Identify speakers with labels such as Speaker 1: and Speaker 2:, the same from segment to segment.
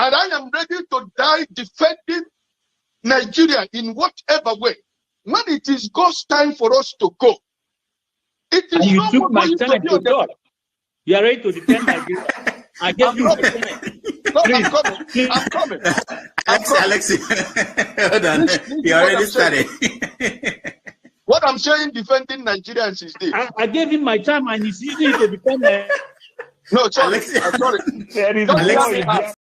Speaker 1: And I am ready to die defending Nigeria in whatever way. When it is God's time for us to go, it is
Speaker 2: and you
Speaker 1: no
Speaker 2: took
Speaker 1: more
Speaker 2: my
Speaker 1: going
Speaker 2: time to God. You are ready to defend Nigeria. I gave you my time.
Speaker 1: No,
Speaker 2: Please,
Speaker 1: I'm coming.
Speaker 2: please.
Speaker 1: I'm coming.
Speaker 3: Alexi, hold on. You already started.
Speaker 1: What I'm saying, defending Nigerians is this.
Speaker 2: I gave him my time and he's using it to defend Nigeria.
Speaker 1: No, sorry.
Speaker 3: Alexi.
Speaker 1: Sorry.
Speaker 2: There is
Speaker 1: Don't
Speaker 2: more
Speaker 1: me
Speaker 2: in
Speaker 1: out.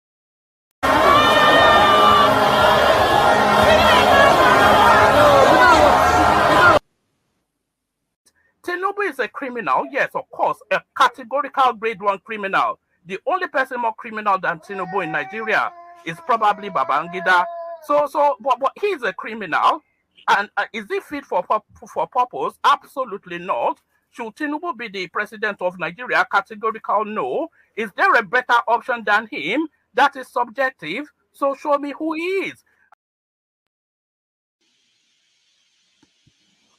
Speaker 4: Tinubu is a criminal, yes, of course, a categorical grade 1 criminal. The only person more criminal than Tinubu in Nigeria is probably Babangida. But he's a criminal, and is he fit for purpose? Absolutely not. Should Tinubu be the president of Nigeria? Categorical no. Is there a better option than him? That is subjective. So show me who he is.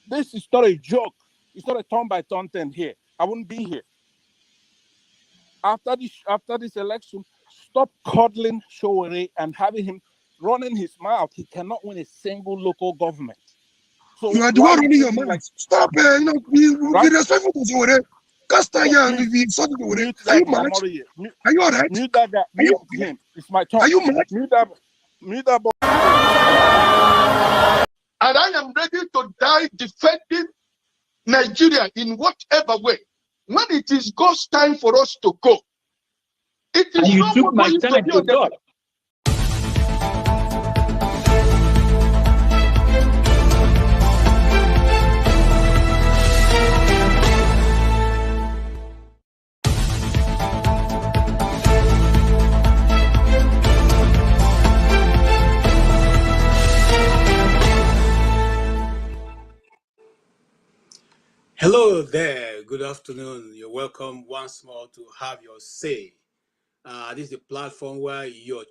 Speaker 5: This is not a joke. It's not a turn-by-turn thing here. I wouldn't be here. After this election, stop coddling Showore and having him running his mouth. He cannot win a single local government. So
Speaker 6: you are the one running your mouth. Like, stop, be respectful to Showore. Casta young, be sorry to Showore. Are you mad? Are you alright?
Speaker 5: Mute that guy. Mute him. It's my turn.
Speaker 6: Are you mad?
Speaker 5: Mute that boy.
Speaker 1: And I am ready to die defending Nigeria in whatever way. When it is God's time for us to go, it is
Speaker 2: And you
Speaker 1: no
Speaker 2: took
Speaker 1: more
Speaker 2: my
Speaker 1: going
Speaker 2: time
Speaker 1: to
Speaker 2: to
Speaker 1: be
Speaker 2: God.
Speaker 3: Hello there. Good afternoon. You're welcome once more to Have Your Say. This is a platform where your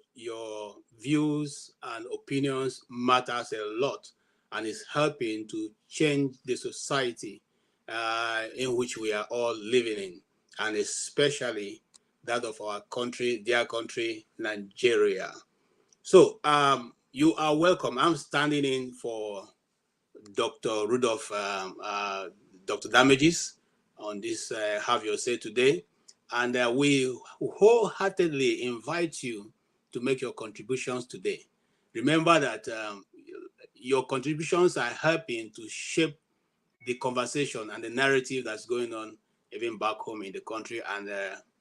Speaker 3: views and opinions matters a lot and is helping to change the society in which we are all living in, and especially that of our country, dear country, Nigeria. So you are welcome. I'm standing in for Dr. Rudolph, Dr. Damages on this Have Your Say today. And we wholeheartedly invite you to make your contributions today. Remember that your contributions are helping to shape the conversation and the narrative that's going on even back home in the country and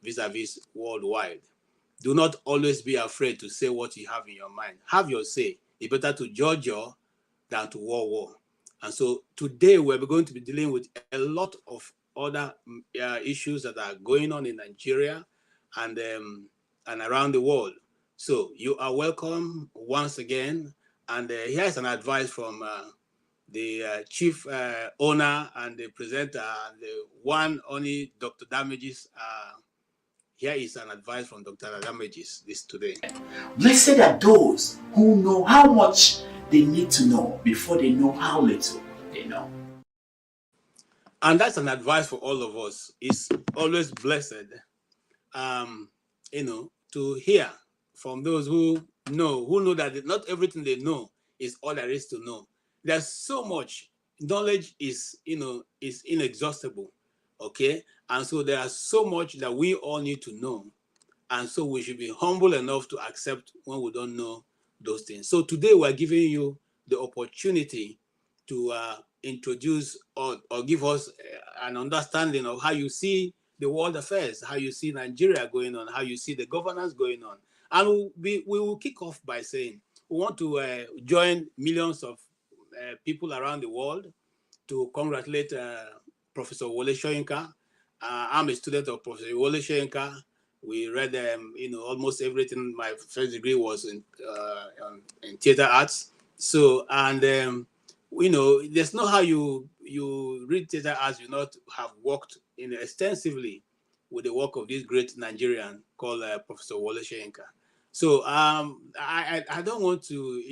Speaker 3: vis-a-vis worldwide. Do not always be afraid to say what you have in your mind. Have your say. It's better to judge than to war. And so today we're going to be dealing with a lot of other issues that are going on in Nigeria and around the world. So you are welcome once again. And here's an advice from the chief owner and the presenter, and the one only Dr. Damages. Here is an advice from Dr. Damages this today.
Speaker 7: Blessed are those who know how much they need to know before they know how little they know.
Speaker 3: And that's an advice for all of us. It's always blessed, to hear from those who know that not everything they know is all there is to know. There's so much knowledge is inexhaustible, okay? And so there's so much that we all need to know. And so we should be humble enough to accept when we don't know those things. So today we're giving you the opportunity to introduce or give us an understanding of how you see the world affairs, how you see Nigeria going on, how you see the governance going on. And we will kick off by saying we want to join millions of people around the world to congratulate Professor Wole Soyinka. I'm a student of Professor Wole Soyinka. We read, almost everything. My first degree was in theater arts. So, and there's no how you read theater arts, you not have worked extensively with the work of this great Nigerian called Professor Wole Soyinka. So, I don't want to,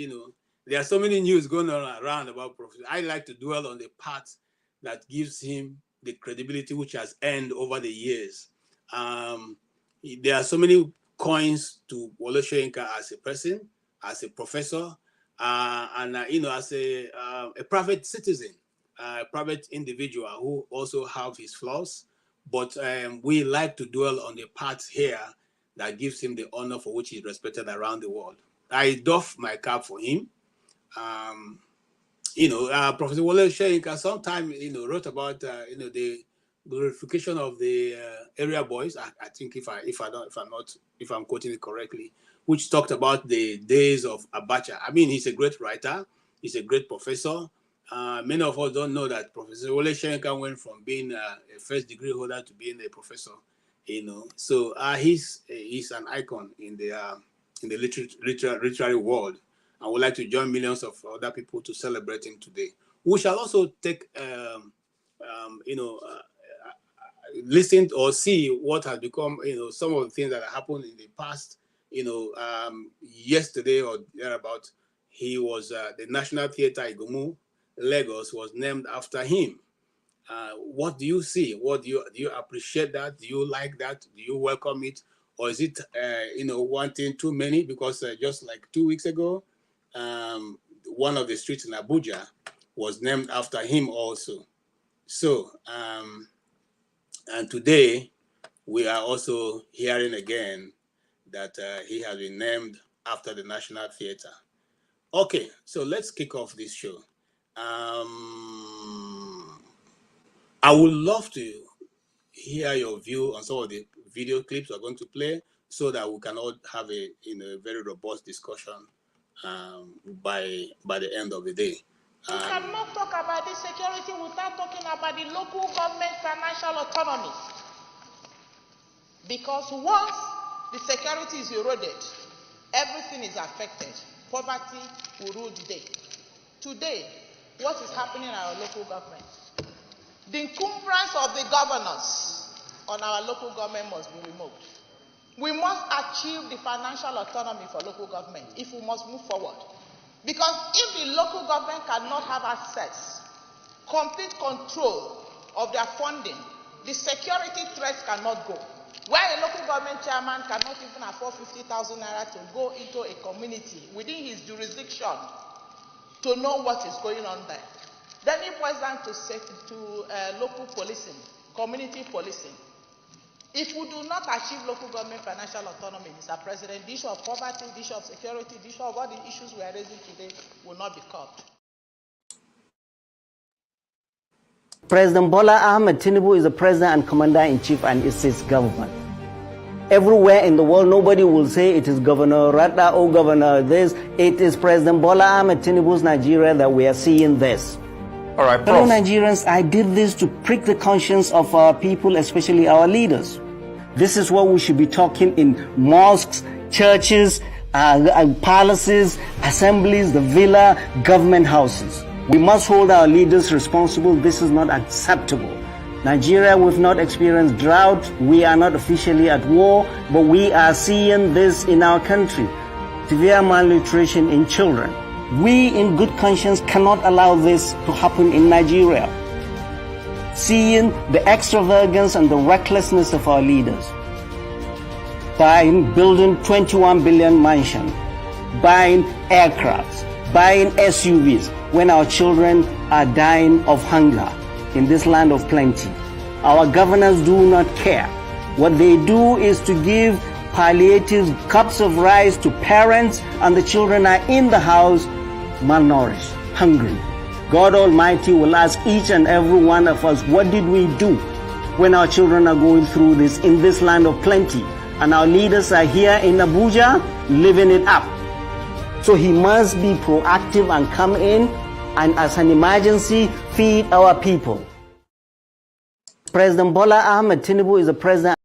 Speaker 3: there are so many news going on around about Professor. I like to dwell on the part that gives him the credibility which has earned over the years. There are so many coins to Wole Soyinka as a person, as a professor, and as a private citizen, a private individual who also have his flaws. But we like to dwell on the parts here that gives him the honor for which he's respected around the world. I doff my cap for him. Professor Wole Soyinka sometime, wrote about, the glorification of the area boys. I think if I'm quoting it correctly, which talked about the days of Abacha. I mean, he's a great writer. He's a great professor. Many of us don't know that Professor Wole Soyinka went from being a first degree holder to being a professor. So he's an icon in the literary world. I would like to join millions of other people to celebrate him today. We shall also take, listen or see what has become, some of the things that have happened in the past. Yesterday or thereabout, he was the National Theatre Igomu, Lagos, was named after him. What do you see? What do you appreciate that? Do you like that? Do you welcome it? Or is it, wanting too many? Because just like 2 weeks ago, one of the streets in Abuja was named after him also. So, and today we are also hearing again that he has been named after the National Theatre. Okay, so let's kick off this show. I would love to hear your view on some of the video clips we're going to play so that we can all have a very robust discussion by the end of the day.
Speaker 8: We cannot talk about this security without talking about the local government financial autonomy. Because once the security is eroded, everything is affected. Poverty will rule the day. Today, what is happening in our local government? The encumbrance of the governors on our local government must be removed. We must achieve the financial autonomy for local government if we must move forward. Because if the local government cannot have access, complete control of their funding, the security threats cannot go. Where a local government chairman cannot even afford 50,000 naira to go into a community within his jurisdiction to know what is going on there. Then it boils down to local policing, community policing. If we do not achieve local government financial autonomy, Mr. President, the issue of poverty, the issue of security, the issue of all the issues we are raising today will not be curbed.
Speaker 9: President Bola Tinubu is the president and commander-in-chief and it's his government. Everywhere in the world, nobody will say it is Governor Rada or Governor this. It is President Bola Tinubu's Nigeria that we are seeing this.
Speaker 10: All right, Prof.
Speaker 9: Fellow Nigerians, I did this to prick the conscience of our people, especially our leaders. This is what we should be talking in mosques, churches, palaces, assemblies, the villa, government houses. We must hold our leaders responsible. This is not acceptable. Nigeria, we've not experienced drought. We are not officially at war, but we are seeing this in our country. Severe malnutrition in children. We in good conscience cannot allow this to happen in Nigeria. Seeing the extravagance and the recklessness of our leaders. Buying, building 21 billion mansion, buying aircrafts, buying SUVs, when our children are dying of hunger in this land of plenty. Our governors do not care. What they do is to give palliative cups of rice to parents, and the children are in the house malnourished, hungry. God Almighty will ask each and every one of us, what did we do when our children are going through this in this land of plenty? And our leaders are here in Abuja living it up. So he must be proactive and come in and as an emergency feed our people. President Bola Tinubu is the president.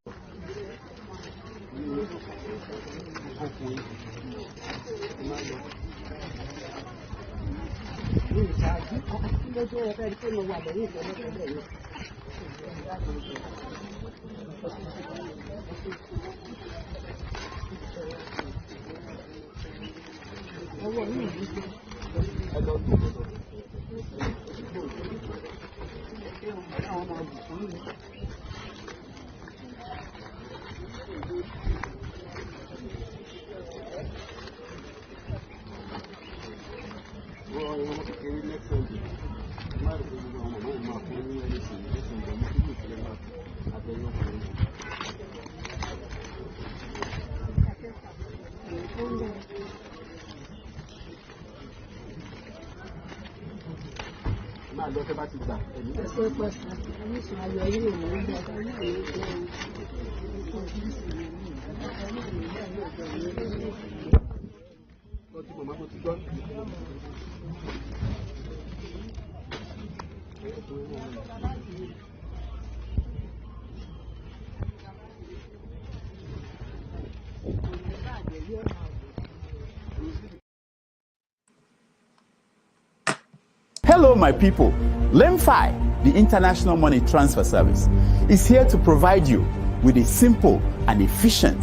Speaker 10: Hello, my people. LEMFI, the International Money Transfer Service, is here to provide you with a simple and efficient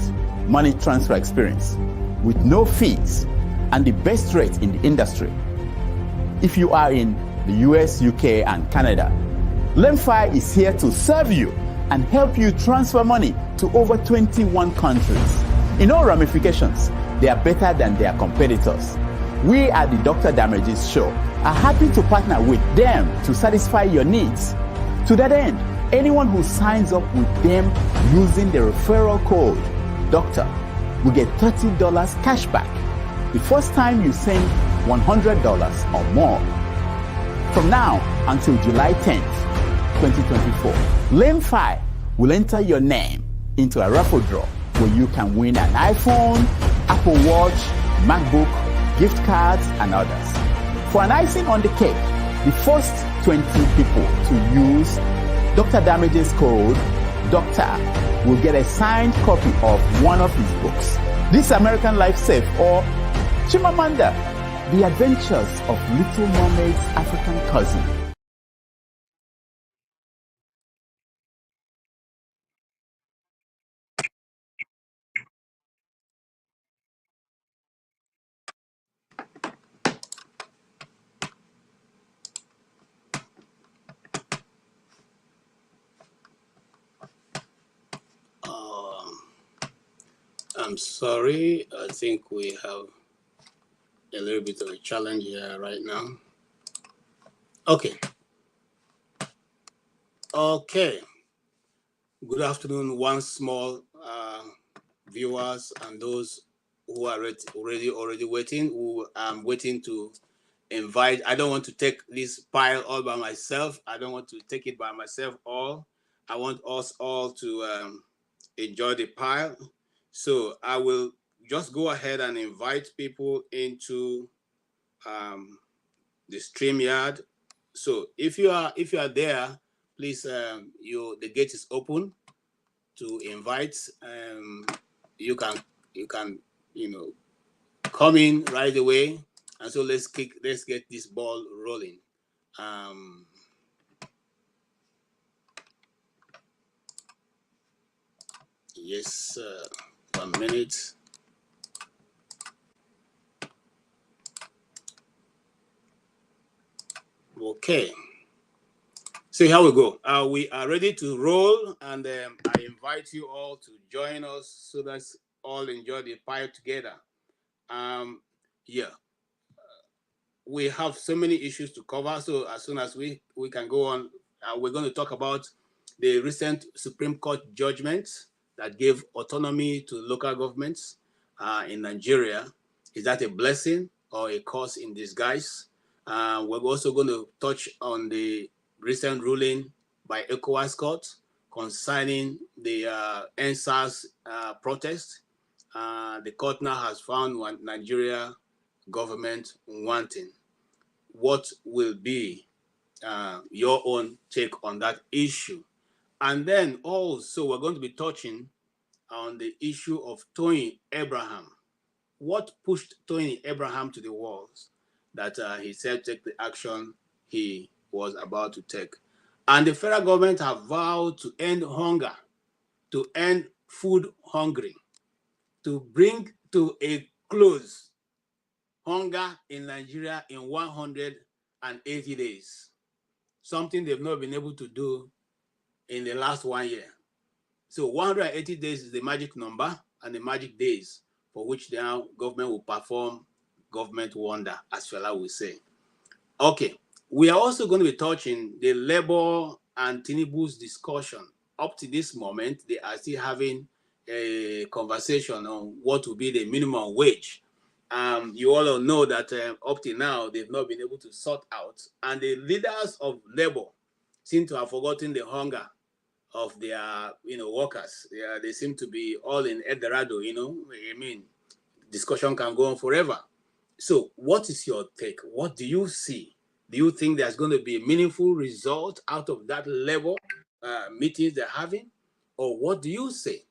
Speaker 10: money transfer experience with no fees and the best rate in the industry. If you are in the US, UK, and Canada, LEMFI is here to serve you and help you transfer money to over 21 countries. In all ramifications, they are better than their competitors. We at the Dr. Damages Show are happy to partner with them to satisfy your needs. To that end, anyone who signs up with them using the referral code DOCTOR will get $30 cash back the first time you send $100 or more. From now until July 10th, 2024, LEMFI will enter your name into a raffle draw where you can win an iPhone, Apple Watch, MacBook, gift cards, and others. For an icing on the cake, the first 20 people to use Dr. Damages code DOCTOR will get a signed copy of one of his books, This American Life Safe or Chimamanda, The Adventures of Little Mermaid's African Cousin.
Speaker 3: I'm sorry. I think we have a little bit of a challenge here right now. Okay. Good afternoon once more, viewers and those who are already waiting. Who I'm waiting to invite. I don't want to take this pile all by myself. I don't want to take it by myself all. I want us all to enjoy the pile. So I will just go ahead and invite people into the StreamYard. So if you are there, please, the gate is open to invite. You can come in right away. And so let's get this ball rolling. Yes, 1 minute. Okay. So here we go. We are ready to roll, and I invite you all to join us so that all enjoy the pie together. We have so many issues to cover. So as soon as we can go on, we're going to talk about the recent Supreme Court judgment that gave autonomy to local governments in Nigeria. Is that a blessing or a curse in disguise? We're also going to touch on the recent ruling by ECOWAS Court concerning the ENDSARS protest. The court now has found Nigeria government wanting. What will be your own take on that issue? And then also we're going to be touching on the issue of Toyin Abraham. What pushed Toyin Abraham to the walls that he said take the action he was about to take? And the federal government have vowed to end hunger, to end food hungry, to bring to a close hunger in Nigeria in 180 days. Something they've not been able to do in the last 1 year. So 180 days is the magic number and the magic days for which the government will perform government wonder, as Fela will say. Okay, we are also going to be touching the Labour and Tinubu's discussion. Up to this moment, they are still having a conversation on what will be the minimum wage. You all know that up till now, they've not been able to sort out. And the leaders of labor seem to have forgotten the hunger of their, workers. They seem to be all in El Dorado, I mean, discussion can go on forever. So what is your take? What do you see? Do you think there's going to be a meaningful result out of that labor meetings they're having? Or what do you say?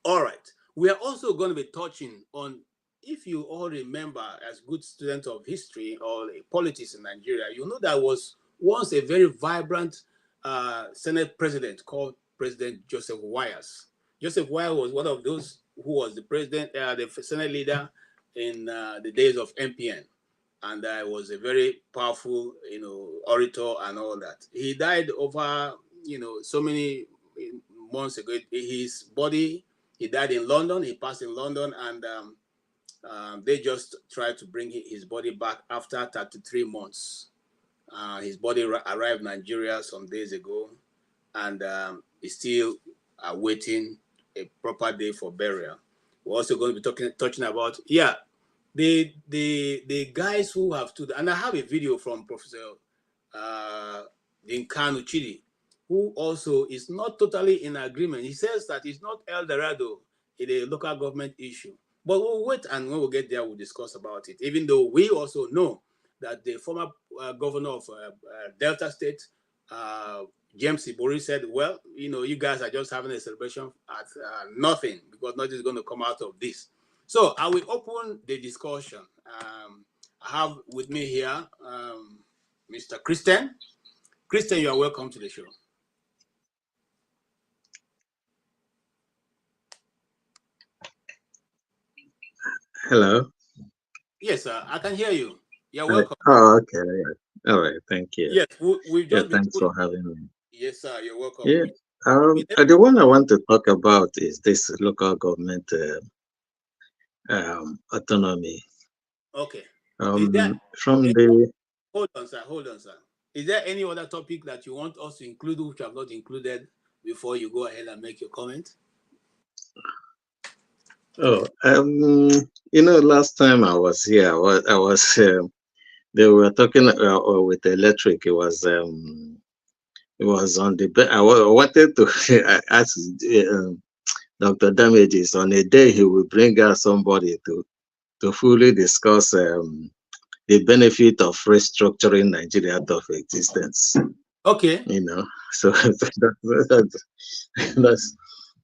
Speaker 3: All right. We are also going to be touching on, if you all remember, as good students of history or politics in Nigeria, you know there was once a very vibrant Senate president called President Joseph Wayas. Joseph Wayas was one of those who was the president, the Senate leader in the days of MPN, and was a very powerful, orator and all that. He died over, so many months ago. His body, he died in London. He passed in London, and they just tried to bring his body back after 33 months. His body arrived in Nigeria some days ago, and is still awaiting a proper day for burial. We're also going to be touching about, the guys who have stood, and I have a video from Professor Dinkanu Chidi, who also is not totally in agreement. He says that it's not El Dorado, it's a local government issue. But we'll wait, and when we get there, we'll discuss about it. Even though we also know that the former governor of Delta State, James Ibori, said, well, you guys are just having a celebration at nothing, because nothing is going to come out of this. So I will open the discussion. I have with me here Mr. Christian. Christian, you are welcome to the show.
Speaker 11: Hello.
Speaker 3: Yes, sir. I can hear you. You're welcome.
Speaker 11: Oh, okay. All right. Thank you.
Speaker 3: Yes, we've just
Speaker 11: thanks for having me.
Speaker 3: Yes, sir. You're welcome.
Speaker 11: Yeah. The one I want to talk about is this local government autonomy.
Speaker 3: Okay.
Speaker 11: Hold on,
Speaker 3: sir. Is there any other topic that you want us to include which I have not included before you go ahead and make your comment?
Speaker 11: Oh, last time I was here, I was they were talking with electric. It was on the. I wanted to ask Dr. Damages on a day he will bring out somebody to fully discuss the benefit of restructuring Nigeria out of existence.
Speaker 3: Okay.
Speaker 11: So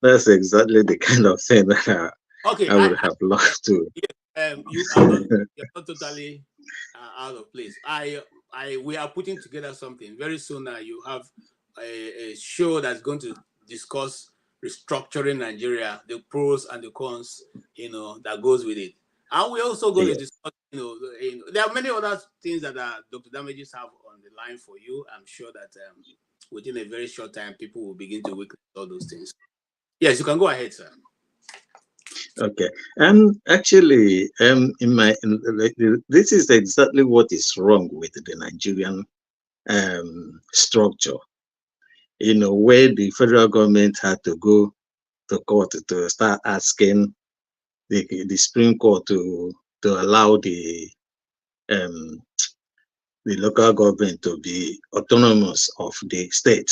Speaker 11: that's exactly the kind of thing that I would have loved to.
Speaker 3: You're not totally out of place. We are putting together something very soon. You have a show that's going to discuss restructuring Nigeria, the pros and the cons, that goes with it. And we're also going to discuss, there are many other things that Dr. Damages have on the line for you. I'm sure that within a very short time, people will begin to witness all those things. Yes, you can go ahead, sir.
Speaker 11: Okay, and actually, this is exactly what is wrong with the Nigerian structure. Where the federal government had to go to court to start asking the Supreme Court to allow the local government to be autonomous of the state,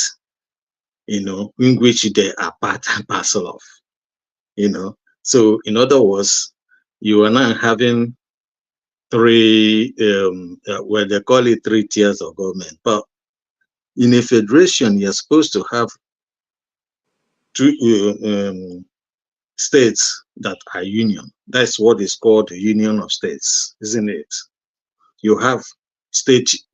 Speaker 11: in which they are part and parcel of, So, in other words, you are now having three, well, they call it 3 tiers of government. But in a federation, you're supposed to have 2 states that are union. That's what is called the union of states, isn't it? You have states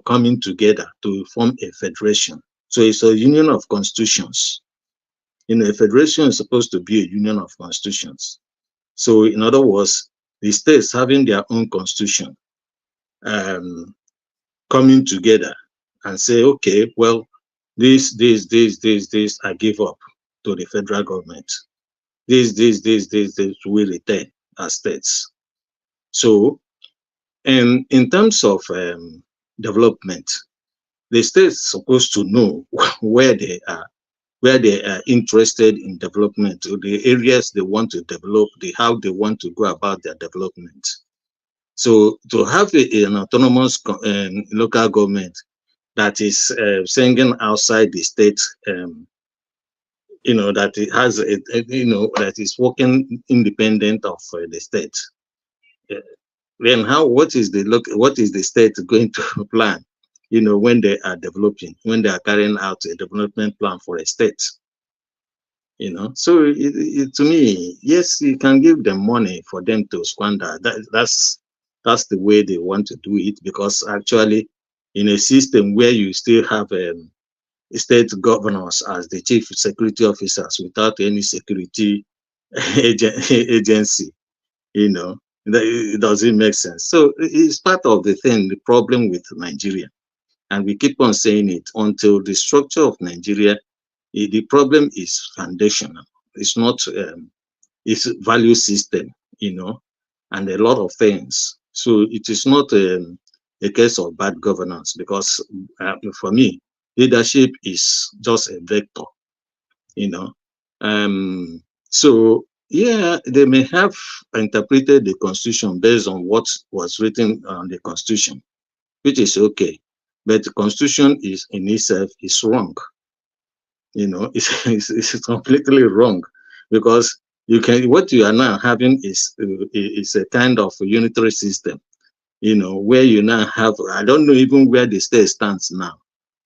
Speaker 11: coming together to form a federation. So it's a union of constitutions. A federation is supposed to be a union of constitutions. So in other words, the states having their own constitution, coming together and say, okay, well, this, I give up to the federal government. This, we retain as states. So, and in terms of development, the states supposed to know where they are where they are interested in development, or the areas they want to develop, how they want to go about their development. So to have an autonomous local government that is singing outside the state, that it has, that is working independent of the state. Then what is the state going to plan, when they are developing, when they are carrying out a development plan for a state? So to me, yes, you can give them money for them to squander. That's the way they want to do it, because actually, in a system where you still have state governors as the chief security officers without any security agency, it doesn't make sense. So it's part of the problem with Nigeria, and we keep on saying it until the structure of Nigeria. The problem is foundational. It's not, it's value system, and a lot of things. So it is not a case of bad governance, because for me, leadership is just a vector, So yeah, they may have interpreted the Constitution based on what was written on the Constitution, which is okay, but the Constitution is in itself is wrong. It's completely wrong, because what you are now having is a kind of a unitary system, where you now have, I don't know even where the state stands now,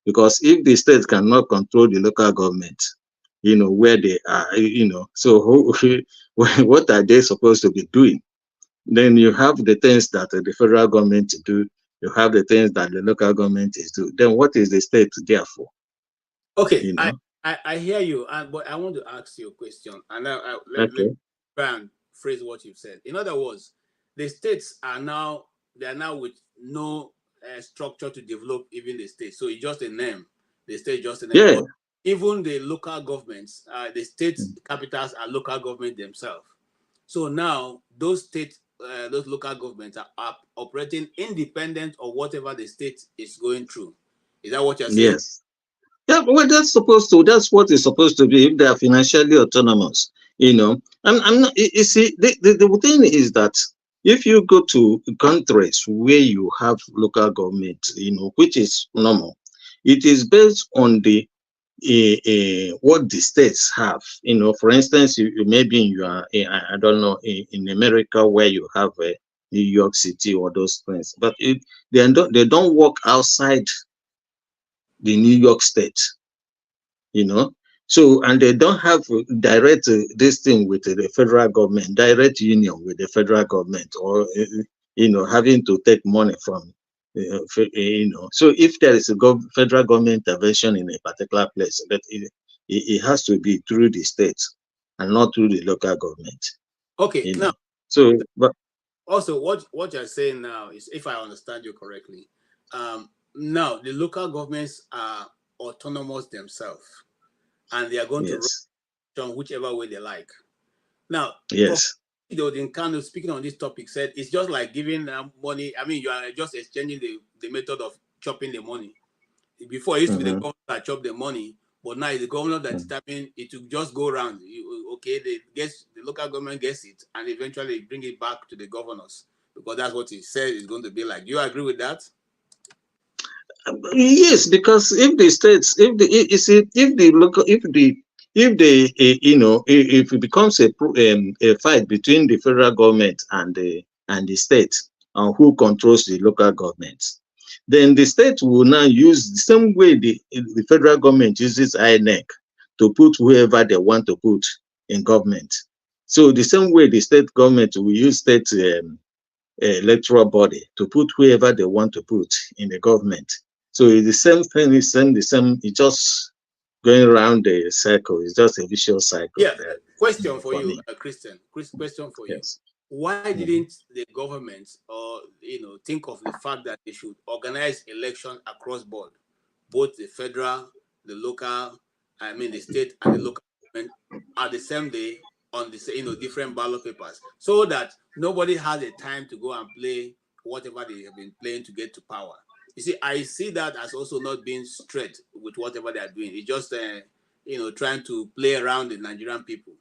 Speaker 11: because if the state cannot control the local government, where they are, so what are they supposed to be doing? Then you have the things that the federal government do, you have the things that the local government is do. Then what is the state there for?
Speaker 3: Okay, I hear you, but I want to ask you a question, and let me try and phrase what you've said. In other words, the states are now with no structure to develop even the state. So it's just a name. The state just a name.
Speaker 11: Yeah.
Speaker 3: But even the local governments, the state capitals are local government themselves. So now those those local governments are operating independent of whatever the state is going through. Is that what you're saying?
Speaker 11: Yes. Yeah, well, that's what it's supposed to be if they are financially autonomous, I'm not, you see, the thing is that if you go to countries where you have local government, which is normal, it is based on the what the states have. For instance, maybe you are, I don't know, in America, where you have New York City or those things, but they don't work outside the New York State, so, and they don't have direct this thing with the federal government, direct union with the federal government, or having to take money from so if there is a federal government intervention in a particular place, but it has to be through the state and not through the local government.
Speaker 3: Okay, now,
Speaker 11: so but
Speaker 3: also what you're saying now is, if I understand you correctly, now the local governments are autonomous themselves, and they are going to run whichever way they like. Now,
Speaker 11: yes,
Speaker 3: Prof. In Kano, speaking on this topic, said it's just like giving money. I mean, you are just exchanging the method of chopping the money. Before, it used to be the government that chopped the money, but now it's the government that determines it to just go around. The local government gets it, and eventually bring it back to the governors, because that's what he said is going to be like. Do you agree with that?
Speaker 11: Yes, because if the states, if it becomes a fight between the federal government and the state on who controls the local governments, then the state will now use the same way the federal government uses INEC to put whoever they want to put in government. So the same way the state government will use state electoral body to put whoever they want to put in the government. So it's the same thing, it's the same, it's just going around the circle. It's just a vicious cycle.
Speaker 3: Yeah. Question for you, Christian. Question for you. Why didn't the government think of the fact that they should organize elections across board, both the federal, the local, the state and the local government at the same day on the different ballot papers, so that nobody has a time to go and play whatever they have been playing to get to power? You see, I see that as also not being straight with whatever they are doing. It's just trying to play around the Nigerian people.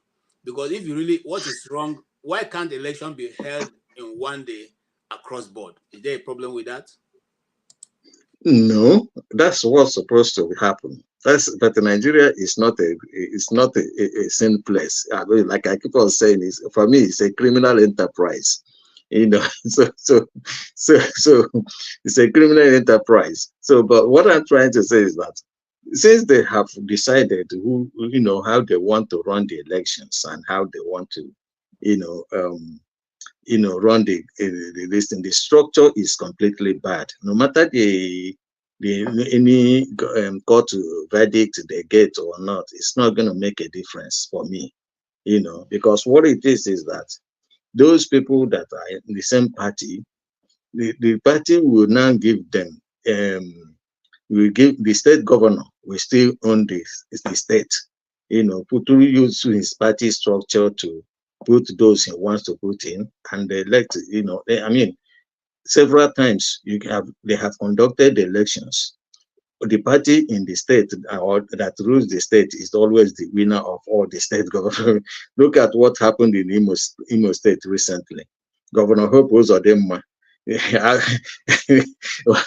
Speaker 3: Because if you really, what is wrong? Why can't election be held in one day across board? Is there a problem with that?
Speaker 11: No, that's what's supposed to happen. But Nigeria is not a same place. I mean, like I keep on saying, is for me, it's a criminal enterprise. So it's a criminal enterprise. So, but what I'm trying to say is that since they have decided who, how they want to run the elections and how they want to, run this thing, the structure is completely bad. No matter any court verdict they get or not, it's not going to make a difference for me, because what it is that those people that are in the same party, the party will now give them, will give the state governor will still own the state, put to use his party structure to put those he wants to put in, and they elect, several times they have conducted the elections. The party in the state or that rules the state is always the winner of all the state government. Look at what happened in Imo State recently. Governor Hope Uzodinma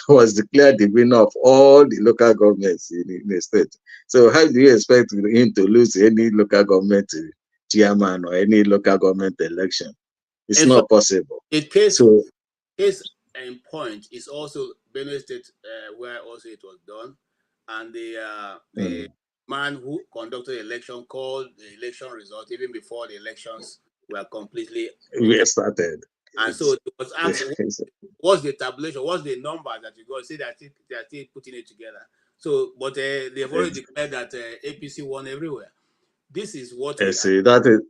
Speaker 11: was declared the winner of all the local governments in the state. So how do you expect him to lose any local government chairman or any local government election? It's not possible.
Speaker 3: Case in point is also Benue State, where also it was done, and the man who conducted the election called the election result even before the elections were completely
Speaker 11: started.
Speaker 3: And so it was asked, what's the tabulation, what's the number that you got? Say that they are still putting it together. So, but they've already declared that APC won everywhere. This is what
Speaker 11: I see. That is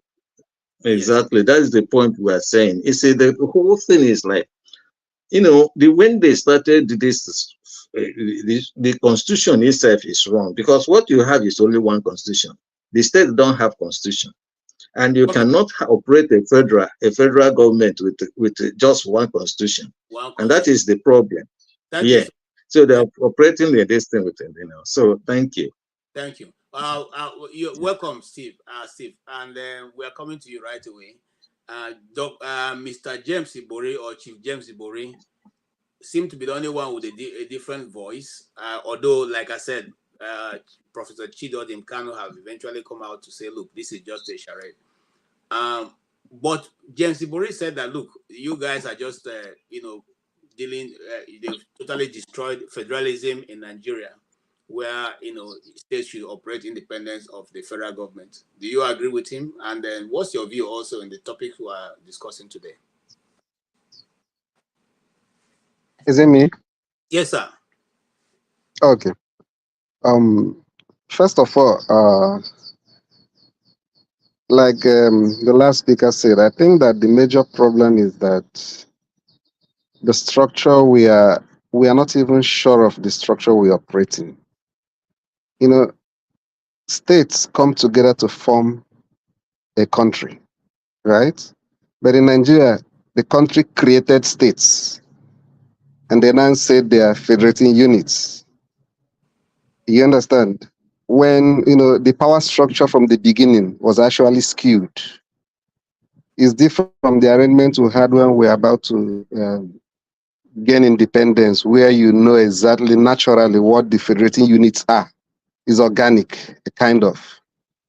Speaker 11: exactly that is the point we are saying. You see, the whole thing is like, when they started this, the constitution itself is wrong, because what you have is only one constitution. The states don't have constitution, and you cannot operate a federal government with just one constitution, and that is the problem. So they're operating this thing with it, So thank you.
Speaker 3: Thank you. You're welcome, Steve. And we are coming to you right away. Mr. James Ibori, or Chief James Ibori, seem to be the only one with a different voice. Although, like I said, Professor Chidodim Kano have eventually come out to say, look, this is just a charade. But James Ibori said that, look, you guys are just, they've totally destroyed federalism in Nigeria, where, states should operate independence of the federal government. Do you agree with him? And then what's your view also in the topic we are discussing today?
Speaker 12: Is it me?
Speaker 3: Yes, sir.
Speaker 12: Okay. First of all, like the last speaker said, I think that the major problem is that the structure we are not even sure of the structure we operate in. States come together to form a country, right? But in Nigeria, the country created states, and they now said they are federating units. You understand? When, the power structure from the beginning was actually skewed. It's different from the arrangement we had when we were about to gain independence, where you know exactly naturally what the federating units are. Is organic, kind of.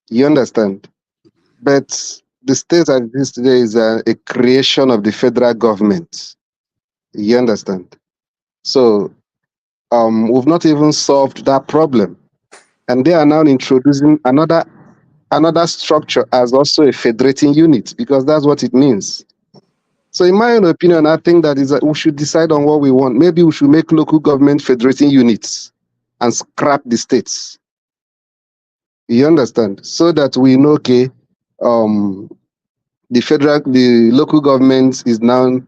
Speaker 12: You understand? But the state that exists today is a creation of the federal government. You understand? So we've not even solved that problem. And they are now introducing another structure as also a federating unit, because that's what it means. So in my own opinion, I think that we should decide on what we want. Maybe we should make local government federating units and scrap the states. You understand? So that we know, okay, the local government is now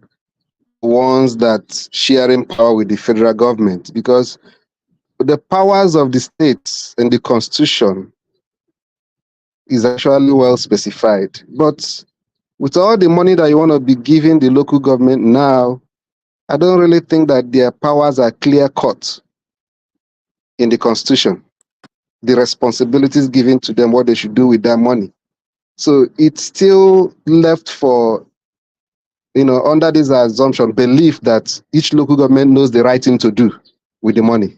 Speaker 12: ones that sharing power with the federal government, because the powers of the states and the constitution is actually well specified. But with all the money that you want to be giving the local government now, I don't really think that their powers are clear cut in the constitution. the responsibilities given to them, what they should do with that money. So it's still left for, under this assumption, belief that each local government knows the right thing to do with the money.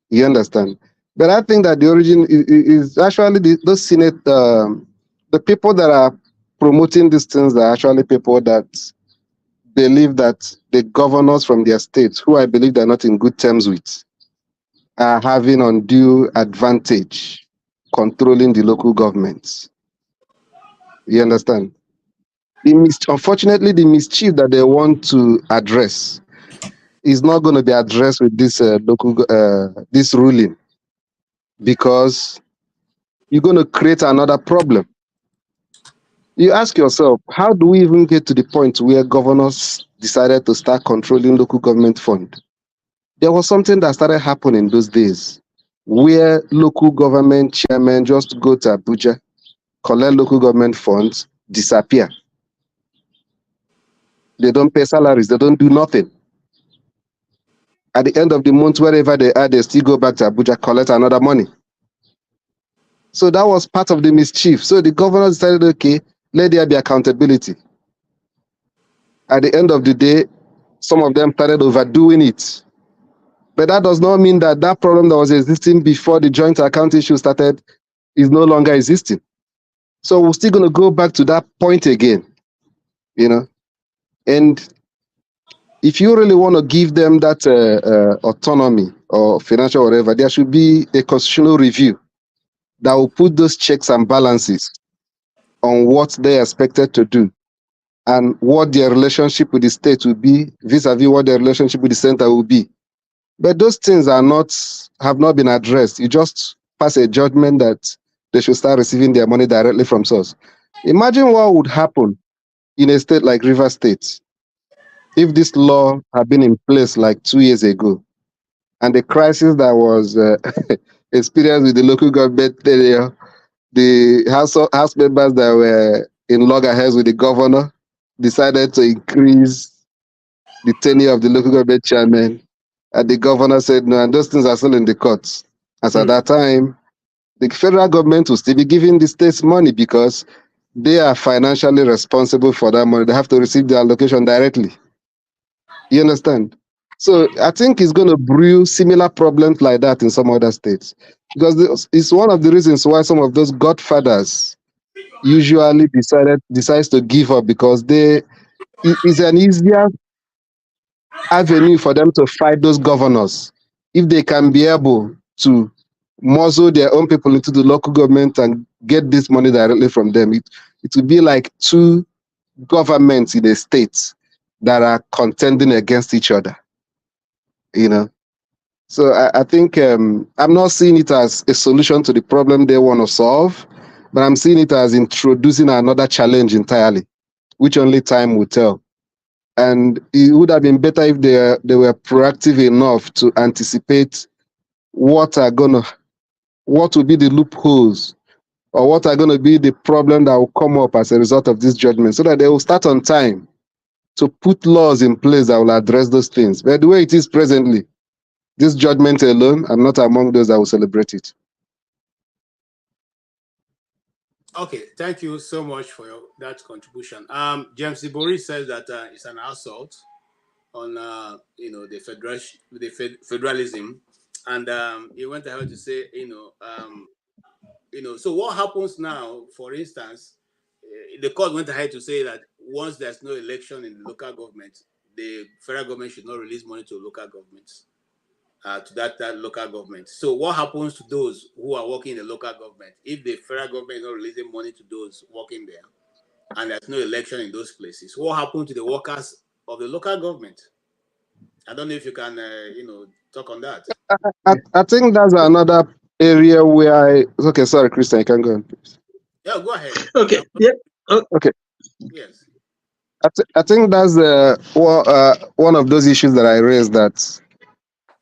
Speaker 12: You understand? But I think that the origin is actually those Senate, the people that are promoting these things are actually people that believe that the governors from their states, who I believe they're not in good terms with, are having undue advantage controlling the local governments. You understand? Unfortunately, the mischief that they want to address is not going to be addressed with this this ruling, because you're going to create another problem. You ask yourself, how do we even get to the point where governors decided to start controlling local government fund? There was something that started happening those days where local government chairmen just go to Abuja, collect local government funds, disappear. They don't pay salaries, they don't do nothing. At the end of the month, wherever they are, they still go back to Abuja, collect another money. So that was part of the mischief. So the governor decided, okay, let there be accountability. At the end of the day, some of them started overdoing it. But that does not mean that that problem that was existing before the joint account issue started is no longer existing. So we're still going to go back to that point again, And if you really want to give them that autonomy or financial whatever, there should be a constitutional review that will put those checks and balances on what they are expected to do and what their relationship with the state will be vis-a-vis what their relationship with the center will be. But those things have not been addressed. You just pass a judgment that they should start receiving their money directly from source. Imagine what would happen in a state like Rivers State if this law had been in place like 2 years ago, and the crisis that was experienced with the local government, the house members that were in loggerheads with the governor decided to increase the tenure of the local government chairman, and the governor said no, and those things are still in the courts. As at that time, the federal government will still be giving the states money because they are financially responsible for that money. They have to receive the allocation directly. You understand? So I think it's going to brew similar problems like that in some other states, because it's one of the reasons why some of those godfathers usually decides to give up, because it's an easier avenue for them to fight those governors if they can be able to muzzle their own people into the local government and get this money directly from them. It will be like two governments in a state that are contending against each other, So I think I'm not seeing it as a solution to the problem they want to solve, but I'm seeing it as introducing another challenge entirely, which only time will tell. And it would have been better if they were proactive enough to anticipate what will be the loopholes, or what are going to be the problem that will come up as a result of this judgment, so that they will start on time to put laws in place that will address those things. But the way it is presently, this judgment alone, I'm not among those that will celebrate it.
Speaker 3: Okay, thank you so much for that contribution. James Ibori says that it's an assault on the federalism, and he went ahead to say, so what happens now? For instance, the court went ahead to say that once there's no election in the local government, the federal government should not release money to local governments, to that local government. So what happens to those who are working in the local government if the federal government is not releasing money to those working there and there's no election in those places? What happens to the workers of the local government? I don't know if you can, talk on that.
Speaker 12: I think that's another area where okay, sorry, Christian, you can go on, please.
Speaker 3: Yeah, go ahead.
Speaker 11: Okay. Yeah.
Speaker 12: Okay.
Speaker 3: Yes.
Speaker 12: I think that's one of those issues that I raised, that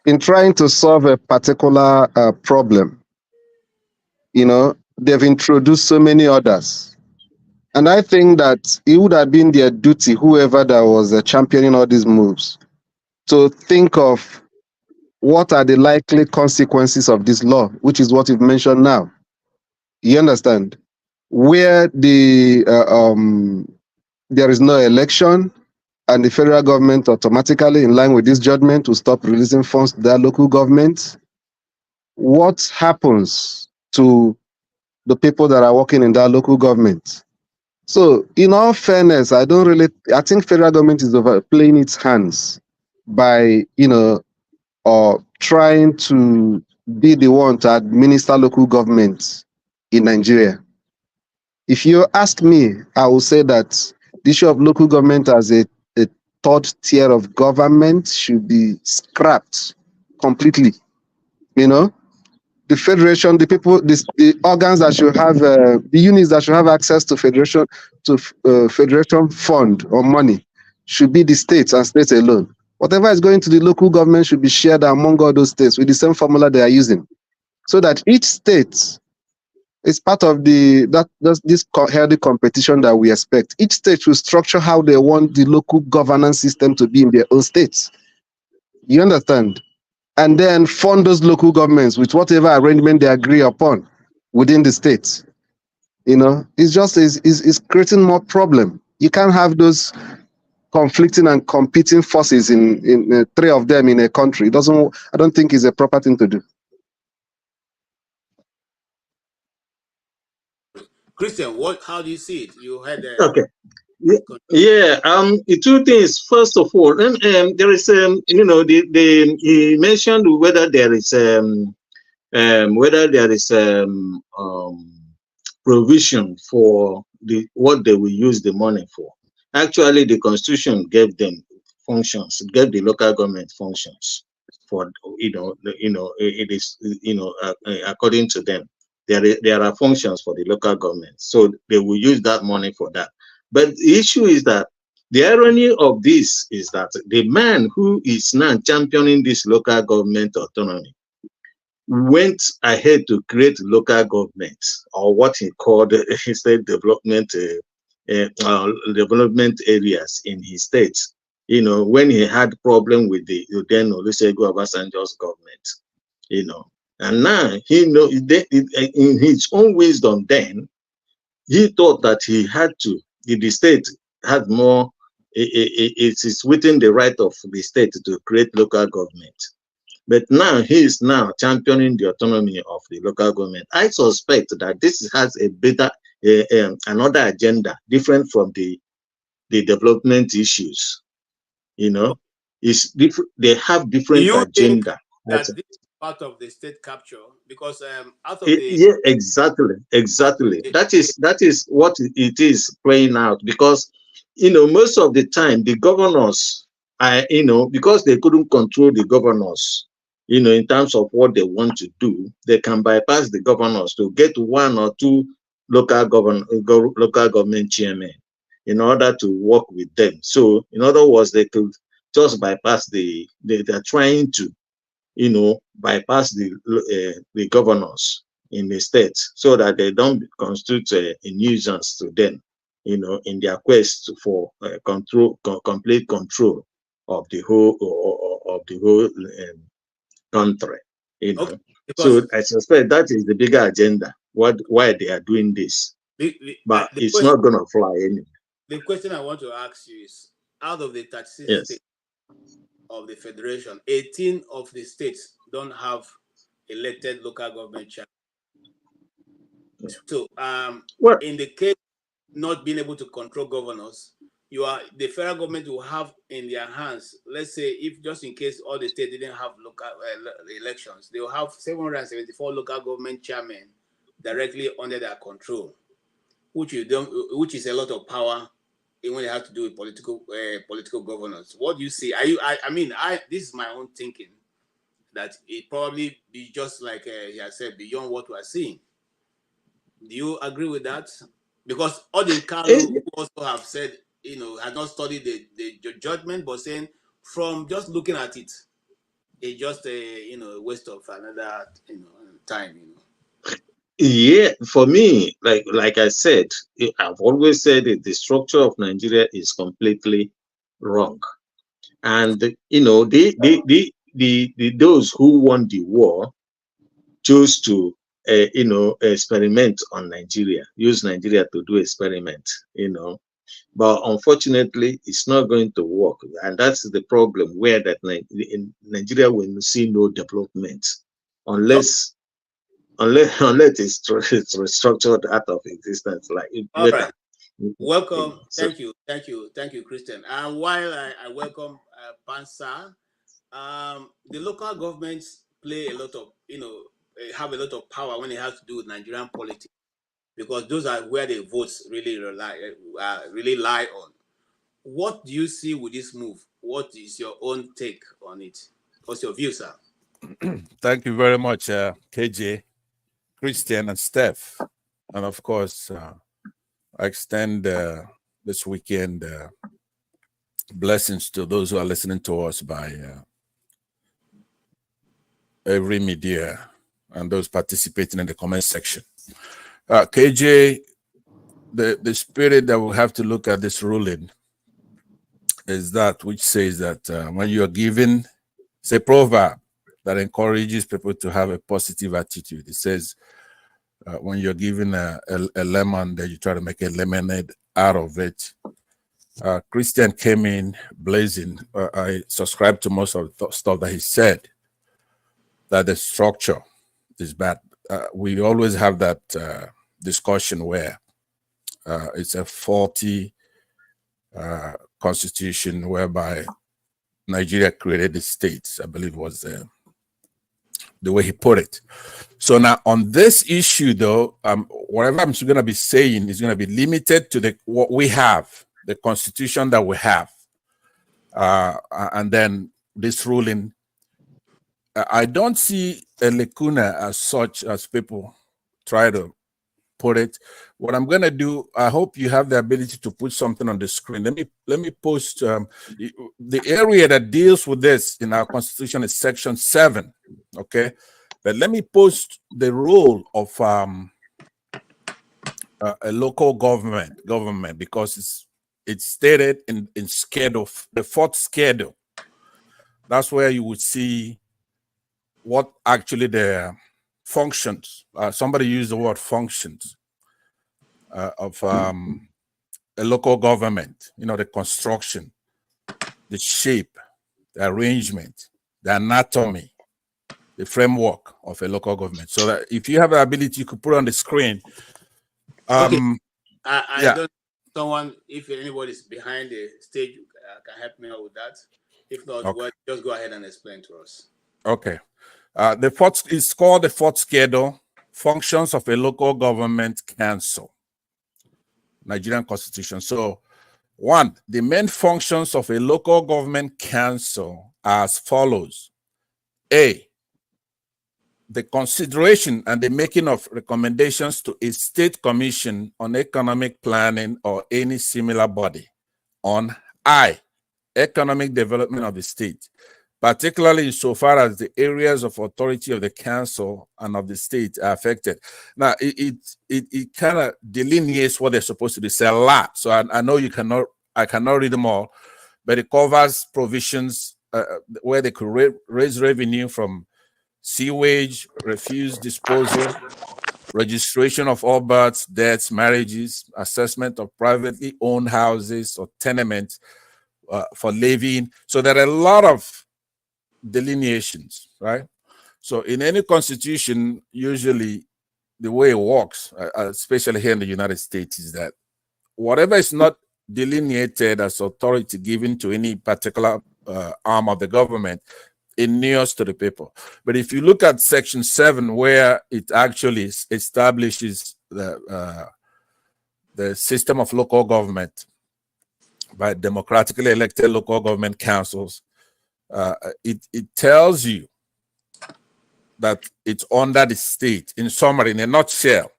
Speaker 12: in trying to solve a particular problem, they've introduced so many others. And I think that it would have been their duty, whoever that was championing all these moves, to think of what are the likely consequences of this law, which is what you've mentioned now. You understand? Where there is no election, and the federal government automatically, in line with this judgment, will stop releasing funds to their local government. What happens to the people that are working in that local government? So, in all fairness, I think federal government is overplaying its hands by, trying to be the one to administer local governments in Nigeria. If you ask me, I will say that the issue of local government as a third tier of government should be scrapped completely. The federation, the people, the organs that should have, the units that should have access to federation fund or money should be the states and states alone. Whatever is going to the local government should be shared among all those states with the same formula they are using, so that each state is part of this healthy competition that we expect. Each state will structure how they want the local governance system to be in their own states. You understand? And then fund those local governments with whatever arrangement they agree upon within the states. It's just is creating more problem. You can't have those conflicting and competing forces in three of them in a country. I don't think it's a proper thing to do.
Speaker 3: Christian, how do you see it? You had
Speaker 11: okay. Yeah, the two things. First of all, there is he mentioned whether there is provision for what they will use the money for. Actually, the Constitution gave them functions, gave the local government functions for it is according to them. There are functions for the local government, so they will use that money for that. But the issue is that the irony of this is that the man who is now championing this local government autonomy went ahead to create local governments, or what he called he said development areas in his states. When he had problem with the then Olusegun Obasanjo's government, and now in his own wisdom, then he thought that he had to. The state had more. It is within the right of the state to create local government. But now he is now championing the autonomy of the local government. I suspect that this has a better, another agenda different from the development issues. It's different. They have different agenda.
Speaker 3: That this is part of the state capture, because out of
Speaker 11: yeah, exactly. That is what it is playing out, because most of the time the governors because they couldn't control the governors, in terms of what they want to do, they can bypass the governors to get one or two local government chairmen in order to work with them. So in other words, they could just bypass they're trying to bypass the governors in the states, so that they don't constitute a nuisance to them, in their quest for complete control of the whole country. Okay, so I suspect that is the bigger agenda. Why they are doing this, but it's not going to fly anyway.
Speaker 3: The question I want to ask you is: out of the 36 states of the federation, 18 of the states don't have elected local government chairman. So, in the case not being able to control governors, the federal government will have in their hands. Let's say, if just in case all the states didn't have local elections, they will have 774 local government chairmen directly under their control, which is a lot of power when they have to do with political governance. What do you see? This is my own thinking, that it probably be just like he has said, beyond what we are seeing. Do you agree with that? Because Odin Carlo, who also have said, has not studied the judgment, but saying from just looking at it, it's just a waste of another time.
Speaker 11: Yeah, for me, like I said, I've always said that the structure of Nigeria is completely wrong, and the those who won the war chose to experiment on Nigeria, use Nigeria to do experiment, but unfortunately it's not going to work, and that's the problem, where that in Nigeria will see no development unless it's restructured out of existence, like
Speaker 3: all right. Welcome. Thank you, Christian. And while I welcome Pansa, the local governments play a lot of, have a lot of power when it has to do with Nigerian politics, because those are where the votes really lie on. What do you see with this move? What is your own take on it? What's your view, sir?
Speaker 5: Thank you very much, KJ, Christian, and Steph. And of course, I extend this weekend blessings to those who are listening to us by every media and those participating in the comment section. KJ, the spirit that we have to look at this ruling is that which says that when you are given, it's a proverb that encourages people to have a positive attitude. It says, when you're given a lemon, that you try to make a lemonade out of it. Christian came in blazing. I subscribe to most of the stuff that he said, that the structure is bad. We always have that discussion where it's a faulty constitution whereby Nigeria created the states, I believe was the way he put it. So now on this issue, though, whatever I'm going to be saying is going to be limited to what we have, the constitution that we have. And then this ruling, I don't see a lacuna as such as people try to put it. What I'm going to do, I hope you have the ability to put something on the screen. Let me post the area that deals with this in our constitution is section 7. Okay, but let me post the role of a local government because it's stated in schedule, the 4th schedule. That's where you would see what actually the functions. Somebody used the word functions of a local government. The construction, the shape, the arrangement, the anatomy, the framework of a local government. So that if you have the ability, you could put it on the screen.
Speaker 3: Okay. I don't. If anybody's behind the stage, can help me out with that. If not, okay, just go ahead and explain to us.
Speaker 5: Okay. The 4th is called the 4th schedule, functions of a local government council, Nigerian constitution. So 1, the main functions of a local government council are as follows. A, the consideration and the making of recommendations to a state commission on economic planning or any similar body on I, economic development of the state, particularly insofar as the areas of authority of the council and of the state are affected. Now, it kind of delineates what they're supposed to do. It's a lot. So I know I cannot read them all, but it covers provisions where they could raise revenue from sewage, refuse disposal, registration of all births, deaths, marriages, assessment of privately owned houses or tenements for levying. So there are a lot of delineations, right? So in any constitution, usually the way it works, especially here in the United States, is that whatever is not delineated as authority given to any particular arm of the government, it inures to the people. But if you look at section 7, where it actually establishes the system of local government by democratically elected local government councils, it tells you that it's under the state. In summary, in a nutshell,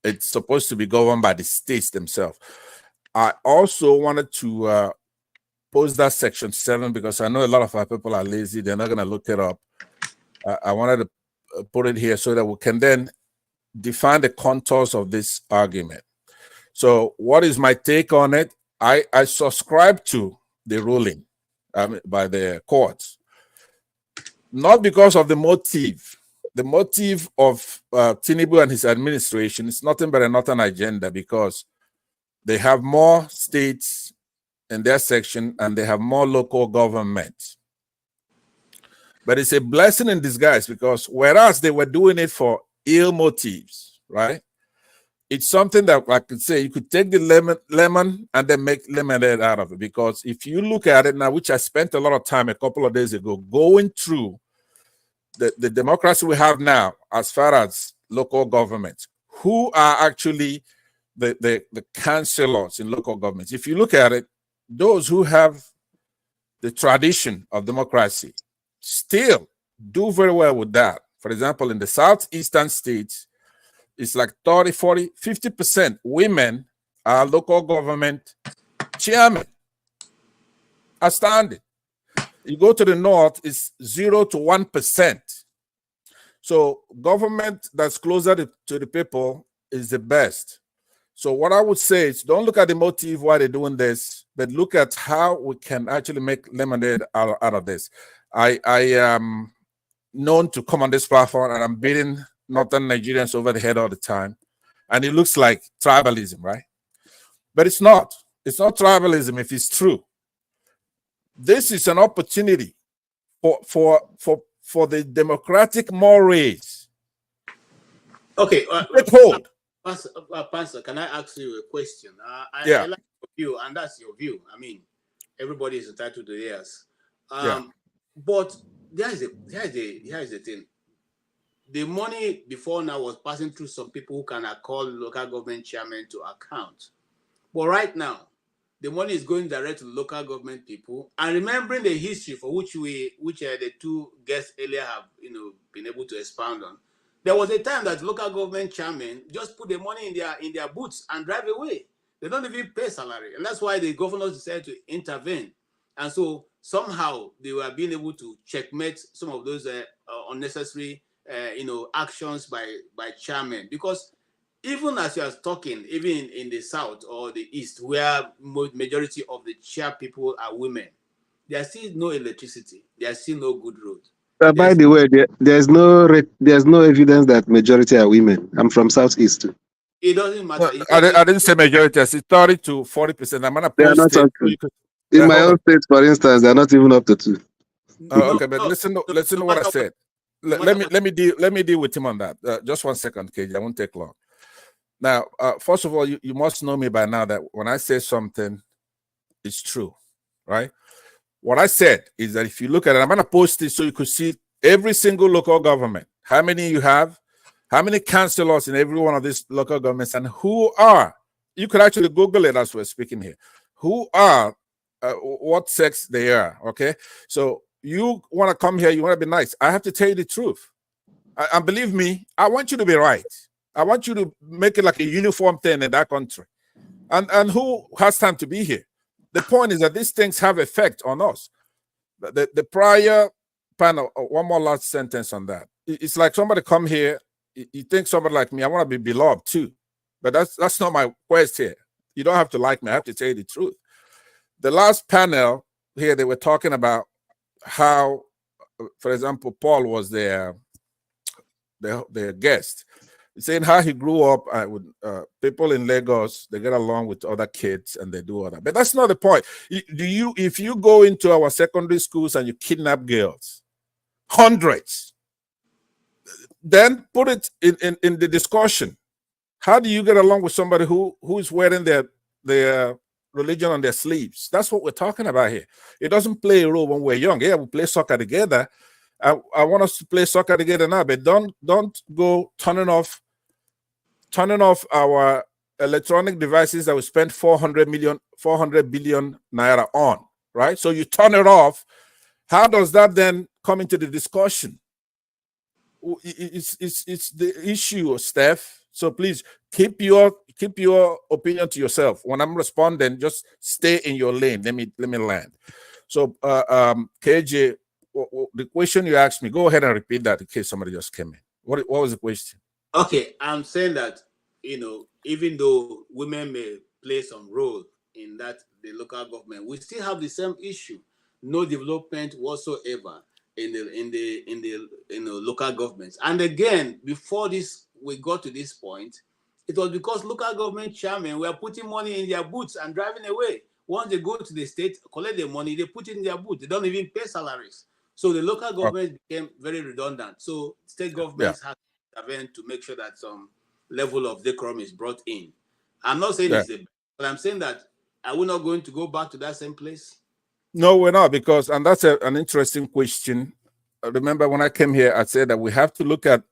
Speaker 5: it's supposed to be governed by the states themselves. I also wanted to post that section 7 because I know a lot of our people are lazy. They're not going to look it up. I wanted to put it here so that we can then define the contours of this argument. So what is my take on it? I subscribe to the ruling by the courts. not because of the motive. The motive of Tinubu and his administration is nothing but a northern agenda, because they have more states in their section and they have more local government. But it's a blessing in disguise, because whereas they were doing it for ill motives, right? It's something that I could say you could take the lemon and then make lemonade out of it. Because if you look at it now, which I spent a lot of time a couple of days ago going through the democracy we have now as far as local governments, who are actually the councillors in local governments. If you look at it, those who have the tradition of democracy still do very well with that. For example, in the southeastern states, it's like 30, 40, 50% women are local government chairmen. Astounding. You go to the north, it's 0 to 1%. So government that's closer to the people is the best. So what I would say is, don't look at the motive why they're doing this, but look at how we can actually make lemonade out of this. I am known to come on this platform and I'm beating northern Nigerians over the head all the time. And it looks like tribalism, right? But it's not. It's not tribalism if it's true. This is an opportunity for the democratic mores.
Speaker 3: Okay.
Speaker 5: Take hold.
Speaker 3: Pastor, can I ask you a question?
Speaker 5: Yeah.
Speaker 3: I like your view, and that's your view. I mean, everybody is entitled to theirs. But here's the thing. The money before now was passing through some people who can call local government chairmen to account. But right now, the money is going direct to local government people. And remembering the history for which the two guests earlier have been able to expound on, there was a time that local government chairmen just put the money in their boots and drive away. They don't even pay salary, and that's why the governors decided to intervene. And so somehow they were being able to checkmate some of those unnecessary actions by chairmen. Because even as you are talking, even in the south or the east, where majority of the chair people are women, there's still no electricity. There's still no good road.
Speaker 12: By the way, there's no evidence that majority are women. I'm from southeast too.
Speaker 3: It doesn't matter.
Speaker 5: I didn't say majority. I said 30 to 40%. I'm gonna
Speaker 12: They are not
Speaker 5: post it.
Speaker 12: up to. In my own state, for instance, they're not even up to 2.
Speaker 5: Okay, but listen to what I said. Let me deal with him on that. Just 1 second, KJ. I won't take long. Now, first of all, you must know me by now that when I say something, it's true, right? What I said is that if you look at it, I'm going to post it so you could see every single local government, how many you have, how many councillors in every one of these local governments, and who are, you could actually Google it as we're speaking here, who are, what sex they are, okay? So you want to come here, you want to be nice. I have to tell you the truth. And believe me, I want you to be right. I want you to make it like a uniform thing in that country. And who has time to be here? The point is that these things have effect on us. The prior panel, one more last sentence on that. It's like somebody come here, you think somebody like me, I want to be beloved too. But that's not my quest here. You don't have to like me. I have to tell you the truth. The last panel here, they were talking about how, for example, Paul was their guest, saying how he grew up with people in Lagos. They get along with other kids and they do all that. But that's not the point. If you go into our secondary schools and you kidnap girls, hundreds, then put it in the discussion. How do you get along with somebody who is wearing their religion on their sleeves? That's what we're talking about here. It doesn't play a role when we're young. Yeah, we play soccer together. I want us to play soccer together now, but don't go turning off our electronic devices that we spent 400 billion naira on, right? So you turn it off. How does that then come into the discussion? It's the issue, Steph. So please keep your opinion to yourself. When I'm responding, just stay in your lane. Let me land. So KJ, the question you asked me, go ahead and repeat that in case somebody just came in. What was the question?
Speaker 3: Okay, I'm saying that, even though women may play some role in that, the local government, we still have the same issue. No development whatsoever. in the local governments. And again, before this we got to this point, it was because local government chairmen were putting money in their boots and driving away. Once they go to the state, collect the money, they put it in their boots. They don't even pay salaries. So the local government became very redundant. So state governments have to intervene to make sure that some level of decorum is brought in. I'm not saying it's but I'm saying that are we not going to go back to that same place?
Speaker 5: No, we're not, because, and that's an interesting question. Remember when I came here, I said that we have to look at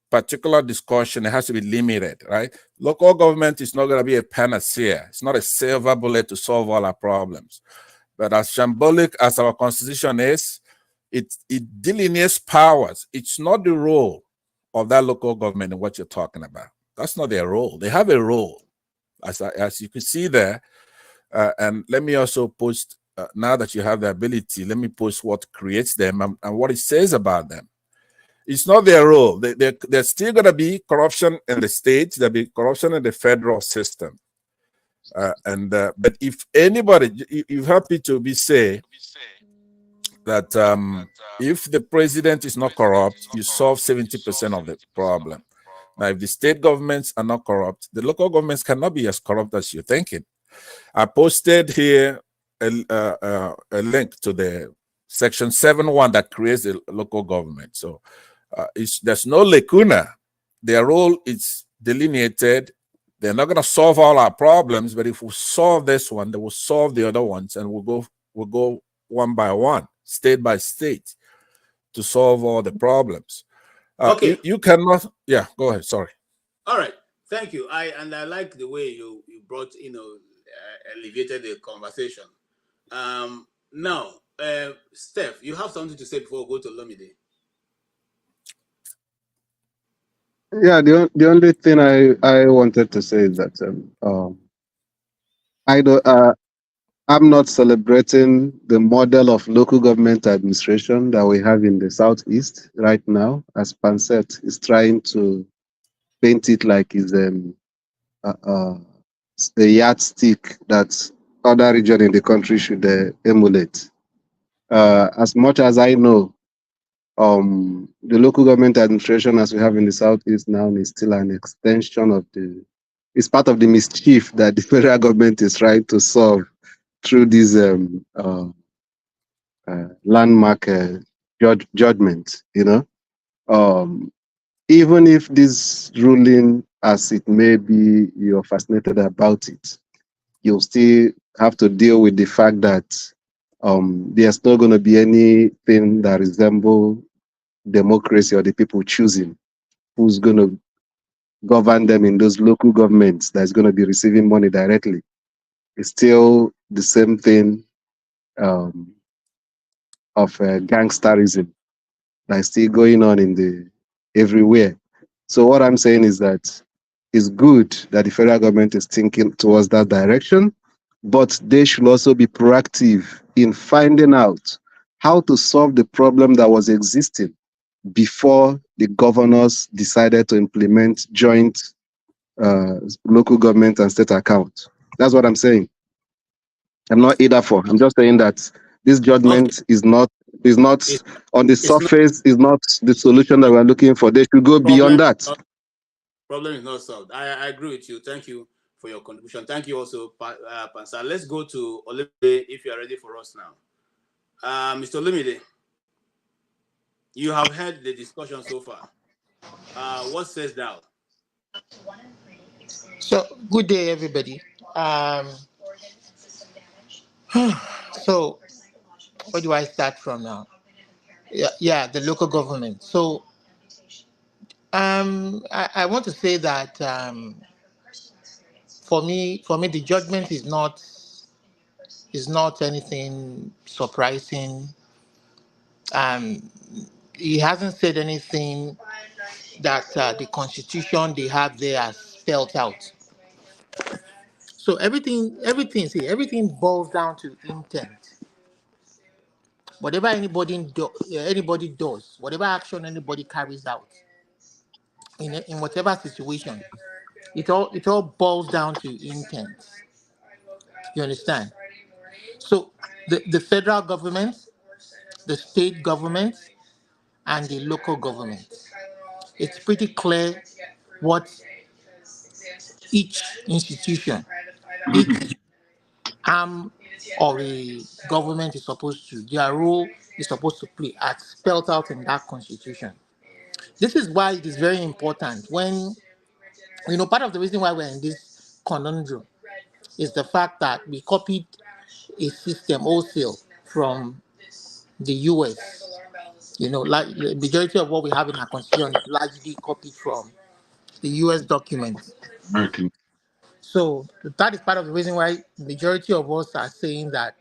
Speaker 5: particular discussion. It has to be limited, right? Local government is not going to be a panacea. It's not a silver bullet to solve all our problems. But as shambolic as our constitution is, it delineates powers. It's not the role of that local government in what you're talking about. That's not their role. They have a role, as you can see there. And let me also post, now that you have the ability, let me post what creates them and what it says about them. It's not their role. There's still going to be corruption in the states. There'll be corruption in the federal system. But if anybody, you're happy to be say that if the president is not corrupt, you solve 70% of the problem. Now, if the state governments are not corrupt, the local governments cannot be as corrupt as you're thinking. I posted here a link to the section 7.1 that creates the local government. So there's no lacuna. Their role is delineated. They're not going to solve all our problems, but if we solve this one, they will solve the other ones, and we'll go one by one, state by state, to solve all the problems.
Speaker 3: Okay.
Speaker 5: You cannot. Yeah, go ahead. Sorry.
Speaker 3: All right. Thank you. I like the way you brought, alleviated the conversation. Now, Steph, you have something to say before we go to Lomide.
Speaker 12: Yeah, the only thing I wanted to say is that I'm not celebrating the model of local government administration that we have in the Southeast right now, as Pansett is trying to paint it like it's a yardstick that other regions in the country should emulate. As much as I know, the local government administration as we have in the Southeast now is still an extension of it's part of the mischief that the federal government is trying to solve through these landmark judgment, even if this ruling, as it may be, you're fascinated about it, you'll still have to deal with the fact that there's not going to be anything that resembles democracy or the people choosing who's going to govern them in those local governments that's going to be receiving money directly. It's still the same thing of gangsterism that's still going on everywhere. So what I'm saying is that it's good that the federal government is thinking towards that direction, but they should also be proactive in finding out how to solve the problem that was existing before the governors decided to implement joint local government and state account. That's what I'm saying. I'm not either for. I'm just saying that this judgment is not on the surface, is not the solution that we're looking for. They should go beyond that.
Speaker 3: Problem is not solved. I agree with you. Thank you for your contribution. Thank you also, Pansa. Let's go to Olumide if you are ready for us now. Mr. Olumide, you have heard the discussion so far. What says thou?
Speaker 13: So, good day, everybody. So, where do I start from now? Yeah, the local government. So, I want to say that for me, the judgment is not anything surprising. He hasn't said anything that the constitution they have there has spelled out. So everything boils down to intent. Whatever anybody does, whatever action anybody carries out in whatever situation, it all boils down to intent. You understand? So the federal government, the state government, and the local government. It's pretty clear what each institution, each arm of a government is supposed to, their role is supposed to play, as spelled out in that constitution. This is why it is very important when, part of the reason why we're in this conundrum is the fact that we copied a system wholesale from the US. Like the majority of what we have in our constitution is largely copied from the US documents.
Speaker 5: American.
Speaker 13: So that is part of the reason why the majority of us are saying that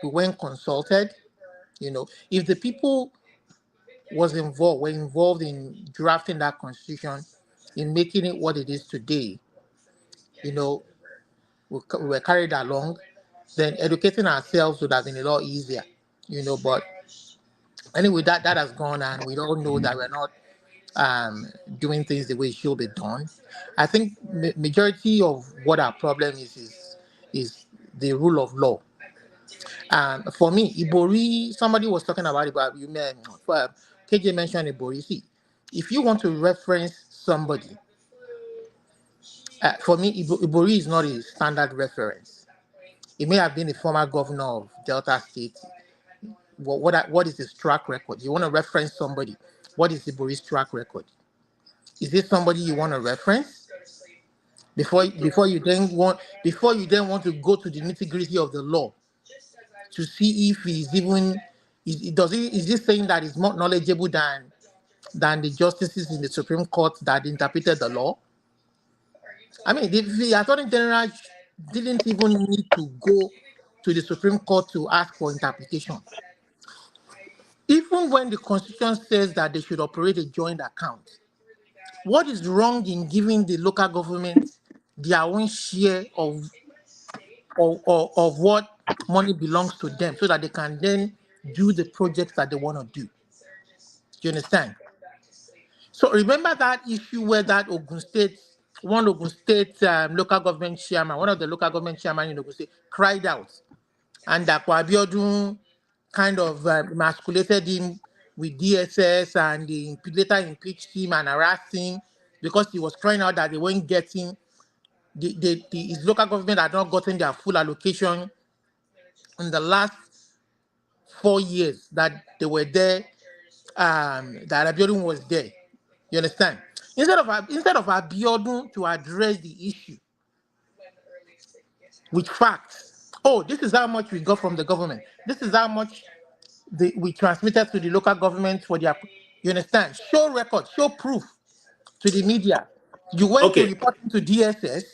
Speaker 13: we weren't consulted. If the people were involved in drafting that constitution, in making it what it is today, we were carried along, then educating ourselves would have been a lot easier. But anyway, that has gone, and we all know that we're not doing things the way it should be done. I think the majority of what our problem is the rule of law. For me, Ibori, somebody was talking about it, but KJ mentioned Ibori. See, if you want to reference somebody, for me, Ibori is not a standard reference. It may have been a former governor of Delta State. What is his track record? You want to reference somebody. What is Ibori's track record? Is this somebody you want to reference? Before you then want to go to the nitty-gritty of the law to see if he's even is this saying that he's more knowledgeable than the justices in the Supreme Court that interpreted the law? I mean, the Attorney General didn't even need to go to the Supreme Court to ask for interpretation. Even when the Constitution says that they should operate a joint account, what is wrong in giving the local government their own share of what money belongs to them so that they can then do the projects that they want to do? Do you understand? So remember that issue where that Ogun State local government chairman, one of the local government chairman in Ogun State, cried out, and that Abiodun kind of emasculated him with DSS, and they later impeached him and harassed him because he was crying out that they weren't getting his local government had not gotten their full allocation in the last 4 years that they were there, that Abiodun was there. You understand? Instead of Abiodun to address the issue with facts, this is how much we got from the government. This is how much we transmitted to the local government for their. You understand? Show record, show proof to the media. You went to report to DSS.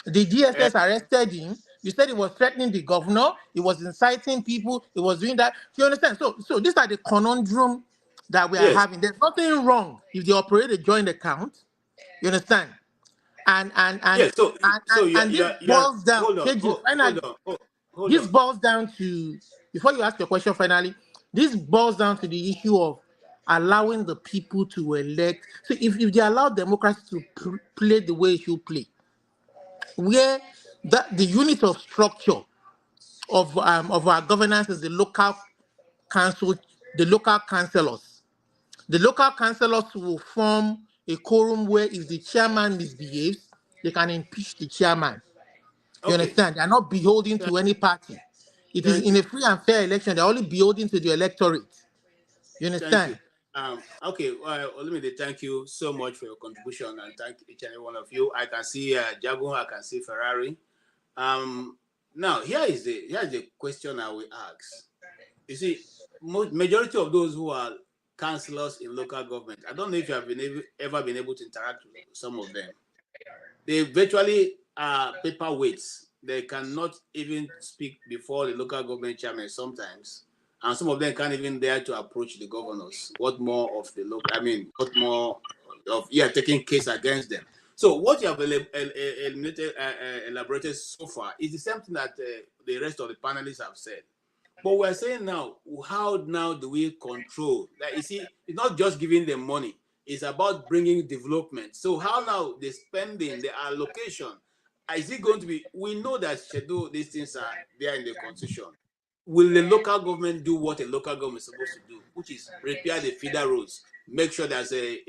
Speaker 13: The DSS arrested him. You said he was threatening the governor. He was inciting people. He was doing that. You understand? So these are the conundrum that we are having. There's nothing wrong if they operate a joint account. You understand? And this boils down. This boils down to, before you ask your question finally, this boils down to the issue of allowing the people to elect. So if they allow democracy to play the way it should play, where the unit of structure of our governance is the local council, the local councillors. The local councillors will form a quorum where if the chairman misbehaves, they can impeach the chairman. You understand? They are not beholden to any party. It is in a free and fair election. They're only beholden to the electorate. You understand?
Speaker 3: Let me thank you so much for your contribution, and thank each and every one of you. I can see Jago, I can see Ferrari. Now here is the question I will ask. You see, majority of those who are councillors in local government, I don't know if you have ever been able to interact with some of them. They virtually are paperweights. They cannot even speak before the local government chairman sometimes. And some of them can't even dare to approach the governors. What more of taking case against them? So what you have elaborated so far is the same thing that the rest of the panelists have said. But we're saying now, how now do we control? Like, you see, it's not just giving them money. It's about bringing development. So how now the spending, the allocation, is it going to be, we know that schedule, these things are there in the constitution. will the local government do what a local government is supposed to do, which is repair the feeder roads, make sure there's a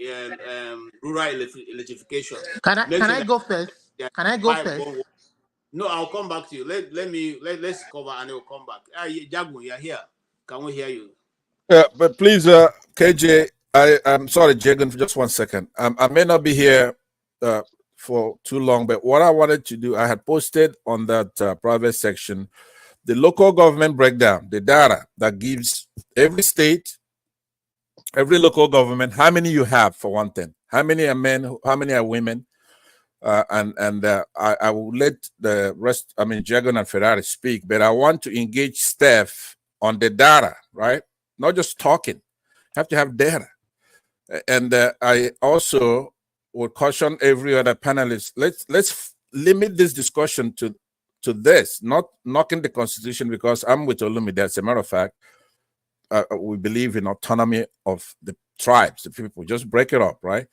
Speaker 3: rural electrification.
Speaker 13: Can
Speaker 3: Make sure
Speaker 13: I
Speaker 3: that
Speaker 13: go first? Can I go first?
Speaker 3: No, I'll come back to you. Let's cover and we'll come back. Jagun, you're here. Can we hear you?
Speaker 5: Yeah, but please, KJ, I'm sorry, Jagan, for just 1 second. I may not be here for too long, but what I wanted to do, I had posted on that private section the local government breakdown, the data that gives every state, every local government, how many you have for one thing, how many are men, how many are women, I will let the rest, Jagan and Ferrari speak, but I want to engage Steph on the data, right? Not just talking, have to have data. And I also would caution every other panelist, let's limit this discussion to this, not knocking the Constitution, because I'm with Olumide. As a matter of fact, we believe in autonomy of the tribes, the people. Just break it up, right?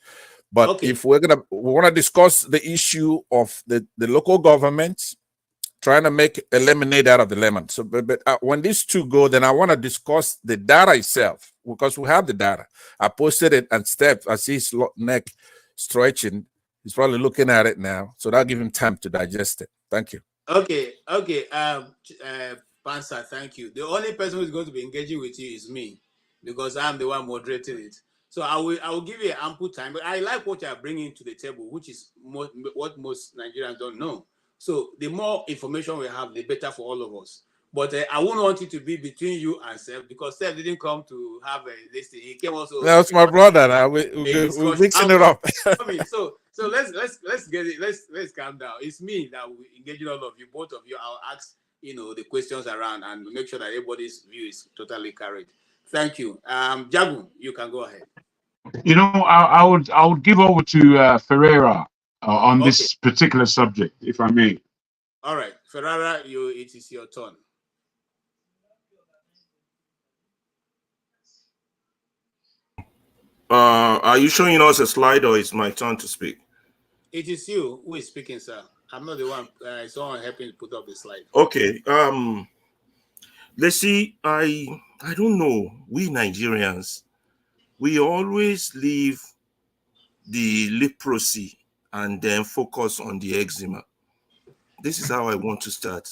Speaker 5: But if we want to discuss the issue of the local governments trying to eliminate out of the lemon. So, but when these two go, then I want to discuss the data itself, because we have the data. I posted it, and Steph, I see his neck stretching. He's probably looking at it now, so that'll give him time to digest it. Thank you.
Speaker 3: Okay. Pansa, thank you. The only person who's going to be engaging with you is me, because I'm the one moderating it. So I will give you ample time. But I like what you are bringing to the table, which is what most Nigerians don't know. So the more information we have, the better for all of us. But I wouldn't want it to be between you and Seth, because Seth didn't come to have this thing. He came also.
Speaker 5: That's my brother. We're mixing it up.
Speaker 3: So let's get it. Let's calm down. It's me that will engage all of you, both of you. I'll ask the questions around and make sure that everybody's view is totally carried. Thank you. Jagun, you can go ahead.
Speaker 14: I would give over to Ferreira on this particular subject, if I may.
Speaker 3: All right, Ferreira, it is your turn.
Speaker 15: Are you showing us a slide, or it's my turn to speak?
Speaker 3: It is you who is speaking, sir. I'm not the one. Someone helping put up the slide.
Speaker 15: Okay. Let's see. I don't know. We Nigerians, we always leave the leprosy and then focus on the eczema. This is how I want to start.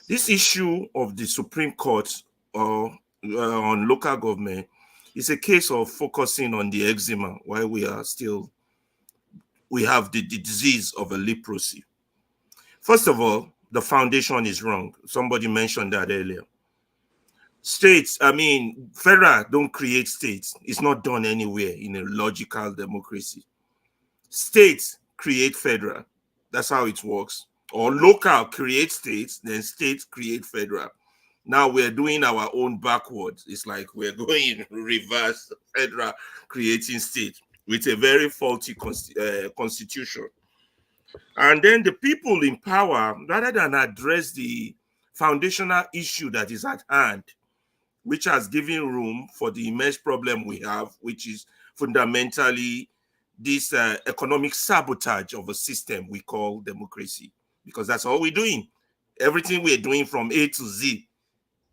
Speaker 15: This issue of the Supreme Court on local government is a case of focusing on the eczema while we have the disease of a leprosy. First of all, the foundation is wrong. Somebody mentioned that earlier. States, federal don't create states. It's not done anywhere in a logical democracy. States create federal. That's how it works. Or local create states, then states create federal. Now we're doing our own backwards. It's like we're going in reverse, federal creating state with a very faulty constitution. And then the people in power, rather than address the foundational issue that is at hand, which has given room for the immense problem we have, which is fundamentally this economic sabotage of a system we call democracy, because that's all we're doing. Everything we're doing from A to Z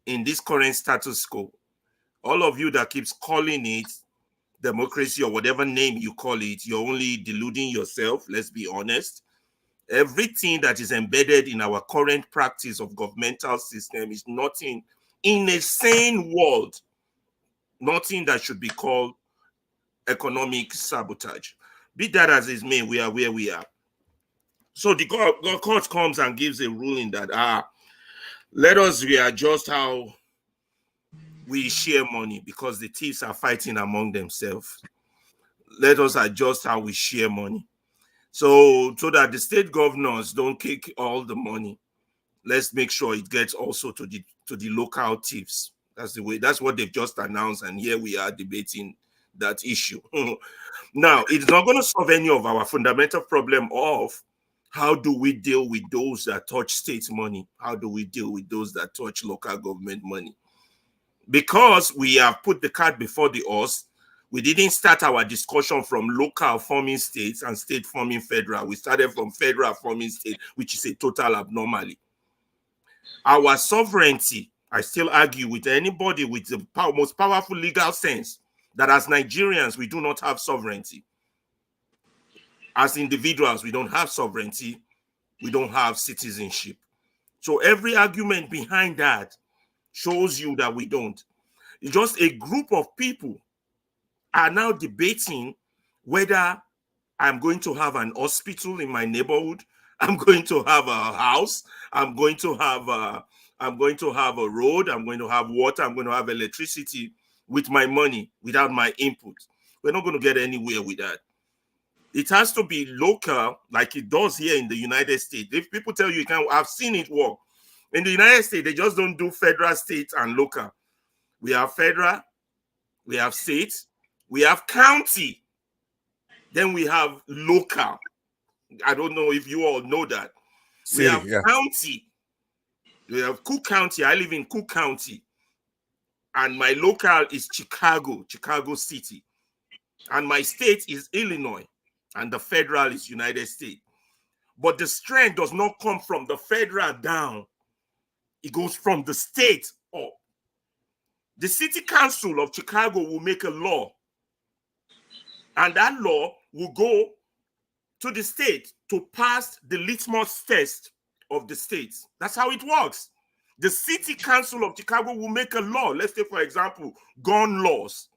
Speaker 15: in this current status quo, all of you that keeps calling it democracy or whatever name you call it, you're only deluding yourself, let's be honest. Everything that is embedded in our current practice of governmental system is nothing in a sane world, nothing that should be called economic sabotage. Be that as it may, we are where we are. So the court comes and gives a ruling that let us readjust how we share money because the thieves are fighting among themselves. Let us adjust how we share money. So that the state governors don't kick all the money. Let's make sure it gets also to the local thieves. That's the way. That's what they've just announced, and here we are debating that issue. Now, it's not going to solve any of our fundamental problem of how do we deal with those that touch state money? How do we deal with those that touch local government money? Because we have put the cart before the horse, we didn't start our discussion from local forming states and state forming federal. We started from federal forming state, which is a total abnormality. Our sovereignty I still argue with anybody with the most powerful legal sense that as Nigerians, we do not have sovereignty. As individuals, we don't have sovereignty. We don't have citizenship. So every argument behind that shows you that we don't. It's just a group of people are now debating whether I'm going to have an hospital in my neighborhood. I'm going to have a house. I'm going to have a road. I'm going to have water. I'm going to have electricity with my money, without my input. We're not going to get anywhere with that. It has to be local, like it does here in the United States. If people tell you can't, I've seen it work. In the United States, they just don't do federal, state, and local. We have federal, we have state, we have county, then we have local. I don't know if you all know that. We have county. We have Cook County. I live in Cook County. And my local is Chicago City. And my state is Illinois. And the federal is United States. But the strength does not come from the federal down. It goes from the state up. The city council of Chicago will make a law. And that law will go to the state to pass the litmus test of the state. That's how it works. The city council of Chicago will make a law. Let's take, for example, gun laws.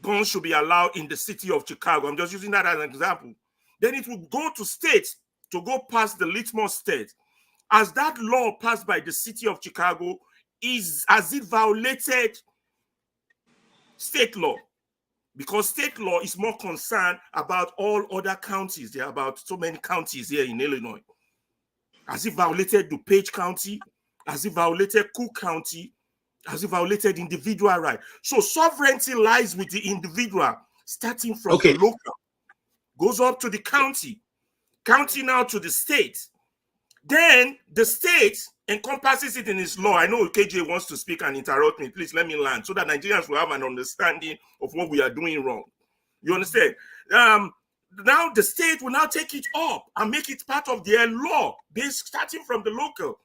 Speaker 15: Guns should be allowed in the city of Chicago. I'm just using that as an example. Then it will go to states to go past the litmus test. As that law passed by the city of Chicago is as it violated state law, because state law is more concerned about all other counties. There are about so many counties here in Illinois. As it violated DuPage County, as it violated Cook County, as it violated individual rights. So sovereignty lies with the individual, starting from the local, goes up to the county now to the state. Then the state encompasses it in its law. I know KJ wants to speak and interrupt me. Please let me land so that Nigerians will have an understanding of what we are doing wrong. You understand? Now the state will now take it up and make it part of their law, based starting from the local.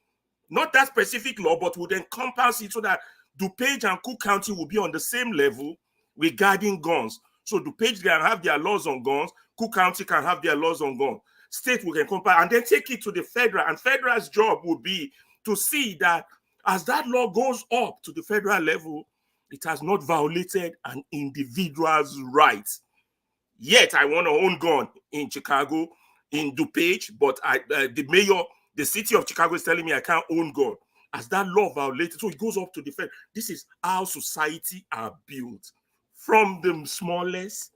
Speaker 15: Not that specific law, but would encompass it so that DuPage and Cook County will be on the same level regarding guns. So DuPage can have their laws on guns, Cook County can have their laws on guns. State will encompass and then take it to the federal, and federal's job will be to see that as that law goes up to the federal level, it has not violated an individual's rights. Yet I want to own gun in Chicago, in DuPage, but the city of Chicago is telling me I can't own gun. As that law violated, so it goes up to the federal. This is how society are built, from the smallest,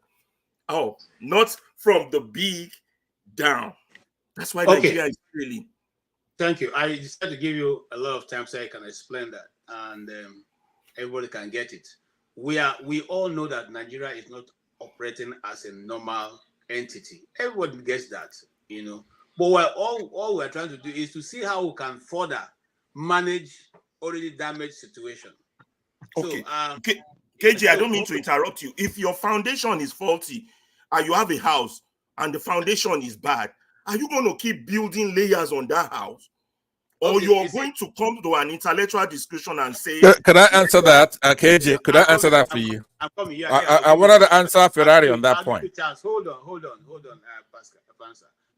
Speaker 15: not from the big down. That's why Nigeria is failing.
Speaker 3: Thank you. I decided to give you a lot of time so I can explain that, and everybody can get it. We all know that Nigeria is not operating as a normal entity. Everybody gets that, you know. But all we're trying to do is to see how we can further manage already damaged situation.
Speaker 15: Okay. So, KJ, I don't mean to interrupt you. If your foundation is faulty and you have a house and the foundation is bad, are you going to keep building layers on that house? Or you're going to come to an intellectual discussion and say...
Speaker 5: Could I answer that, KJ? Could I answer that for you?
Speaker 3: I'm coming.
Speaker 5: I wanted to answer Ferrari on that point.
Speaker 3: Hold on, Pastor.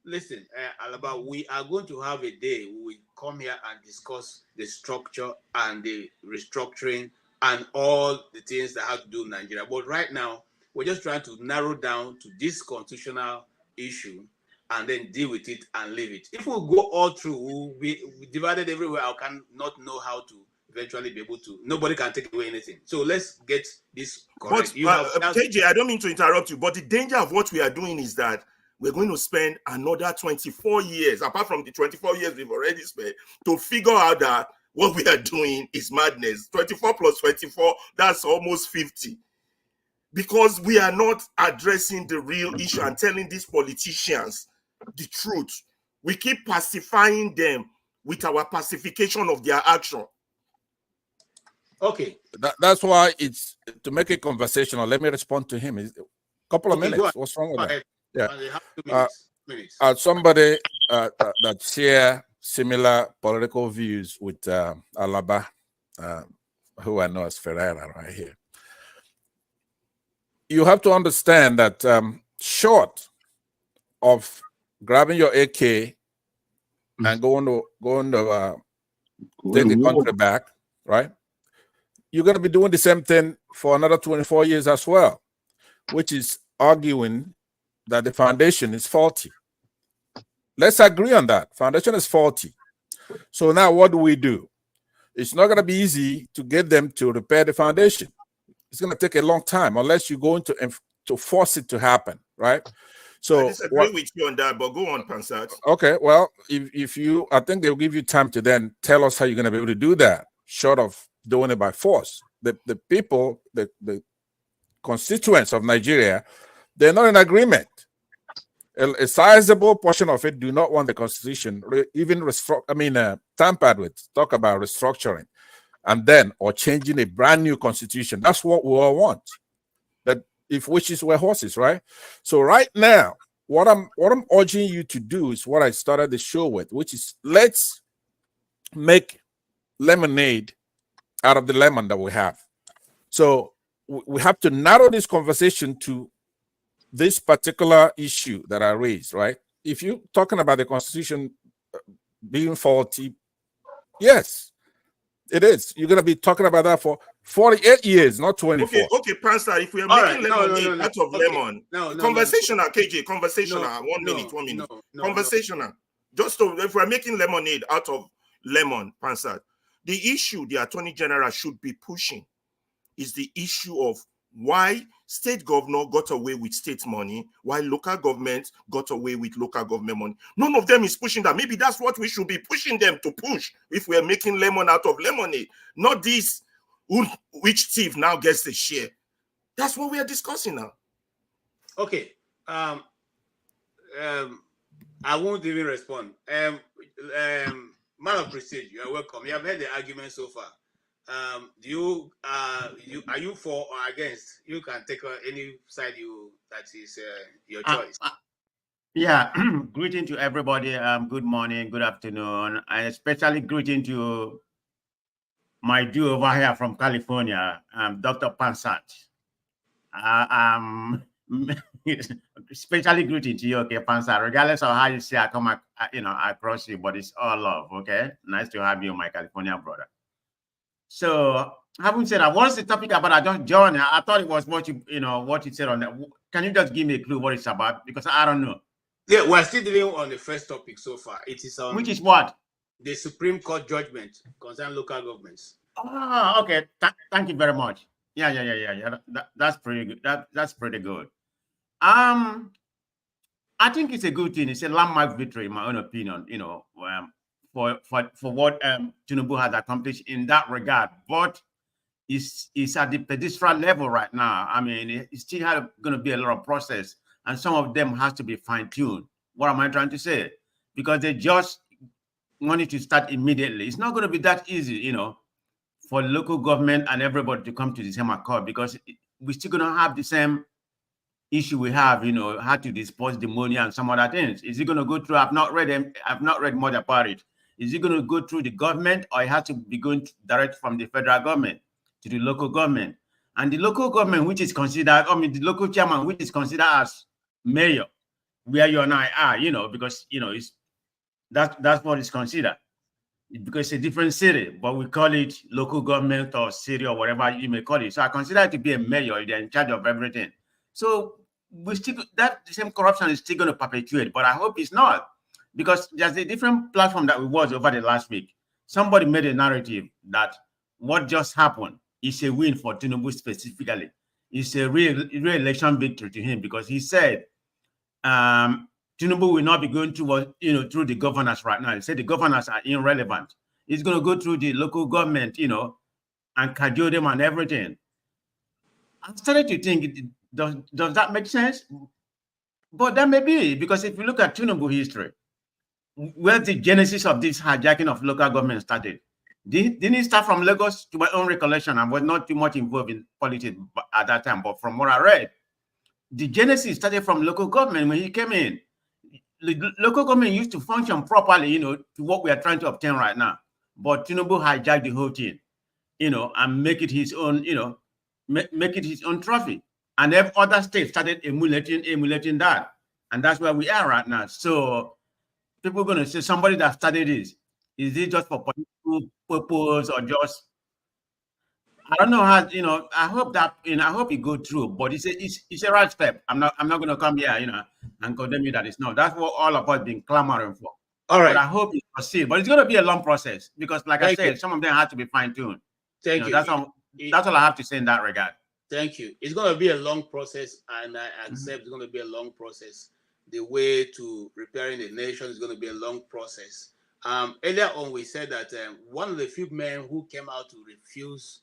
Speaker 3: Listen, Alaba, we are going to have a day where we come here and discuss the structure and the restructuring and all the things that have to do with Nigeria. But right now, we're just trying to narrow down to this constitutional issue and then deal with it and leave it. If we go all through, we divided everywhere. I cannot know how to eventually be able to. Nobody can take away anything. So let's get this correct.
Speaker 15: But KJ, I don't mean to interrupt you, but the danger of what we are doing is that we're going to spend another 24 years, apart from the 24 years we've already spent, to figure out that what we are doing is madness. 24 plus 24, that's almost 50. Because we are not addressing the real issue and telling these politicians the truth. We keep pacifying them with our pacification of their action.
Speaker 3: Okay.
Speaker 5: That's why it's to make it conversational. Let me respond to him. A couple of minutes. What's wrong with that? Yeah. Somebody that share similar political views with Alaba who I know as Ferreira right here. You have to understand that short of grabbing your AK and going to take the country back, right? You're going to be doing the same thing for another 24 years as well, which is arguing that the foundation is faulty. Let's agree on that. Foundation is faulty. So now what do? It's not going to be easy to get them to repair the foundation. It's going to take a long time unless you're going to force it to happen, right? So
Speaker 15: I disagree with you on that, but go on, Pansat.
Speaker 5: Okay, well, if you, I think they'll give you time to then tell us how you're going to be able to do that, short of doing it by force. The people, the constituents of Nigeria, they're not in agreement. A sizable portion of it do not want the constitution even tampered with. Talk about restructuring, and then or changing a brand new constitution. That's what we all want. That if wishes were horses, right? So right now, what I'm urging you to do is what I started the show with, which is let's make lemonade out of the lemon that we have. So we have to narrow this conversation to this particular issue that I raised, right? If you're talking about the Constitution being faulty, yes, it is. You're going to be talking about that for 48 years, not 24.
Speaker 15: Okay, Pastor, if we are making lemonade out of lemon, conversational, KJ, conversational, one minute. Conversational. Just so, if we're making lemonade out of lemon, Pastor, the issue the Attorney General should be pushing is the issue of why state governor got away with state money, while local government got away with local government money. None of them is pushing that. Maybe that's what we should be pushing them to push if we're making lemon out of lemonade. Not this, which thief now gets the share. That's what we are discussing now.
Speaker 3: Okay. I won't even respond. Man of prestige, you are welcome. You have heard the argument so far. Are you for or against? You can take any side that is your choice.
Speaker 16: Yeah, greeting to everybody. Good morning, good afternoon, and especially greeting to my Jew over here from California, Dr. Pansat. Especially greeting to you, okay, Pansat. Regardless of how you say I come, across you, but it's all love. Okay, nice to have you, my California brother. So, having said that, what's the topic about? I just joined. I thought it was what you said on that. Can you just give me a clue what it's about? Because I don't know.
Speaker 3: Yeah, we're still dealing on the first topic so far. It is on
Speaker 16: which is what?
Speaker 3: The Supreme Court judgment concerning local governments.
Speaker 16: Ah, okay. Thank you very much. Yeah. That's pretty good. That's pretty good. I think it's a good thing. It's a landmark victory, in my own opinion. For what Tinubu has accomplished in that regard, but it's at the pedestrian level right now. I mean, it's still going to be a lot of process, and some of them has to be fine-tuned. What am I trying to say? Because they just wanted to start immediately. It's not going to be that easy, for local government and everybody to come to the same accord, because we're still going to have the same issue we have, how to dispose the money and some other things. Is it going to go through? I've not read more about it. Is it going to go through the government, or it has to be going direct from the federal government to the local government? And the local government, which is considered, the local chairman, which is considered as mayor, where you and I are, because, that's what is considered. Because it's a different city, but we call it local government or city or whatever you may call it. So I consider it to be a mayor. They're in charge of everything. So the same corruption is still going to perpetuate, but I hope it's not. Because there's a different platform that we watched over the last week. Somebody made a narrative that what just happened is a win for Tinubu specifically. It's a re-election victory to him, because he said Tinubu will not be going through through the governors right now. He said the governors are irrelevant. He's going to go through the local government, and cajole them and everything. I started to think, does that make sense? But that may be, because if you look at Tinubu history, where the genesis of this hijacking of local government started. Didn't it start from Lagos? To my own recollection, I was not too much involved in politics at that time, but from what I read, the genesis started from local government when he came in. The local government used to function properly, to what we are trying to obtain right now. But Tinubu hijacked the whole thing. and make it his own, make it his own trophy. And if other states started emulating that, and that's where we are right now. So people are going to say somebody that started this, is it just for political purpose or just? I don't know how. I hope that I hope it go through. But it's a right step. I'm not going to come here, and condemn you that it's not. That's what all of us been clamoring for.
Speaker 3: All right.
Speaker 16: But I hope it proceeds. But it's going to be a long process because, like I said, some of them had to be fine tuned.
Speaker 3: Thank you.
Speaker 16: That's all I have to say in that regard.
Speaker 3: Thank you. It's going to be a long process, and I accept it's going to be a long process. The way to repairing the nation is going to be a long process. Earlier on, we said that one of the few men who came out to refuse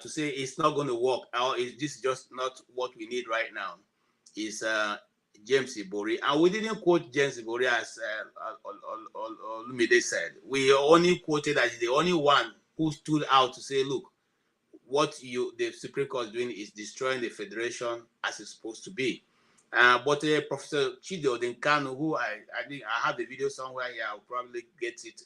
Speaker 3: to say it's not going to work, or this is just not what we need right now, is James Ibori. And we didn't quote James Ibori as Olumide said. We only quoted as the only one who stood out to say, look, what the Supreme Court is doing is destroying the federation as it's supposed to be. But Professor Chidi Odenkanu, who I think I have the video somewhere here, I'll probably get it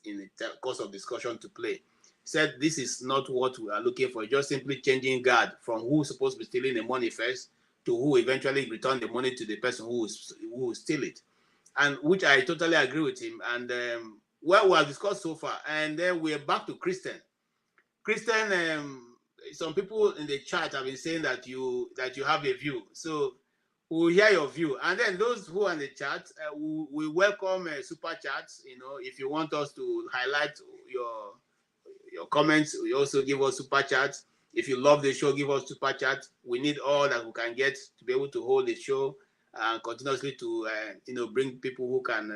Speaker 3: in the course of discussion to play, said this is not what we are looking for, just simply changing guard from who's supposed to be stealing the money first to who eventually return the money to the person who will steal it. And which I totally agree with him. And we have discussed so far. And then we're back to Christian. Some people in the chat have been saying that you have a view. So we'll hear your view. And then those who are in the chat, we welcome super chats. If you want us to highlight your comments, we also give us super chats. If you love the show, give us super chat. We need all that we can get to be able to hold the show and continuously to bring people who can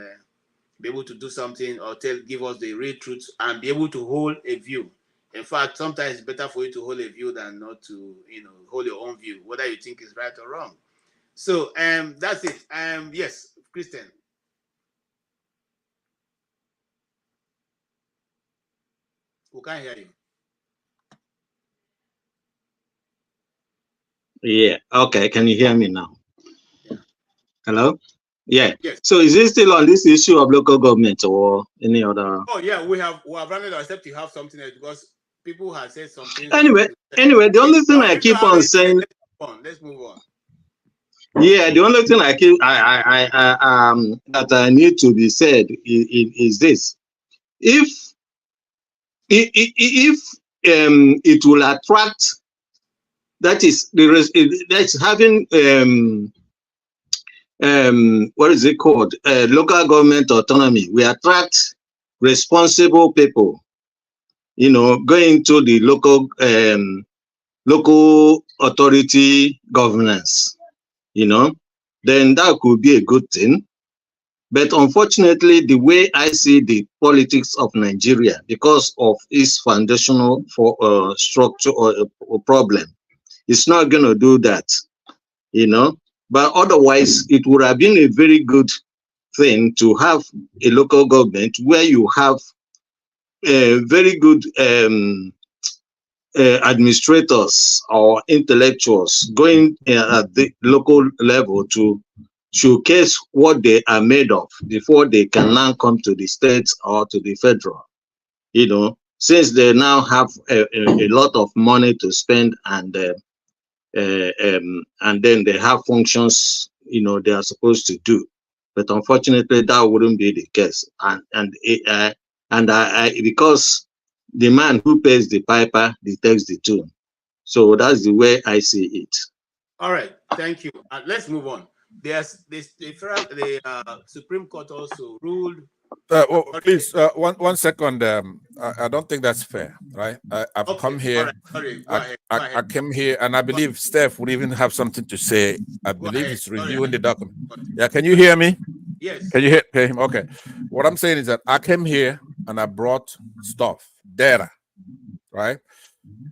Speaker 3: be able to do something or give us the real truth and be able to hold a view. In fact, sometimes it's better for you to hold a view than not to hold your own view, whether you think it's right or wrong. So that's it. Yes, Christian. We can't hear you.
Speaker 11: Yeah. Okay. Can you hear me now?
Speaker 3: Yeah.
Speaker 11: Hello? Yeah.
Speaker 3: Yes.
Speaker 11: So is it still on this issue of local government or any other?
Speaker 3: Oh yeah, we have run it, except you have something else because people have said something.
Speaker 11: Anyway, the only thing I keep on saying.
Speaker 3: Let's move on.
Speaker 11: Yeah, the only thing that I need to be said is this: if it will attract, that is that's having what is it called? Local government autonomy. We attract responsible people, going to the local authority governance, then that could be a good thing. But unfortunately, the way I see the politics of Nigeria, because of its foundational structure or problem, it's not going to do that, But otherwise, it would have been a very good thing to have a local government where you have very good administrators or intellectuals going at the local level to showcase what they are made of before they can now come to the states or to the federal, since they now have a lot of money to spend and then they have functions, they are supposed to do. But unfortunately, that wouldn't be the case. Because the man who pays the piper takes the tune. So that's the way I see it.
Speaker 3: All right, thank you. Let's move on. There's the Supreme Court also ruled.
Speaker 5: Please, one second. I don't think that's fair, right? I've come here.
Speaker 3: Right. Sorry, go ahead.
Speaker 5: I came here, and I believe Steph would even have something to say. I believe he's reviewing the document. Yeah, can you hear me?
Speaker 3: Yes.
Speaker 5: Can you hear him? Okay. What I'm saying is that I came here and I brought stuff, data, right?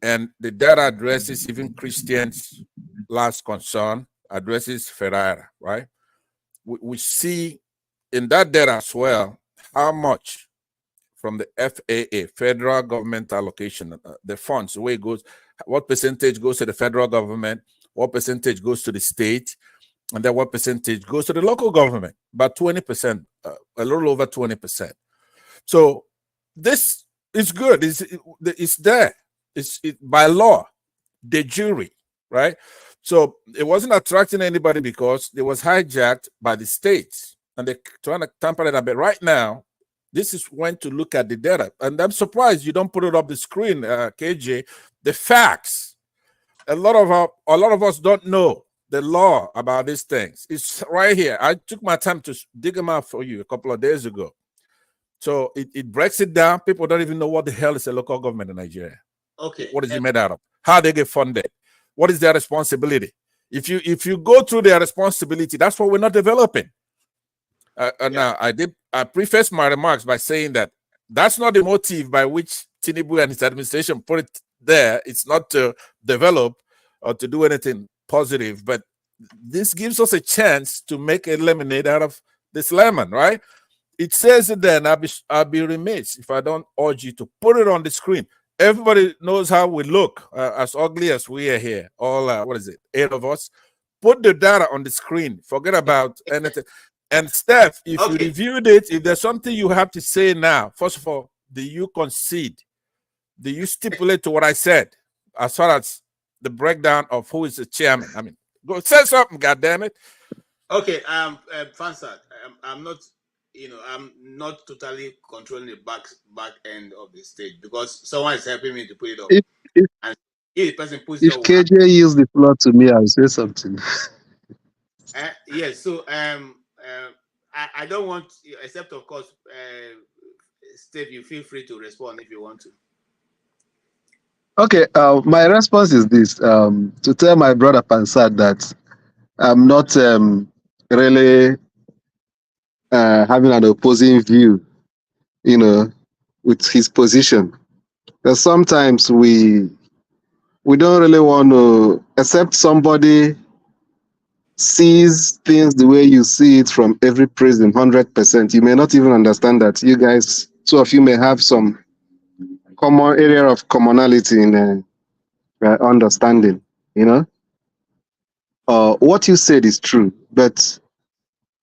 Speaker 5: And the data addresses even Christians' last concern, addresses Ferreira, right? We see in that data as well how much from the FAA, federal government allocation, the funds, the way it goes, what percentage goes to the federal government, what percentage goes to the state, and then what percentage goes to the local government, about 20%, a little over 20%. So this is good. It's there. It's by law, de jure, right? So it wasn't attracting anybody because it was hijacked by the states, and they're trying to tamper it up. But right now, this is when to look at the data. And I'm surprised you don't put it up the screen, KJ. The facts. A lot of us don't know the law about these things. It's right here. I took my time to dig them out for you a couple of days ago. So it breaks it down. People don't even know what the hell is a local government in Nigeria.
Speaker 3: Okay.
Speaker 5: What is it made out of? How they get funded? What is their responsibility? If you go through their responsibility, that's what we're not developing. Now, I preface my remarks by saying that that's not the motive by which Tinubu and his administration put it there. It's not to develop or to do anything positive, but this gives us a chance to make a lemonade out of this lemon, right? It says it there, and I'll be remiss if I don't urge you to put it on the screen. Everybody knows how we look, as ugly as we are here. All, 8 of us. Put the data on the screen. Forget about anything. And Steph, if you reviewed it, if there's something you have to say now, first of all, do you concede? Do you stipulate to what I said as far as the breakdown of who is the chairman? I mean, go say something, goddammit.
Speaker 3: Okay, Fansad, I'm not, I'm not totally controlling the back end of the stage because someone is helping me to put it up. And if the person puts it
Speaker 12: If
Speaker 3: up,
Speaker 12: KJ yields the floor to me, I'll say something.
Speaker 3: Yes, so I don't want, except of course, Steve, you feel free to respond if you want to.
Speaker 12: Okay, my response is this: to tell my brother Pansad that I'm not really having an opposing view, with his position. Because sometimes we don't really want to accept somebody sees things the way you see it from every prism, 100%. You may not even understand that. You guys, two of you may have some common area of commonality in understanding, what you said is true, but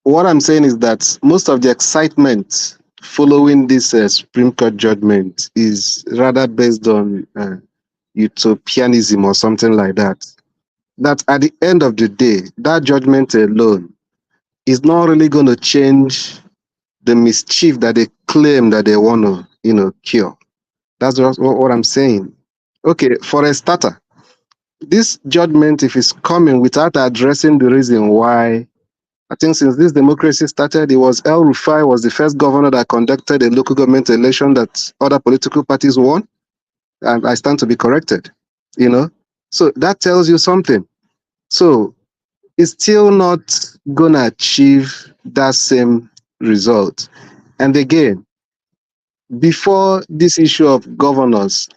Speaker 12: what I'm saying is that most of the excitement following this Supreme Court judgment is rather based on utopianism or something like that. That at the end of the day, that judgment alone is not really going to change the mischief that they claim that they want to, cure. That's what I'm saying. Okay, for a starter, this judgment, if it's coming without addressing the reason why, I think since this democracy started, it was El Rufai was the first governor that conducted a local government election that other political parties won. And I stand to be corrected, So that tells you something. So it's still not going to achieve that same result. And again, before this issue of governors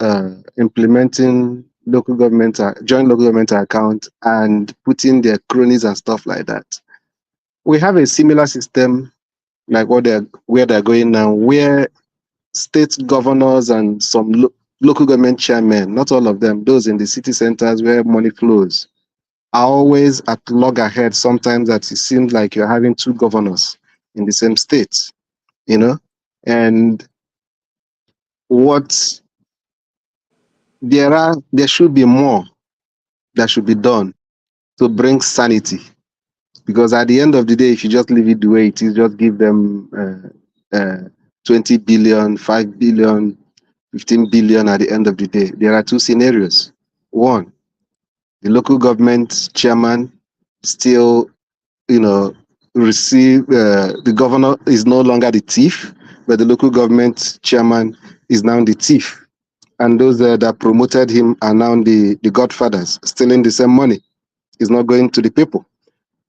Speaker 12: implementing local government, joint local government account and putting their cronies and stuff like that, we have a similar system like where they're going now, where state governors and some local government chairmen, not all of them, those in the city centers where money flows, are always at loggerheads. Sometimes that it seems like you're having two governors in the same state, and what there should be more that should be done to bring sanity. Because at the end of the day, if you just leave it the way it is, just give them 20 billion, 5 billion, 15 billion at the end of the day. There are two scenarios. One, the local government chairman still, receive, the governor is no longer the thief, but the local government chairman is now the thief. And those that promoted him are now the godfathers, stealing the same money. It's not going to the people.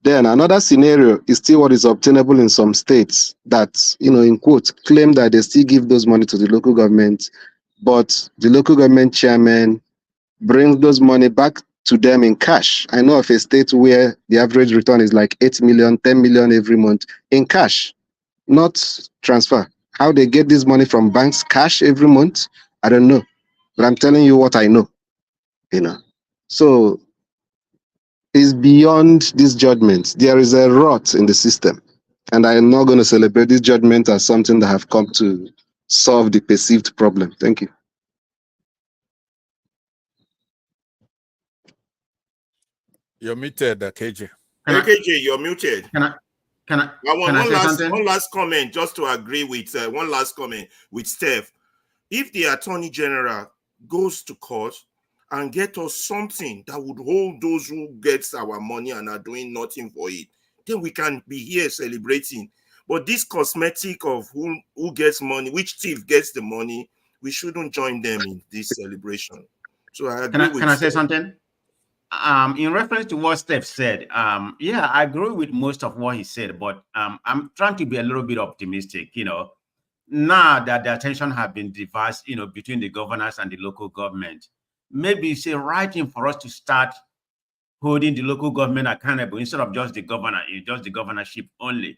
Speaker 12: Then another scenario is still what is obtainable in some states that, in quotes, claim that they still give those money to the local government, but the local government chairman brings those money back to them in cash. I know of a state where the average return is like 8 million, 10 million every month in cash, not transfer. How they get this money from banks cash every month, I don't know. But I'm telling you what I know, So it's beyond this judgment. There is a rot in the system. And I am not going to celebrate this judgment as something that have come to solve the perceived problem. Thank you.
Speaker 5: You're muted, KJ.
Speaker 15: KJ, you're muted.
Speaker 16: Can I say something?
Speaker 15: One last comment, just to agree with one last comment with Steph. If the Attorney General goes to court and get us something that would hold those who gets our money and are doing nothing for it, then we can be here celebrating. But this cosmetic of who gets money, which thief gets the money, we shouldn't join them in this celebration. So I agree with.
Speaker 16: Can I say something? In reference to what Steph said, yeah, I agree with most of what he said, but I'm trying to be a little bit optimistic. Now that the attention have been divided, between the governors and the local government, maybe it's a right thing for us to start holding the local government accountable instead of just the governor, just the governorship only.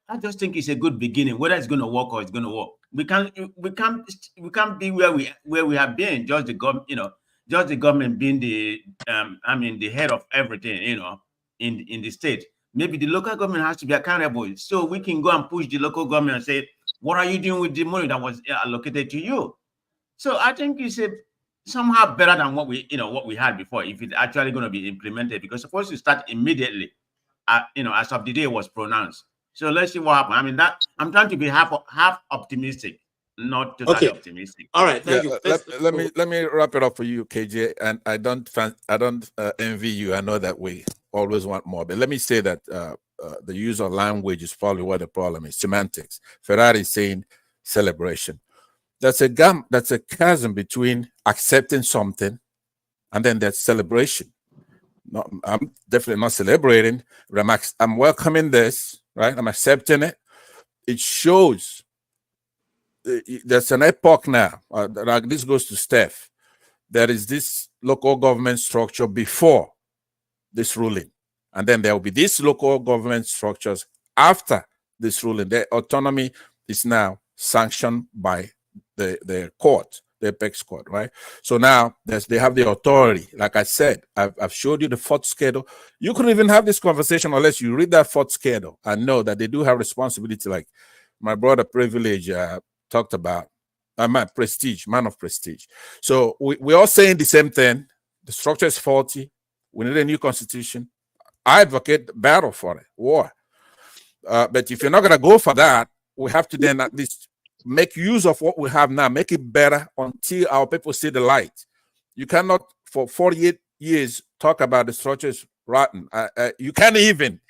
Speaker 16: I just think it's a good beginning. Whether it's going to work or it's going to work, we can't be where we have been. Just the government, just the government being the the head of everything, in the state. Maybe the local government has to be accountable, so we can go and push the local government and say, what are you doing with the money that was allocated to you? So I think it's somehow better than what we had before, if it's actually going to be implemented, because it's supposed to start immediately, as of the day it was pronounced. So let's see what happens. That I'm trying to be half optimistic, not totally optimistic.
Speaker 2: All right, thank you.
Speaker 5: Let me wrap it up for you, KJ. And I don't envy you. I know that we always want more, but let me say that the use of language is probably what the problem is. Semantics. Ferrari is saying celebration. That's a chasm between accepting something and then that celebration. No, I'm definitely not celebrating. I'm welcoming this, right? I'm accepting it. It shows there's an epoch now. Like this goes to Steph. There is this local government structure before this ruling, and then there will be these local government structures after this ruling. Their autonomy is now sanctioned by the court, the apex court, right? So now they have the authority. Like I said, I've showed you the fourth schedule. You couldn't even have this conversation unless you read that fourth schedule and know that they do have responsibility, like my brother Privilege talked about. Man of prestige. So we're all saying the same thing. The structure is faulty. We need a new constitution. I advocate battle for it, war. But if you're not going to go for that, we have to then at least make use of what we have now, make it better until our people see the light. You cannot, for 48 years, talk about the structure is rotten. You can't even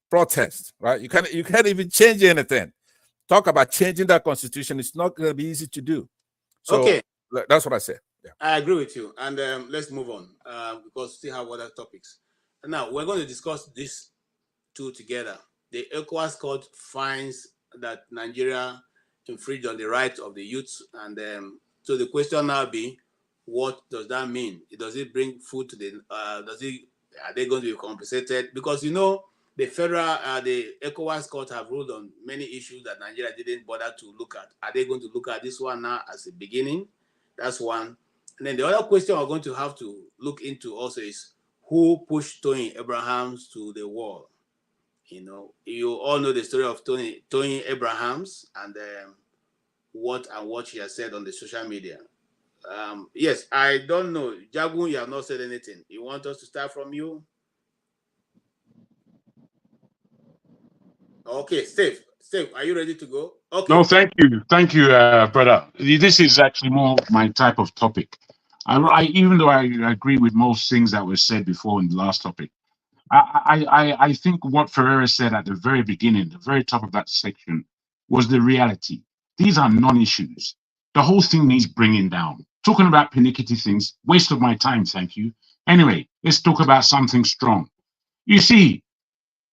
Speaker 5: protest, right? You can't even change anything. Talk about changing that constitution. It's not going to be easy to do. So
Speaker 2: okay,
Speaker 5: that's what I said. Yeah.
Speaker 2: I agree with you. And let's move on because we still have other topics. And now we're going to discuss these two together. The ECOWAS court finds that Nigeria infringed on the rights of the youth, and so the question now be, what does that mean? Does it bring food to the? Are they going to be compensated? Because the federal, the ECOWAS court have ruled on many issues that Nigeria didn't bother to look at. Are they going to look at this one now as a beginning? That's one. And then the other question we're going to have to look into also is who pushed Toyin Abraham to the wall. You all know the story of Toyin Abraham and what she has said on the social media. Yes, I don't know. Jagun, you have not said anything. You want us to start from you? Okay, Steve, are you ready to go? Okay.
Speaker 14: No, thank you, brother. This is actually more my type of topic. Even though I agree with most things that were said before in the last topic, I think what Ferreira said at the very beginning, the very top of that section, was the reality. These are non-issues. The whole thing needs bringing down. Talking about pernickety things, waste of my time, thank you. Anyway, let's talk about something strong. You see,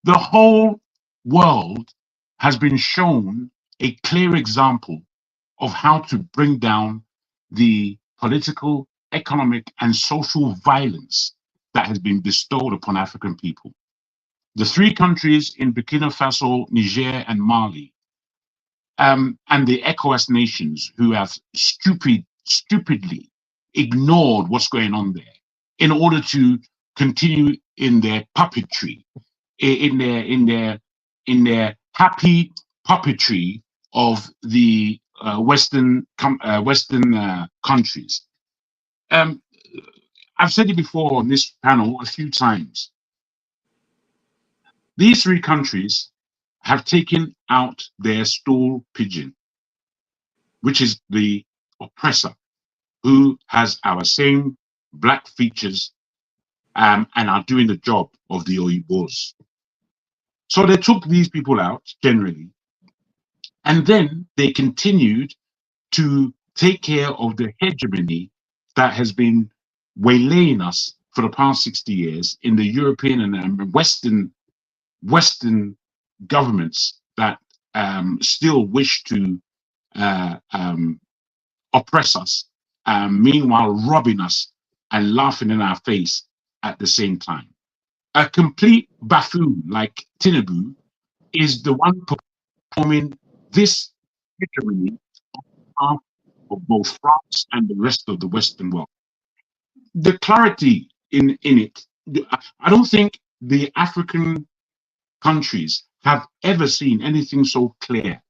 Speaker 14: the whole world has been shown a clear example of how to bring down the political, economic, and social violence that has been bestowed upon African people. The three countries in Burkina Faso, Niger, and Mali, and the ECOWAS nations who have stupidly ignored what's going on there in order to continue in their puppetry, in their happy puppetry of the Western countries. I've said it before on this panel a few times. These three countries have taken out their stool pigeon, which is the oppressor, who has our same black features and are doing the job of the Oyibos. So they took these people out generally, and then they continued to take care of the hegemony that has been waylaying us for the past 60 years in the European and Western governments that still wish to oppress us, meanwhile robbing us and laughing in our face at the same time. A complete buffoon like Tinubu is the one performing this hegemony on behalf of both France and the rest of the Western world. The clarity in it, I don't think the African countries have ever seen anything so clear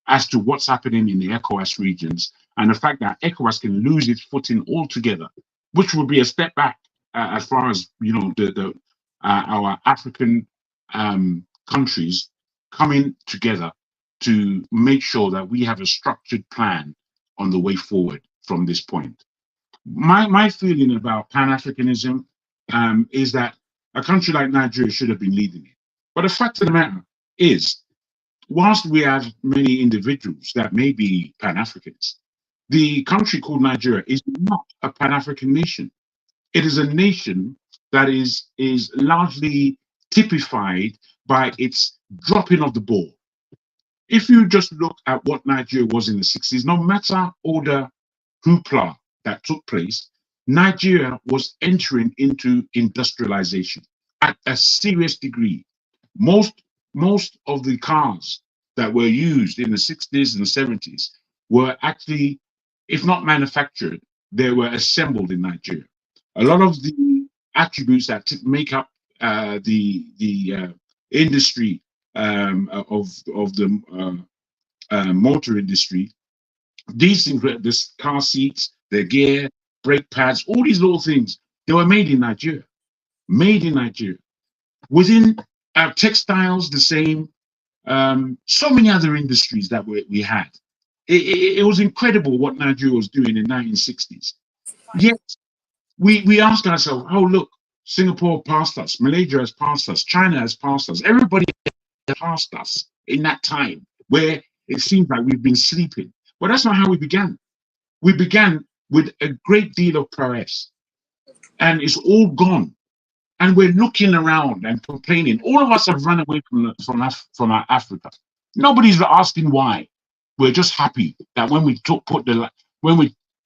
Speaker 14: as to what's happening in the ECOWAS regions, and the fact that ECOWAS can lose its footing altogether, which would be a step back as far as our African countries coming together to make sure that we have a structured plan on the way forward from this point. My feeling about Pan-Africanism is that a country like Nigeria should have been leading it. But the fact of the matter is, whilst we have many individuals that may be Pan-Africans, the country called Nigeria is not a Pan-African nation. It is a nation that is largely typified by its dropping of the ball. If you just look at what Nigeria was in the 60s, no matter all the hoopla that took place, Nigeria was entering into industrialization at a serious degree. Most of the cars that were used in the 60s and 70s were actually, if not manufactured, they were assembled in Nigeria. A lot of the attributes that make up the industry of the motor industry, these things, the car seats, the gear, brake pads, all these little things, they were made in Nigeria. Made in Nigeria. Within textiles, the same. So many other industries that we had. It was incredible what Nigeria was doing in the 1960s. Yet we ask ourselves, oh look, Singapore passed us, Malaysia has passed us, China has passed us, everybody has passed us in that time where it seems like we've been sleeping. But that's not how we began. We began with a great deal of prowess, and it's all gone. And we're looking around and complaining. All of us have run away from our Africa. Nobody's asking why. We're just happy that when we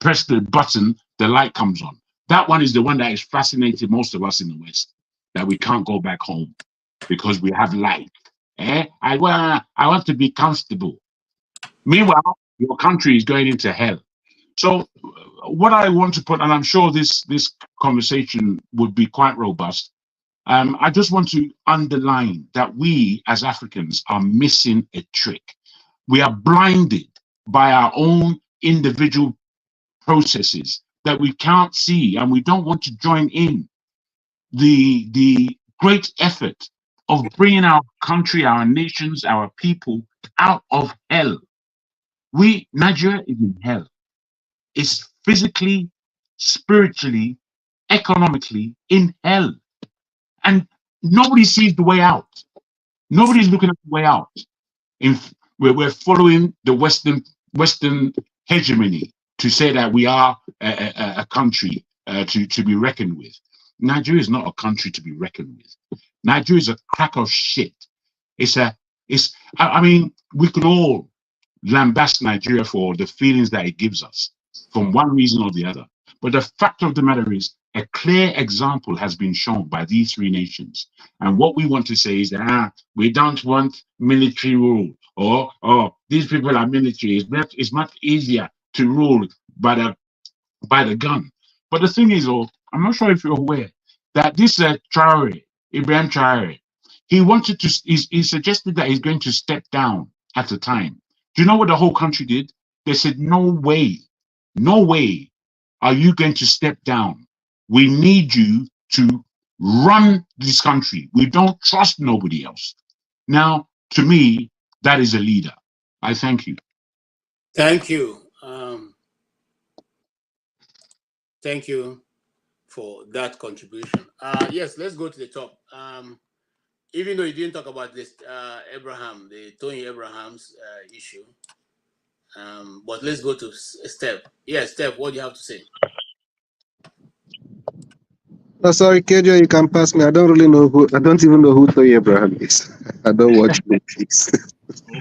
Speaker 14: press the button, the light comes on. That one is the one that is fascinating most of us in the West, that we can't go back home because we have light. I want to be comfortable. Meanwhile, your country is going into hell. So what I want to put, and I'm sure this conversation would be quite robust, I just want to underline that we as Africans are missing a trick. We are blinded by our own individual processes that we can't see, and we don't want to join in the great effort of bringing our country, our nations, our people out of hell. Nigeria is in hell. It's physically, spiritually, economically in hell. And nobody sees the way out. Nobody's looking at the way out. We're following the Western hegemony to say that we are a country to be reckoned with. Nigeria is not a country to be reckoned with. Nigeria is a crack of shit. I mean, we could all lambast Nigeria for the feelings that it gives us from one reason or the other. But the fact of the matter is, a clear example has been shown by these three nations. And what we want to say is that we don't want military rule, or these people are military. It's much easier to rule by the gun. But the thing is, I'm not sure if you're aware that this Ibrahim Traore, he suggested that he's going to step down at the time. Do you know what the whole country did? They said, no way are you going to step down. We need you to run this country. We don't trust nobody else. Now, to me, that is a leader. I thank you.
Speaker 2: Thank you. Thank you for that contribution. Yes, let's go to the top. Even though you didn't talk about this, the Toyin Abraham's issue, but let's go to Steph. Yes, Steph, what do you have to say?
Speaker 12: Oh, sorry, KJ, you can pass me. I don't even know who Toyin Abraham is. I don't watch movies.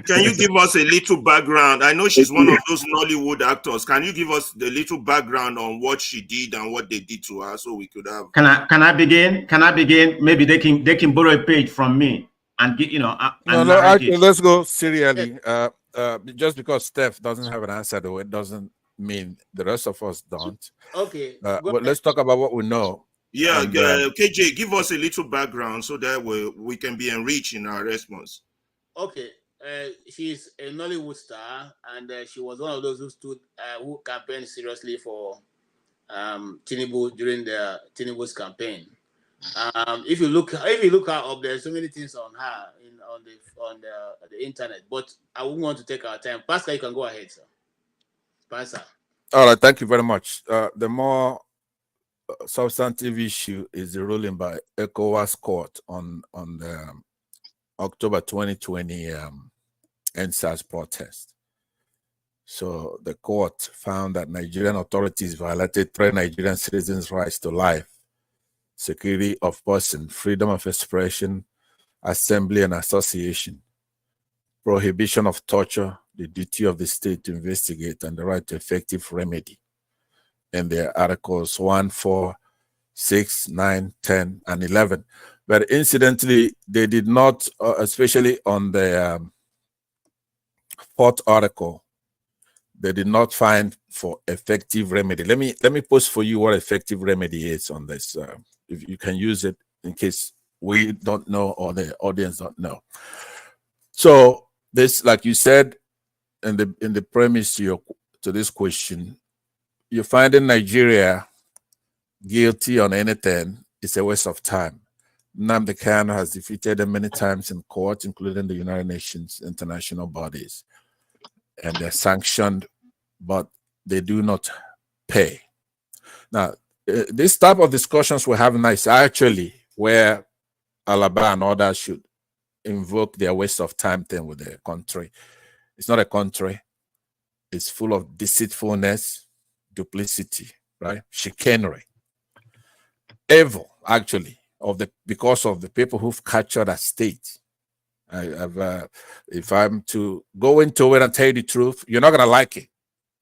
Speaker 15: Can you give us a little background? I know she's one of those Nollywood actors. Can you give us the little background on what she did and what they did to her, so we could have?
Speaker 16: Can I begin? Can I begin? Maybe they can borrow a page from me and get
Speaker 5: No. Actually, let's go serially. Just because Steph doesn't have an answer to it doesn't mean the rest of us don't.
Speaker 2: Okay.
Speaker 5: But let's talk about what we know.
Speaker 15: Yeah, KJ, give us a little background so that we can be enriched in our response.
Speaker 2: Okay. She's a Nollywood star, and she was one of those who campaigned seriously for Tinubu during Tinubu's campaign. If you look her up, there's so many things on her on the internet. But I wouldn't want to take our time. Pascal, you can go ahead, sir. Pascal.
Speaker 5: All right, thank you very much. The more substantive issue is the ruling by ECOWAS court on the October 2020 ENDSARS protest. So the court found that Nigerian authorities violated 3 Nigerian citizens' rights to life, security of person, freedom of expression, assembly and association, prohibition of torture, the duty of the state to investigate, and the right to effective remedy in their articles 1, 4, 6, 9, 10, and 11. But incidentally, they did not, especially on the 4th article, they did not find for effective remedy. Let me post for you what effective remedy is on this. If you can use it in case we don't know or the audience don't know. So this, like you said, in the premise to this question, you find in Nigeria guilty on anything, it's a waste of time. Nnamdi Kanu has defeated them many times in court, including the United Nations, international bodies, and they're sanctioned, but they do not pay. Now, this type of discussions we're having is actually where Alaba and others should invoke their waste of time thing with their country. It's not a country. It's full of deceitfulness, duplicity, right? Chicanery, evil, actually, because of the people who've captured a state. If I'm to go into it and tell you the truth, you're not gonna like it,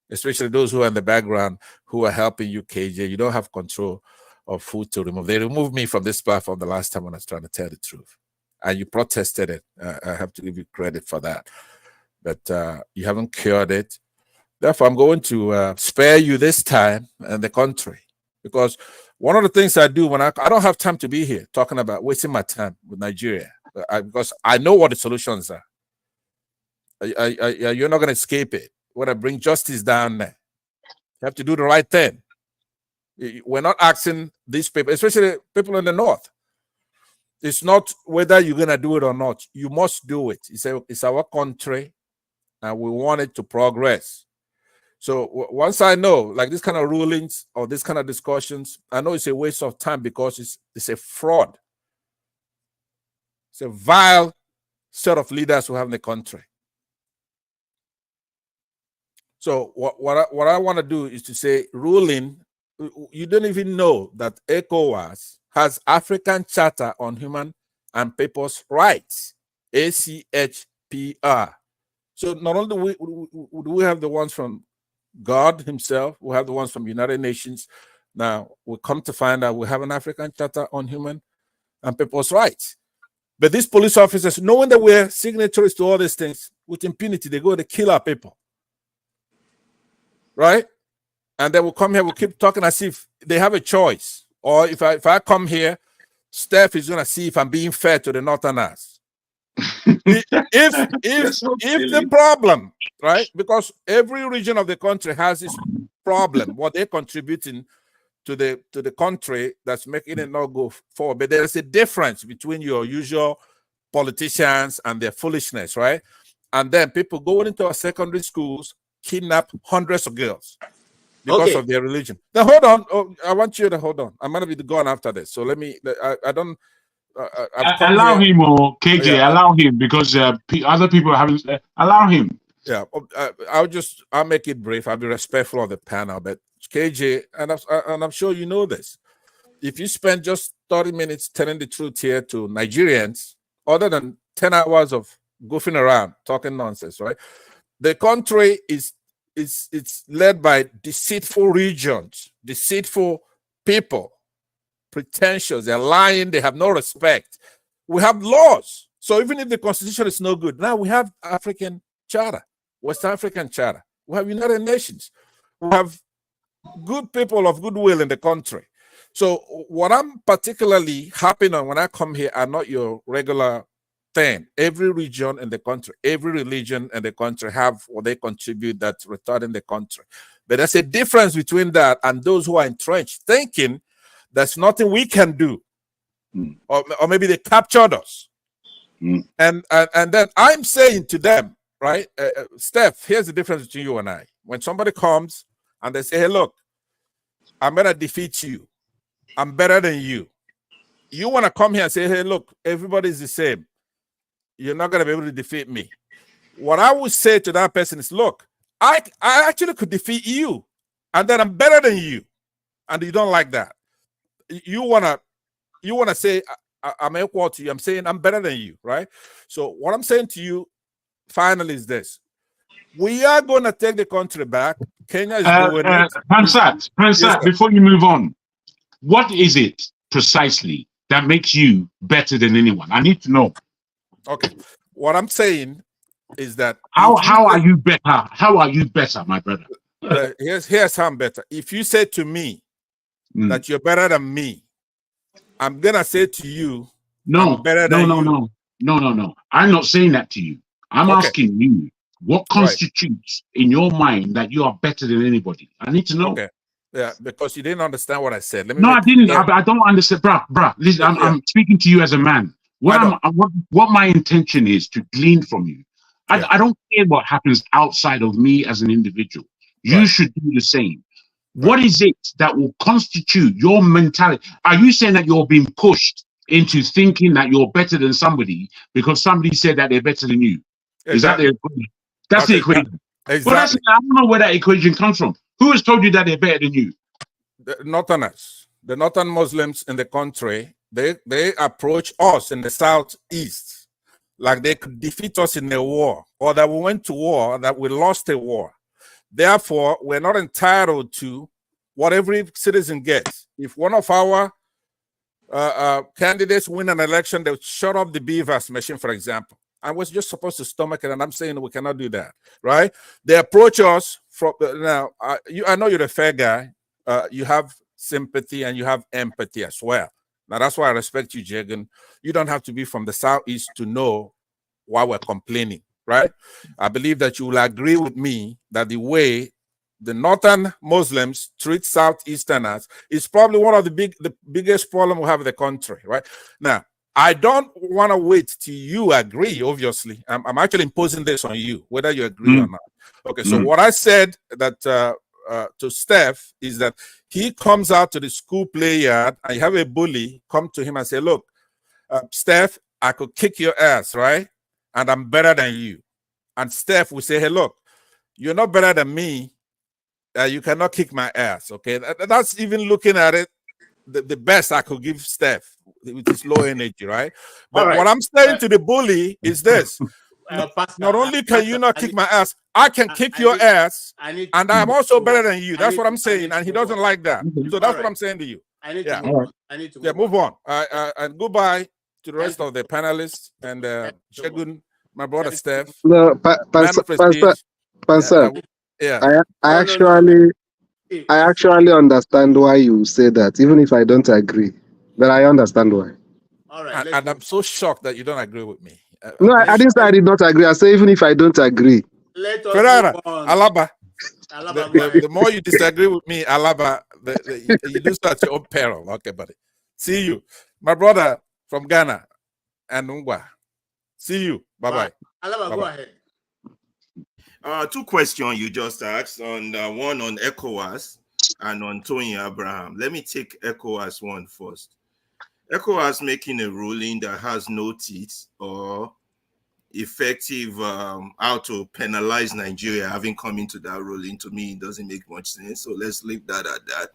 Speaker 5: especially those who are in the background who are helping you, KJ. You don't have control of who to remove. They removed me from this platform the last time when I was trying to tell the truth, and you protested it. I have to give you credit for that, but you haven't cured it. Therefore, I'm going to spare you this time and the country, because one of the things I do when I don't have time to be here talking about wasting my time with Nigeria, because I know what the solutions are. You're not going to escape it. When I bring justice down there, you have to do the right thing. We're not asking these people, especially people in the north. It's not whether you're going to do it or not. You must do it. It's our country, and we want it to progress. So once I know, like this kind of rulings or this kind of discussions, I know it's a waste of time because it's a fraud. It's a vile set of leaders who have in the country. So what I want to do is to say, ruling, you don't even know that ECOWAS has African Charter on Human and People's Rights, ACHPR. So not only do we have the ones from God himself, we have the ones from United Nations. Now we come to find out we have an African Charter on Human and People's Rights. But these police officers, knowing that we're signatories to all these things, with impunity, they go to kill our people. Right? And they will come here, we'll keep talking as if they have a choice. Or if I come here, Steph is gonna see if I'm being fair to the Northerners. if the problem, right? Because every region of the country has this problem, what they're contributing to the country that's making it not go forward. But there is a difference between your usual politicians and their foolishness, right? And then people going into our secondary schools, kidnap hundreds of girls because of their religion. Now, hold on. Oh, I want you to hold on. I'm going to be gone after this. So let me, I don't.
Speaker 14: Allow him, or KJ, allow him, because other people haven't. Allow him.
Speaker 5: Yeah, I'll make it brief. I'll be respectful of the panel, but KJ, and I'm sure you know this. If you spend just 30 minutes telling the truth here to Nigerians, other than 10 hours of goofing around, talking nonsense, right? The country is led by deceitful regions, deceitful people, pretentious, they're lying, they have no respect. We have laws. So even if the constitution is no good, now we have African Charter, West African Charter. We have United Nations. We have good people of goodwill in the country. So what I'm particularly happy on when I come here are not your regular thing. Every region in the country, every religion in the country have what they contribute that's retarding the country. But there's a difference between that and those who are entrenched, thinking there's nothing we can do. Or maybe they captured us. And then I'm saying to them, right, Steph, here's the difference between you and I. When somebody comes and they say, hey, look, I'm going to defeat you. I'm better than you. You want to come here and say, hey, look, everybody's the same. You're not going to be able to defeat me. What I would say to that person is, look, I actually could defeat you, and then I'm better than you. And you don't like that. You wanna say I'm equal to you. I'm saying I'm better than you, right? So what I'm saying to you finally is this. We are going to take the country back. Kenya is doing it.
Speaker 14: Pansat, yes, before you move on, what is it precisely that makes you better than anyone? I need to know.
Speaker 5: Okay. What I'm saying is that
Speaker 14: how are you better? How are you better, my brother?
Speaker 5: Here's how I'm better. If you say to me that you're better than me, I'm gonna say to you, I'm better than you.
Speaker 14: No. I'm not saying that to you. I'm asking you, what constitutes in your mind that you are better than anybody? I need to know.
Speaker 5: Okay. Yeah, because you didn't understand what I said.
Speaker 14: I didn't. I don't understand, bruh. Listen, I'm speaking to you as a man. What my intention is to glean from you. I don't care what happens outside of me as an individual. You should do the same. What is it that will constitute your mentality? Are you saying that you're being pushed into thinking that you're better than somebody because somebody said that they're better than you? Is that the equation? That's the equation.
Speaker 5: Exactly.
Speaker 14: Well, I don't know where that equation comes from. Who has told you that they're better than you?
Speaker 5: The Northerners, the Northern Muslims in the country, they approach us in the Southeast like they could defeat us in a war, or that we went to war, that we lost a war. Therefore, we're not entitled to what every citizen gets. If one of our candidates win an election, they'll shut off the BVAS machine, for example. And we're just supposed to stomach it, and I'm saying we cannot do that, right? They approach us from now. I know you're a fair guy. You have sympathy and you have empathy as well. Now that's why I respect you, Jagan. You don't have to be from the Southeast to know why we're complaining, right? I believe that you will agree with me that the way the Northern Muslims treat Southeasterners is probably one of the biggest problem we have in the country, right? Now, I don't want to wait till you agree, obviously. I'm actually imposing this on you, whether you agree or not. Okay, so what I said that to Steph is that he comes out to the school play yard and you have a bully come to him and say, look, Steph, I could kick your ass, right? And I'm better than you. And Steph will say, hey, look, you're not better than me. You cannot kick my ass, okay? That's even looking at it, the best I could give Steph, which is low energy, right? But what I'm saying to the bully is this. Not only can you not kick my ass, I can kick your ass, and I'm also better than you. That's what I'm saying, and he doesn't like that. So that's what I'm saying to you.
Speaker 2: I need to move on. I need to
Speaker 5: move on. And goodbye to the rest of the panelists and Jagun, my brother Steph.
Speaker 12: No, Pansa,
Speaker 5: yeah.
Speaker 12: I actually understand why you say that, even if I don't agree. But I understand why.
Speaker 2: All right,
Speaker 5: and I'm so shocked that you don't agree with me.
Speaker 12: No, I didn't say I did not agree. I say even if I don't agree.
Speaker 2: Let us
Speaker 5: Ferrara,
Speaker 2: move on.
Speaker 5: Alaba. The more you disagree with me, Alaba, You do so at your own peril. Okay, buddy. See you. My brother from Ghana and Ungwa. See you. Bye-bye.
Speaker 2: Alaba, go ahead.
Speaker 15: 2 questions you just asked, on one on ECOWAS and on Toyin Abraham. Let me take ECOWAS one first. ECOWAS making a ruling that has no teeth or effective how to penalize Nigeria, having come into that ruling, to me, it doesn't make much sense. So let's leave that at that.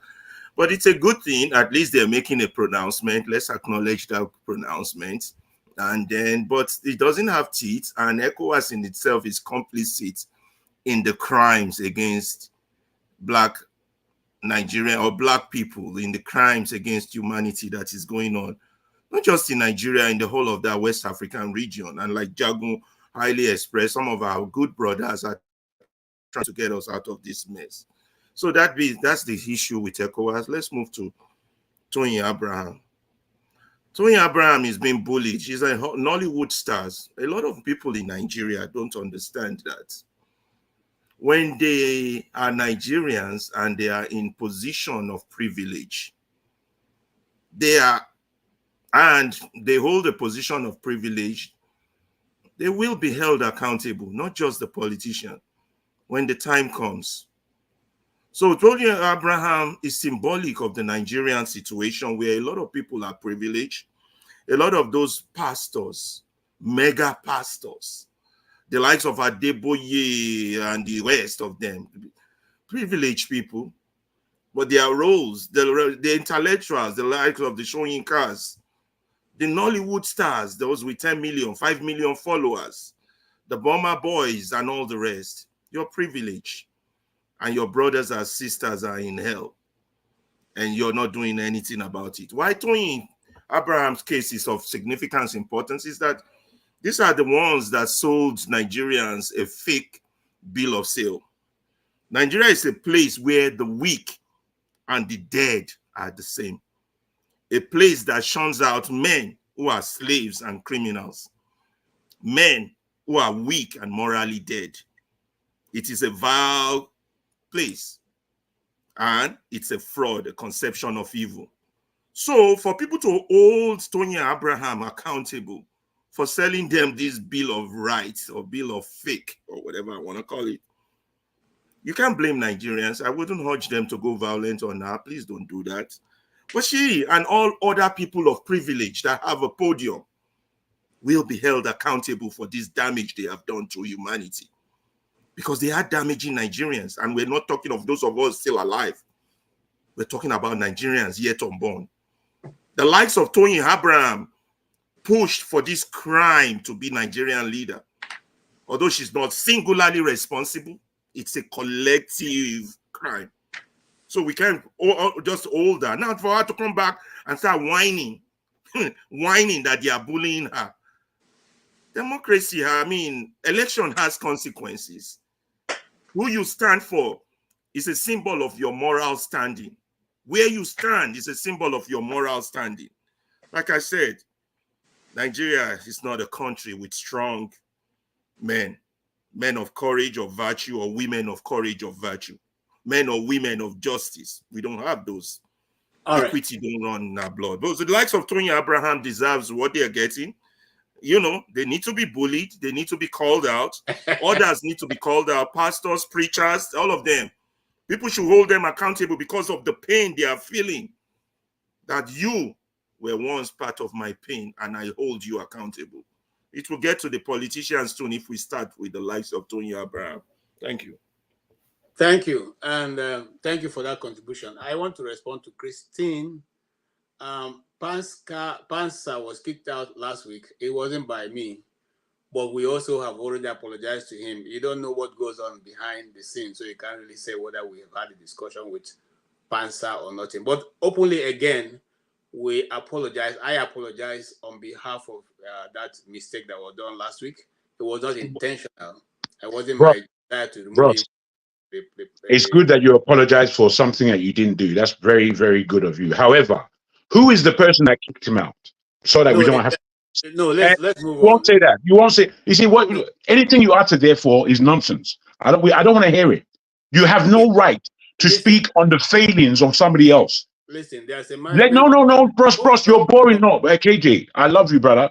Speaker 15: But it's a good thing. At least they're making a pronouncement. Let's acknowledge that pronouncement. And then, but it doesn't have teeth, and ECOWAS in itself is complicit in the crimes against Black Nigerian or Black people, in the crimes against humanity that is going on, not just in Nigeria, in the whole of that West African region. And like Jagun highly expressed, some of our good brothers are trying to get us out of this mess. So that's the issue with ECOWAS. Let's move to Toyin Abraham. Toyin Abraham is being bullied. She's a Nollywood star. A lot of people in Nigeria don't understand that. When they are Nigerians and they are in position of privilege, they hold a position of privilege, they will be held accountable, not just the politician, when the time comes. So Toyin Abraham is symbolic of the Nigerian situation, where a lot of people are privileged. A lot of those pastors, mega pastors, the likes of Adeboye and the rest of them, privileged people, but their roles, the intellectuals, the likes of the Soyinkas, the Nollywood stars, those with 10 million, 5 million followers, the Bomber Boys and all the rest, you're privileged. And your brothers and sisters are in hell, and you're not doing anything about it. Why Toyin Abraham's case is of significant importance is that these are the ones that sold Nigerians a fake bill of sale. Nigeria is a place where the weak and the dead are the same. A place that shuns out men who are slaves and criminals, men who are weak and morally dead. It is a vile place, and it's a fraud, a conception of evil. So for people to hold Toyin Abraham accountable for selling them this bill of rights or bill of fake or whatever I want to call it, you can't blame Nigerians. I wouldn't urge them to go violent on her. Please don't do that. But she and all other people of privilege that have a podium will be held accountable for this damage they have done to humanity, because they are damaging Nigerians. And we're not talking of those of us still alive. We're talking about Nigerians yet unborn. The likes of Toyin Abraham pushed for this crime to be Nigerian leader. Although she's not singularly responsible, it's a collective crime. So we can't just hold her. Now for her to come back and start whining, whining that they are bullying her. Democracy, I mean, election has consequences. Who you stand for is a symbol of your moral standing. Where you stand is a symbol of your moral standing. Like I said, Nigeria is not a country with strong men of courage or virtue, or women of courage or virtue, men or women of justice. We don't have those. Equity don't run in our blood. But the likes of Toyin Abraham deserves what they are getting. You know, they need to be bullied. They need to be called out. Others need to be called out. Pastors, preachers, all of them. People should hold them accountable because of the pain they are feeling. That you were once part of my pain, and I hold you accountable. It will get to the politicians soon if we start with the likes of Toyin Abraham. Thank you.
Speaker 2: Thank you. And thank you for that contribution. I want to respond to Christine. Pansa was kicked out last week. It wasn't by me, but we also have already apologized to him. You don't know what goes on behind the scenes, so you can't really say whether we have had a discussion with Pansa or nothing. But openly again, we apologize. I apologize on behalf of that mistake that was done last week. It was not intentional. It wasn't my desire to remove him.
Speaker 14: It's good that you apologize for something that you didn't do. That's very, very good of you. However, who is the person that kicked him out? So that we don't have.
Speaker 2: No, let's move on.
Speaker 14: You won't say that. You won't say. You see what? Anything you utter therefore is nonsense. I don't want to hear it. You have no right to speak on the failings of somebody else.
Speaker 2: Listen, there's a
Speaker 14: No, Bros, you're boring. No, KJ, I love you, brother.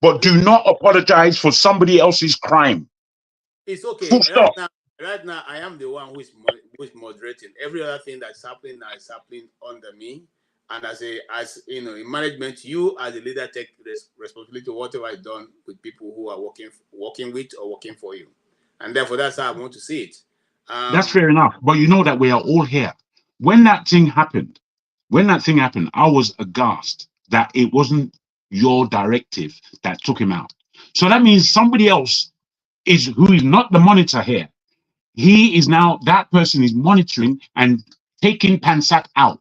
Speaker 14: But do not apologize for somebody else's crime.
Speaker 2: It's okay.
Speaker 14: Full stop.
Speaker 2: Right now, I am the one who is moderating. Every other thing that's happening now is happening under me. And as you know, in management, you as a leader take responsibility for whatever is done with people who are working with or working for you. And therefore, that's how I want to see it.
Speaker 14: That's fair enough. But you know that we are all here. When that thing happened, I was aghast that it wasn't your directive that took him out. So that means somebody else who is not the monitor here. He is now, that person is monitoring and taking Pansat out.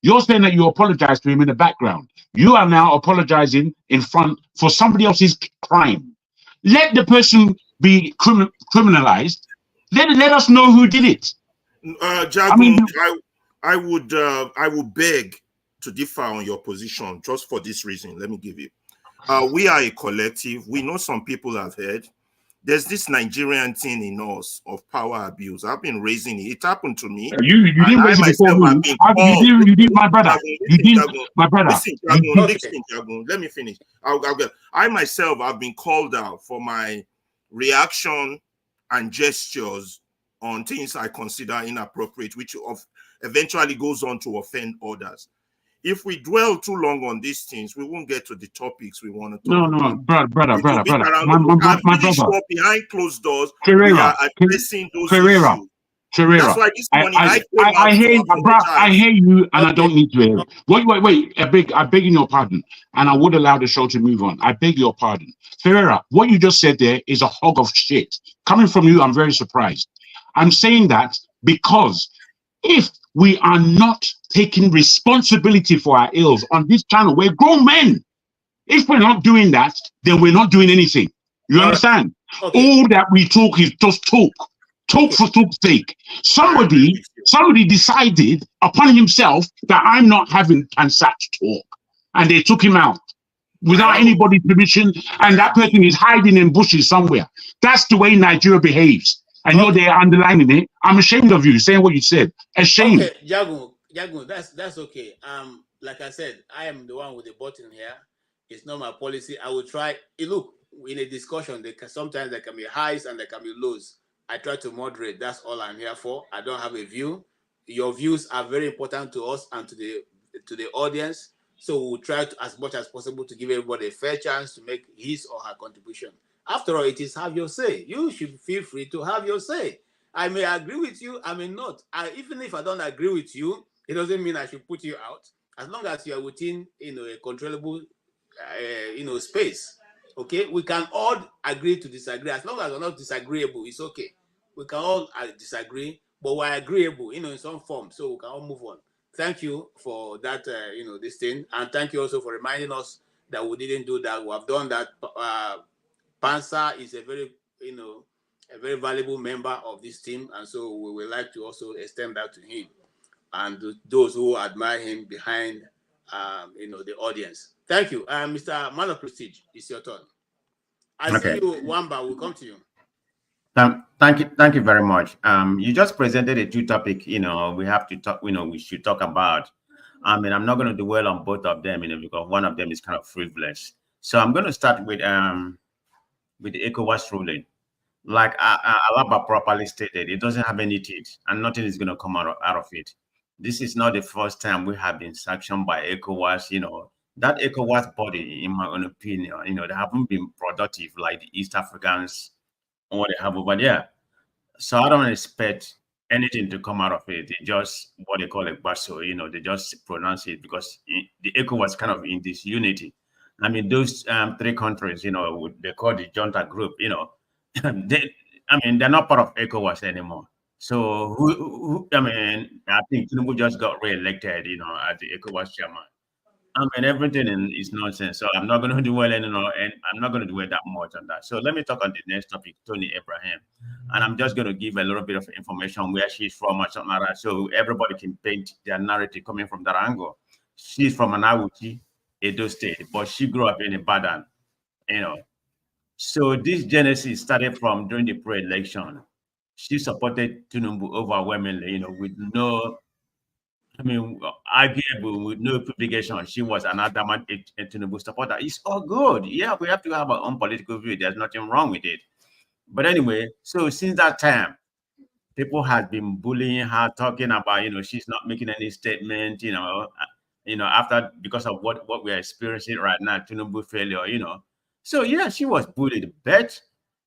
Speaker 14: You're saying that you apologize to him in the background. You are now apologizing in front for somebody else's crime. Let the person be criminalized. Let us know who did it.
Speaker 15: Jagun, I would beg to differ on your position just for this reason. Let me give you. We are a collective. We know some people have heard. There's this Nigerian thing in us of power abuse. I've been raising it. It happened to me.
Speaker 14: You didn't raise it before me. You did, my brother.
Speaker 15: Listen, Jagun, let me finish. I myself have been called out for my reaction and gestures on things I consider inappropriate, which eventually goes on to offend others. If we dwell too long on these things, we won't get to the topics we want to talk about.
Speaker 14: Brother.
Speaker 15: My brother. Behind closed doors, we are addressing those issues. That's why this morning
Speaker 14: I hear you, and I don't need to hear it. Wait. I beg your pardon, and I would allow the show to move on. I beg your pardon. Ferreira, what you just said there is a hog of shit. Coming from you, I'm very surprised. I'm saying that because if we are not taking responsibility for our ills on this channel, we're grown men. If we're not doing that, then we're not doing anything. You understand? Okay. All that we talk is just talk. Talk for talk's sake. Somebody decided upon himself that I'm not having Pansat talk, and they took him out without anybody's permission, and that person is hiding in bushes somewhere. That's the way Nigeria behaves. And you're there underlining it. I'm ashamed of you saying what you said. Ashamed.
Speaker 2: Okay, Jagun, that's okay. Like I said, I am the one with the button here. It's not my policy. I will try. Look, in a discussion, sometimes there can be highs and there can be lows. I try to moderate. That's all I'm here for. I don't have a view. Your views are very important to us and to the audience. So we'll try to, as much as possible, to give everybody a fair chance to make his or her contribution. After all, it is have your say. You should feel free to have your say. I may agree with you, I may not. Even if I don't agree with you, it doesn't mean I should put you out. As long as you are within, a controllable, space. Okay, we can all agree to disagree. As long as we're not disagreeable, it's okay. We can all disagree, but we're agreeable, in some form, so we can all move on. Thank you for that, this thing, and thank you also for reminding us that we didn't do that. We have done that. Pansa is a very valuable member of this team, and so we would like to also extend that to him and to those who admire him behind, the audience. Thank you, Mr. Man of Prestige. It's your turn. I see you, Wamba. We'll come to you.
Speaker 16: Thank you very much. You just presented a two topic. We have to talk. We should talk about. I'm not going to dwell on both of them, because one of them is kind of frivolous. So I'm going to start with the ECOWAS ruling. Like Alaba properly stated, it doesn't have any teeth, and nothing is going to come out of it. This is not the first time we have been sanctioned by ECOWAS. That ECOWAS body, in my own opinion, they haven't been productive like the East Africans or what they have over there. So I don't expect anything to come out of it. They just what they call a basso, they just pronounce it because the ECOWAS kind of in this unity. Those three countries, they call the junta group, they're not part of ECOWAS anymore. So I think Tinubu just got re-elected, as the ECOWAS chairman. Everything is nonsense. So I'm not going to dwell and I'm not going to dwell that much on that. So let me talk on the next topic, Toyin Abraham. And I'm just going to give a little bit of information on where she's from and something like that, so everybody can paint their narrative coming from that angle. She's from Anawuchi, Edo State, but she grew up in Ibadan, So this genesis started from during the pre-election. she supported Tinubu overwhelmingly, you know, with no, I mean, arguable, with no publication. She was an Adanma Tinubu supporter. It's all good. Yeah, we have to have our own political view. There's nothing wrong with it. But anyway, so since that time, people have been bullying her, talking about, you know, she's not making any statement, you know, after, because of what we're experiencing right now, Tinubu failure, you know. So yeah, she was bullied, but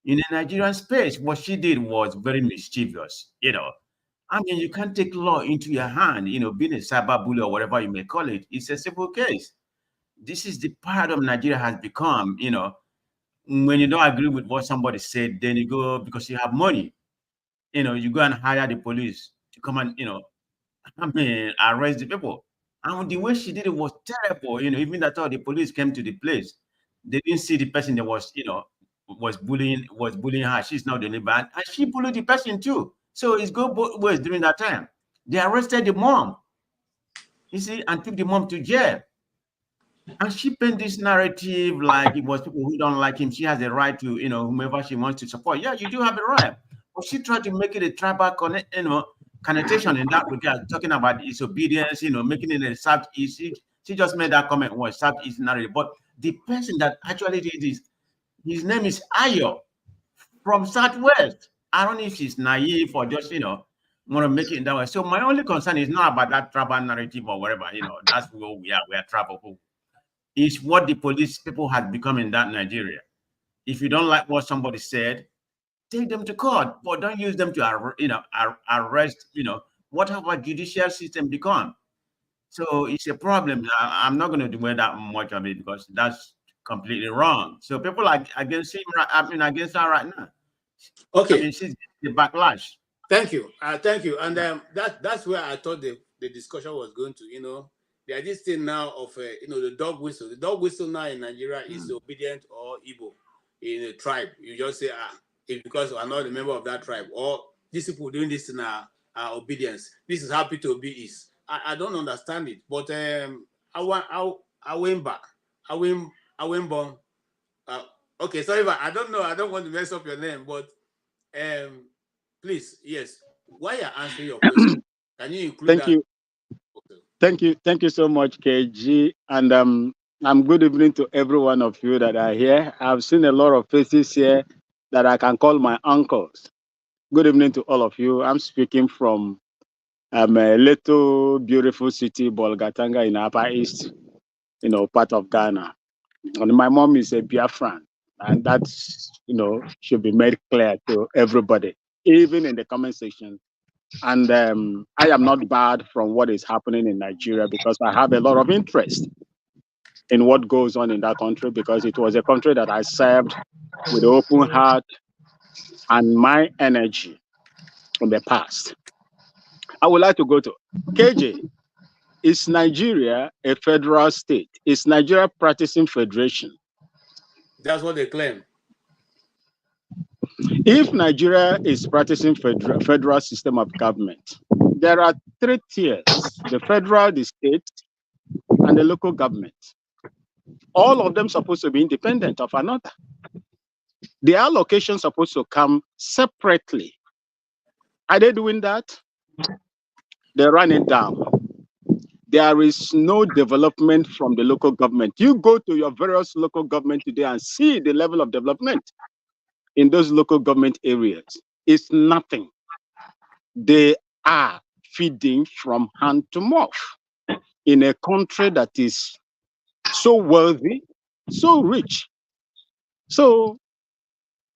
Speaker 16: in the Nigerian space, what she did was very mischievous, you know. I mean, you can't take law into your hand, you know, being a cyber bully or whatever you may call it. It's a civil case. This is the paradigm Nigeria has become, you know. When you don't agree with what somebody said, then you go, because you have money, you know, you go and hire the police to come and, you know, I mean, arrest the people. And the way she did it was terrible. You know, even that the police came to the place, they didn't see the person that was, you know, was bullying her. She's not the only bad, and she bullied the person too. So it's go both ways during that time. They arrested the mom, you see, and took the mom to jail. And she painted this narrative like it was people who don't like him. She has a right to, you know, whomever she wants to support. Yeah, you do have a right. But she tried to make it a tribal connotation in that regard, talking about disobedience, you know, making it a Southeast. She just made that comment was Southeast narrative. But the person that actually did this, his name is Ayo from Southwest. I don't know if she's naive or just, you know, want to make it in that way. So my only concern is not about that tribal narrative or whatever, you know, that's where we are tribal. It's what the police people have become in that Nigeria. If you don't like what somebody said, take them to court, but don't use them to, you know, arrest, you know, what have our judicial system become? So it's a problem. I'm not going to dwell that much of it because that's completely wrong. So people are against him, against her right now.
Speaker 2: Okay.
Speaker 16: I mean, she's the backlash.
Speaker 2: Thank you. Thank you. And that's where I thought the discussion was going to, you know, there is this thing now of, you know, the dog whistle. The dog whistle now in Nigeria is obedient or Igbo in a tribe. You just say, it's because I'm not a member of that tribe, or these people doing this in obedience. This is how P2B is. I don't understand it, but Awemba, okay, sorry, but I don't know. I don't want to mess up your name, but please, yes. While you're answering your question, can you include
Speaker 17: Thank
Speaker 2: that?
Speaker 17: you. Okay. Thank you so much, KG. And I'm good evening to every one of you that are here. I've seen a lot of faces here that I can call my uncles. Good evening to all of you. I'm speaking from a little beautiful city, Bolgatanga, in Upper East, you know, part of Ghana. And my mom is a Biafran, and that's, you know, should be made clear to everybody, even in the comment section. And I am not bad from what is happening in Nigeria because I have a lot of interest in what goes on in that country, because it was a country that I served with an open heart and my energy in the past. I would like to go to KJ. Is Nigeria a federal state? Is Nigeria practicing federation?
Speaker 2: That's what they claim.
Speaker 17: If Nigeria is practicing federal system of government, there are 3 tiers: the federal, the state, and the local government. All of them supposed to be independent of another. The allocation supposed to come separately. Are they doing that? They run it down. There is no development from the local government. You go to your various local government today and see the level of development in those local government areas. It's nothing. They are feeding from hand to mouth in a country that is so wealthy, so rich. So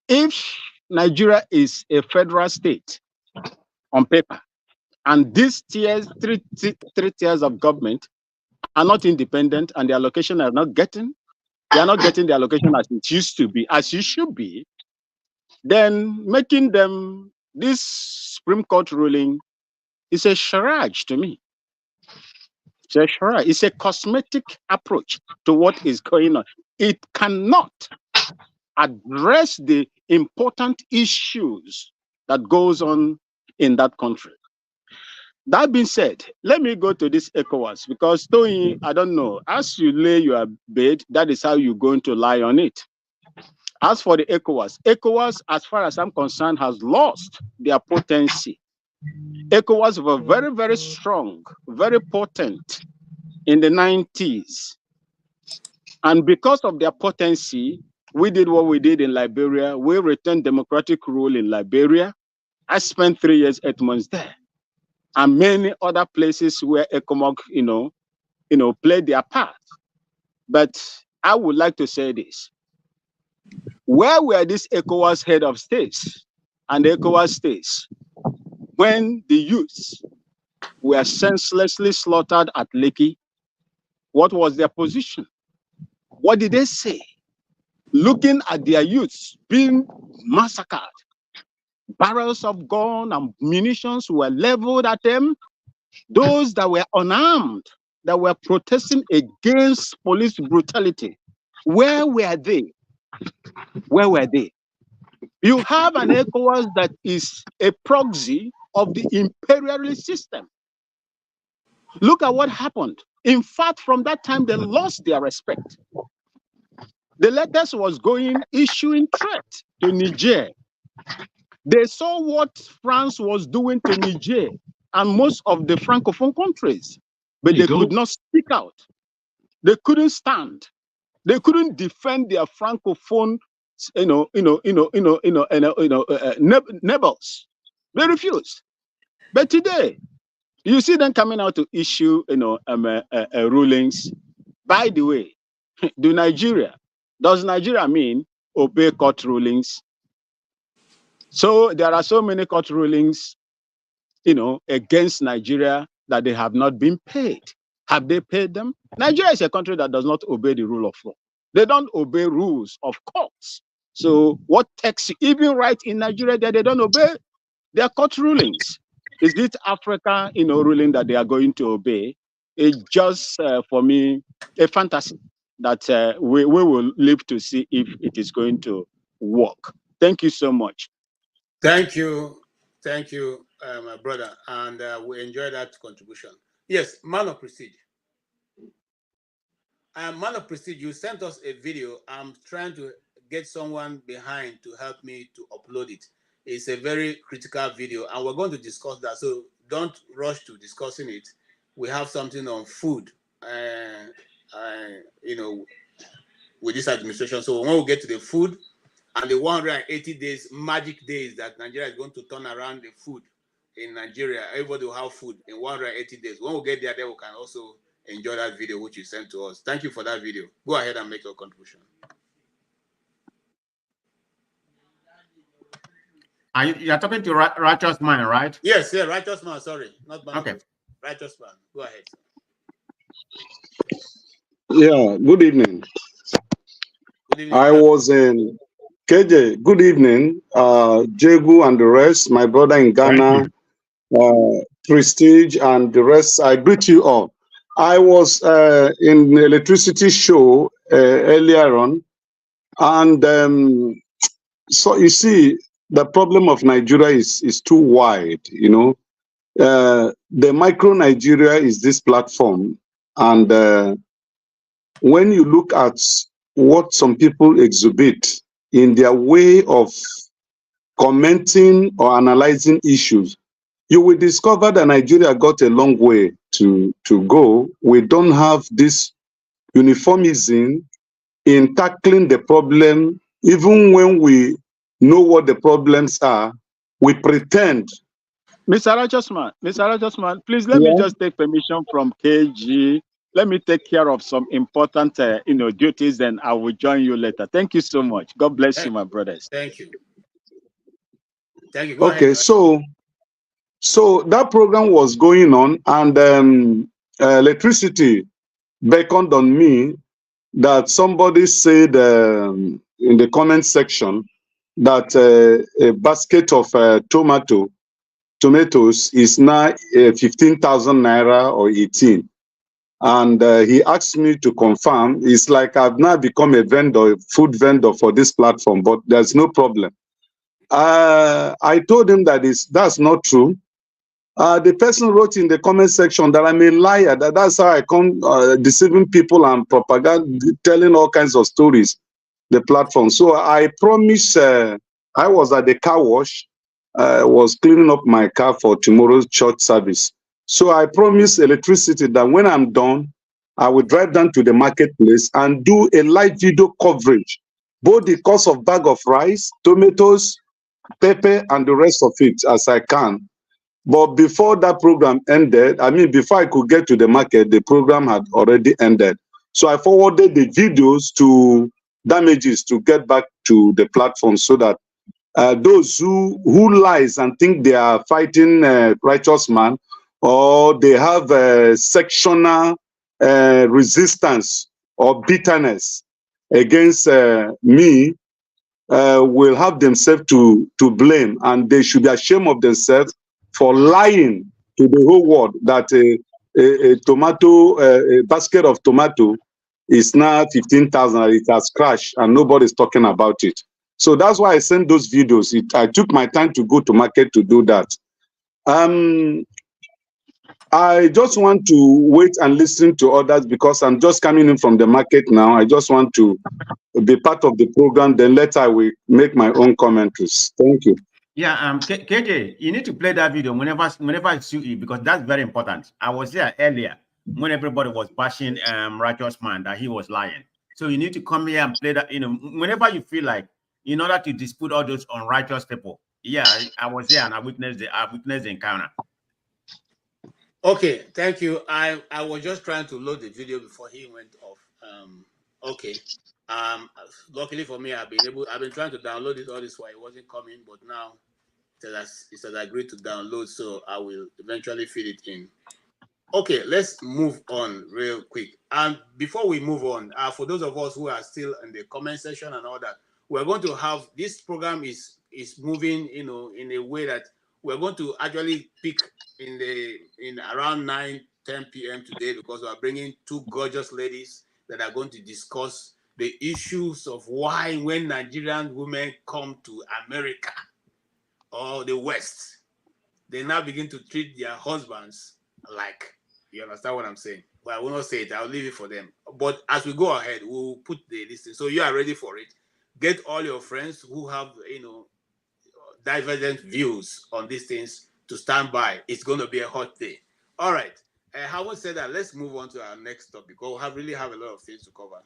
Speaker 17: if Nigeria is a federal state on paper, and these tiers, three tiers of government are not independent, and the allocation are not getting, they are not getting the allocation as it used to be, as it should be, then making them, this Supreme Court ruling is a charade to me. It's a charade. It's a cosmetic approach to what is going on. It cannot address the important issues that goes on in that country. That being said, let me go to this ECOWAS, because Toyin, I don't know, as you lay your bed, that is how you're going to lie on it. As for the ECOWAS, ECOWAS, as far as I'm concerned, has lost their potency. ECOWAS were very, very strong, very potent in the 90s. And because of their potency, we did what we did in Liberia. We returned democratic rule in Liberia. I spent 3 years, 8 months there. And many other places where ECOMOG, played their part. But I would like to say this. Where were these ECOWAS head of states and ECOWAS states when the youths were senselessly slaughtered at Lekki? What was their position? What did they say? Looking at their youths being massacred, barrels of gun and munitions were leveled at them. Those that were unarmed, that were protesting against police brutality, where were they? Where were they? You have an ECOWAS that is a proxy of the imperialist system. Look at what happened. In fact, from that time, they lost their respect. The letters was issuing threat to Niger. They saw what France was doing to Niger and most of the Francophone countries, but they could not speak out. They couldn't stand. They couldn't defend their Francophone, neighbors. They refused. But today, you see them coming out to issue, rulings. By the way, does Nigeria mean obey court rulings? So there are so many court rulings, against Nigeria that they have not been paid. Have they paid them? Nigeria is a country that does not obey the rule of law. They don't obey rules of courts. So what text even right in Nigeria that they don't obey their court rulings? Is it Africa, ruling that they are going to obey? It's just, for me, a fantasy that we will live to see if it is going to work. Thank you so much.
Speaker 2: Thank you, my brother, and we enjoy that contribution. Yes, man of prestige. Man of prestige, you sent us a video. I'm trying to get someone behind to help me to upload it. It's a very critical video, and we're going to discuss that. So don't rush to discussing it. We have something on food, with this administration. So when we get to the food and the 180 days, magic days that Nigeria is going to turn around the food in Nigeria, everybody will have food in 180 days. When we get there, then we can also enjoy that video which you sent to us. Thank you for that video. Go ahead and make your contribution.
Speaker 16: You're talking to Righteous Man, right?
Speaker 2: Yes, yeah, Righteous Man. Sorry, not Man.
Speaker 16: Okay.
Speaker 2: Righteous Man. Go ahead.
Speaker 18: Yeah, good evening.
Speaker 2: Good evening.
Speaker 18: I was in KJ. Good evening, Jegu and the rest, my brother in Ghana, Prestige and the rest. I greet you all. I was in the electricity show earlier on, and so you see, the problem of Nigeria is too wide. The micro Nigeria is this platform, and when you look at what some people exhibit in their way of commenting or analyzing issues, you will discover that Nigeria got a long way to go. We don't have this uniformism in tackling the problem. Even when we know what the problems are, we pretend.
Speaker 17: Mr. Righteous Man, please let me just take permission from KG. Let me take care of some important, duties, and I will join you later. Thank you so much. God bless you, my brothers.
Speaker 2: Thank you. Thank you. Go
Speaker 18: okay,
Speaker 2: ahead.
Speaker 18: so that program was going on, and electricity beckoned on me that somebody said in the comment section that a basket of tomatoes is now 15,000 naira or 18. And he asked me to confirm. It's like I've now become a vendor, food vendor for this platform, but there's no problem. I told him that that's not true. The person wrote in the comment section that I'm a liar, that's how I come deceiving people and propaganda, telling all kinds of stories. the platform. So I promise. I was at the car wash. Was cleaning up my car for tomorrow's church service. So I promise electricity that when I'm done, I will drive down to the marketplace and do a live video coverage, both the cost of bag of rice, tomatoes, pepper, and the rest of it as I can. But before that program ended, I mean, before I could get to the market, the program had already ended. So I forwarded the videos to damages to get back to the platform so that those who lies and think they are fighting righteous man, or they have sectional resistance or bitterness against me, will have themselves to blame, and they should be ashamed of themselves for lying to the whole world that a basket of tomato is now 15,000. It has crashed and nobody's talking about it. So that's why I sent those videos. I took my time to go to market to do that. I just want to wait and listen to others because I'm just coming in from the market now. I just want to be part of the program. Then later I will make my own commentaries. Thank you.
Speaker 16: Yeah, KJ, you need to play that video whenever I suit you, because that's very important. I was there earlier when everybody was bashing righteous man that he was lying. So you need to come here and play that, whenever you feel like, in order to dispute all those unrighteous people. Yeah, I was there and I witnessed the encounter.
Speaker 2: Okay, thank you. I was just trying to load the video before he went off. Okay. Luckily for me, I've been trying to download it all this while it wasn't coming, but now it has agreed to download, so I will eventually feed it in. Okay, let's move on real quick. And before we move on, for those of us who are still in the comment section and all that, we're going to have this program is moving, in a way that we're going to actually pick in around 9-10 p.m. today, because we are bringing two gorgeous ladies that are going to discuss the issues of why when Nigerian women come to America or the West, they now begin to treat their husbands like, you understand what I'm saying? But I will not say it. I'll leave it for them. But as we go ahead, we'll put the listing. So you are ready for it. Get all your friends who have, divergent views on these things to stand by. It's going to be a hot day. All right. Having said that, let's move on to our next topic, because we really have a lot of things to cover.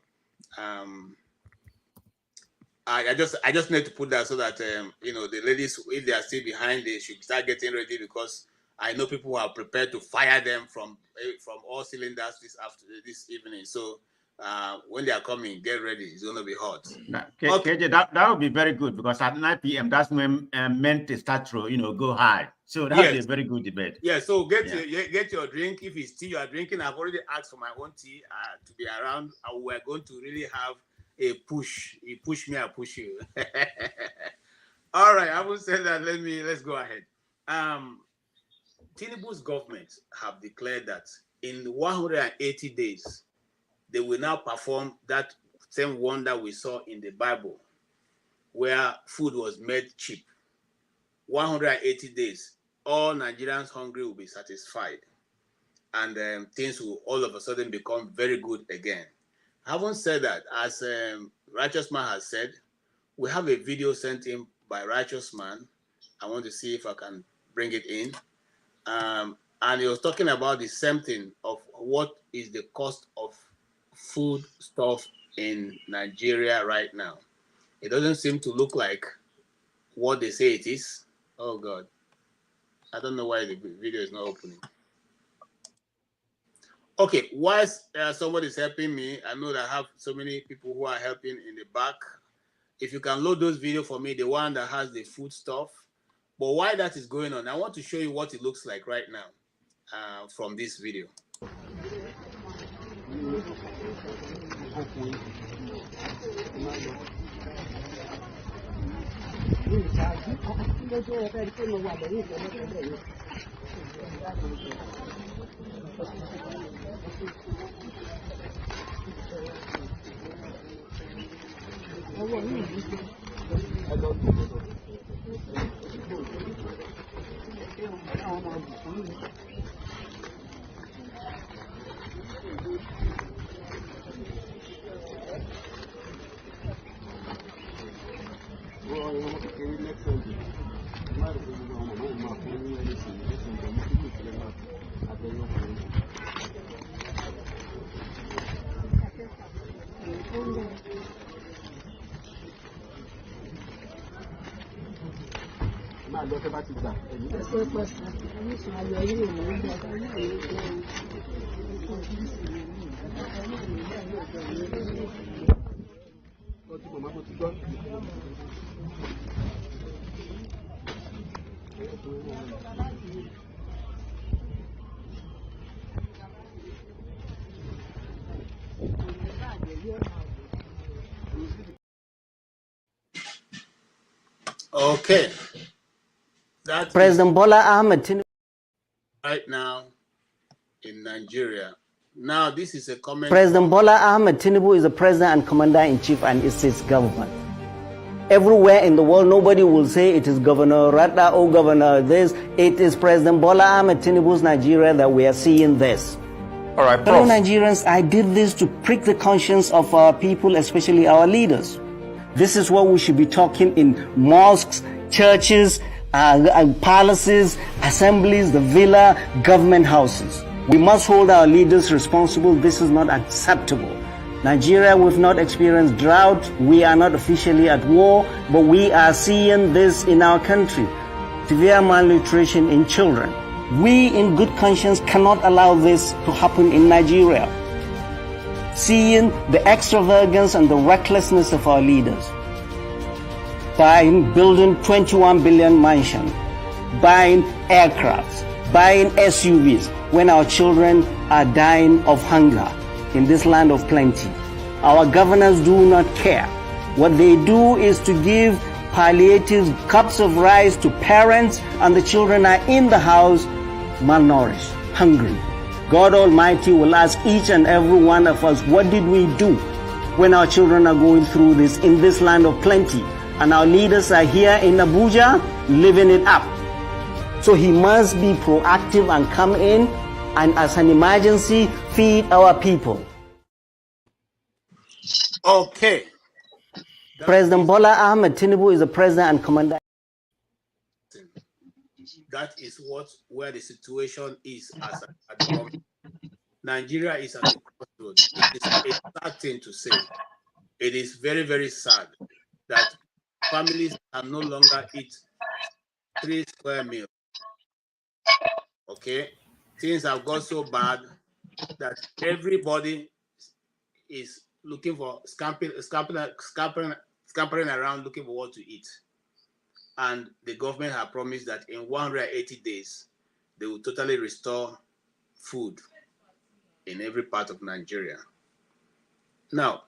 Speaker 2: I just need to put that so that the ladies, if they are still behind, they should start getting ready, because I know people who are prepared to fire them from all cylinders this evening. So when they are coming, get ready. It's going to be hot.
Speaker 16: KJ, that would be very good, because at 9 p.m. that's when men to start to go high. So that would be a very good debate.
Speaker 2: Yeah. So get your drink. If it's tea you are drinking, I've already asked for my own tea to be around. We're going to really have a push. You push me, I push you. All right. I will say that. Let's go ahead. Tinubu's government have declared that in 180 days, they will now perform that same wonder we saw in the Bible, where food was made cheap. 180 days, all Nigerians hungry will be satisfied, and things will all of a sudden become very good again. Having said that, as Righteous Man has said, we have a video sent in by Righteous Man. I want to see if I can bring it in. And he was talking about the same thing of what is the cost of food stuff in Nigeria right now. It doesn't seem to look like what they say it is. Oh God. I don't know why the video is not opening. Okay, whilst somebody's helping me, I know that I have so many people who are helping in the back. If you can load those videos for me, the one that has the food stuff. But while that is going on, I want to show you what it looks like right now from this video. Okay. That
Speaker 9: President Bola Ahmed Tinubu
Speaker 2: right now in Nigeria. Now, this is a comment.
Speaker 9: President Bola Ahmed Tinubu is the president and commander-in-chief and it's his government. Everywhere in the world, nobody will say it is Governor Rada or Governor this. It is President Bola Ahmed Tinubu's Nigeria that we are seeing this.
Speaker 5: All right,
Speaker 9: Fellow
Speaker 5: Prof.
Speaker 9: Nigerians, I did this to prick the conscience of our people, especially our leaders. This is what we should be talking in mosques, churches, palaces, assemblies, the villa, government houses. We must hold our leaders responsible. This is not acceptable. Nigeria, we've not experienced drought. We are not officially at war, but we are seeing this in our country. Severe malnutrition in children. We in good conscience cannot allow this to happen in Nigeria. Seeing the extravagance and the recklessness of our leaders. Buying, building 21 billion mansion, buying aircrafts, buying SUVs, when our children are dying of hunger in this land of plenty. Our governors do not care. What they do is to give palliative cups of rice to parents, and the children are in the house malnourished, hungry. God Almighty will ask each and every one of us, what did we do when our children are going through this in this land of plenty? And our leaders are here in Abuja living it up. So he must be proactive and come in and as an emergency feed our people.
Speaker 2: Okay.
Speaker 9: President Bola Ahmed Tinubu is the president and commander.
Speaker 2: That is where the situation is at the moment. Nigeria is at the crossroads. It is a sad thing to say. It is very, very sad that families can no longer eat 3 square meals. Okay, things have got so bad that everybody is looking for scampering around looking for what to eat. And the government have promised that in 180 days, they will totally restore food in every part of Nigeria. Now,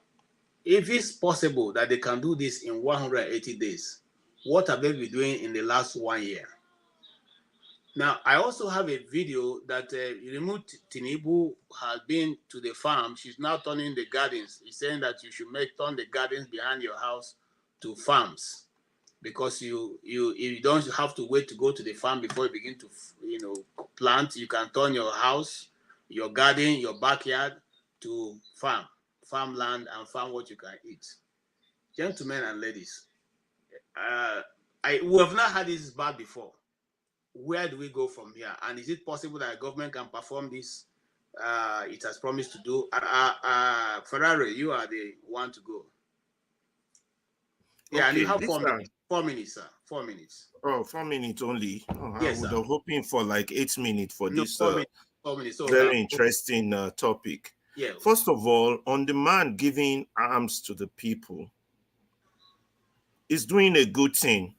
Speaker 2: if it's possible that they can do this in 180 days, what have they been doing in the last 1 year? Now, I also have a video that Tinubu has been to the farm. She's now turning the gardens. He's saying that you should turn the gardens behind your house to farms, because you don't have to wait to go to the farm before you begin to plant. You can turn your house, your garden, your backyard to farmland, and farm what you can eat. Gentlemen and ladies, we have not had this bad before. Where do we go from here? And is it possible that a government can perform this? It has promised to do. Ferrari, you are the one to go. Yeah, okay, and you have 4 minutes. 4 minutes, sir. 4 minutes.
Speaker 15: Oh, 4 minutes only. Oh,
Speaker 2: yes,
Speaker 15: I was hoping for like 8 minutes for this
Speaker 2: 4 minutes. 4 minutes. So
Speaker 15: very interesting topic.
Speaker 2: Yeah.
Speaker 15: First of all, on the man giving arms to the people is doing a good thing,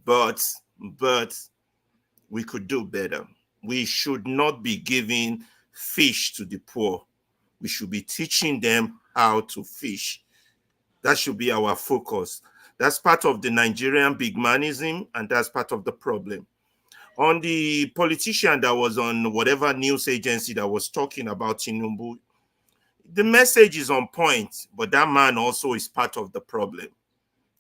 Speaker 15: but we could do better. We should not be giving fish to the poor. We should be teaching them how to fish. That should be our focus. That's part of the Nigerian big manism, and that's part of the problem. On the politician that was on whatever news agency that was talking about Tinubu, the message is on point, but that man also is part of the problem.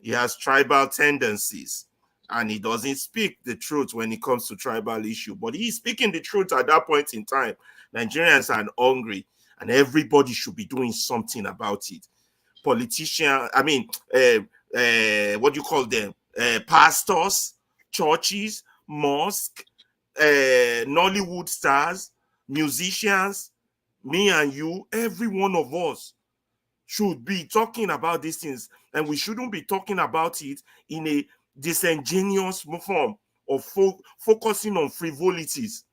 Speaker 15: He has tribal tendencies, and he doesn't speak the truth when it comes to tribal issue. But he's speaking the truth at that point in time. Nigerians are hungry, and everybody should be doing something about it. Politicians, what do you call them? Pastors, churches, mosque, Nollywood stars, musicians, me and you, every one of us should be talking about these things, and we shouldn't be talking about it in a disingenuous form of focusing on frivolities.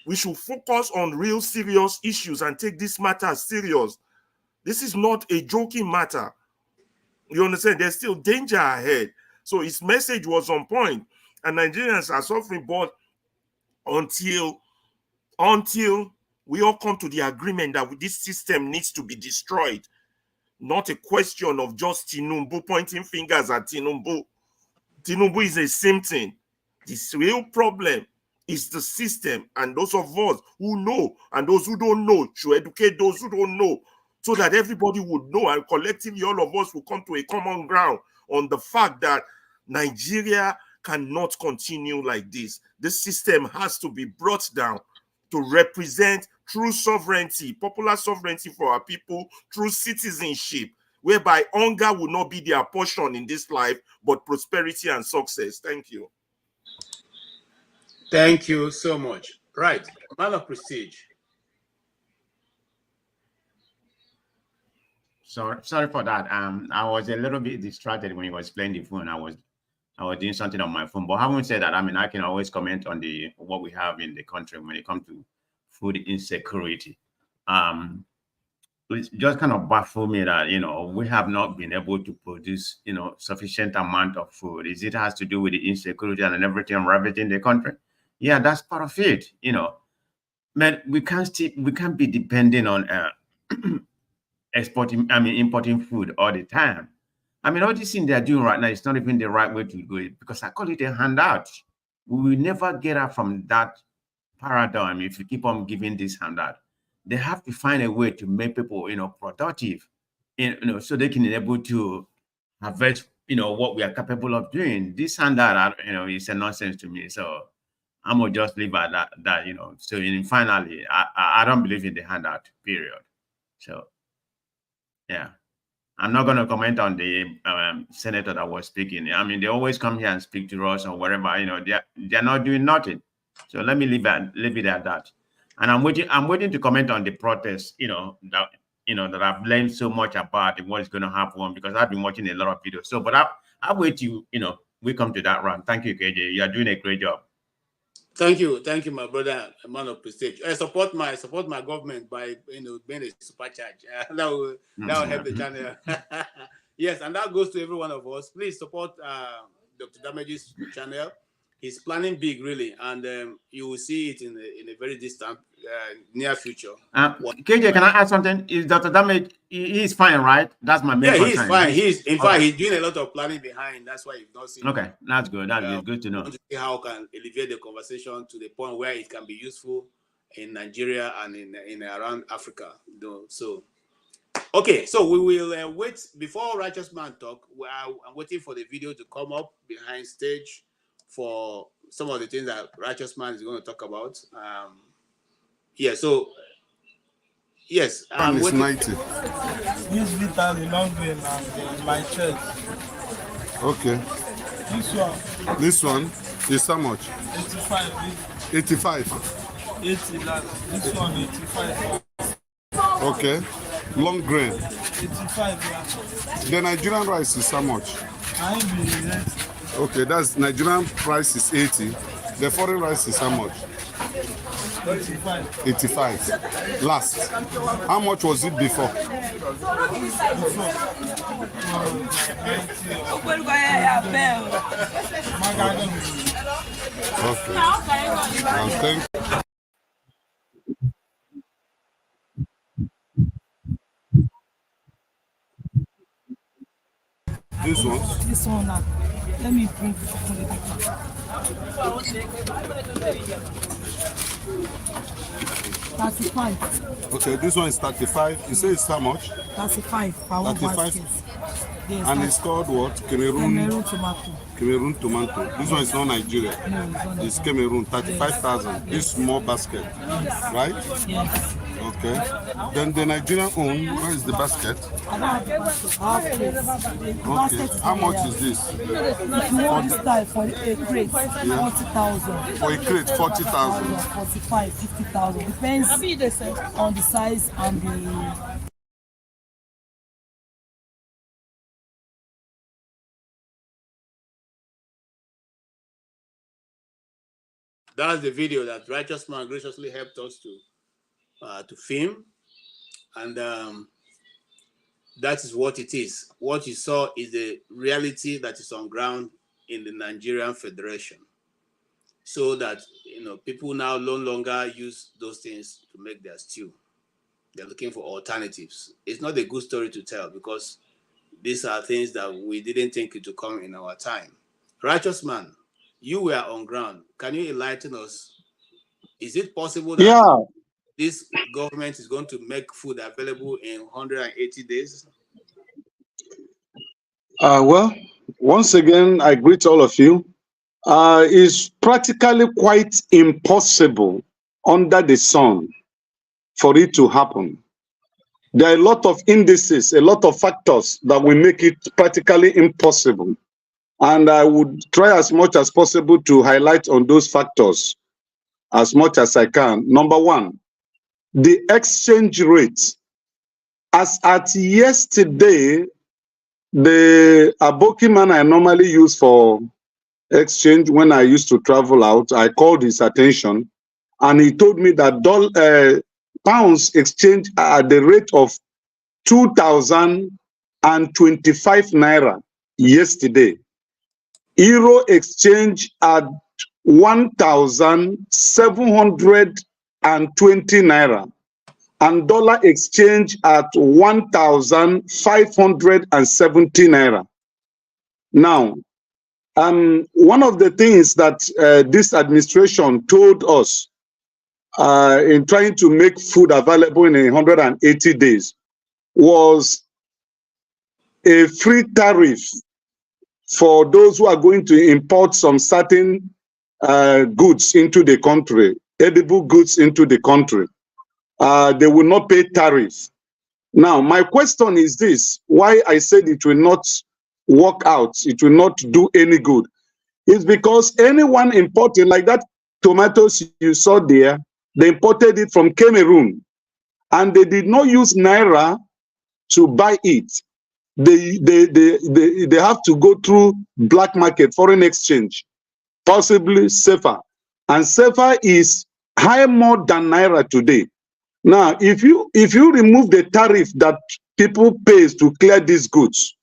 Speaker 15: We should focus on real serious issues and take this matter serious. This is not a joking matter. You understand? There's still danger ahead. So his message was on point, and Nigerians are suffering, but until we all come to the agreement that this system needs to be destroyed, not a question of just Tinubu pointing fingers at Tinubu. Tinubu is a symptom. This real problem is the system, and those of us who know and those who don't know should educate those who don't know, so that everybody would know, and collectively all of us will come to a common ground on the fact that Nigeria cannot continue like this. This system has to be brought down to represent true sovereignty, popular sovereignty for our people, true citizenship, whereby hunger will not be their portion in this life, but prosperity and success. Thank you.
Speaker 2: Thank you so much. Right, man of prestige.
Speaker 16: Sorry for that. I was a little bit distracted when he was playing the phone. I was doing something on my phone. But having said that, I mean, I can always comment on what we have in the country when it comes to food insecurity. It just kind of baffled me that, you know, we have not been able to produce, you know, sufficient amount of food. It has to do with the insecurity and everything ravaging the country? Yeah, that's part of it. You know, man, we can't be depending on importing food all the time. I mean, all this thing they're doing right now is not even the right way to do it, because I call it a handout. We will never get out from that paradigm if you keep on giving this handout. They have to find a way to make people, you know, productive, you know, so they can be able to harvest, you know, what we are capable of doing. This handout, you know, is a nonsense to me. So I'm gonna just leave at that, you know. So finally, I don't believe in the handout, period. So yeah, I'm not going to comment on the senator that was speaking. I mean, they always come here and speak to us or wherever, you know, they're not doing nothing. So let me leave it at that. And I'm waiting to comment on the protests, you know, that I've learned so much about and what is going to happen, because I've been watching a lot of videos. So, but I'll wait till, you know, we come to that round. Thank you, KJ. You are doing a great job.
Speaker 2: Thank you, my brother, a man of prestige. I support my government by, you know, being a super charge. That will help the channel. Yes, and that goes to every one of us. Please support Dr. Damage's channel. He's planning big, really, and you will see it in a very distant, near future.
Speaker 16: KJ, can I add something? Is Dr. Damage? He's fine, right? That's my main concern.
Speaker 2: He's fine. In fact, he's doing a lot of planning behind. That's why you've not seen.
Speaker 16: Okay, that's good. That's good to know.
Speaker 2: To see how can elevate the conversation to the point where it can be useful in Nigeria and in around Africa. So, okay, so we will wait before Righteous Man talk. I'm waiting for the video to come up behind stage for some of the things that Righteous Man is going to talk about. Yeah, so yes, I'm
Speaker 6: it's
Speaker 2: waiting.
Speaker 6: 90.
Speaker 19: This vital belonging and my church.
Speaker 6: Okay. This one is how much?
Speaker 19: 85.
Speaker 6: 85.
Speaker 19: 80 last. This one 85.
Speaker 6: Okay. Long grain.
Speaker 19: 85 last.
Speaker 6: The Nigerian rice is how much?
Speaker 19: I be rent.
Speaker 6: Okay, that's Nigerian price is 80. The foreign rice is how much?
Speaker 19: 85.
Speaker 6: 85. Last. How much was it before? Okay. And thank you. This one?
Speaker 20: This one now. Let me bring it. 35.
Speaker 6: Okay, this one is 35. You say it's how much?
Speaker 20: 35.
Speaker 6: 35.
Speaker 20: Yes,
Speaker 6: and it's called what?
Speaker 20: Cameroon tomato.
Speaker 6: Cameroon tomato. This one is not Nigeria.
Speaker 20: No, it's not.
Speaker 6: It's Cameroon. 35,000. This small basket, right?
Speaker 20: Yes.
Speaker 6: Okay. Then the Nigerian own. Where is the basket?
Speaker 20: I don't have the basket. I have the basket.
Speaker 6: Okay. How much is this?
Speaker 20: If you want this style for a crate, 40,000.
Speaker 6: For a crate, 40,000.
Speaker 20: 45, 50,000. Depends on the size and the
Speaker 2: That's the video that Righteous Man graciously helped us to film, and that is what it is. What you saw is the reality that is on ground in the Nigerian Federation, so that people now no longer use those things to make their stew. They're looking for alternatives. It's not a good story to tell because these are things that we didn't think it would come in our time. Righteous Man, you were on ground. Can you enlighten us? Is it possible that this government is going to make food available in 180 days?
Speaker 18: Well, once again, I greet all of you. It's practically quite impossible under the sun for it to happen. There are a lot of indices, a lot of factors that will make it practically impossible. And I would try as much as possible to highlight on those factors as much as I can. Number one, the exchange rate. As at yesterday, the Aboki man I normally use for exchange when I used to travel out, I called his attention and he told me that pounds exchange at the rate of 2,025 naira yesterday. Euro exchange at 1,720 naira. And dollar exchange at 1,570 naira. Now, one of the things that this administration told us in trying to make food available in 180 days was a free tariff for those who are going to import some certain goods into the country, edible goods into the country. They will not pay tariff. Now, my question is this: why I said it will not work out, it will not do any good, is because anyone importing, like that tomatoes you saw there, they imported it from Cameroon, and they did not use naira to buy it. They have to go through black market, foreign exchange, possibly safer, and safer is higher more than naira today. Now, if you remove the tariff that people pay to clear these goods,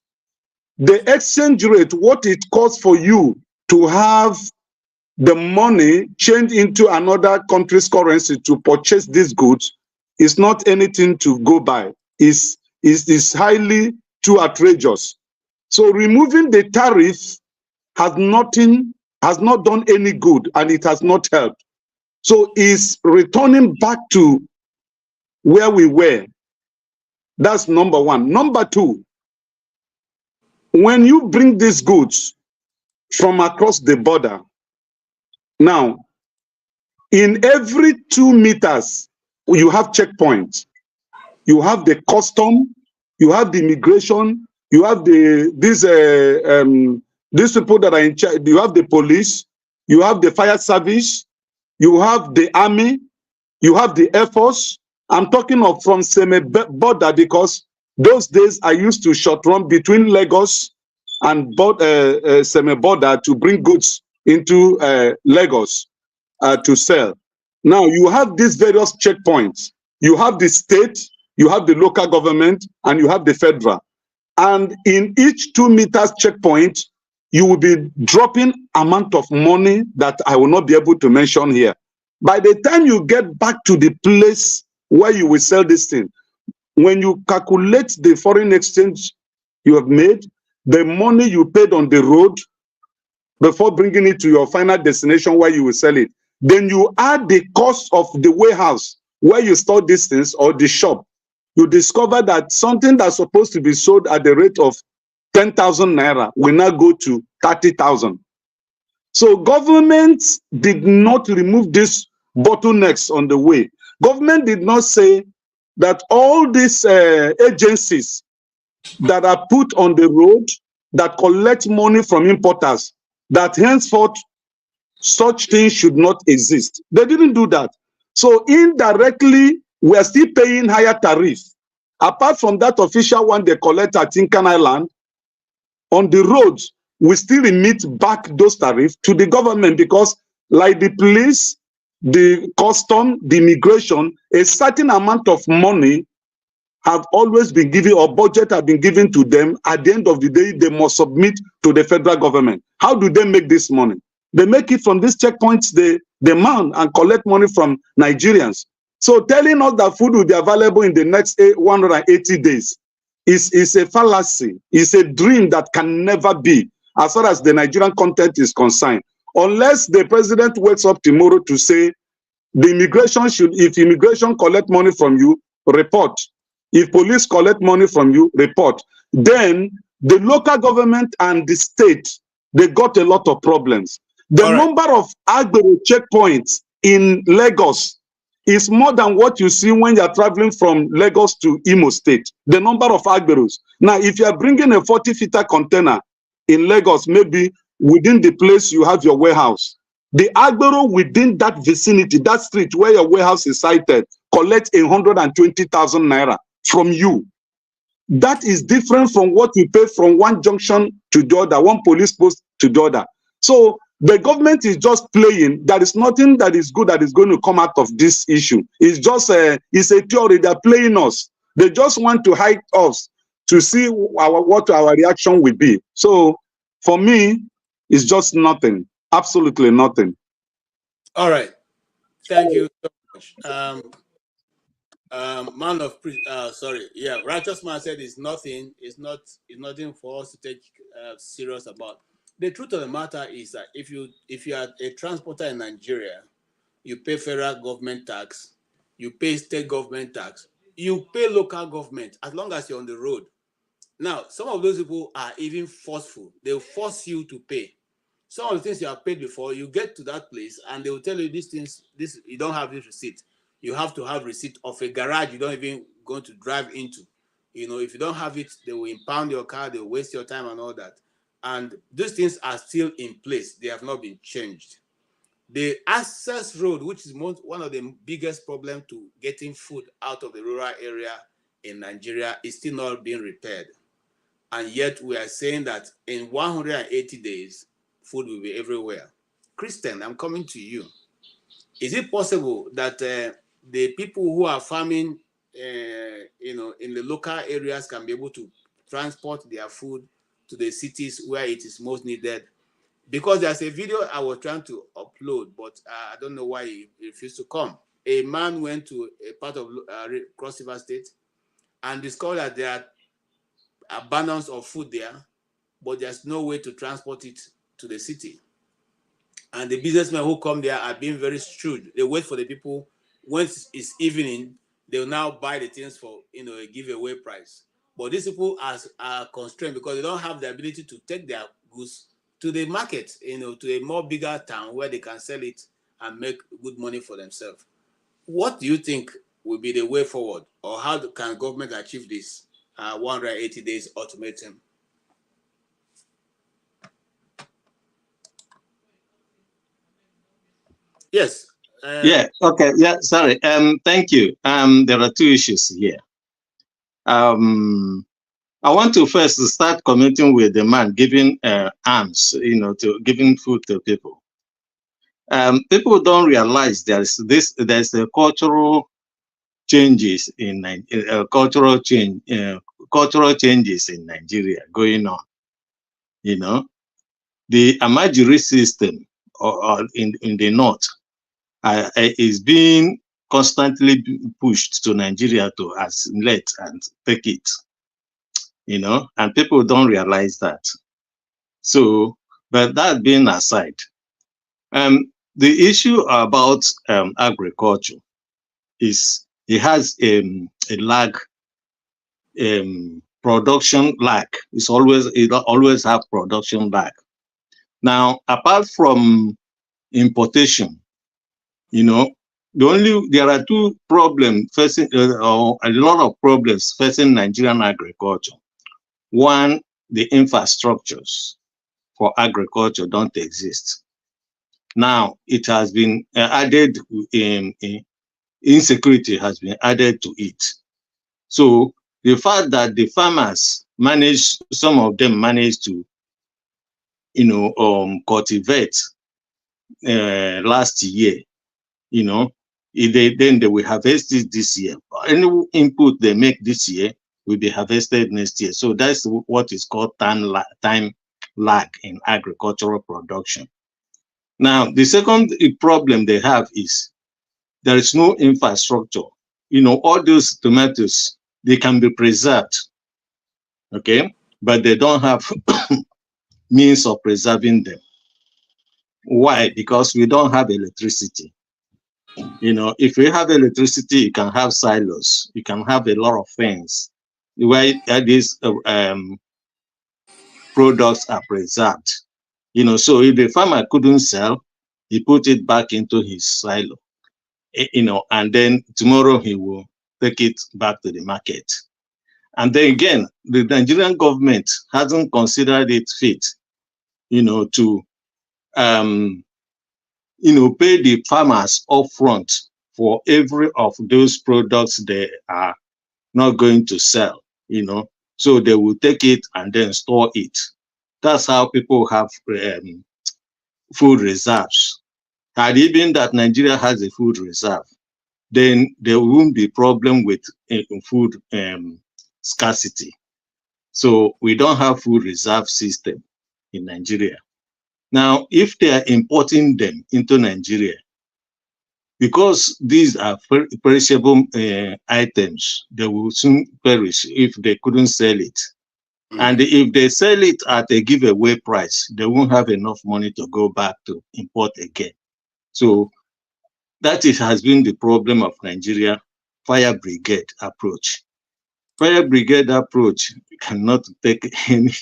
Speaker 18: the exchange rate, what it costs for you to have the money change into another country's currency to purchase these goods, is not anything to go by. Is highly too outrageous. So removing the tariff has not done any good, and it has not helped. So it's returning back to where we were. That's number one. Number two, when you bring these goods from across the border, now, in every 2 meters, you have checkpoints. You have the custom, you have the immigration, you have these people that are in charge, you have the police, you have the fire service, you have the army, you have the Air Force. I'm talking of from semi-border because those days I used to short run between Lagos and semi-border to bring goods into Lagos to sell. Now you have these various checkpoints. You have the state, you have the local government, and you have the federal. And in each 2 meters checkpoint, you will be dropping amount of money that I will not be able to mention here. By the time you get back to the place where you will sell this thing, when you calculate the foreign exchange you have made, the money you paid on the road before bringing it to your final destination where you will sell it, then you add the cost of the warehouse where you store these things or the shop, you discover that something that's supposed to be sold at the rate of 10,000 naira will now go to 30,000. So government did not remove these bottlenecks on the way. Government did not say that all these agencies that are put on the road that collect money from importers, that henceforth such things should not exist. They didn't do that. So indirectly, we are still paying higher tariff. Apart from that official one they collect at Tinkan Island, on the roads, we still remit back those tariffs to the government because like the police, the custom, the immigration, a certain amount of money have always been given, or budget have been given to them. At the end of the day, they must submit to the federal government. How do they make this money? They make it from these checkpoints they demand and collect money from Nigerians. So telling us that food will be available in the next 180 days is a fallacy. It's a dream that can never be, as far as the Nigerian content is concerned. Unless the president wakes up tomorrow to say the immigration should, if immigration collect money from you, report. If police collect money from you, report. Then the local government and the state, they got a lot of problems. The number of Agbero checkpoints in Lagos is more than what you see when you're traveling from Lagos to Imo State. The number of Agberos. Now, if you are bringing a 40-footer container in Lagos, maybe within the place you have your warehouse, the Agbero within that vicinity, that street where your warehouse is sited, collect 120,000 naira from you. That is different from what you pay from one junction to the other, one police post to the other. So the government is just playing. There is nothing that is good that is going to come out of this issue. It's just it's a theory. They're playing us. They just want to hide us to see what our reaction will be. So for me, it's just nothing. Absolutely nothing.
Speaker 2: All right. Thank you so much. Man of righteous man said it's nothing. It's nothing for us to take serious about. The truth of the matter is that if you are a transporter in Nigeria, you pay federal government tax, you pay state government tax, you pay local government as long as you're on the road. Now, some of those people are even forceful. They'll force you to pay. Some of the things you have paid before, you get to that place and they will tell you these things, you don't have this receipt. You have to have receipt of a garage you don't even going to drive into. You know, if you don't have it, they will impound your car, they will waste your time and all that. And those things are still in place. They have not been changed. The access road, which is one of the biggest problems to getting food out of the rural area in Nigeria, is still not being repaired. And yet we are saying that in 180 days, food will be everywhere. Christian, I'm coming to you. Is it possible that the people who are farming, in the local areas can be able to transport their food to the cities where it is most needed? Because there's a video I was trying to upload, but I don't know why he refused to come. A man went to a part of Cross River State and discovered that there are abundance of food there, but there's no way to transport it to the city. And the businessmen who come there are being very shrewd. They wait for the people. Once it's evening, they'll now buy the things for a giveaway price. But these people are constrained because they don't have the ability to take their goods to the market, to a more bigger town where they can sell it and make good money for themselves. What do you think will be the way forward, or how can government achieve this 180 days ultimatum? Yes.
Speaker 11: Okay. Yeah. Sorry. Thank you. There are two issues here. I want to first start commenting with the man giving arms, to giving food to people. People don't realize there's a cultural changes in cultural changes in Nigeria going on. The Amajiri system in the north is being constantly pushed to Nigeria to assimilate and take it, and people don't realize that. So, but that being aside, the issue about agriculture is it has a lag, production lag. It always have production lag. Now, apart from importation, there are two problems facing, or a lot of problems facing Nigerian agriculture. One, the infrastructures for agriculture don't exist. Now, it has been added, insecurity has been added to it. So the fact that the farmers some of them manage to, cultivate last year, then they will harvest it this year. Any input they make this year will be harvested next year. So that's what is called time lag in agricultural production. Now, the second problem they have is there is no infrastructure. All those tomatoes, they can be preserved, okay? But they don't have means of preserving them. Why? Because we don't have electricity. If we have electricity, you can have silos. You can have a lot of things where these products are preserved. So if the farmer couldn't sell, he put it back into his silo, and then tomorrow he will take it back to the market. And then again, the Nigerian government hasn't considered it fit, to pay the farmers upfront for every of those products they are not going to sell, so they will take it and then store it. That's how people have food reserves. Had it been that Nigeria has a food reserve, then there won't be problem with food scarcity. So we don't have food reserve system in Nigeria. Now, if they are importing them into Nigeria, because these are perishable items, they will soon perish if they couldn't sell it. And if they sell it at a giveaway price, they won't have enough money to go back to import again. So that has been the problem of Nigeria fire brigade approach. Fire brigade approach cannot make any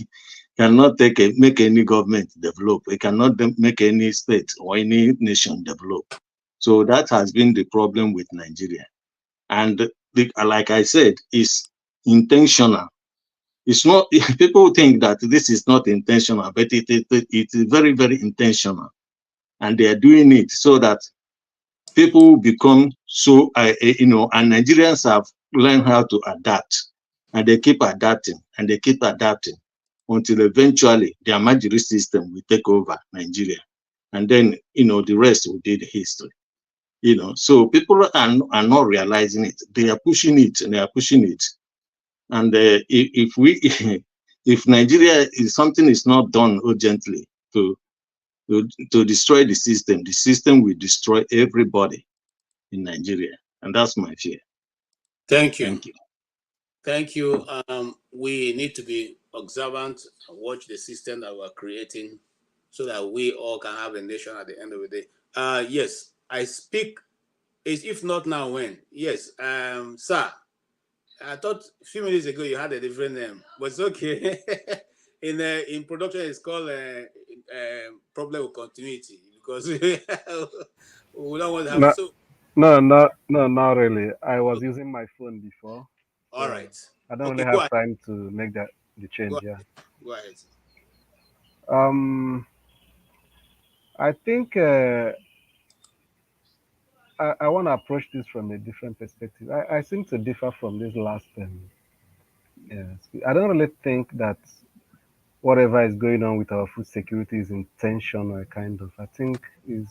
Speaker 11: government develop. It cannot make any state or any nation develop. So that has been the problem with Nigeria. And like I said, it's intentional. It's not, people think that this is not intentional, but it is very, very intentional. And they are doing it so that people become so, and Nigerians have learned how to adapt. And they keep adapting and they keep adapting until eventually their Majiri system will take over Nigeria. And then, the rest will be the history. So people are not realizing it. They are pushing it and they are pushing it. And if Nigeria something is not done urgently to destroy the system will destroy everybody in Nigeria. And that's my fear.
Speaker 2: Thank you.
Speaker 11: Thank you.
Speaker 2: Thank you. We need to be observant and watch the system that we're creating so that we all can have a nation at the end of the day. Yes, I speak. If not now, when? Yes, sir. I thought a few minutes ago you had a different name, but it's okay. In production, it's called problem with continuity because we don't want to have
Speaker 12: not really. I was using my phone before.
Speaker 2: All right.
Speaker 12: I don't really have time to make the change.
Speaker 2: Go ahead.
Speaker 12: I think I want to approach this from a different perspective. I seem to differ from this last I don't really think that whatever is going on with our food security is intentional, kind of. I think is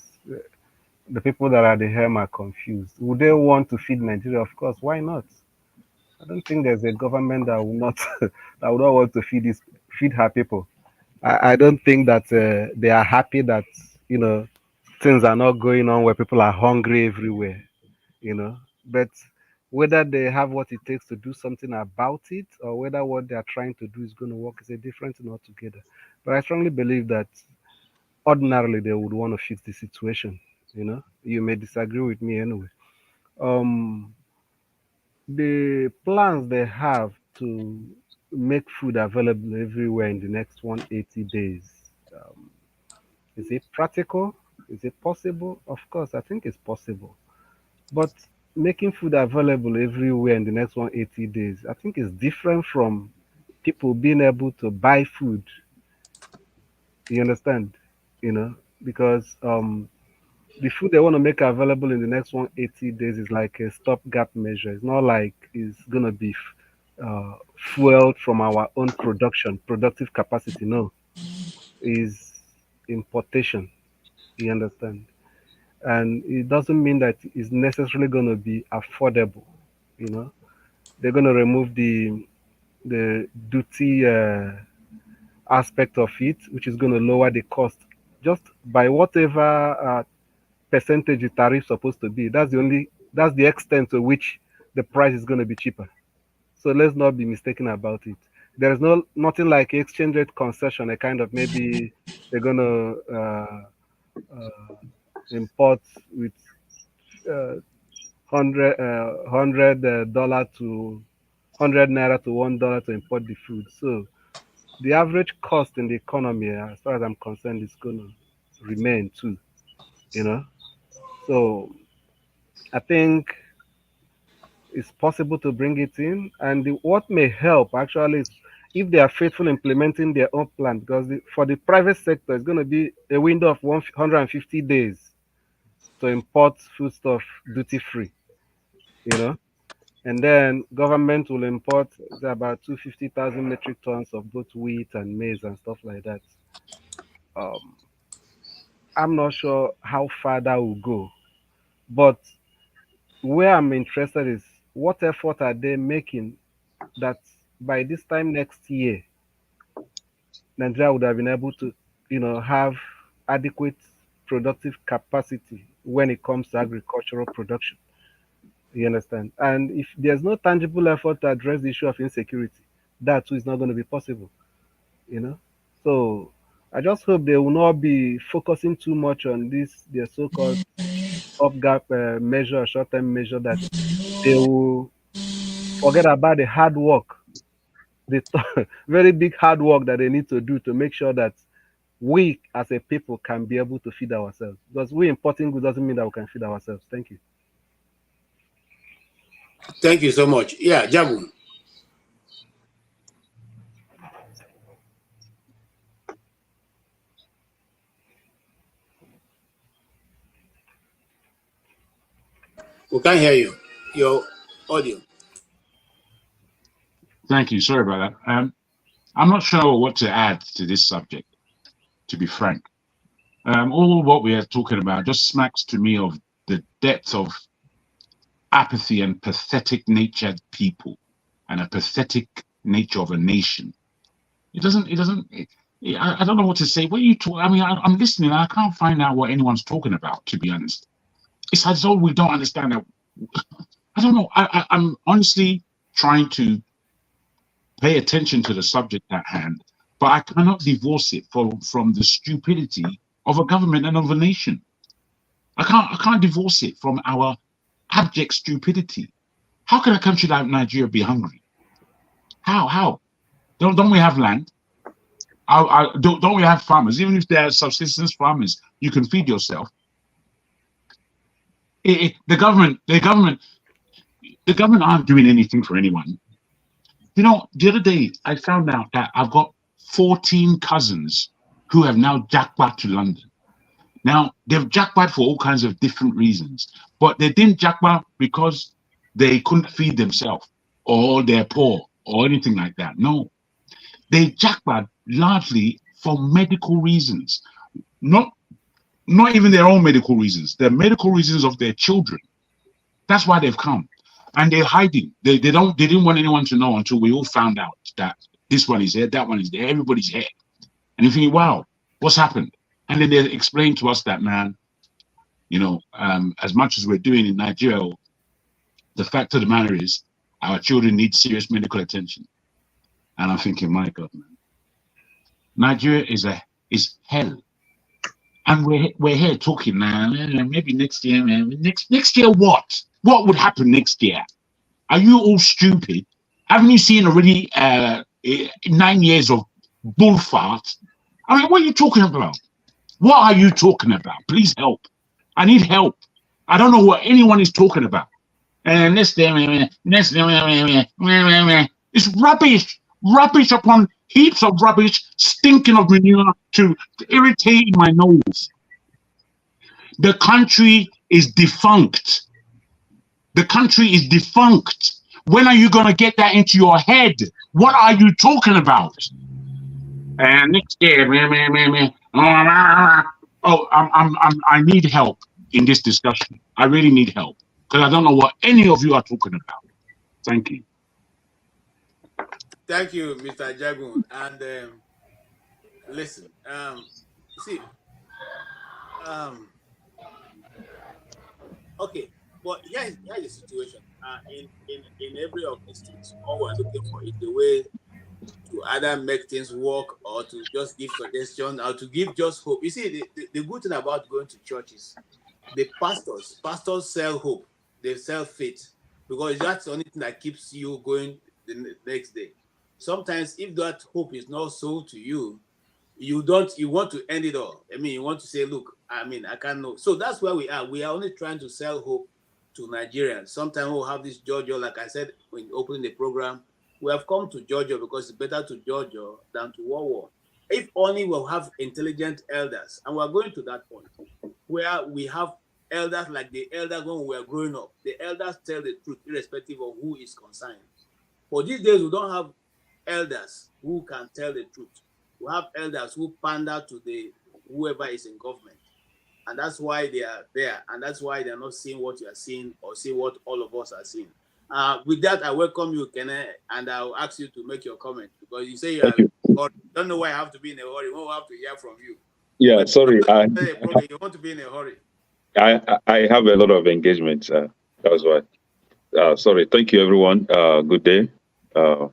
Speaker 12: the people that are at the helm are confused. Would they want to feed Nigeria? Of course, why not? I don't think there's a government that will not that would not want to feed her people. I don't think that they are happy that things are not going on where people are hungry everywhere. But whether they have what it takes to do something about it or whether what they are trying to do is going to work is a different thing altogether. But I strongly believe that ordinarily they would want to fix the situation. You may disagree with me anyway. The plans they have to make food available everywhere in the next 180 days, is it practical? Is it possible? Of course, I think it's possible. But making food available everywhere in the next 180 days, I think is different from people being able to buy food. You understand? Because the food they want to make available in the next 180 days is like a stopgap measure. It's not like it's going to be fueled from our own productive capacity. No, is importation. You understand? And it doesn't mean that it's necessarily going to be affordable. You know, they're going to remove the duty aspect of it, which is going to lower the cost just by whatever percentage the tariff supposed to be. That's the extent to which the price is going to be cheaper. So let's not be mistaken about it. There is nothing like exchange rate concession, a kind of maybe they're going to import with $100 to $100 to $1 to import the food. So the average cost in the economy, as far as I'm concerned, is going to remain too. You know, so I think it's possible to bring it in, and what may help actually is if they are faithful implementing their own plan, because for the private sector, it's going to be a window of 150 days to import foodstuff duty free, you know, and then government will import about 250,000 metric tons of both wheat and maize and stuff like that. I'm not sure how far that will go, but where I'm interested is what effort are they making that by this time next year, Nigeria would have been able to, have adequate productive capacity when it comes to agricultural production. You understand? And if there's no tangible effort to address the issue of insecurity, that too is not going to be possible. So I just hope they will not be focusing too much on this, their so-called stopgap measure, short-term measure, that they will forget about the hard work, the very big hard work that they need to do to make sure that we as a people can be able to feed ourselves. Because we importing goods doesn't mean that we can feed ourselves. Thank you.
Speaker 2: Thank you so much. Yeah, Jabu. We can't hear you. Your audio.
Speaker 14: Thank you. Sorry about that. I'm not sure what to add to this subject, to be frank. All what we are talking about just smacks to me of the depth of apathy and pathetic natured people and a pathetic nature of a nation. I don't know what to say. What are you talking? I mean, I'm listening. I can't find out what anyone's talking about, to be honest. It's as though we don't understand that. I don't know. I'm honestly trying to pay attention to the subject at hand, but I cannot divorce it from the stupidity of a government and of a nation. I can't divorce it from our abject stupidity. How can a country like Nigeria be hungry? How? Don't we have land? Don't we have farmers? Even if they are subsistence farmers, you can feed yourself. The government aren't doing anything for anyone. You know, the other day I found out that I've got 14 cousins who have now jackpot to London. Now, they've jackpot for all kinds of different reasons, but they didn't jackpot because they couldn't feed themselves or they're poor or anything like that. No, they jackpot largely for medical reasons, not even their own medical reasons, the medical reasons of their children. That's why they've come. And they're hiding. They didn't want anyone to know until we all found out that this one is here, that one is there, everybody's here. And you think, wow, what's happened? And then they explain to us that, man, as much as we're doing in Nigeria, the fact of the matter is our children need serious medical attention. And I'm thinking, my God, man, Nigeria is hell. And we're here talking now, maybe next year, man. Next year what? What would happen next year? Are you all stupid? Haven't you seen already 9 years of bull fart? I mean, what are you talking about? What are you talking about? Please help. I need help. I don't know what anyone is talking about. And it's rubbish. Rubbish upon heaps of rubbish, stinking of manure to irritate my nose. The country is defunct. The country is defunct. When are you going to get that into your head? What are you talking about? And next year, Oh, I need help in this discussion. I really need help because I don't know what any of you are talking about. Thank you.
Speaker 2: Thank you, Mr. Jagun. And listen, see, okay, but here's the situation. In every of these things, all we're looking for is the way to either make things work or to just give suggestions or to give just hope. You see, the good thing about going to church is the pastors sell hope, they sell faith, because that's the only thing that keeps you going the next day. Sometimes if that hope is not sold to you, you want to end it all. I mean, you want to say, look, I mean, I can't know. So that's where we are. We are only trying to sell hope to Nigerians. Sometimes we'll have this Georgia, like I said when opening the program, we have come to Georgia because it's better to Georgia than to war. If only we'll have intelligent elders, and we're going to that point where we have elders like the elders when we were growing up. The elders tell the truth irrespective of who is concerned. For these days, we don't have elders who can tell the truth. We have elders who pander to the whoever is in government. And that's why they are there. And that's why they're not seeing what you are seeing or see what all of us are seeing. With that, I welcome you, Kenneth, and I'll ask you to make your comment because you say I don't know why I have to be in a hurry. We'll have to hear from you.
Speaker 21: Yeah,
Speaker 2: but
Speaker 21: sorry.
Speaker 2: You want to be in a hurry.
Speaker 21: I have a lot of engagements. That's why. Sorry. Thank you, everyone. Good day, the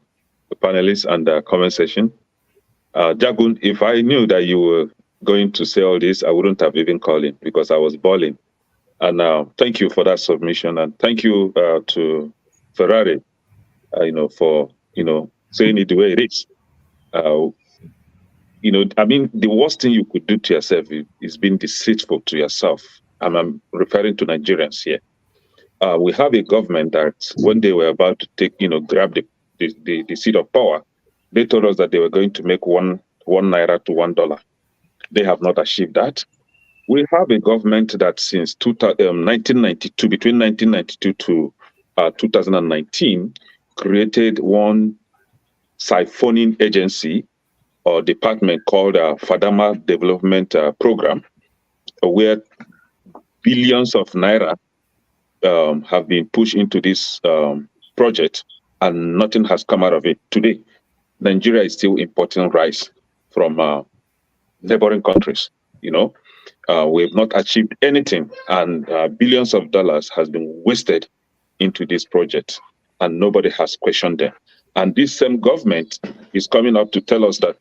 Speaker 21: panelists and the comment session. Jagun, if I knew that you were going to say all this, I wouldn't have even called in because I was bawling. And thank you for that submission, and thank you to Ferrari, for saying it the way it is. I mean, the worst thing you could do to yourself is being deceitful to yourself. And I'm referring to Nigerians here. We have a government that when they were about to grab the seat of power, they told us that they were going to make one naira to $1. They have not achieved that. We have a government that since 1992, between 1992 to 2019, created one siphoning agency or department called Adanma Development Program, where billions of naira have been pushed into this project, and nothing has come out of it. Today, Nigeria is still importing rice from neighboring countries. We have not achieved anything, and billions of dollars has been wasted into this project, and nobody has questioned them. And this same government is coming up to tell us that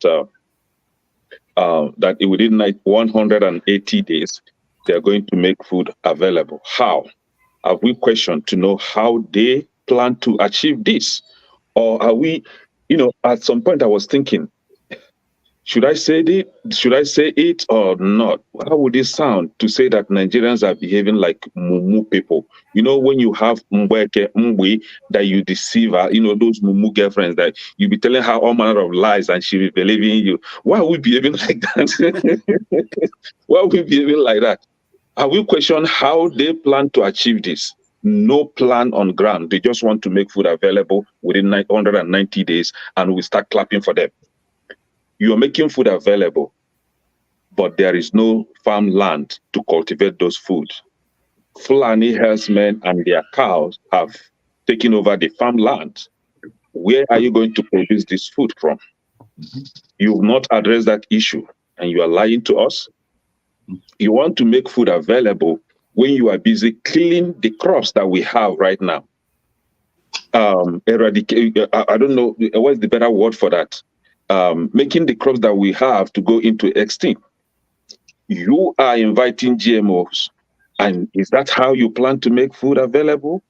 Speaker 21: that within 180 days, they are going to make food available. How? Have we questioned to know how they plan to achieve this? Or are we, at some point I was thinking, should I say it or not? How would it sound to say that Nigerians are behaving like mumu people? When you have mbwe that you deceive her, those mumu girlfriends that you be telling her all manner of lies and she will believe in you. Why are we behaving like that? Why are we behaving like that? Have we questioned how they plan to achieve this? No plan on ground. They just want to make food available within 190 days, and we start clapping for them. You are making food available, but there is no farmland to cultivate those foods. Fulani herdsmen and their cows have taken over the farmland. Where are you going to produce this food from? You've not addressed that issue, and you are lying to us. You want to make food available when you are busy killing the crops that we have right now. Eradicate, I don't know, what's the better word for that? Making the crops that we have to go into extinct. You are inviting GMOs. And is that how you plan to make food available?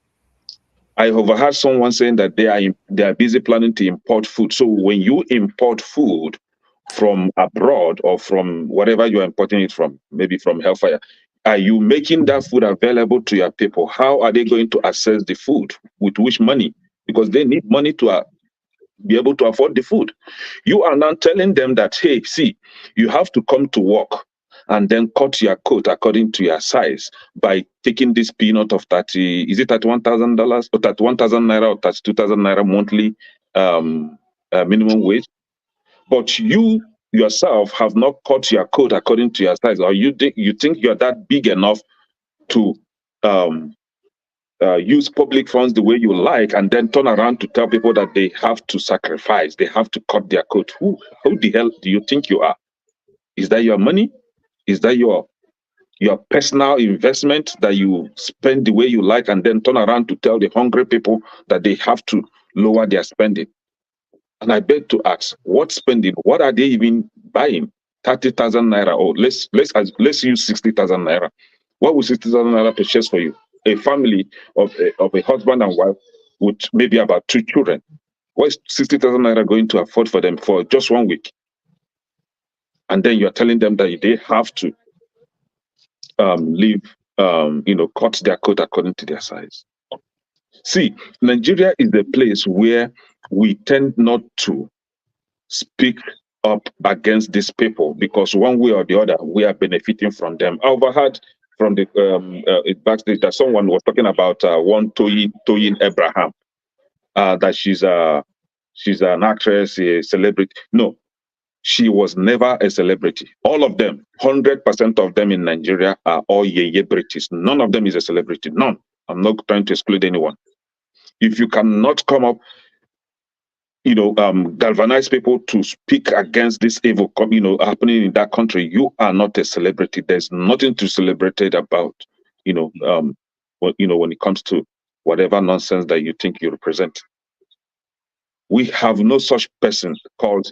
Speaker 21: I overheard someone saying that they are busy planning to import food. So when you import food from abroad or from whatever you're importing it from, maybe from Hellfire, are you making that food available to your people? How are they going to access the food? With which money? Because they need money to be able to afford the food. You are now telling them that, hey, see, you have to come to work and then cut your coat according to your size by taking this peanut of $31,000 or 31,000 naira or 32,000 naira monthly minimum wage. But you yourself have not cut your coat according to your size, or you think you're that big enough to use public funds the way you like, and then turn around to tell people that they have to sacrifice, they have to cut their coat. Who the hell do you think you are? Is that your money? Is that your personal investment that you spend the way you like, and then turn around to tell the hungry people that they have to lower their spending? And I beg to ask, what spending? What are they even buying? 30,000 naira, or let's use 60,000 naira. What will 60,000 naira purchase for you? A family of a husband and wife with maybe about 2 children. What is 60,000 naira going to afford for them for just 1 week? And then you're telling them that they have to cut their coat according to their size. See, Nigeria is the place where we tend not to speak up against these people, because one way or the other, we are benefiting from them. I overheard from the backstage that someone was talking about one Toyin Abraham, that she's an actress, a celebrity. No, she was never a celebrity. All of them, 100% of them in Nigeria are all yeye British. None of them is a celebrity. None. I'm not trying to exclude anyone. If you cannot come up, galvanize people to speak against this evil, happening in that country, you are not a celebrity. There's nothing to celebrate about, when it comes to whatever nonsense that you think you represent. We have no such person called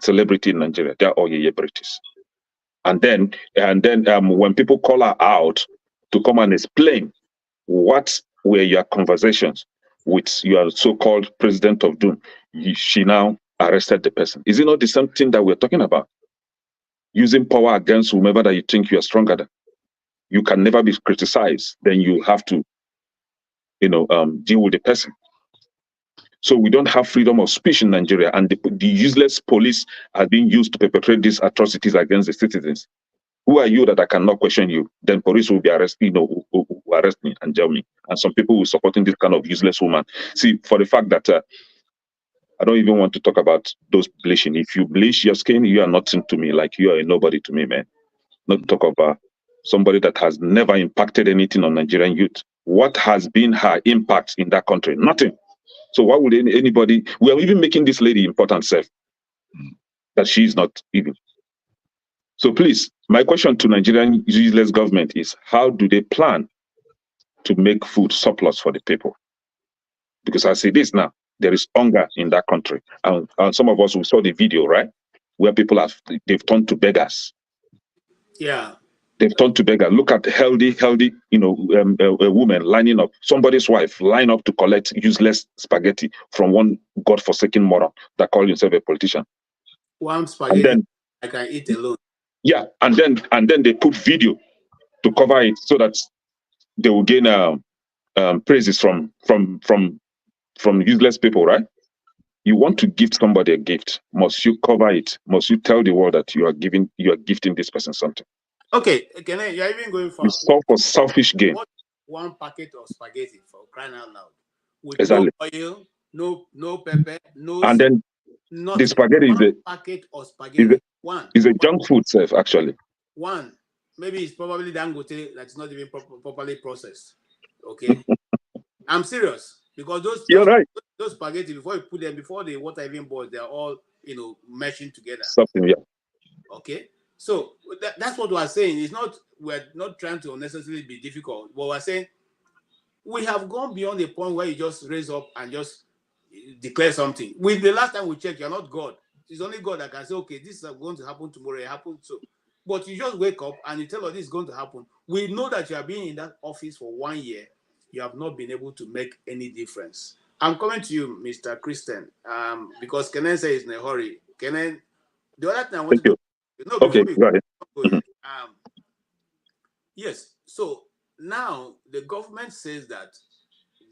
Speaker 21: celebrity in Nigeria. They're all yeye British. And then when people call her out to come and explain what were your conversations with your so-called president of doom, she now arrested the person. Is it not the same thing that we're talking about? Using power against whomever that you think you are stronger than. You can never be criticized. Then you have to, deal with the person. So we don't have freedom of speech in Nigeria, and the useless police are being used to perpetrate these atrocities against the citizens. Who are you that I cannot question you? Then police will be arrested, who arrest me and jail me. And some people will supporting this kind of useless woman. See, for the fact that I don't even want to talk about those bleaching. If you bleach your skin, you are nothing to me. Like, you are a nobody to me, man. Not talk about somebody that has never impacted anything on Nigerian youth. What has been her impact in that country? Nothing. So why would anybody? We are even making this lady important self that she is not even. So please, my question to Nigerian useless government is, how do they plan to make food surplus for the people? Because I say this now, there is hunger in that country. And some of us, we saw the video, right? Where people they've turned to beggars.
Speaker 2: Yeah.
Speaker 21: They've turned to beggars. Look at healthy, a woman lining up, somebody's wife line up to collect useless spaghetti from one godforsaken moron that calls himself a politician.
Speaker 2: One spaghetti I can eat alone.
Speaker 21: Yeah, and then they put video to cover it so that they will gain praises from useless people, right? You want to give somebody a gift, must you cover it? Must you tell the world that you are gifting this person something?
Speaker 2: Okay, you're even going for
Speaker 21: selfish gain.
Speaker 2: One packet of spaghetti, for crying out loud, with
Speaker 21: exactly.
Speaker 2: No oil, no pepper, no.
Speaker 21: And then
Speaker 2: nothing.
Speaker 21: The spaghetti
Speaker 2: one
Speaker 21: is
Speaker 2: packet of spaghetti.
Speaker 21: Is a junk food, self actually.
Speaker 2: One, maybe it's probably dangote that's not even properly processed. Okay, I'm serious, because
Speaker 21: You're right.
Speaker 2: Those spaghetti, before you put them, before the water even boils, they're all meshing together.
Speaker 21: Something, yeah.
Speaker 2: Okay, so that's what we're saying. We're not trying to unnecessarily be difficult, but we're saying we have gone beyond the point where you just raise up and just declare something. With the last time we checked, you're not God. It's only God that can say, okay, this is going to happen tomorrow. It happened so. But you just wake up and you tell us this is going to happen. We know that you have been in that office for 1 year. You have not been able to make any difference. I'm coming to you, Mr. Christian, because Kenen says he's in a hurry. Kenen, the other thing I want to do.
Speaker 21: Okay, go ahead.
Speaker 2: Yes, so now the government says that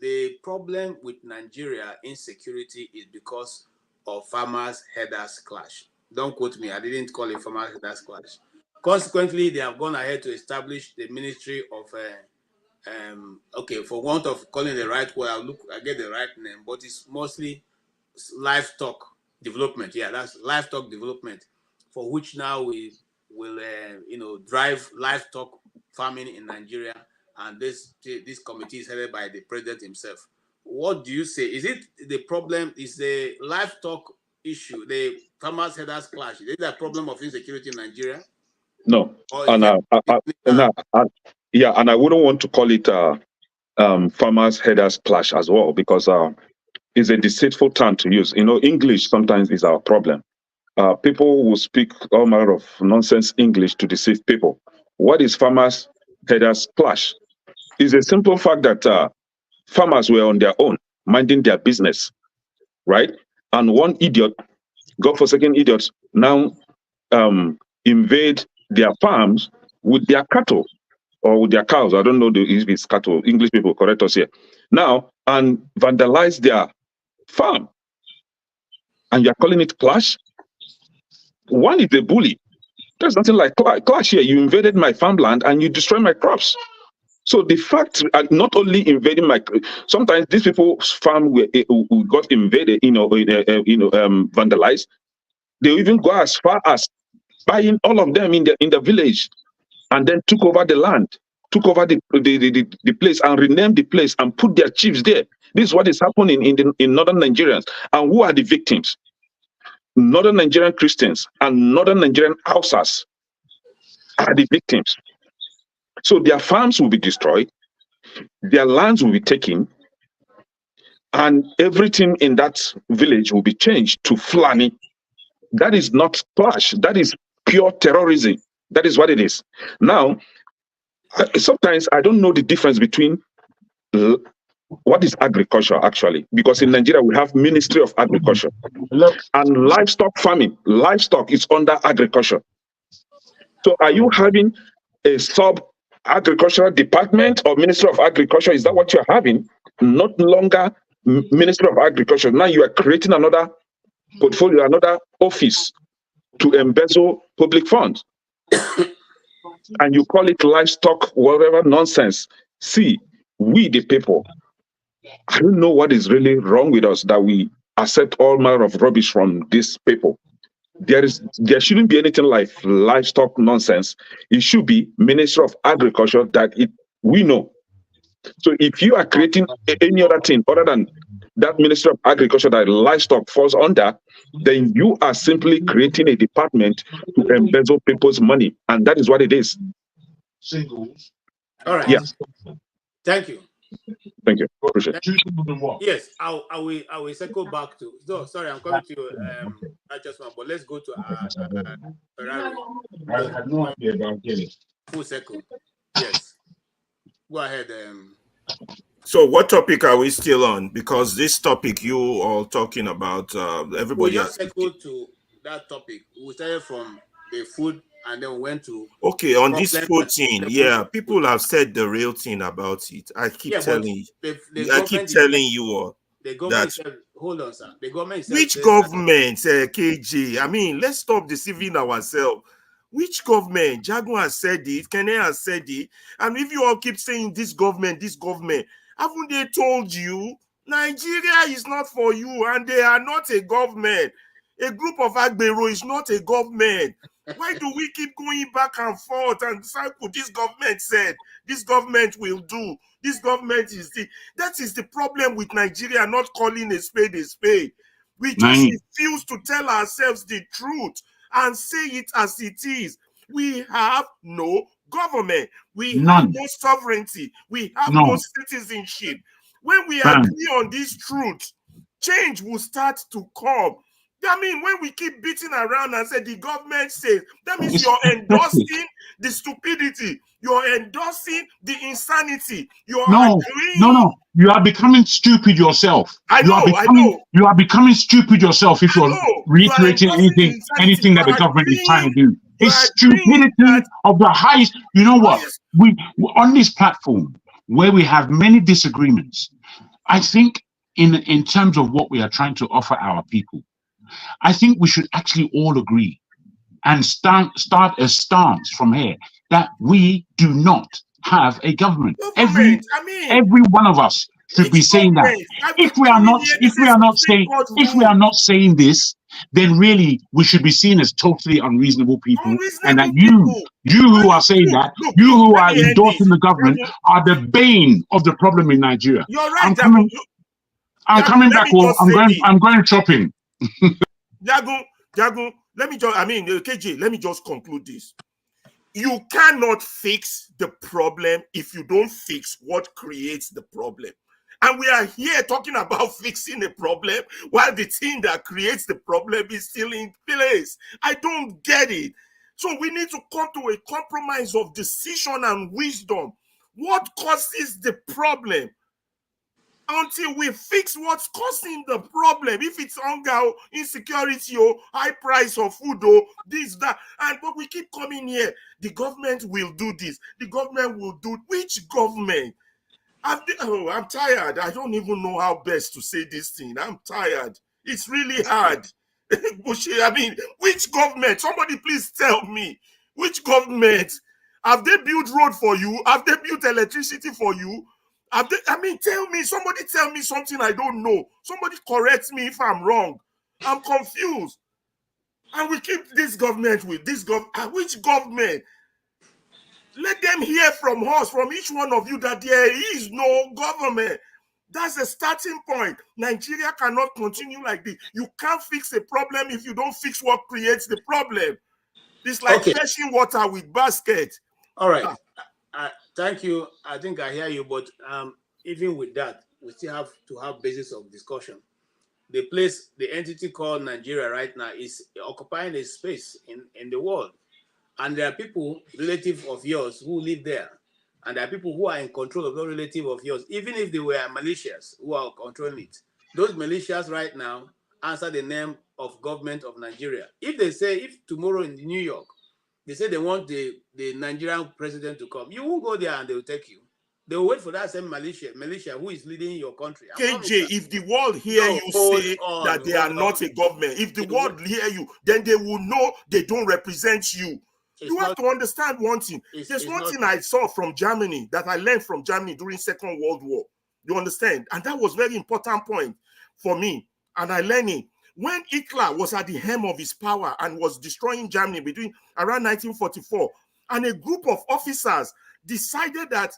Speaker 2: the problem with Nigeria insecurity is because of farmers' headers clash. Don't quote me. I didn't call it farmers' headers clash. Consequently, they have gone ahead to establish the Ministry of, for want of calling the right word, I get the right name, but it's mostly livestock development. Yeah, that's livestock development. for which now we will, drive livestock farming in Nigeria, and this committee is headed by the president himself. What do you say? Is it the problem? Is the livestock issue, the farmers headers clash? Is it a problem of insecurity in Nigeria?
Speaker 21: No, and I wouldn't want to call it farmers headers clash as well, because it's a deceitful term to use. English sometimes is our problem. People will speak all manner of nonsense English to deceive people. What is farmers headers clash? It's a simple fact that farmers were on their own, minding their business, right? And one idiot, God-forsaken idiots, now invade their farms with their cattle or with their cows. I don't know if it's cattle. English people, correct us here. Now, and vandalize their farm. And you're calling it clash? One is a bully. There's nothing like clash here. You invaded my farmland and you destroy my crops. So the fact, not only invading sometimes these people's farm who got invaded, vandalized. They even go as far as buying all of them in the village, and then took over the land, took over the place, and renamed the place and put their chiefs there. This is what is happening in northern Nigerians. And who are the victims? Northern Nigerian Christians and northern Nigerian Hausas are the victims. So their farms will be destroyed, their lands will be taken, and everything in that village will be changed to Fulani. That is not clash. That is pure terrorism. That is what it is. Now, sometimes I don't know the difference between what is agriculture actually, because in Nigeria we have Ministry of Agriculture and livestock farming. Livestock is under agriculture. So are you having a sub-agricultural department or Ministry of Agriculture? Is that what you're having? Not longer Ministry of Agriculture. Now you are creating another portfolio, another office to embezzle public funds. And you call it livestock, whatever nonsense. See, we the people, I don't know what is really wrong with us that we accept all manner of rubbish from these people. There shouldn't be anything like livestock nonsense. It should be Ministry of Agriculture that we know. So if you are creating any other thing other than that Ministry of Agriculture that livestock falls under, then you are simply creating a department to embezzle people's money. And that is what it is.
Speaker 2: All right.
Speaker 21: Yeah.
Speaker 2: Thank you.
Speaker 21: Thank you. Appreciate
Speaker 2: it. Yes, I will circle back to. No, sorry, I'm coming to you, Righteousman, but let's go to Ferrari.
Speaker 14: I have no idea about it.
Speaker 2: Full circle. Yes. Go ahead.
Speaker 15: So what topic are we still on? Because this topic you all talking about, everybody
Speaker 2: we just circled to that topic. We started from the food and then we went to
Speaker 15: on this food thing. Yeah, people have said the real thing about it. I keep telling you. I keep telling you all.
Speaker 2: The government said, hold on, sir. The government said,
Speaker 15: which government, KJ? I mean, let's stop deceiving ourselves. Which government? Jagun has said it, Kene has said it. And if you all keep saying this government, haven't they told you Nigeria is not for you and they are not a government? A group of Agbero is not a government. Why do we keep going back and forth and decide what this government said? This government will do. This government is the... That is the problem with Nigeria not calling a spade a spade. We just refuse to tell ourselves the truth and say it as it is. We have no government. We have no sovereignty. We have no citizenship. When we agree on this truth, change will start to come. I mean, when we keep beating around and say the government says, that means you're endorsing the stupidity. You're endorsing the insanity. You're agreeing.
Speaker 14: No. You are becoming stupid yourself.
Speaker 15: I know.
Speaker 14: You are becoming stupid yourself if you're reiterating anything that the government is trying to do. It's stupidity of the highest. You know what? We on this platform where we have many disagreements, I think in terms of what we are trying to offer our people, I think we should actually all agree and start a stance from here that we do not have a government. Every one of us should be saying that. If we are not saying this, then really we should be seen as totally unreasonable people, and that you who are saying that, you who are endorsing the government, are the bane of the problem in Nigeria.
Speaker 15: You're right,
Speaker 14: I'm coming back. Well, I'm going shopping.
Speaker 15: Jagun, let me just, KJ, let me just conclude this. You cannot fix the problem if you don't fix what creates the problem. And we are here talking about fixing the problem while the thing that creates the problem is still in place. I don't get it. So we need to come to a compromise of decision and wisdom. What causes the problem? Until we fix what's causing the problem, if it's hunger, insecurity, or high price of food, or this, that, but we keep coming here. The government will do this. The government will do. Which government? I'm tired. I don't even know how best to say this thing. I'm tired. It's really hard. Which government? Somebody please tell me. Which government? Have they built road for you? Have they built electricity for you? Tell me. Somebody tell me something I don't know. Somebody correct me if I'm wrong. I'm confused. And we keep this government with this government. Which government? Let them hear from us, from each one of you, that there is no government. That's the starting point. Nigeria cannot continue like this. You can't fix a problem if you don't fix what creates the problem. It's like fetching water with basket.
Speaker 2: All right. Thank you. I think I hear you, but even with that, we still have to have basis of discussion. The entity called Nigeria right now is occupying a space in the world. And there are people, relative of yours, who live there. And there are people who are in control of those relative of yours, even if they were militias who are controlling it. Those militias right now answer the name of government of Nigeria. If tomorrow in New York, they say they want the Nigerian president to come, you won't go there and they will take you. They will wait for that same militia who is leading your country.
Speaker 15: KJ, if the world hear you say that they are not a government, if the world hear you, then they will know they don't represent you. You have to understand one thing. There's one thing I saw from Germany that I learned from Germany during Second World War. You understand? And that was very important point for me. And I learned it. When Hitler was at the hem of his power and was destroying Germany between around 1944, and a group of officers decided that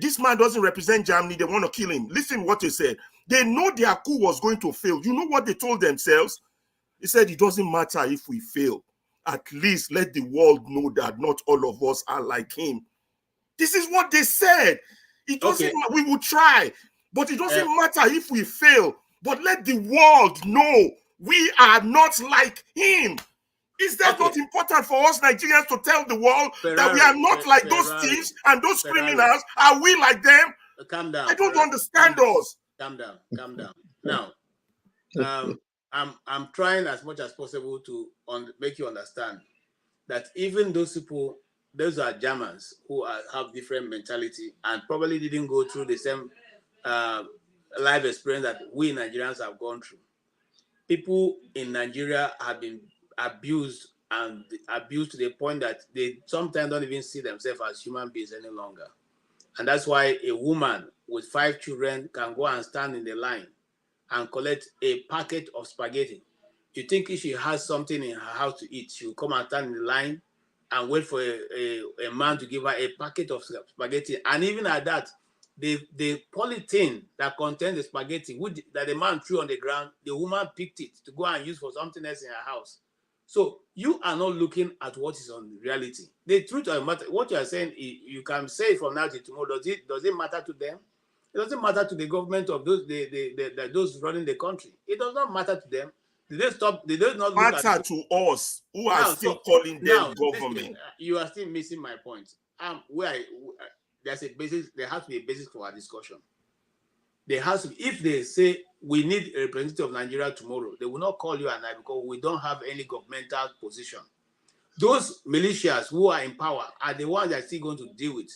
Speaker 15: this man doesn't represent Germany, they want to kill him. Listen what they said. They know their coup was going to fail. You know what they told themselves? They said, it doesn't matter if we fail. At least let the world know that not all of us are like him. This is what they said. It doesn't matter. We will try, but it doesn't matter if we fail. But let the world know we are not like him. Is that not important for us Nigerians to tell the world that we are not like those thieves and those criminals? Are we like them?
Speaker 2: Calm down.
Speaker 15: I don't understand us.
Speaker 2: Calm down. Now, I'm trying as much as possible to make you understand that even those people, those are Germans who have different mentality and probably didn't go through the same life experience that we Nigerians have gone through. People in Nigeria have been abused to the point that they sometimes don't even see themselves as human beings any longer. And that's why a woman with 5 children can go and stand in the line and collect a packet of spaghetti. You think if she has something in her house to eat, she will come and stand in the line and wait for a man to give her a packet of spaghetti. And even at that, the polythene that contains the spaghetti that the man threw on the ground, the woman picked it to go and use for something else in her house. So you are not looking at what is on reality. The truth of the matter, what you are saying, you can say from now to tomorrow. Does it matter to them? It doesn't matter to the government of those running the country. It does not matter to them. Did they stop? They do not
Speaker 15: matter to us who are still calling them government.
Speaker 2: You are still missing my point. There's a basis. There has to be a basis for our discussion. There has to be. If they say we need a representative of Nigeria tomorrow, they will not call you and I because we don't have any governmental position. Those militias who are in power are the ones that are still going to deal with.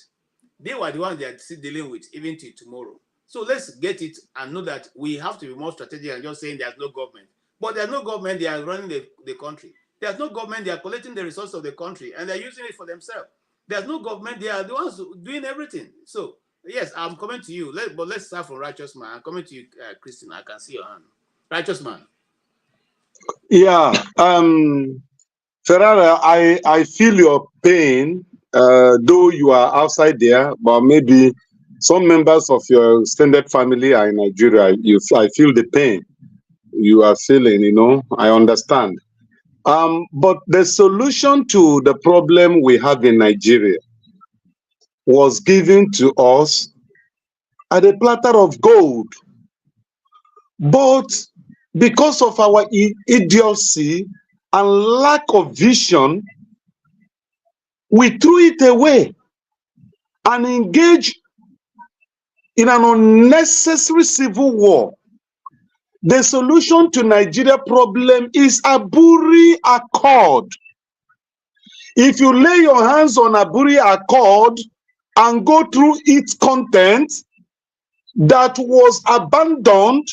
Speaker 2: They were the ones that are still dealing with even till tomorrow. So let's get it and know that we have to be more strategic than just saying there's no government. But there's no government, they are running the country. There's no government, they are collecting the resources of the country and they're using it for themselves. There's no government, they are the ones doing everything. So, yes, I'm coming to you. But let's start from Righteous Man. I'm coming to you, Christine. I can see your hand. Righteous Man.
Speaker 18: Yeah, Ferrara, I feel your pain, though you are outside there, but maybe some members of your extended family are in Nigeria. I feel the pain you are feeling, you know, I understand. But the solution to the problem we have in Nigeria was given to us at a platter of gold. But because of our idiocy and lack of vision, we threw it away and engaged in an unnecessary civil war. The solution to Nigeria problem is Aburi Accord. If you lay your hands on Aburi Accord and go through its content that was abandoned,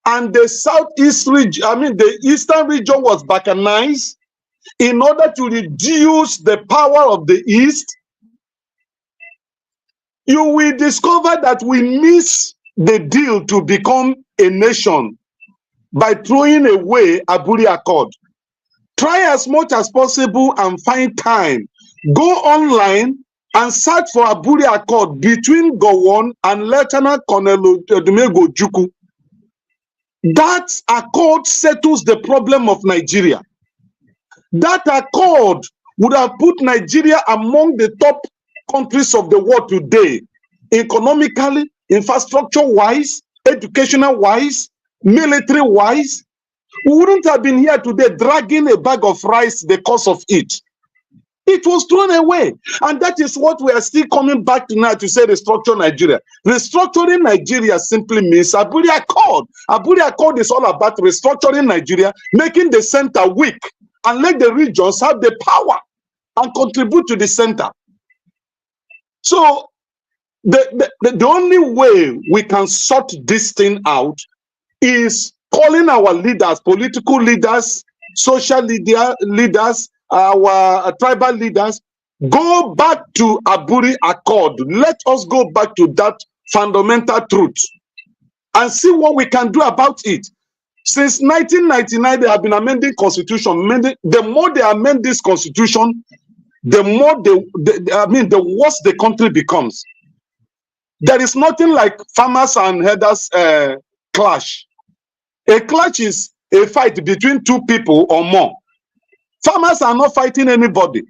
Speaker 18: and the southeast region, the eastern region was balkanized in order to reduce the power of the east, you will discover that we miss the deal to become a nation by throwing away Aburi Accord. Try as much as possible and find time. Go online and search for Aburi Accord between Gowon and Lieutenant Colonel Odumego Ojukwu. That accord settles the problem of Nigeria. That accord would have put Nigeria among the top countries of the world today, economically, infrastructure-wise, educational-wise, military-wise. We wouldn't have been here today dragging a bag of rice because of it. It was thrown away. And that is what we are still coming back to now to say restructure Nigeria. Restructuring Nigeria simply means Aburi Accord. Aburi Accord is all about restructuring Nigeria, making the center weak, and let the regions have the power and contribute to the center. So the only way we can sort this thing out is calling our leaders, political leaders, social leaders, our tribal leaders, go back to Aburi Accord. Let us go back to that fundamental truth and see what we can do about it. Since 1999, they have been amending constitution. The more they amend this constitution, the more the worse the country becomes. There is nothing like farmers and herders clash. A clash is a fight between two people or more. Farmers are not fighting anybody.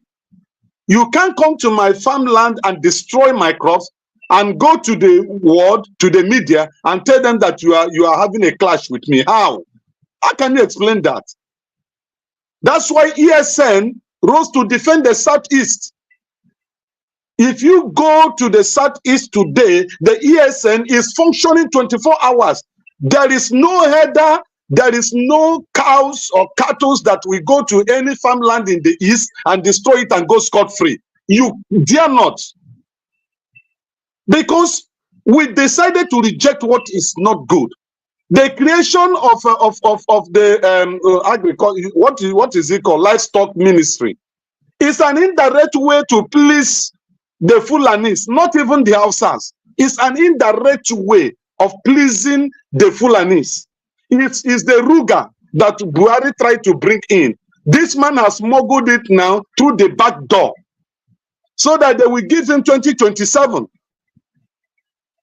Speaker 18: You can't come to my farmland and destroy my crops and go to the world, to the media, and tell them that you are having a clash with me. How? How can you explain that? That's why ESN rose to defend the Southeast. If you go to the Southeast today, the ESN is functioning 24 hours. There is no header, there is no cows or cattle that will go to any farmland in the East and destroy it and go scot-free. You dare not. Because we decided to reject what is not good. The creation of the agriculture, what is it called, livestock ministry, is an indirect way to please the Fulanis, not even the Hausas. It's an indirect way of pleasing the Fulanis. It is the Ruga that Buhari tried to bring in. This man has smuggled it now through the back door so that they will give him 2027.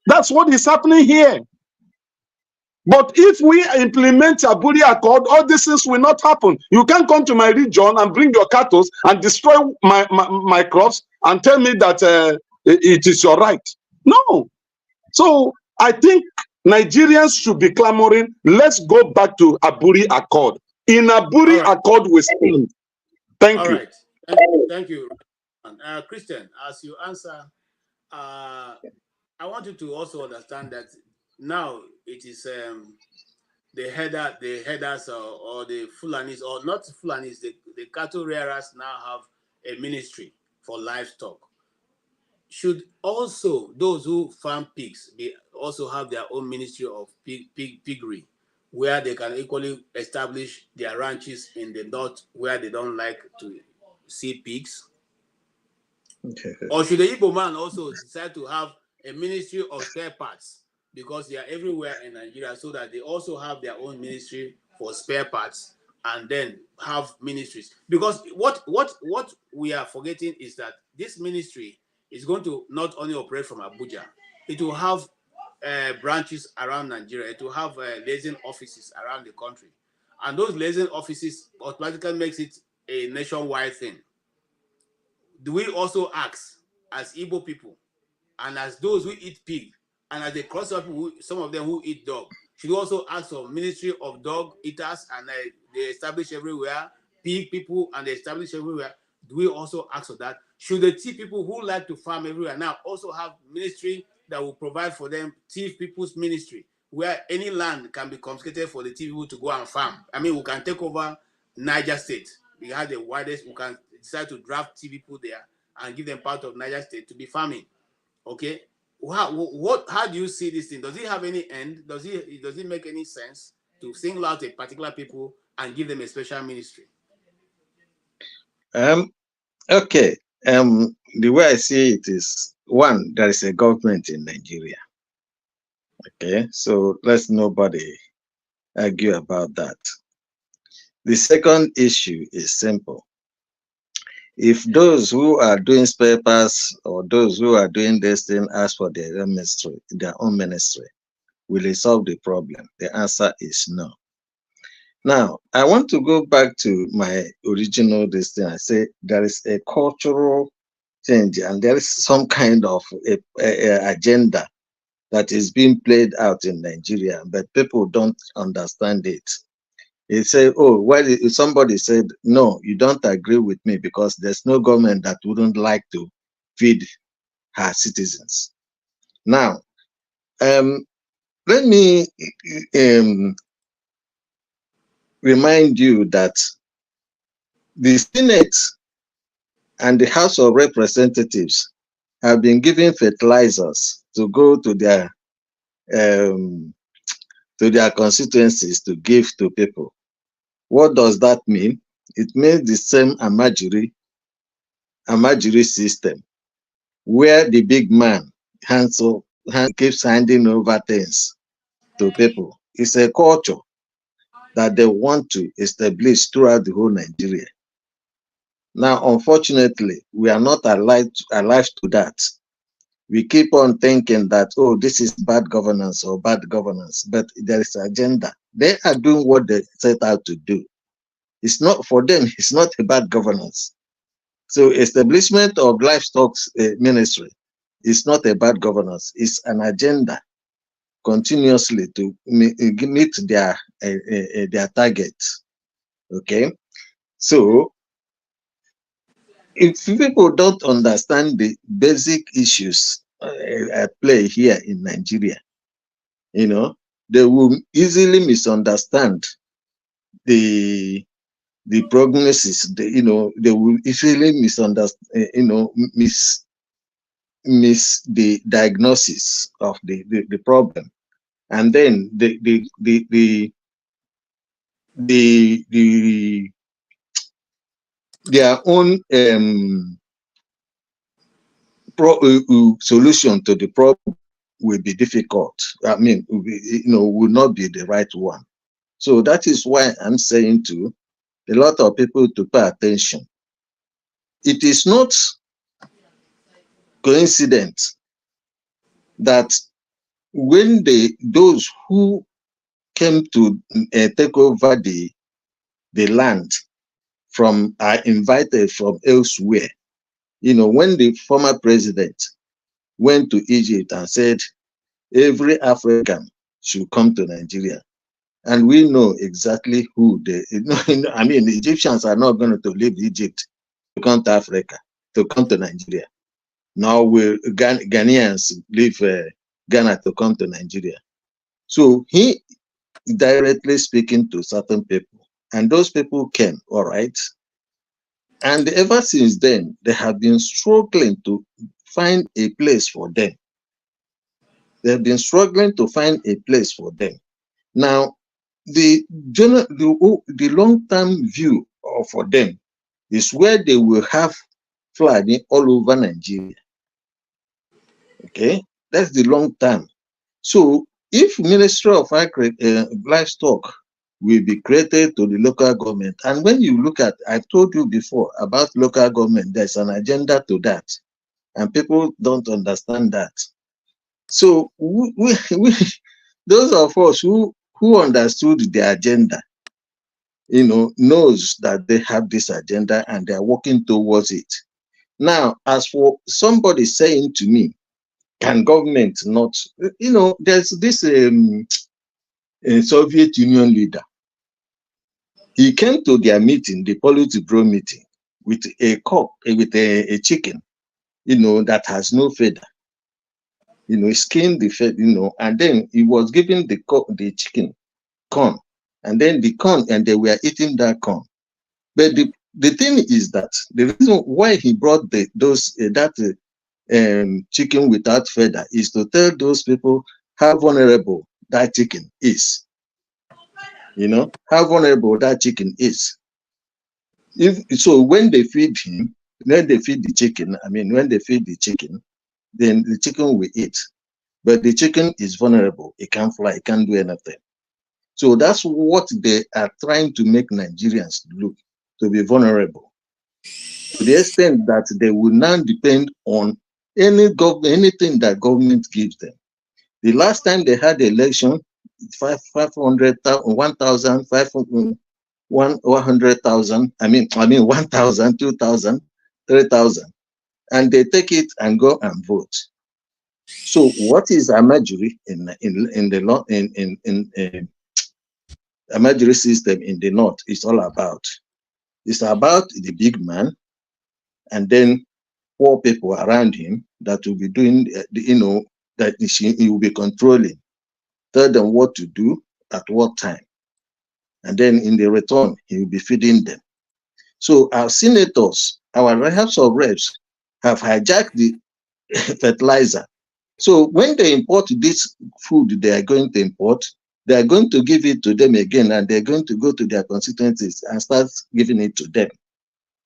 Speaker 18: That's what is happening here. But if we implement Aburi Accord, all these things will not happen. You can't come to my region and bring your cattle and destroy my crops and tell me that it is your right. No. So I think Nigerians should be clamoring, let's go back to Aburi Accord. In Aburi Accord, we stand. Thank you.
Speaker 2: Right. Thank you. Christian, as you answer, I want you to also understand that now it is the headers or the Fulanis, or not Fulanis, the cattle rearers now have a ministry for livestock. Should also those who farm pigs also have their own ministry of piggery, where they can equally establish their ranches in the north where they don't like to see pigs? Okay. Or should the Igbo man also decide to have a ministry of spare parts, because they are everywhere in Nigeria, so that they also have their own ministry for spare parts and then have ministries. Because what we are forgetting is that this ministry is going to not only operate from Abuja, it will have branches around Nigeria. It will have liaison offices around the country, and those liaison offices automatically makes it a nationwide thing. Do we also ask, as Igbo people, and as those who eat pig, and as the crossover people, some of them who eat dog, should we also ask for Ministry of Dog Eaters, and they establish everywhere, pig people, and they establish everywhere? Do we also ask for that? Should the tea people who like to farm everywhere now also have ministry that will provide for them, tea people's ministry, where any land can be confiscated for the tea people to go and farm? I mean, we can take over Niger State. We have the widest, we can decide to draft tea people there and give them part of Niger State to be farming. Okay, how do you see this thing? Does it have any end? Does it make any sense to single out a particular people and give them a special ministry?
Speaker 11: Okay. The way I see it is, one, there is a government in Nigeria. Okay, so let's nobody argue about that. The second issue is simple. If those who are doing papers or those who are doing this thing ask for their own ministry, will it solve the problem? The answer is no. Now, I want to go back to my original thing. I say there is a cultural change and there is some kind of a agenda that is being played out in Nigeria, but people don't understand it. They say, oh, well, if somebody said, no, you don't agree with me because there's no government that wouldn't like to feed her citizens. Now, let me remind you that the Senate and the House of Representatives have been given fertilizers to go to their constituencies to give to people. What does that mean? It means the same Amajiri system, where the big man keeps handing over things to people. It's a culture that they want to establish throughout the whole Nigeria. Now, unfortunately, we are not alive to that. We keep on thinking that, oh, this is bad governance or bad governance, but there is an agenda. They are doing what they set out to do. It's not for them, it's not a bad governance. So establishment of livestock ministry is not a bad governance. It's an agenda continuously to meet their targets. Okay, so if people don't understand the basic issues at play here in Nigeria, they will easily misunderstand the prognosis. They will easily misunderstand, miss the diagnosis of the problem, and then their own solution to the problem will be difficult. I mean, will not be the right one. So that is why I'm saying to a lot of people to pay attention. It is not coincidence that when those who came to take over the land are invited from elsewhere, when the former president went to Egypt and said every African should come to Nigeria, and we know exactly who the Egyptians are not going to leave Egypt to come to Africa, to come to Nigeria. Now Ghanaians leave Ghana to come to Nigeria. So he directly speaking to certain people, and those people came, all right. And ever since then, they have been struggling to find a place for them. They've been struggling to find a place for them. Now, the long-term view for them is where they will have flooding all over Nigeria. Okay, that's the long term. So if Ministry of Livestock will be created to the local government. And when you look at, I've told you before about local government, there's an agenda to that. And people don't understand that. So those of us who understood the agenda, knows that they have this agenda and they are working towards it. Now, as for somebody saying to me, can government not, there's this Soviet Union leader. He came to their meeting, the Politburo meeting, with a cock, with a chicken, that has no feather. He skinned the feather, and then he was giving the chicken corn, and then the corn, and they were eating that corn. But the thing is that the reason why he brought that chicken without feather is to tell those people how vulnerable that chicken is. How vulnerable that chicken is. So when they feed him, when they feed the chicken, when they feed the chicken, then the chicken will eat. But the chicken is vulnerable. It can't fly. It can't do anything. So that's what they are trying to make Nigerians look, to be vulnerable. To the extent that they will now depend on anything that government gives them. The last time they had the election, 500,000, 1,500, 100,000, 1,000, 2,000, 3,000, and they take it and go and vote. So what is Amajiri in the law in Amajiri system in the north is all about? It's about the big man, and then poor people around him that will be doing, that he will be controlling, tell them what to do at what time, and then in the return he will be feeding them. So our senators, our House of Reps, have hijacked the fertilizer. So when they import this food they are going to import, they are going to give it to them again, and they're going to go to their constituencies and start giving it to them.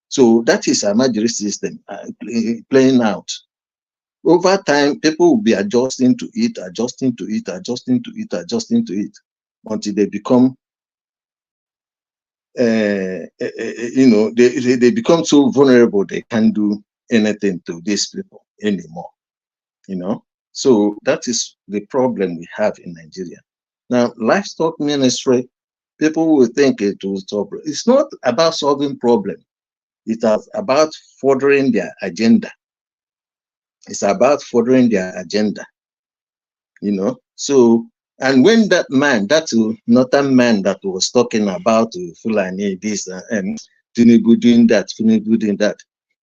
Speaker 11: So that is a Amajiri system playing out. Over time, people will be adjusting to it, until they become, they become so vulnerable they can't do anything to these people anymore. So that is the problem we have in Nigeria. Now, livestock ministry, people will think it will solve. It's not about solving problems. It is about furthering their agenda. It's about furthering their agenda. So, and when that man, that's not a man that was talking about Fulani, this and Tinubu doing that,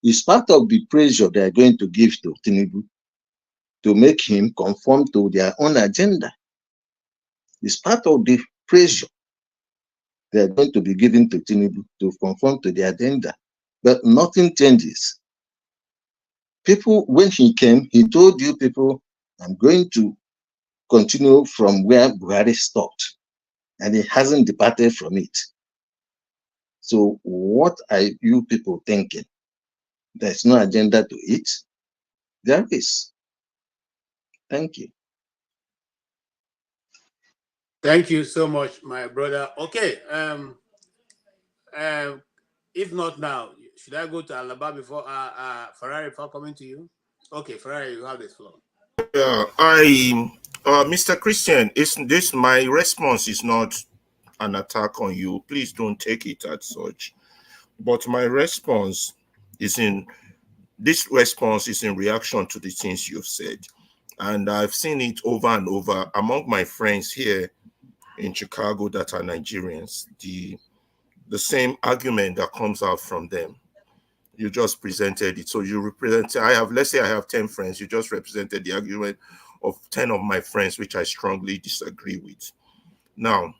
Speaker 11: is part of the pressure they are going to give to Tinubu to make him conform to their own agenda. It's part of the pressure they are going to be giving to Tinubu to conform to the agenda. But nothing changes. People, when he came, he told you people, I'm going to continue from where Buhari stopped. And he hasn't departed from it. So what are you people thinking? There's no agenda to it? There is. Thank you.
Speaker 2: Thank you so much, my brother. Okay. If not now, should I go to Alaba before Ferrari before coming to you? Okay, Ferrari, you have the floor.
Speaker 15: Mr. Christian, my response is not an attack on you. Please don't take it as such. But my response is in reaction to the things you've said. And I've seen it over and over among my friends here in Chicago that are Nigerians. The same argument that comes out from them. You just presented it. So you represent, let's say I have 10 friends. You just represented the argument of 10 of my friends, which I strongly disagree with. Now,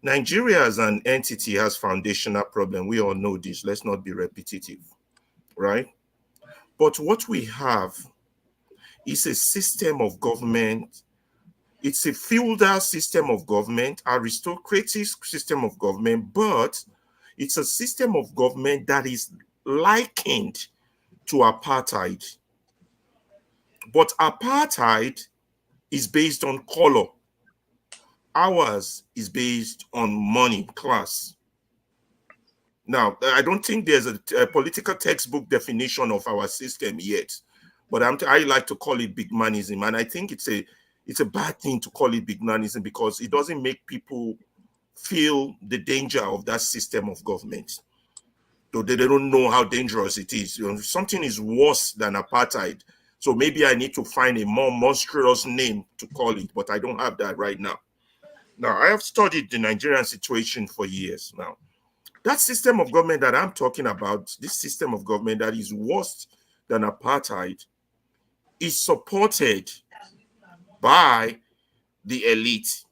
Speaker 15: Nigeria as an entity has foundational problem. We all know this. Let's not be repetitive, right? But what we have is a system of government. It's a feudal system of government, aristocratic system of government, but it's a system of government that is likened to apartheid. But apartheid is based on color. Ours is based on money, class. Now, I don't think there's a political textbook definition of our system yet, but I like to call it big manism, and I think it's a bad thing to call it big manism because it doesn't make people feel the danger of that system of government. So they don't know how dangerous it is. You know, something is worse than apartheid. So maybe I need to find a more monstrous name to call it, but I don't have that right now. Now, I have studied the Nigerian situation for years now. That system of government that I'm talking about, this system of government that is worse than apartheid, is supported by the elite,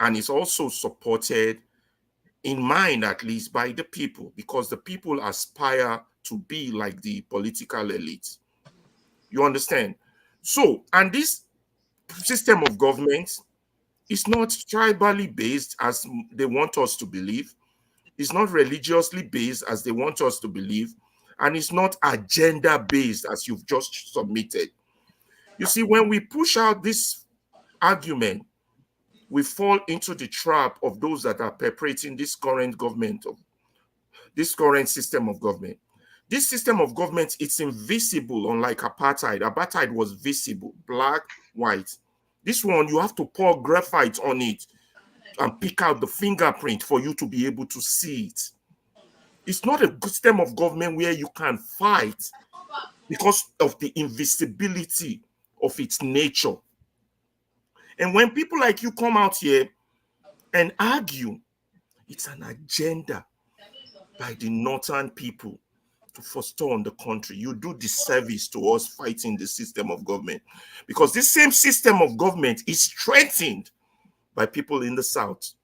Speaker 15: and is also supported, in mind at least, by the people, because the people aspire to be like the political elite. You understand? So, and this system of government is not tribally based as they want us to believe. It's not religiously based as they want us to believe. And it's not agenda based as you've just submitted. You see, when we push out this argument, we fall into the trap of those that are perpetrating this current government, this current system of government. This system of government, it's invisible, unlike apartheid. Apartheid was visible, black, white. This one, you have to pour graphite on it and pick out the fingerprint for you to be able to see it. It's not a system of government where you can fight because of the invisibility of its nature. And when people like you come out here and argue, it's an agenda by the northern people to foster on the country. You do disservice to us fighting the system of government, because this same system of government is strengthened by people in the south.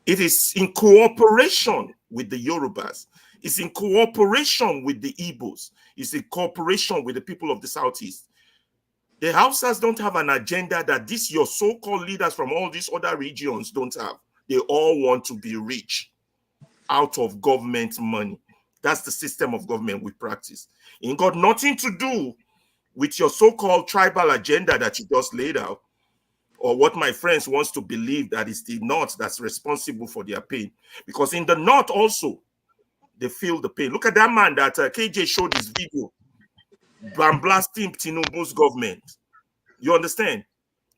Speaker 15: It is in cooperation with the Yorubas. It's in cooperation with the Igbos. It's in cooperation with the people of the southeast. The Hausas don't have an agenda that these your so-called leaders from all these other regions don't have. They all want to be rich out of government money. That's the system of government we practice. It got nothing to do with your so-called tribal agenda that you just laid out, or what my friends wants to believe that it's the North that's responsible for their pain. Because in the North also, they feel the pain. Look at that man that KJ showed his video, blasting Tinubu's government. You understand?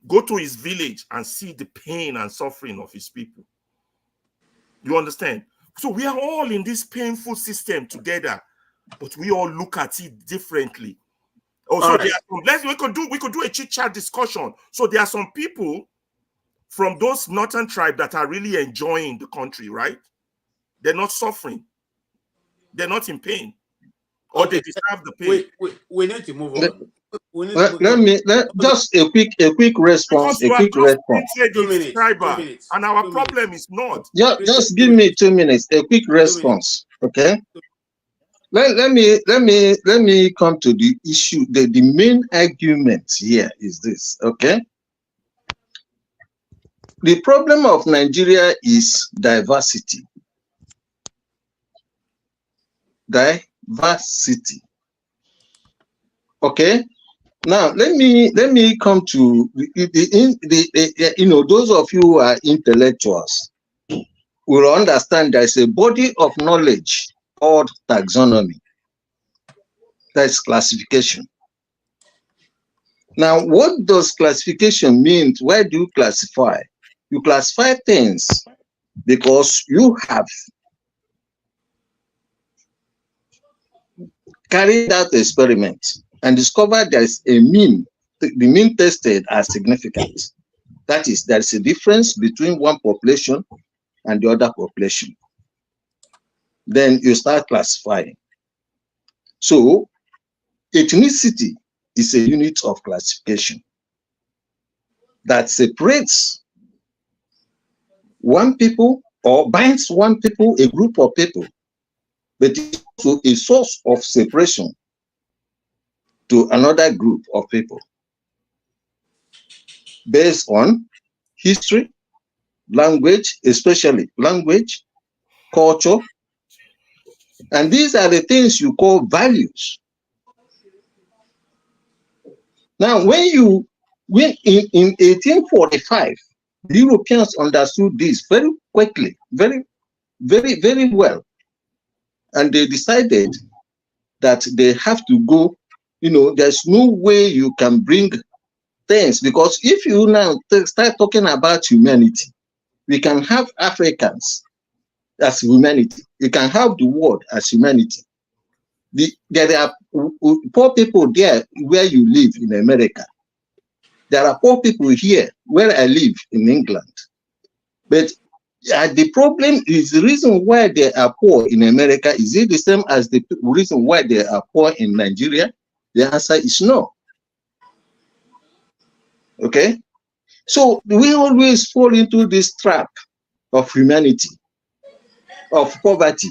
Speaker 15: Go to his village and see the pain and suffering of his people. You understand? So we are all in this painful system together, but we all look at it differently. Also, right. We could do a chit-chat discussion. So there are some people from those northern tribes that are really enjoying the country, right? They're not suffering. They're not in pain. Or they deserve the pain.
Speaker 2: We need to move on.
Speaker 11: Just a quick response.
Speaker 15: Because a quick response. 2 minutes. Tribal, and our problem is not.
Speaker 11: Just give me 2 minutes. A quick response. Okay. Let me come to the issue. The main argument here is this. Okay. The problem of Nigeria is diversity. Diversity. Okay. Now let me come to those of you who are intellectuals will understand there's a body of knowledge called taxonomy. That's classification. Now, what does classification mean? Why do you classify? You classify things because you have carried out experiment and discovered there is a mean. The mean tested as significant. That is, there is a difference between one population and the other population. Then you start classifying. So, ethnicity is a unit of classification that separates one people or binds one people, a group of people, but it's also a source of separation to another group of people based on history, language, especially language, culture, and these are the things you call values. Now, when in 1845, The Europeans understood this very quickly, very well. And they decided that they have to go, there's no way you can bring things, because if you now start talking about humanity, we can have Africans as humanity. You can have the world as humanity. There are poor people there where you live in America. There are poor people here where I live in England. But the problem is, the reason why they are poor in America, is it the same as the reason why they are poor in Nigeria? The answer is no. Okay? So we always fall into this trap of humanity, of poverty,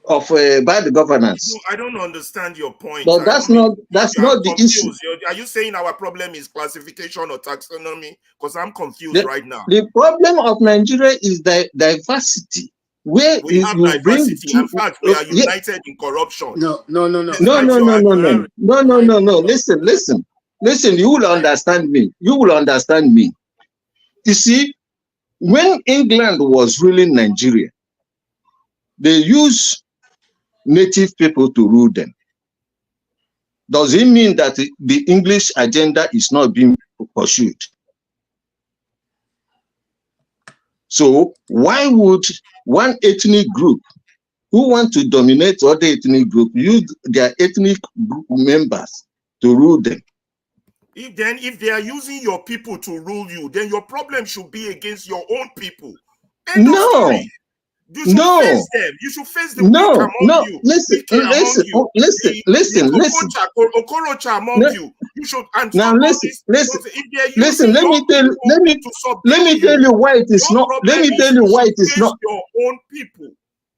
Speaker 11: of bad governance.
Speaker 15: I don't understand your point.
Speaker 11: But that's not the issue.
Speaker 15: Are you saying our problem is classification or taxonomy? Because I'm confused right now.
Speaker 11: The problem of Nigeria is the diversity. Where
Speaker 15: we have diversity. In fact, we are united in corruption.
Speaker 11: No. Listen. You will understand me. You see, when England was ruling Nigeria, they used native people to rule them. Does it mean that the English agenda is not being pursued? So why would one ethnic group who want to dominate other ethnic group use their ethnic group members to rule them?
Speaker 15: If they are using your people to rule you, then your problem should be against your own people.
Speaker 11: No.
Speaker 15: You should face them. You should face the weak among you.
Speaker 11: Listen.
Speaker 15: Okorocha among you. You should. And
Speaker 11: now listen. Let me tell you why it is not. Let me tell you why it is not
Speaker 15: your own people.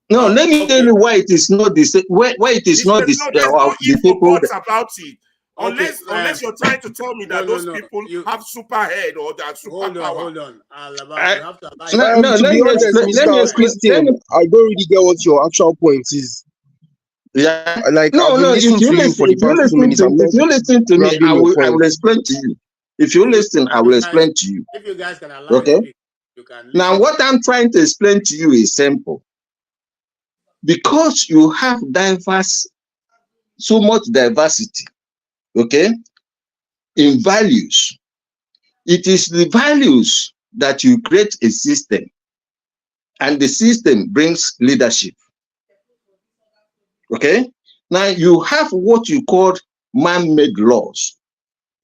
Speaker 11: No, let me tell you why it is not this. Why it is not this. The people
Speaker 15: about it. Unless you're trying to tell me that those people have super head or that super power.
Speaker 3: Hold on.
Speaker 6: Let me explain. I don't really get what your actual point is.
Speaker 11: Yeah.
Speaker 6: Like,
Speaker 11: if you listen to me, I will explain to you. If you listen, I will explain to you.
Speaker 3: If you guys can allow
Speaker 11: okay.
Speaker 3: You can
Speaker 11: now, what I'm trying to explain to you is simple. Because you have so much diversity. Okay, in values, it is the values that you create a system, and the system brings leadership. Okay, now you have what you call man-made laws.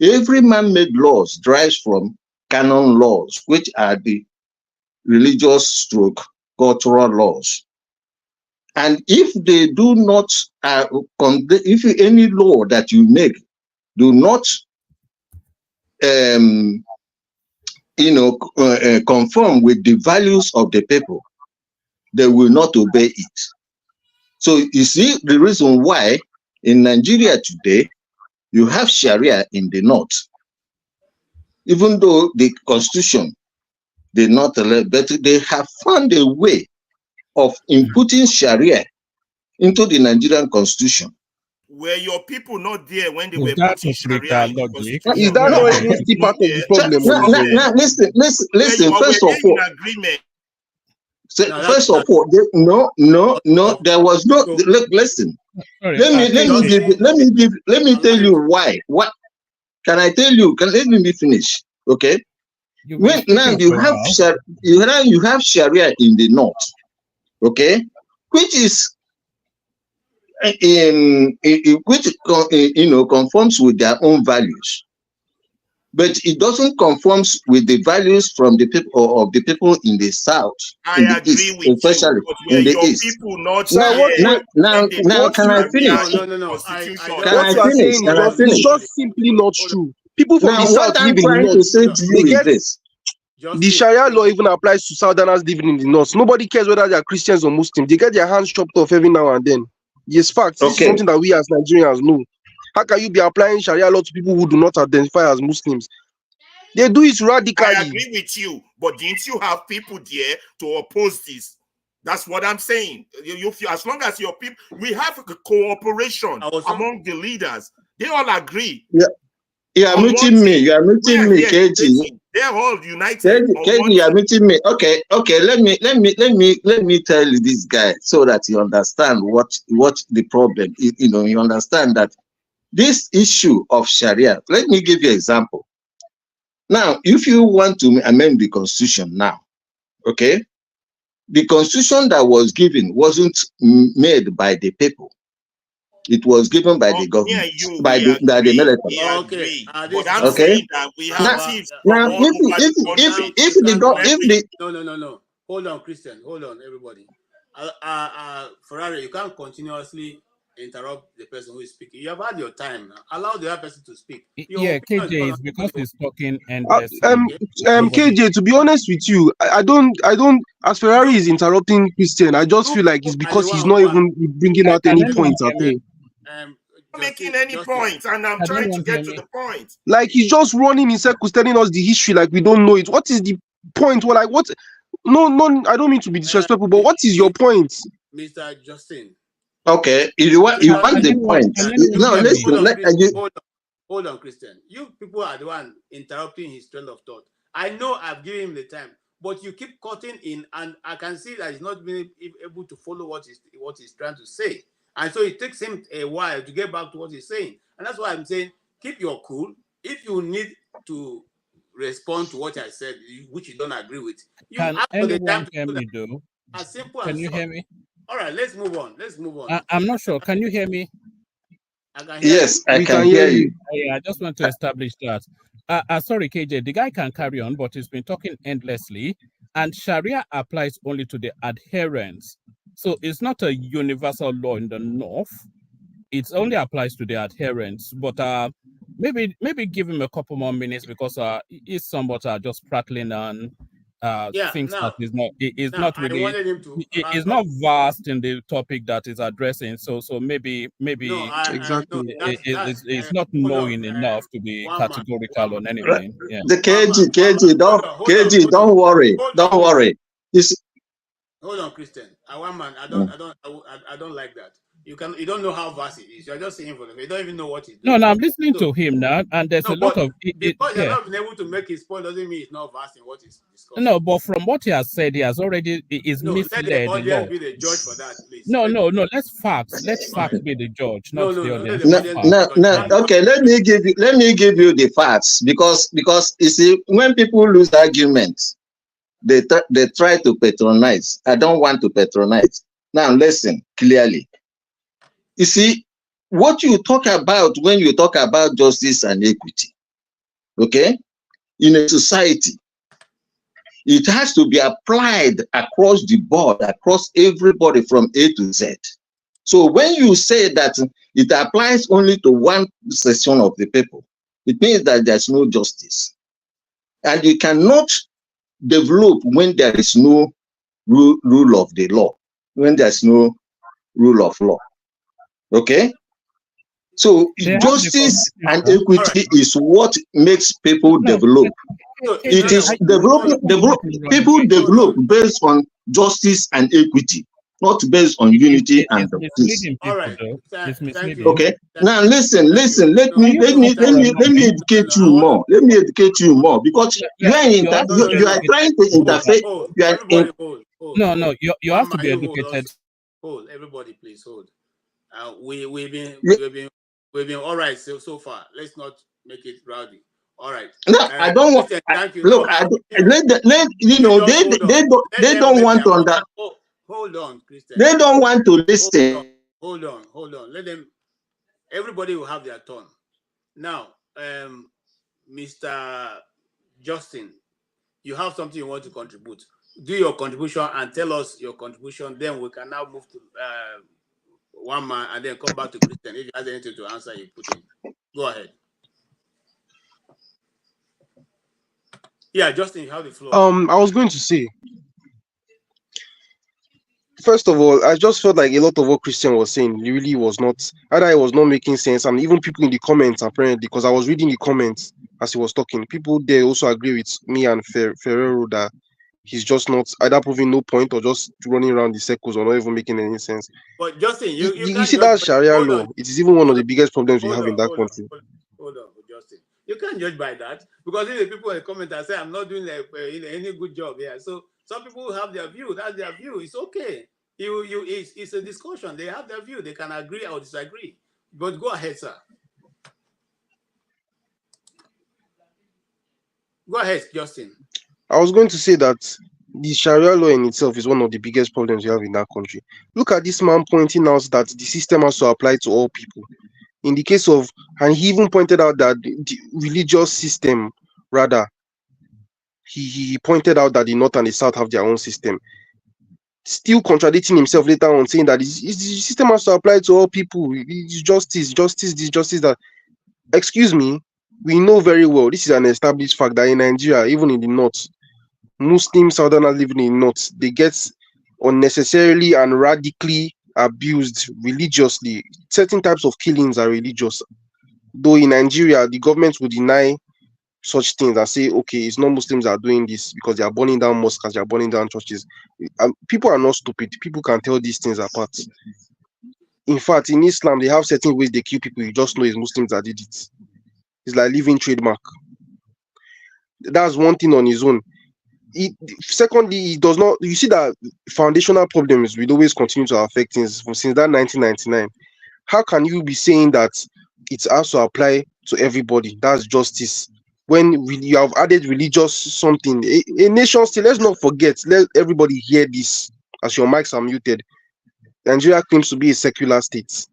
Speaker 11: Every man-made laws derives from canon laws, which are the religious / cultural laws. And if they do not, if any law that you make do not, conform with the values of the people, they will not obey it. So you see the reason why in Nigeria today, you have Sharia in the north. Even though the constitution did not allow, but they have found a way of inputting Sharia into the Nigerian constitution.
Speaker 15: Were your people not there when they were putting Sharia in the constitution?
Speaker 6: Is that not a part of the problem?
Speaker 11: Now, listen. First of all, first of all, no. There was no. Listen. Let me tell you why. What can I tell you? Let me finish. Okay. When now you have Sharia in the north. Okay, which is conforms with their own values, but it doesn't conform with the values from the people of the people in the south.
Speaker 15: I agree with you, especially
Speaker 11: in the east. Now, can I finish?
Speaker 3: No.
Speaker 6: Can I finish? It's just simply not true. People from the south live in the north. The Sharia law even applies to Southerners living in the north. Nobody cares whether they are Christians or Muslims. They get their hands chopped off every now and then. Yes, facts. This is something that we as Nigerians know. How can you be applying Sharia law to people who do not identify as Muslims? They do it radically.
Speaker 15: I agree with you, but didn't you have people there to oppose this? That's what I'm saying. As long as your people, we have a cooperation among the leaders. They all agree.
Speaker 11: Yeah. You are meeting me, KG.
Speaker 15: They're all united.
Speaker 11: KG, you are meeting me. Okay. Let me tell you this guy so that you understand what the problem is. You know, you understand that this issue of Sharia. Let me give you an example. Now, if you want to amend the constitution now, okay, the constitution that was given wasn't made by the people. It was given by the government, by the military.
Speaker 2: Okay.
Speaker 15: But I'm saying that we have thieves
Speaker 11: now,
Speaker 15: from all over the country.
Speaker 2: No. Hold on, Christian. Hold on, everybody. Ferrari, you can't continuously interrupt the person who is speaking. You have had your time now. Allow the other person to speak.
Speaker 5: Yeah, KJ is because he's talking endlessly.
Speaker 6: KJ, to be honest with you, I don't. As Ferrari is interrupting Christian, I just feel like it's because he's not even bringing out any points at all.
Speaker 15: Making any points, and I'm trying to get to the point.
Speaker 6: Like he's just running in circles, telling us the history like we don't know it. What is the point? Well, like what? No, I don't mean to be disrespectful, but what is your point,
Speaker 2: Mr. Justin?
Speaker 11: Okay, you want the point. No, listen.
Speaker 2: Hold on, Christian. You people are the one interrupting his train of thought. I know I've given him the time, but you keep cutting in, and I can see that he's not being able to follow what he's trying to say. And so it takes him a while to get back to what he's saying. And that's why I'm saying, keep your cool. If you need to respond to what I said, which you don't agree with, you
Speaker 5: can
Speaker 2: have the time to
Speaker 5: hear
Speaker 2: do that.
Speaker 5: me, though?
Speaker 2: As simple
Speaker 5: Can
Speaker 2: as
Speaker 5: you hear me?
Speaker 2: All right, let's move on.
Speaker 5: I'm not sure. Can you hear me?
Speaker 2: I can hear
Speaker 11: yes, you. I can hear you.
Speaker 5: Yeah, I just want to establish that. Sorry, KJ, the guy can carry on, but he's been talking endlessly. And Sharia applies only to the adherents. So it's not a universal law in the North. It only applies to the adherents. But maybe give him a couple more minutes because he's somewhat just prattling on things that is not really it's not vast in the topic that is addressing. So maybe
Speaker 6: exactly
Speaker 5: it's not knowing enough to be categorical on anything. Yeah.
Speaker 11: The KG, don't worry. Don't worry.
Speaker 2: Hold on, Christian. I don't like that. You don't know how vast it is. You're just saying for them. You don't even know what he's doing.
Speaker 5: No, I'm listening to him now, and there's a lot of
Speaker 2: because you're not been able to make his point doesn't mean it's not vast in what he's discussing.
Speaker 5: No, but from what he has said, he has already misled.
Speaker 2: Let the audience be the judge for that, please.
Speaker 5: No. Let's facts be the judge, not the audience.
Speaker 11: No. Okay, let me give you the facts because you see, when people lose arguments, they try to patronize. I don't want to patronize. Now listen clearly. You see, what you talk about when you talk about justice and equity, okay, in a society, it has to be applied across the board, across everybody from A to Z. So when you say that it applies only to one section of the people, it means that there's no justice. And you cannot develop when there is no rule of the law, when there's no rule of law. Okay? So justice and equity is what makes people develop. It is people develop based on justice and equity, not based on unity and peace.
Speaker 2: All right.
Speaker 11: Okay. Now listen. Let me educate you more. Let me educate you more because you are trying to interfere.
Speaker 5: No. You have to be educated.
Speaker 2: Hold, everybody, please hold. We've been all right so far. Let's not make it rowdy. All right.
Speaker 11: No, I don't want. Look, they don't want to understand.
Speaker 2: Hold on, Christian.
Speaker 11: They don't want to listen.
Speaker 2: Hold on. Let them. Everybody will have their turn. Now, Mr. Justin, you have something you want to contribute. Do your contribution and tell us your contribution. Then we can now move to one man and then come back to Christian. If you have anything to answer, you put in. Go ahead. Yeah, Justin, you have the floor.
Speaker 6: I was going to say, first of all, I just felt like a lot of what Christian was saying really was not, either it was not making sense, and even people in the comments, apparently, because I was reading the comments as he was talking, people there also agree with me and Ferrero that he's just not either proving no point or just running around the circles or not even making any sense.
Speaker 2: But Justin, you
Speaker 6: see that Sharia law, it is even one of the biggest problems we have in that country.
Speaker 2: Hold on, Justin. You can't judge by that, because if the people in the comment and say I'm not doing any good job here, so some people have their view. That's their view. It's okay. It's a discussion. They have their view. They can agree or disagree. But go ahead, sir. Go ahead, Justin.
Speaker 6: I was going to say that the Sharia law in itself is one of the biggest problems we have in that country. Look at this man pointing out that the system has to apply to all people. In the case of, and he even pointed out that the religious system, rather, he pointed out that the North and the South have their own system. Still contradicting himself later on, saying that the system has to apply to all people. It's justice, this, justice that. Excuse me, we know very well, this is an established fact, that in Nigeria, even in the North, Muslim Southerners living in the North, they get unnecessarily and radically abused religiously. Certain types of killings are religious. Though in Nigeria, the government will deny such things and say, okay, it's not Muslims that are doing this because they are burning down mosques, they are burning down churches. People are not stupid. People can tell these things apart. In fact, in Islam, they have certain ways they kill people. You just know it's Muslims that did it. It's like living trademark. That's one thing on his own. Secondly, he does not. You see that foundational problems will always continue to affect things since that 1999. How can you be saying that it has to apply to everybody? That's justice. When you have added religious something, a nation still. Let's not forget. Let everybody hear this as your mics are muted. Nigeria claims to be a secular state.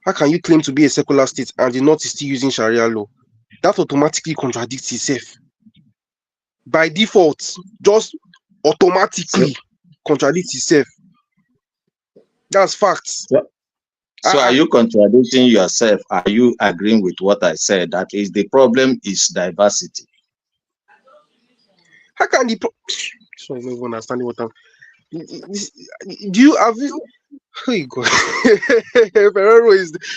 Speaker 6: How can you claim to be a secular state and the North is still using Sharia law? That automatically contradicts itself. By default, just automatically contradicts itself. That's facts.
Speaker 11: So are you contradicting yourself? Are you agreeing with what I said? That is, the problem is diversity.
Speaker 6: How can the sorry, I'm not even understanding what I'm. Do you have you? Oh, you go. Ferrero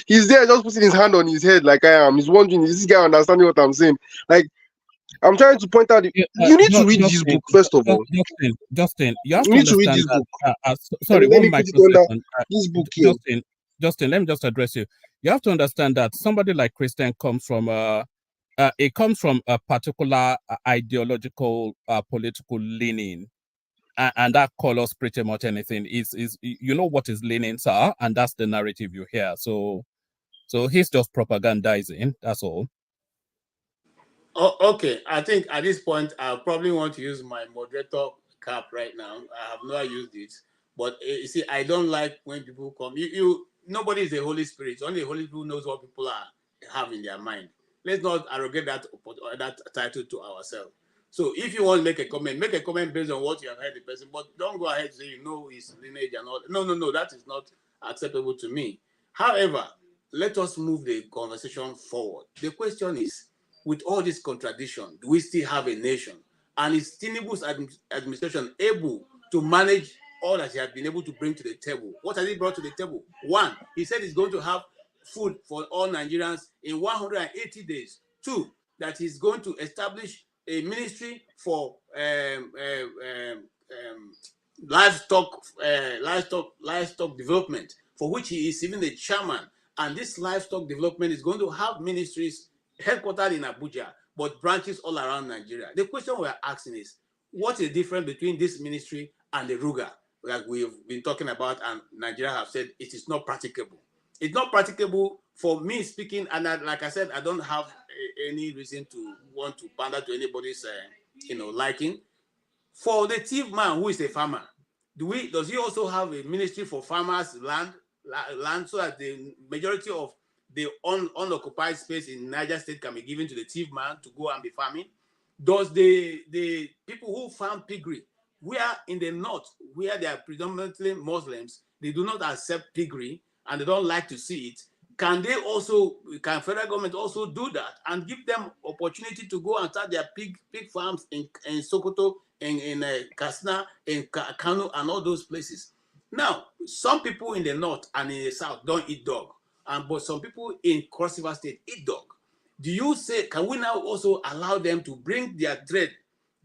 Speaker 6: he's there just putting his hand on his head like I am. He's wondering, is this guy understanding what I'm saying? Like, I'm trying to point out, you need to read this book, first of all.
Speaker 5: Justin, you have to
Speaker 6: need to read
Speaker 5: understand
Speaker 6: this
Speaker 5: that.
Speaker 6: book.
Speaker 5: Sorry,
Speaker 6: let me
Speaker 5: one
Speaker 6: put it under
Speaker 5: microsecond.
Speaker 6: this book here.
Speaker 5: Justin, let me just address you. You have to understand that somebody like Christian comes from a particular ideological political leaning. And that colors pretty much anything. Is you know what his leanings are, and that's the narrative you hear. So he's just propagandizing. That's all.
Speaker 2: Oh, okay. I think at this point I probably want to use my moderator cap right now. I have not used it, but you see, I don't like when people come. Nobody is the Holy Spirit. Only the Holy Spirit knows what people have in their mind. Let's not arrogate that title to ourselves. So if you want to make a comment based on what you have heard the person, but don't go ahead and say you know his lineage and all. No, that is not acceptable to me. However, let us move the conversation forward. The question is, with all this contradiction, do we still have a nation? And is Tinubu's administration able to manage all that he has been able to bring to the table? What has he brought to the table? One, he said he's going to have food for all Nigerians in 180 days. Two, that he's going to establish a ministry for livestock development, for which he is even the chairman. And this livestock development is going to have ministries headquartered in Abuja, but branches all around Nigeria. The question we're asking is, what is the difference between this ministry and the Ruga, like we've been talking about, and Nigeria have said it is not practicable? It's not practicable for me speaking, and like I said, I don't have any reason to want to pander to anybody's liking. For the thief man who is a farmer, does he also have a ministry for farmers' land so that the majority of the unoccupied space in Niger State can be given to the thief man to go and be farming? Does the people who farm piggery, where in the north, where they are predominantly Muslims, they do not accept piggery and they don't like to see it, can federal government also do that and give them opportunity to go and start their pig farms in Sokoto, in Katsina, in Kano, and all those places? Now, some people in the north and in the south don't eat dog, but some people in Cross River State eat dog. Do you say, can we now also allow them to bring their trade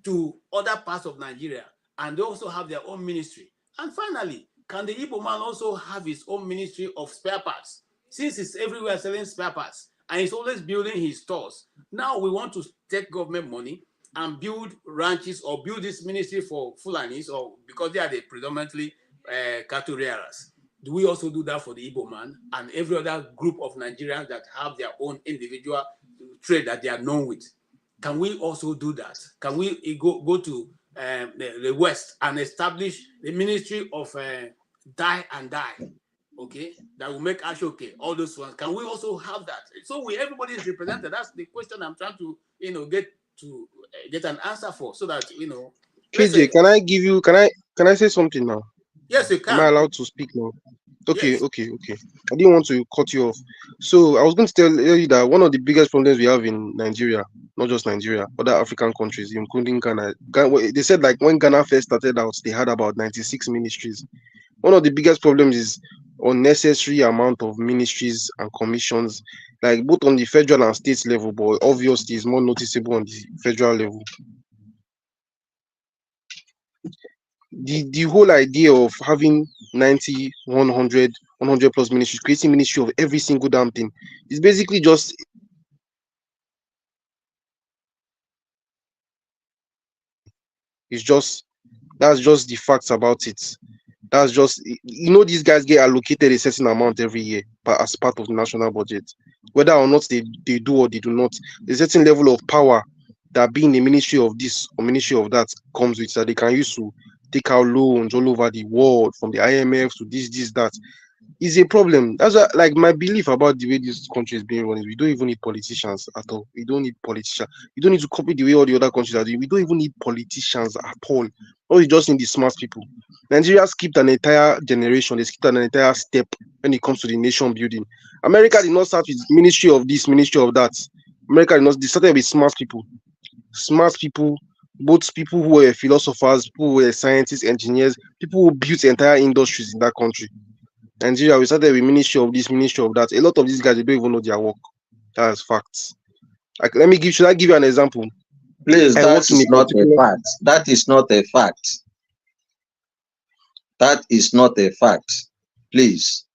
Speaker 2: to other parts of Nigeria and they also have their own ministry? And finally, can the Igbo man also have his own ministry of spare parts? Since it's everywhere selling spare parts, and he's always building his stores. Now we want to take government money and build ranches or build this ministry for Fulanis, or because they are the predominantly cattle rearers. Do we also do that for the Igbo man and every other group of Nigerians that have their own individual trade that they are known with? Can we also do that? Can we go to the West and establish the ministry of die and die? Okay, that will make Ashoke, all those ones. Can we also have that? So everybody is represented. That's the question I'm trying to, get an answer for, so that
Speaker 6: KJ, can I say something now?
Speaker 2: Yes, you can.
Speaker 6: Am I allowed to speak now? Okay,
Speaker 2: yes.
Speaker 6: okay. I didn't want to cut you off. So I was going to tell you that one of the biggest problems we have in Nigeria, not just Nigeria, other African countries, including Ghana. They said like when Ghana first started out, they had about 96 ministries. One of the biggest problems is unnecessary amount of ministries and commissions, like both on the federal and state level, but obviously it's more noticeable on the federal level. The whole idea of having 90, 100 plus ministries, creating ministry of every single damn thing, is basically just that's just the facts about it. That's just, these guys get allocated a certain amount every year, but as part of the national budget, whether or not they do or they do not, there's a certain level of power that being the ministry of this or ministry of that comes with, that they can use to take out loans all over the world, from the IMF to this, that is a problem. That's like my belief about the way this country is being run is we don't even need politicians at all. We don't need politicians. You don't need to copy the way all the other countries are doing. We don't even need politicians at all. All you just need the smart people. Nigeria skipped an entire generation. They skipped an entire step when it comes to the nation building. America did not start with ministry of this, ministry of that. America did not. They started with smart people. Smart people, both people who were philosophers, people who were scientists, engineers, people who built entire industries in that country. Nigeria, we started with ministry of this, ministry of that. A lot of these guys, they don't even know their work. That's facts. Like, should I give you an example?
Speaker 11: Please, that is not a fact. That is not a fact. That is not a fact. Please.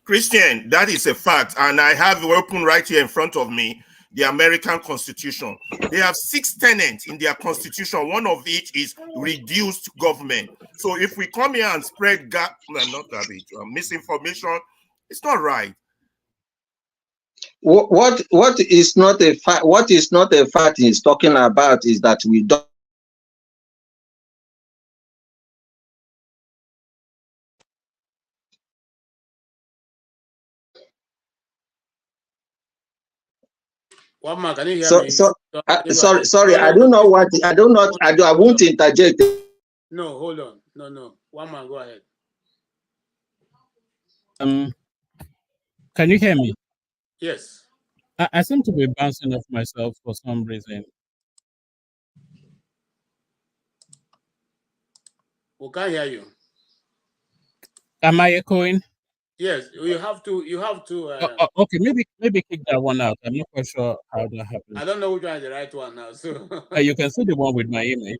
Speaker 15: Christian, that is a fact. And I have it open right here in front of me, the American Constitution. They have 6 tenets in their Constitution. One of which is reduced government. So if we come here and spread misinformation, it's not right.
Speaker 11: What is not a fact? What is not a fact is talking about is that we don't.
Speaker 2: One man, can you hear me?
Speaker 11: Sorry. I don't know what. I won't interject.
Speaker 2: No, hold on. No. One man, go ahead.
Speaker 4: Can you hear me?
Speaker 2: Yes.
Speaker 4: I seem to be bouncing off myself for some reason.
Speaker 2: We can't hear you.
Speaker 4: Am I echoing?
Speaker 2: Yes, you have to.
Speaker 4: Okay, maybe kick that one out. I'm not quite sure how that happened.
Speaker 2: I don't know which one is the right one now. So
Speaker 4: you can see the one with my image.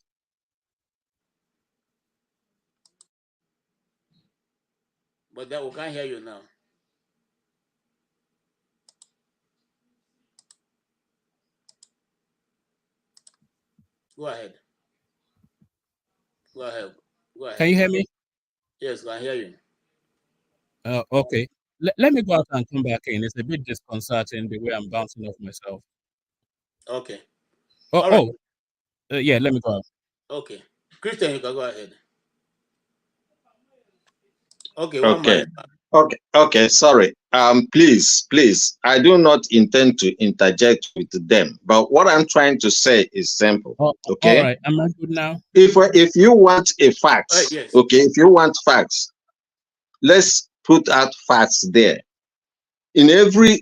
Speaker 2: But that we can't hear you now. Go ahead.
Speaker 4: Can you hear me?
Speaker 2: Yes, I hear you.
Speaker 4: Okay. Let me go out and come back in. It's a bit disconcerting the way I'm bouncing off myself.
Speaker 2: Okay.
Speaker 4: Yeah, let me go out.
Speaker 2: Okay. Christian, you can go ahead. Okay.
Speaker 11: Okay. Sorry. Please. I do not intend to interject with them. But what I'm trying to say is simple. Okay.
Speaker 4: All right. Am I good now?
Speaker 11: If you want a fact,
Speaker 2: yes.
Speaker 11: Okay. If you want facts, let's put out facts there. In every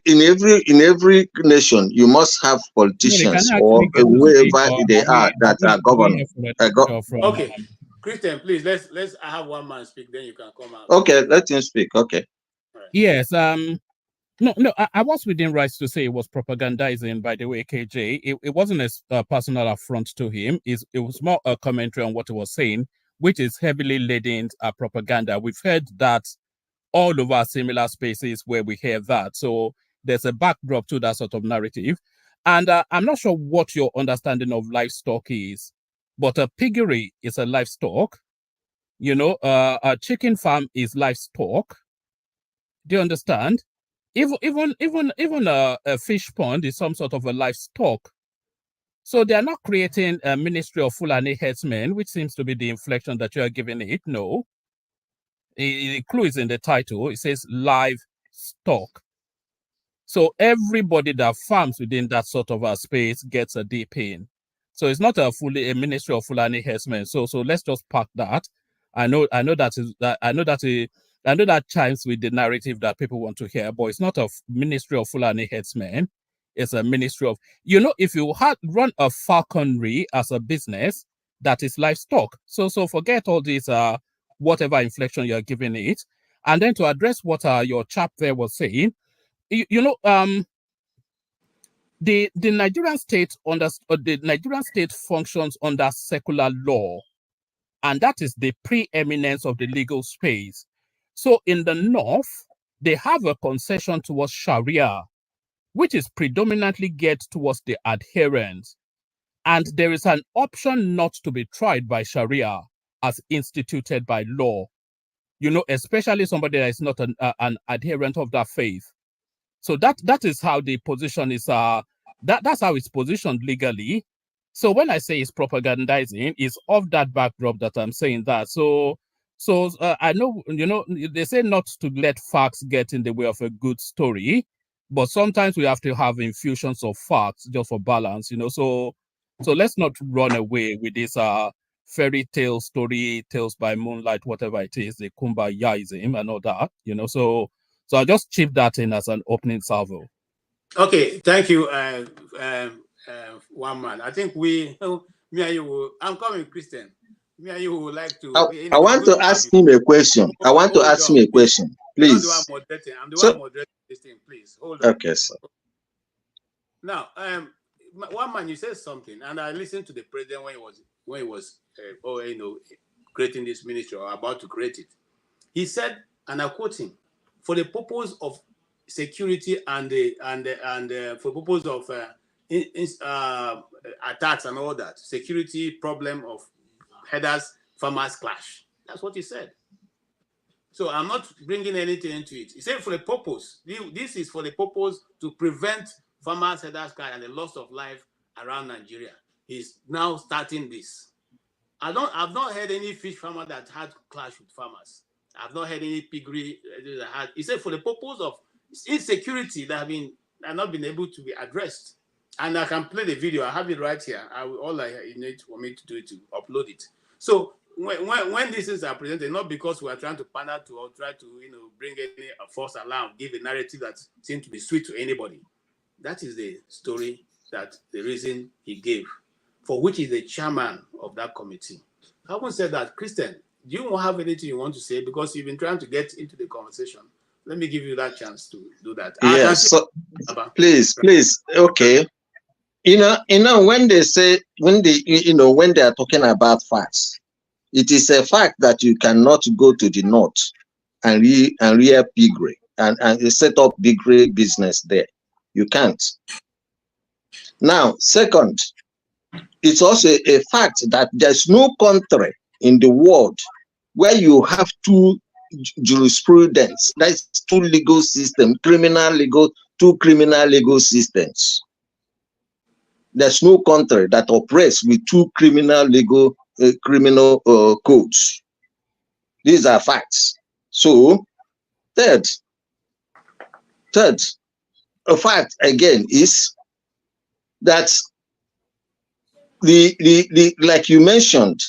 Speaker 11: nation, you must have politicians or wherever they are that are governed.
Speaker 2: Okay. Christian, please let's have one man speak, then you can come out.
Speaker 11: Okay, let him speak. Okay.
Speaker 4: Yes. No. I was within rights to say it was propagandizing. By the way, KJ, it wasn't a personal affront to him. It was more a commentary on what he was saying, which is heavily laden propaganda. We've heard that all over similar spaces where we hear that. So There's a backdrop to that sort of narrative. And I'm not sure what your understanding of livestock is, but a piggery is a livestock. You know, a chicken farm is livestock. Do you understand? Even a fish pond is some sort of a livestock. So they are not creating a ministry of Fulani herdsmen, which seems to be the inflection that you are giving it. No. The clue is in the title. It says livestock. So everybody that farms within that sort of a space gets a dip in. So it's not a ministry of Fulani herdsmen. So let's just park that. I know that chimes with the narrative that people want to hear, but it's not a ministry of Fulani herdsmen. It's a ministry of, you know, if you run a falconry as a business, that is livestock. So forget all this whatever inflection you're giving it. And then to address what your chap there was saying, the Nigerian state functions under secular law, and that is the preeminence of the legal space. So in the north, they have a concession towards Sharia, which is predominantly geared towards the adherents, and there is an option not to be tried by Sharia as instituted by law. You know, especially somebody that is not an adherent of that faith. So that is how the position is. That's how it's positioned legally. So when I say it's propagandizing, it's of that backdrop that I'm saying that. So I know, you know, they say not to let facts get in the way of a good story, but sometimes we have to have infusions of facts just for balance, you know. So let's not run away with this fairy tale story, tales by moonlight, whatever it is, the kumbayaism and all that, you know. So I'll just chip that in as an opening salvo.
Speaker 2: Okay, thank you, one man. I think me and you, I'm coming, Christian. Me and you would like to.
Speaker 11: I want to ask him a question. I want to ask him a question, please.
Speaker 2: I'm the one moderating this thing, please. Hold on.
Speaker 11: Okay, sir.
Speaker 2: Now, one man, you said something, and I listened to the president when he was creating this ministry or about to create it. He said, and I quote him, for the purpose of security and for the purpose of attacks and all that, security problem of headers, farmers clash. That's what he said. So I'm not bringing anything into it. He said for the purpose. This is for the purpose to prevent farmers headers clash and the loss of life around Nigeria. He's now starting this. I've not heard any fish farmer that had clash with farmers. I've not heard any piggery that had. He said for the purpose of insecurity that have not been able to be addressed. And I can play the video. I have it right here. All I need for me to do is to upload it. So when these things are presented, not because we are trying to pander to or try to bring any false alarm, give a narrative that seems to be sweet to anybody. That is the story, that the reason he gave, for which is the chairman of that committee. I haven't said that. Christian, do you have anything you want to say? Because you've been trying to get into the conversation. Let me give you that chance to do that.
Speaker 11: Yes, so, please. Okay. When they say, when they are talking about facts, it is a fact that you cannot go to the north and rear piggery and set up piggery business there. You can't. Now, second, it's also a fact that there's no country in the world where you have two jurisprudence, that's two legal systems, two criminal legal systems. There's no country that operates with two criminal codes. These are facts. So, third, a fact again is that like you mentioned,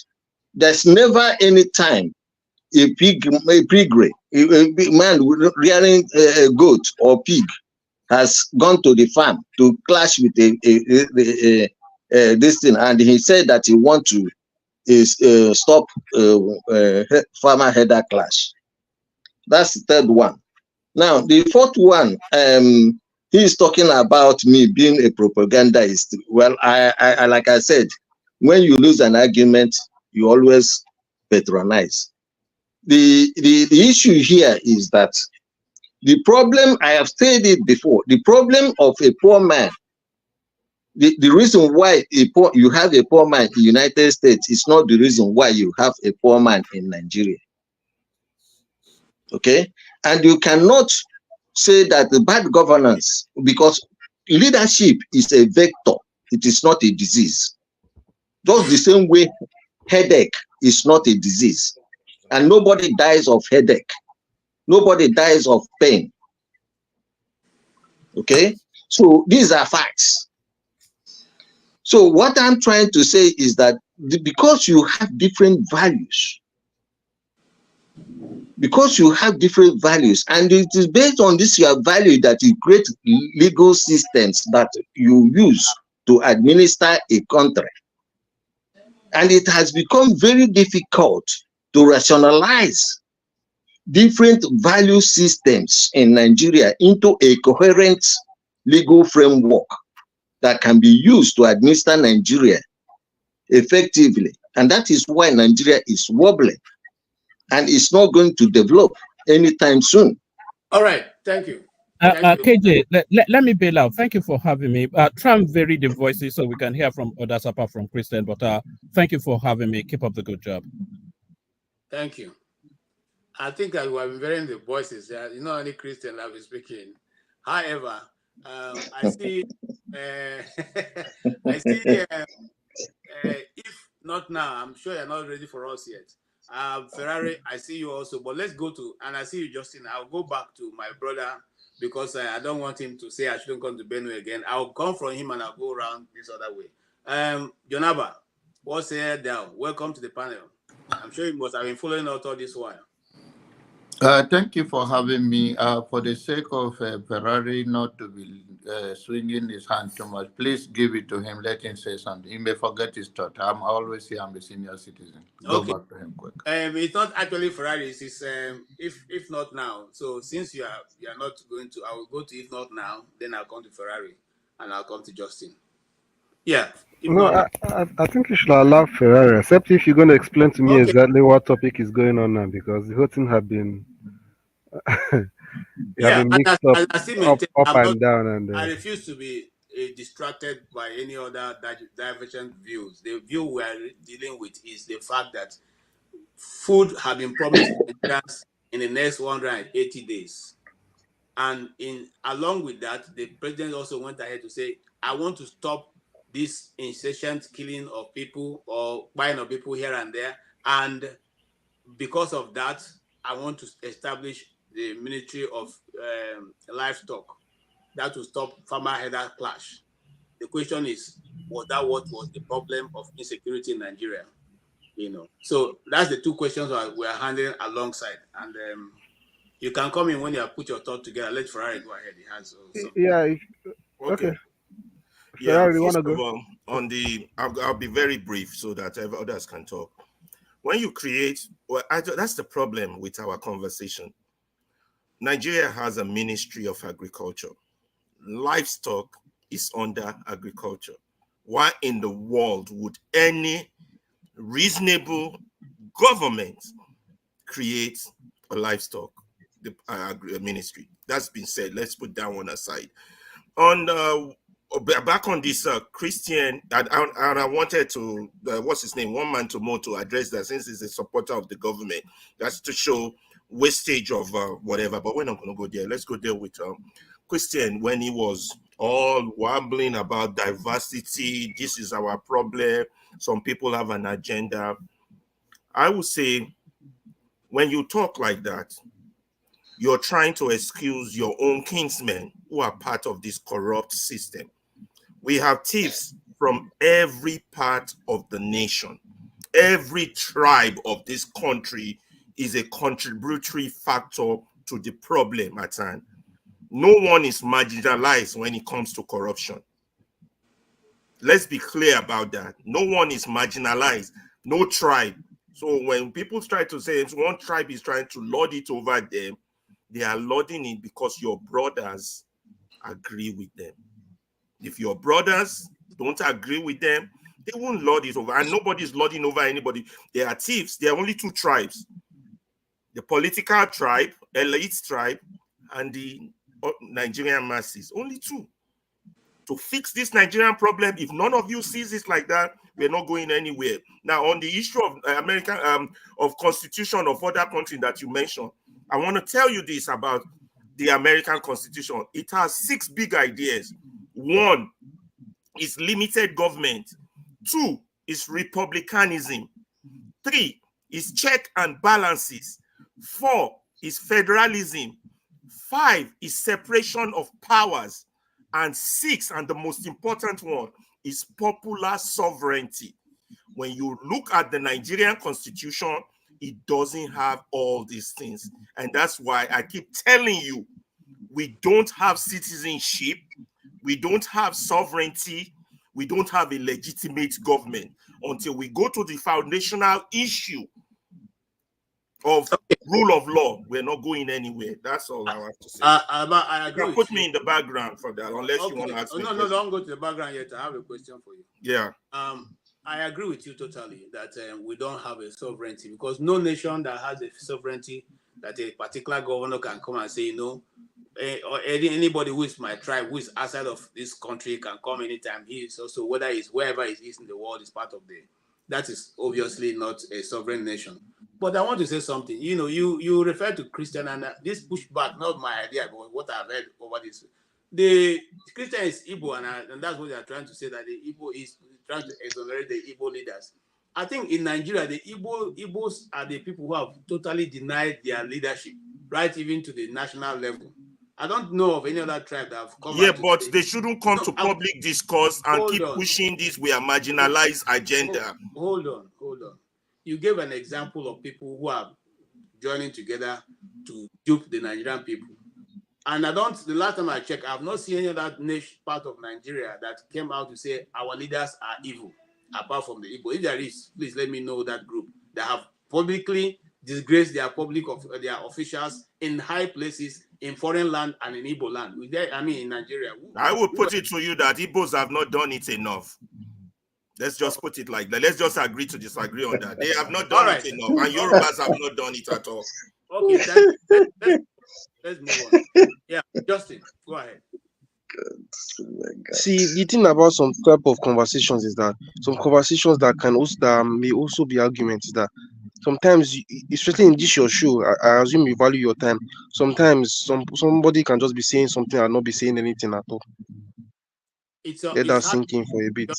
Speaker 11: there's never any time a piggery, a man rearing a goat or pig has gone to the farm to clash with this thing, and he said that he wants to stop farmer header clash. That's the third one. Now, the fourth one, he is talking about me being a propagandist. Well, I like I said, when you lose an argument, you always patronize. The issue here is that The problem, I have said it before, the problem of a poor man, the reason why you have a poor man in the United States is not the reason why you have a poor man in Nigeria. Okay? And you cannot say that the bad governance, because leadership is a vector, it is not a disease. Just the same way headache is not a disease. And nobody dies of headache. Nobody dies of pain. Okay? So these are facts. So what I'm trying to say is that because you have different values, and it is based on this your value that you create legal systems that you use to administer a country. And it has become very difficult to rationalize different value systems in Nigeria into a coherent legal framework that can be used to administer Nigeria effectively. And that is why Nigeria is wobbling and it's not going to develop anytime soon.
Speaker 2: All right, thank you. Thank
Speaker 4: you. KJ, let me bail out. Thank you for having me. Try and vary the voices so we can hear from others apart from Christian, but thank you for having me. Keep up the good job.
Speaker 2: Thank you. I think that we have been varying the voices. Not only Christian that is speaking. However, I see, if not now, I'm sure you're not ready for us yet. Ferrari, I see you also, but let's go to, and I see you, Justin. I'll go back to my brother because I don't want him to say I shouldn't come to Benue again. I'll come from him and I'll go around this other way. Jonaba, what's here down? Welcome to the panel. I'm sure you must have been following out all this while.
Speaker 1: Thank you for having me. For the sake of Ferrari not to be swinging his hand too much, please give it to him. Let him say something. He may forget his thought. I'm always here. I'm a senior citizen. Go back to him quick.
Speaker 2: It's not actually Ferrari. It's if not now. So since you are not going to, I will go to if not now. Then I'll come to Ferrari, and I'll come to Justin. Yeah.
Speaker 12: No, I think you should allow Ferrari, except if you're going to explain to me exactly what topic is going on now, because the whole thing have been mixed up and down. And
Speaker 2: I refuse to be distracted by any other divergent views. The view we are dealing with is the fact that food have been promised in the next 180 days. And along with that, the president also went ahead to say, I want to stop this incessant killing of people or buying of people here and there. And because of that, I want to establish the Ministry of Livestock that will stop farmer-header clash. The question is, was that what was the problem of insecurity in Nigeria? So that's the two questions we are handling alongside. And you can come in when you have put your thought together. Let Ferrari go ahead. He has
Speaker 11: okay. Yeah, first of all, I'll be very brief so that others can talk. When you create, that's the problem with our conversation. Nigeria has a Ministry of Agriculture. Livestock is under agriculture. Why in the world would any reasonable government create a livestock ministry? That's been said. Let's put that one aside. Back on this Christian, and I wanted to, what's his name, One Man to More, to address that, since he's a supporter of the government. That's to show wastage of whatever, but we're not going to go there. Let's go there with Christian, when he was all wambling about diversity. This is our problem. Some people have an agenda. I would say, when you talk like that, you're trying to excuse your own kinsmen who are part of this corrupt system. We have thieves from every part of the nation. Every tribe of this country is a contributory factor to the problem at hand. No one is marginalized when it comes to corruption. Let's be clear about that. No one is marginalized, no tribe. So when people try to say one tribe is trying to lord it over them, they are lording it because your brothers agree with them. If your brothers don't agree with them, they won't lord it over. And nobody's lording over anybody. They are thieves. There are only two tribes. The political tribe, elite tribe,
Speaker 15: and the Nigerian masses. Only two. To fix this Nigerian problem, if none of you sees it like that, we're not going anywhere. Now, on the issue of American, of constitution of other countries that you mentioned, I want to tell you this about the American Constitution. It has 6 big ideas. 1 is limited government. 2 is republicanism. 3 is check and balances. 4 is federalism. 5 is separation of powers. And 6, and the most important one, is popular sovereignty. When you look at the Nigerian Constitution, it doesn't have all these things. And that's why I keep telling you, we don't have citizenship, we don't have sovereignty, we don't have a legitimate government until we go to the foundational issue of rule of law. We're not going anywhere. That's all I have to say.
Speaker 2: I agree.
Speaker 15: You put me in the background for that, unless you want to ask me.
Speaker 2: No, don't go to the background yet. I have a question for you.
Speaker 15: Yeah.
Speaker 2: I agree with you totally that we don't have a sovereignty, because no nation that has a sovereignty that a particular governor can come and say, no, or anybody who is my tribe, who is outside of this country, can come anytime. He is also, whether it's wherever it is in the world, is part of the. That is obviously not a sovereign nation. But I want to say something. You know, you refer to Christian, and this pushback, not my idea, but what I've heard over this. The Christian is Igbo, and that's what they are trying to say, that the Igbo is trying to exonerate the Igbo leaders. I think in Nigeria, the Igbos are the people who have totally denied their leadership, right, even to the national level. I don't know of any other tribe that have come.
Speaker 15: Yeah, but they shouldn't come to public discourse and keep pushing this we are marginalized agenda.
Speaker 2: Hold on. You gave an example of people who are joining together to dupe the Nigerian people. And the last time I checked, I have not seen any other nation part of Nigeria that came out to say our leaders are evil, apart from the Igbo. If there is, please let me know that group that have publicly disgraced their their officials in high places in foreign land and in Igbo land. I mean, in Nigeria.
Speaker 15: I will put it to you that Igbos have not done it enough. Let's just put it like that. Let's just agree to disagree on that. They have not done it enough, and Yorubas have not done it at all.
Speaker 2: Okay, let's move on. Yeah, Justin, go ahead.
Speaker 6: See, the thing about some type of conversations is that some conversations that may also be arguments is that sometimes, especially in this your show, I assume you value your time. Sometimes somebody can just be saying something and not be saying anything at all. Let that sink in for a bit.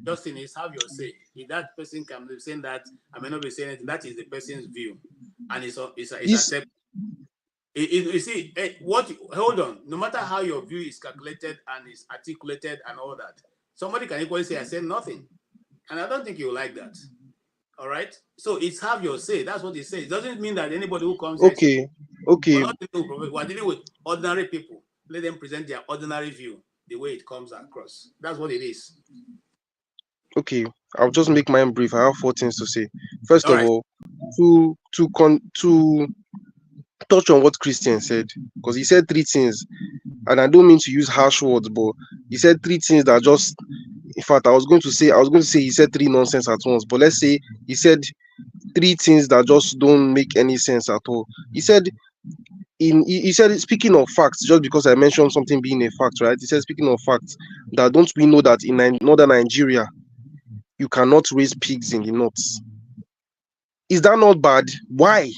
Speaker 2: Justin, it's have your say. If that person can be saying that, I may not be saying anything. That is the person's view, and it's accepted. You see, hold on. No matter how your view is calculated and is articulated and all that, somebody can equally say, I said nothing. And I don't think you like that. All right? So it's have your say. That's what it says. It doesn't mean that anybody who comes
Speaker 6: Okay.
Speaker 2: We're dealing with ordinary people. Let them present their ordinary view the way it comes across. That's what it is.
Speaker 6: Okay. I'll just make mine brief. I have 4 things to say. First of all, to touch on what Christian said, because he said 3 things, and I don't mean to use harsh words, but he said 3 things that just, in fact, I was going to say he said 3 nonsense at once, but let's say he said 3 things that just don't make any sense at all. He said, speaking of facts, just because I mentioned something being a fact, right? He said, speaking of facts, that don't we know that in northern Nigeria, you cannot raise pigs in the north? Is that not bad? Why?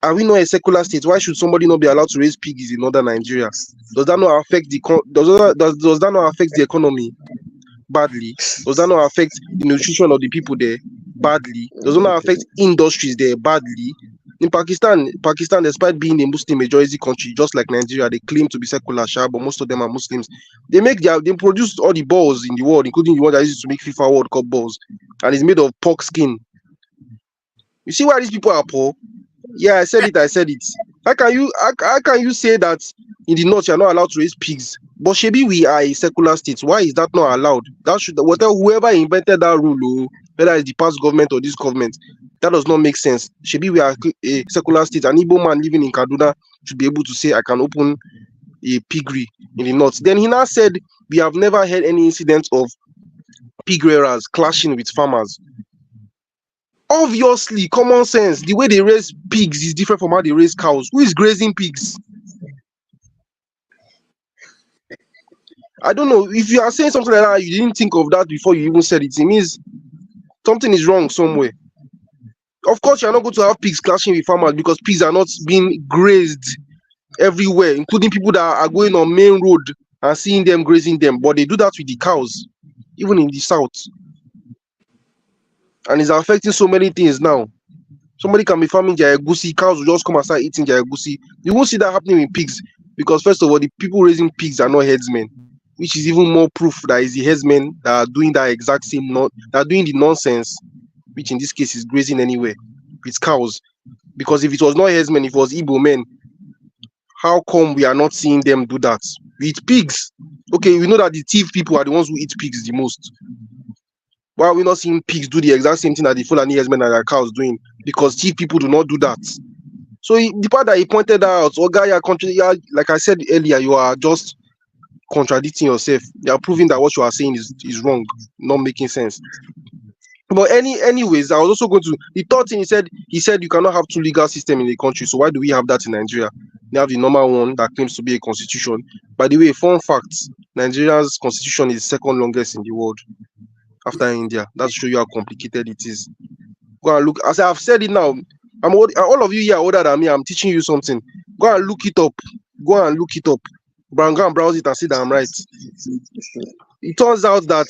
Speaker 6: Are we not a secular state? Why should somebody not be allowed to raise pigs in northern Nigeria? Does that not affect does that not affect the economy badly? Does that not affect the nutrition of the people there badly? Does that not affect industries there badly? In Pakistan, despite being a Muslim majority country, just like Nigeria, they claim to be secular, but most of them are Muslims. They produce all the balls in the world, including the one that uses to make FIFA World Cup balls, and it's made of pork skin. You see why these people are poor? Yeah, I said it. How can you say that in the north you are not allowed to raise pigs? But shebi we are a secular state. Why is that not allowed? That should whoever invented that rule, whether it's the past government or this government, that does not make sense. Shebi we are a secular state. An Igbo man living in Kaduna should be able to say, I can open a piggery in the north. Then he now said we have never had any incidents of pig rearers clashing with farmers. Obviously, common sense. The way they raise pigs is different from how they raise cows. Who is grazing pigs? I don't know. If you are saying something like that, you didn't think of that before you even said it. It means something is wrong somewhere. Of course, you're not going to have pigs clashing with farmers because pigs are not being grazed everywhere, including people that are going on main road and seeing them grazing them. But they do that with the cows, even in the south. And it's affecting so many things now. Somebody can be farming their egusi, cows will just come and start eating their egusi. You won't see that happening with pigs because, first of all, the people raising pigs are not headsmen, which is even more proof that it's the headsmen that are doing that exact same, that are doing the nonsense, which in this case is grazing anywhere with cows. Because if it was not headsmen, if it was Igbo men, how come we are not seeing them do that with pigs? Okay, we know that the thief people are the ones who eat pigs the most. Why are we not seeing pigs do the exact same thing that the Fulani herdsmen and their cows doing? Because thief people do not do that. So the part that he pointed out, like I said earlier, you are just contradicting yourself. You are proving that what you are saying is wrong, not making sense. But anyways, I was also going to the third thing he said you cannot have two legal systems in the country. So why do we have that in Nigeria? We have the normal one that claims to be a constitution. By the way, fun fact: Nigeria's constitution is the second longest in the world after India. That shows you how complicated it is. Go and look. As I've said it now, I'm old, all of you here are older than me. I'm teaching you something. Go and look it up. Go and look it up. Go and browse it and see that I'm right. It turns out that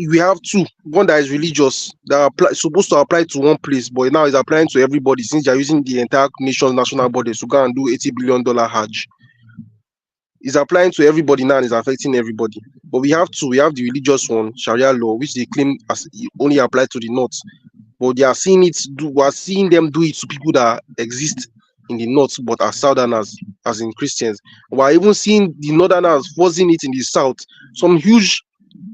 Speaker 6: we have two. One that is religious, that are supposed to apply to one place, but now is applying to everybody since they're using the entire nation's national body to go and do $80 billion Hajj. It's applying to everybody now and is affecting everybody. But we have two. We have the religious one, Sharia law, which they claim only apply to the north. But they are seeing it we are seeing them do it to people that exist in the north but are southerners, as in Christians. We are even seeing the northerners forcing it in the south. Some huge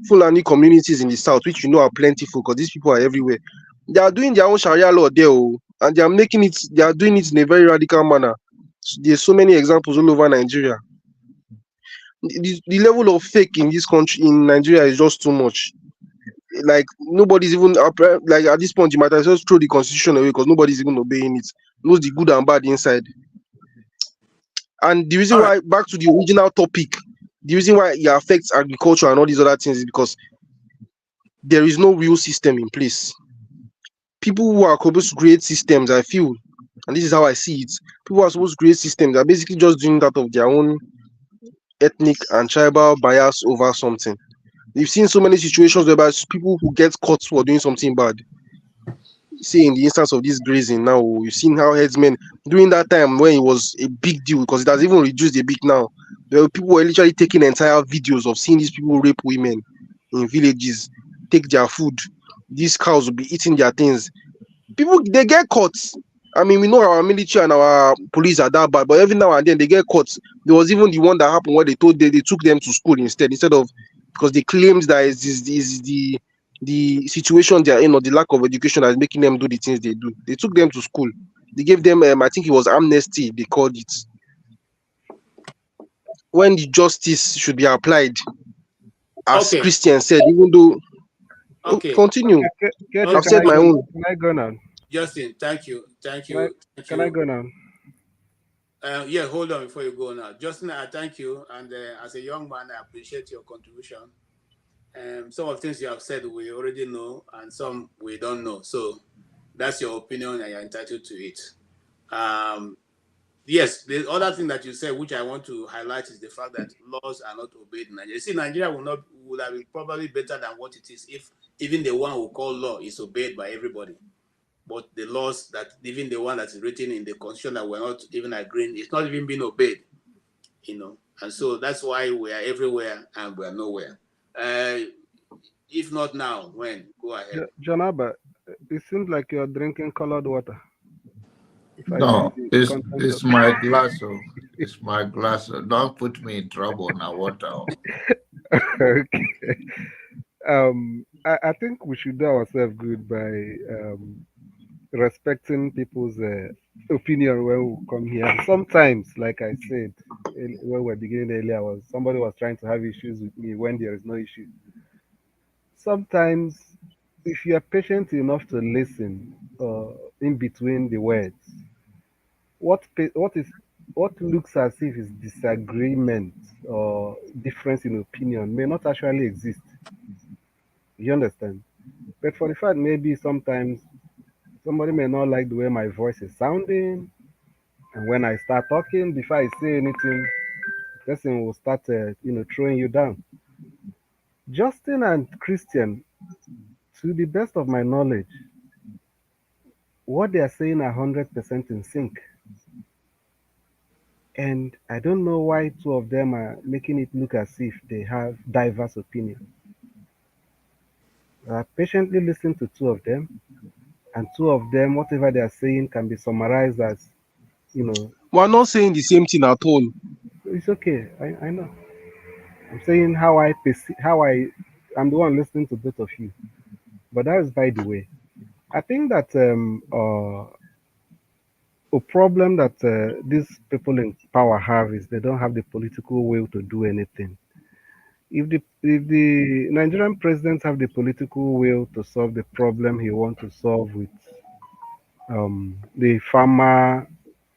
Speaker 6: Fulani communities in the south, which you know are plentiful because these people are everywhere. They are doing their own Sharia law there, and they are doing it in a very radical manner. There's so many examples all over Nigeria. The level of fake in this country, in Nigeria, is just too much. Like nobody's even like at this point you might as well throw the constitution away because nobody's even obeying it. Knows the good and bad inside. And the reason why, back to the original topic, the reason why it affects agriculture and all these other things is because there is no real system in place. People who are supposed to create systems, I feel, and this is how I see it, people who are supposed to create systems are basically just doing that of their own ethnic and tribal bias over something. We've seen so many situations whereby people who get caught for doing something bad. See, in the instance of this grazing now, you've seen how headsmen during that time when it was a big deal because it has even reduced a bit now. People were literally taking entire videos of seeing these people rape women in villages, take their food. These cows will be eating their things. People, they get caught. I mean, we know our military and our police are that bad, but every now and then they get caught. There was even the one that happened where they took them to school instead of, because they claimed that is the situation they are in or the lack of education that is making them do the things they do. They took them to school. They gave them, I think it was amnesty, they called it. When the justice should be applied, as Christian said, even though... Continue. I've said my own.
Speaker 2: Can I go now? Justin, thank you.
Speaker 19: Can I go now?
Speaker 2: Yeah, hold on before you go now. Justin, I thank you. And as a young man, I appreciate your contribution. Some of the things you have said we already know, and some we don't know. So that's your opinion, and you're entitled to it. Yes, the other thing that you said, which I want to highlight, is the fact that laws are not obeyed in Nigeria. See, Nigeria would have been probably better than what it is if even the one who call law is obeyed by everybody. But the laws that even the one that is written in the constitution that we're not even agreeing, it's not even being obeyed, And so that's why we are everywhere and we are nowhere. If not now, when? Go ahead.
Speaker 19: Janaba, it seems like you're drinking colored water.
Speaker 1: No, it's my glass. It's my glass. Don't put me in trouble now, water.
Speaker 19: Okay. I think we should do ourselves good by respecting people's opinion when we come here. Sometimes, like I said when we were beginning earlier, somebody was trying to have issues with me when there is no issue. Sometimes, if you are patient enough to listen in between the words, what is what looks as if is disagreement or difference in opinion may not actually exist. You understand? But for the fact, maybe sometimes somebody may not like the way my voice is sounding, and when I start talking, before I say anything, the person will start, throwing you down. Justin and Christian, to the best of my knowledge, what they are saying are 100% in sync. And I don't know why two of them are making it look as if they have diverse opinions. I patiently listen to two of them, and two of them, whatever they are saying, can be summarized as,
Speaker 6: We're not saying the same thing at all.
Speaker 19: It's okay. I know. I'm saying how I'm the one listening to both of you. But that is by the way. I think that a problem that these people in power have is they don't have the political will to do anything. If the Nigerian president have the political will to solve the problem he wants to solve with the farmer,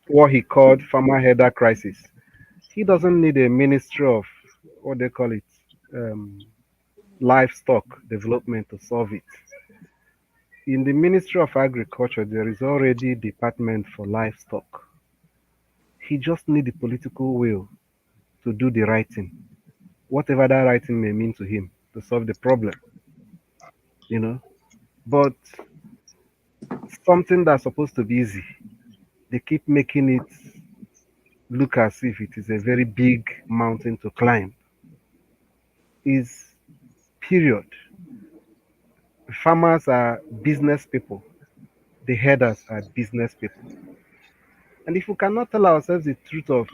Speaker 19: what he called farmer header crisis, he doesn't need a ministry of what they call it, livestock development to solve it. In the Ministry of Agriculture, there is already a department for livestock. He just needs the political will to do the right thing, whatever that right thing may mean to him, to solve the problem. But something that's supposed to be easy, they keep making it look as if it is a very big mountain to climb. Is period. Farmers are business people. The headers are business people. And if we cannot tell ourselves the truth of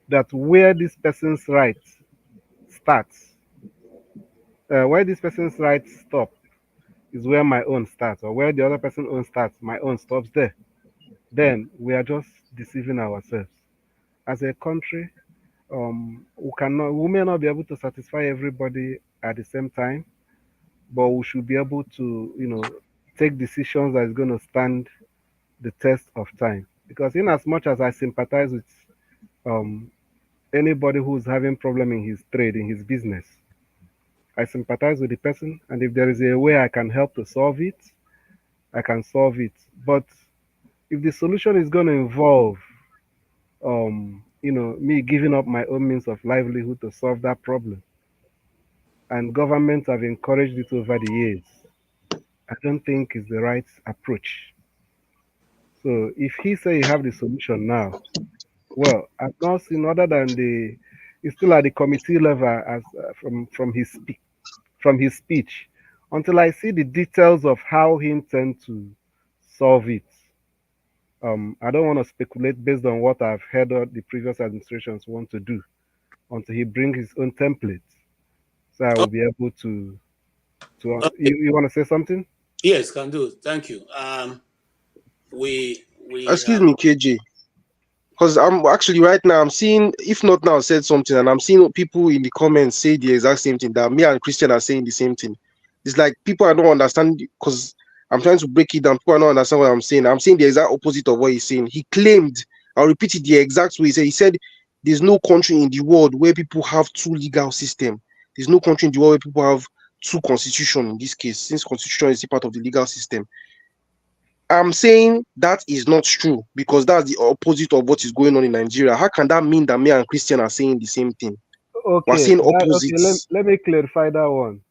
Speaker 19: that, where this person's right starts, where this person's right stop is where my own starts, or where the other person's own starts, my own stops there, then we are just deceiving ourselves. As a country, we may not be able to satisfy everybody at the same time, but we should be able to, take decisions that is going to stand the test of time. Because in as much as I sympathize with anybody who's having problem in his trade, in his business, I sympathize with the person, and if there is a way I can help to solve it, I can solve it. But if the solution is going to involve, me giving up my own means of livelihood to solve that problem, and governments have encouraged it over the years, I don't think it's the right approach. So if he say you have the solution now, well, I've not seen other than it's still at the committee level as from his speech, until I see the details of how he intends to solve it. I don't want to speculate based on what I've heard of the previous administrations want to do until he brings his own template. So I will be able to.
Speaker 2: Okay.
Speaker 19: You want to say something?
Speaker 2: Yes, can do. Thank you. We
Speaker 6: excuse me, KJ. Because I'm actually right now, I'm seeing, if not now, said something, and I'm seeing people in the comments say the exact same thing, that me and Christian are saying the same thing. It's like people are not understanding, because I'm trying to break it down. People are not understand what I'm saying. I'm saying the exact opposite of what he's saying. He claimed, I'll repeat it the exact way he said, there's no country in the world where people have two legal systems. There's no country in the world where people have two constitutions in this case, since constitution is a part of the legal system. I'm saying that is not true, because that's the opposite of what is going on in Nigeria. How can that mean that me and Christian are saying the same thing?
Speaker 19: Okay,
Speaker 6: we're saying opposites.
Speaker 19: let me clarify that one.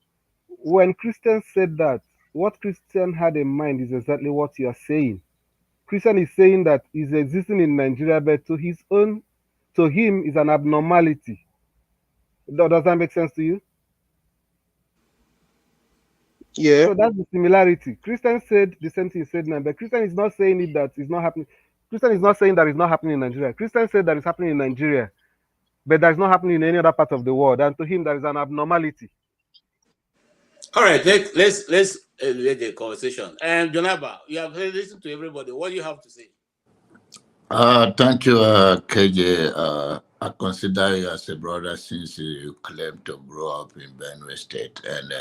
Speaker 19: When Christian said that, what Christian had in mind is exactly what you are saying. Christian is saying that he's existing in Nigeria, but to him is an abnormality. Does that make sense to you?
Speaker 6: Yeah.
Speaker 19: So that's the similarity. Christian said the same thing he said now, but Christian is not saying it that it's not happening. Christian is not saying that it's not happening in Nigeria. Christian said that it's happening in Nigeria, but that is not happening in any other part of the world. And to him, that is an abnormality.
Speaker 2: All right, let's elevate the conversation. And Jonaba, you have listened to everybody. What do you have to say?
Speaker 1: Thank you, KJ. I consider you as a brother since you claim to grow up in Benue State, and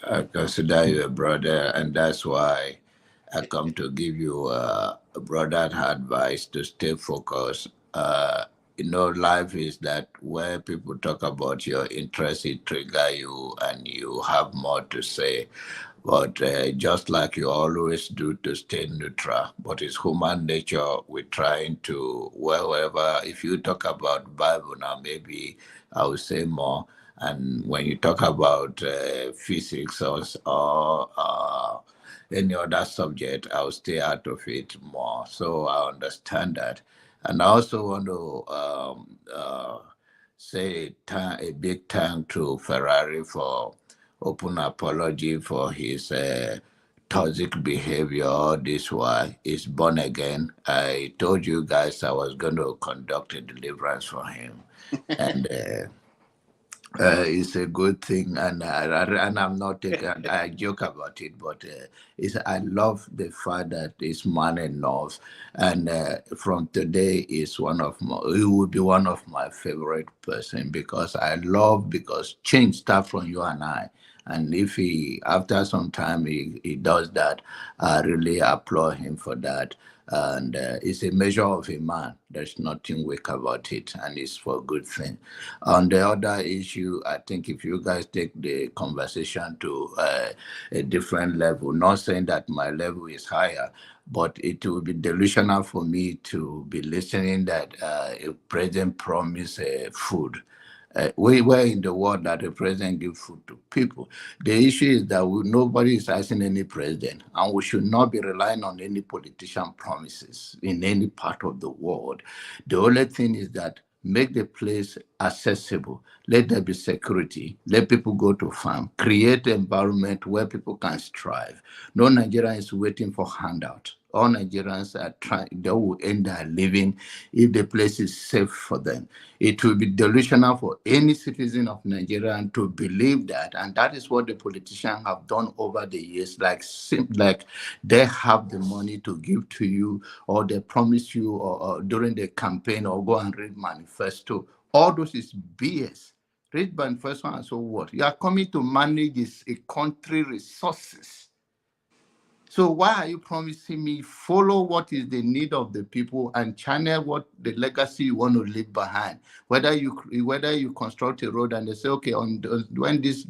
Speaker 1: I consider you a brother, and that's why I come to give you a broader advice to stay focused. Life is that where people talk about your interest, it trigger you and you have more to say. But just like you always do to stay neutral, but it's human nature. We're trying to, wherever, if you talk about Bible now, maybe I will say more. And when you talk about physics or any other subject, I'll stay out of it more. So I understand that. And I also want to say a big thank to Ferrari for open apology for his toxic behavior. This why he's born again. I told you guys I was going to conduct a deliverance for him. And it's a good thing, and I'm not taking. I joke about it, but I love the fact that this man enough, and from today is he will be one of my favorite person because change starts from you and I. And if after some time he does that, I really applaud him for that. And it's a measure of a man. There's nothing weak about it, and it's for a good thing. On the other issue, I think if you guys take the conversation to a different level, not saying that my level is higher, but it will be delusional for me to be listening that a president promised food. We were in the world that the president gives food to people. The issue is that nobody is asking any president, and we should not be relying on any politician promises in any part of the world. The only thing is that make the place accessible. Let there be security. Let people go to farm. Create an environment where people can strive. No Nigerian is waiting for handout. All Nigerians are trying, they will end their living if the place is safe for them. It will be delusional for any citizen of Nigeria to believe that, and that is what the politicians have done over the years, like they have the money to give to you, or they promise you or during the campaign, or go and read manifesto. All those is BS. Read manifesto and so what? You are coming to manage a country resources. So why are you promising me follow what is the need of the people and channel what the legacy you want to leave behind? Whether you construct a road and they say, okay, when this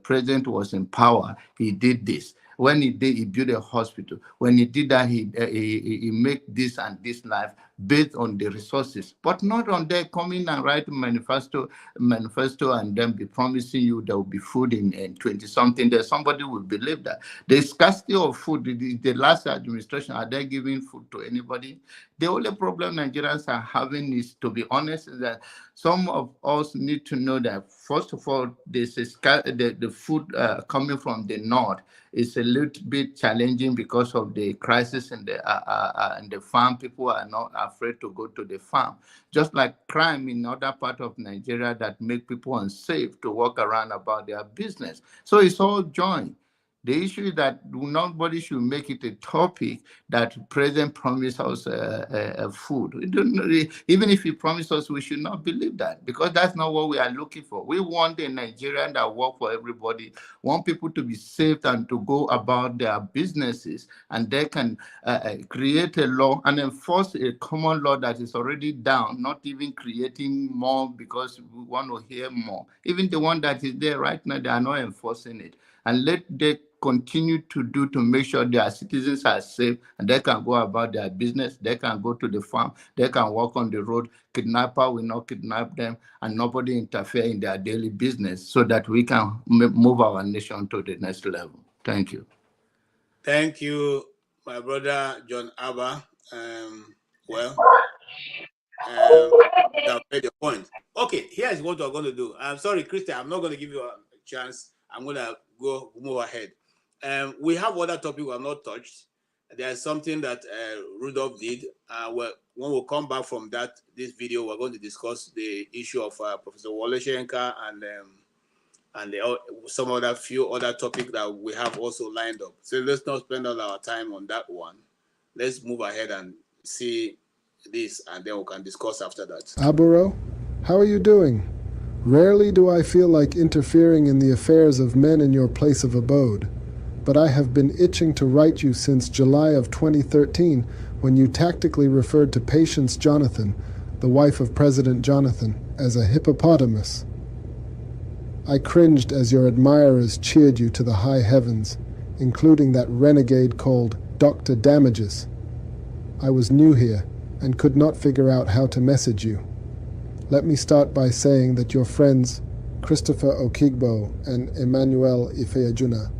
Speaker 1: president was in power, he did this. When he did, he built a hospital. When he did that, he made this and this life based on the resources, but not on there coming and write manifesto and then be promising you there will be food in 20-something. That somebody will believe that. The scarcity of food, the last administration, are they giving food to anybody? The only problem Nigerians are having is, to be honest, is that some of us need to know that, first of all, the food coming from the north is a little bit challenging because of the crisis in the farm. People are not afraid to go to the farm. Just like crime in other part of Nigeria that make people unsafe to walk around about their business. So it's all joined. The issue is that nobody should make it a topic that President promised us food. Even if he promised us, we should not believe that, because that's not what we are looking for. We want a Nigerian that work for everybody, want people to be safe and to go about their businesses, and they can create a law and enforce a common law that is already down, not even creating more because we want to hear more. Even the one that is there right now, they are not enforcing it. And let they continue to do to make sure their citizens are safe and they can go about their business, they can go to the farm, they can walk on the road. Kidnapper will not kidnap them, and nobody interfere in their daily business, so that we can move our nation to the next level. Thank you.
Speaker 2: Thank you, my brother John Abba. I've made your point. Okay, here's what we're going to do. I'm sorry, Christian, I'm not going to give you a chance. I'm going to move ahead. We have other topics we have not touched. There's something that Rudolph did. When we come back from this video, we're going to discuss the issue of Professor Wole Soyinka and some other few other topics that we have also lined up. So let's not spend all our time on that one. Let's move ahead and see this, and then we can discuss after that.
Speaker 7: Aburo, how are you doing? Rarely do I feel like interfering in the affairs of men in your place of abode, but I have been itching to write you since July of 2013, when you tactically referred to Patience Jonathan, the wife of President Jonathan, as a hippopotamus. I cringed as your admirers cheered you to the high heavens, including that renegade called Dr. Damages. I was new here and could not figure out how to message you. Let me start by saying that your friends Christopher Okigbo and Emmanuel Ifeajuna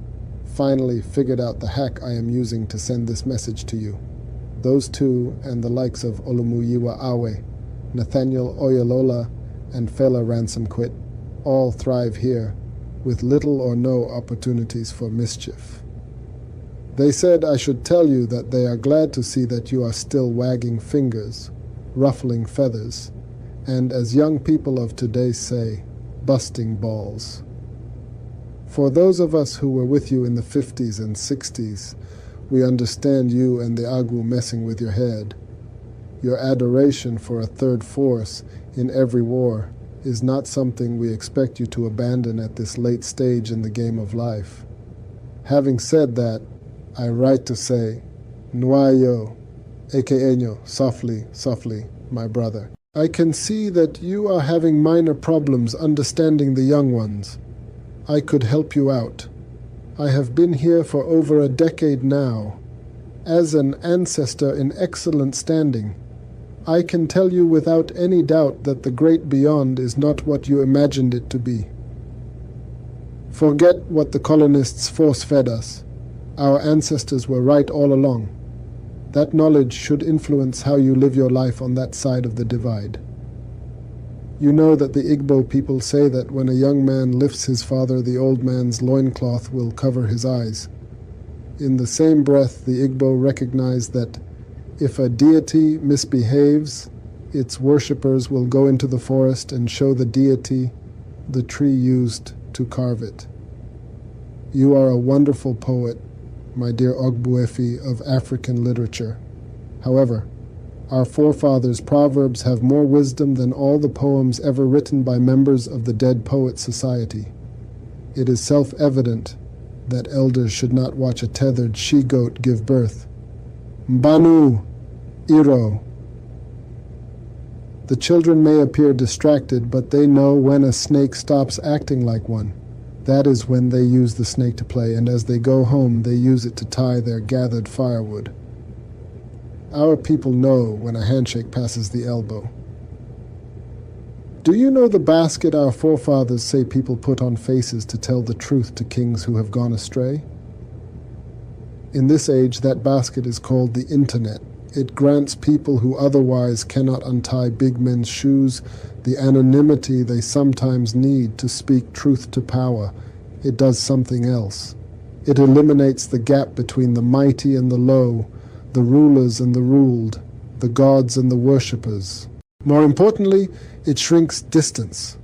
Speaker 7: finally figured out the hack I am using to send this message to you. Those two and the likes of Olumuyiwa Awe, Nathaniel Oyalola, and Fela Ransomquit all thrive here with little or no opportunities for mischief. They said I should tell you that they are glad to see that you are still wagging fingers, ruffling feathers, and as young people of today say, busting balls. For those of us who were with you in the 50s and 60s, we understand you and the Agu messing with your head. Your adoration for a third force in every war is not something we expect you to abandon at this late stage in the game of life. Having said that, I write to say, Nwayo, aka softly, softly, my brother. I can see that you are having minor problems understanding the young ones. I could help you out. I have been here for over a decade now. As an ancestor in excellent standing, I can tell you without any doubt that the great beyond is not what you imagined it to be. Forget what the colonists force-fed us. Our ancestors were right all along. That knowledge should influence how you live your life on that side of the divide. You know that the Igbo people say that when a young man lifts his father, the old man's loincloth will cover his eyes. In the same breath, the Igbo recognize that if a deity misbehaves, its worshippers will go into the forest and show the deity the tree used to carve it. You are a wonderful poet, my dear Ogbuefi of African literature. However, our forefathers' proverbs have more wisdom than all the poems ever written by members of the Dead Poets Society. It is self-evident that elders should not watch a tethered she-goat give birth. Mbanu, Iro. The children may appear distracted, but they know when a snake stops acting like one. That is when they use the snake to play, and as they go home, they use it to tie their gathered firewood. Our people know when a handshake passes the elbow. Do you know the basket our forefathers say people put on faces to tell the truth to kings who have gone astray? In this age, that basket is called the Internet. It grants people who otherwise cannot untie big men's shoes the anonymity they sometimes need to speak truth to power. It does something else. It eliminates the gap between the mighty and the low, the rulers and the ruled, the gods and the worshippers. More importantly, it shrinks distance.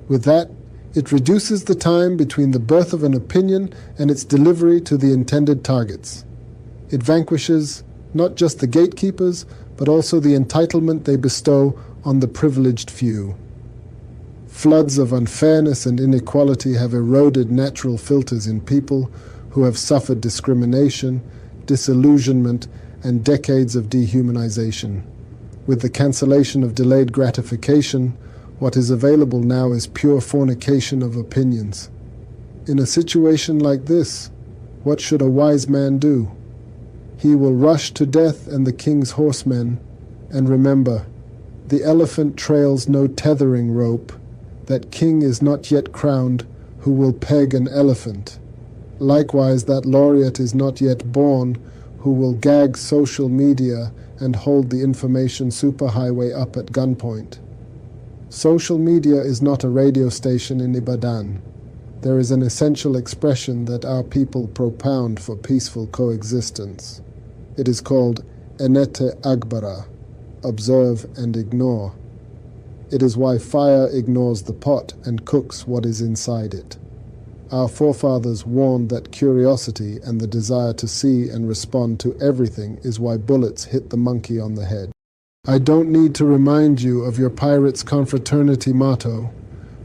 Speaker 7: With that, it reduces the time between the birth of an opinion and its delivery to the intended targets. It vanquishes not just the gatekeepers, but also the entitlement they bestow on the privileged few. Floods of unfairness and inequality have eroded natural filters in people who have suffered discrimination, disillusionment, and decades of dehumanization. With the cancellation of delayed gratification, what is available now is pure fornication of opinions. In a situation like this, what should a wise man do? He will rush to death and the king's horsemen, and remember, the elephant trails no tethering rope, that king is not yet crowned who will peg an elephant. Likewise, that laureate is not yet born who will gag social media and hold the information superhighway up at gunpoint. Social media is not a radio station in Ibadan. There is an essential expression that our people propound for peaceful coexistence. It is called Enete Agbara, observe and ignore. It is why fire ignores the pot and cooks what is inside it. Our forefathers warned that curiosity and the desire to see and respond to everything is why bullets hit the monkey on the head. I don't need to remind you of your pirates' confraternity motto.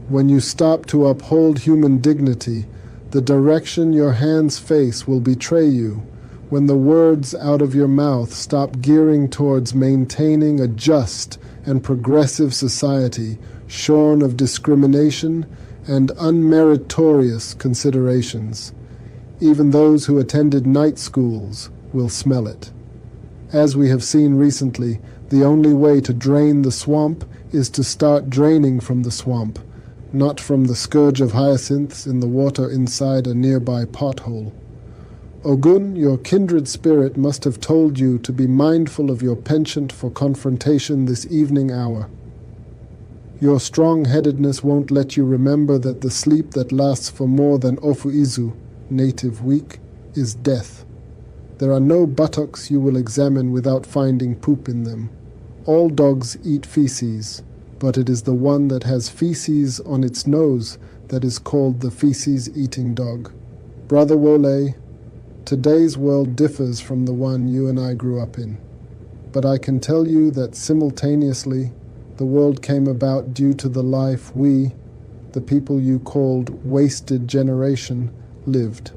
Speaker 7: When you stop to uphold human dignity, The direction your hands face will betray you when the words out of your mouth stop gearing towards maintaining a just and progressive society shorn of discrimination and unmeritorious considerations. Even those who attended night schools will smell it. As we have seen recently, the only way to drain the swamp is to start draining from the swamp, not from the scourge of hyacinths in the water inside a nearby pothole. Ogun, your kindred spirit, must have told you to be mindful of your penchant for confrontation this evening hour. Your strong-headedness won't let you remember that the sleep that lasts for more than Ofu Izu, native week, is death. There are no buttocks you will examine without finding poop in them. All dogs eat feces, but it is the one that has feces on its nose that is called the feces-eating dog. Brother Wole, today's world differs from the one you and I grew up in. But I can tell you that simultaneously, the world came about due to the life we, the people you called wasted generation, lived.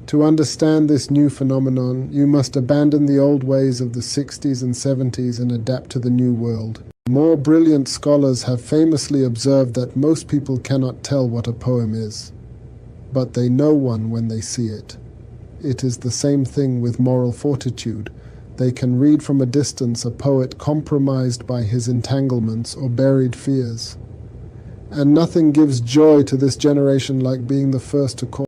Speaker 7: To understand this new phenomenon, you must abandon the old ways of the 60s and 70s and adapt to the new world. More brilliant scholars have famously observed that most people cannot tell what a poem is, but they know one when they see it. It is the same thing with moral fortitude. They can read from a distance a poet compromised by his entanglements or buried fears. And nothing gives joy to this generation like being the first to call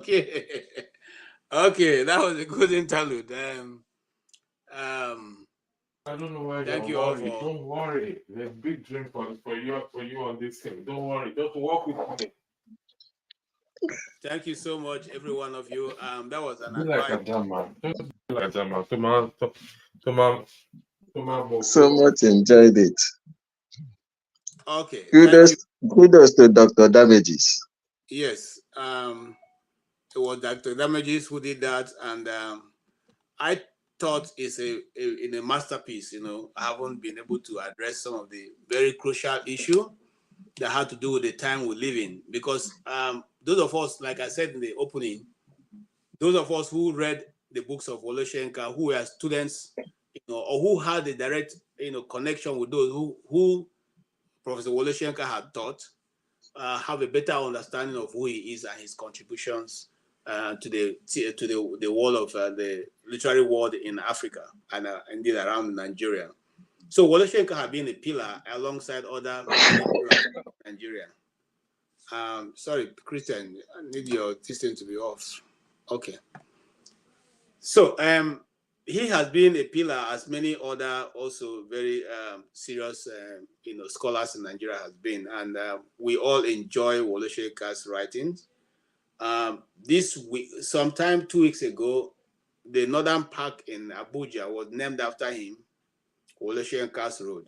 Speaker 2: Okay. Okay, that was a good interlude.
Speaker 5: I don't know why
Speaker 2: Thank
Speaker 5: you're
Speaker 2: you all
Speaker 5: worried.
Speaker 2: for.
Speaker 5: Don't worry. There's a big dream for you on this thing. Don't worry. Just walk with me.
Speaker 2: Thank you so much, every one of you. That was an
Speaker 5: Be like
Speaker 2: advice.
Speaker 5: Adanma. Just be like Adanma.
Speaker 11: So much enjoyed it.
Speaker 2: Okay, thank you.
Speaker 11: Kudos to Dr. Damages.
Speaker 2: Yes, it was Dr. Damages who did that, and I thought it's a masterpiece. You know, I haven't been able to address some of the very crucial issue that had to do with the time we live in, because those of us, like I said in the opening, those of us who read the books of Wole Soyinka, who were students, you know, or who had a direct, you know, connection with those who Professor Wole Soyinka had taught, have a better understanding of who he is and his contributions to the world of the literary world in Africa and indeed around Nigeria. So Wole Soyinka had been a pillar alongside other pillars in Nigeria. Sorry, Christian, I need your system to be off. Okay. So he has been a pillar, as many other also very serious you know, scholars in Nigeria has been, and we all enjoy Wole Soyinka's writings. This week, sometime 2 weeks ago, the Northern Park in Abuja was named after him, Wole Soyinka's Road.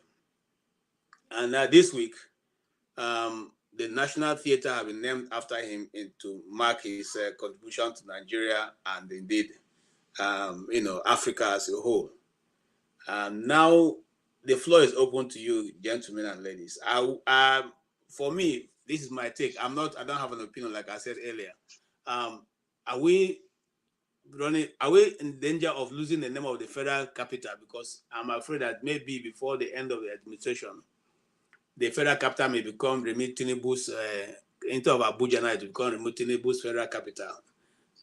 Speaker 2: And this week, the National Theatre have been named after him to mark his contribution to Nigeria and indeed, you know, Africa as a whole. Now, the floor is open to you, gentlemen and ladies. For me, this is my take. I don't have an opinion, like I said earlier. Are we in danger of losing the name of the federal capital? Because I'm afraid that maybe before the end of the administration, the federal capital may become Remi Tinubu's, instead of Abuja now, it will become Remi Tinubu's federal capital,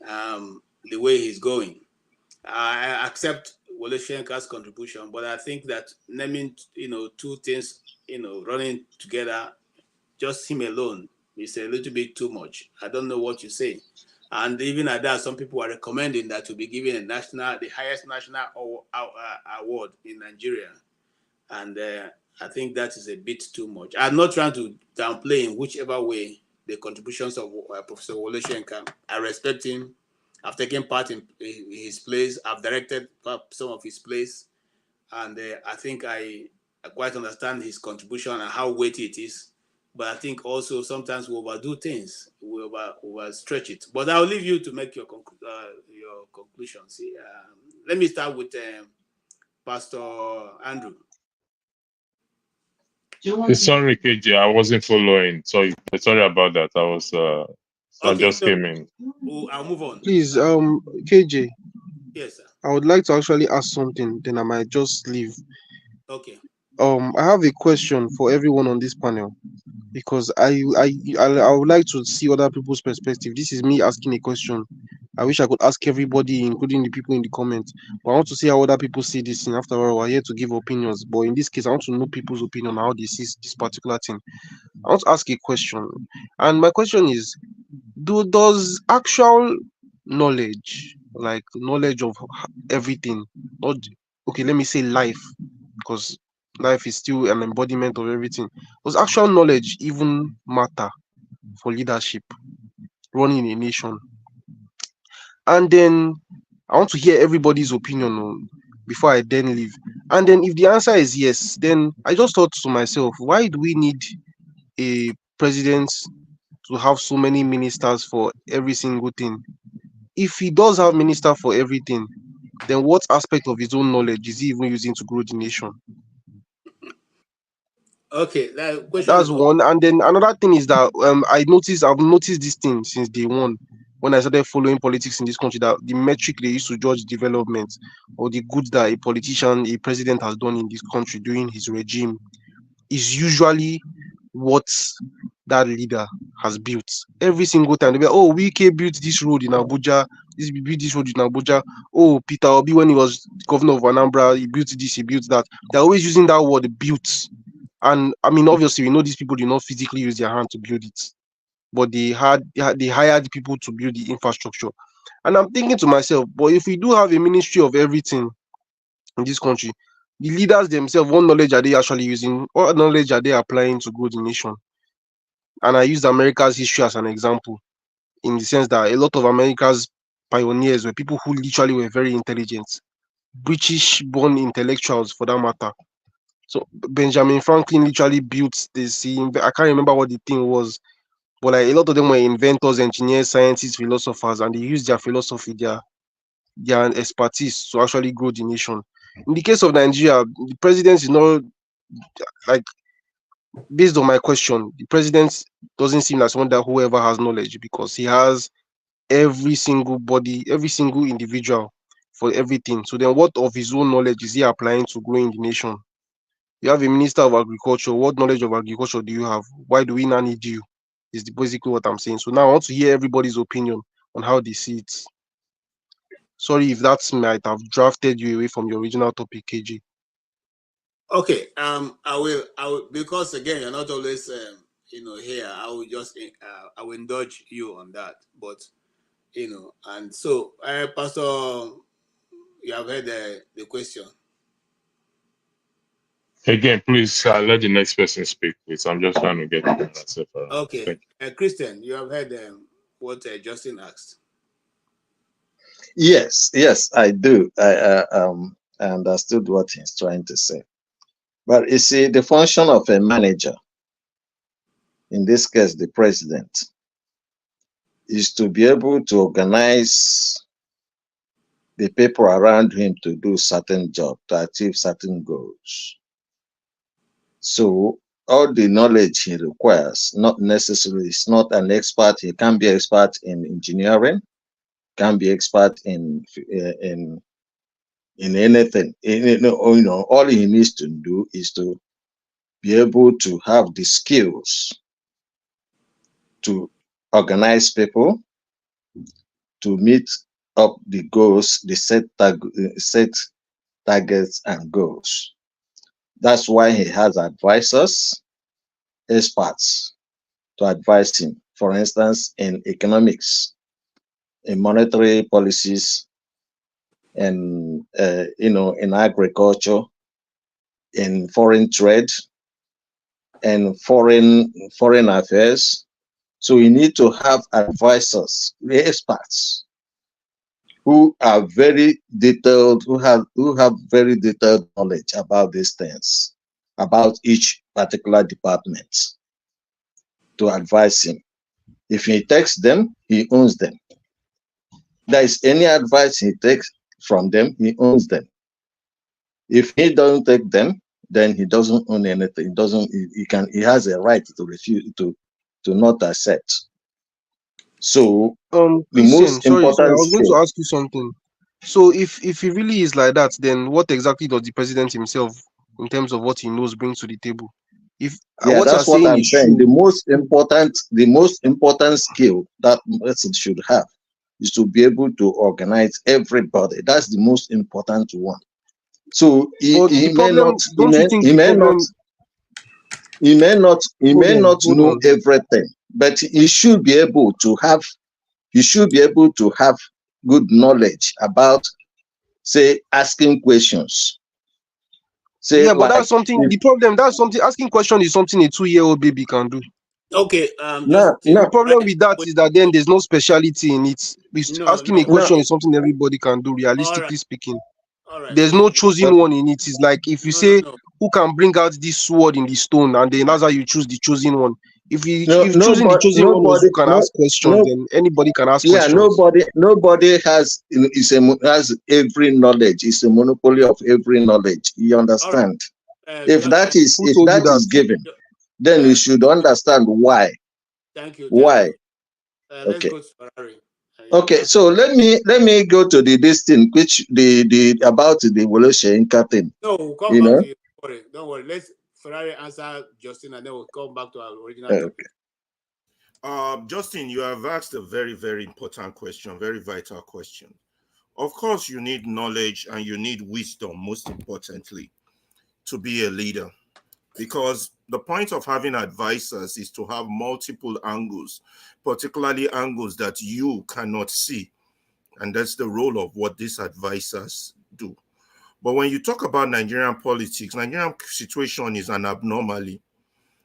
Speaker 2: the way he's going. I accept Wole Soyinka's contribution, but I think that naming, two things, running together, just him alone, is a little bit too much. I don't know what you say. And even at that, some people are recommending that to be given the highest national award in Nigeria. And I think that is a bit too much. I'm not trying to downplay in whichever way the contributions of Professor Wole Soyinka. I respect him. I've taken part in his plays. I've directed some of his plays. And I think I quite understand his contribution and how weighty it is. But I think also sometimes we overdo things. We overstretch it. But I'll leave you to make your conclusions. Let me start with Pastor Andrew.
Speaker 8: Sorry, KJ, I wasn't following. Sorry about that. I just came in.
Speaker 2: I'll move on.
Speaker 6: Please, KJ.
Speaker 2: Yes, sir.
Speaker 6: I would like to actually ask something, then I might just leave.
Speaker 2: Okay.
Speaker 6: I have a question for everyone on this panel because I would like to see other people's perspective. This is me asking a question. I wish I could ask everybody, including the people in the comments. But I want to see how other people see this thing. After all, we're here to give opinions. But in this case, I want to know people's opinion on how they see this particular thing. I want to ask a question. And my question is, does actual knowledge, like knowledge of everything, not okay, let me say life, because life is still an embodiment of everything. Does actual knowledge even matter for leadership, running a nation? And then I want to hear everybody's opinion before I then leave. And then if the answer is yes, then I just thought to myself, why do we need a president to have so many ministers for every single thing? If he does have minister for everything, then what aspect of his own knowledge is he even using to grow the nation?
Speaker 2: Okay,
Speaker 6: that's one. And then another thing is that I've noticed this thing since day one when I started following politics in this country, that the metric they used to judge development or the good that a president has done in this country during his regime is usually what that leader has built. Every single time they be like, oh, Wike built this road in Abuja, built this road in Abuja. Oh, Peter Obi, when he was governor of Anambra, he built this, he built that. They're always using that word built. And I mean, obviously, we know these people did not physically use their hand to build it, but they hired people to build the infrastructure. And I'm thinking to myself, but if we do have a ministry of everything in this country, the leaders themselves, what knowledge are they actually using? What knowledge are they applying to grow the nation? And I used America's history as an example, in the sense that a lot of America's pioneers were people who literally were very intelligent, British-born intellectuals for that matter. So Benjamin Franklin literally built this. I can't remember what the thing was, but like a lot of them were inventors, engineers, scientists, philosophers, and they used their philosophy, their expertise to actually grow the nation. In the case of Nigeria, the president is not like, based on my question, the president doesn't seem like someone that whoever has knowledge, because he has every single body, every single individual for everything. So then what of his own knowledge is he applying to growing the nation? You have a minister of agriculture. What knowledge of agriculture do you have? Why do we not need you? Is basically what I'm saying. So now I want to hear everybody's opinion on how they see it. Sorry if that might have drafted you away from your original topic, KJ.
Speaker 2: Okay, I will, because again, you're not always, here. I will indulge you on that, but and so, Pastor, you have heard the question.
Speaker 8: Again, please let the next person speak, please. I'm just trying to get myself around.
Speaker 2: Okay, Christian, you have heard what Justin asked.
Speaker 11: Yes, I do. I understood what he's trying to say. But you see, the function of a manager, in this case, the president, is to be able to organize the people around him to do certain jobs, to achieve certain goals. So all the knowledge he requires, not necessarily, he's not an expert. He can be expert in engineering, can be expert in anything. All he needs to do is to be able to have the skills to organize people, to meet up the goals, the set targets, and goals. That's why he has advisors, experts to advise him. For instance, in economics, in monetary policies, and in agriculture, in foreign trade, and foreign affairs. So we need to have advisors, experts who are very detailed, who have very detailed knowledge about these things, about each particular department, to advise him. If he takes them, he owns them. There is any advice he takes from them, he owns them. If he doesn't take them, then he doesn't own anything. He has a right to refuse, to not accept. So the most important
Speaker 6: I was going to ask you something. So if he really is like that, then what exactly does the president himself, in terms of what he knows, bring to the table?
Speaker 11: That's what I'm saying. The most important skill that person should have is to be able to organize everybody. That's the most important one. So he may not know everything, but he should be able to have good knowledge about, say, asking questions.
Speaker 6: But that's something. The problem, that's something. Asking questions is something a 2-year-old baby can do.
Speaker 2: Okay.
Speaker 6: The problem with that is that then there's no speciality in it. Asking a question is something everybody can do, realistically speaking. There's no chosen one in it. It's like if you say, who can bring out this sword in the stone, and then that's how you choose the choosing one. If choosing the chosen one was who can ask questions, then anybody can ask questions.
Speaker 11: Nobody has every knowledge. It's a monopoly of every knowledge. You understand? If that is given, then you should understand why.
Speaker 2: Thank you.
Speaker 11: Why?
Speaker 2: Let's go to Ferrari.
Speaker 11: Okay, so let me go to this thing, which about the Wole Soyinka thing.
Speaker 2: No, we'll come back to you. Don't worry. Let's Ferrari answer Justin, and then we'll come back to our original topic.
Speaker 15: Justin, you have asked a very, very important question, very vital question. Of course, you need knowledge and you need wisdom, most importantly, to be a leader. Because the point of having advisors is to have multiple angles, particularly angles that you cannot see. And that's the role of what these advisors do. But when you talk about Nigerian politics, Nigerian situation is an abnormality.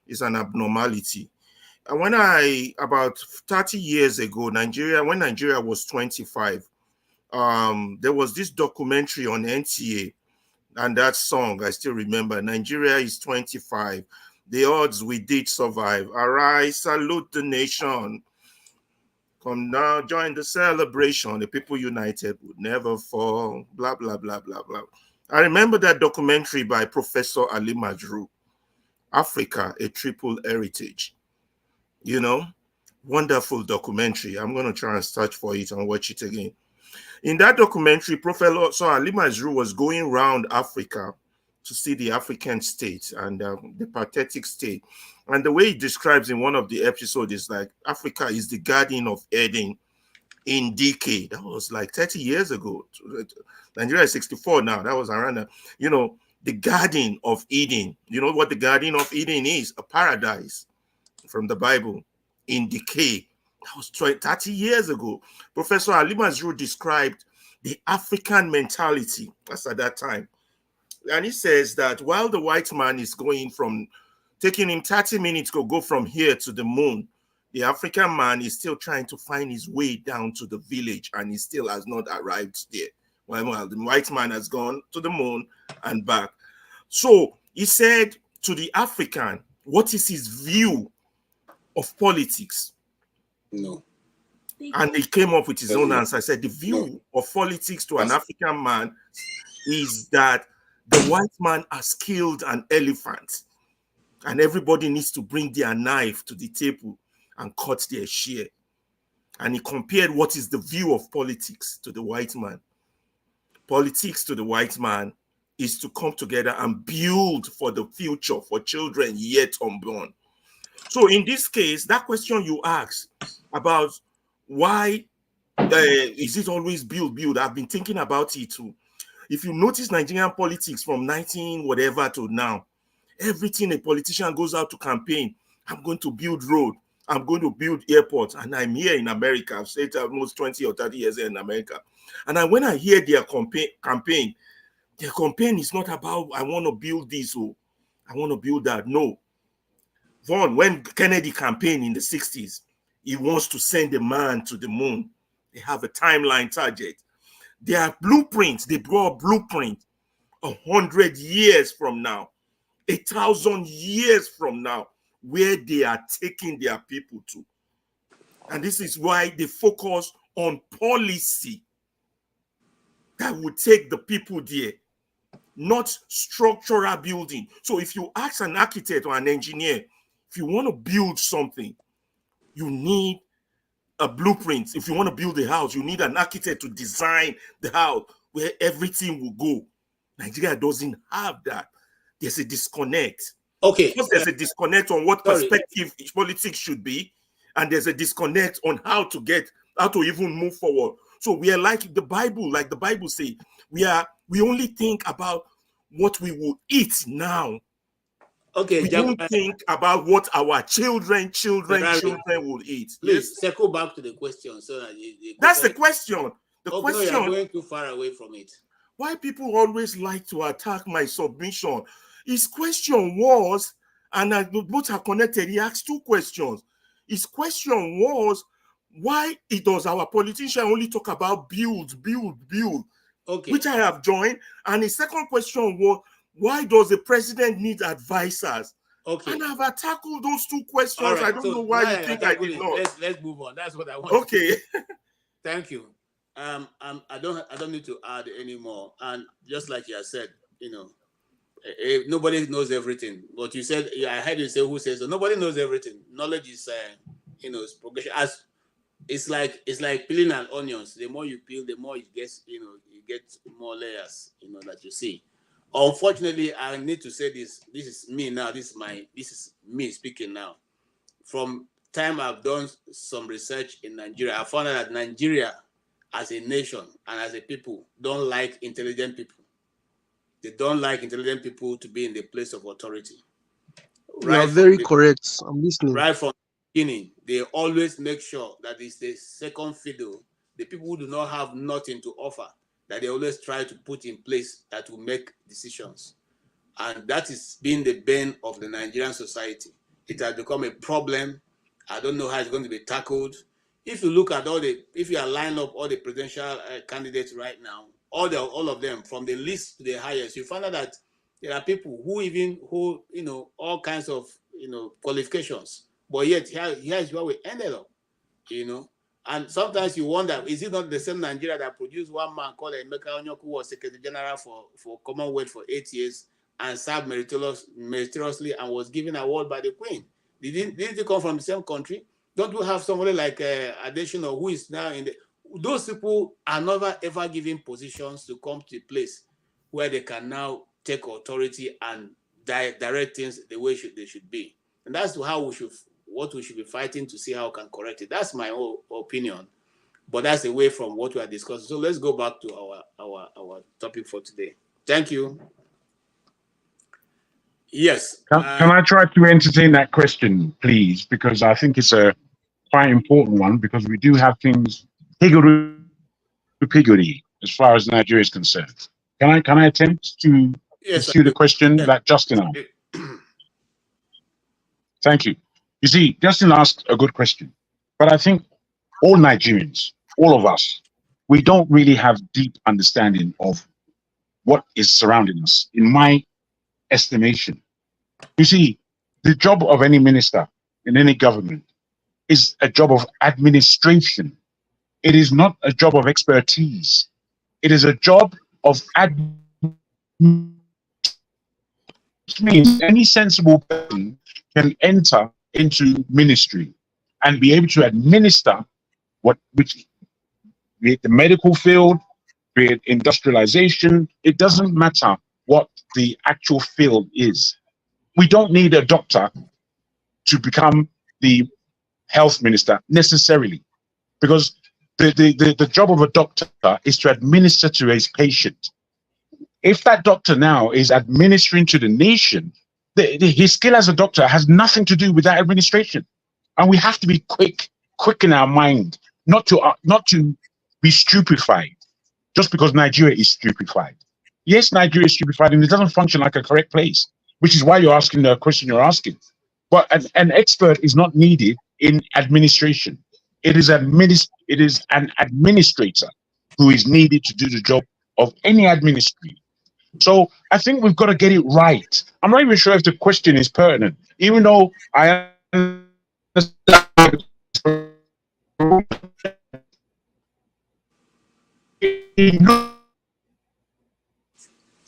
Speaker 15: It's an abnormality. And when about 30 years ago, when Nigeria was 25, there was this documentary on NTA, and that song, I still remember, Nigeria is 25. The odds we did survive. Arise, salute the nation. Come now, join the celebration. The people united would never fall. Blah, blah, blah, blah, blah. I remember that documentary by Professor Ali Majru, Africa, a Triple Heritage. You know, wonderful documentary. I'm going to try and search for it and watch it again. In that documentary, Professor Ali Majru was going around Africa to see the African states and the pathetic state. And the way he describes in one of the episodes is like, Africa is the Garden of Eden in decay. That was like 30 years ago. Nigeria is 64 now. That was around, the Garden of Eden. You know what the Garden of Eden is? A paradise from the Bible in decay. That was 30 years ago. Professor Ali Majru described the African mentality. That's at that time. And he says that while the white man is taking him 30 minutes to go from here to the moon, the African man is still trying to find his way down to the village, and he still has not arrived there. Well, the white man has gone to the moon and back. So he said to the African, what is his view of politics?
Speaker 2: No.
Speaker 15: And he came up with his own answer. I said the view of politics to an African man is that the white man has killed an elephant, and everybody needs to bring their knife to the table and cut their share. And he compared what is the view of politics to the white man. Politics to the white man is to come together and build for the future for children yet unborn. So in this case, that question you asked about why is it always build? I've been thinking about it too. If you notice Nigerian politics from 19 whatever to now, everything a politician goes out to campaign, I'm going to build road, I'm going to build airports, and I'm here in America. I've stayed almost 20 or 30 years in America. And when I hear their campaign is not about, I want to build this or I want to build that. No. When Kennedy campaigned in the 60s, he wants to send a man to the moon. They have a timeline target. Their blueprints, they brought a blueprint 100 years from now, 1,000 years from now, where they are taking their people to. And this is why they focus on policy that will take the people there, not structural building. So if you ask an architect or an engineer, if you want to build something, you need a blueprint. If you want to build a house, you need an architect to design the house where everything will go. Nigeria doesn't have that. There's a disconnect.
Speaker 2: Okay.
Speaker 15: Because there's a disconnect on what perspective politics should be, and there's a disconnect on how to even move forward. So we are like the Bible says, we only think about what we will eat now.
Speaker 2: Okay,
Speaker 15: we don't think about what our children will eat.
Speaker 2: Please circle back to the question. So that
Speaker 15: that's the question. The question.
Speaker 2: No, you're going too far away from it.
Speaker 15: Why people always like to attack my submission? His question was, and both are connected. He asked two questions. His question was, why does our politician only talk about build? Okay. Which I have joined. And his second question was, why does the president need advisors?
Speaker 2: Okay.
Speaker 15: And I've tackled those two questions. Right, I don't know why you think I did not.
Speaker 2: Let's move on. That's what I want.
Speaker 15: Okay.
Speaker 2: Thank you. I don't need to add anymore. And just like you said, nobody knows everything. But you said, I heard you say who says so. Nobody knows everything. Knowledge is it's progression. It's like peeling an onions. The more you peel, the more it gets, you get more layers, that you see. Unfortunately, I need to say this. This is me now. This is me speaking now. From time I've done some research in Nigeria, I found out that Nigeria as a nation and as a people don't like intelligent people. They don't like intelligent people to be in the place of authority.
Speaker 6: You are very correct. I'm listening.
Speaker 2: Right from the beginning, they always make sure that it's the second fiddle, the people who do not have nothing to offer, that they always try to put in place that will make decisions. And that is being the bane of the Nigerian society. It has become a problem. I don't know how it's going to be tackled. If you look at if you line up all the presidential candidates right now, all of them, from the least to the highest, you find out that there are people who all kinds of, qualifications. But yet, here's where we ended up, And sometimes you wonder, is it not the same Nigeria that produced one man called Emeka Onyoku, who was Secretary General for Commonwealth for 8 years and served meritoriously and was given an award by the Queen? Didn't they come from the same country? Don't we have somebody like Additional who is now in the... Those people are never ever given positions to come to a place where they can now take authority and direct things the way they should be. And that's how what we should be fighting to see how we can correct it. That's my own opinion, but that's away from what we are discussing. So let's go back to our topic for today. Thank you. Yes.
Speaker 14: Can I try to entertain that question, please? Because I think it's a quite important one, because we do have things higgledy as far as Nigeria is concerned. Can I attempt to pursue the question that Justin asked? Thank you. You see, Justin asked a good question, but I think all Nigerians, all of us, we don't really have deep understanding of what is surrounding us, in my estimation. You see, the job of any minister in any government is a job of administration. It is not a job of expertise. It is a job of administration. Which means any sensible person can enter into ministry and be able to administer be it the medical field, be it industrialization. It doesn't matter what the actual field is. We don't need a doctor to become the health minister necessarily, because the job of a doctor is to administer to his patient. if that doctor now is administering to the nation, his skill as a doctor has nothing to do with that administration. And we have to be quick in our mind, not to be stupefied just because Nigeria is stupefied. Yes, Nigeria is stupefied and it doesn't function like a correct place, which is why you're asking the question you're asking. But an expert is not needed in administration. It is an administrator who is needed to do the job of any administrator. So I think we've got to get it right. I'm not even sure if the question is pertinent, even though I understand.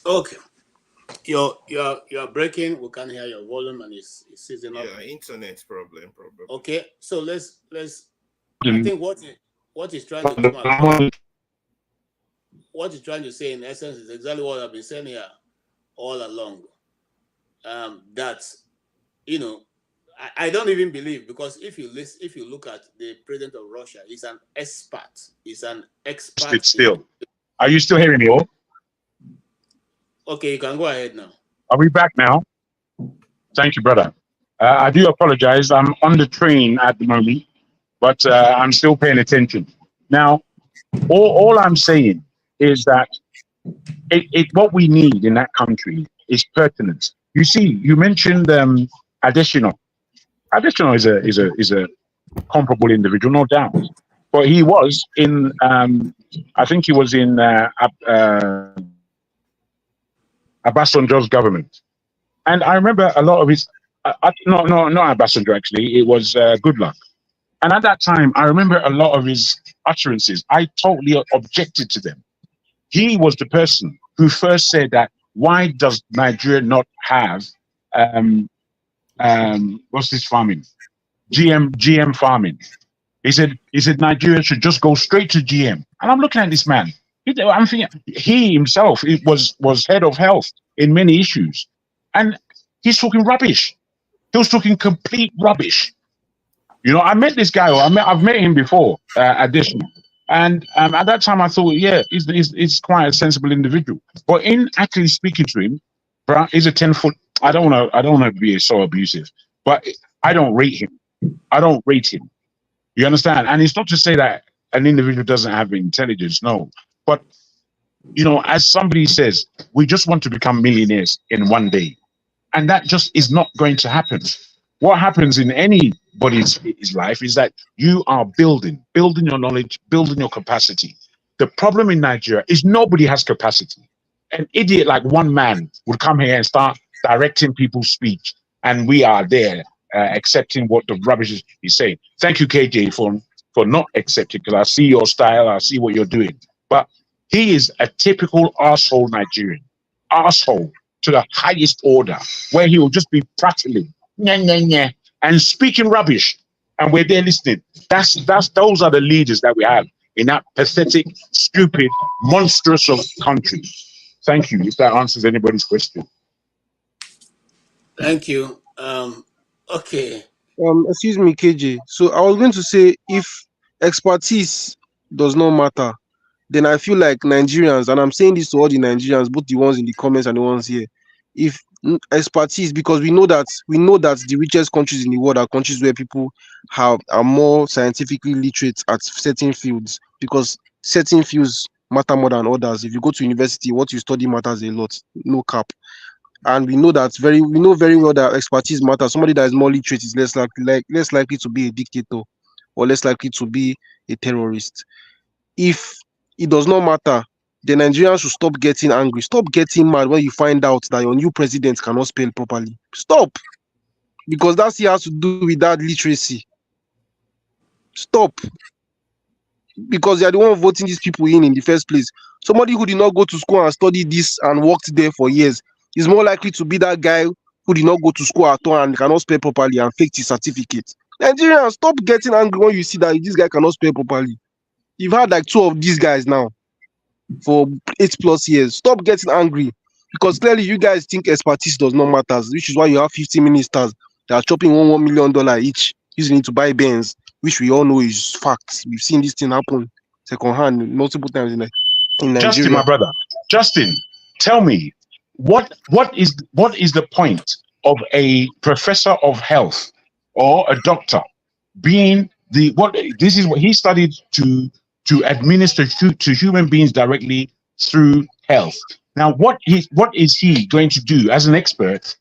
Speaker 2: Okay, you're breaking. We can't hear your volume, and it's seizing up.
Speaker 15: Yeah, internet problem.
Speaker 2: Okay, so let's. I think what he's trying to come across, what he's trying to say in essence is exactly what I've been saying here all along. That I don't even believe, because if you look at the president of Russia, he's an expert. He's an expert.
Speaker 14: Still, are you still hearing me? All?
Speaker 2: Okay, you can go ahead now.
Speaker 14: Are we back now? Thank you, brother. I do apologize. I'm on the train at the moment, but I'm still paying attention. Now, all I'm saying is that what we need in that country is pertinence. You see, you mentioned Adesina. Adesina is a comparable individual, no doubt. But he was in, I think he was in Obasanjo's government. And I remember a lot of his, not Obasanjo actually, it was Goodluck. And at that time, I remember a lot of his utterances. I totally objected to them. He was the person who first said that, why does Nigeria not have, what's this farming? GM farming. He said Nigeria should just go straight to GM. And I'm looking at this man. I'm thinking he himself was head of health in many issues. And he's talking rubbish. He was talking complete rubbish. You know, I met this guy, I've met him before, additional. And at that time I thought, yeah, he's quite a sensible individual. But in actually speaking to him, he's a 10-foot, I don't want to be so abusive, but I don't rate him. I don't rate him. You understand? And it's not to say that an individual doesn't have intelligence, no. But, you know, as somebody says, we just want to become millionaires in one day. And that just is not going to happen. What happens in anybody's life is that you are building your knowledge, building your capacity. The problem in Nigeria is nobody has capacity. An idiot like one man would come here and start directing people's speech, and we are there accepting what the rubbish is saying. Thank you, KJ, for not accepting, because I see your style, I see what you're doing. But he is a typical arsehole Nigerian. Arsehole to the highest order, where he will just be prattling, and speaking rubbish, and we're there listening. Those are the leaders that we have in that pathetic, stupid, monstrous of country. Thank you, if that answers anybody's question.
Speaker 2: Thank you. Okay.
Speaker 6: Excuse me, KJ. So I was going to say, if expertise does not matter, then I feel like Nigerians, and I'm saying this to all the Nigerians, both the ones in the comments and the ones here, if expertise, because we know that the richest countries in the world are countries where people are more scientifically literate at certain fields, because certain fields matter more than others. If you go to university, what you study matters a lot, no cap. And we know very well that expertise matters. Somebody that is more literate is less likely to be a dictator or less likely to be a terrorist. If it does not matter, the Nigerians should stop getting angry. Stop getting mad when you find out that your new president cannot spell properly. Stop. Because that has to do with that literacy. Stop. Because they are the one voting these people in the first place. Somebody who did not go to school and study this and worked there for years is more likely to be that guy who did not go to school at all and cannot spell properly and faked his certificate. Nigerians, stop getting angry when you see that this guy cannot spell properly. You've had like 2 of these guys now for 8+ years. Stop getting angry, because clearly you guys think expertise does not matter, which is why you have 50 ministers that are chopping $1 million each, using it to buy Benz, which we all know is facts. We've seen this thing happen secondhand multiple times in Nigeria.
Speaker 14: Justin, my brother. Justin, tell me what is the point of a professor of health or a doctor being this is what he studied to administer to human beings directly through health. Now, what is he going to do as an expert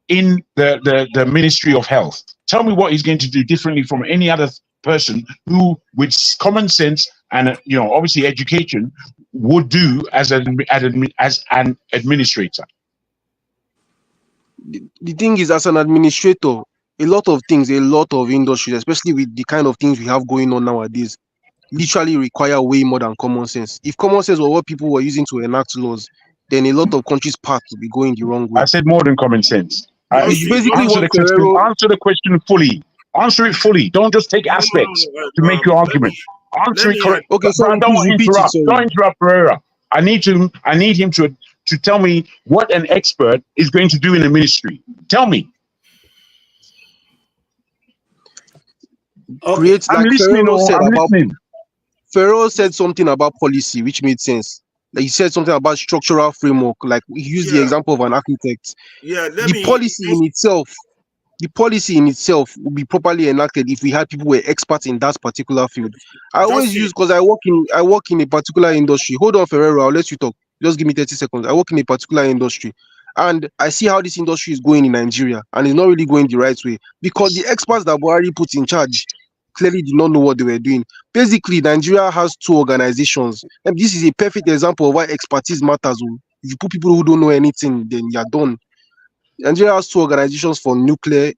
Speaker 14: in the Ministry of Health? Tell me what he's going to do differently from any other person who, with common sense and obviously education, would do as an administrator.
Speaker 6: The thing is, as an administrator, a lot of things, a lot of industries, especially with the kind of things we have going on nowadays, literally require way more than common sense. If common sense were what people were using to enact laws, then a lot of countries' path would be going the wrong way.
Speaker 14: I said more than common sense.
Speaker 6: It's basically
Speaker 14: answer
Speaker 6: what
Speaker 14: answer the question fully. Answer it fully. Don't just take aspects to make your argument. Answer it correctly.
Speaker 6: Okay, so
Speaker 14: I don't want to interrupt. Don't interrupt Pereira. I need him to tell me what an expert is going to do in the ministry. Tell me.
Speaker 6: Create,
Speaker 14: I'm
Speaker 6: like
Speaker 14: listening.
Speaker 6: Ferro said something about policy, which made sense. Like he said something about structural framework. Like he used the example of an architect. The policy in itself would be properly enacted if we had people who were experts in that particular field. I always use, because I work in a particular industry. Hold on, Ferrero, I'll let you talk. Just give me 30 seconds. I work in a particular industry, and I see how this industry is going in Nigeria, and it's not really going the right way because the experts that Buhari put in charge clearly did not know what they were doing. Basically, Nigeria has two organizations, and this is a perfect example of why expertise matters. If you put people who don't know anything, then you're done. Nigeria has two organizations for nuclear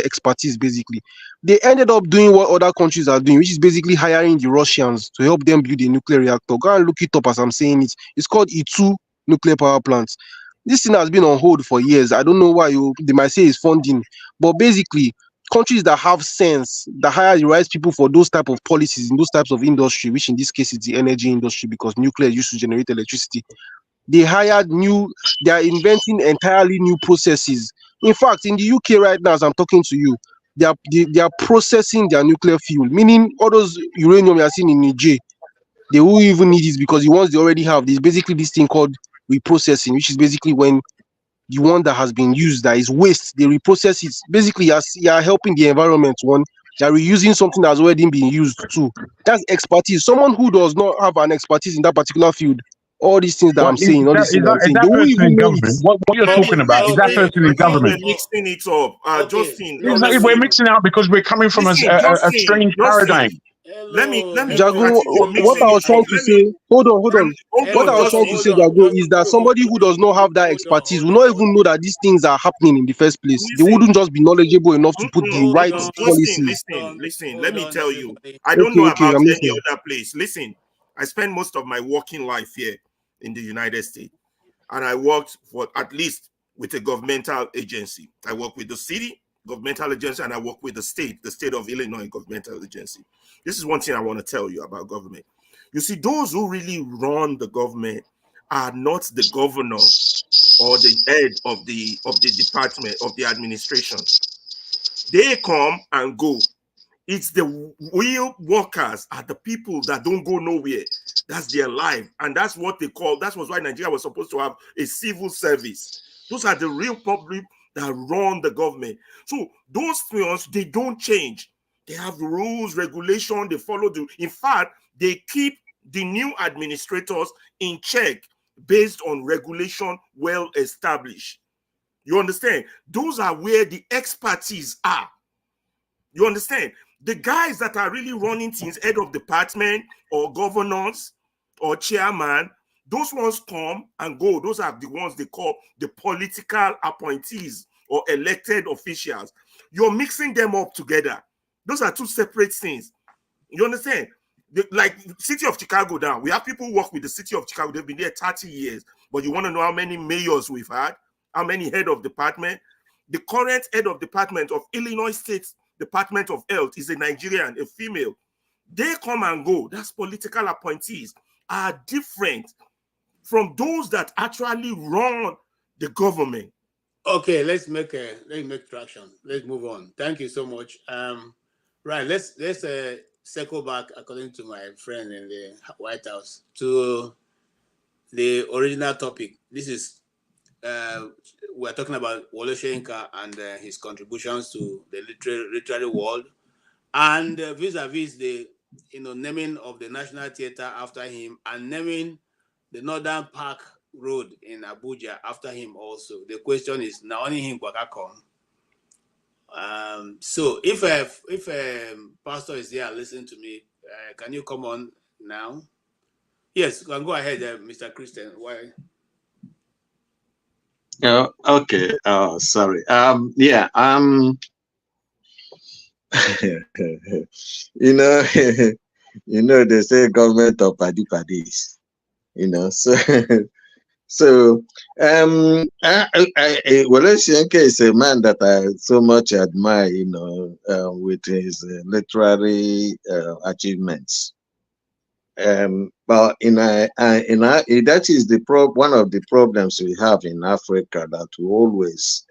Speaker 6: expertise. Basically, they ended up doing what other countries are doing, which is basically hiring the Russians to help them build a nuclear reactor. Go and look it up as I'm saying it. It's called E2 nuclear power plants. This thing has been on hold for years. I don't know why they might say it's funding, but basically, countries that have sense, that hire the right people for those type of policies in those types of industry, which in this case is the energy industry, because nuclear is used to generate electricity. They are inventing entirely new processes. In fact, in the UK right now, as I'm talking to you, they are processing their nuclear fuel, meaning all those uranium you are seeing in Niger, they won't even need it because the ones they already have, there's basically this thing called reprocessing, which is basically when the one that has been used, that is waste, they reprocess it. Basically, you are helping the environment. One, they are reusing something that's already been used. Two, that's expertise. Someone who does not have an expertise in that particular field, all these things that I'm saying, all these things that I'm saying, they won't even know it.
Speaker 14: What you're talking about is that person in government.
Speaker 15: We're mixing it up. Justin,
Speaker 14: we're mixing it up because we're coming from a strange paradigm.
Speaker 15: Let me
Speaker 6: Jago, what I was trying to say, hold on. What I was trying to say, Jago, is that somebody who does not have that expertise will not even know that these things are happening in the first place. They wouldn't just be knowledgeable enough to put the right policies.
Speaker 15: Listen. Let me tell you. I don't know about any other place. Listen, I spent most of my working life here in the United States, and I worked for at least with a governmental agency. I work with the city governmental agency, and I work with the state of Illinois governmental agency. This is one thing I want to tell you about government. You see, those who really run the government are not the governor or the head of the department, of the administration. They come and go. It's the real workers are the people that don't go nowhere. That's their life. And that's what they call, that was why Nigeria was supposed to have a civil service. Those are the real public that run the government. So those things, they don't change. They have rules, regulation, they follow the, in fact, they keep the new administrators in check based on regulation well established. You understand? Those are where the expertise are. You understand? The guys that are really running things, head of department or governors or chairman, those ones come and go. Those are the ones they call the political appointees or elected officials. You're mixing them up together. Those are two separate things. You understand? Like city of Chicago now, we have people who work with the city of Chicago. They've been there 30 years. But you want to know how many mayors we've had? How many head of department? The current head of department of Illinois State Department of Health is a Nigerian, a female. They come and go. That's political appointees are different from those that actually run the government.
Speaker 2: Okay, let's make traction. Let's move on. Thank you so much. Right, let's circle back, according to my friend in the White House, to the original topic. This is we're talking about Wole Soyinka and his contributions to the literary world, and vis-a-vis the naming of the National Theatre after him, and naming the Northern Park Road in Abuja after him also. The question is now only him come. So if pastor is here listening to me, can you come on now? Yes, you can go ahead, Mr. Christian. Why?
Speaker 11: Okay. Oh, sorry. Yeah. You know, they say government of paddies. So so Wole Soyinka is a man that I so much admire. With his literary achievements. But that is one of the problems we have in Africa, that we always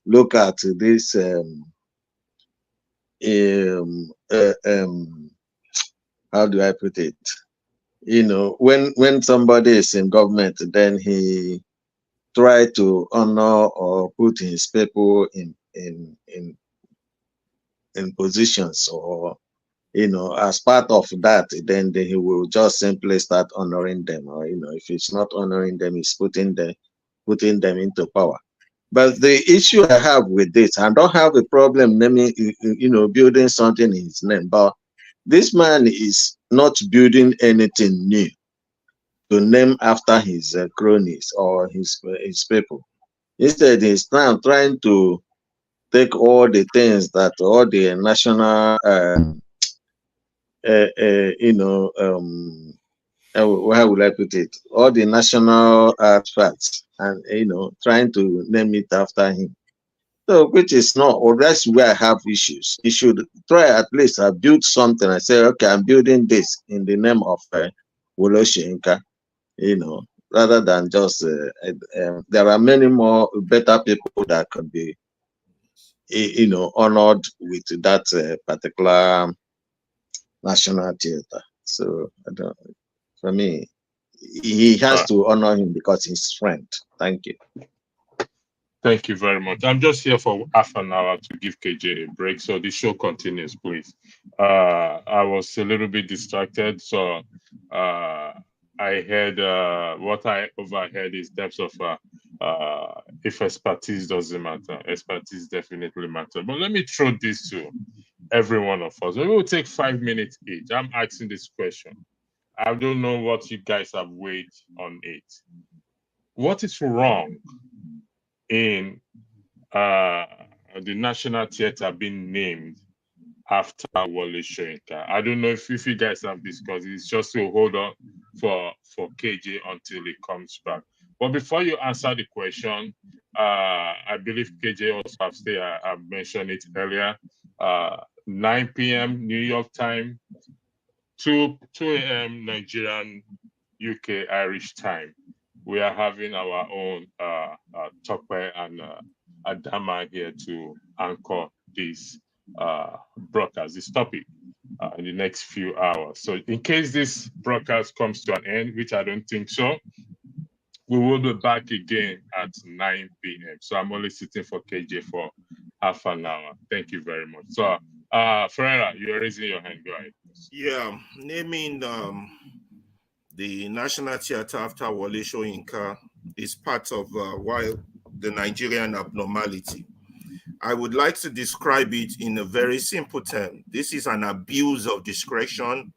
Speaker 11: look at this how do I put it? When somebody is in government, then he try to honor or put his people in positions, or as part of that, then he will just simply start honoring them, or if it's not honoring them, he's putting them into power. But the issue I have with this, I don't have a problem naming, building something in his name, but this man is not building anything new to name after his cronies or his people. Instead, he's now trying to take all the things that all the national how would I put it? All the national artifacts, and trying to name it after him. So, which is not, or that's where I have issues. You should try at least build something. I say, okay, I'm building this in the name of Wole Soyinka, rather than just there are many more better people that could be honored with that particular national theater. So for me, he has to honor him because he's friend. Thank you.
Speaker 8: Thank you very much. I'm just here for half an hour to give KJ a break, so the show continues, please. I was a little bit distracted, so I heard what I overheard is depths of if expertise doesn't matter, expertise definitely matters. But let me throw this to every one of us. We will take 5 minutes each. I'm asking this question. I don't know what you guys have weighed on it. What is wrong in the National Theatre being named after Wole Soyinka? I don't know if you guys have discussed it. It's just to hold on for KJ until he comes back. But before you answer the question, I believe KJ also have mentioned it earlier. 9 p.m. New York time, 2 a.m. Nigerian, UK, Irish time. We are having our own Tope and Adanma here to anchor this broadcast, this topic in the next few hours. So in case this broadcast comes to an end, which I don't think so, we will be back again at 9 p.m. So I'm only sitting for KJ for half an hour. Thank you very much. So Ferreira, you're raising your hand. Go ahead.
Speaker 15: Yeah, naming the National Theatre after Wole Soyinka is part of while the Nigerian abnormality. I would like to describe it in a very simple term. This is an abuse of discretion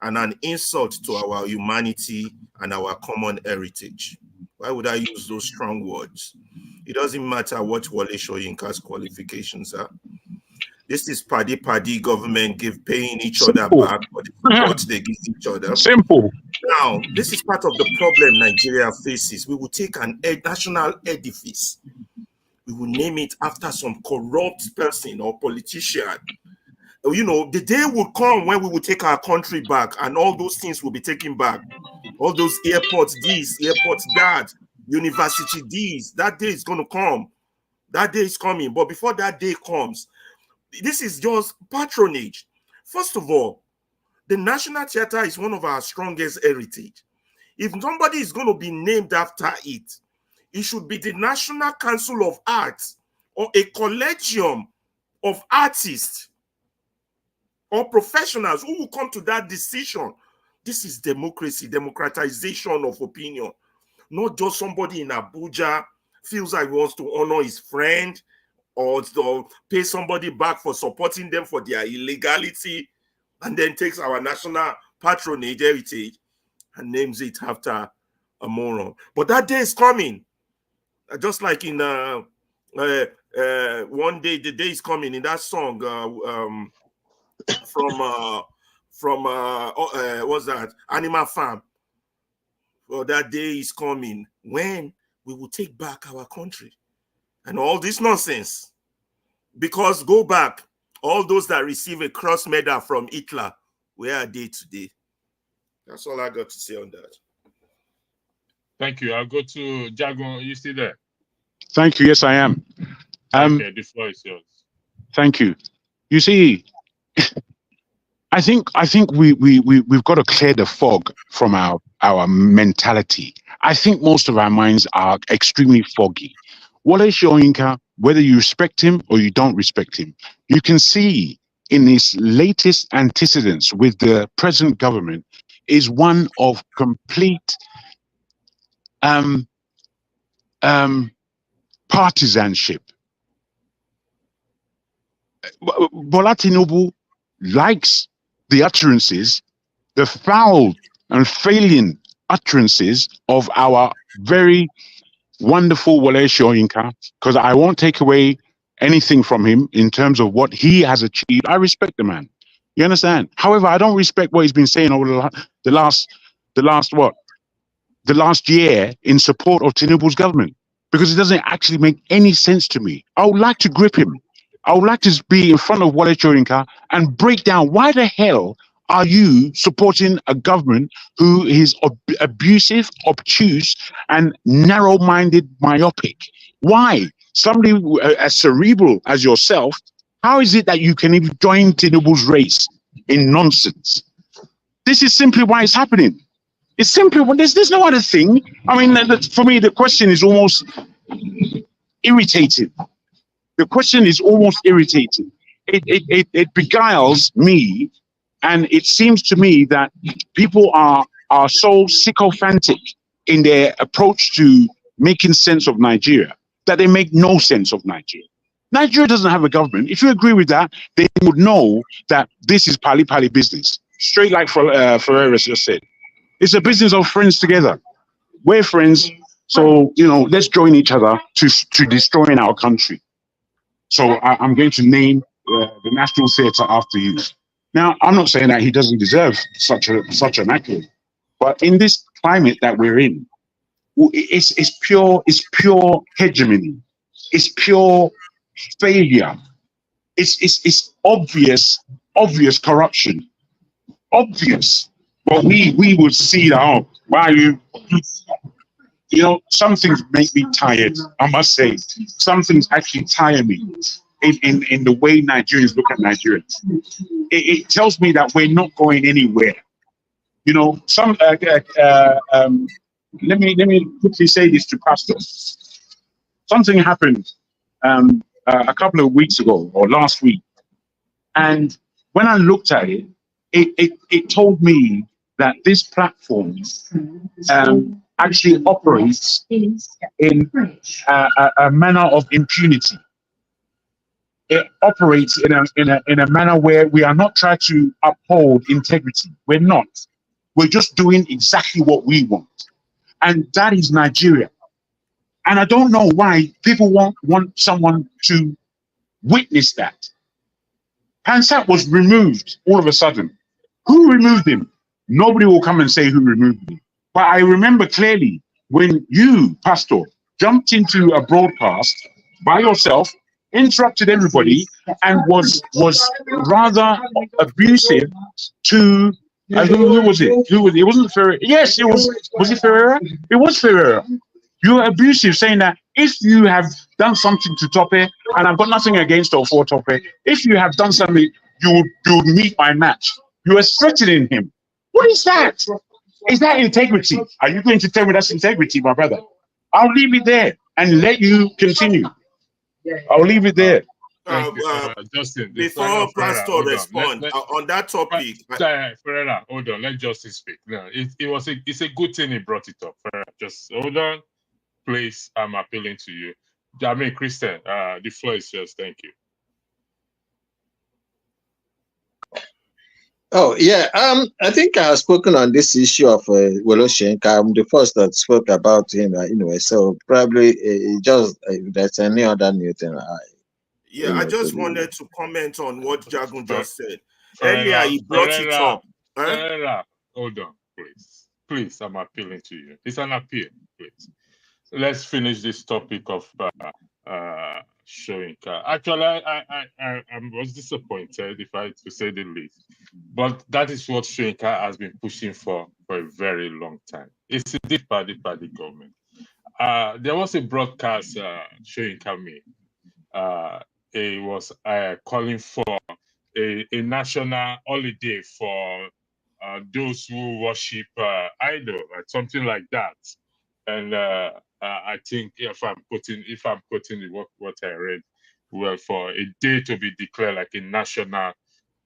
Speaker 15: and an insult to our humanity and our common heritage. Why would I use those strong words? It doesn't matter what Wole Soyinka's qualifications are. This is paddy government paying each other back for the support they give each other.
Speaker 14: Simple.
Speaker 15: Now, this is part of the problem Nigeria faces. We will take an national edifice. We will name it after some corrupt person or politician. The day will come when we will take our country back and all those things will be taken back. All those airports this, airports that, university this. That day is going to come. That day is coming. But before that day comes, this is just patronage. First of all, the National Theatre is one of our strongest heritage. If somebody is going to be named after it, it should be the National Council of Arts or a collegium of artists or professionals who will come to that decision. This is democracy, democratization of opinion. Not just somebody in Abuja feels like he wants to honor his friend or to pay somebody back for supporting them for their illegality and then takes our national patronage heritage and names it after a moron. But that day is coming. Just like in one day, the day is coming in that song from what's that? Animal Farm. Well, that day is coming when we will take back our country and all this nonsense. Because go back, all those that receive a cross medal from Hitler, where are they today? That's all I got to say on that.
Speaker 8: Thank you. I'll go to Jago. Are you still there?
Speaker 14: Thank you. Yes, I am.
Speaker 8: Okay, the floor is yours.
Speaker 14: Thank you. You see, I think we've got to clear the fog from our mentality. I think most of our minds are extremely foggy. Wole Soyinka, whether you respect him or you don't respect him, you can see in his latest antecedents with the present government is one of complete partisanship. Bola Tinubu likes the utterances, the foul and failing utterances of our very wonderful Wole Soyinka, because I won't take away anything from him in terms of what he has achieved. I respect the man. You understand? However, I don't respect what he's been saying over the last year in support of Tinubu's government, because it doesn't actually make any sense to me. I would like to grip him. I would like to be in front of Wole Soyinka and break down why the hell are you supporting a government who is abusive, obtuse, and narrow-minded, myopic? Why? Somebody as cerebral as yourself, how is it that you can even join Tinubu's race in nonsense? This is simply why it's happening. It's simply, there's no other thing. I mean, for me, the question is almost irritating. The question is almost irritating. It beguiles me, and it seems to me that people are so sycophantic in their approach to making sense of Nigeria that they make no sense of Nigeria. Nigeria doesn't have a government. If you agree with that, they would know that this is pali-pali business. Straight like Ferreira just said. It's a business of friends together. We're friends, so, you know, let's join each other to destroying our country. So I'm going to name the National Theatre after you. Now, I'm not saying that he doesn't deserve such an accolade, but in this climate that we're in, it's pure hegemony. It's pure failure. It's obvious corruption. Obvious. But we would see that, oh, why are you know, some things make me tired, I must say. Some things actually tire me in the way Nigerians look at Nigerians. It tells me that we're not going anywhere. You know, let me quickly say this to Pastor. Something happened a couple of weeks ago or last week, and when I looked at it, it told me that this platform actually operates in a manner of impunity. It operates in a manner where we are not trying to uphold integrity. We're not. We're just doing exactly what we want. And that is Nigeria. And I don't know why people want someone to witness that. Hansat was removed all of a sudden. Who removed him? Nobody will come and say who removed him. But I remember clearly when you, Pastor, jumped into a broadcast by yourself, interrupted everybody, and was rather abusive to who was it? It wasn't Ferreira. Yes, it was. Was it Ferreira? It was Ferreira. You were abusive, saying that if you have done something to Tope, and I've got nothing against or for Tope, if you have done something, you would meet my match. You were threatening him. What is that? Is that integrity? Are you going to tell me that's integrity, my brother? I'll leave it there and let you continue. I'll leave it there.
Speaker 8: Justin,
Speaker 15: before Pastor respond on that topic,
Speaker 8: Ferreira, hold on. Let Justin speak. No, it's a good thing he brought it up. Ferreira, just hold on, please. I'm appealing to you. I mean, Christian, the floor is yours. Thank you.
Speaker 11: Oh yeah, I think I have spoken on this issue of Wole Soyinka. I'm the first that spoke about him anyway. So probably just if there's any other new thing.
Speaker 15: I just wanted to comment on what Jagun just said. Earlier, he brought it up.
Speaker 8: Ferreira, hold on, please. Please, I'm appealing to you. It's an appeal, please. Let's finish this topic of Soyinka. Actually, I was disappointed, if I to say the least. But that is what Soyinka has been pushing for a very long time. It's a deep party government. There was a broadcast Soyinka made. It was calling for a national holiday for those who worship idol, something like that. And I think if I'm putting what I read, well, for a day to be declared like a national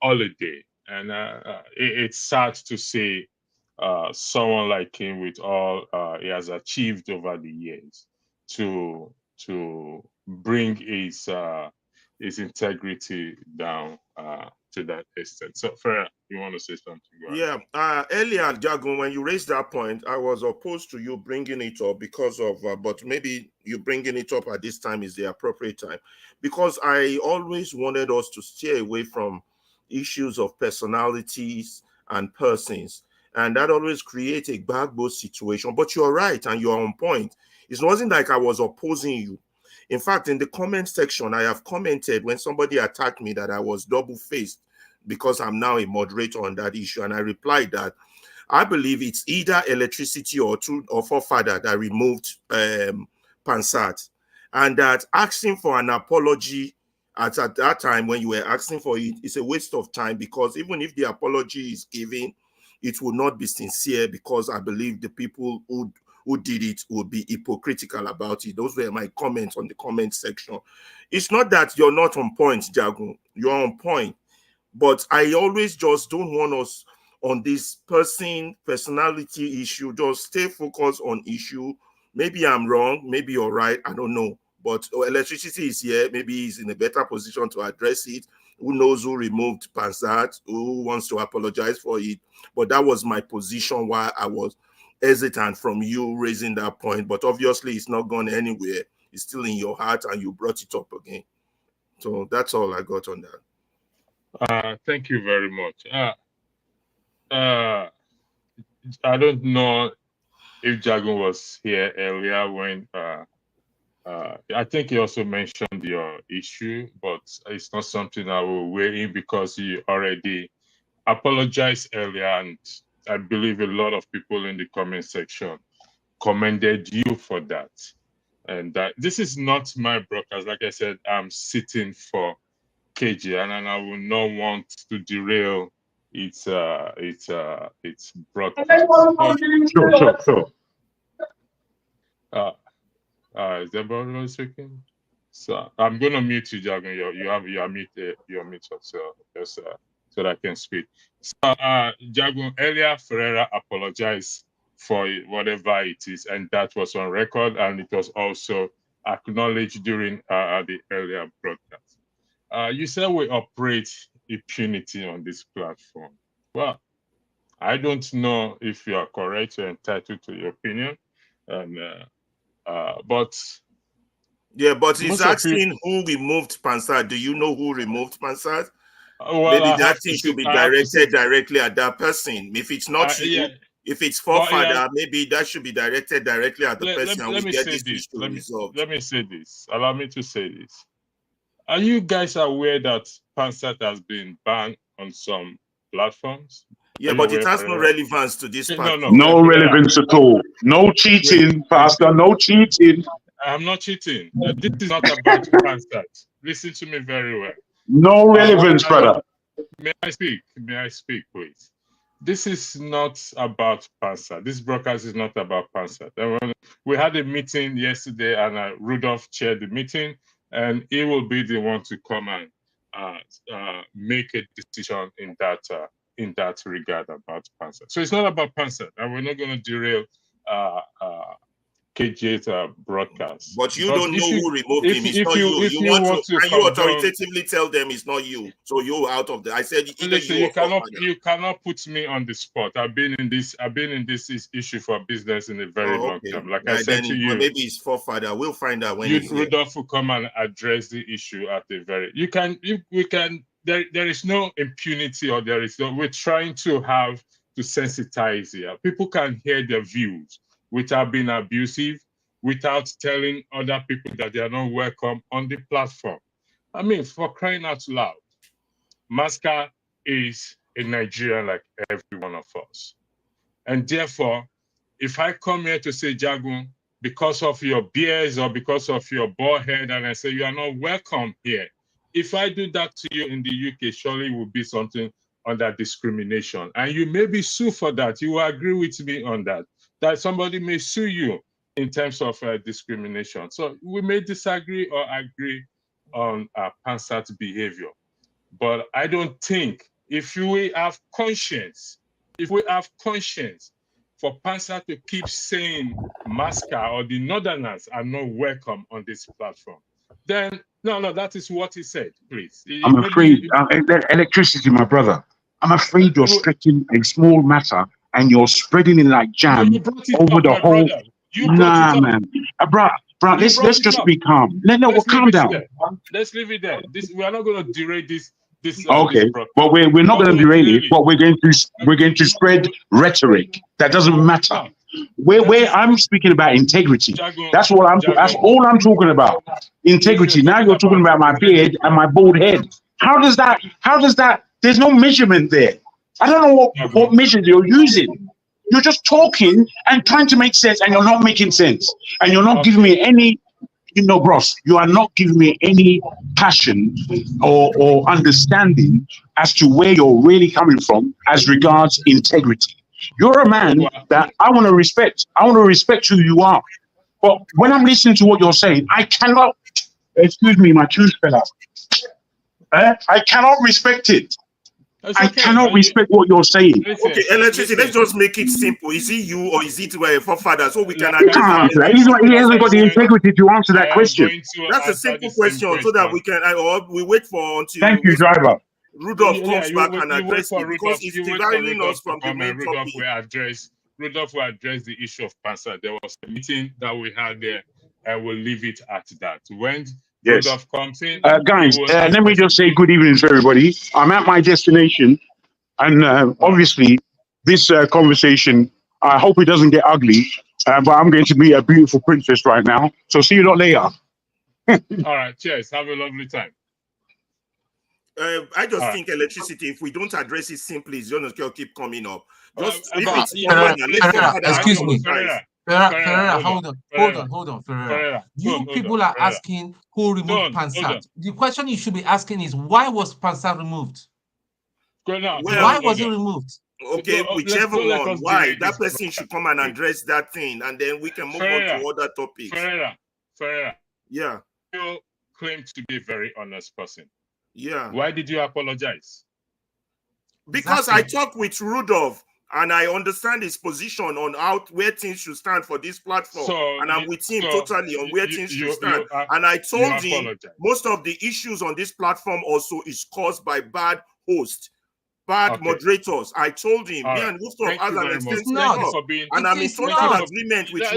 Speaker 8: holiday, and it's sad to see someone like him with all he has achieved over the years to bring his integrity down to that extent. So, Farah, you want to say something?
Speaker 15: Yeah, earlier, Jagun, when you raised that point, I was opposed to you bringing it up because of, but maybe you bringing it up at this time is the appropriate time, because I always wanted us to stay away from issues of personalities and persons, and that always creates a backbone situation. But you're right, and you're on point. It wasn't like I was opposing you. In fact, in the comment section, I have commented when somebody attacked me that I was double-faced because I'm now a moderator on that issue. And I replied that I believe it's either electricity or forefather that removed Pansat. And that asking for an apology at that time when you were asking for it is a waste of time, because even if the apology is given, it will not be sincere, because I believe the people who did it would be hypocritical about it. Those were my comments on the comment section. It's not that you're not on point, Jagun. You're on point. But I always just don't want us on this personality issue. Just stay focused on issue. Maybe I'm wrong. Maybe you're right. I don't know. But electricity is here. Maybe he's in a better position to address it. Who knows who removed Pansat? Who wants to apologize for it? But that was my position while I was hesitant from you raising that point. But obviously, it's not gone anywhere. It's still in your heart, and you brought it up again. So that's all I got on that.
Speaker 8: Thank you very much. I don't know if Jagun was here earlier when I think he also mentioned your issue, but it's not something I will weigh in because you already apologized earlier, and I believe a lot of people in the comment section commended you for that. And that this is not my broadcast. Like I said, I'm sitting for KG, and I will not want to derail its broadcast.
Speaker 14: Sure.
Speaker 8: Is everybody speaking? So I'm gonna mute you, Jagun. You're mute up, so just so that I can speak. So Jagun, earlier Ferreira apologized for whatever it is, and that was on record, and it was also acknowledged during the earlier broadcast. You said we operate impunity on this platform. Well, I don't know if you are correct. You're entitled to your opinion, and but
Speaker 15: yeah, but he's asking who removed Pansat. Do you know who removed Pansat?
Speaker 8: Well,
Speaker 15: maybe that thing should be directed directly at that person. If it's not you, yeah. If it's forefather, maybe that should be directed directly at the person, and we get this issue resolved.
Speaker 8: Let me say this. Allow me to say this. Are you guys aware that Pansat has been banned on some platforms?
Speaker 15: Yeah, but it has no relevance to this part.
Speaker 14: No relevance at all. No cheating, Pastor. No cheating.
Speaker 8: I'm not cheating. This is not about Pansat. Listen to me very well.
Speaker 14: No relevance, brother.
Speaker 8: May I speak? May I speak, please? this is not about PANSA. This broadcast is not about PANSA. We had a meeting yesterday, and Rudolph chaired the meeting, and he will be the one to come and make a decision in that regard about PANSA. So it's not about PANSA, and we're not going to derail KJ's broadcast.
Speaker 15: But you don't know who removed him. It's not you. You want to, and you authoritatively tell them it's not you. So you're out of the. I said
Speaker 8: listen, you cannot put me on the spot. I've been in this issue for business in a very long time. Like I said to you,
Speaker 15: maybe it's forefather. We'll find out when
Speaker 8: Rudolph will come and address the issue at the very. There is no impunity, or there is no. We're trying to sensitize here. People can hear their views without being abusive, without telling other people that they are not welcome on the platform. I mean, for crying out loud, Masca is a Nigerian like every one of us. And therefore, if I come here to say, Jagun, because of your beers or because of your bald head, and I say you are not welcome here, if I do that to you in the UK, surely it will be something under discrimination. And you may be sued for that. You will agree with me on that somebody may sue you in terms of discrimination. So we may disagree or agree on PANSAT behavior. But I don't think if we have conscience for PANSAT to keep saying Masca or the Northerners are not welcome on this platform, then no, that is what he said, please.
Speaker 14: I'm afraid, electricity, my brother, I'm afraid you're stretching a small matter and you're spreading it like jam over the whole. Nah, man. Bro, let's just be calm. We'll calm down.
Speaker 8: Let's leave it there. We are not going to derail this.
Speaker 14: Okay, but we're not going to derail it. But we're going to spread rhetoric that doesn't matter. Where I'm speaking about integrity. That's all I'm talking about. Integrity. Now you're talking about my beard and my bald head. How does that? There's no measurement there. I don't know what measure you're using. You're just talking and trying to make sense, and you're not making sense. And you're not giving me any, bros, you are not giving me any passion or understanding as to where you're really coming from as regards integrity. You're a man that I want to respect. I want to respect who you are. But when I'm listening to what you're saying, I cannot, excuse me, my tooth fell out. I cannot respect it. I cannot respect what you're saying.
Speaker 15: Okay, electricity, let's just make it simple. Is it you or is it your forefather? So we can
Speaker 14: He hasn't got the integrity to answer that question.
Speaker 15: That's a simple question so that we can, we wait for until.
Speaker 14: Thank you, driver.
Speaker 15: Rudolph comes back and address it because it's dividing us from the main topic.
Speaker 8: Rudolph will address the issue of PANSA. There was a meeting that we had there, and we'll leave it at that. When Rudolph comes in,
Speaker 14: guys, let me just say good evening to everybody. I'm at my destination, and obviously, this conversation, I hope it doesn't get ugly, but I'm going to be a beautiful princess right now. So see you lot later.
Speaker 8: All right, cheers. Have a lovely time.
Speaker 15: I just think electricity, if we don't address it simply, it's going to keep coming up.
Speaker 10: Excuse me. Ferreira, hold on, Ferreira. People are asking who removed PANSAT. The question you should be asking is, why was PANSAT removed? Why was it removed?
Speaker 15: Okay, whichever one, why? That person should come and address that thing, and then we can move on to other topics.
Speaker 8: Ferreira.
Speaker 15: Yeah.
Speaker 8: You claim to be a very honest person.
Speaker 15: Yeah.
Speaker 8: Why did you apologize?
Speaker 15: Because I talked with Rudolph and I understand his position on where things should stand for this platform. And I'm with him totally on where things should stand. And I told him most of the issues on this platform also is caused by bad hosts, bad moderators. I told him, me and Rudolph has an extensive job. And I'm in total agreement with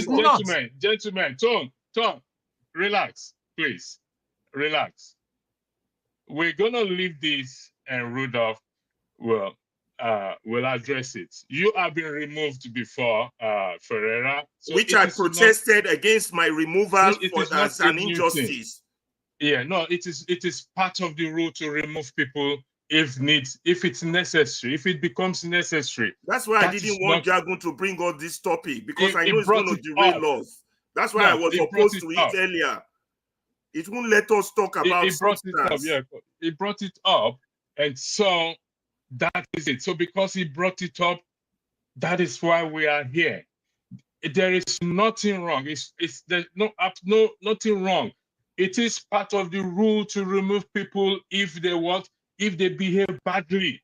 Speaker 8: Rudolph. Gentlemen, Tom, relax, please. Relax. We're gonna leave this, and Rudolph will address it. You have been removed before, Ferreira,
Speaker 15: so which I protested against my removal as an injustice.
Speaker 8: Yeah, no, it is part of the rule to remove people if it's necessary, if it becomes necessary.
Speaker 15: That's why I didn't want Jagun to bring up this topic, because I know it's going to derail us. That's why I was opposed to it earlier. It won't let us talk about
Speaker 8: it brought it up, and so That is it. So because he brought it up, that is why we are here. There is nothing wrong. There's nothing wrong. It is part of the rule to remove people if they behave badly.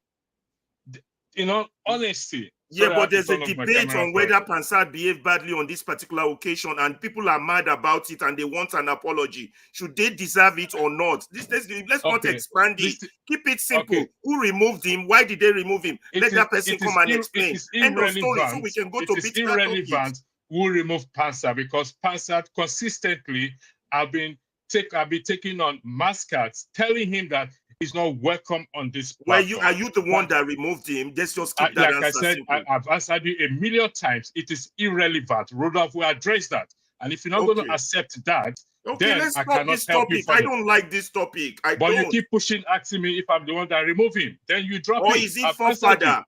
Speaker 8: In all honesty.
Speaker 15: Yeah, but there's a debate on whether Pansat behaved badly on this particular occasion, and people are mad about it, and they want an apology. Should they deserve it or not? Let's not expand it. Keep it simple. Okay. Who removed him? Why did they remove him? Let that person come and explain. End of story. So we can go to
Speaker 8: It's irrelevant who removed Pansat, because Pansat consistently have been taking on mascots, telling him that he's not welcome on this platform.
Speaker 15: Are you the one that removed him? Let's just keep that
Speaker 8: like
Speaker 15: answer
Speaker 8: I said,
Speaker 15: simple.
Speaker 8: I've answered you a million times. It is irrelevant. Rodolph will address that. And if you're not going to accept that, then
Speaker 15: let's
Speaker 8: I
Speaker 15: stop
Speaker 8: cannot
Speaker 15: this
Speaker 8: help
Speaker 15: topic.
Speaker 8: you.
Speaker 15: I don't like this topic.
Speaker 8: But you keep asking me if I'm the one that remove him. Then you drop him.
Speaker 15: Or is it for father?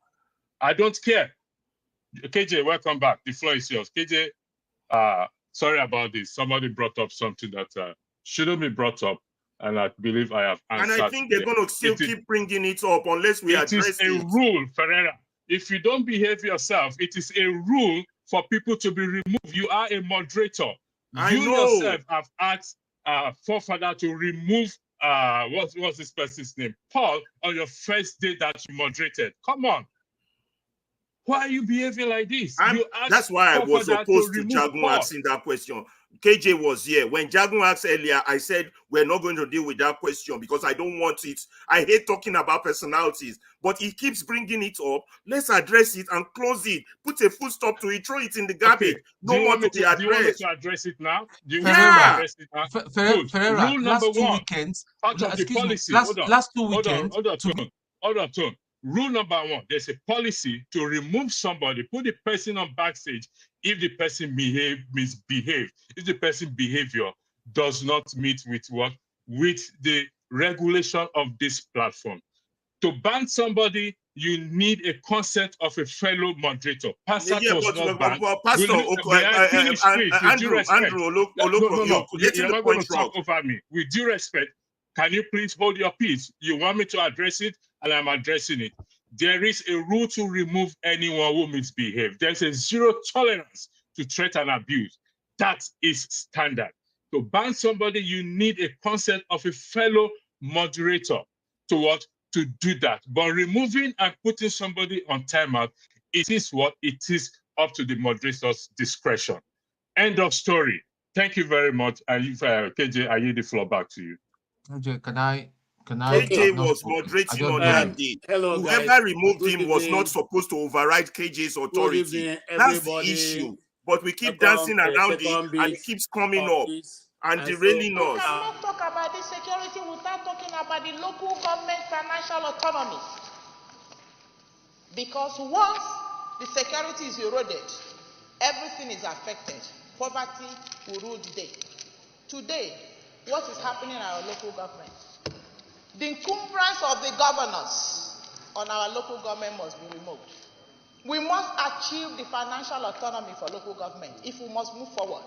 Speaker 8: I don't care. KJ, welcome back. The floor is yours. KJ, sorry about this. Somebody brought up something that shouldn't be brought up. And I believe I have answered.
Speaker 15: And I think they're going to still keep bringing it up unless we address it.
Speaker 8: It is a rule, Ferreira. If you don't behave yourself, it is a rule for people to be removed. You are a moderator. You yourself have asked forefather to remove, what's this person's name? Paul, on your first day that you moderated. Come on. Why are you behaving like this?
Speaker 15: That's why I was opposed to Jagun asking that question. KJ was here. When Jagun asked earlier, I said, we're not going to deal with that question because I don't want it. I hate talking about personalities, but he keeps bringing it up. Let's address it and close it. Put a full stop to it. Throw it in the garbage.
Speaker 8: Okay.
Speaker 15: No more to be addressed.
Speaker 8: Do you want me to address it now? Do you
Speaker 10: want me to
Speaker 8: address it now?
Speaker 10: Ferreira,
Speaker 8: Rule number
Speaker 10: last 2
Speaker 8: one,
Speaker 10: weekends,
Speaker 8: part of the policy.
Speaker 10: last 2 weekends.
Speaker 8: Hold on. Rule number one, there's a policy to remove somebody, put the person on backstage if the person misbehaved, if the person behavior does not meet with the regulation of this platform. To ban somebody, you need a consent of a fellow moderator. Pastor was not banned.
Speaker 15: Pastor, Andrew,
Speaker 8: you're not going to talk over me. With due respect, can you please hold your peace? You want me to address it, and I'm addressing it. There is a rule to remove anyone who misbehaves. There's a zero tolerance to threat and abuse. That is standard. To ban somebody, you need a consent of a fellow moderator to do that. But removing and putting somebody on timeout, it is up to the moderator's discretion. End of story. Thank you very much. KJ, I yield the floor back to you.
Speaker 15: KJ was moderating on that day. Whoever removed him was not supposed to override KJ's authority. That's the issue. But we keep dancing around it, and it keeps coming up and derailing us.
Speaker 13: We cannot talk about this security without talking about the local government financial autonomy. Because once the security is eroded, everything is affected. Poverty will rule the day. Today, what is happening in our local government? The encumbrance of the governors on our local government must be removed. We must achieve the financial autonomy for local government if we must move forward.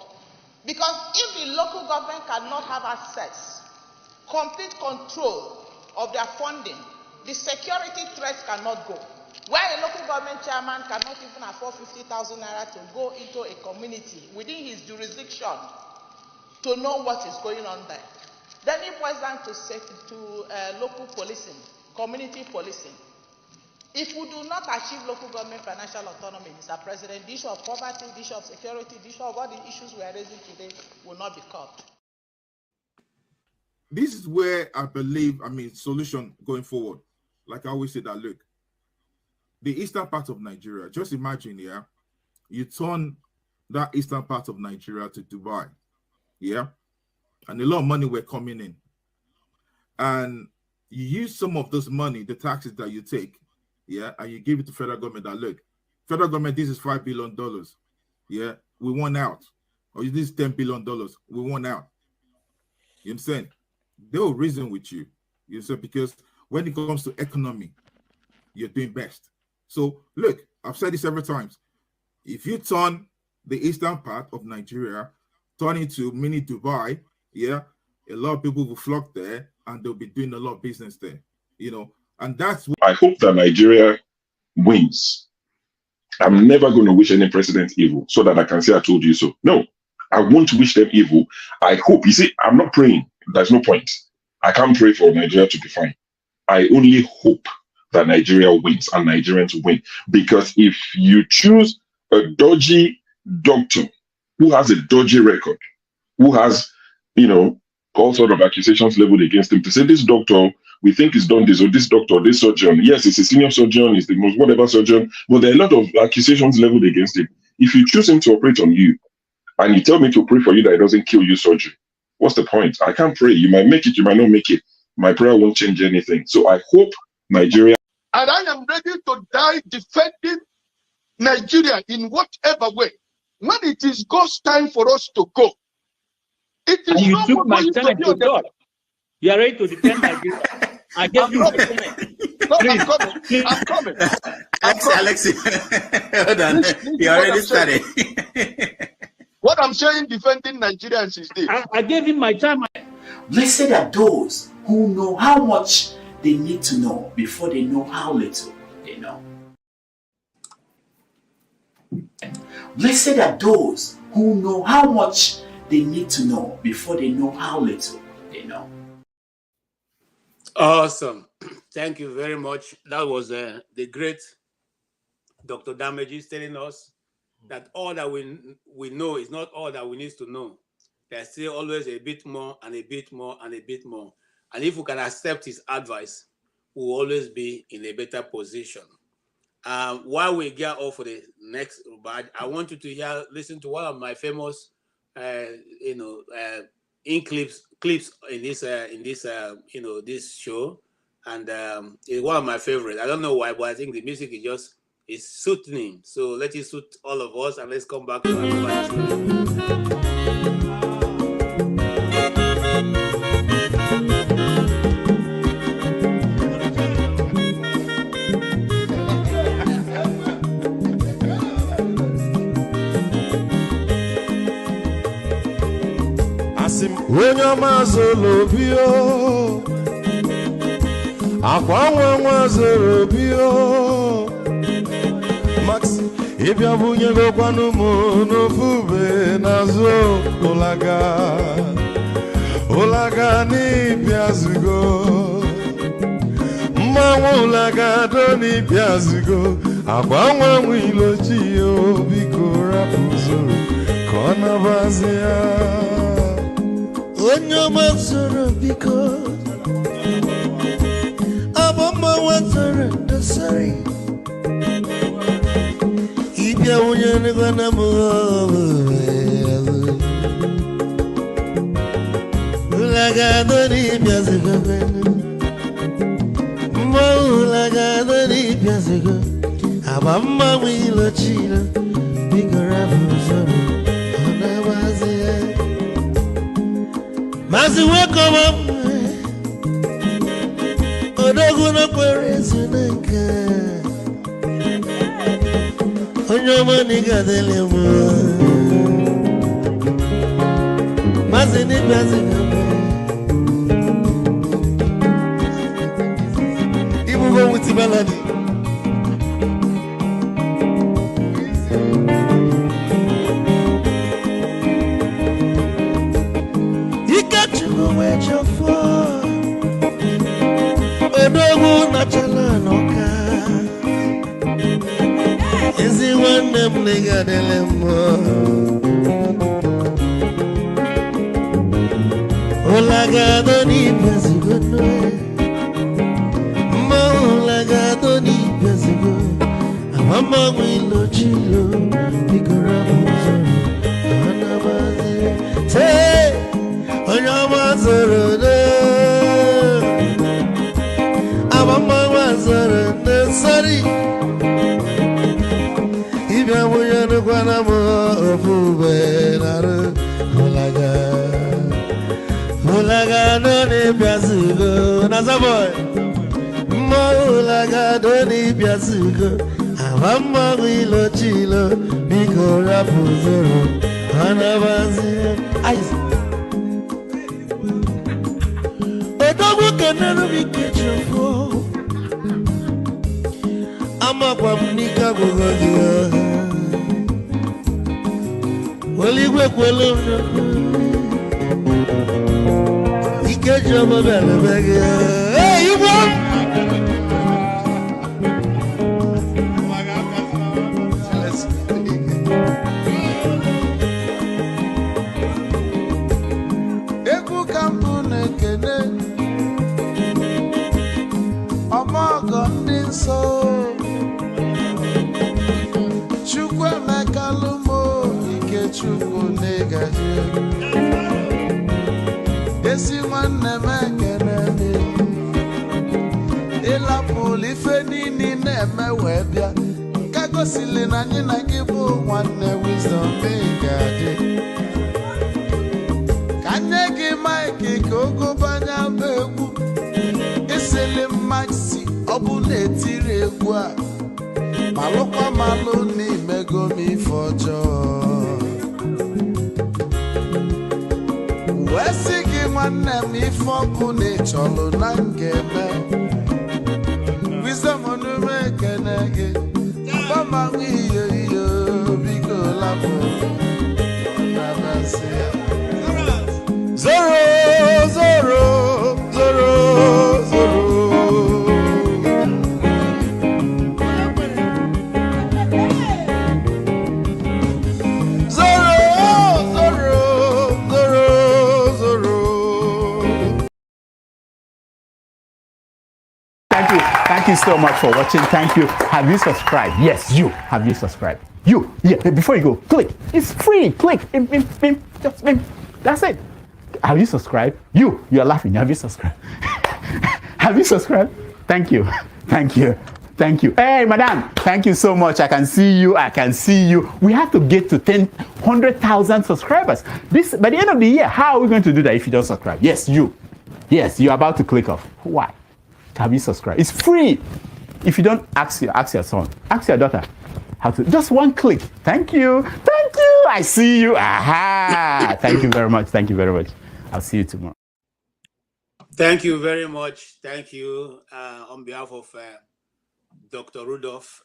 Speaker 13: Because if the local government cannot have access, complete control of their funding, the security threats cannot go. Where a local government chairman cannot even afford 50,000 naira to go into a community within his jurisdiction to know what is going on there. Then it boils down to local policing, community policing. If we do not achieve local government financial autonomy, Mr. President, the issue of poverty, the issue of security, the issue of all the issues we are raising today will not be curbed.
Speaker 22: This is where I believe, solution going forward. Like I always say that, look, the eastern part of Nigeria, just imagine, you turn that eastern part of Nigeria to Dubai, and a lot of money were coming in. And you use some of this money, the taxes that you take, and you give it to federal government that, look, federal government, this is $5 billion. We want out. Or this is $10 billion. We want out. You understand? They will reason with you. You understand? Because when it comes to economy, you're doing best. So, look, I've said this several times. If you turn the eastern part of Nigeria, turn into mini Dubai, a lot of people will flock there and they'll be doing a lot of business there, And that's what
Speaker 9: I hope that Nigeria wins. I'm never going to wish any president evil so that I can say I told you so. No, I won't wish them evil. I hope. You see, I'm not praying. There's no point. I can't pray for Nigeria to be fine. I only hope that Nigeria wins and Nigerians win. Because if you choose a dodgy doctor who has a dodgy record, who has, all sort of accusations leveled against him, to say this doctor, we think he's done this, or this doctor, this surgeon, yes, he's a senior surgeon, he's the most whatever surgeon, but there are a lot of accusations leveled against him. If you choose him to operate on you, and you tell me to pray for you that it doesn't kill you surgery, what's the point? I can't pray. You might make it, you might not make it. My prayer won't change anything. So I hope Nigeria...
Speaker 17: And I am ready to die defending Nigeria in whatever way. When it is God's time for us to go, it is
Speaker 23: and you
Speaker 17: not
Speaker 23: took my time to God. You are ready to defend Nigeria. I gave you my time.
Speaker 17: No, I'm coming.
Speaker 2: Alexi, hold on. You already started.
Speaker 17: What I'm saying, defending Nigerians is this.
Speaker 23: I gave him my time.
Speaker 24: Blessed are those who know how much they need to know before they know how little they know. Blessed are those who know how much they need to know before they know how little they know.
Speaker 2: Awesome. Thank you very much. That was the great Dr. Damages telling us that all that we know is not all that we need to know. There's still always a bit more and a bit more and a bit more. And if we can accept his advice, we'll always be in a better position. While we get off for the next badge, I want you to listen to one of my famous, clips in this show, and it's one of my favorites. I don't know why, but I think the music is suiting. So let it suit all of us, and let's come back to our
Speaker 25: Wenye mazolo bio, akwa mazolo bio. Max, ibya bunye go kwanu mo no fube nazo olaga ni piazugo. Mwa olaga do ni piazugo. Akwa wilo chiyo biko rapuzoro kona bazia. Onyo mazoro biko abamba wazoro dasari ibya unyane gwana mo ulaga ni biazigo mo ulaga ni biazigo abamba wilo chila bigora buzoro ona wazia. Mazi weko odogu no kwerezu nanka onyomo ni gadele mo mazi ni bazi ibu go wuti baladi Odogu na chala noka Izi wande mliga dele mo Olaga doni pesigo noe Mo olaga doni pesigo Amama mwilo chilo Bigora mozoro Anabaze Te Onyama zoro de Mama wazara nesari Ibya muyana kwana mo fube naru Mulaga doni biazugo Nazaboy Mulaga doni biazugo Amama wilo chilo Biko rapuzoro Anabazi Aiz Odogu kenenu mikechofo amakwa m n'ike agwụgwọ gị weligwe kwelu ike ji ọma bịara gị Igbo
Speaker 3: egwu ka mbụ na-ekene ọmọgọ ndị nsọ Chukwu Emeka Lumo Ikechukwu na-egaji ezi nwanne m ekene ịlapụlụ ife niile na-eme wee bịa nke gosili na anyị na gị bụ nwanne wisdom ga-adị ka nye gị maịkị ka ogobanya bụ egwu isili mmaksi ọ bụ na-etiri egwu a malụkwa malụ n'imego m ife ọjọọ wee sị gị nwanne m ife ọkụ na ịchọlụ na ngeme wisdom onume ekene gị agbamanwụ iyo iyo biko lapụ na-abasị ya zoro zoro zoro zoro
Speaker 16: Thank you so much for watching. Thank you. Have you subscribed? Yes, you. Have you subscribed? You. Yeah, before you go, click. It's free. Click. Just that's it. Have you subscribed? You are laughing. Have you subscribed? Have you subscribed? Thank you. Thank you. Thank you. Hey, madam. Thank you so much. I can see you. I can see you. We have to get to 100,000 subscribers. This by the end of the year. How are we going to do that if you don't subscribe? Yes, you. Yes, you're about to click off. Why? Have you subscribed? It's free. If you don't, ask your son, ask your daughter how to. Just one click. Thank you. Thank you. I see you. Aha. Thank you very much. Thank you very much. I'll see you tomorrow.
Speaker 2: Thank you very much. Thank you. On behalf of Dr. Rudolph,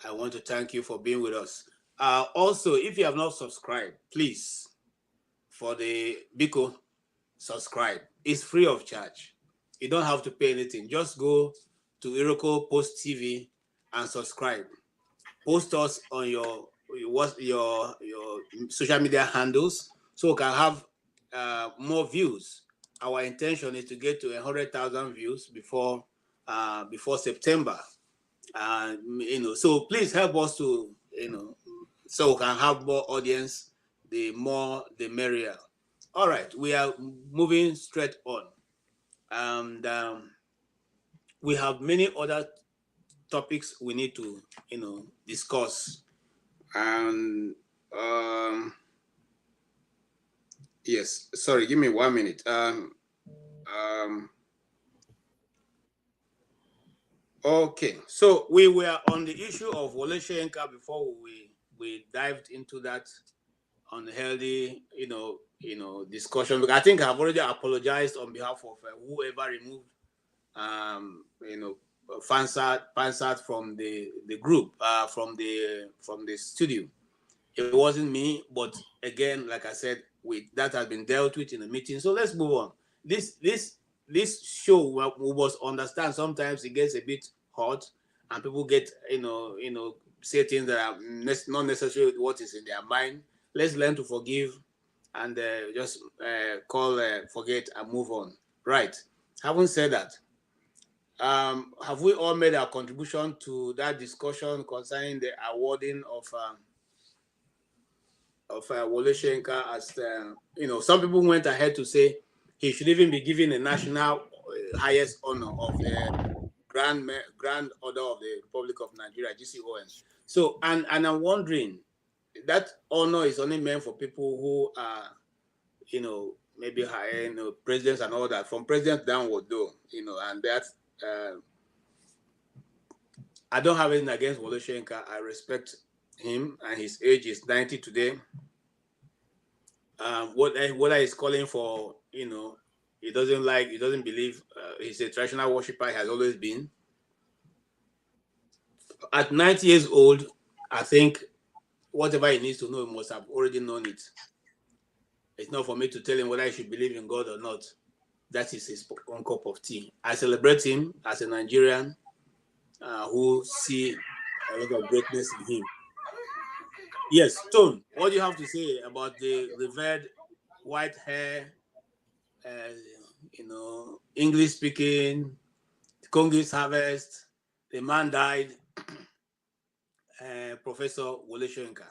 Speaker 2: I want to thank you for being with us. Also, if you have not subscribed, please, for the Biko, subscribe. It's free of charge. You don't have to pay anything. Just go to Iroko Post TV and subscribe. Post us on your social media handles so we can have more views. Our intention is to get to 100,000 views before September. So please help us to so we can have more audience. The more, the merrier. All right, we are moving straight on. And we have many other topics we need to discuss. And yes, sorry, give me 1 minute. Okay, so we were on the issue of Wole Soyinka before we dived into that unhealthy discussion. Because I think I've already apologized on behalf of whoever removed Fansat from the group, from the studio. It wasn't me, but again, like I said, that has been dealt with in the meeting. So let's move on. This show, we must understand, sometimes it gets a bit hot and people get say things that are not necessarily what is in their mind. Let's learn to forgive and just forget and move on. Right. Having said that, have we all made our contribution to that discussion concerning the awarding of Wole Soyinka as some people went ahead to say he should even be given a national highest honor of the Grand Order of the Republic of Nigeria, GCON. So, and I'm wondering, that honor is only meant for people who are, maybe high, presidents and all that, from president downward though, and that, I don't have anything against Wole Soyinka. I respect him, and his age is 90 today. What he's calling for, he doesn't believe, he's a traditional worshiper, he has always been. at 90 years old, I think whatever he needs to know, he must have already known it. It's not for me to tell him whether he should believe in God or not. That is his own cup of tea. I celebrate him as a Nigerian who see a lot of greatness in him. Yes, Tone, what do you have to say about the revered white hair, English speaking, Congo's harvest, the man died, Professor Wole Soyinka?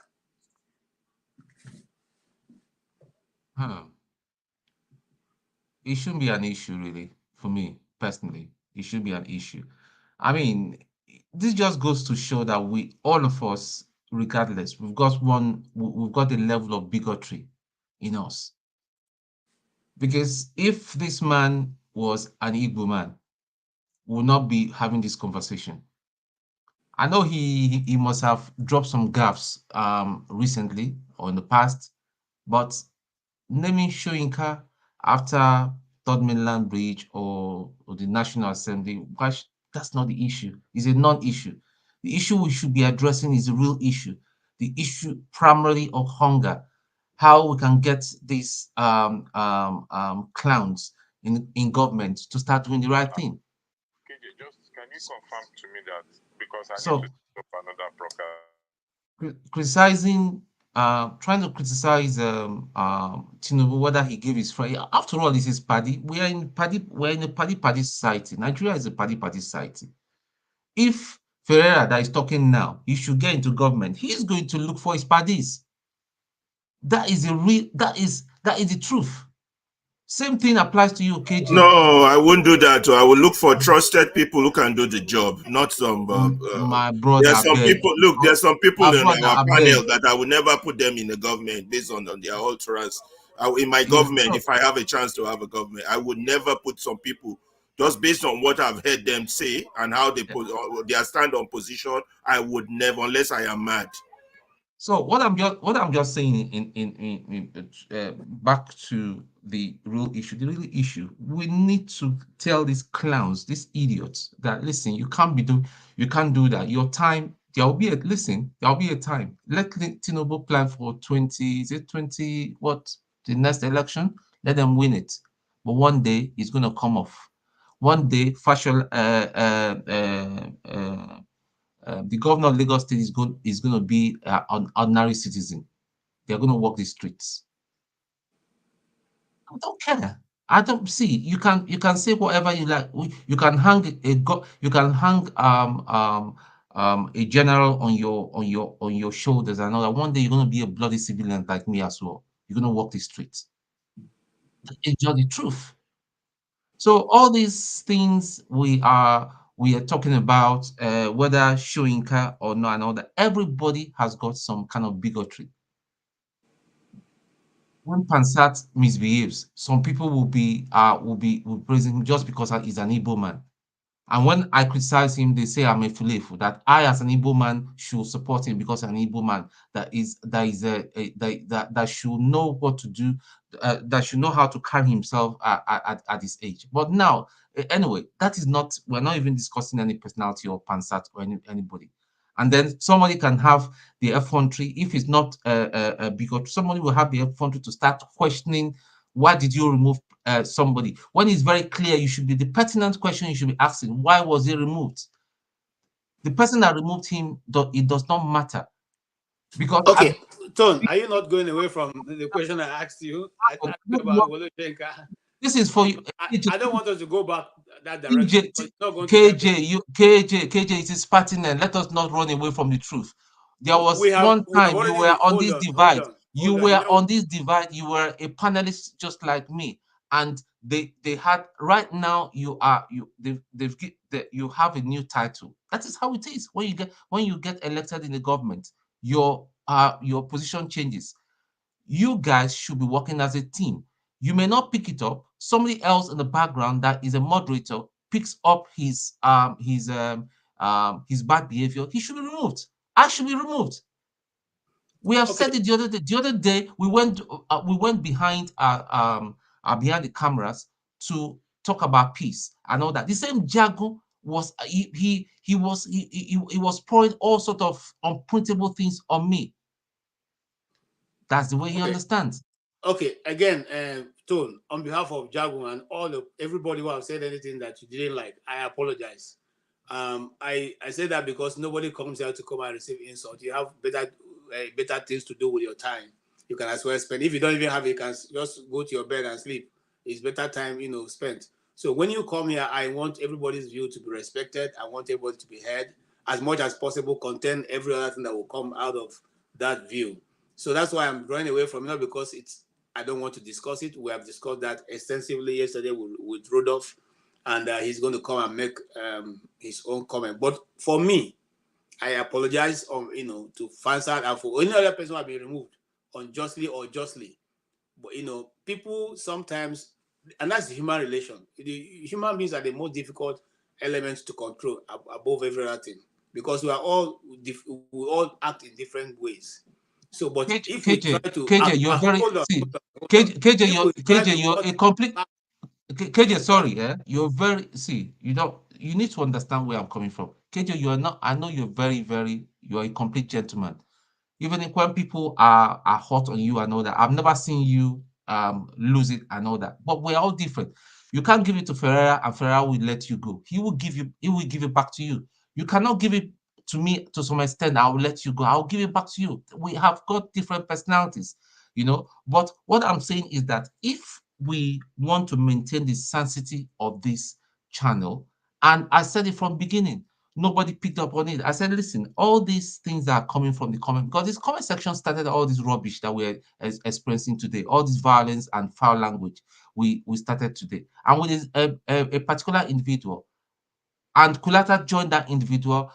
Speaker 10: It shouldn't be an issue, really, for me personally. It should be an issue. I mean, this just goes to show that all of us, regardless, we've got a level of bigotry in us. Because if this man was an Igbo man, we would not be having this conversation. I know he must have dropped some gaffes recently or in the past, but naming Soyinka after Third Mainland Bridge or the National Assembly, gosh, that's not the issue. It's a non-issue. The issue we should be addressing is a real issue. The issue primarily of hunger, how we can get these clowns in government to start doing the right thing.
Speaker 8: KJ, just can you confirm to me that, because I
Speaker 10: So,
Speaker 8: need to set up another broadcast.
Speaker 10: criticizing, trying to criticize Tinubu, whether he gave his friend. After all, this is party. We're in a party society. Nigeria is a party society. If Ferreira that is talking now, he should get into government, he is going to look for his parties. That is the truth. Same thing applies to you, KJ.
Speaker 15: No, I wouldn't do that. I will look for trusted people who can do the job, not some.
Speaker 10: My brother,
Speaker 15: there's some people. Look, there's some people in our panel that I will never put them in the government based on their utterance. In my government, if I have a chance to have a government, I would never put some people just based on what I've heard them say and how they put their stand on position. I would never, unless I am mad.
Speaker 10: So what I'm just saying back to the real issue. The real issue, we need to tell these clowns, these idiots, that listen, you can't do that. Your time, there will be a time. Let Tinubu plan for 20 what, the next election. Let them win it. But one day it's gonna come off. One day, the governor of Lagos State is going to be an ordinary citizen. They're going to walk the streets. I don't care. I don't see. You can say whatever you like. You can hang a general on your shoulders and all that. One day you're going to be a bloody civilian like me as well. You're going to walk the streets. It's just the truth. So all these things we are talking about, whether Soyinka or not and all that, everybody has got some kind of bigotry. When Pansat misbehaves, some people will be praising him just because he's an Igbo man. And when I criticize him, they say I'm a fulefu, that I, as an Igbo man, should support him because I'm an Igbo man that should know what to do, that should know how to carry himself at his age. But now, anyway, that is not, we're not even discussing any personality or Pansat or anybody. And then somebody can have the effrontery, if it's not a bigot, somebody will have the effrontery to start questioning, why did you remove somebody? When it's very clear, you should be, the pertinent question you should be asking, why was he removed? The person that removed him, it does not matter. Because
Speaker 2: okay, Ton, are you not going away from the question I asked you? I asked you about Wole Soyinka.
Speaker 10: This is for you.
Speaker 2: I don't want us to go back that direction.
Speaker 10: KJ, it is pertinent. Let us not run away from the truth. There was one time you were on this divide. You were on this divide. You were a panelist just like me, and they had, right now you have a new title. That is how it is. When you get elected in the government, your position changes. You guys should be working as a team. You may not pick it up. Somebody else in the background that is a moderator picks up his bad behavior. He should be removed. I should be removed. We have said it the other day. The other day we went behind behind the cameras to talk about peace and all that. The same jargon was he was pouring all sort of unprintable things on me. That's the way he understands.
Speaker 2: Okay, again, Tone, on behalf of Jagun and everybody who have said anything that you didn't like, I apologize. I say that because nobody comes here to come and receive insult. You have better things to do with your time. You can as well spend. If you don't even have it, you can just go to your bed and sleep. It's better time, spent. So when you come here, I want everybody's view to be respected. I want everybody to be heard as much as possible. Contain every other thing that will come out of that view. So that's why I'm running away from it, not because I don't want to discuss it. We have discussed that extensively yesterday with Rudolph, and he's going to come and make his own comment. But for me, I apologize to Fansad and for any other person who have been removed unjustly or justly. But people sometimes, and that's the human relation. The human beings are the most difficult elements to control above every other thing, because we all act in different ways. So, but if we try to
Speaker 10: KJ, you're very KJ, you're a complete KJ. Sorry, you're very you need to understand where I'm coming from. KJ, you are not. I know you're you're a complete gentleman. Even when people are hot on you and all that, I've never seen you lose it and all that. But we're all different. You can't give it to Ferreira and Ferreira will let you go. He will give it back to you. You cannot give it to me to some extent. I will let you go. I'll give it back to you. We have got different personalities, But what I'm saying is that if we want to maintain the sanctity of this channel, and I said it from beginning, nobody picked up on it. I said, listen, all these things that are coming from the comment, because this comment section started all this rubbish that we're experiencing today, all this violence and foul language we started today. And with a particular individual, and Kulata joined that individual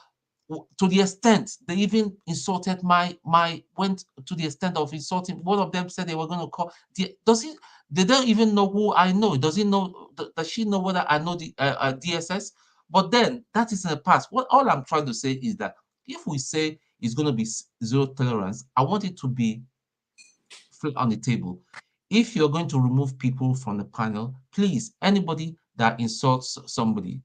Speaker 10: to the extent they even insulted went to the extent of insulting. One of them said they were going to call. They don't even know who I know. Does she know whether I know the DSS? But then that is in the past. All I'm trying to say is that if we say it's going to be zero tolerance, I want it to be flat on the table. If you're going to remove people from the panel, please, anybody that insults somebody.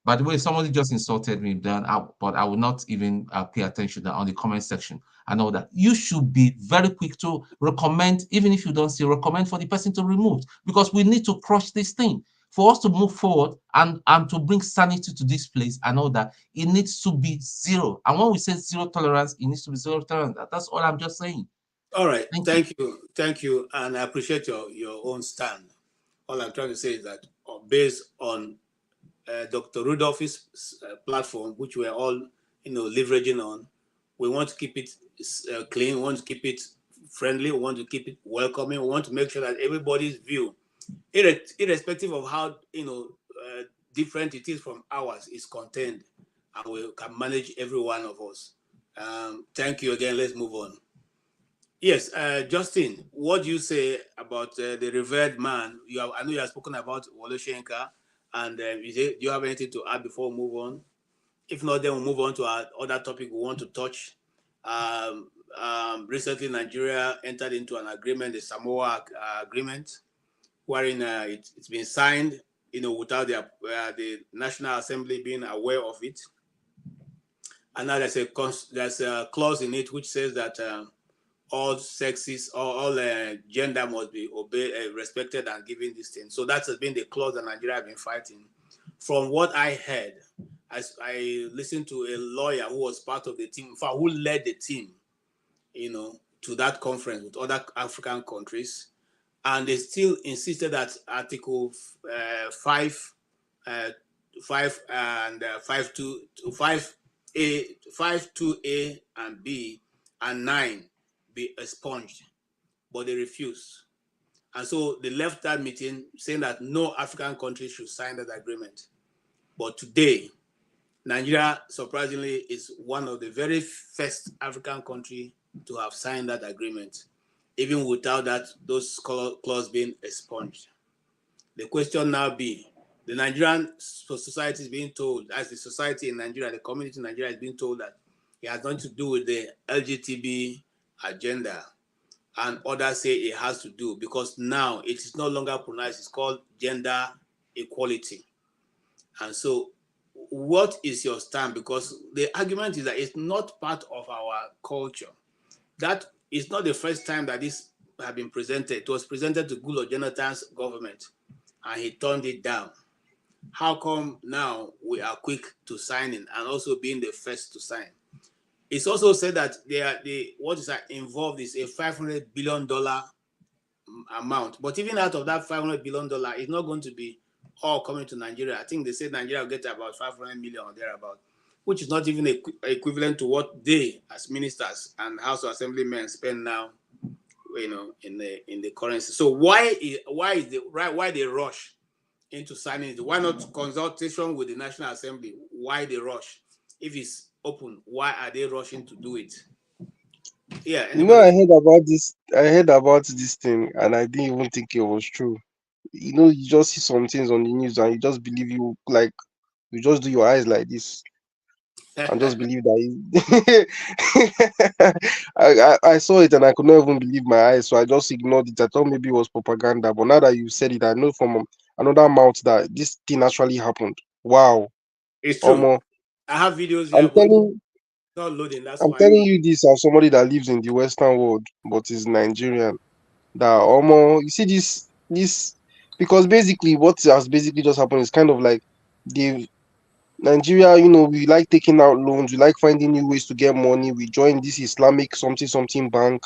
Speaker 10: By the way, somebody just insulted me, but I will not even pay attention on the comment section and all that. You should be very quick to recommend, even if you don't see, recommend for the person to remove, because we need to crush this thing. For us to move forward and to bring sanity to this place and all that, it needs to be zero. And when we say zero tolerance, it needs to be zero tolerance. That's all I'm just saying.
Speaker 2: All right. Thank you. And I appreciate your own stand. All I'm trying to say is that based on Dr. Rudolph's platform, which we're all leveraging on, we want to keep it clean, we want to keep it friendly, we want to keep it welcoming, we want to make sure that everybody's view, irrespective of how different it is from ours, is contained, and we can manage every one of us. Thank you again. Let's move on. Yes, Justin, what do you say about the revered man? I know you have spoken about Wole Soyinka, and do you have anything to add before we move on? If not, then we'll move on to our other topic we want to touch. Recently, Nigeria entered into an agreement, the Samoa Agreement, wherein it's been signed, without the National Assembly being aware of it. And now there's a clause in it which says that all sexes or all gender must be respected and given this thing. So that has been the clause that Nigeria have been fighting. From what I heard, I listened to a lawyer who was part of the team, in fact, who led the team, to that conference with other African countries, and they still insisted that Article 5 and 5.2a and B and 9 be expunged, but they refused. And so they left that meeting saying that no African country should sign that agreement. But today, Nigeria, surprisingly, is one of the very first African countries to have signed that agreement, even without those clauses being expunged. The question now be, the Nigerian society is being told, as the society in Nigeria, the community in Nigeria is being told that it has nothing to do with the LGTB agenda, and others say it has to do, because now it is no longer pronounced, it's called gender equality. And so what is your stand? Because the argument is that it's not part of our culture. That is not the first time that this has been presented. It was presented to Goodluck Jonathan's government, and he turned it down. How come now we are quick to signing and also being the first to sign? It's also said that what is involved is a $500 billion amount. But even out of that $500 billion, it's not going to be all coming to Nigeria. I think they said Nigeria will get about 500 million or thereabout, which is not even equivalent to what they, as ministers and House of Assemblymen, spend now, in the currency. So why they rush into signing it? Why not consultation with the National Assembly? Why they rush? If it's open, why are they rushing to do it? Yeah,
Speaker 6: I heard about this thing, and I didn't even think it was true. You just see some things on the news, and you just believe you just do your eyes like this, and just believe that. I saw it, and I could not even believe my eyes, so I just ignored it. I thought maybe it was propaganda, but now that you said it, I know from another mouth that this thing actually happened. Wow,
Speaker 2: it's true. I have videos here. Not loading. That's
Speaker 6: I'm telling you this as somebody that lives in the Western world, but is Nigerian. That you see this because basically what has basically just happened is kind of like Nigeria, we like taking out loans, we like finding new ways to get money. We join this Islamic something bank,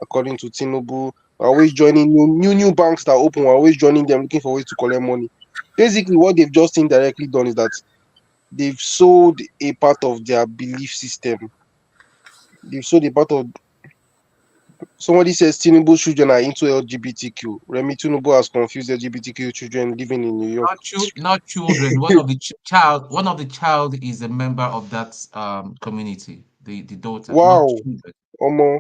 Speaker 6: according to Tinubu. We're always joining new banks that open. We're always joining them, looking for ways to collect money. Basically, what they've just indirectly done is that they've sold a part of their belief system. They've sold a part of. Somebody says Tinubu children are into LGBTQ. Remy Tinubu has confused LGBTQ children living in New York.
Speaker 10: Not children. One of the child is a member of that community. The daughter.
Speaker 6: Wow.
Speaker 10: I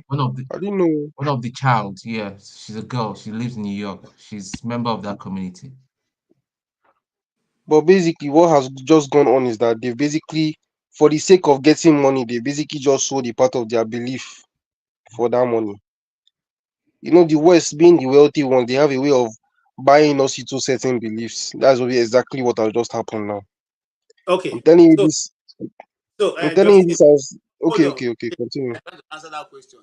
Speaker 6: didn't know.
Speaker 10: One of the child. Yeah, she's a girl. She lives in New York. She's a member of that community.
Speaker 6: But basically, what has just gone on is that they basically, for the sake of getting money, they basically just sold a part of their belief for that money. The West, being the wealthy ones, they have a way of buying us into certain beliefs. That's exactly what has just happened now.
Speaker 2: Okay.
Speaker 6: I'm telling you this. I'm telling you this as okay. Continue.
Speaker 2: I can't answer that question.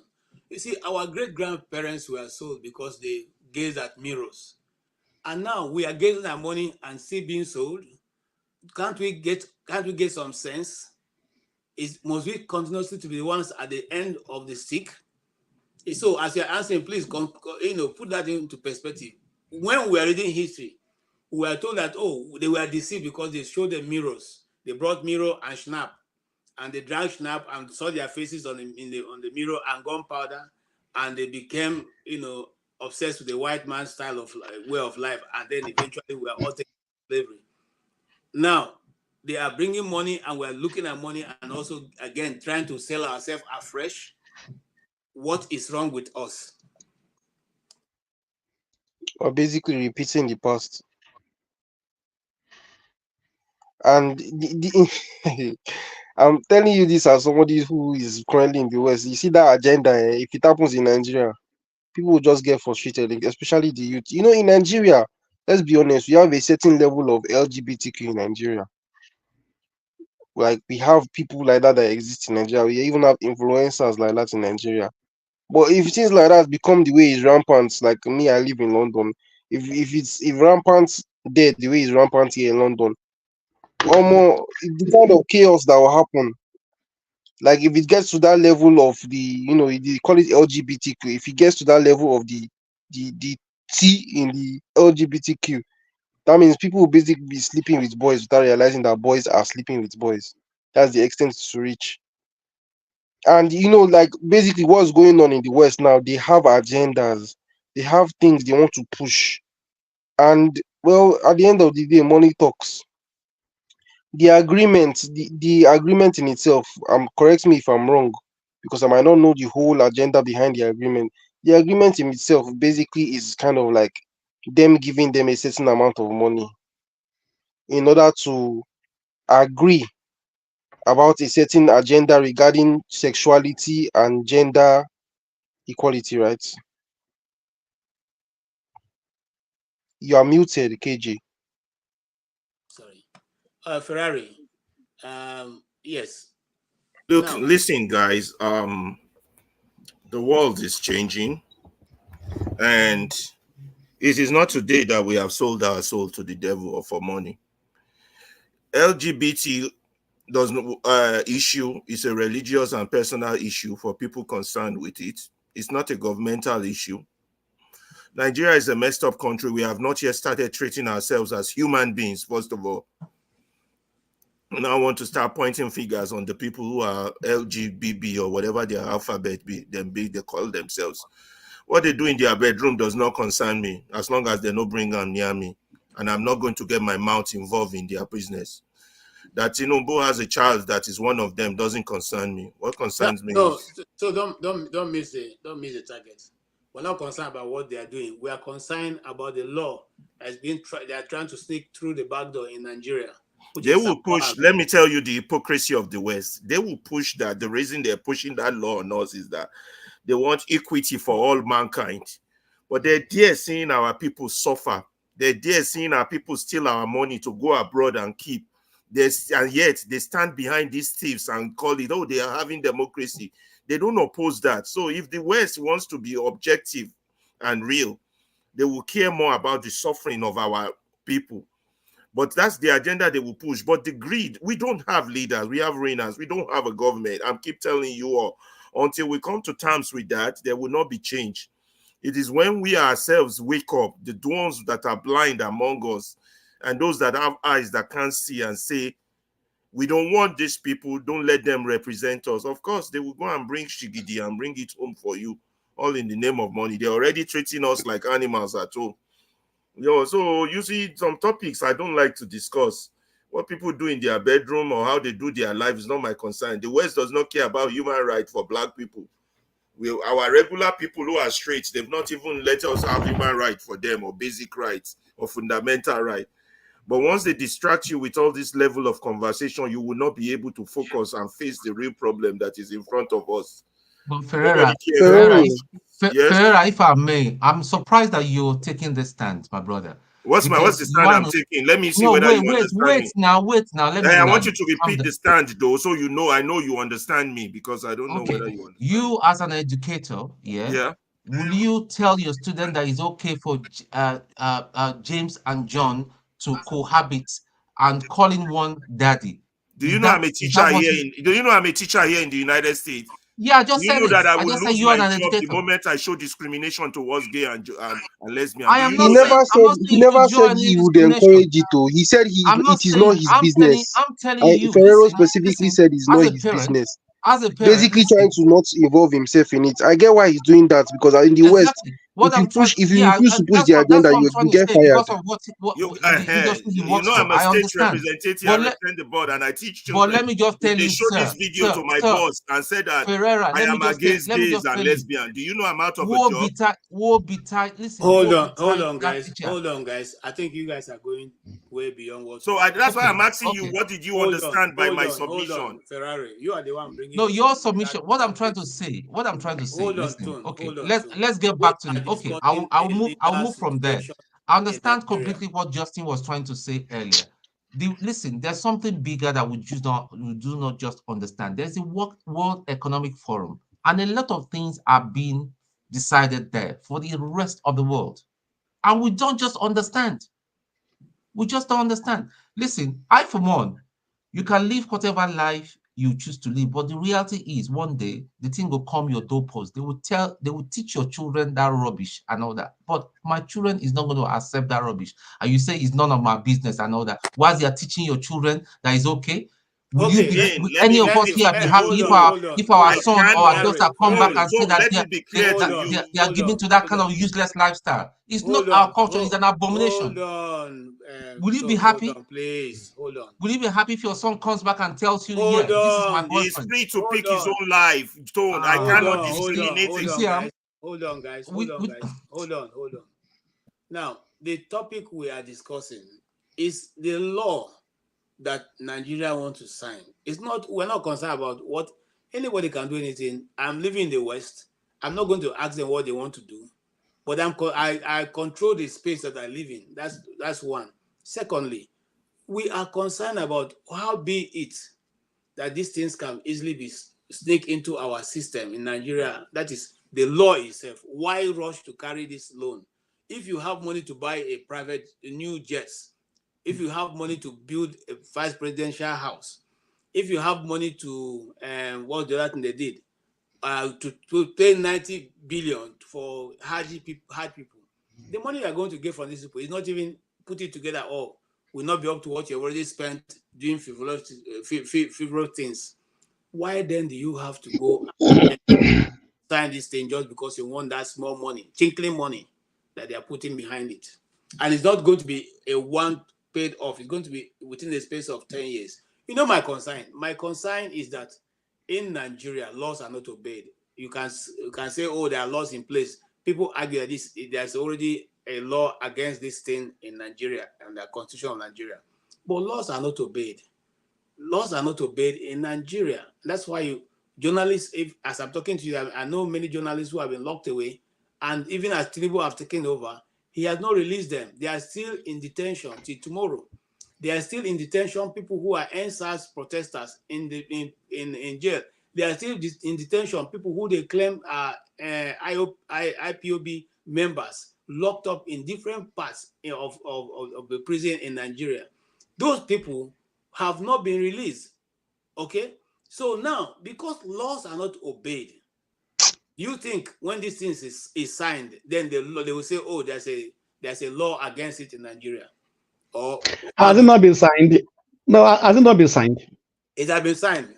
Speaker 2: You see, our great grandparents were sold because they gazed at mirrors, and now we are gazing at money and still being sold. Can't we get some sense? Must we continuously to be the ones at the end of the stick? So, as you're answering, please, put that into perspective. When we are reading history, we are told that they were deceived because they showed them mirrors. They brought mirror and schnapp, and they drank schnapp and saw their faces on the mirror and gunpowder, and they became obsessed with the white man's style of way of life, and then eventually we are all taken to slavery. Now they are bringing money, and we are looking at money, and also again trying to sell ourselves afresh. What is wrong with us?
Speaker 6: Or basically repeating the past. And I'm telling you this as somebody who is currently in the West. You see that agenda, if it happens in Nigeria, people will just get frustrated, especially the youth. In Nigeria, let's be honest, we have a certain level of LGBTQ in Nigeria. Like, we have people like that exist in Nigeria. We even have influencers like that in Nigeria. But if things like that become the way it's rampant, like me, I live in London. If rampant there the way it's rampant here in London, the kind of chaos that will happen. Like, if it gets to that level of they call it LGBTQ. If it gets to that level of the T in the LGBTQ, that means people will basically be sleeping with boys without realizing that boys are sleeping with boys. That's the extent to reach. And like, basically what's going on in the West now, they have agendas, they have things they want to push. And well, at the end of the day, money talks. The agreement in itself, correct me if I'm wrong, because I might not know the whole agenda behind the agreement. The agreement in itself basically is kind of like them giving them a certain amount of money in order to agree about a certain agenda regarding sexuality and gender equality, right? You are muted, KG.
Speaker 2: Sorry. Ferrari, Yes.
Speaker 15: Look,
Speaker 2: Now,
Speaker 15: listen, guys. The world is changing, and it is not today that we have sold our soul to the devil or for money. LGBT does not issue is a religious and personal issue for people concerned with it. It's not a governmental issue. Nigeria is a messed up country. We have not yet started treating ourselves as human beings, first of all. And I want to start pointing fingers on the people who are LGBT or whatever their alphabet be, they call themselves. What they do in their bedroom does not concern me, as long as they don't bring them near me. And I'm not going to get my mouth involved in their business. That Tinubu has a child that is one of them doesn't concern me. What concerns me is...
Speaker 2: So don't miss the target. We're not concerned about what they are doing. We are concerned about the law as being they are trying to sneak through the back door in Nigeria.
Speaker 15: They will push. Let me tell you the hypocrisy of the West. They will push that. The reason they're pushing that law on us is that they want equity for all mankind. But they're there seeing our people suffer. They're there seeing our people steal our money to go abroad and keep. And yet they stand behind these thieves and call it, oh, they are having democracy. They don't oppose that. So if the West wants to be objective and real, they will care more about the suffering of our people. But that's the agenda they will push. But the greed, we don't have leaders. We have reigners. We don't have a government. I keep telling you all, until we come to terms with that, there will not be change. It is when we ourselves wake up, the ones that are blind among us, and those that have eyes that can't see, and say, we don't want these people, don't let them represent us. Of course, they will go and bring Shigidi and bring it home for you, all in the name of money. They're already treating us like animals at home. So you see, some topics I don't like to discuss. What people do in their bedroom or how they do their life is not my concern. The West does not care about human rights for black people. Our regular people who are straight, they've not even let us have human rights for them, or basic rights, or fundamental rights. But once they distract you with all this level of conversation, you will not be able to focus and face the real problem that is in front of us.
Speaker 10: But Ferreira, if I may, I'm surprised that you're taking this stance, my brother.
Speaker 15: What's the stand I'm taking? Let me see whether you understand me.
Speaker 10: Wait now.
Speaker 15: I want you to repeat the stand, though, so you know I know you understand me, because I don't know whether you understand.
Speaker 10: You, as an educator, will you tell your student that it's okay for James and John to cohabit and calling one daddy?
Speaker 15: Do you know I'm a teacher here? Do you know I'm a teacher here in the United States?
Speaker 10: Yeah, I just said
Speaker 15: you know that I will lose my job
Speaker 10: the
Speaker 15: moment I show discrimination towards gay and lesbian.
Speaker 6: He never said he would encourage it. He said it is not his business.
Speaker 10: I'm telling you.
Speaker 6: Ferrero specifically said it's not his business.
Speaker 10: As a parent,
Speaker 6: basically trying to not involve himself in it. I get why he's doing that, because in the West, if you refuse to push the agenda, you get fired.
Speaker 15: You know, I'm a state representative. I represent the board and I teach children.
Speaker 10: But let me just tell you,
Speaker 15: they showed this video to my boss and said that I am against gays and lesbians. Do you know I'm out of a job?
Speaker 10: Woe be tight. Listen.
Speaker 2: Hold on, guys. I think you guys are going way beyond what.
Speaker 15: So that's why I'm asking you. What did you understand by my submission?
Speaker 2: Ferrari, you are the one bringing.
Speaker 10: No, your submission. What I'm trying to say. Let's get back to it. Okay, I'll move from there. I understand completely what Justin was trying to say earlier. Listen, there's something bigger that we do not just understand. There's a World Economic Forum, and a lot of things are being decided there for the rest of the world, and we don't just understand. We just don't understand. Listen, I, for one, you can live whatever life you choose to live, but the reality is one day the thing will come your doorpost. They will teach your children that rubbish and all that. But my children is not going to accept that rubbish. And you say it's none of my business and all that. Whilst they are teaching your children that is okay. Will any of us here be happy if our son or our daughter come back and say that they are giving to that kind of useless lifestyle? It's not our culture, it's an abomination.
Speaker 2: Hold on.
Speaker 10: Will you be happy?
Speaker 2: Please, hold on.
Speaker 10: Will you be happy if your son comes back and tells you, this is my boyfriend?
Speaker 15: He's free to pick his own life. I cannot discriminate him.
Speaker 2: Hold on, guys. Hold on. Now, the topic we are discussing is the law that Nigeria wants to sign. We're not concerned about what anybody can do anything. I'm living in the West. I'm not going to ask them what they want to do, but I control the space that I live in. That's one. Secondly, we are concerned about how be it that these things can easily be sneak into our system in Nigeria. That is the law itself. Why rush to carry this loan? If you have money to buy a new jets, if you have money to build a vice presidential house, if you have money to what the other thing they did, to pay 90 billion for hard people, the money you are going to get from these people is not even put it together or will not be up to what you already spent doing frivolous things. Why then do you have to go and sign this thing just because you want that small money, tinkling money that they are putting behind it? And it's not going to be a one paid off. It's going to be within the space of 10 years. You know my concern? My concern is that in Nigeria, laws are not obeyed. You can say, oh, there are laws in place. People argue that there's already a law against this thing in Nigeria and the constitution of Nigeria. But laws are not obeyed. Laws are not obeyed in Nigeria. That's why journalists, as I'm talking to you, I know many journalists who have been locked away, and even as Tinubu have taken over, he has not released them. They are still in detention till tomorrow. They are still in detention. People who are ENDSARS protesters in jail. They are still in detention. People who they claim are IPOB members locked up in different parts of the prison in Nigeria. Those people have not been released. Okay, so now because laws are not obeyed, you think when this thing is signed, then they will say, oh, there's a law against it in Nigeria? Or
Speaker 4: has it not been signed? No, has it not been signed?
Speaker 2: It has been signed.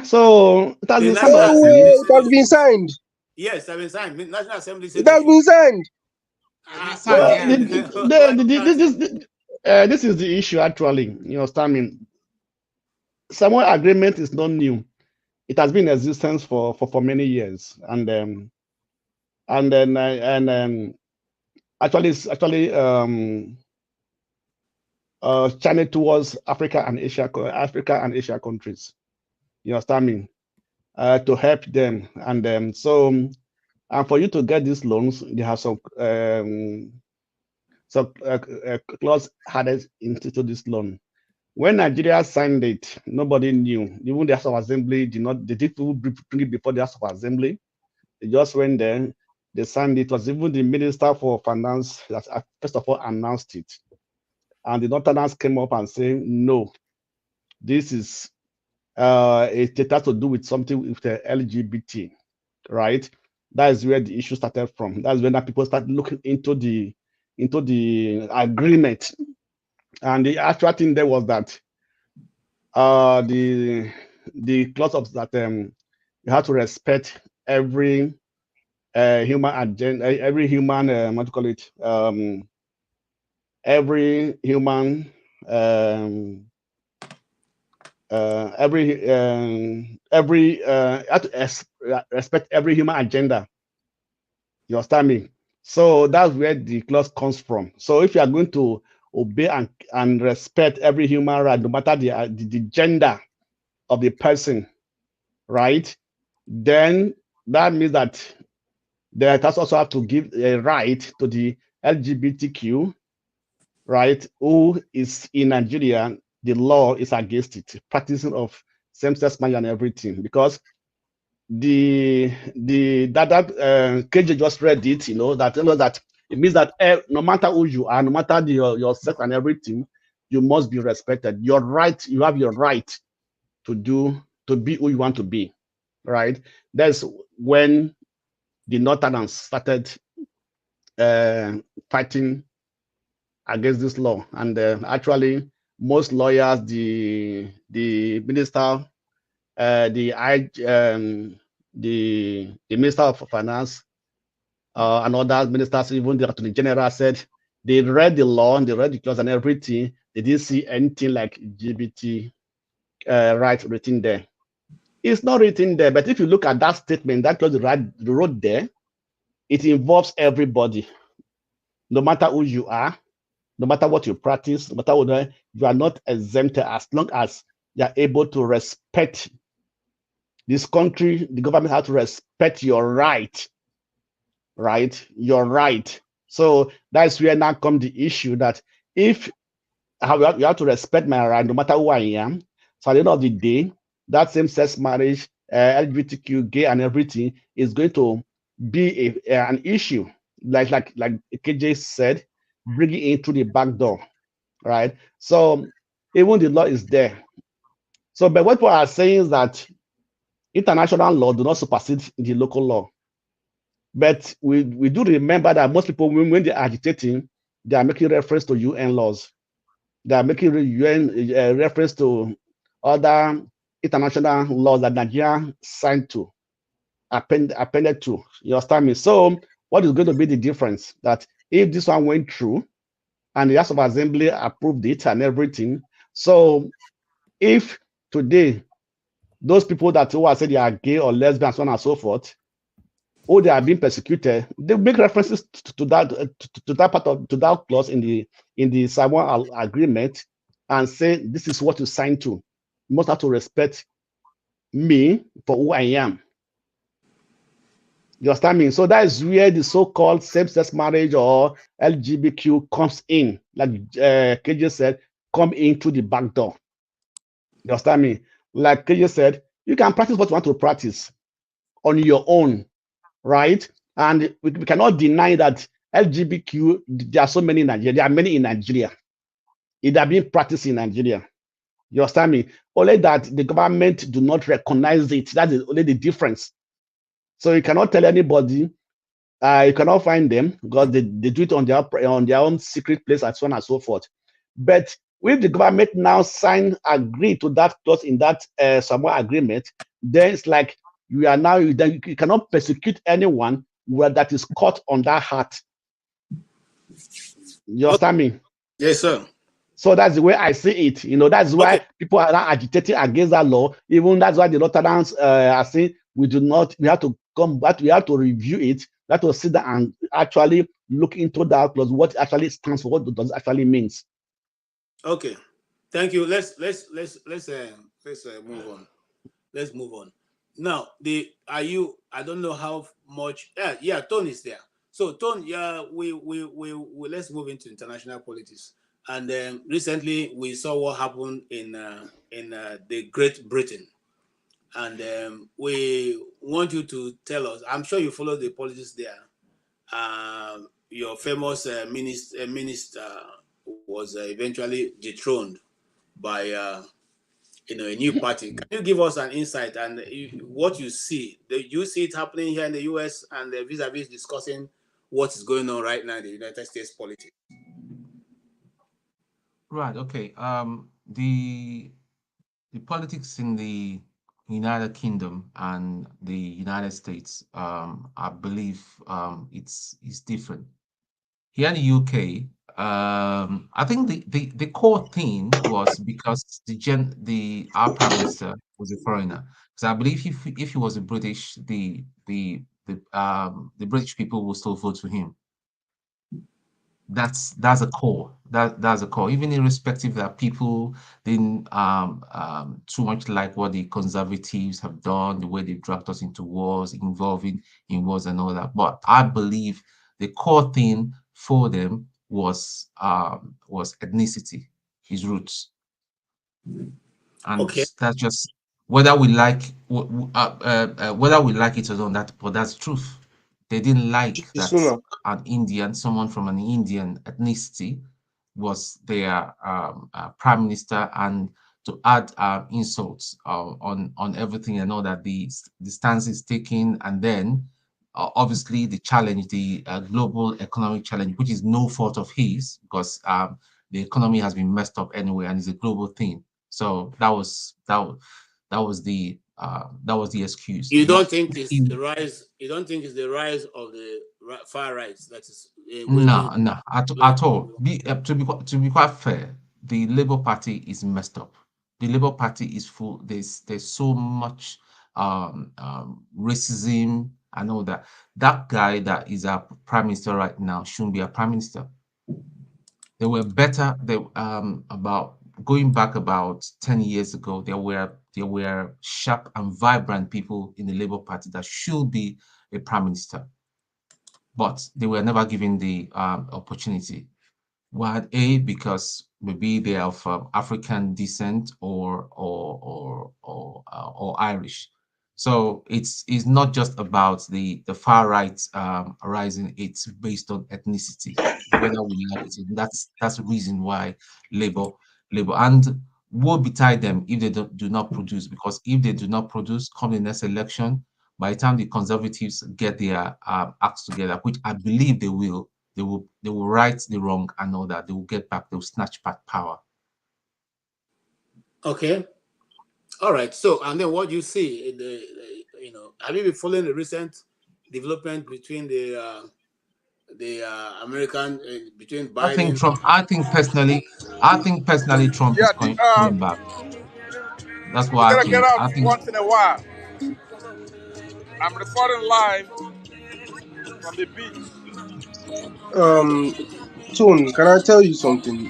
Speaker 4: So it has been signed.
Speaker 6: It has been signed.
Speaker 2: Yes, it has been signed. National Assembly said
Speaker 6: it has been signed.
Speaker 4: This is the issue actually. You understand me? Samoa agreement is not new. It has been in existence for many years, and actually channeled towards Africa and Asia countries. You understand me? To help them, and for you to get these loans, they have some clause added into this loan. When Nigeria signed it, nobody knew. Even the House of Assembly they didn't bring it before the House of Assembly. They just went there, they signed it. It was even the Minister for Finance that first of all announced it. And the Northerners came up and said, no, this is it has to do with something with the LGBT, right? That is where the issue started from. That's when people started looking into the agreement. And the actual thing there was that the clause of that you have to respect every human agenda, every human every human have to respect every human agenda. You understand me? So that's where the clause comes from. So if you are going to obey and respect every human right, no matter the gender of the person, right? Then that means that they also have to give a right to the LGBTQ, right? Who is in Nigeria, the law is against it, practicing of same-sex marriage and everything, because that KJ just read it, that it means that no matter who you are, no matter your sex and everything, you must be respected. You have your right to be who you want to be, right? That's when the Northerners started fighting against this law, and actually most lawyers, the minister, the Minister of Finance, and other ministers, even the Attorney General, said they read the law, they read the clause and everything. They didn't see anything like LGBT rights written there. It's not written there, but if you look at that statement, that clause they wrote there, it involves everybody, no matter who you are, no matter what you practice, no matter what you are not exempted, as long as you are able to respect this country. The government has to respect your right, right? Your right. So that's where now comes the issue that if you have to respect my right no matter who I am. So at the end of the day, that same-sex marriage, LGBTQ, gay, and everything is going to be an issue. Like KJ said, bringing it in through the back door, right? So even the law is there. So, but what people are saying is that international law do not supersede the local law. But we do remember that most people, when they're agitating, they are making reference to UN laws. They are making UN reference to other international laws that Nigeria signed to, appended to. You understand me? So what is going to be the difference? That if this one went through and the House of Assembly approved it and everything, so if today those people that who are said they are gay or lesbian, so on and so forth, or they are being persecuted, they make references to that part of that clause in the Samoa agreement and say this is what you signed to. You must have to respect me for who I am. You understand me? So that is where the so-called same-sex marriage or LGBTQ comes in. Like KJ said, come in through the back door. You understand me? Like KJ said, you can practice what you want to practice on your own, right? And we cannot deny that LGBTQ, there are so many in Nigeria. There are many in Nigeria. It are being practiced in Nigeria. You understand me? Only that the government do not recognize it. That is only the difference. So you cannot tell anybody, you cannot find them because they do it on their own secret place and so on and so forth. But if the government now agree to that clause in that Samoa agreement, then it's like you cannot persecute anyone where that is caught on that heart. You understand me?
Speaker 2: Yes, sir.
Speaker 4: So that's the way I see it. You know, that's why people are now agitating against that law. Even that's why the Northerners are saying we have to come back, we have to review it, we have to sit down and actually look into that clause, what it actually stands for, what does it actually means.
Speaker 2: Okay, thank you. Let's move on. Let's move on. Now, I don't know how much. Yeah, Tone is there. So Tone, yeah, we let's move into international politics. And recently we saw what happened in the Great Britain, and we want you to tell us. I'm sure you follow the politics there. Your famous minister was eventually dethroned by a new party. Can you give us an insight and what you see? Do you see it happening here in the US and vis-a-vis discussing what is going on right now in the United States politics?
Speaker 10: Right. Okay. The politics in the United Kingdom and the United States, I believe, it's different. Here in the UK, I think the core thing was because our prime minister was a foreigner. Because I believe if he was a British, the British people will still vote for him. That's a core. That's a core. Even irrespective that people didn't too much like what the conservatives have done, the way they dragged us into wars, involving in wars and all that. But I believe the core thing for them was ethnicity, his roots, and that's just whether we like it or not. But that's the truth. They didn't like that an Indian, someone from an Indian ethnicity, was their prime minister, and to add insults on everything and all that, the stance is taken, and then obviously the challenge, the global economic challenge, which is no fault of his, because the economy has been messed up anyway, and it's a global thing. So that was the excuse.
Speaker 2: You don't think it's the rise? You don't think it's the rise of the far right that is?
Speaker 10: No, at all. To be quite fair, the Labour Party is messed up. The Labour Party is full. There's so much racism and all that. That guy that is our prime minister right now shouldn't be a prime minister. They were better. About going back about 10 years ago, there were sharp and vibrant people in the Labour Party that should be a prime minister, but they were never given the opportunity. Well, A, because maybe they are of African descent or Irish. So it's not just about the far right rising. It's based on ethnicity, whether we like it. That's the reason why Labour and woe betide them if they do not produce. Because if they do not produce, come the next election, by the time the Conservatives get their acts together, which I believe they will. They will right the wrong and all that. They will get back. They will snatch back power.
Speaker 2: Okay. All right. So, and then what you see in the have you been following the recent development between the American between Biden?
Speaker 10: I think personally, Trump is coming back. That's what
Speaker 5: You
Speaker 10: I
Speaker 5: gotta get
Speaker 10: think.
Speaker 5: out
Speaker 10: I think
Speaker 5: once in a while. I'm reporting live from the beach.
Speaker 6: Tone, can I tell you something?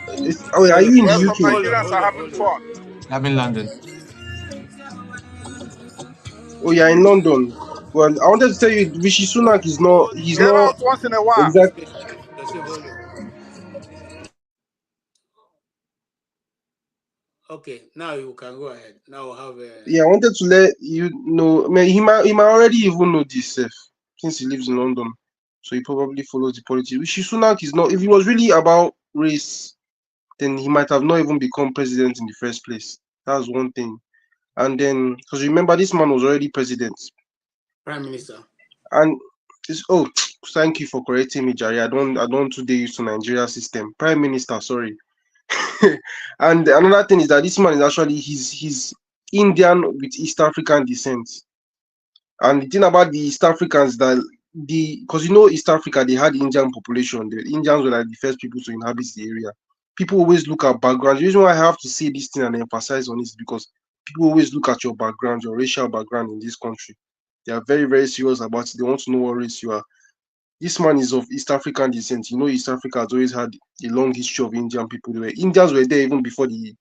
Speaker 6: Are you in
Speaker 5: Where
Speaker 6: the
Speaker 5: some
Speaker 6: UK?
Speaker 5: Nigerians are having fun.
Speaker 10: I'm in London.
Speaker 6: Oh, you're in London. Well, I wanted to tell you, Rishi Sunak is not. He's
Speaker 5: Get
Speaker 6: not
Speaker 5: out once in a while.
Speaker 6: exactly.
Speaker 2: Okay, now you can go ahead. Now we'll have a...
Speaker 6: Yeah, I wanted to let you know. Man, he might already even know this since he lives in London, so he probably follows the politics. Rishi Sunak is not. If it was really about race, then he might have not even become president in the first place. That's one thing. And then, because remember, this man was already president.
Speaker 2: Prime Minister.
Speaker 6: And thank you for correcting me, Jerry. I don't today use to Nigeria system. Prime Minister, sorry. And another thing is that this man is actually he's Indian with East African descent. And the thing about the East Africans that because East Africa, they had Indian population. The Indians were like the first people to inhabit the area. People always look at background. The reason why I have to say this thing and emphasize on it is because people always look at your background, your racial background in this country. They are very, very serious about it. They want to know what race you are. This man is of East African descent. East Africa has always had a long history of Indian people. Indians were there even before the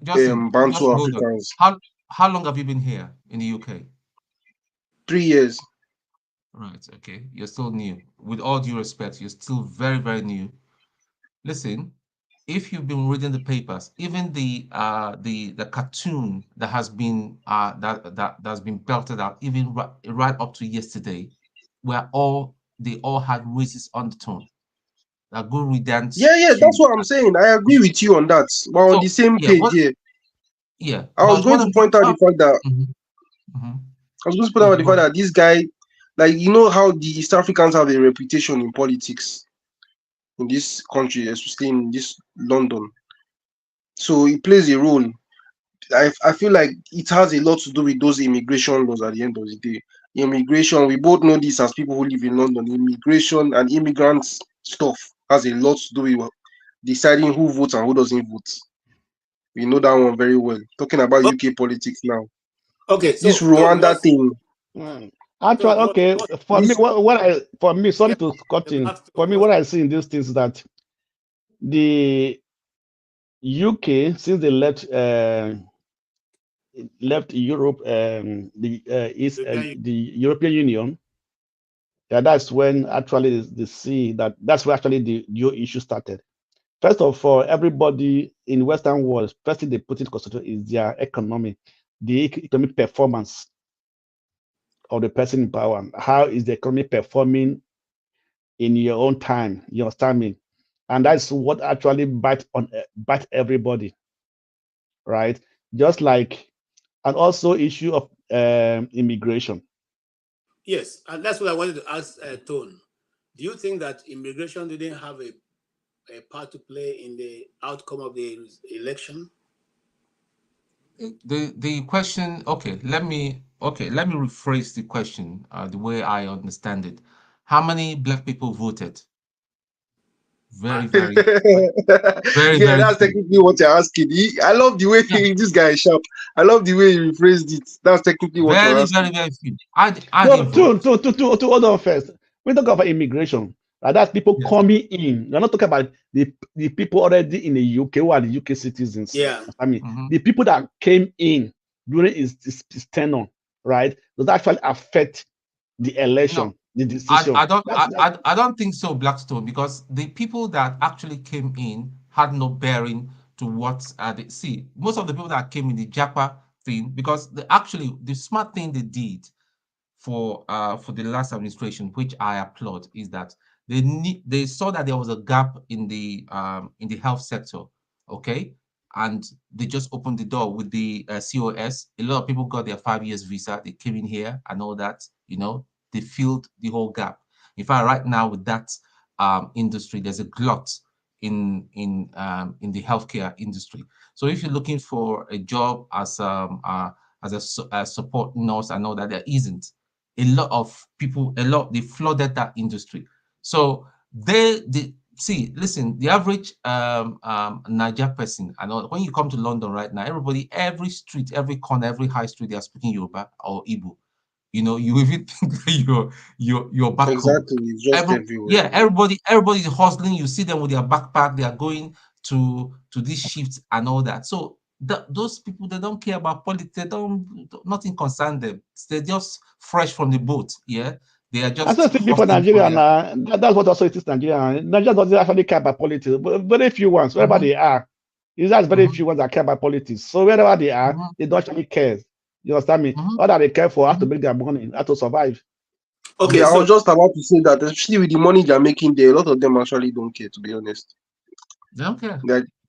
Speaker 6: Bantu Africans.
Speaker 10: How long have you been here in the UK?
Speaker 6: 3 years.
Speaker 10: Right. Okay. You're still new. With all due respect, you're still very, very new. Listen, if you've been reading the papers, even the cartoon that has been that's been belted out, even right up to yesterday, they all had racist undertone. A good redance.
Speaker 6: Yeah, that's what I'm saying. I agree with you on that. We're on the same page here.
Speaker 10: Yeah.
Speaker 6: I was going to point out the fact that I was going to point out the fact that this guy, like how the East Africans have a reputation in politics in this country, especially in this London. So it plays a role. I feel like it has a lot to do with those immigration laws at the end of the day. Immigration, we both know this as people who live in London. Immigration and immigrants stuff has a lot to do with deciding who votes and who doesn't vote. We know that one very well. Talking about UK politics now.
Speaker 2: Okay, so
Speaker 6: this Rwanda thing.
Speaker 4: Actually, okay. For me, sorry to cut in. For me, what I see in these things is that the UK, since they left Europe, the European Union, that's when actually that's where actually the new issue started. First of all, everybody in Western world, first thing they put in consideration is their economy, the economic performance of the person in power. How is the economy performing in your own time, your timing? And that's what actually bite everybody, right? Just like, and also issue of immigration.
Speaker 2: Yes, and that's what I wanted to ask Tone. Do you think that immigration didn't have a part to play in the outcome of the election?
Speaker 10: The question, let me rephrase the question the way I understand it. How many black people voted? Very, very, very,
Speaker 6: yeah,
Speaker 10: very
Speaker 6: that's
Speaker 10: few.
Speaker 6: technically what you're asking. I love the way this guy is sharp. I love the way he rephrased it. That's technically what you're asking.
Speaker 10: Very, very few.
Speaker 4: To hold on first. We talk about immigration. That's people coming in. We're not talking about the people already in the UK who are the UK citizens.
Speaker 2: Yeah.
Speaker 4: I mean, the people that came in during his tenure, right? Does actually affect the election. the decision.
Speaker 10: I don't think so, Blackstone, because the people that actually came in had no bearing to what they see. Most of the people that came in the Japa thing, because the smart thing they did for the last administration, which I applaud, is that they saw that there was a gap in the health sector, okay, and they just opened the door with the COS. A lot of people got their 5 years visa. They came in here and all that, they filled the whole gap. In fact, right now with that industry, there's a glut in the healthcare industry. So if you're looking for a job as a support nurse and all that, there isn't. A lot of people, they flooded that industry. So listen, the average Niger person, I know when you come to London right now, every street, every corner, every high street, they are speaking Yoruba or Igbo. You even think that you're back home.
Speaker 6: Exactly, it's just everywhere.
Speaker 10: Yeah, everybody's hustling. You see them with their backpack. They are going to these shifts and all that. So those people, they don't care about politics. Nothing concerns them. They're just fresh from the boat. Yeah, they are just.
Speaker 4: I think people Nigeria now. That's what also it is Nigeria. Nigeria doesn't actually care about politics. But very few ones, wherever they are, it's just very few ones that care about politics. So wherever they are, they don't actually care. You understand me? All that they care for how to make their money, how to survive.
Speaker 6: Okay, yeah, I was just about to say that, especially with the money they're making there, a lot of them actually don't care, to be honest.
Speaker 10: They don't care.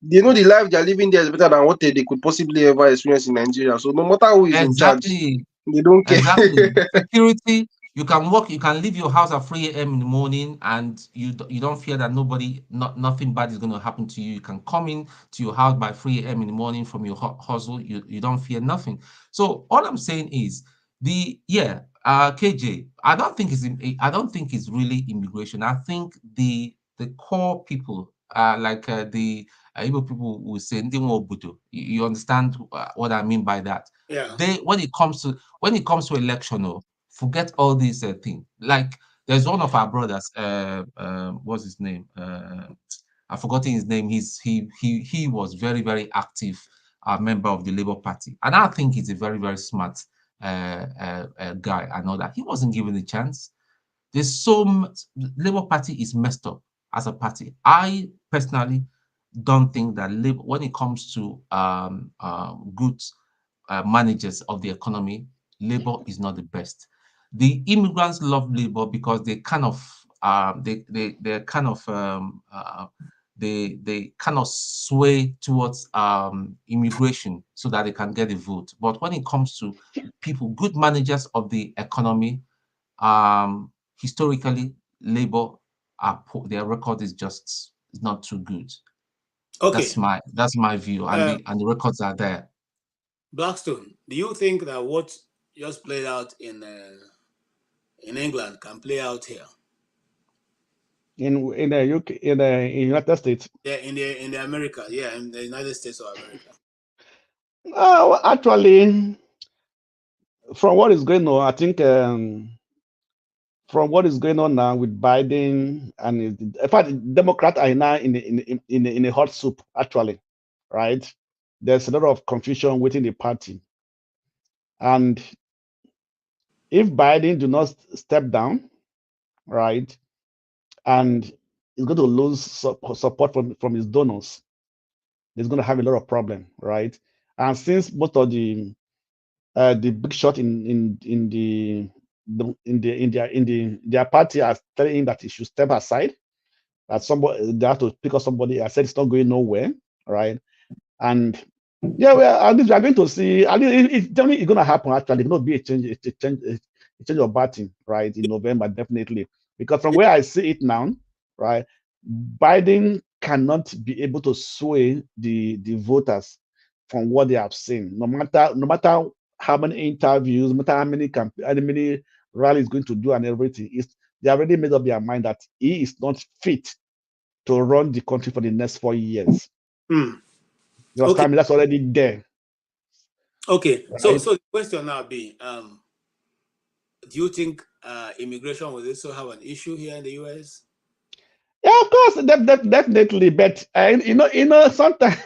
Speaker 6: They know the life they're living there is better than what they could possibly ever experience in Nigeria. So no matter who is in charge, they don't care.
Speaker 10: Exactly. Security, you can work, you can leave your house at 3 a.m. in the morning, and you don't fear that nothing bad is going to happen to you. You can come in to your house by 3 a.m. in the morning from your hustle. You don't fear nothing. So all I'm saying is KJ, I don't think it's really immigration. I think the core people, like the Igbo people will say, you understand what I mean by that?
Speaker 2: Yeah.
Speaker 10: When it comes to election, forget all these things. Like there's one of our brothers, what's his name? I've forgotten his name. He was very, very active member of the Labour Party, and I think he's a very, very smart guy. I know that he wasn't given a chance. There's so much. Labour Party is messed up as a party. I personally don't think that Labour, when it comes to good managers of the economy, Labour is not the best. The immigrants love Labour because they kind of they kind of sway towards immigration so that they can get a vote. But when it comes to people, good managers of the economy, historically, Labour their record is not too good.
Speaker 2: Okay,
Speaker 10: that's my view, and the records are there.
Speaker 2: Blackstone, do you think that what just played out in England can play out here?
Speaker 4: In the UK, in the United States.
Speaker 2: Yeah, in the America, yeah, in the United States of America.
Speaker 4: Actually, from what is going on, I think from what is going on now with Biden, and in fact, Democrats are now in a hot soup. Actually, right? There's a lot of confusion within the party, and if Biden do not step down, right, and he's going to lose support from his donors, he's going to have a lot of problem, right? And since most of the big shot in their party are telling him that he should step aside, that they have to pick up somebody. I said it's not going nowhere, right? And yeah, well, we are going to see. It's definitely going to happen. Actually, it's going to be a change of batting, right, in November, definitely. Because from where I see it now, right, Biden cannot be able to sway the voters from what they have seen. No matter how many interviews, no matter how many rallies going to do and everything, they already made up their mind that he is not fit to run the country for the next 4 years. You understand me? That's already there.
Speaker 2: Okay, right? So the question now be, do you think immigration will also have an issue here in the US?
Speaker 4: Yeah, of course, definitely. But sometimes,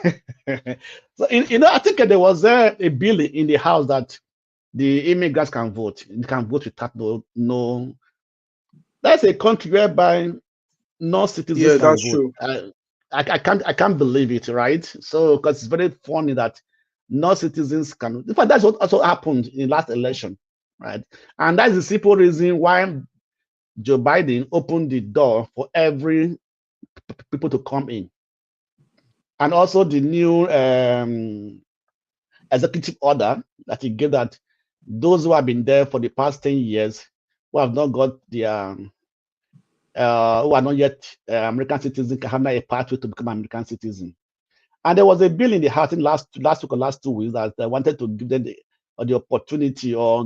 Speaker 4: so I think there was a bill in the House that the immigrants can vote. You can vote without no That's a country whereby non-citizens can vote. True. I can't believe it, right? So because it's very funny that non-citizens can. In fact, that's what also happened in the last election, right? And that's the simple reason why Joe Biden opened the door for every people to come in, and also the new executive order that he gave that those who have been there for the past 10 years who have not got the who are not yet American citizens can have a pathway to become American citizen. And there was a bill in the House in last week or last 2 weeks that wanted to give them the opportunity or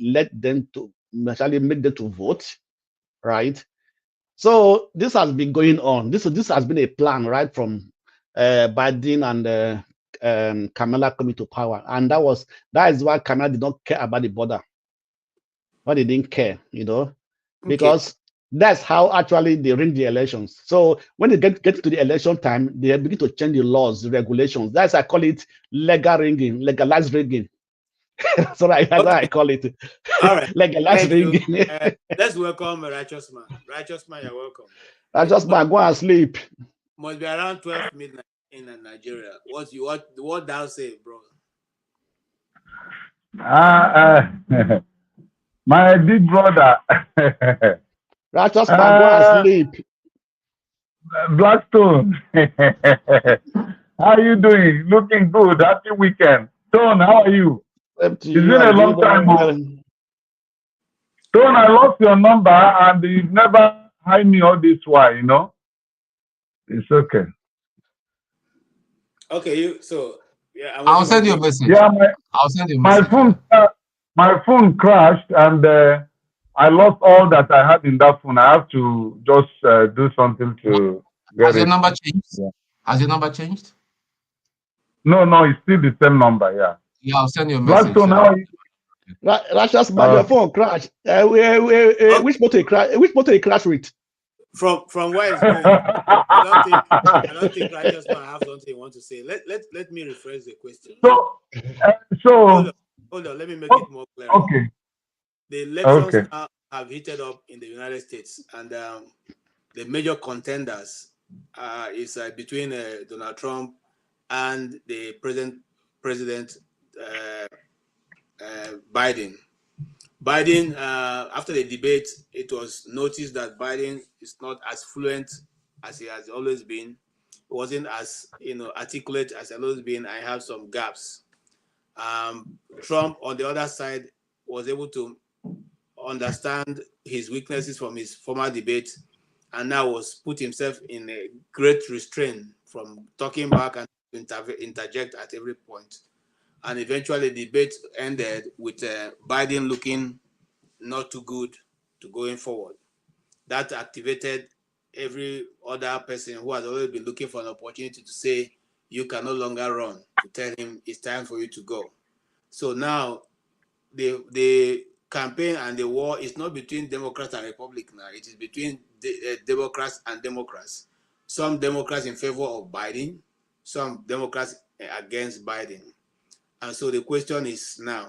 Speaker 4: let them to actually make them to vote, right? So this has been going on. This has been a plan right from Biden and Kamala coming to power, and that is why Kamala did not care about the border. But they didn't care, because that's how actually they ring the elections. So when they get to the election time, they begin to change the laws, the regulations. That's I call it legal rigging, legalized rigging. That's what I call it.
Speaker 2: All right.
Speaker 4: Legalized rigging.
Speaker 2: Let's welcome Righteous Man. Righteous Man, you're welcome.
Speaker 4: Righteous Man, go and sleep.
Speaker 2: Must be around 12 midnight in Nigeria. What thou say, bro?
Speaker 12: My big brother.
Speaker 4: Righteous Man, go and sleep.
Speaker 12: Blackstone. How are you doing? Looking good. Happy weekend. Tone, how are you? It's been a long time. Tone, I lost your number and you've never hide me all this while, It's okay.
Speaker 2: Okay,
Speaker 10: I'll send you a message.
Speaker 12: Yeah,
Speaker 10: I'll send you a message.
Speaker 12: My phone crashed and I lost all that I had in that phone. I have to just do something to get
Speaker 10: Has
Speaker 12: it.
Speaker 10: your number changed?
Speaker 12: Yeah.
Speaker 10: Has your number changed?
Speaker 12: No, it's still the same number, yeah.
Speaker 10: Yeah, I'll send you a message.
Speaker 12: Blackstone, how are you?
Speaker 4: Righteous Man, your phone crashed. Which motor you crashed with?
Speaker 2: From where it's going. I don't think Righteous Man have something he wants to say. Let me rephrase the question. Hold on, let me make it more clear.
Speaker 12: Okay.
Speaker 2: The elections now have heated up in the United States, and the major contenders is between Donald Trump and the President Biden. Biden, after the debate, it was noticed that Biden is not as fluent as he has always been. It wasn't as articulate as he has always been. I have some gaps. Trump, on the other side, was able to understand his weaknesses from his former debate, and now was put himself in a great restraint from talking back and interject at every point. And eventually the debate ended with Biden looking not too good to going forward. That activated every other person who has always been looking for an opportunity to say, you can no longer run, to tell him it's time for you to go. So now the campaign and the war is not between Democrats and Republicans now. It is between Democrats and Democrats. Some Democrats in favor of Biden, some Democrats against Biden. And so the question is now,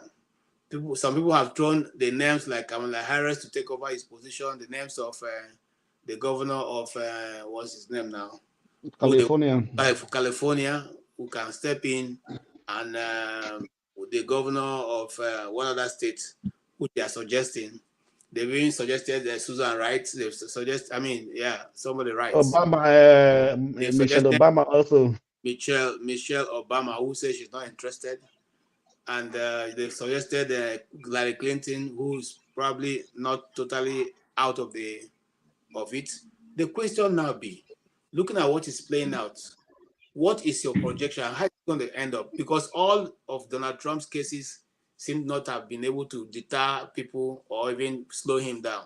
Speaker 2: some people have thrown the names like Kamala Harris to take over his position, the names of the governor of, what's his name now? California, who can step in, and the governor of one other state, who they are suggesting. They've even suggested Susan Wright. They've suggested, somebody writes.
Speaker 4: Obama, Michelle Obama also.
Speaker 2: Michelle Obama, who says she's not interested. And they suggested Hillary Clinton, who's probably not totally out of it. The question now be, looking at what is playing out, what is your projection? How is it going to end up? Because all of Donald Trump's cases seem not to have been able to deter people or even slow him down.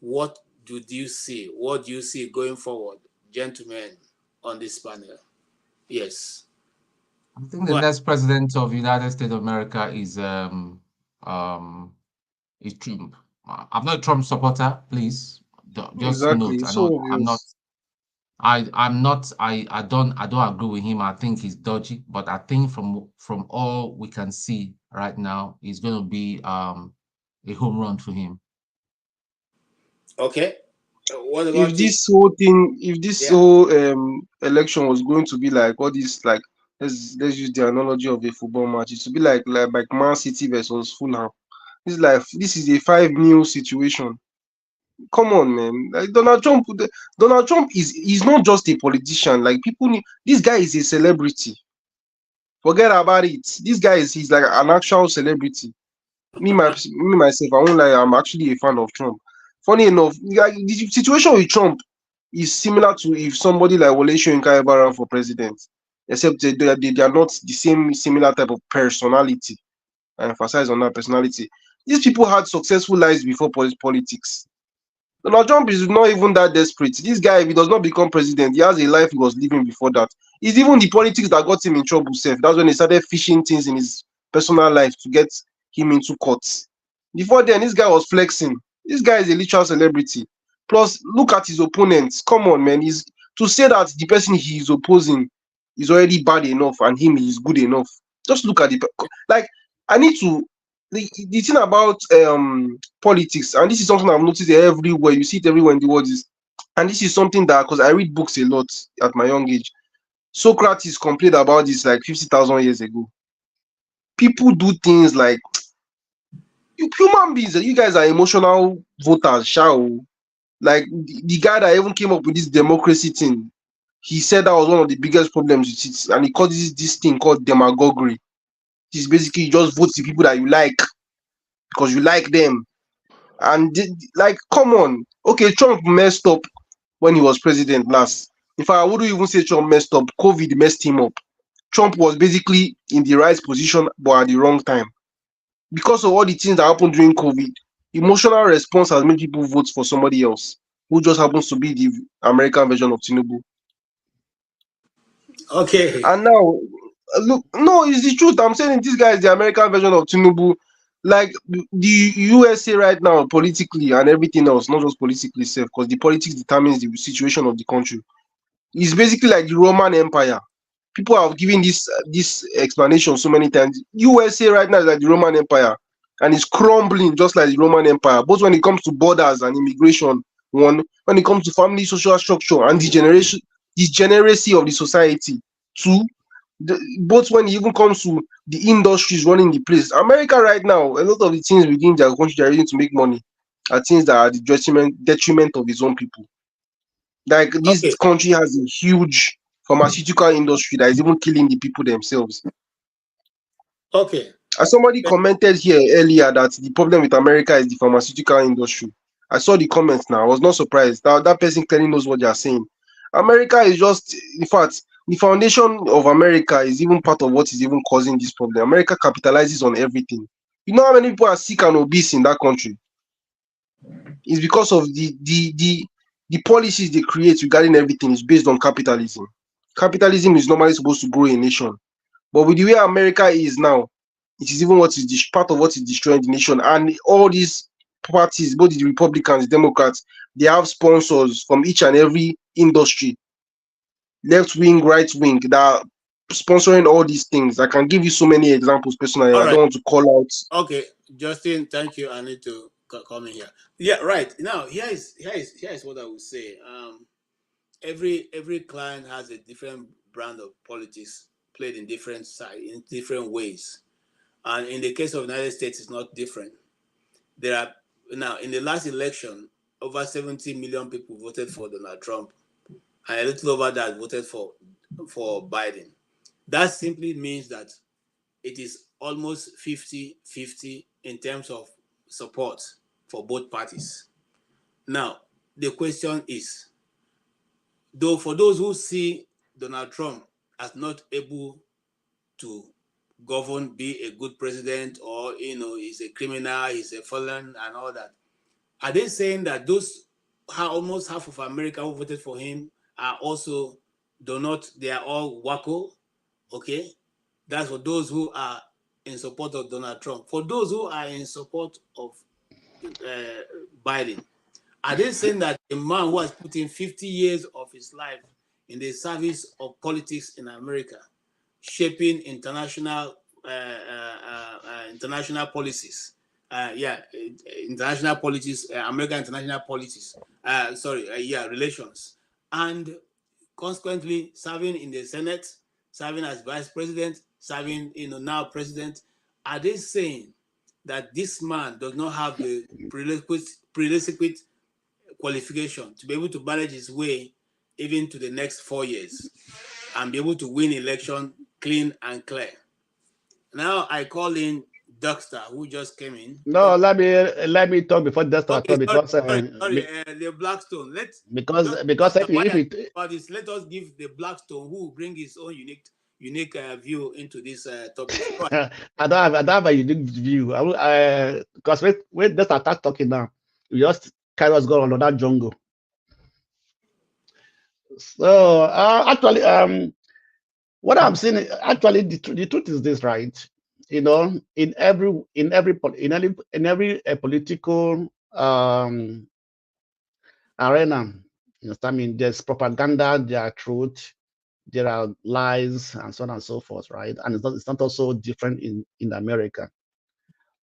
Speaker 2: What do you see? What do you see going forward, gentlemen, on this panel? Yes.
Speaker 10: I think the next president of the United States of America is Trump. I'm not a Trump supporter, please. Just note, I don't agree with him. I think he's dodgy, but I think from all we can see right now, it's going to be a home run for him.
Speaker 2: Okay. What about
Speaker 6: if this whole thing, if this whole election was going to be like all this, like let's use the analogy of a football match, it would be like Man City versus Fulham. This is like this is a 5-0 situation. Come on, man. Like Donald Trump is not just a politician. Like people need, this guy is a celebrity. Forget about it. This guy he's like an actual celebrity. Me myself, I won't lie, I'm actually a fan of Trump. Funny enough, like the situation with Trump is similar to if somebody like Wole Soyinka ever ran for president, except they are not the same similar type of personality. I emphasize on that personality. These people had successful lives before politics. Donald Trump is not even that desperate. This guy, if he does not become president, he has a life he was living before that. It's even the politics that got him in trouble, self. That's when he started fishing things in his personal life to get him into courts. Before then, this guy was flexing. This guy is a literal celebrity. Plus, look at his opponents. Come on, man. To say that the person he is opposing is already bad enough and him is good enough. Just look at I need to. The thing about politics, and this is something I've noticed everywhere, you see it everywhere in the world, and this is something that, because I read books a lot at my young age, Socrates complained about this like 50,000 years ago. People do things like, human beings, you guys are emotional voters, shall. Like the guy that even came up with this democracy thing, he said that was one of the biggest problems with it, and he called this thing called demagoguery. This is basically you just vote the people that you like because you like them. And like, come on. Okay, Trump messed up when he was president last. In fact, I wouldn't even say Trump messed up. COVID messed him up. Trump was basically in the right position, but at the wrong time. Because of all the things that happened during COVID, emotional response has made people vote for somebody else who just happens to be the American version of Tinubu.
Speaker 2: Okay.
Speaker 6: And now, look, no, it's the truth. I'm saying this guy is the American version of Tinubu. Like the USA right now, politically and everything else, not just politically safe, because the politics determines the situation of the country. It's basically like the Roman Empire. People have given this explanation so many times. USA right now is like the Roman Empire, and it's crumbling just like the Roman Empire. Both when it comes to borders and immigration, one, when it comes to family social structure and degeneracy of the society, two, both when it even comes to the industries running the place. America right now, a lot of the things within their country they're using to make money are things that are the detriment of its own people. Like this country has a huge pharmaceutical industry that is even killing the people themselves.
Speaker 2: Okay.
Speaker 6: As somebody commented here earlier that the problem with America is the pharmaceutical industry. I saw the comments now. I was not surprised. That person clearly knows what they are saying. America is just, in fact, the foundation of America is even part of what is even causing this problem. America capitalizes on everything. You know how many people are sick and obese in that country? It's because of the policies they create regarding everything is based on capitalism. Capitalism is normally supposed to grow a nation. But with the way America is now, it is even what is part of what is destroying the nation. And all these parties, both the Republicans, Democrats, they have sponsors from each and every industry, left wing, right wing, that are sponsoring all these things. I can give you so many examples personally. I don't want to call out.
Speaker 2: Okay, Justin, thank you. I need to come in here. Yeah, right. Now, here is what I would say. Every client has a different brand of politics played in different ways. And in the case of the United States, it's not different. There are now, in the last election, over 70 million people voted for Donald Trump, and a little over that voted for Biden. That simply means that it is almost 50-50 in terms of support for both parties. Now, the question is, though, for those who see Donald Trump as not able to govern, be a good president, or he's a criminal, he's a felon, and all that, are they saying that those almost half of America who voted for him are also they are all wacko? Okay, that's for those who are in support of Donald Trump. For those who are in support of Biden, are they saying that a man who has put in 50 years of his life in the service of politics in America, shaping international policies international politics, American international politics, relations, and consequently serving in the Senate, serving as vice president, serving, now president. Are they saying that this man does not have the prerequisite qualification to be able to manage his way even to the next 4 years and be able to win election clean and clear? Now I call in Dexter, who just came in.
Speaker 4: No, let me talk before Dexter
Speaker 2: Okay,
Speaker 4: because
Speaker 2: the Blackstone.
Speaker 4: because
Speaker 2: let us give the Blackstone, who will bring his own unique view into this topic.
Speaker 4: I don't have a unique view. Because when Dexter start talking now, we just carry us go on that jungle. So actually, what I'm saying, actually, the truth is this, right? In every political arena, I mean, there's propaganda, there are truth, there are lies, and so on and so forth, right? And it's not also different in America.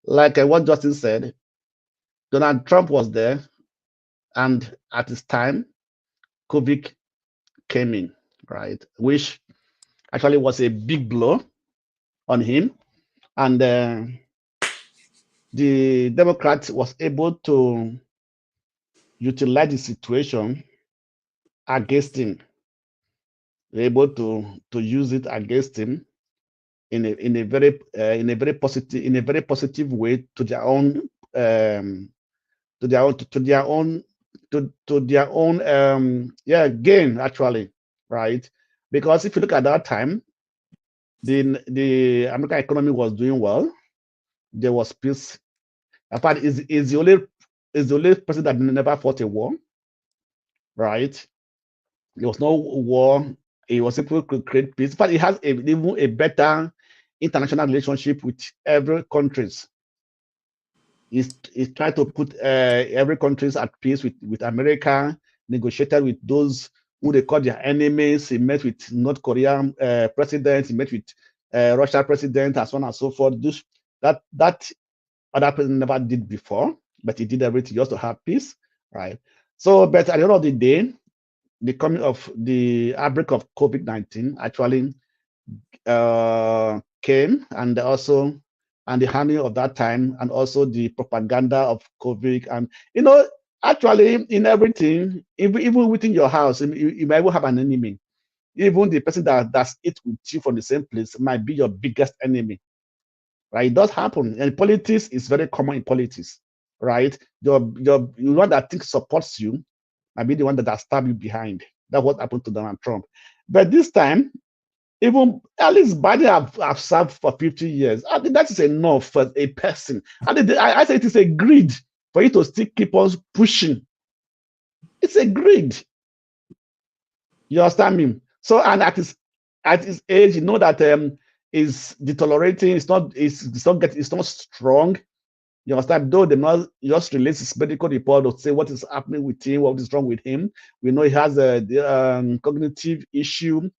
Speaker 4: Like what Justin said, Donald Trump was there, and at his time, COVID came in, right? Which actually was a big blow on him. And the Democrats was able to utilize the situation against him. They're able to use it against him in a very positive way to their own gain, actually, right? Because if you look at that time, the American economy was doing well. There was peace. In fact, is the only person that never fought a war, right? There was no war. He was able to create peace. But it has even a better international relationship with every countries. He's tried to put every countries at peace with America, negotiated with those who they call their enemies. He met with North Korean president. He met with Russia president, and so on and so forth. That other president never did before, but he did everything just to have peace, right? So, but at the end of the day, the coming of the outbreak of COVID-19 actually came, and the handling of that time, and also the propaganda of COVID, and actually in everything, even within your house, you might even have an enemy. Even the person that's eat with you from the same place might be your biggest enemy. Right? It does happen. And politics is very common in politics, right? The one that thinks supports you might be the one that stab you behind. That's what happened to Donald Trump. But this time, even at least Biden have served for 50 years. I think that is enough for a person. I say it is a greed for you to still keep on pushing. It's a greed. You understand me? So, and at his age, you know that is deteriorating. It's not strong. You understand? Though they not just release his medical report to say what is happening with him, what is wrong with him. We know he has a cognitive issue.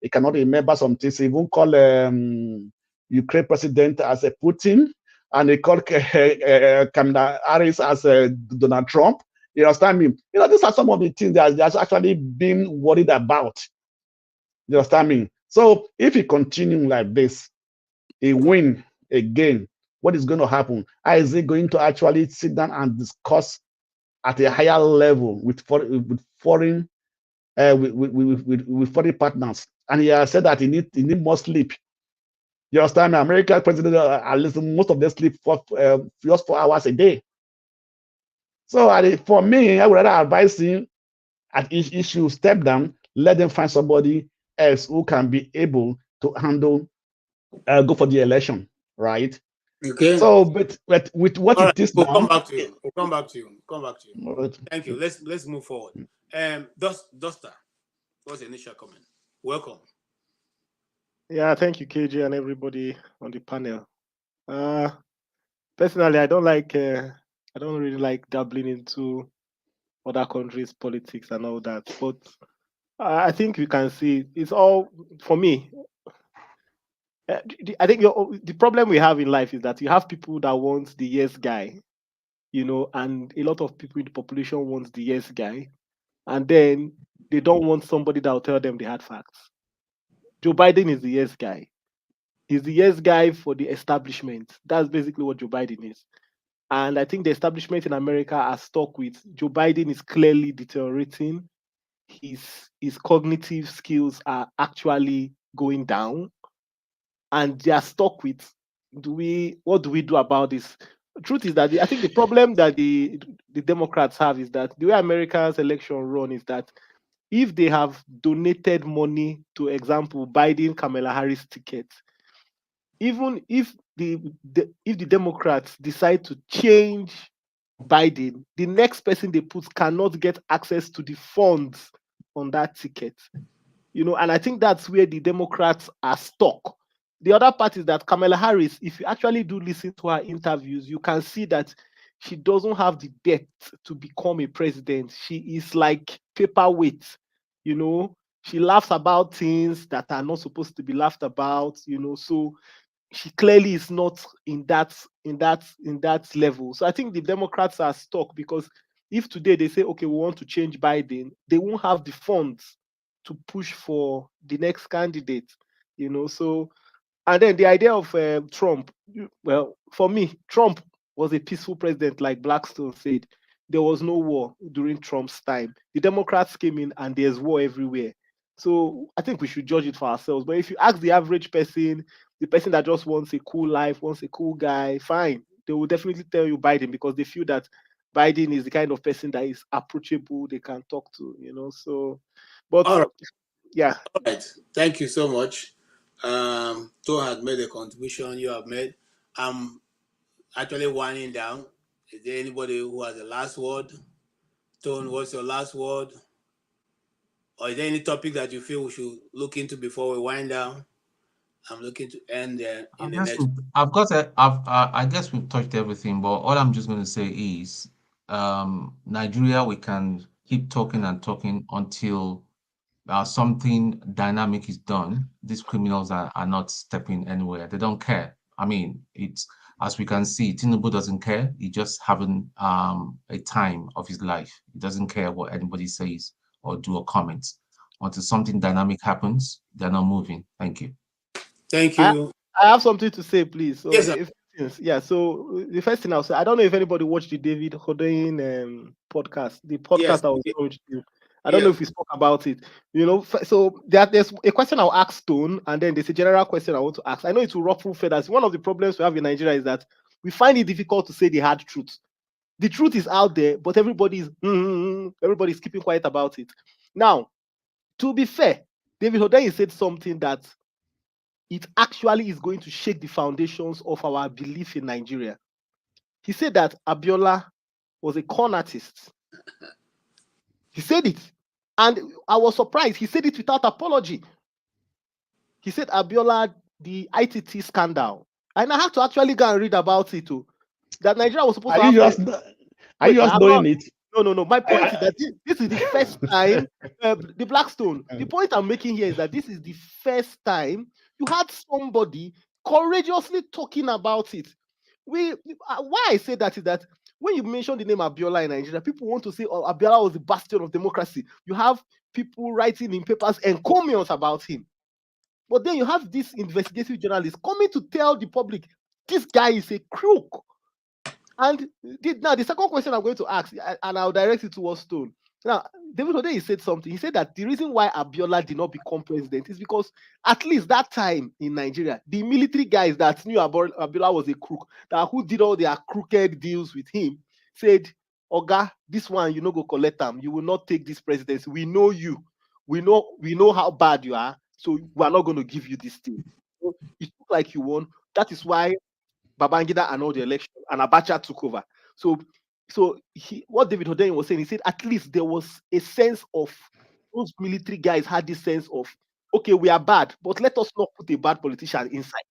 Speaker 4: He cannot remember some things. He won't call Ukraine president as a Putin, and they call Kamala Harris as Donald Trump. You understand me? These are some of the things that they're actually being worried about. You understand me? So if he continue like this, he win again, what is going to happen? How is he going to actually sit down and discuss at a higher level with foreign partners? And he has said that he need more sleep. You understand me? American president, at least most of them sleep for just 4 hours a day. So for me, I would rather advise him at each issue, step down, let them find somebody else who can be able to handle, go for the election, right?
Speaker 2: Okay.
Speaker 4: So, but with what it is now,
Speaker 2: come back to you. We'll come back to you.
Speaker 4: Right.
Speaker 2: Thank you. Let's move forward. Duster, what's the initial comment? Welcome.
Speaker 1: Yeah, thank you, KJ, and everybody on the panel. Personally, I don't really like dabbling into other countries' politics and all that, but I think we can see it's all, for me, I think the problem we have in life is that you have people that want the yes guy, and a lot of people in the population wants the yes guy, and then they don't want somebody that will tell them the hard facts. Joe Biden is the yes guy. He's the yes guy for the establishment. That's basically what Joe Biden is. And I think the establishment in America are stuck with Joe Biden is clearly deteriorating. His cognitive skills are actually going down, and they are stuck with what do we do about this? The truth is that I think the problem that the Democrats have is that the way America's election run is that if they have donated money to, example, Biden Kamala Harris ticket, even if the Democrats decide to change Biden, the next person they put cannot get access to the funds on that ticket. And I think that's where the Democrats are stuck. The other part is that Kamala Harris, if you actually do listen to her interviews, you can see that she doesn't have the depth to become a president. She is like paperweight, she laughs about things that are not supposed to be laughed about, so she clearly is not in that level. So I think the Democrats are stuck, because if today they say, okay, we want to change Biden, they won't have the funds to push for the next candidate, so. And then the idea of Trump, well, for me, Trump was a peaceful president, like Blackstone said. There was no war during Trump's time. The Democrats came in and there's war everywhere. So I think we should judge it for ourselves. But if you ask the average person, the person that just wants a cool life, wants a cool guy, fine. They will definitely tell you Biden, because they feel that Biden is the kind of person that is approachable, they can talk to, so. But
Speaker 2: all right.
Speaker 1: Yeah.
Speaker 2: All right. Thank you so much. Toyin has made a contribution, you have made. I'm actually winding down. Is there anybody who has the last word? Toyin, what's your last word? Or is there any topic that you feel we should look into before we wind down? I'm looking to end there in the next.
Speaker 10: I guess we've touched everything, but all I'm just going to say is, Nigeria, we can keep talking and talking until something dynamic is done. These criminals are not stepping anywhere. They don't care. I mean, it's, as we can see, Tinubu doesn't care. He just having a time of his life. He doesn't care what anybody says or do or comments. Until something dynamic happens, they're not moving. Thank you.
Speaker 2: Thank you.
Speaker 1: I have something to say, please. So
Speaker 2: yes,
Speaker 1: so the first thing I'll say, I don't know if anybody watched the David Hodoyin podcast, I was going to do. I don't know if we spoke about it. So there's a question I'll ask Stone, and then there's a general question I want to ask. I know it will ruffle feathers. One of the problems we have in Nigeria is that we find it difficult to say the hard truth. The truth is out there, but everybody's keeping quiet about it. Now, to be fair, David Hodoyin said something that it actually is going to shake the foundations of our belief in Nigeria. He said that Abiola was a con artist. He said it. And I was surprised. He said it without apology. He said Abiola, the ITT scandal. And I had to actually go and read about it too. That Nigeria was supposed to have...
Speaker 4: Are you just doing it?
Speaker 1: No. My point is that this is the first time, the Blackstone, the point I'm making here is that this is the first time you had somebody courageously talking about it. Why I say that is that when you mention the name Abiola in Nigeria, people want to say, oh, Abiola was the bastion of democracy. You have people writing in papers and comments about him. But then you have this investigative journalist coming to tell the public, this guy is a crook. And now the second question I'm going to ask, and I'll direct it towards Stone. Now, David Hodoyin said something. He said that the reason why Abiola did not become president is because at least that time in Nigeria, the military guys that knew Abiola was a crook, that who did all their crooked deals with him, said, Oga, this one, you no go collect them. You will not take this presidency. We know you. We know how bad you are. So we are not going to give you this thing. So it looked like you won. That is why Babangida annulled the election and Abacha took over. So what David Hodoyin was saying, he said at least there was a sense of, those military guys had this sense of, okay, we are bad, but let us not put a bad politician inside.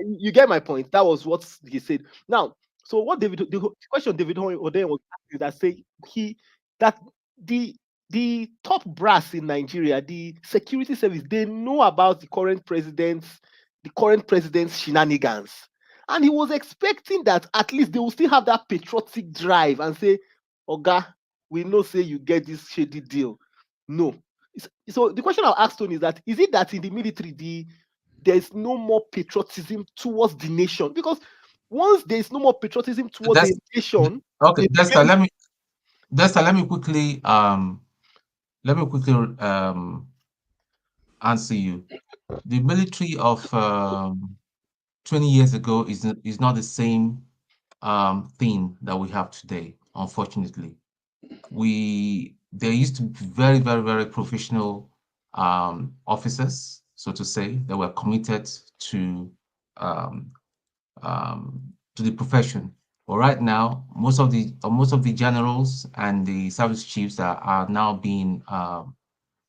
Speaker 1: You get my point. That was what he said. Now, so what the question David Hodoyin was asking, that say that the top brass in Nigeria, the security service, they know about the current president's the current president's shenanigans. And he was expecting that at least they will still have that patriotic drive and say, Oga, we know say you get this shady deal. No. So the question I'll ask Tony is that, is it that in the military, there's no more patriotism towards the nation? Because once there's no more patriotism towards the nation...
Speaker 10: Okay, Dexter, let me quickly answer you. The military of 20 years ago is not the same thing that we have today, unfortunately. There used to be very, very, very professional officers, so to say, that were committed to the profession. But right now, most of the generals and the service chiefs that are now being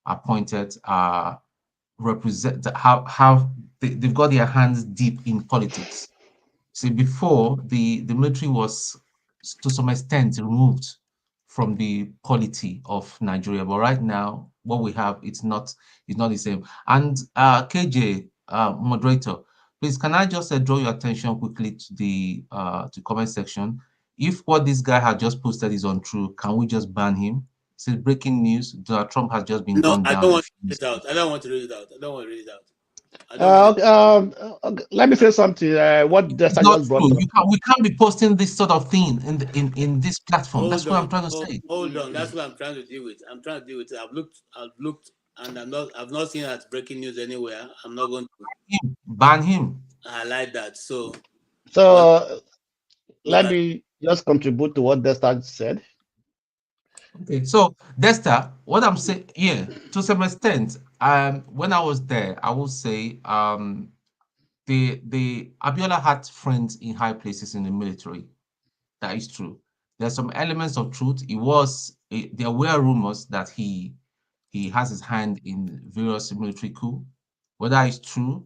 Speaker 10: appointed they've got their hands deep in politics. See, before the military was to some extent removed from the polity of Nigeria, but right now what we have, it's not the same. And KJ, moderator, please, can I just draw your attention quickly to the comment section? If what this guy has just posted is untrue, can we just ban him? It says breaking news: Donald Trump has just been gunned down.
Speaker 2: I don't want to read it out. I don't want to read it out.
Speaker 4: Let me say something. What Dexter just brought up.
Speaker 10: We can't be posting this sort of thing in this platform. That's what I'm trying to say.
Speaker 2: Hold on, that's what I'm trying to deal with. I've looked, and I've not seen that breaking news anywhere. I'm not going to
Speaker 10: ban him.
Speaker 2: I like that. So
Speaker 4: let me just contribute to what Dexter said.
Speaker 10: Okay, so Dexter, what I'm saying, yeah, to some extent, when I was there, I will say the Abiola had friends in high places in the military. That is true. There's some elements of truth. There were rumors that he has his hand in various military coups. Whether it's true,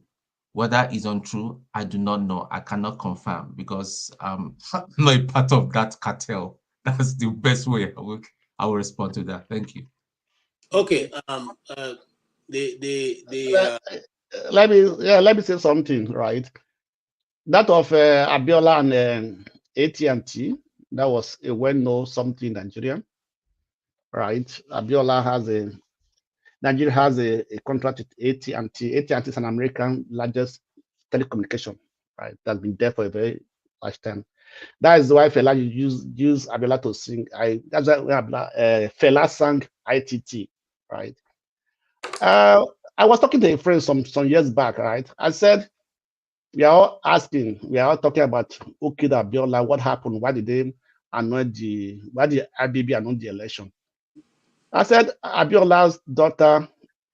Speaker 10: whether it's untrue, I do not know. I cannot confirm because I'm not a part of that cartel. That's the best way I will respond to that. Thank you.
Speaker 2: Okay.
Speaker 4: Let me say something, right? That of Abiola and AT&T, that was a well-known something in Nigeria, right? Nigeria has a contract with AT&T. AT&T is an American largest telecommunication, right? That's been there for a very large time. That is why Fela use Abiola to sing. That's why Fela sang ITT, right? I was talking to a friend some years back, right? I said, we are all talking about who killed Abiola, what happened, why did IBB annul the election? I said, Abiola's daughter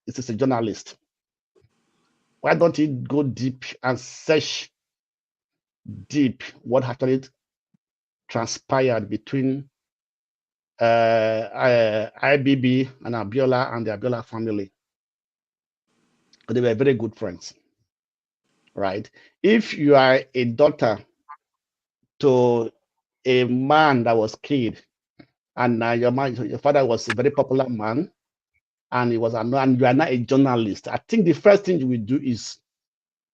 Speaker 4: is a journalist. Why don't he go deep and search deep what actually transpired between IBB and Abiola and the Abiola family? They were very good friends, right? If you are a daughter to a man that was killed, and your father was a very popular man, and you are not a journalist, I think the first thing you will do is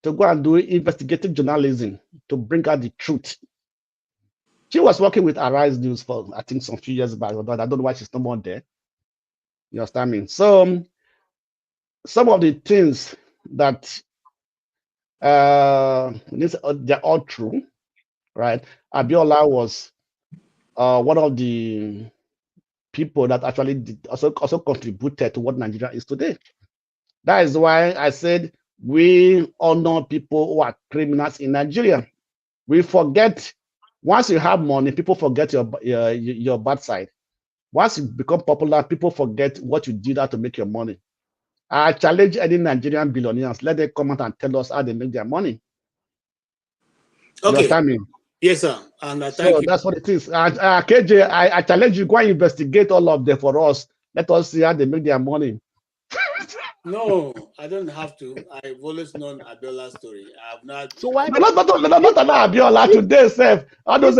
Speaker 4: to go and do investigative journalism to bring out the truth. She was working with Arise News for, I think, some few years back, but I don't know why she's no more there. You understand me? So some of the things that they're all true, right? Abiola was one of the people that actually also contributed to what Nigeria is today. That is why I said we honor people who are criminals in Nigeria. We forget, once you have money, people forget your bad side. Once you become popular, people forget what you did to make your money. I challenge any Nigerian billionaires, let them come out and tell us how they make their money.
Speaker 2: Okay.
Speaker 4: You understand me?
Speaker 2: Yes, sir. And
Speaker 4: thank you. That's what it is. KJ, I challenge you, go and investigate all of them for us. Let us see how they make their money.
Speaker 2: No, I don't have to. I've always known Abiola's story. I have not.
Speaker 4: So why not Abiola today, Seth? All those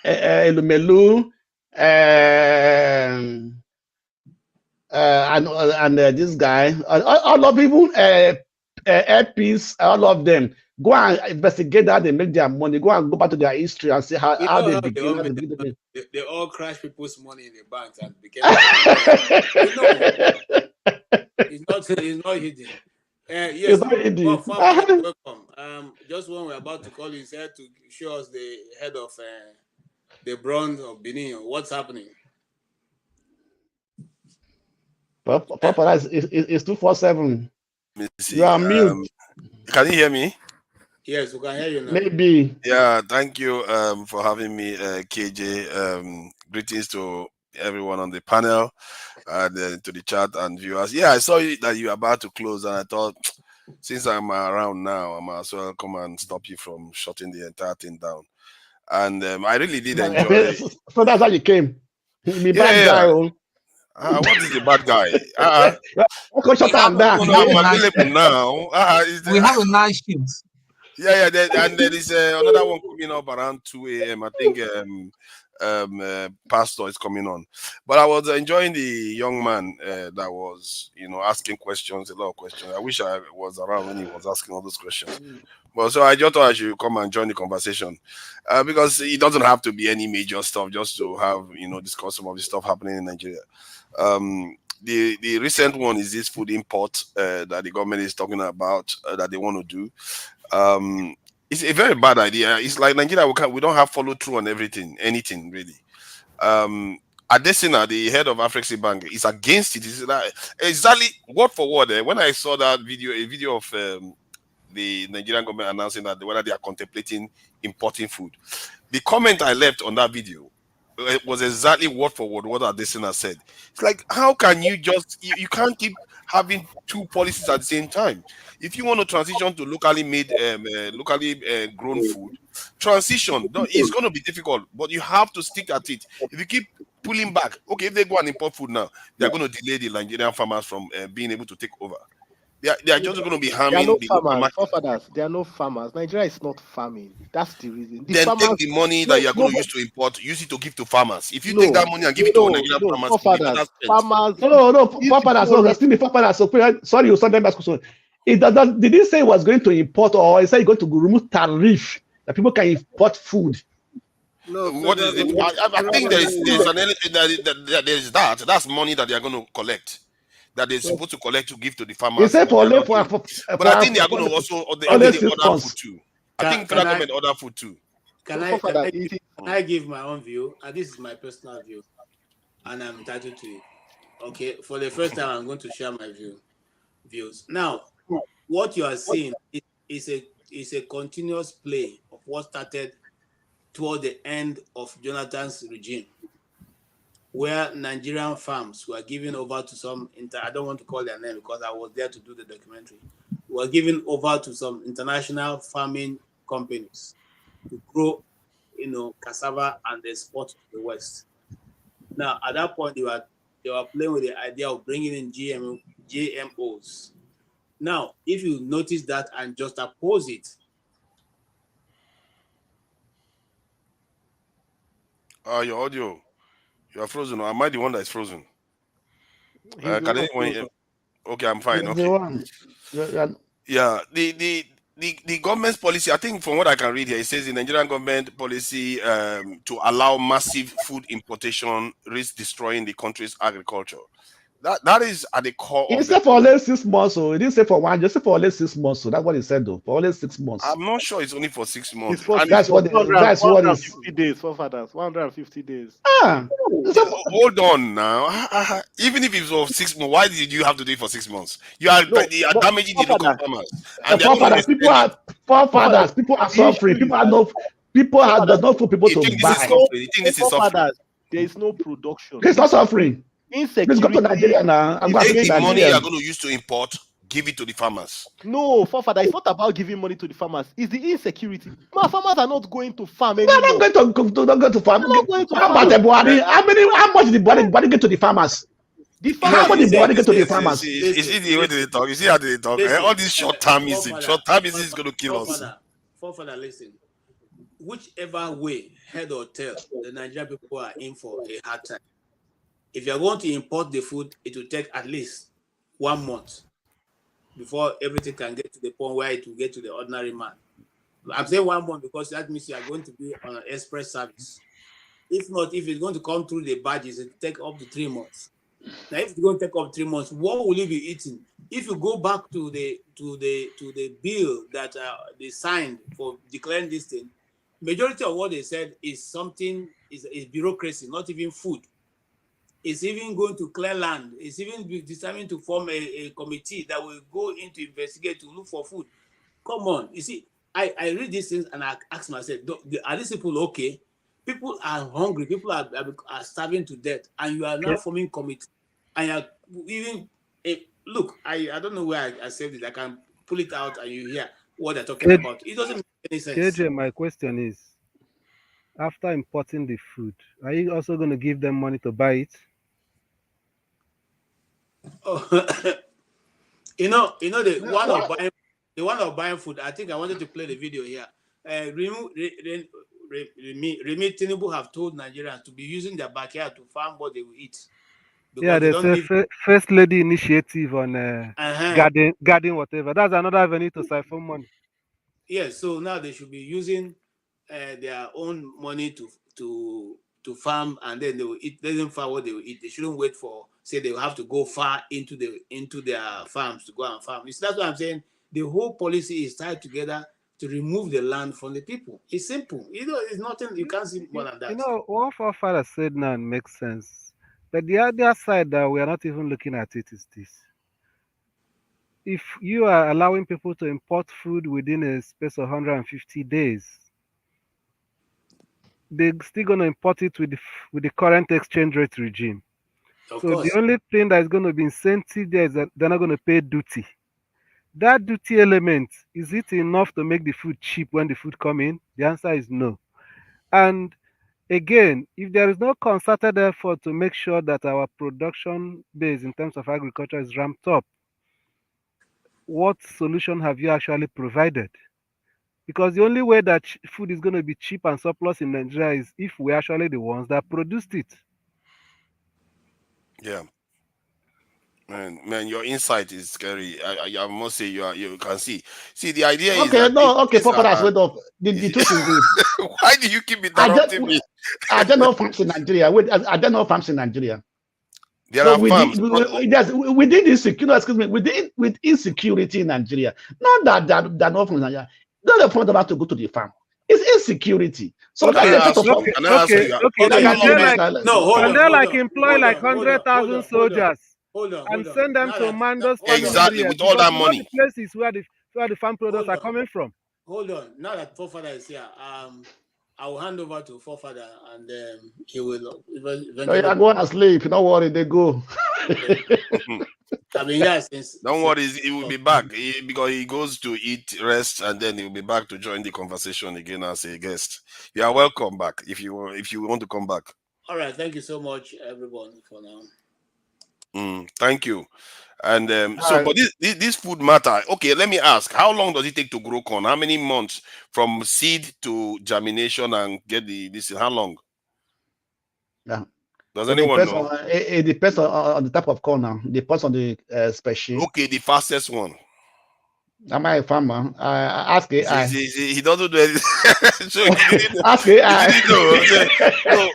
Speaker 4: Elumelu, and this guy, all of people, APs, all of them, go and investigate how they make their money. Go and go back to their history and see how they begin.
Speaker 2: They all crash people's money in the banks and became. It's not hidden. Yes, welcome. Just when we're about to call you, said to show us the head of the bronze of Benin. What's happening?
Speaker 4: Papa, it's 247. You are mute.
Speaker 7: Can you hear me?
Speaker 2: Yes, we can hear you now.
Speaker 4: Maybe.
Speaker 7: Yeah, thank you for having me, KJ. Greetings to everyone on the panel and to the chat and viewers. Yeah, I saw that you were about to close, and I thought, since I'm around now, I might as well come and stop you from shutting the entire thing down. And I really did enjoy it.
Speaker 4: So that's how you came. The bad guy.
Speaker 7: What is the bad guy?
Speaker 10: We have a nice shift.
Speaker 7: Yeah, and there is another one coming up around 2 a.m. I think Pastor is coming on. But I was enjoying the young man that was, asking questions, a lot of questions. I wish I was around when he was asking all those questions. But so I just thought I should come and join the conversation because it doesn't have to be any major stuff, just to have, discuss some of the stuff happening in Nigeria. The recent one is this food import that the government is talking about that they want to do. It's a very bad idea. It's like Nigeria, we don't have follow through on anything really. Adesina, the head of Afrexim Bank, is against it. It's like, exactly word for word. When I saw that video, a video of the Nigerian government announcing that whether they are contemplating importing food, the comment I left on that video was exactly word for word what Adesina said. It's like, how can you you can't keep having two policies at the same time? If you want to transition to locally made, locally grown food, transition, it's going to be difficult, but you have to stick at it. If you keep pulling back, okay, if they go and import food now, they're going to delay the Nigerian farmers from being able to take over. They are just going to be harming
Speaker 1: the farmers. Forefathers, there are no farmers. Nigeria is not farming. That's the reason.
Speaker 7: Then take the money that you are going to use to import, use it to give to farmers. If you take that money and give it to Nigerian farmers,
Speaker 1: farmers.
Speaker 4: No, forefathers. No, still the forefathers. So, sorry, you said them as question. Did he say he was going to import, or he said he's going to remove tariff that people can import food?
Speaker 7: No, what is it? I think there's an element there's that. That's money that they are going to collect. That they're supposed to collect to give to the farmers.
Speaker 4: Except
Speaker 7: but I think they are going to also order food too. I think federal government order food too.
Speaker 2: Can I give my own view? And this is my personal view, and I'm entitled to it. Okay, for the first time, I'm going to share my views. Now, what you are seeing is a continuous play of what started toward the end of Jonathan's regime, where Nigerian farms were given over to some, I don't want to call their name because I was there to do the documentary, were given over to some international farming companies to grow, cassava and export to the West. Now, at that point, they were playing with the idea of bringing in GMOs. Now, if you notice that and just oppose it.
Speaker 7: Your audio. You are frozen. Or am I the one that is frozen? Can anyone? Okay, I'm fine. Okay. Yeah, the government's policy. I think from what I can read here, it says the Nigerian government policy to allow massive food importation risks destroying the country's agriculture. That is at the core.
Speaker 4: He said for only 6 months, so he didn't say for one. Just say for only 6 months. So that's what he said, though. For only 6 months.
Speaker 7: I'm not sure it's only for 6 months.
Speaker 1: That's what it is. 150 days, forefathers. 150 days.
Speaker 7: Hold on now. Even if it's for 6 months, why did you have to do it for 6 months? You are damaging the local farmers. And
Speaker 4: people are suffering. People have no food people to buy.
Speaker 7: You think this is suffering?
Speaker 1: There is no production.
Speaker 4: It's not suffering.
Speaker 1: Insecurity.
Speaker 4: Let's go to Nigeria now.
Speaker 7: Take the money you are going to use to import, give it to the farmers.
Speaker 1: No, forefather, it's not about giving money to the farmers. It's the insecurity. Farmers are not going to farm anymore.
Speaker 4: They're not going to farm. How about the body? How much the body get to the farmers? How much the body get to the farmers?
Speaker 7: Is it the way they talk? You see how they talk? All this short-termism is going to kill us.
Speaker 2: Forefather, listen. Whichever way, head or tail, the Nigerian people are in for a hard time. If you're going to import the food, it will take at least 1 month before everything can get to the point where it will get to the ordinary man. I'm saying 1 month because that means you are going to be on an express service. If not, if it's going to come through the badges, it will take up to 3 months. Now, if it's going to take up 3 months, what will you be eating? If you go back to the bill that they signed for declaring this thing, majority of what they said is something is bureaucracy, not even food. It's even going to clear land. It's even determined to form a committee that will go in to investigate, to look for food. Come on. You see, I read these things and I ask myself, are these people okay? People are hungry. People are starving to death. And you are now forming committee. And you are even, look, I don't know where I saved it. I can pull it out and you hear what they're talking about. It doesn't make any sense.
Speaker 11: KJ, my question is, after importing the food, are you also going to give them money to buy it?
Speaker 2: Oh, the one of buying food. I think I wanted to play the video here. Remi Tinubu have told Nigerians to be using their backyard to farm what they will eat.
Speaker 11: Yeah, there's a first lady initiative on garden whatever. That's another avenue to siphon money.
Speaker 2: Yes, so now they should be using their own money to farm, and then they will eat. Let them farm what they will eat. They shouldn't wait for, say, they will have to go far into their farms to go and farm. That's what I'm saying. The whole policy is tied together to remove the land from the people. It's simple. It's nothing. You can't see more than that.
Speaker 11: What our father said now makes sense. But the other side that we are not even looking at it is this. If you are allowing people to import food within a space of 150 days, they're still going to import it with the current exchange rate regime.
Speaker 2: Of
Speaker 11: so
Speaker 2: course.
Speaker 11: The only thing that is going to be incentive there is that they're not going to pay duty. That duty element, is it enough to make the food cheap when the food come in? The answer is no. And again, if there is no concerted effort to make sure that our production base in terms of agriculture is ramped up, what solution have you actually provided? Because the only way that food is going to be cheap and surplus in Nigeria is if we're actually the ones that produced it.
Speaker 7: Yeah. Man, your insight is scary. I must say you can see. See, the idea is that
Speaker 4: Papa, wait up. The truth is this.
Speaker 7: Why do you keep interrupting me?
Speaker 4: I don't know farms in Nigeria. I don't know farms in Nigeria.
Speaker 7: There are farms.
Speaker 4: Within insecurity, with insecurity in Nigeria. Not that they're not from Nigeria. Not the point about to go to the farm. It's insecurity. So
Speaker 11: okay, can they like employ like 100,000 soldiers and send them to Mando's farm?
Speaker 7: Exactly, with all that money.
Speaker 11: The places where the farm products are coming from.
Speaker 2: Hold on. Now that forefather is here, I will hand over to forefather, and he will eventually.
Speaker 4: I go and sleep. Don't worry, they go.
Speaker 2: I mean, yes.
Speaker 7: Don't worry, he will be back because he goes to eat, rest, and then he'll be back to join the conversation again as a guest. You are welcome back if you want to come back.
Speaker 2: All right, thank you so much, everyone, for now.
Speaker 7: Thank you. And but this food matter. Okay, let me ask: how long does it take to grow corn? How many months from seed to germination and get this? How long?
Speaker 4: Yeah.
Speaker 7: Does anyone know?
Speaker 4: It depends on the type of corn now. It depends on the species.
Speaker 7: Okay, the fastest one.
Speaker 4: Am I a farmer? Ask AI.
Speaker 7: He doesn't do anything. So
Speaker 4: ask AI.
Speaker 7: No,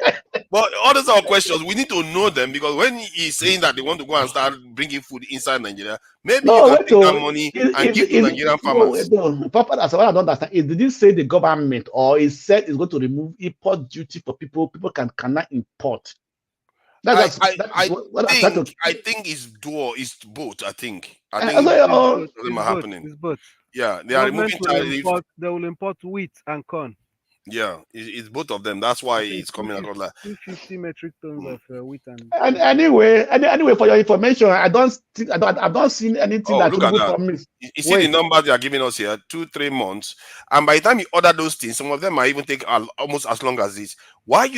Speaker 7: but all those are questions. We need to know them because when he's saying that they want to go and start bringing food inside Nigeria, maybe you can take that money and give to Nigerian farmers.
Speaker 4: Papa, that's what I don't understand. Did he say the government or he said it's going to remove import duty for people? People cannot import.
Speaker 7: I think it's dual. It's both. I think
Speaker 11: it's
Speaker 7: happening.
Speaker 11: It's both.
Speaker 7: Yeah, they are removing tariffs.
Speaker 11: They will import wheat and corn.
Speaker 7: Yeah, it's both of them. That's why it's coming across like
Speaker 11: 250 metric tons of wheat
Speaker 4: and anyway, for your information, I've not seen anything that
Speaker 7: look at that.
Speaker 4: Promise.
Speaker 7: You see the numbers they are giving us here: 2-3 months, and by the time you order those things, some of them might even take almost as long as this. Why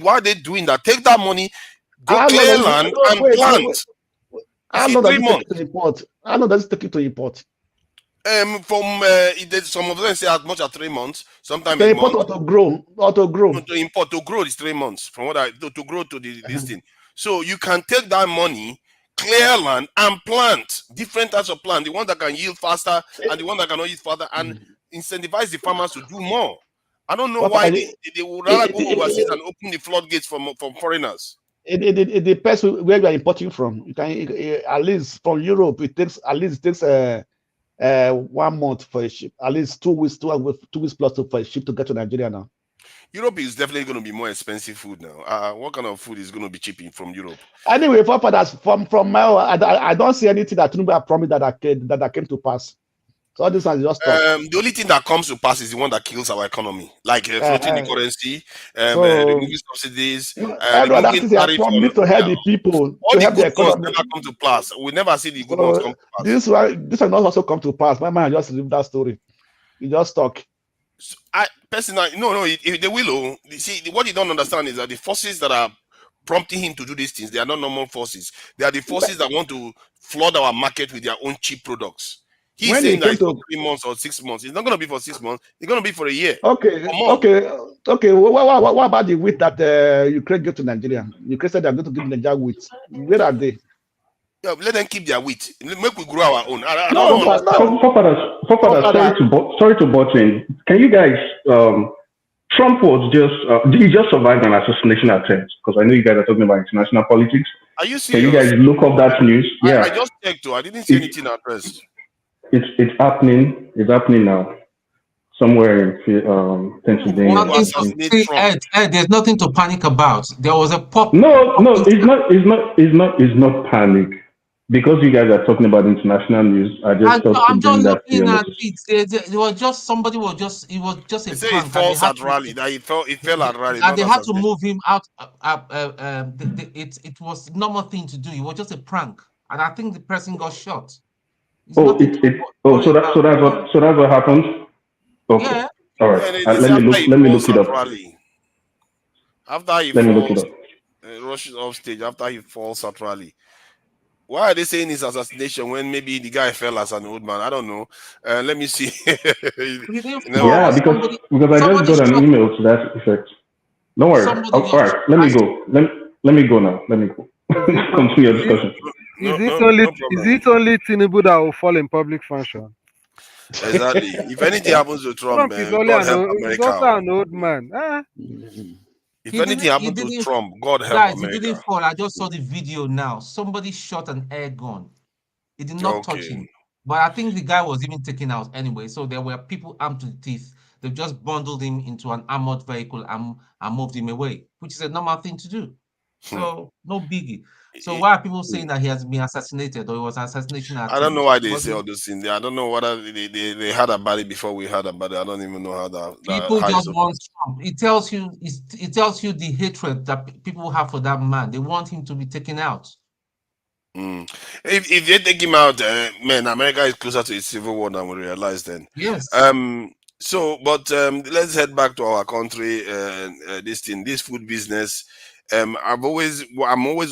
Speaker 7: are they doing that? Take that money. Go clear land and plant.
Speaker 4: How long does it take to import? How long does it take to import?
Speaker 7: Some of them say as much as 3 months. Sometimes
Speaker 4: to import or to grow.
Speaker 7: To import, to grow is 3 months. From what to grow to this thing. So you can take that money, clear land, and plant different types of plant, the one that can yield faster and the one that cannot yield faster, and incentivize the farmers to do more. I don't know why they would rather go overseas and open the floodgates from foreigners.
Speaker 4: It depends where you are importing from. You can at least from Europe. It takes 1 month for a ship. At least 2 weeks, 2 weeks plus for a ship to get to Nigeria now.
Speaker 7: Europe is definitely going to be more expensive food now. What kind of food is going to be cheap from Europe?
Speaker 4: Anyway, from my, I don't see anything that Tinubu promised that came to pass. So all this is just talk.
Speaker 7: The only thing that comes to pass is the one that kills our economy, like floating the currency, removing subsidies.
Speaker 4: Everyone that is need to help the people.
Speaker 7: All
Speaker 4: to
Speaker 7: the
Speaker 4: help
Speaker 7: good
Speaker 4: the economy.
Speaker 7: ones never come to pass. We never see the good ones come to pass.
Speaker 4: This will not also come to pass. My man just leave that story. You just talk.
Speaker 7: I personally, no, they will. See, what you don't understand is that the forces that are prompting him to do these things, they are not normal forces. They are the forces that want to flood our market with their own cheap products. He's saying that it's for 3 months or 6 months. It's not going to be for 6 months. It's going to be for a year.
Speaker 4: Okay. What about the wheat that Ukraine gave to Nigeria? Ukraine said they're going to give Nigeria wheat. Where are they?
Speaker 7: Yeah, let them keep their wheat. Make we grow our own.
Speaker 14: Sorry to butt in. Can you guys? Trump was he just survived an assassination attempt, because I know you guys are talking about international politics.
Speaker 7: Are you serious?
Speaker 14: Can you guys look up that news? Yeah.
Speaker 7: I just checked too. I didn't see anything at first.
Speaker 14: It's happening. It's happening now. Somewhere in Pennsylvania.
Speaker 10: There's nothing to panic about. There was a pop.
Speaker 14: No, it's not panic. Because you guys are talking about international news, I'm just looking at
Speaker 10: it. It was just somebody it was just a
Speaker 7: they say it falls at rally. That it fell at rally.
Speaker 10: And they had to move him out. It was a normal thing to do. It was just a prank, and I think the person got shot.
Speaker 14: So that's what happened. Okay. Yeah. All right. Let me look it up.
Speaker 7: After he falls, rushes off stage. After he falls at rally. Why are they saying it's assassination when maybe the guy fell as an old man? I don't know. Let me see.
Speaker 14: Yeah, because I just got an email to that effect. Don't worry. All right, let me go. Let me go now. Let me go. Continue your discussion.
Speaker 11: Is it only Tinubu that will fall in public function?
Speaker 7: Exactly. If anything happens to Trump, God help America.
Speaker 11: He's also an old man.
Speaker 7: If anything happened to Trump, God help America.
Speaker 10: He didn't fall. I just saw the video now. Somebody shot an air gun. It did not touch him. But I think the guy was even taken out anyway. So there were people armed to the teeth. They just bundled him into an armored vehicle and moved him away, which is a normal thing to do. So no biggie. So why are people saying that he has been assassinated or it was an assassination attempt?
Speaker 7: I don't know why they say all those things. I don't know whether they had about it before we heard about it. I don't even know how that.
Speaker 10: People just want Trump. It tells you the hatred that people have for that man. They want him to be taken out.
Speaker 7: If they take him out, man, America is closer to a civil war than we realize then.
Speaker 10: Yes.
Speaker 7: Let's head back to our country. This food business. I'm always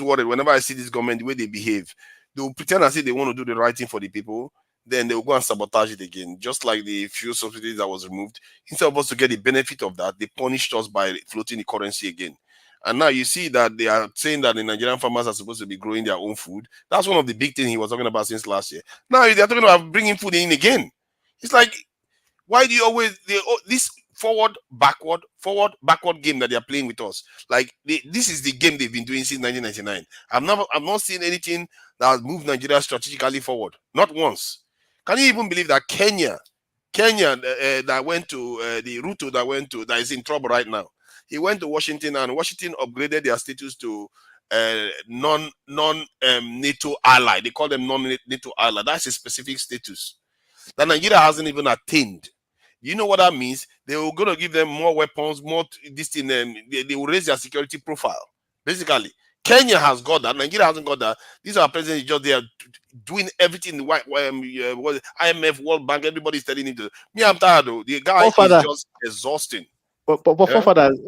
Speaker 7: worried whenever I see this government, the way they behave. They will pretend as if they want to do the right thing for the people, then they will go and sabotage it again. Just like the fuel subsidy that was removed. Instead of us to get the benefit of that, they punished us by floating the currency again. And now you see that they are saying that the Nigerian farmers are supposed to be growing their own food. That's one of the big things he was talking about since last year. Now they're talking about bringing food in again. It's like, why do you always this forward backward game that they are playing with us? Like this is the game they've been doing since 1999. I've not seen anything that has moved Nigeria strategically forward. Not once. Can you even believe that Kenya that went to the Ruto that is in trouble right now? He went to Washington, and Washington upgraded their status to non-NATO ally. They call them non-NATO ally. That's a specific status that Nigeria hasn't even attained. You know what that means? They were going to give them more weapons, more this thing. They will raise their security profile. Basically, Kenya has got that. Nigeria hasn't got that. These are presidents just there doing everything. IMF, World Bank, everybody's telling him to. Me, I'm tired though. The guy is just exhausting.
Speaker 1: But forefathers,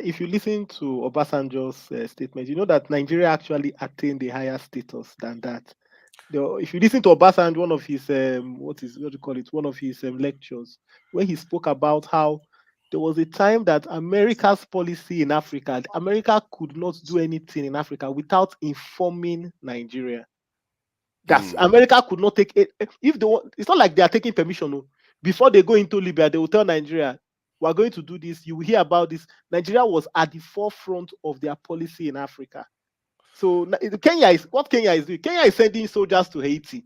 Speaker 1: if you listen to Obasanjo's statement, you know that Nigeria actually attained a higher status than that. If you listen to Obasanjo, one of his one of his lectures, where he spoke about how there was a time that America's policy in Africa, America could not do anything in Africa without informing Nigeria. That's America could not take it. If they want, it's not like they are taking permission. No. Before they go into Libya, they will tell Nigeria, we're going to do this. You will hear about this. Nigeria was at the forefront of their policy in Africa. So Kenya is doing. Kenya is sending soldiers to Haiti.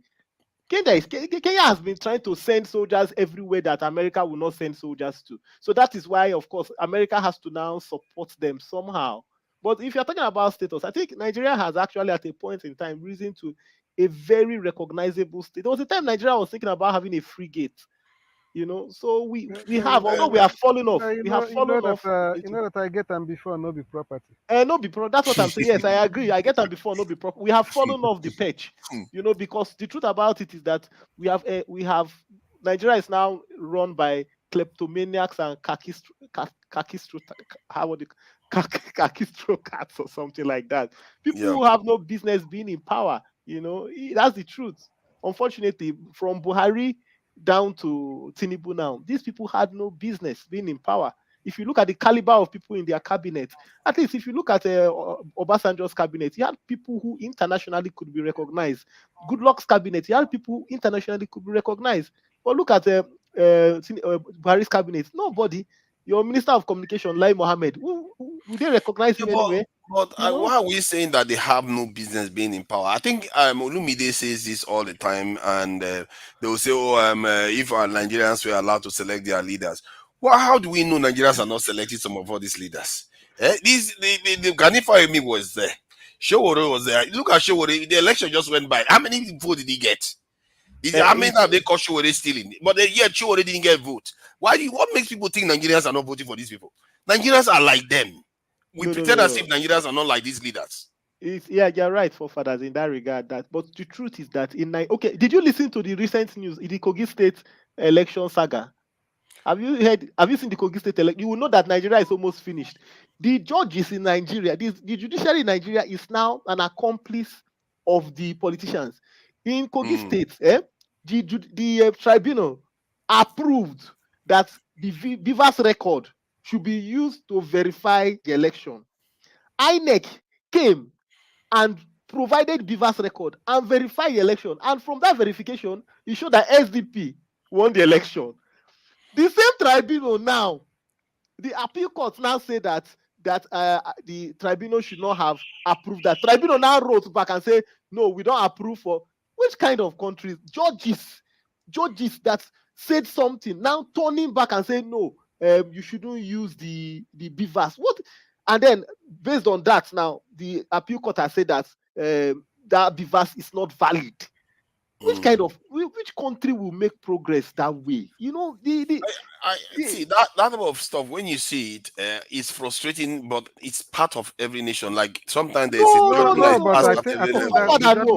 Speaker 1: Kenya has been trying to send soldiers everywhere that America will not send soldiers to. So that is why, of course, America has to now support them somehow. But if you're talking about status, I think Nigeria has actually at a point in time risen to a very recognizable state. There was a time Nigeria was thinking about having a frigate. So we have, although we have fallen off, we have fallen off.
Speaker 11: You know that I get them before, no be property.
Speaker 1: No be that's what I'm saying. Yes, I agree. I get them before, no be proper. We have fallen off the perch, because the truth about it is that we have Nigeria is now run by kleptomaniacs and kakistro or something like that. People who have no business being in power. That's the truth. Unfortunately, from Buhari down to Tinubu now, these people had no business being in power. If you look at the caliber of people in their cabinet, at least if you look at Obasanjo's cabinet, he had people who internationally could be recognized. Goodluck's cabinet, he had people who internationally could be recognized. But look at Buhari's cabinet, nobody. Your Minister of Communication, Lai Mohammed, would they recognize him anyway?
Speaker 7: But why are we saying that they have no business being in power? I think Olumide says this all the time, and they will say, if our Nigerians were allowed to select their leaders. Well, how do we know Nigerians are not selecting some of all these leaders? The Ganifa Emi was there. Showore was there. Look at Showore. The election just went by. How many votes did he get? How many have they caught Showore stealing? But yet Showore didn't get vote. What makes people think Nigerians are not voting for these people? Nigerians are like them. We pretend as if Nigerians are not like these leaders.
Speaker 1: You're right, forefathers, in that regard. But the truth is that did you listen to the recent news in the Kogi State election saga? Have you seen the Kogi State election? You will know that Nigeria is almost finished. The judges in Nigeria, the judiciary in Nigeria is now an accomplice of the politicians. In Kogi State, the tribunal approved that the Beaver's record should be used to verify the election. INEC came and provided Beaver's record and verified the election. And from that verification, it showed that SDP won the election. The same tribunal now, the appeal court now say that the tribunal should not have approved that. Tribunal now wrote back and say, no, we don't approve for which kind of countries? Judges that said something now turning back and saying no, you shouldn't use the Beavers. What? And then based on that, now the appeal court has said that that Beavers is not valid. Which country will make progress that way?
Speaker 7: I see that type of stuff. When you see it, it's frustrating, but it's part of every nation. Like sometimes there's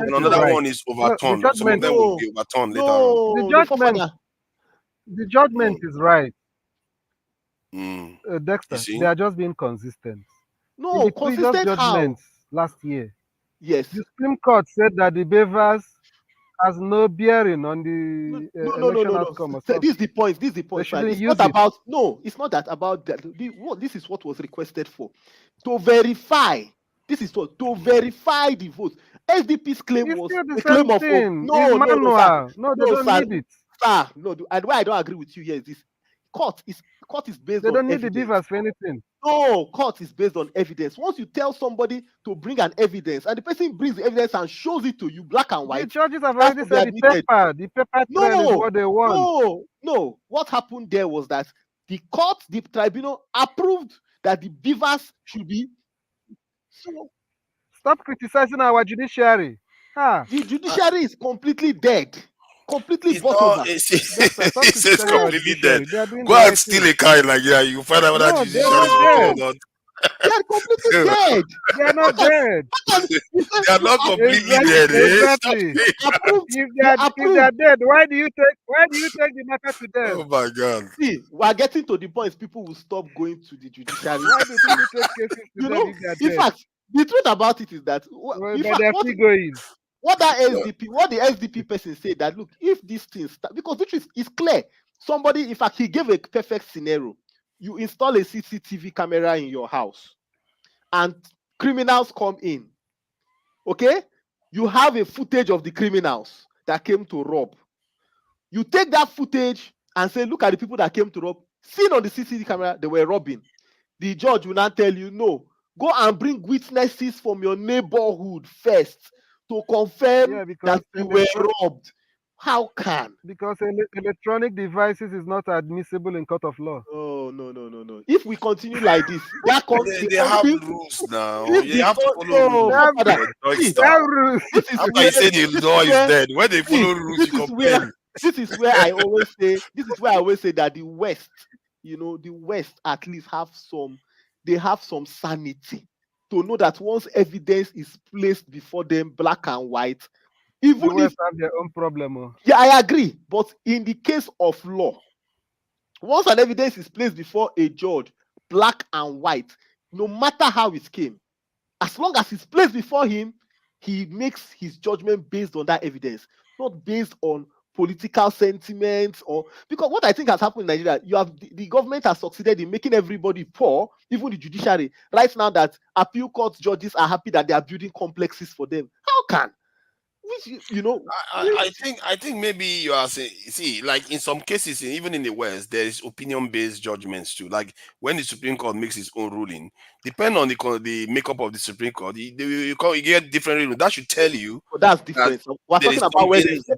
Speaker 7: another one is overturned. Some of them will be overturned later on.
Speaker 11: The judgment is right. Dexter, they are just being consistent.
Speaker 1: No,
Speaker 11: in the consistent judgments last year.
Speaker 1: Yes,
Speaker 11: the Supreme Court said that the Beavers has no bearing on the election outcome.
Speaker 1: This is the point. It's not about it's not that about that. This is what was requested for, to verify. This is to verify the votes. SDP's claim was
Speaker 11: the claim of no, they don't need it.
Speaker 1: And why I don't agree with you here is this: court is based on.
Speaker 11: They don't need the Beavers for anything.
Speaker 1: No, court is based on evidence. Once you tell somebody to bring an evidence, and the person brings the evidence and shows it to you, black and white.
Speaker 11: The judges have already said the paper trail is what they want.
Speaker 1: No. What happened there was that the tribunal approved that the Beavers should be. So,
Speaker 11: stop criticizing our judiciary.
Speaker 1: The judiciary is completely dead. Completely bottled.
Speaker 7: It's completely dead. Go and steal a car in Nigeria. You find out whether judiciary is or not.
Speaker 1: They are completely dead.
Speaker 11: They are not dead.
Speaker 7: They are not completely dead.
Speaker 11: Exactly. If they are dead, why do you take the matter to them?
Speaker 7: Oh my God.
Speaker 1: See, we are getting to the point people will stop going to the judiciary.
Speaker 11: Why do people take cases to them if they are dead?
Speaker 1: In fact, the truth about it is that
Speaker 11: they are still going.
Speaker 1: What the SDP person said that look, if these things start, because the truth is clear. Somebody, in fact, he gave a perfect scenario. you install a CCTV camera in your house and criminals come in. Okay? You have a footage of the criminals that came to rob. You take that footage and say, look at the people that came to rob. Seen on the CCTV camera, they were robbing. The judge will now tell you, no, go and bring witnesses from your neighborhood first to confirm that you were robbed. How can?
Speaker 11: Because electronic devices is not admissible in court of law.
Speaker 1: Oh, no. If we continue like this, that country,
Speaker 7: they have rules now. You have to follow rules. After you say the law is dead, when they follow rules, you complain.
Speaker 1: This is where I always say that the West, the West at least have some sanity to know that once evidence is placed before them, black and white, even
Speaker 11: the West have their own problem.
Speaker 1: Yeah, I agree. But in the case of law, once an evidence is placed before a judge, black and white, no matter how it came, as long as it's placed before him, he makes his judgment based on that evidence, not based on political sentiments. Or because what I think has happened in Nigeria, you have the government has succeeded in making everybody poor, even the judiciary. Right now, that appeal court judges are happy that they are building complexes for them. How can? Which,
Speaker 7: I think maybe you are saying, see, like in some cases, even in the West, there is opinion-based judgments too. Like when the Supreme Court makes its own ruling, depending on the makeup of the Supreme Court, you get different rulings. That should tell you.
Speaker 1: That's different. We're talking about where there's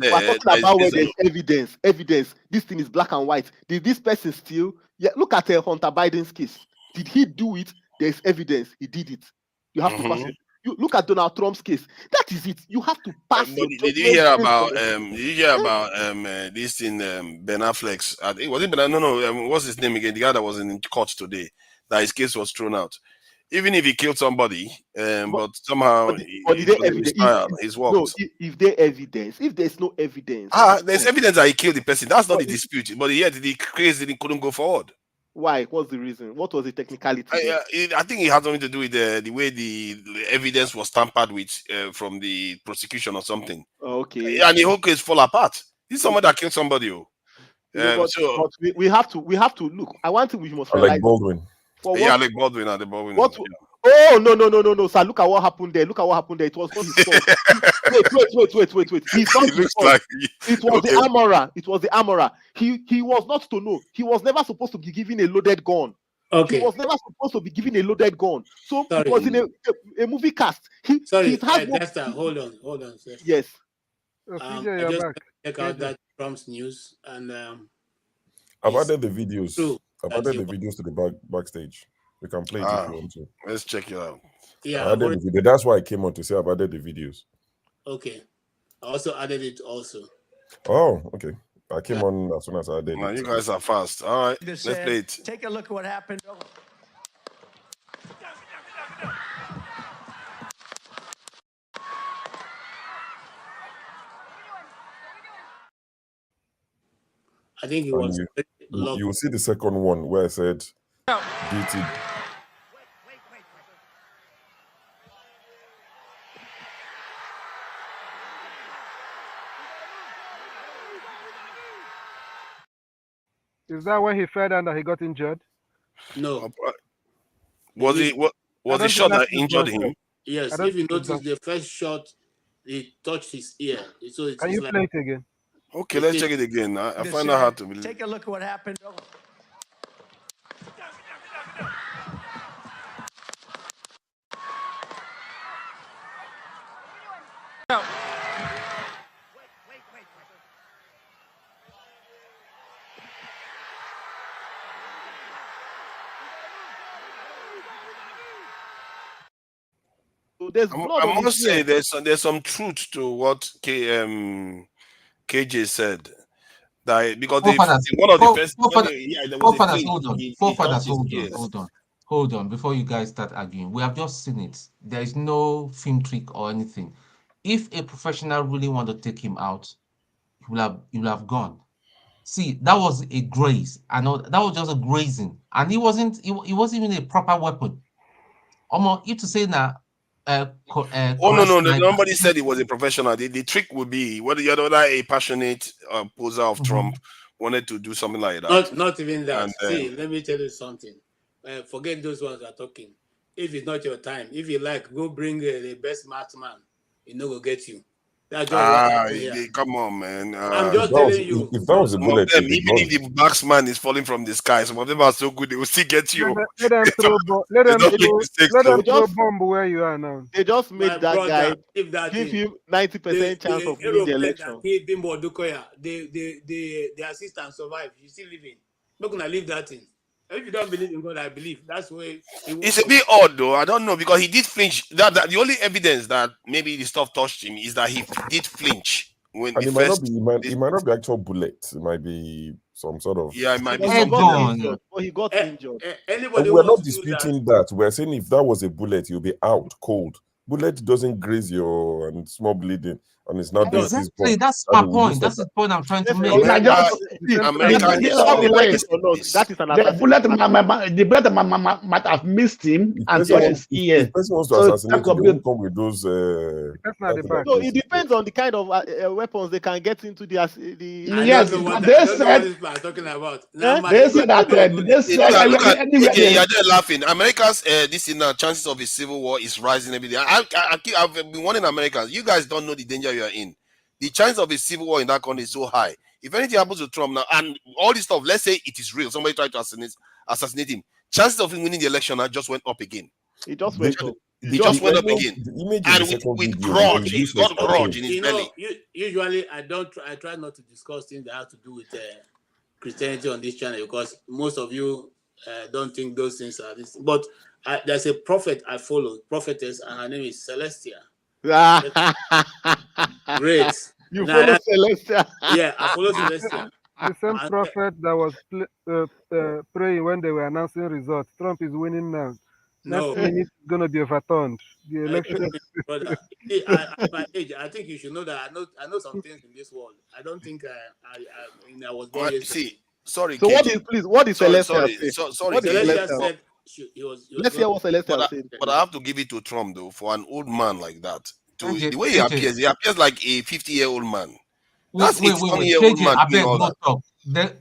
Speaker 1: evidence. Evidence. This thing is black and white. Did this person steal? Yeah. Look at Hunter Biden's case. Did he do it? There's evidence. He did it. You have to pass it. You look at Donald Trump's case. That is it. You have to pass.
Speaker 7: Did you hear about? This thing? Ben Affleck's. Was it Ben? No. What's his name again? The guy that was in court today. That his case was thrown out. Even if he killed somebody, but somehow his work.
Speaker 1: No, if there's no evidence.
Speaker 7: There's evidence that he killed the person. That's not the dispute. But yet the case couldn't go forward.
Speaker 1: Why? What's the reason? What was the technicality?
Speaker 7: I think it had something to do with the way the evidence was tampered with from the prosecution or something.
Speaker 1: Okay.
Speaker 7: And the whole case fall apart. This is someone that killed somebody.
Speaker 1: But we have to look. I want to. We must
Speaker 13: like Baldwin.
Speaker 7: Like Baldwin. The Baldwin.
Speaker 1: Oh no, sir! Look at what happened there. It was not his fault. Wait. He's not his fault. It was the armorer. It was the armorer. He was not to know. He was never supposed to be given a loaded gun.
Speaker 23: Okay.
Speaker 1: He was never supposed to be given a loaded gun. So
Speaker 23: Sorry.
Speaker 1: it was in a movie cast.
Speaker 23: Hold on, sir.
Speaker 1: Yes.
Speaker 23: I just check out that Trump's news and
Speaker 13: I've added the videos. I've added the videos to the backstage. We can play it if you want to.
Speaker 7: Let's check it out.
Speaker 23: Yeah,
Speaker 13: that's why I came on to say I've added the videos.
Speaker 23: Okay. I also added it also.
Speaker 13: Oh, okay. I came on as soon as I did.
Speaker 7: Man, you guys are fast. All right, let's play it.
Speaker 18: Take a look at what happened.
Speaker 23: I think it was.
Speaker 13: You will see the second one where I said duty.
Speaker 11: Is that when he fell down that he got injured?
Speaker 23: No.
Speaker 7: Was the shot that injured him?
Speaker 23: Yes. If you notice, the first shot, he touched his ear. So
Speaker 11: Can you play it again?
Speaker 7: Okay, let's check it again. I find out how to believe.
Speaker 18: Take a look at what happened.
Speaker 7: I must say there's some truth to what KJ said. That because one of the first
Speaker 10: hold on before you guys start arguing. We have just seen it. There is no film trick or anything. If a professional really want to take him out, he will have gone. See, that was a graze. I know that was just a grazing, and it wasn't even a proper weapon. You to say now.
Speaker 7: No! Nobody said he was a professional. The trick would be whether you're a passionate poser of Trump wanted to do something like that.
Speaker 2: Not even that.
Speaker 7: And,
Speaker 2: see, let me tell you something. Forget those ones that are talking. If it's not your time, if you like, go bring the best marksman. He no go get you. That's just
Speaker 7: come on, man.
Speaker 2: I'm just telling you.
Speaker 13: If that was a bullet,
Speaker 7: even if the marksman is falling from the sky, some of them are so good they will still get you.
Speaker 11: Let them throw bomb where you are now.
Speaker 1: They just made that guy give him 90% chance of winning the election.
Speaker 2: The assistant survived. He's still living. Not gonna leave that thing. If you don't believe in God, I believe. That's why
Speaker 7: it's a bit odd though. I don't know because he did flinch. That the only evidence that maybe the stuff touched him is that he did flinch when
Speaker 13: and
Speaker 7: the
Speaker 13: it might
Speaker 7: first.
Speaker 13: it might not be actual bullet. It might be some sort of.
Speaker 7: Yeah, it might be.
Speaker 1: He got injured.
Speaker 2: Anybody
Speaker 13: we're not disputing that. We're saying if that was a bullet, you'll be out cold. Bullet doesn't graze your and small bleeding, and it's not
Speaker 10: exactly. That's my point. That's the point I'm trying to make.
Speaker 4: The bullet might have missed him and touched his ear.
Speaker 13: The person wants to assassinate you, they won't come with those.
Speaker 1: So it depends on the kind of weapons they can get into the.
Speaker 4: Yes, they said.
Speaker 2: Talking about.
Speaker 4: They said that.
Speaker 7: You're there laughing. America's this chances of a civil war is rising every day. I've been warning Americans. You guys don't know the danger you are in. The chance of a civil war in that country is so high. If anything happens to Trump now, and all this stuff, let's say it is real, somebody tried to assassinate him. Chances of him winning the election just went up again.
Speaker 1: It just went up.
Speaker 7: It just went up again. And with grudge, he's got grudge in his belly.
Speaker 2: Usually, I try not to discuss things that have to do with Christianity on this channel because most of you don't think those things are this. But there's a prophet I follow, prophetess, and her name is Celestia. Great.
Speaker 1: You follow Celestia?
Speaker 2: Yeah, I follow Celestia.
Speaker 11: The same prophet that was praying when they were announcing results. Trump is winning now.
Speaker 2: No,
Speaker 11: it's going to be overturned. The election.
Speaker 2: Brother, at my age, I think you should know that I know some things in this world. I don't think I was born yesterday.
Speaker 7: Sorry.
Speaker 1: So what is Celestia say?
Speaker 7: Sorry.
Speaker 2: Celestia said
Speaker 1: let's hear what Celestia said.
Speaker 7: But I have to give it to Trump though, for an old man like that. The way he appears like a 50-year-old man. That's a 20-year-old man.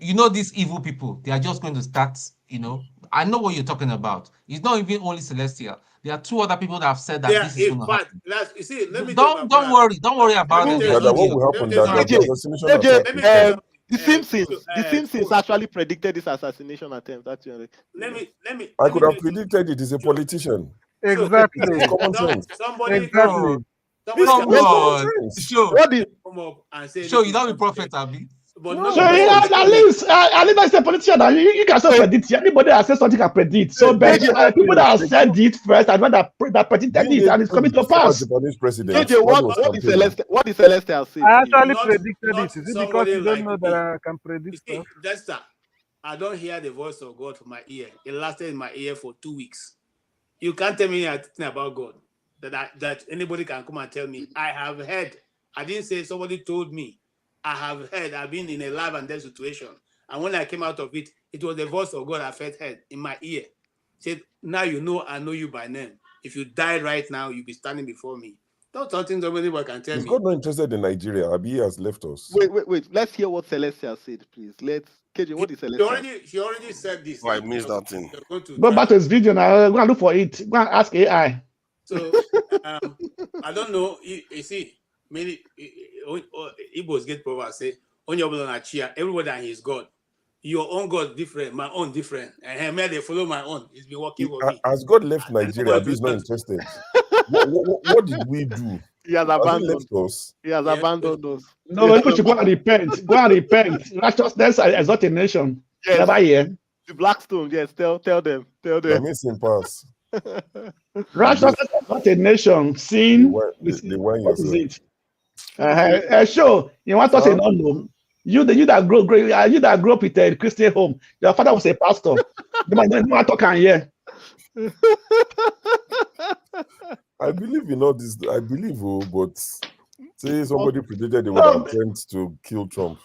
Speaker 10: You know these evil people, they are just going to start, I know what you're talking about. It's not even only Celestial. There are two other people that have said that this is going to happen.
Speaker 2: You see, let me
Speaker 10: don't worry about it.
Speaker 13: What will happen?
Speaker 1: The Simpsons actually predicted this assassination attempt. Actually,
Speaker 2: let me.
Speaker 13: I could have predicted it. He's a politician.
Speaker 11: Exactly.
Speaker 13: Common sense.
Speaker 2: Somebody
Speaker 10: come on. Sure, you don't be prophet, Abi.
Speaker 4: At least as a politician, you can still predict. Anybody that says something can predict. So people that have said it first, and that predicted it, and it's coming to pass.
Speaker 1: What is Celestia say?
Speaker 11: I actually predicted it. Is it because you don't know that I can predict stuff?
Speaker 2: Dexter, I don't hear the voice of God from my ear. It lasted in my ear for 2 weeks. You can't tell me anything about God that anybody can come and tell me. I have heard. I didn't say somebody told me. I have heard. I've been in a life and death situation, and when I came out of it, it was the voice of God I felt heard in my ear. Said, "Now you know I know you by name. If you die right now, you'll be standing before me." Not something somebody can tell me.
Speaker 13: God not interested in Nigeria. Abi has left us.
Speaker 1: Wait. Let's hear what Celestia said, please. KJ, what is Celestia?
Speaker 2: She already said this.
Speaker 7: I missed that thing.
Speaker 4: Go back to his video now. Go and look for it. Go and ask AI.
Speaker 2: So I don't know. You see, many Igbos get proverb say, everybody and his God. Your own God different, my own different. And they follow my own. It's been working for me.
Speaker 13: Has God left Nigeria? He's not interested. What did we do?
Speaker 1: He has abandoned
Speaker 13: us.
Speaker 1: He has abandoned us.
Speaker 4: No, we should go and repent. Go and repent. Righteousness is not a nation.
Speaker 1: Yes.
Speaker 4: Never hear.
Speaker 1: The Blackstone, yes. Tell them.
Speaker 13: I miss him pass.
Speaker 4: Righteousness is not a nation. Sin.
Speaker 13: What is it?
Speaker 4: Sure. You want us to know. You that grew up with a Christian home. Your father was a pastor. You might not talk here.
Speaker 13: I believe in all this. I believe, but say somebody predicted they would attempt to kill Trump.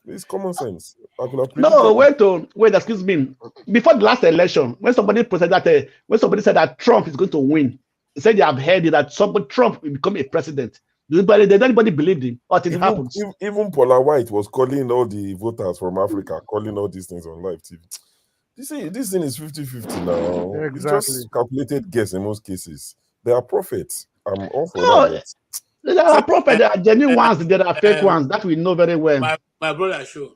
Speaker 13: It's common sense. I could have predicted.
Speaker 4: Wait. Excuse me. Before the last election, when somebody said that Trump is going to win, they said they have heard that Trump will become a president. Did anybody believe him? Or it happens?
Speaker 13: Even Paula White was calling all the voters from Africa, calling all these things on live TV. This thing is 50-50 now.
Speaker 11: Exactly.
Speaker 13: It's just calculated guess in most cases. They are prophets. I'm all for that.
Speaker 4: There are prophets, there are genuine ones, there are fake ones. That we know very well.
Speaker 2: My brother, sure.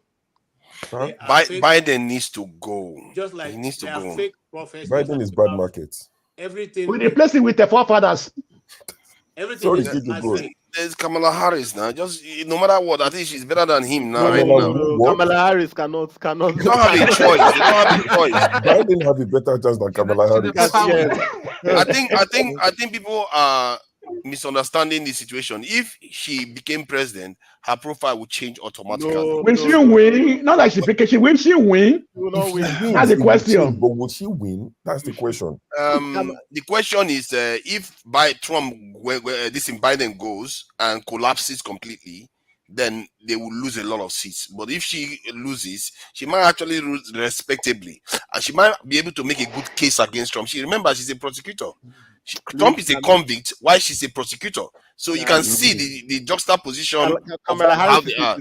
Speaker 7: Huh? Biden needs to go.
Speaker 2: Just like
Speaker 7: he needs to go.
Speaker 2: Fake prophets.
Speaker 13: Biden is bad market.
Speaker 2: Everything.
Speaker 4: We replace it with the forefathers.
Speaker 2: Everything
Speaker 7: there's Kamala Harris now. Just no matter what, I think she's better than him now.
Speaker 1: Kamala Harris cannot.
Speaker 7: You don't have a choice.
Speaker 13: Biden have a better chance than Kamala Harris.
Speaker 7: I think people are misunderstanding the situation. If she became president, her profile would change automatically.
Speaker 4: Will she win? Not like she will she win? That's the question.
Speaker 13: But would she win? That's the question.
Speaker 7: The question is if by Trump, this in Biden goes and collapses completely, then they will lose a lot of seats. But if she loses, she might actually lose respectably, and she might be able to make a good case against Trump. Remember, she's a prosecutor. Trump is a convict, while she's a prosecutor. So you can see the juxtaposition of how they are.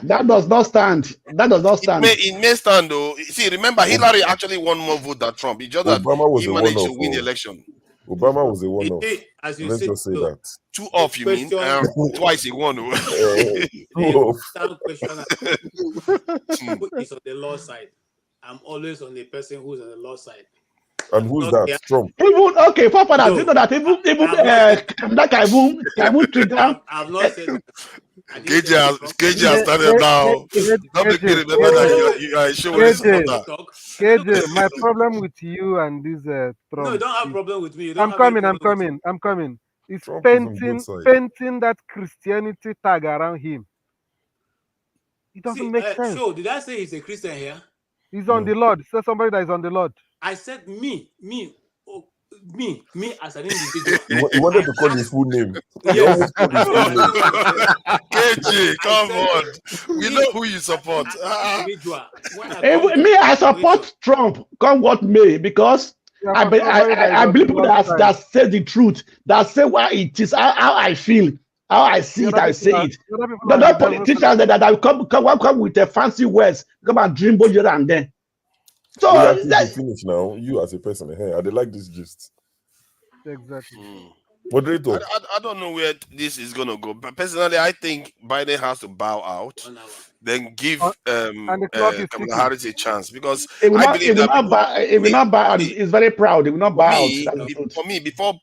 Speaker 4: That does not stand.
Speaker 7: It may stand though. See, remember, Hillary actually won more votes than Trump. It's just that he managed to win the election.
Speaker 13: Obama was a one-off.
Speaker 7: Let's
Speaker 13: just say that.
Speaker 7: Two off, you mean? Twice he won.
Speaker 13: Two off.
Speaker 2: Who is on the law side? I'm always on the person who's on the law side.
Speaker 13: And who's that? Trump.
Speaker 4: Even okay, Papa, no, you know that even that I won't trigger.
Speaker 2: I've not said
Speaker 7: KJ has started now. Remember that you are a
Speaker 11: KJ, my problem with you and this Trump.
Speaker 2: No, you don't have a problem with me.
Speaker 11: I'm coming. It's painting that Christianity tag around him. It doesn't make sense.
Speaker 2: So did I say he's a Christian here?
Speaker 11: He's on the Lord. Say somebody that is on the Lord.
Speaker 2: I said me as an individual.
Speaker 13: He wanted to call his full name.
Speaker 2: Yes.
Speaker 7: KJ, come on. We know who you support.
Speaker 4: Me, I support Trump, come what may, because I believe people that say the truth, that say what it is, how I feel, how I see it, I say it. The not politicians that come with the fancy words, come and dream both here and there. So
Speaker 13: that's finish now. You as a person, I like this gist.
Speaker 11: Exactly.
Speaker 13: Moderator.
Speaker 7: I don't know where this is gonna go, but personally, I think Biden has to bow out, then give Kamala Harris a chance, because I believe that
Speaker 4: it will not bow out. He's very proud. He will not bow out.
Speaker 7: For me, before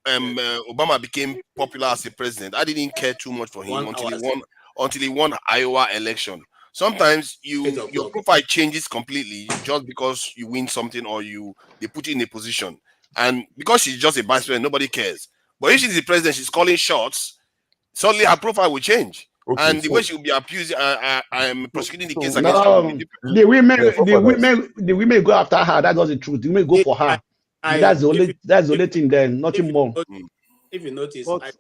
Speaker 7: Obama became popular as a president, I didn't care too much for him until he won Iowa election. Sometimes your profile changes completely just because you win something or they put you in a position, and because she's just a vice president, nobody cares. But if she's the president, she's calling shots, suddenly her profile will change. Okay, and the way she will be abused, I'm prosecuting the case against her.
Speaker 4: The women go after her. That's not the truth. The women go for her. That's the only thing then, nothing more.
Speaker 2: If you notice, I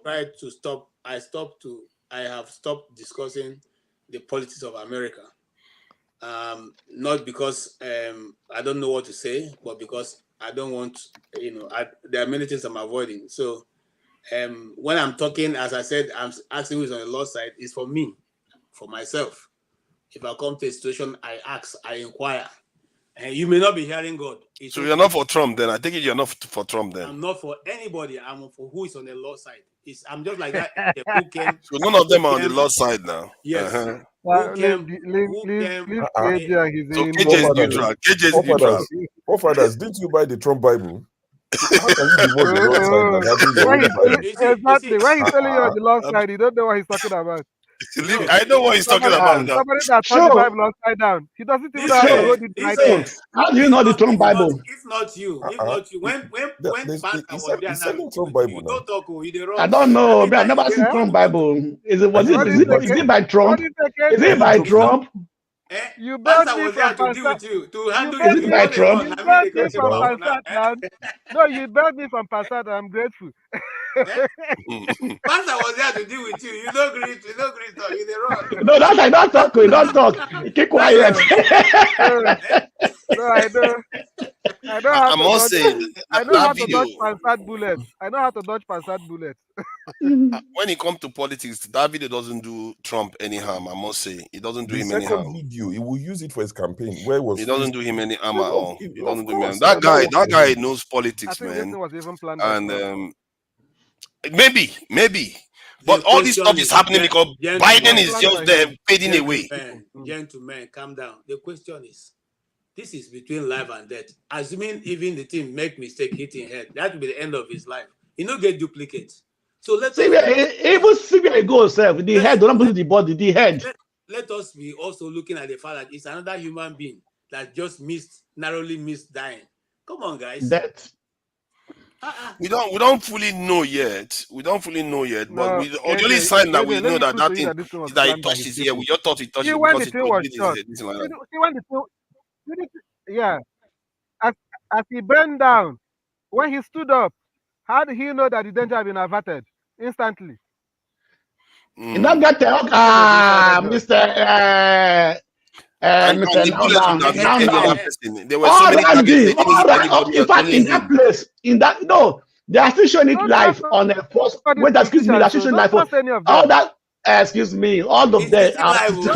Speaker 2: have stopped discussing the politics of America. Not because I don't know what to say, but because I don't want, there are many things I'm avoiding. So when I'm talking, as I said, I'm asking who's on the law side, is for me, for myself. If I come to a situation, I ask, I inquire. And you may not be hearing God.
Speaker 7: So you're not for Trump then? I think you're not for Trump then.
Speaker 2: I'm not for anybody. I'm for who is on the law side. I'm just like that. Who came,
Speaker 7: so none of them are on the law side now.
Speaker 2: Yes.
Speaker 7: So
Speaker 13: KJ is neutral. KJ is neutral. Forefathers, didn't you buy the Trump Bible? How can you be more the law side?
Speaker 11: Exactly. When he's telling you on the law side, you don't know what he's talking about.
Speaker 7: I know what he's talking about now.
Speaker 11: Somebody that turned the Bible upside down. He doesn't even know how to hold it right.
Speaker 4: How do you know the Trump Bible?
Speaker 2: If not you, when Pastor was there now, you don't talk.
Speaker 4: I don't know. I've never seen Trump Bible. Is it by Trump? Is it by Trump?
Speaker 11: You brought me from Passat. No, you brought me from Passat. I'm grateful.
Speaker 2: Pastor was there to deal with you. You don't agree talk. You the wrong.
Speaker 4: No, that's like don't talk. Don't talk. Keep quiet.
Speaker 11: No, I don't.
Speaker 7: I must say,
Speaker 11: I know how
Speaker 7: that
Speaker 11: to
Speaker 7: video.
Speaker 11: dodge Pansat bullets. I know how to dodge Pansat bullets.
Speaker 7: When it comes to politics, that video doesn't do Trump any harm. I must say, it doesn't do him any harm.
Speaker 13: Video, he will use it for his campaign. Where it was
Speaker 7: it doesn't do him any harm at all. It doesn't do him.
Speaker 13: course,
Speaker 7: That guy knows politics,
Speaker 11: I think
Speaker 7: man.
Speaker 11: this was even planned.
Speaker 7: And maybe. But all this stuff is happening because Biden is just there fading away.
Speaker 2: Gentlemen, calm down. The question is, this is between life and death. Assuming even the team make mistake hitting head, that will be the end of his life. He no get duplicate. So let's
Speaker 4: see even see where it goes, the head, don't put the body, the head.
Speaker 2: Let us be also looking at the fact that it's another human being that just narrowly missed dying. Come on, guys.
Speaker 4: That
Speaker 7: we don't fully know yet. But the only sign that we know that it touched his ear. We just thought it touched it because it was shot.
Speaker 11: Yeah. As he bent down, when he stood up, how did he know that the danger had been averted instantly?
Speaker 4: You don't get the Mr.
Speaker 7: There were so many targets.
Speaker 4: In fact, in that place, they are still showing it live on a post. Wait, excuse me, they are still showing live on all that. Excuse me, all of the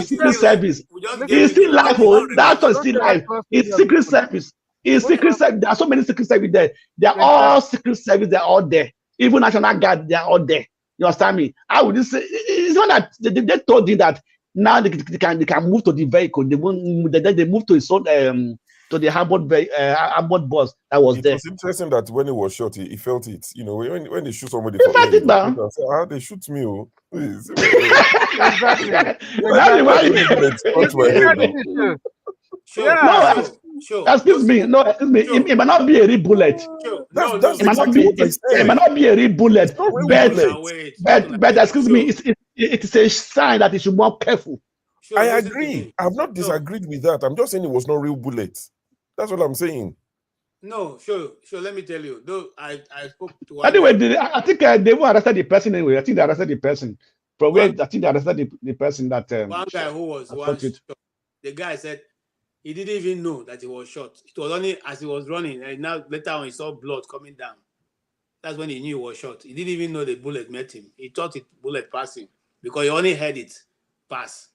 Speaker 4: secret service. It's still live. That was still live. It's secret service. It's secret service. There are so many secret service there. They are all secret service. They are all there. Even National Guard, they are all there. You understand me? I would say it's not that they told you that now they can move to the vehicle. They move to his own to the armored bus that was there.
Speaker 13: It's interesting that when he was shot, he felt it. You know, when they shoot somebody,
Speaker 4: he felt it now.
Speaker 13: They shoot me, oh, please.
Speaker 4: Excuse me. It might not be a real bullet. It might not be a real bullet. But excuse me, it's a sign that you should be more careful.
Speaker 13: I agree. I've not disagreed with that. I'm just saying it was not real bullet. That's what I'm saying.
Speaker 2: No, sure. Let me tell you. Though I spoke to.
Speaker 4: Anyway, I think they will arrested the person anyway. I think they arrested the person. From where I think they arrested the person that.
Speaker 2: One guy who was shot. The guy said he didn't even know that he was shot. It was only as he was running, and now later on he saw blood coming down. That's when he knew he was shot. He didn't even know the bullet met him. He thought it bullet passed him because he only heard it pass.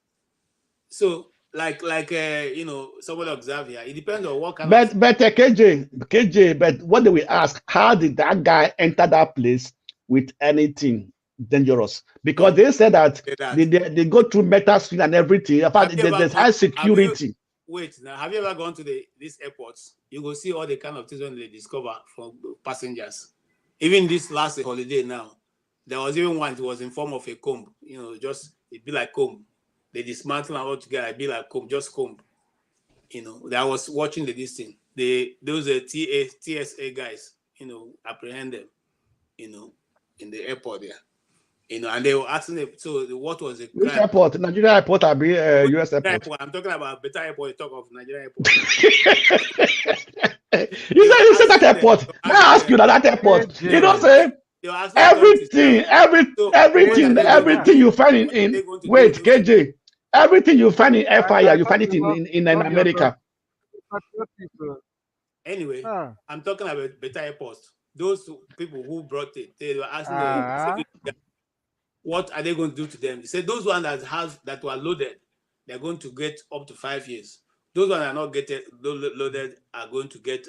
Speaker 2: So, like somebody observed here. It depends on what kind of.
Speaker 4: But KJ, but what do we ask? How did that guy enter that place with anything dangerous? Because they said that they go through metal screen and everything. Apart, there's high security.
Speaker 2: Wait, now have you ever gone to these airports? You go see all the kind of things when they discover from passengers. Even this last holiday now, there was even one. It was in form of a comb. Just it'd be like comb. They dismantle and all together. It'd be like comb, just comb. I was watching this thing. Those TSA guys, apprehend them, in the airport there. And they were asking them, so what was the crime?
Speaker 4: Which airport? Nigeria airport or US airport?
Speaker 2: I'm talking about better airport. You talk of Nigeria airport.
Speaker 4: You said that airport. May I ask you that airport? You don't say everything you find in wait, KJ. Everything you find in FIR, you find it in America.
Speaker 2: Anyway, I'm talking about better airports. Those people who brought it, they were asking what are they going to do to them? They said those ones that were loaded, they're going to get up to 5 years. Those ones that are not getting loaded are going to get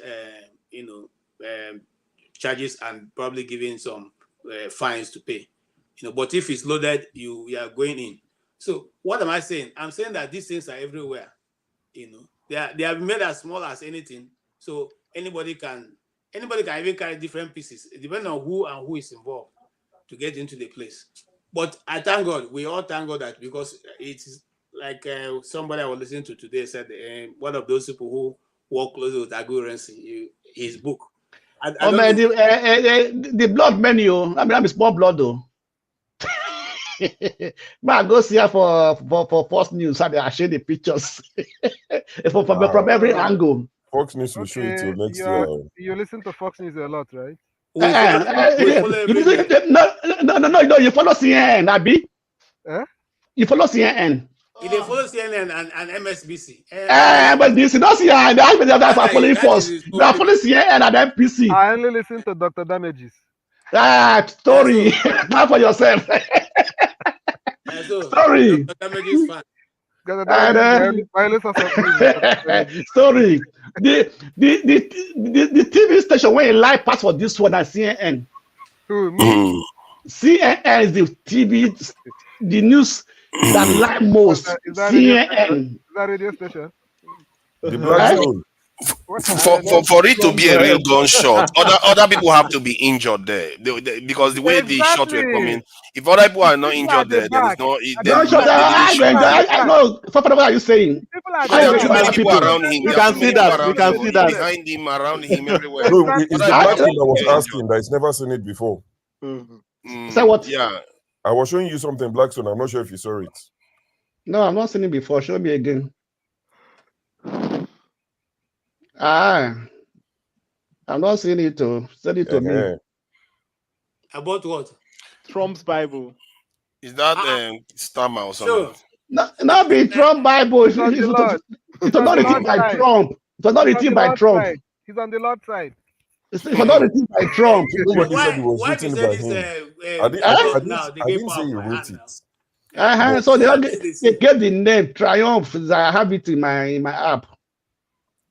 Speaker 2: charges and probably giving some fines to pay. But if it's loaded, you are going in. So what am I saying? I'm saying that these things are everywhere. They are made as small as anything. So anybody can even carry different pieces, depending on who is involved to get into the place. But I thank God, we all thank God that because it's like somebody I was listening to today said one of those people who work closely with Agu Rensi, his book.
Speaker 4: The blood menu. I mean, I'm small blood though. Man, go see her for Fox News. I share the pictures from every angle.
Speaker 13: Fox News will show it till next year.
Speaker 11: You listen to Fox News a lot, right?
Speaker 4: No, you follow CNN, Abi. You follow CNN.
Speaker 2: If they follow CNN and MSBC.
Speaker 4: But this is not CNN. They are following first. They are following CNN and MPC.
Speaker 11: I only listen to Dr. Damages.
Speaker 4: Story. Not for yourself. Story.
Speaker 2: Dr. Damages fan.
Speaker 4: Story. The TV station where a live pass for this one at CNN. CNN is the TV, the news that live most. CNN.
Speaker 11: Is that radio station?
Speaker 13: The Blackstone.
Speaker 7: For it to be a real gunshot, other people have to be injured there because the way the shots were coming. If other people are not injured there, then it's not.
Speaker 4: I know. What are you saying?
Speaker 7: There are too many people around him.
Speaker 1: You can see that. You can see that
Speaker 7: behind him, around him, everywhere.
Speaker 13: No, it's the Blackstone that was asking that it's never seen it before.
Speaker 4: Say what?
Speaker 7: Yeah.
Speaker 13: I was showing you something, Blackstone. I'm not sure if you saw it.
Speaker 4: No, I've not seen it before. Show me again. I'm not seeing it to send it to me.
Speaker 2: About what?
Speaker 1: Trump's Bible.
Speaker 7: Is that Stammer or something?
Speaker 4: Not be Trump Bible. It was not written by Trump. It was not written by Trump.
Speaker 11: He's on the Lord's side.
Speaker 4: It's not written by Trump.
Speaker 13: Nobody said it was written by him. I didn't say he wrote it.
Speaker 4: So they gave the name Triumph. I have it in my app.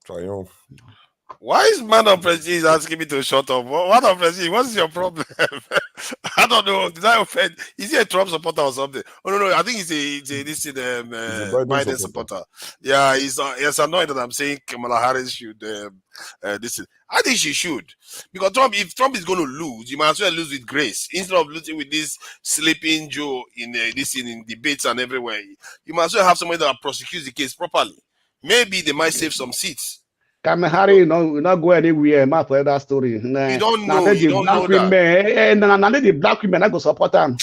Speaker 13: Triumph.
Speaker 7: Why is man of prestige asking me to shut up? What of prestige? What's your problem? I don't know. Did I offend? Is he a Trump supporter or something? Oh no, I think he's a Biden supporter. Yeah, he's annoyed that I'm saying Kamala Harris should I think she should, because if Trump is going to lose, you might as well lose with grace instead of losing with this sleeping Joe in debates and everywhere. You might as well have somebody that prosecutes the case properly. Maybe they might save some seats.
Speaker 4: Kamala Harris will not go anywhere. My for that story.
Speaker 7: You don't know. You don't know that.
Speaker 4: The black women I go support them.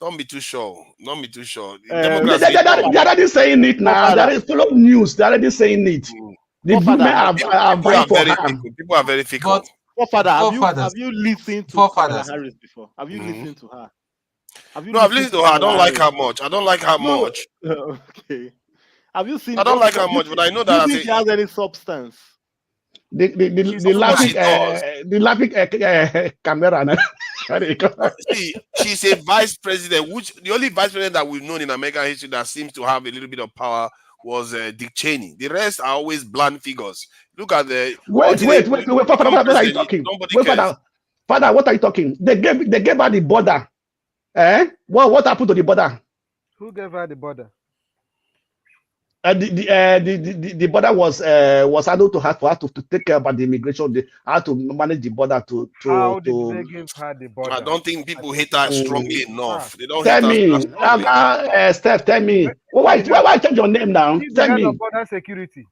Speaker 7: Don't be too sure. Don't be too sure.
Speaker 4: They're already saying it now. That is full of news. They're already saying it. The women are vying for her.
Speaker 7: People are very fickle.
Speaker 1: Have you listened to Kamala Harris before? Have you listened to her?
Speaker 7: No, I've listened to her. I don't like her much. I don't like her much.
Speaker 1: Okay. Have you seen?
Speaker 7: I don't like her much, but I know that.
Speaker 1: Do you think she has any substance?
Speaker 4: The laughing camera.
Speaker 7: She's a vice president. The only vice president that we've known in American history that seems to have a little bit of power was Dick Cheney. The rest are always bland figures. Look at the.
Speaker 4: Wait, Father, what are you talking? Father, what are you talking? They gave her the border. What happened to the border?
Speaker 11: Who gave her the border?
Speaker 4: The border was handled to her for her to take care about the immigration. How to manage the border
Speaker 11: How did they give her the border?
Speaker 7: I don't think people hate her strongly enough. They don't
Speaker 4: tell me, Steph. Tell me, why change your name now? Tell me.
Speaker 11: Border security.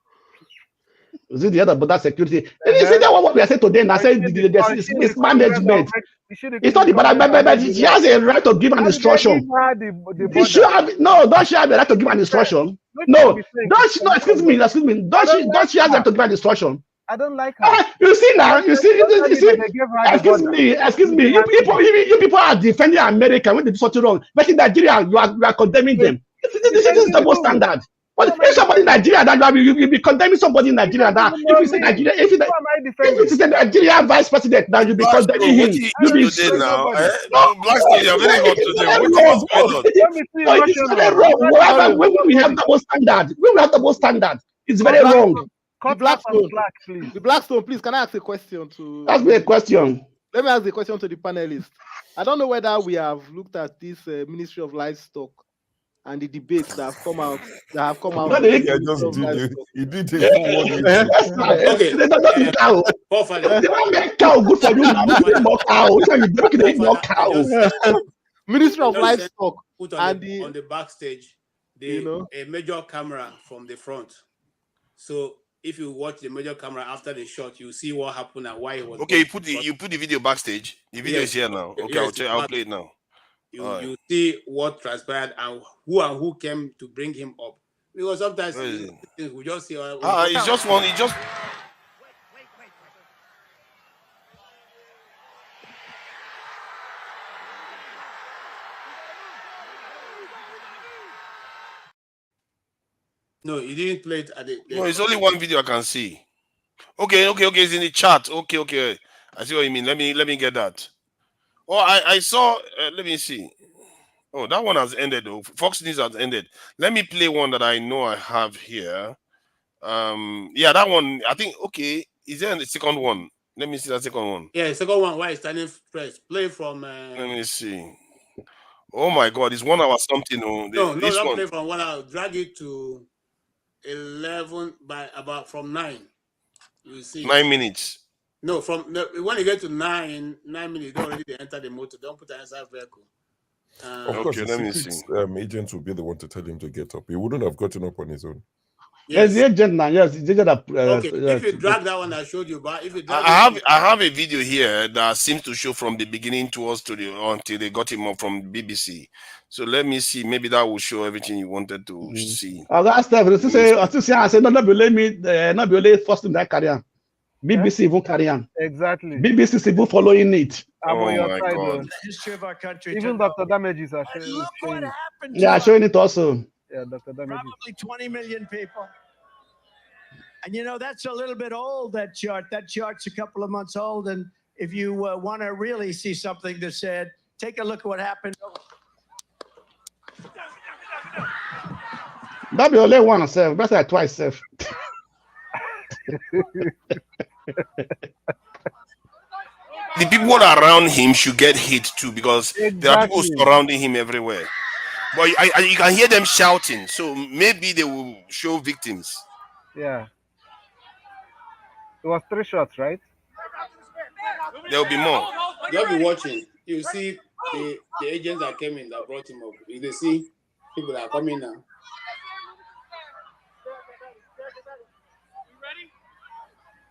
Speaker 4: Is it the other border security? You see that what we are saying today? I said it's management. It's not the border, but she has a right to give an instruction. Don't she have the right to give an instruction? No, don't she? No, excuse me. Don't she have the right to give an instruction?
Speaker 11: I don't like her.
Speaker 4: You see now. You see. Excuse me. You people are defending America when they do something wrong, but in Nigeria you are condemning them. This is double standard. But if somebody in Nigeria that you be condemning somebody in Nigeria that if you say Nigeria, if you say Nigeria vice president, now you be condemning him. You be
Speaker 7: now. Blackstone, you're very hot today.
Speaker 4: It's very wrong. When we have double standard, it's very wrong.
Speaker 1: The Blackstone, please. Can I ask a question to?
Speaker 4: Ask me a question.
Speaker 1: Let me ask the question to the panelists. I don't know whether we have looked at this Ministry of Livestock and the debates that have come out.
Speaker 13: He did it.
Speaker 4: Cow good for you now. More cow. You more cow.
Speaker 1: Ministry of Livestock
Speaker 2: put on the backstage a major camera from the front. So if you watch the major camera after the shot, you see what happened and why it was.
Speaker 7: Okay, you put the video backstage. The video is here now. Okay, I'll play it now.
Speaker 2: You see what transpired and who came to bring him up. Because sometimes we just see.
Speaker 7: It's just one. It just.
Speaker 2: No, you didn't play it at the.
Speaker 7: No, it's only one video I can see. Okay. It's in the chat. Okay. I see what you mean. Let me get that. Oh, I saw. Let me see. Oh, that one has ended. Though. Fox News has ended. Let me play one that I know I have here. Yeah, that one. I think. Okay, is there the second one? Let me see that second one.
Speaker 2: Yeah, the second one. Why is standing first? Play from.
Speaker 7: Let me see. Oh my God, it's 1 hour something.
Speaker 2: No,
Speaker 7: this
Speaker 2: don't
Speaker 7: one.
Speaker 2: play from 1 hour. Drag it to 11 by about from 9. You see.
Speaker 7: 9 minutes.
Speaker 2: No, when you get to 9 minutes, don't already enter the motor. Don't put an inside vehicle.
Speaker 13: Of course,
Speaker 7: let me see.
Speaker 13: Agents will be the one to tell him to get up. He wouldn't have gotten up on his own.
Speaker 4: Yes, the agent now. Yes, the agent that.
Speaker 2: Okay, if you drag that one I showed you, but if you drag
Speaker 7: I have a video here that seems to show from the beginning towards until they got him up from BBC. So let me see. Maybe that will show everything you wanted to see.
Speaker 4: I asked them. I said, no, be let me, not be only first in that career. BBC even carry on.
Speaker 11: Exactly.
Speaker 4: BBC is even following it.
Speaker 11: I'm on your side,
Speaker 18: The history of our country.
Speaker 11: Even Dr. Damages are showing.
Speaker 18: Look what happened.
Speaker 4: Yeah, showing it also.
Speaker 11: Yeah, Dr. Damages.
Speaker 18: Probably 20 million people. And you know, that's a little bit old, that chart. That chart's a couple of months old. And if you want to really see something that said, take a look at what happened.
Speaker 4: That be only one self. That's like twice self.
Speaker 7: The people around him should get hit too, because there are people surrounding him everywhere. But you can hear them shouting, so maybe they will show victims.
Speaker 11: Yeah. It was 3 shots, right?
Speaker 7: There will be more.
Speaker 2: They'll be watching. You see the agents that came in that brought him up. You can see people that are coming now.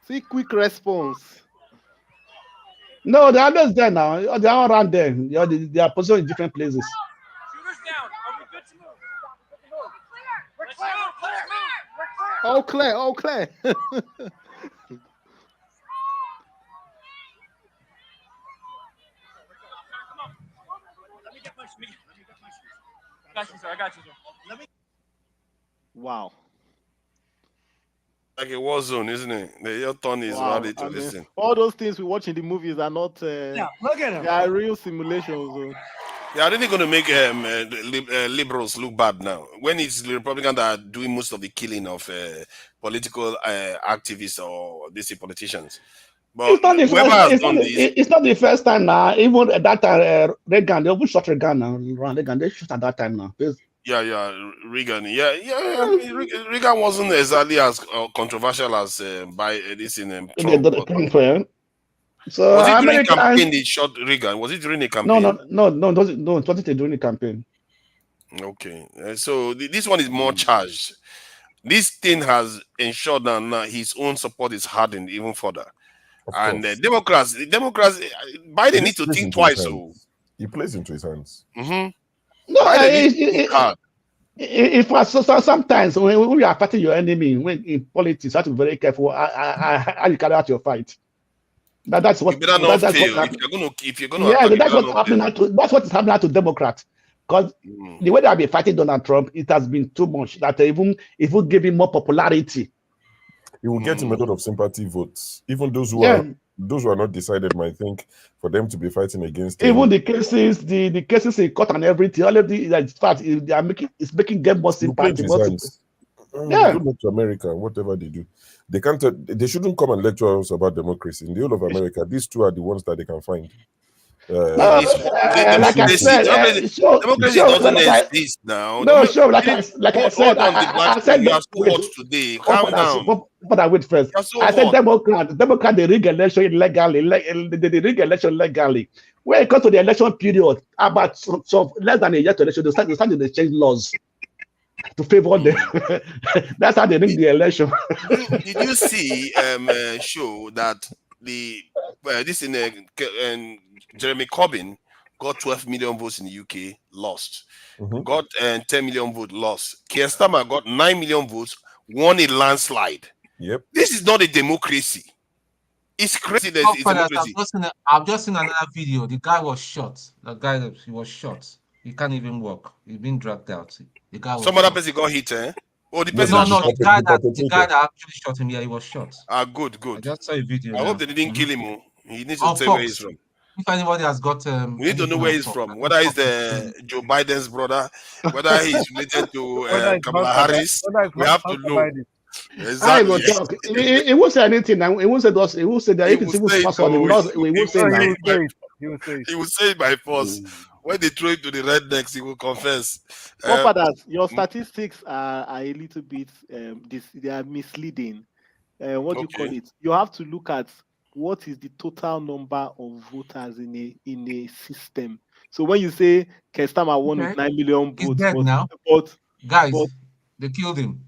Speaker 1: See quick response.
Speaker 4: No, they're always there now. They're all around there. They are positioned in different places.
Speaker 1: All clear, all clear.
Speaker 9: I got you, sir.
Speaker 1: Wow.
Speaker 7: Like a war zone, isn't it? Your turn is ready to listen.
Speaker 1: All those things we watch in the movies are not.
Speaker 18: Yeah, look at them.
Speaker 1: They are real simulations.
Speaker 7: They are really going to make liberals look bad now. When it's the Republicans that are doing most of the killing of political activists or politicians. But
Speaker 4: it's not the first time now. Even at that time, Reagan, they even shot Reagan now. Reagan, they shot at that time now.
Speaker 7: Yeah, Reagan. Yeah. Reagan wasn't exactly as controversial as by this in Trump.
Speaker 4: So
Speaker 7: was it during a campaign they shot Reagan? Was it during a campaign?
Speaker 4: No. It wasn't during a campaign.
Speaker 7: Okay, so this one is more charged. This thing has ensured that now his own support is hardened even further. And Democrats, Biden needs to think twice. So
Speaker 13: he plays into his hands.
Speaker 4: No, sometimes when you are fighting your enemy, when in politics, you have to be very careful how you carry out your fight. That's what. That's what is happening to Democrats. Because the way they have been fighting Donald Trump, it has been too much that even give him more popularity.
Speaker 13: He will get him a lot of sympathy votes. Even those who are not decided might think for them to be fighting against him.
Speaker 4: Even the cases in court and everything, all of the in fact it's making them more sympathy.
Speaker 13: Go back to America, whatever they do. They shouldn't come and lecture us about democracy. In the whole of America, these two are the ones that they can find.
Speaker 7: Like I said, democracy doesn't exist now.
Speaker 4: No, sure. Like I said, I said
Speaker 7: you are so hot today. Calm down.
Speaker 4: But I wait first. I said Democrat, they rig election illegally. They rig election legally. When it comes to the election period, about so less than a year to election, they start to change laws to favor them. That's how they rig the election.
Speaker 7: Did you see show that this in Jeremy Corbyn got 12 million votes in the UK, lost. Got 10 million votes, lost. Keir Starmer got 9 million votes, won a landslide.
Speaker 13: Yep.
Speaker 7: This is not a democracy. It's crazy that it's democracy.
Speaker 10: I've just seen another video. The guy was shot. He was shot. He can't even walk. He's been dragged out. The guy was
Speaker 7: Some other person got hit, eh? Oh, the
Speaker 10: No,
Speaker 7: person
Speaker 10: the guy that actually shot him. Yeah, he was shot.
Speaker 7: Good.
Speaker 10: I just saw a video.
Speaker 7: I hope they didn't kill him. He needs to say where he's from.
Speaker 10: If anybody has got,
Speaker 7: we need to know where he's from. Whether he's the Joe Biden's brother, whether he's related to Kamala Harris. We have to know.
Speaker 4: Exactly. He won't say anything now. He won't say those. He won't say that. If it's even possible, he won't say that.
Speaker 7: He will say it by force. When they throw him to the rednecks, he will confess.
Speaker 1: Fathers, your statistics are a little bit they are misleading. What do you call it? You have to look at what is the total number of voters in a system. So when you say Kestama won with 9 million votes,
Speaker 10: dead now.
Speaker 1: But
Speaker 10: they killed him.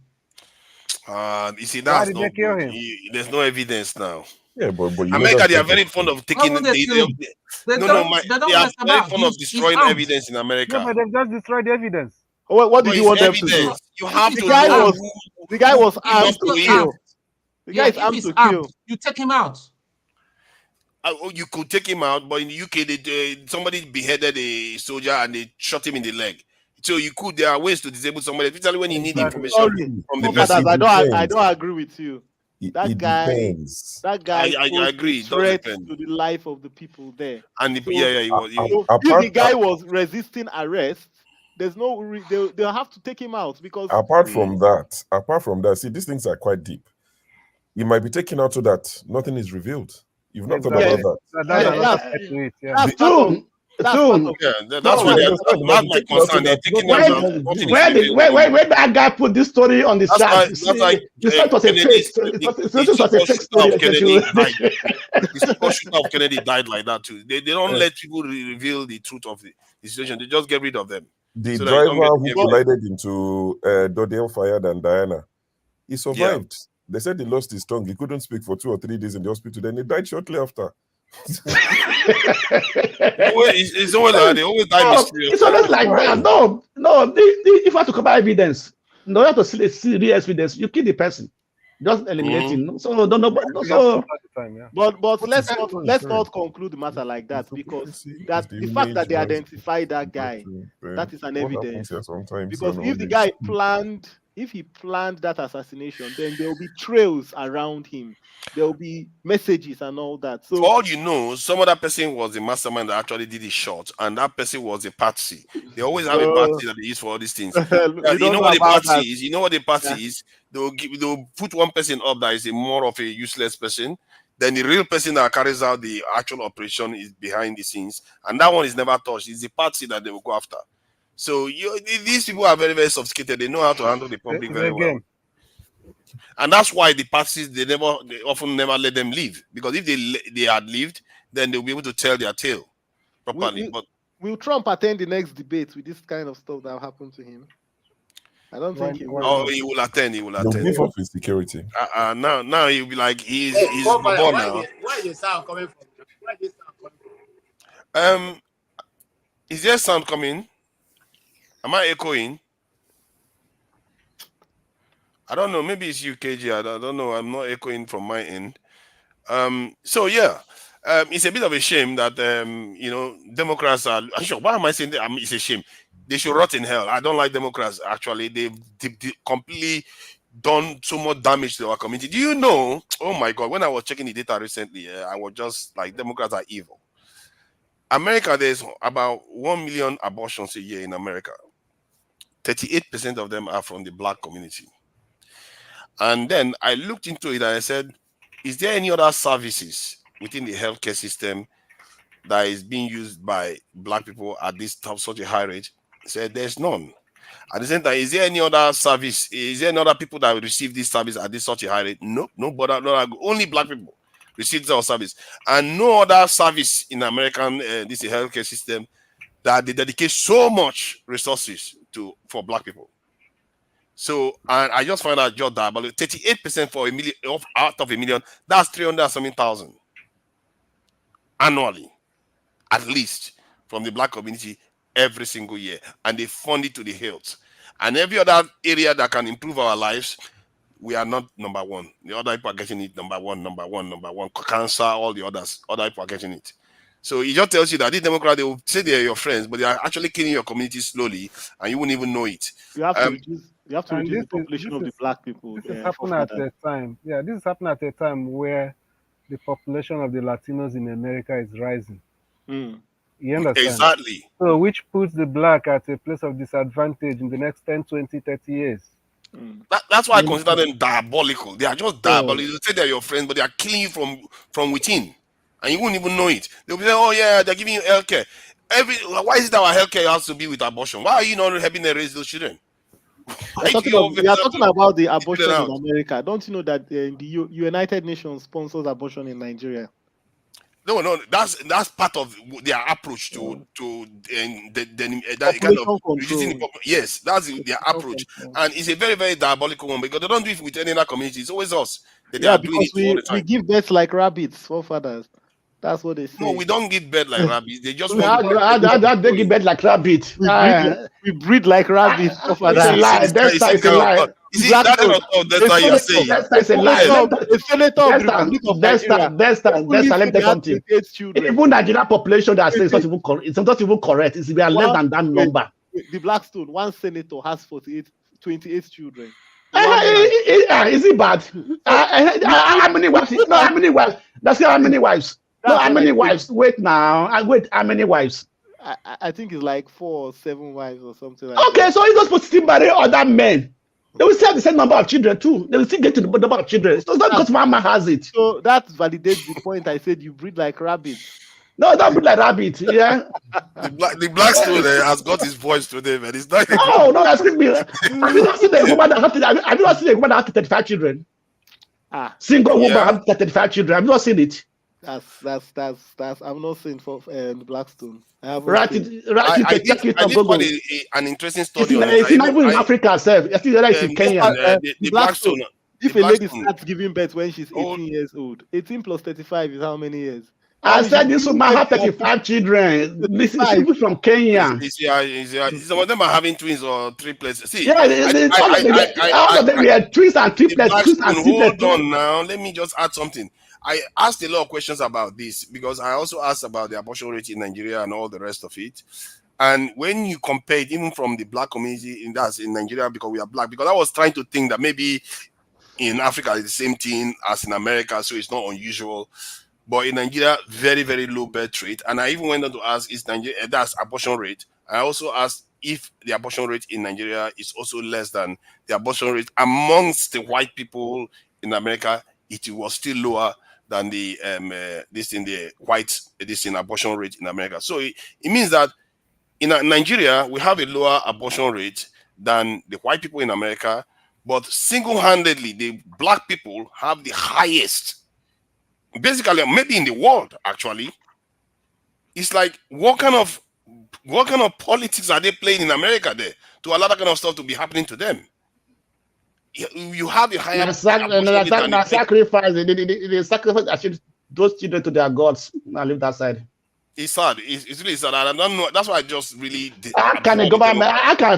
Speaker 7: You see, that's not good. There's no evidence now.
Speaker 13: Yeah, but
Speaker 7: America, they are very fond of taking. They are very fond of destroying evidence in America.
Speaker 11: Yeah, but they've just destroyed the evidence.
Speaker 1: What did you want them to do?
Speaker 7: You have
Speaker 1: the guy was armed to kill. The guy is armed to kill.
Speaker 10: You take him out.
Speaker 7: You could take him out, but in the UK, somebody beheaded a soldier and they shot him in the leg. So there are ways to disable somebody, especially when you need information from the person.
Speaker 1: I don't agree with you. That guy
Speaker 7: I agree.
Speaker 1: Threat to the life of the people there.
Speaker 7: And he was.
Speaker 1: If the guy was resisting arrest, there's no they'll have to take him out because.
Speaker 13: Apart from that, see, these things are quite deep. He might be taken out so that nothing is revealed. You've not thought about that.
Speaker 4: That's true.
Speaker 7: That's why that's my concern. They're taking
Speaker 4: where that guy put this story on the chat. It was a fake story.
Speaker 7: The shooter of Kennedy died like that too. They don't let people reveal the truth of the situation. They just get rid of them.
Speaker 13: The driver who collided into Dodiel Fayed and Diana, he survived. Yeah. They said he lost his tongue. He couldn't speak for 2 or 3 days in the hospital. Then he died shortly after.
Speaker 7: It's always like they always die mysterious.
Speaker 4: It's always like that. No. If you have to come by evidence, in order to see the evidence, you kill the person. Just eliminating.
Speaker 1: But let's not conclude the matter like that, because the fact that they identified that guy, that is an evidence. Because if the guy planned that assassination, then there will be trails around him. There will be messages and all that. So
Speaker 7: for all you know, some other person was the mastermind that actually did the shot, and that person was a patsy. They always have a patsy that they use for all these things. You know what the patsy is? You know what the patsy is? They'll put one person up that is more of a useless person. Then the real person that carries out the actual operation is behind the scenes, and that one is never touched. It's the patsy that they will go after. So these people are very, very sophisticated. They know how to handle the public very well. And that's why the parties, they often never let them leave. Because if they had lived, then they'll be able to tell their tale properly.
Speaker 1: Will Trump attend the next debate with this kind of stuff that happened to him? I don't think he will.
Speaker 7: Oh, he will attend. He will attend.
Speaker 13: He'll give up his security.
Speaker 7: Now he'll be like, he's born now.
Speaker 2: Where is the sound coming from?
Speaker 7: Is there sound coming? Am I echoing? I don't know. Maybe it's UKG. I don't know. I'm not echoing from my end. So yeah, it's a bit of a shame that Democrats are. Sure, why am I saying that? It's a shame. They should rot in hell. I don't like Democrats. Actually, they've completely done so much damage to our community. Do you know? Oh my God! When I was checking the data recently, I was just like, Democrats are evil. America, there's about 1 million abortions a year in America. 38% of them are from the Black community. And then I looked into it and I said, is there any other services within the healthcare system that is being used by Black people at this such a high rate? I said, there's none. At the same time, is there any other service? Is there any other people that receive this service at this such a high rate? No, only Black people receive this service. And no other service in American this healthcare system that they dedicate so much resources for Black people. So, and I just found out that about 38% for a million out of a million, that's 300,000 annually, at least, from the Black community every single year, and they fund it to the health. And every other area that can improve our lives, we are not number one. The other people are getting it number one. Cancer, all the others, other people are getting it. So it just tells you that these Democrats, they will say they are your friends, but they are actually killing your community slowly, and you won't even know it.
Speaker 1: You have to reduce You have to reduce the population of the black people.
Speaker 11: This is happening at a time. Yeah, this is happening at a time where the population of the Latinos in America is rising. You understand?
Speaker 7: Exactly.
Speaker 11: So which puts the black at a place of disadvantage in the next 10, 20, 30 years.
Speaker 7: That's why I consider them diabolical. They are just diabolical. You say they're your friends, but they are killing you from within. And you wouldn't even know it. They'll be like, oh yeah, they're giving you healthcare. Why is it that our healthcare has to be with abortion? Why are you not helping them raise those children?
Speaker 1: We are talking about the abortion in America. Don't you know that the United Nations sponsors abortion in Nigeria?
Speaker 7: No, that's part of their approach to that kind of reducing the yes, that's their approach, and it's a very, very diabolical one because they don't do it with any other community. It's always us that they are doing it all the time.
Speaker 1: We give birth like rabbits, forefathers. That's what they say.
Speaker 7: No, we don't give birth like rabbits. They just
Speaker 4: they give birth like rabbits.
Speaker 1: We breed like rabbits.
Speaker 4: That's a lie. That's a lie.
Speaker 7: You see, that kind of stuff, that's how you're saying.
Speaker 4: That's a lie. Let me tell something. Even Nigerian population that says it's not even correct. It's less than that number.
Speaker 1: The Blackstone, one senator has 28 children.
Speaker 4: Is it bad? How many wives? No, how many wives? That's how many wives. No, how many wives? Wait now. How many wives?
Speaker 1: I think it's like 4 or 7 wives or something like
Speaker 4: that. Okay, so he's not supposed to still marry other men. They will still have the same number of children too. They will still get to the number of children. So it's not because mama has it.
Speaker 1: So that validates the point I said you breed like rabbits.
Speaker 4: No, don't breed like rabbits. Yeah.
Speaker 7: the Blackstone has got his voice today, man. It's not.
Speaker 4: No, excuse me. Have you not seen a woman that has 35 children? Single woman has 35 children. Have you not seen it?
Speaker 1: That's I'm not saying for Blackstone.
Speaker 7: I think an interesting study.
Speaker 4: It's not even in Africa itself. I think it's in Kenya.
Speaker 7: The Blackstone.
Speaker 1: If a lady starts giving birth when she's 18 years old, 18 plus 35 is how many years?
Speaker 4: I said this woman have 35 children. This is people from Kenya.
Speaker 7: Some of them are having twins or triplets. See,
Speaker 4: all of them are twins and triplets.
Speaker 7: Hold on now. Let me just add something. I asked a lot of questions about this because I also asked about the abortion rate in Nigeria and all the rest of it. And when you compare it, even from the black community in Nigeria, because we are black, because I was trying to think that maybe in Africa it's the same thing as in America, so it's not unusual. But in Nigeria, very, very low birth rate. And I even went on to ask, is Nigeria, that's abortion rate. I also asked if the abortion rate in Nigeria is also less than the abortion rate amongst the white people in America. It was still lower than the abortion rate in America. So it means that in Nigeria, we have a lower abortion rate than the white people in America, but single-handedly, the black people have the highest. Basically, maybe in the world, actually. It's like, what kind of politics are they playing in America there to allow that kind of stuff to be happening to them? You have a higher
Speaker 4: sacrifice. They sacrifice those children to their gods. I leave that side.
Speaker 7: It's sad. It's really sad. I don't know. That's why I just really.
Speaker 4: How can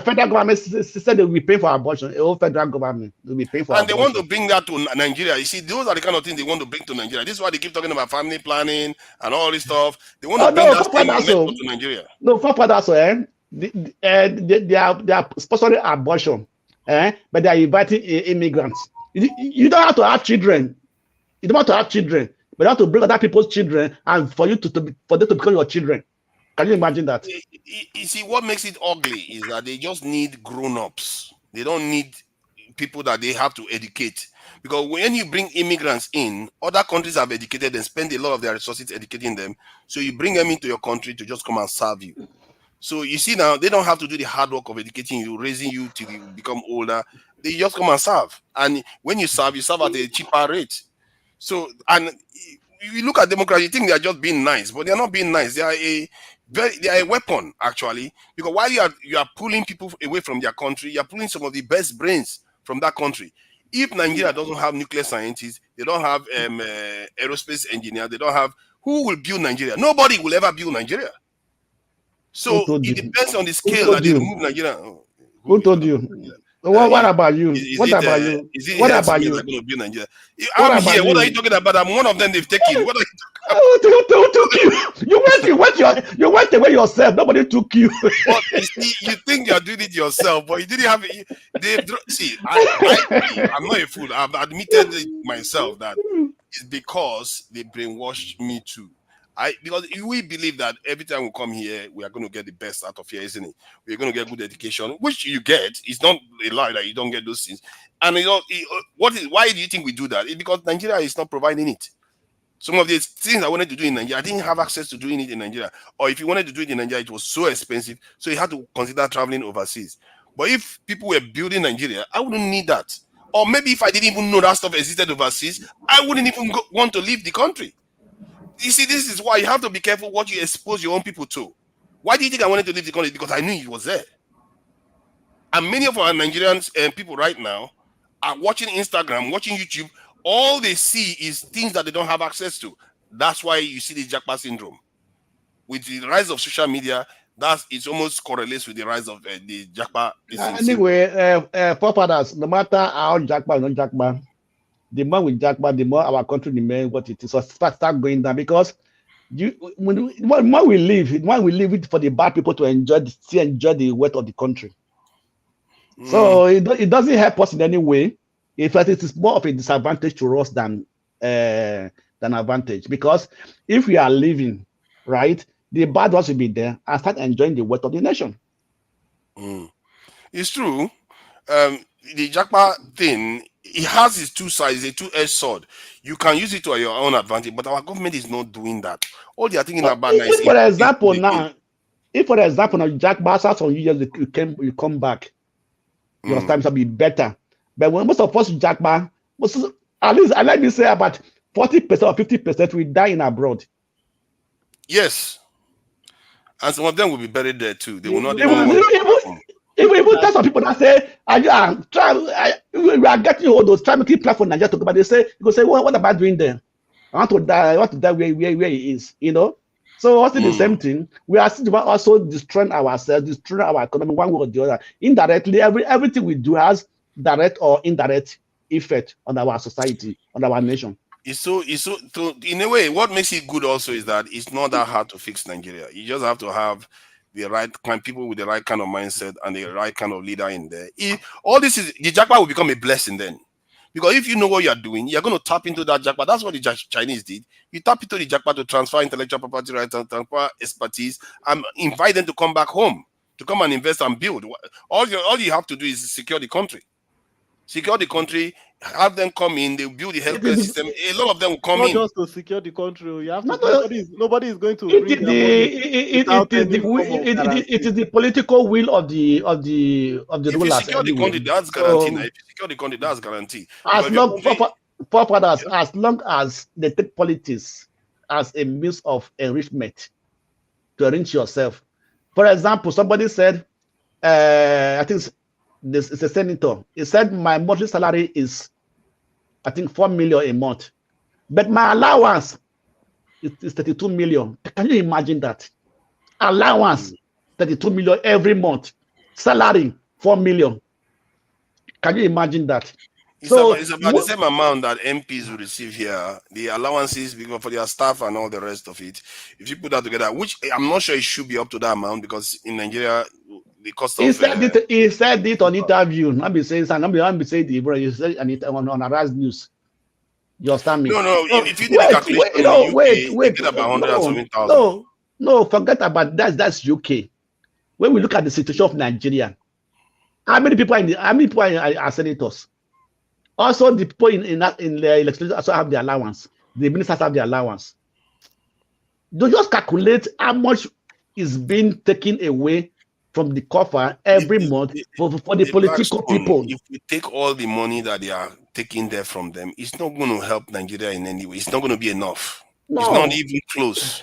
Speaker 4: federal government say they will be paying for abortion? The whole federal government will be paying for
Speaker 7: and
Speaker 4: abortion.
Speaker 7: They want to bring that to Nigeria. You see, those are the kind of things they want to bring to Nigeria. This is why they keep talking about family planning and all this stuff. They want to bring that thing to Nigeria.
Speaker 4: No, for that, they are sponsoring abortion, but they are inviting immigrants. You don't have to have children. You don't have to have children. But you have to bring other people's children and for them to become your children. Can you imagine that?
Speaker 7: You see, what makes it ugly is that they just need grown-ups. They don't need people that they have to educate. Because when you bring immigrants in, other countries have educated and spend a lot of their resources educating them. So you bring them into your country to just come and serve you. So you see now, they don't have to do the hard work of educating you, raising you till you become older. They just come and serve. And when you serve at a cheaper rate. So, and you look at democracy, you think they are just being nice, but they are not being nice. They are a weapon, actually, because while you are pulling people away from their country, you are pulling some of the best brains from that country. If Nigeria doesn't have nuclear scientists, they don't have aerospace engineers, they don't have, who will build Nigeria? Nobody will ever build Nigeria. So it depends on the scale that they move Nigeria.
Speaker 4: Who told you? What about you? What about you?
Speaker 7: I'm here. What are you talking about? I'm one of them they've taken. What are you talking
Speaker 4: Who took you? You went away yourself. Nobody took you.
Speaker 7: But you see, you think you're doing it yourself, but you didn't have it. See, I'm not a fool. I've admitted it myself that it's because they brainwashed me too. Because we believe that every time we come here, we are going to get the best out of here, isn't it? We're going to get good education, which you get. It's not a lie that you don't get those things. And why do you think we do that? It's because Nigeria is not providing it. Some of the things I wanted to do in Nigeria, I didn't have access to doing it in Nigeria. Or if you wanted to do it in Nigeria, it was so expensive, so you had to consider traveling overseas. But if people were building Nigeria, I wouldn't need that. Or maybe if I didn't even know that stuff existed overseas, I wouldn't even want to leave the country. You see, this is why you have to be careful what you expose your own people to. Why do you think I wanted to leave the country? Because I knew it was there. And many of our Nigerians and people right now are watching Instagram, watching YouTube. All they see is things that they don't have access to. That's why you see the Jackpot syndrome. With the rise of social media, it almost correlates with the rise of the Jackpot.
Speaker 4: Anyway, forefathers, no matter how Jackpot or not Jackpot, the more we Jackpot, the more our country remains what it is. So start going down because when we live it for the bad people to enjoy the wealth of the country. So it doesn't help us in any way. In fact, it is more of a disadvantage to us than advantage. Because if we are living, right, the bad ones will be there and start enjoying the wealth of the nation.
Speaker 7: It's true. The Jackpot thing, it has its two sides, a two-edged sword. You can use it to your own advantage, but our government is not doing that. All they are thinking about now is...
Speaker 4: For example, now, Jackpot, some years you come back, your times will be better. But when most of us Jackpot, at least I like to say about 40% or 50% will die in abroad. Yes.
Speaker 7: And some of them will be buried there too. They will not
Speaker 4: even tell some people that say, we are getting all those trying to keep platform Nigeria talk about. They say, what about doing there? I want to die where he is, you know. So also the same thing. We are also destroying ourselves, destroying our economy one way or the other. Indirectly, everything we do has direct or indirect effect on our society, on our nation.
Speaker 7: It's so in a way, what makes it good also is that it's not that hard to fix Nigeria. You just have to have the right kind people with the right kind of mindset and the right kind of leader in there. All this is the Jackpot will become a blessing then. Because if you know what you're doing, you're going to tap into that Jackpot. That's what the Chinese did. You tap into the Jackpot to transfer intellectual property rights and transfer expertise and invite them to come back home, to come and invest and build. All you have to do is secure the country. Secure the country, have them come in, they build the healthcare system. A lot of them will come in.
Speaker 1: Not just to secure the country. You have to, nobody is going to bring
Speaker 4: it is the political will of the rulers.
Speaker 7: If you secure the country, that's guaranteed. If you secure the country, that's guaranteed.
Speaker 4: As long as they take politics as a means of enrichment to enrich yourself. For example, somebody said, I think this is a senator. He said my monthly salary is, I think, 4 million a month, but my allowance is 32 million. Can you imagine that? Allowance 32 million every month, salary 4 million. Can you imagine that?
Speaker 7: It's about the same amount that MPs will receive here, the allowances for their staff and all the rest of it. If you put that together, which I'm not sure it should be up to that amount, because in Nigeria, the cost of... He
Speaker 4: said it on interview. I'm be saying the bro. You said on Arise News. You understand me?
Speaker 7: No. If you did a calculation, wait, get about 170,000.
Speaker 4: No, forget about that. That's UK. When we look at the situation of Nigeria, how many people are senators? Also, the people in the election also have the allowance. The ministers have the allowance. Don't just calculate how much is being taken away from the coffer every month for the political people.
Speaker 7: If we take all the money that they are taking there from them, it's not going to help Nigeria in any way. It's not going to be enough. No. It's not even close.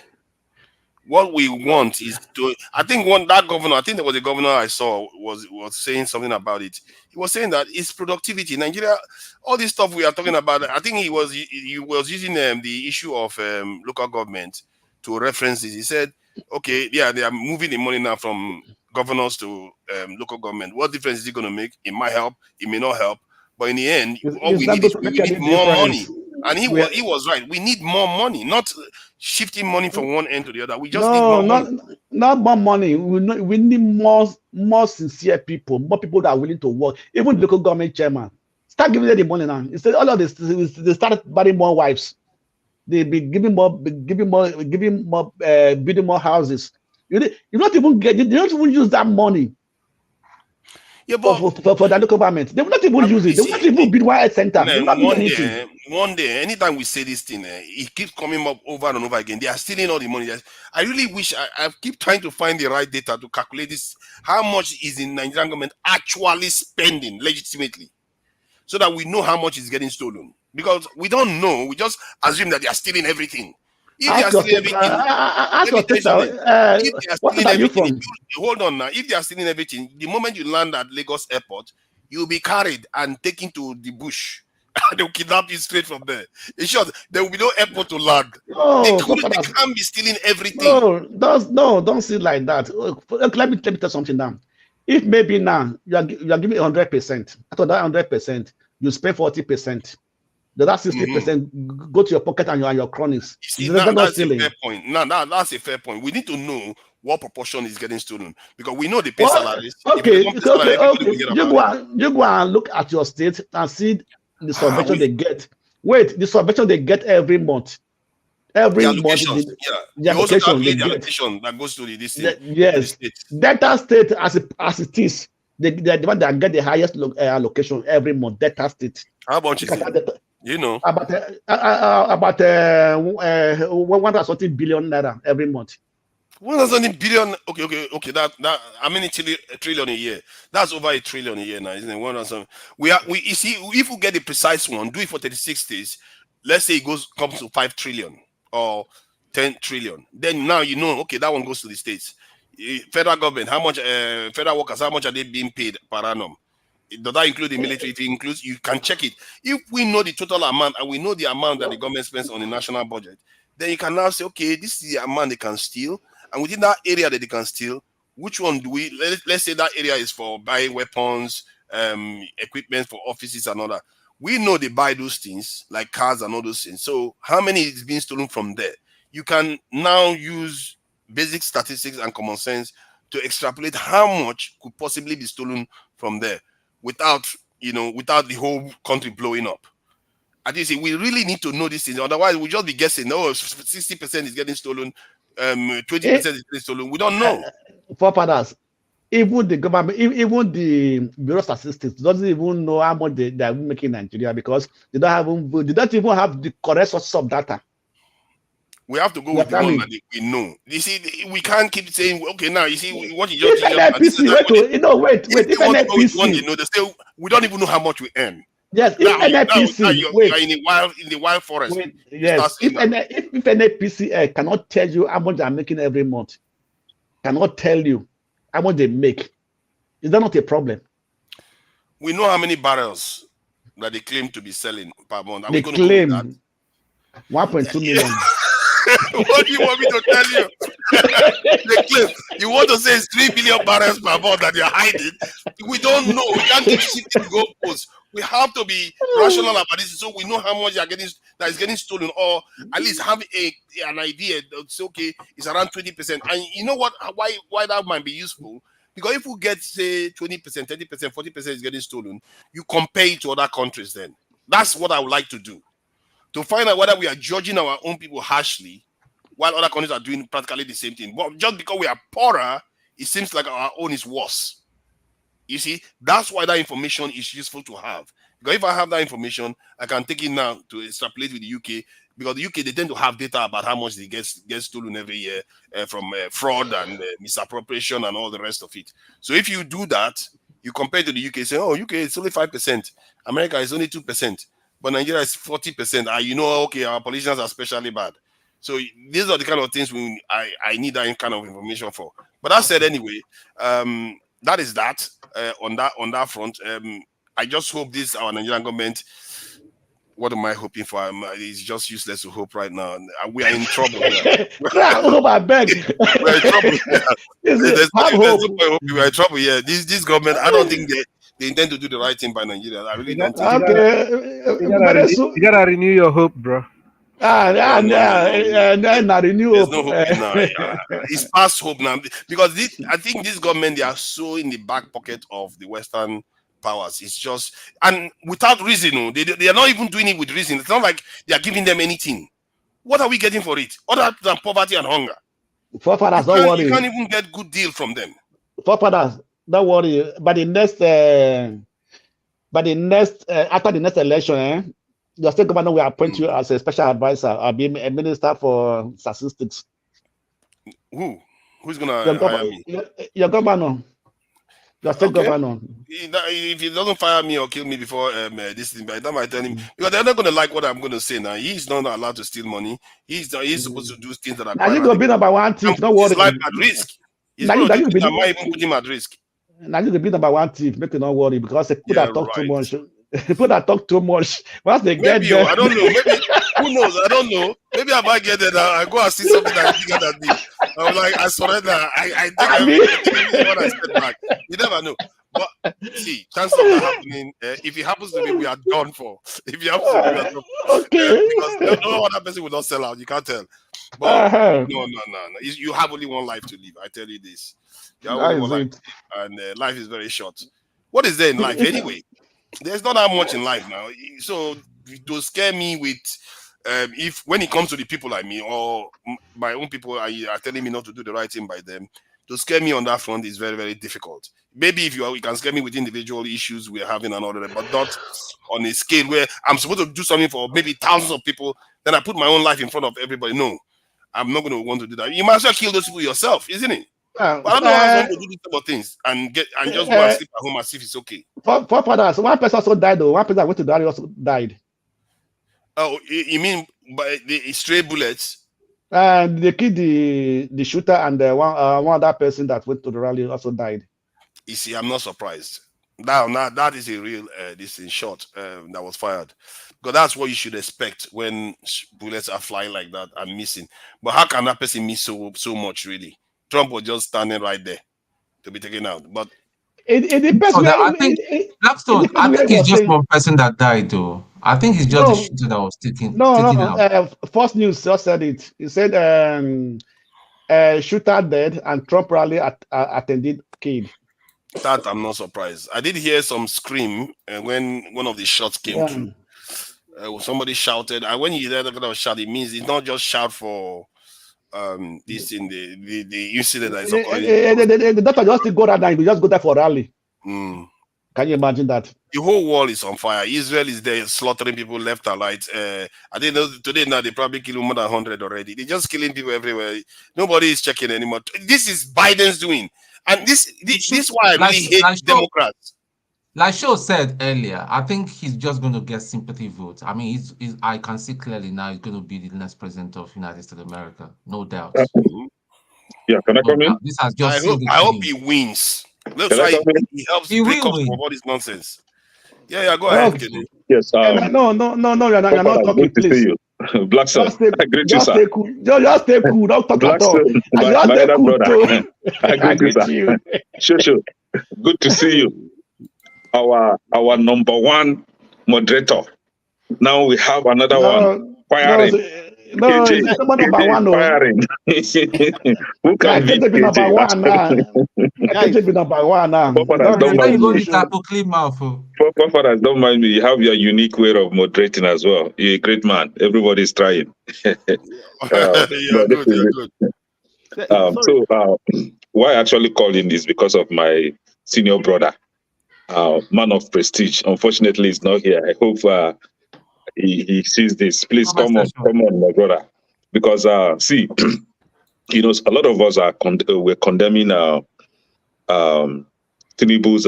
Speaker 7: What we want is to... I think there was a governor I saw was saying something about it. He was saying that it's productivity. Nigeria, all this stuff we are talking about, I think he was using the issue of local government to reference this. He said, okay, yeah, they are moving the money now from governors to local government. What difference is it going to make? It might help, it may not help, but in the end, all we need is more money. And he was right. We need more money, not shifting money from one end to the other. We just need more money.
Speaker 4: Not more money. We need more sincere people, more people that are willing to work. Even the local government chairman, start giving them the money now. Instead, all of this, they start buying more wives. They be building more houses. You don't even use that money.
Speaker 7: Yeah, but
Speaker 4: for the local government, they will not even use it. They will not even build one health center.
Speaker 7: One day, anytime we say this thing, it keeps coming up over and over again. They are stealing all the money. I really wish I keep trying to find the right data to calculate this. How much is the Nigerian government actually spending legitimately, so that we know how much is getting stolen? Because we don't know. We just assume that they are stealing everything. If they are stealing everything, hold on now. If they are stealing everything, the moment you land at Lagos Airport, you'll be carried and taken to the bush. They'll kidnap you straight from there. In short, there will be no airport to land. They can't be stealing everything.
Speaker 4: Don't see it like that. Let me tell you something now. If maybe now you are giving 100%, out of that 100%, you spend 40%. The last 60% go to your pocket and your cronies.
Speaker 7: See, that's a fair point. That's a fair point. We need to know what proportion is getting stolen, because we know they pay salaries.
Speaker 4: Okay. You go and look at your state and see the subvention they get. Wait, the subvention they get every month. Every month,
Speaker 7: the allocation that goes to the state.
Speaker 4: Yes, Delta State as it is, the one that get the highest allocation every month. Delta State.
Speaker 7: How about you know
Speaker 4: about 100 billion naira every month.
Speaker 7: 100 billion. Okay. That how many trillion a year? That's over $1 trillion a year now, isn't it? You see, if we get the precise one, do it for 36 days. Let's say it comes to 5 trillion or 10 trillion. Then now you know, okay, that one goes to the states. Federal government, how much? Federal workers, how much are they being paid per annum? Does that include the military? If it includes, you can check it. If we know the total amount and we know the amount that the government spends on the national budget, then you can now say, okay, this is the amount they can steal. And within that area that they can steal, which one do we, let's say that area is for buying weapons, equipment for offices and all that. We know they buy those things, like cars and all those things. So how many is being stolen from there? You can now use basic statistics and common sense to extrapolate how much could possibly be stolen from there, without the whole country blowing up. I think we really need to know these things. Otherwise, we'll just be guessing. Oh, 60% is getting stolen, 20% is getting stolen. We don't know.
Speaker 4: Forefathers, even the government, even the Bureau of Statistics doesn't even know how much they are making in Nigeria, because they don't even have the correct sources of data.
Speaker 7: We have to go with the one that we know. You see, we can't keep saying, okay, now you see what you just
Speaker 4: wait. If NNPC,
Speaker 7: they say we don't even know how much we earn.
Speaker 4: Yes, if NNPC,
Speaker 7: you're in the wild forest.
Speaker 4: Yes, if NNPC cannot tell you how much they're making every month, cannot tell you how much they make, is that not a problem?
Speaker 7: We know how many barrels that they claim to be selling per month.
Speaker 4: They claim 1.2 million.
Speaker 7: What do you want me to tell you? They claim you want to say it's 3 billion barrels per month that you're hiding. We don't know. We can't keep shifting goalposts. We have to be rational about this, so we know how much that is getting stolen, or at least have an idea. It's okay. It's around 20%. And you know what? Why that might be useful? Because if we get, say, 20%, 30%, 40% is getting stolen, you compare it to other countries. Then that's what I would like to do, to find out whether we are judging our own people harshly while other countries are doing practically the same thing. But just because we are poorer, it seems like our own is worse. You see, that's why that information is useful to have. Because if I have that information, I can take it now to extrapolate with the UK. Because the UK, they tend to have data about how much they get stolen every year from fraud and misappropriation and all the rest of it. So if you do that, you compare to the UK, say, oh, UK is only 5%. America is only 2%. But Nigeria is 40%. And you know, okay, our politicians are especially bad. So these are the kind of things I need that kind of information for. But that said, anyway, that is that on that front. I just hope our Nigerian government. What am I hoping for? It's just useless to hope right now. We are in trouble.
Speaker 4: I beg.
Speaker 7: We're in trouble. We're in trouble here. This government, I don't think they intend to do the right thing by Nigeria. I really don't think.
Speaker 11: You gotta renew your hope, bro.
Speaker 4: There's
Speaker 7: no hope now. It's past hope now because I think this government, they are so in the back pocket of the Western powers. It's just, and without reason, they are not even doing it with reason. It's not like they are giving them anything. What are we getting for it other than poverty and hunger?
Speaker 4: Forefathers, don't worry.
Speaker 7: You can't even get good deal from them.
Speaker 4: Forefathers, don't worry. But the next, after the next election, your state governor will appoint you as a special advisor. I'll be a minister for statistics.
Speaker 7: Who's gonna hire me?
Speaker 4: Your governor. Your state governor.
Speaker 7: If he doesn't fire me or kill me before this thing, by the time I tell him, because they're not gonna like what I'm gonna say now. He's not allowed to steal money. He's supposed to do things that are.
Speaker 4: Now you gonna be number one thief. Don't worry.
Speaker 7: His life at risk. He's going to do that might even put him at risk.
Speaker 4: Now you can be number one thief. Make you not worry because people that talk too much. People that talk too much. Once they get there,
Speaker 7: I don't know. Maybe who knows? I don't know. Maybe I might get there now. I go and see something that's bigger than me. I'm like, I surrender. I think what I step back. You never know. But see, chances of that happening. If it happens to me, we are done for. If it happens to me, we are done for. Okay. Because no other person will not sell out. You can't tell. But no. You have only one life to live. I tell you this. You have only one life, and life is very short. What is there in life anyway? There's not that much in life now. So to scare me with if when it comes to the people like me or my own people are telling me not to do the right thing by them, to scare me on that front is very, very difficult. Maybe if you can scare me with individual issues we're having and all that, but not on a scale where I'm supposed to do something for maybe thousands of people, then I put my own life in front of everybody. No, I'm not going to want to do that. You might as well kill those people yourself, isn't it? But I don't know how to do these type of things and just go and sleep at home as if it's okay.
Speaker 4: Fathers, one person also died though. One person that went to die also died.
Speaker 7: Oh, you mean by the stray bullets?
Speaker 4: They killed the shooter and one other person that went to the rally also died.
Speaker 7: You see, I'm not surprised. Now that is a real this in shot that was fired, because that's what you should expect when bullets are flying like that and missing. But how can that person miss so much really? Trump was just standing right there to be taken out. But
Speaker 10: I think Blackstone, I think it's just one person that died though. I think it's just the shooter that was taken out.
Speaker 4: Fox News just said it. He said shooter dead and Trump rally attended killed.
Speaker 7: That I'm not surprised. I did hear some scream when one of the shots came through. Somebody shouted, and when you hear that kind of shout, it means it's not just shout for this in the incident that is occurring.
Speaker 4: The doctor just go that night. We just go there for rally. Can you imagine that?
Speaker 7: The whole world is on fire. Israel is there slaughtering people left and right. I didn't know today now they probably kill more than 100 already. They're just killing people everywhere. Nobody is checking anymore. This is Biden's doing. And this is why I really hate Democrats.
Speaker 10: Like Shaw said earlier, I think he's just going to get sympathy votes. I mean, I can see clearly now he's going to be the next president of United States of America, no doubt.
Speaker 12: Yeah, can I come in?
Speaker 10: This has just
Speaker 7: I hope he wins. Looks like he helps break up all this nonsense. Yeah, go ahead.
Speaker 12: Yes.
Speaker 4: No, you're not talking, please.
Speaker 12: Blackstone, I greet you, sir.
Speaker 4: Just stay cool. Don't talk at all.
Speaker 12: My elder brother. I greet you, sir. Sure. Good to see you. Our number one moderator. Now we have another one firing.
Speaker 4: No, it's number one.
Speaker 12: Firing. Who can be
Speaker 4: number one now? Be number one now.
Speaker 12: Fathers, don't mind me. You have your unique way of moderating as well. You're a great man. Everybody's trying. Why I actually calling is because of my senior brother, man of prestige. Unfortunately, he's not here. I hope he sees this. Please come on, my brother. Because see, a lot of us we're condemning Tinubu's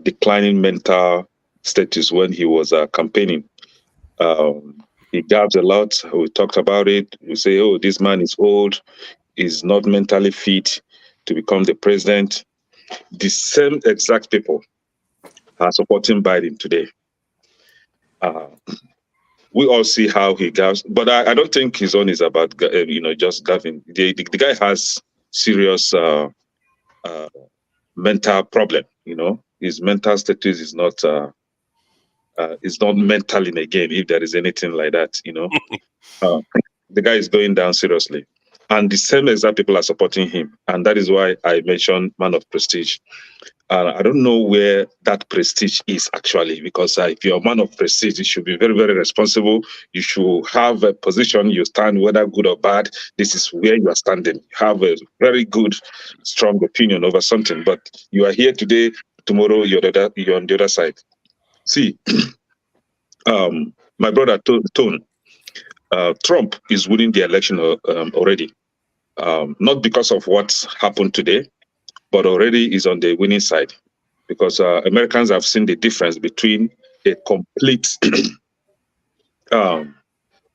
Speaker 12: declining mental status when he was campaigning. He gabs a lot. We talked about it. We say, oh, this man is old. He's not mentally fit to become the president. The same exact people are supporting Biden today. We all see how he gabs, but I don't think his own is about just gabbing. The guy has serious mental problem. His mental status is not is not mental again, if there is anything like that, you know. The guy is going down seriously. And the same exact people are supporting him. And that is why I mentioned man of prestige. I don't know where that prestige is actually, because if you're a man of prestige, you should be very, very responsible. You should have a position you stand, whether good or bad. This is where you are standing. You have a very good, strong opinion over something. But you are here today, tomorrow you're on the other side. See, my brother Tone, Trump is winning the election already. Not because of what's happened today, but already is on the winning side, because Americans have seen the difference between a complete, I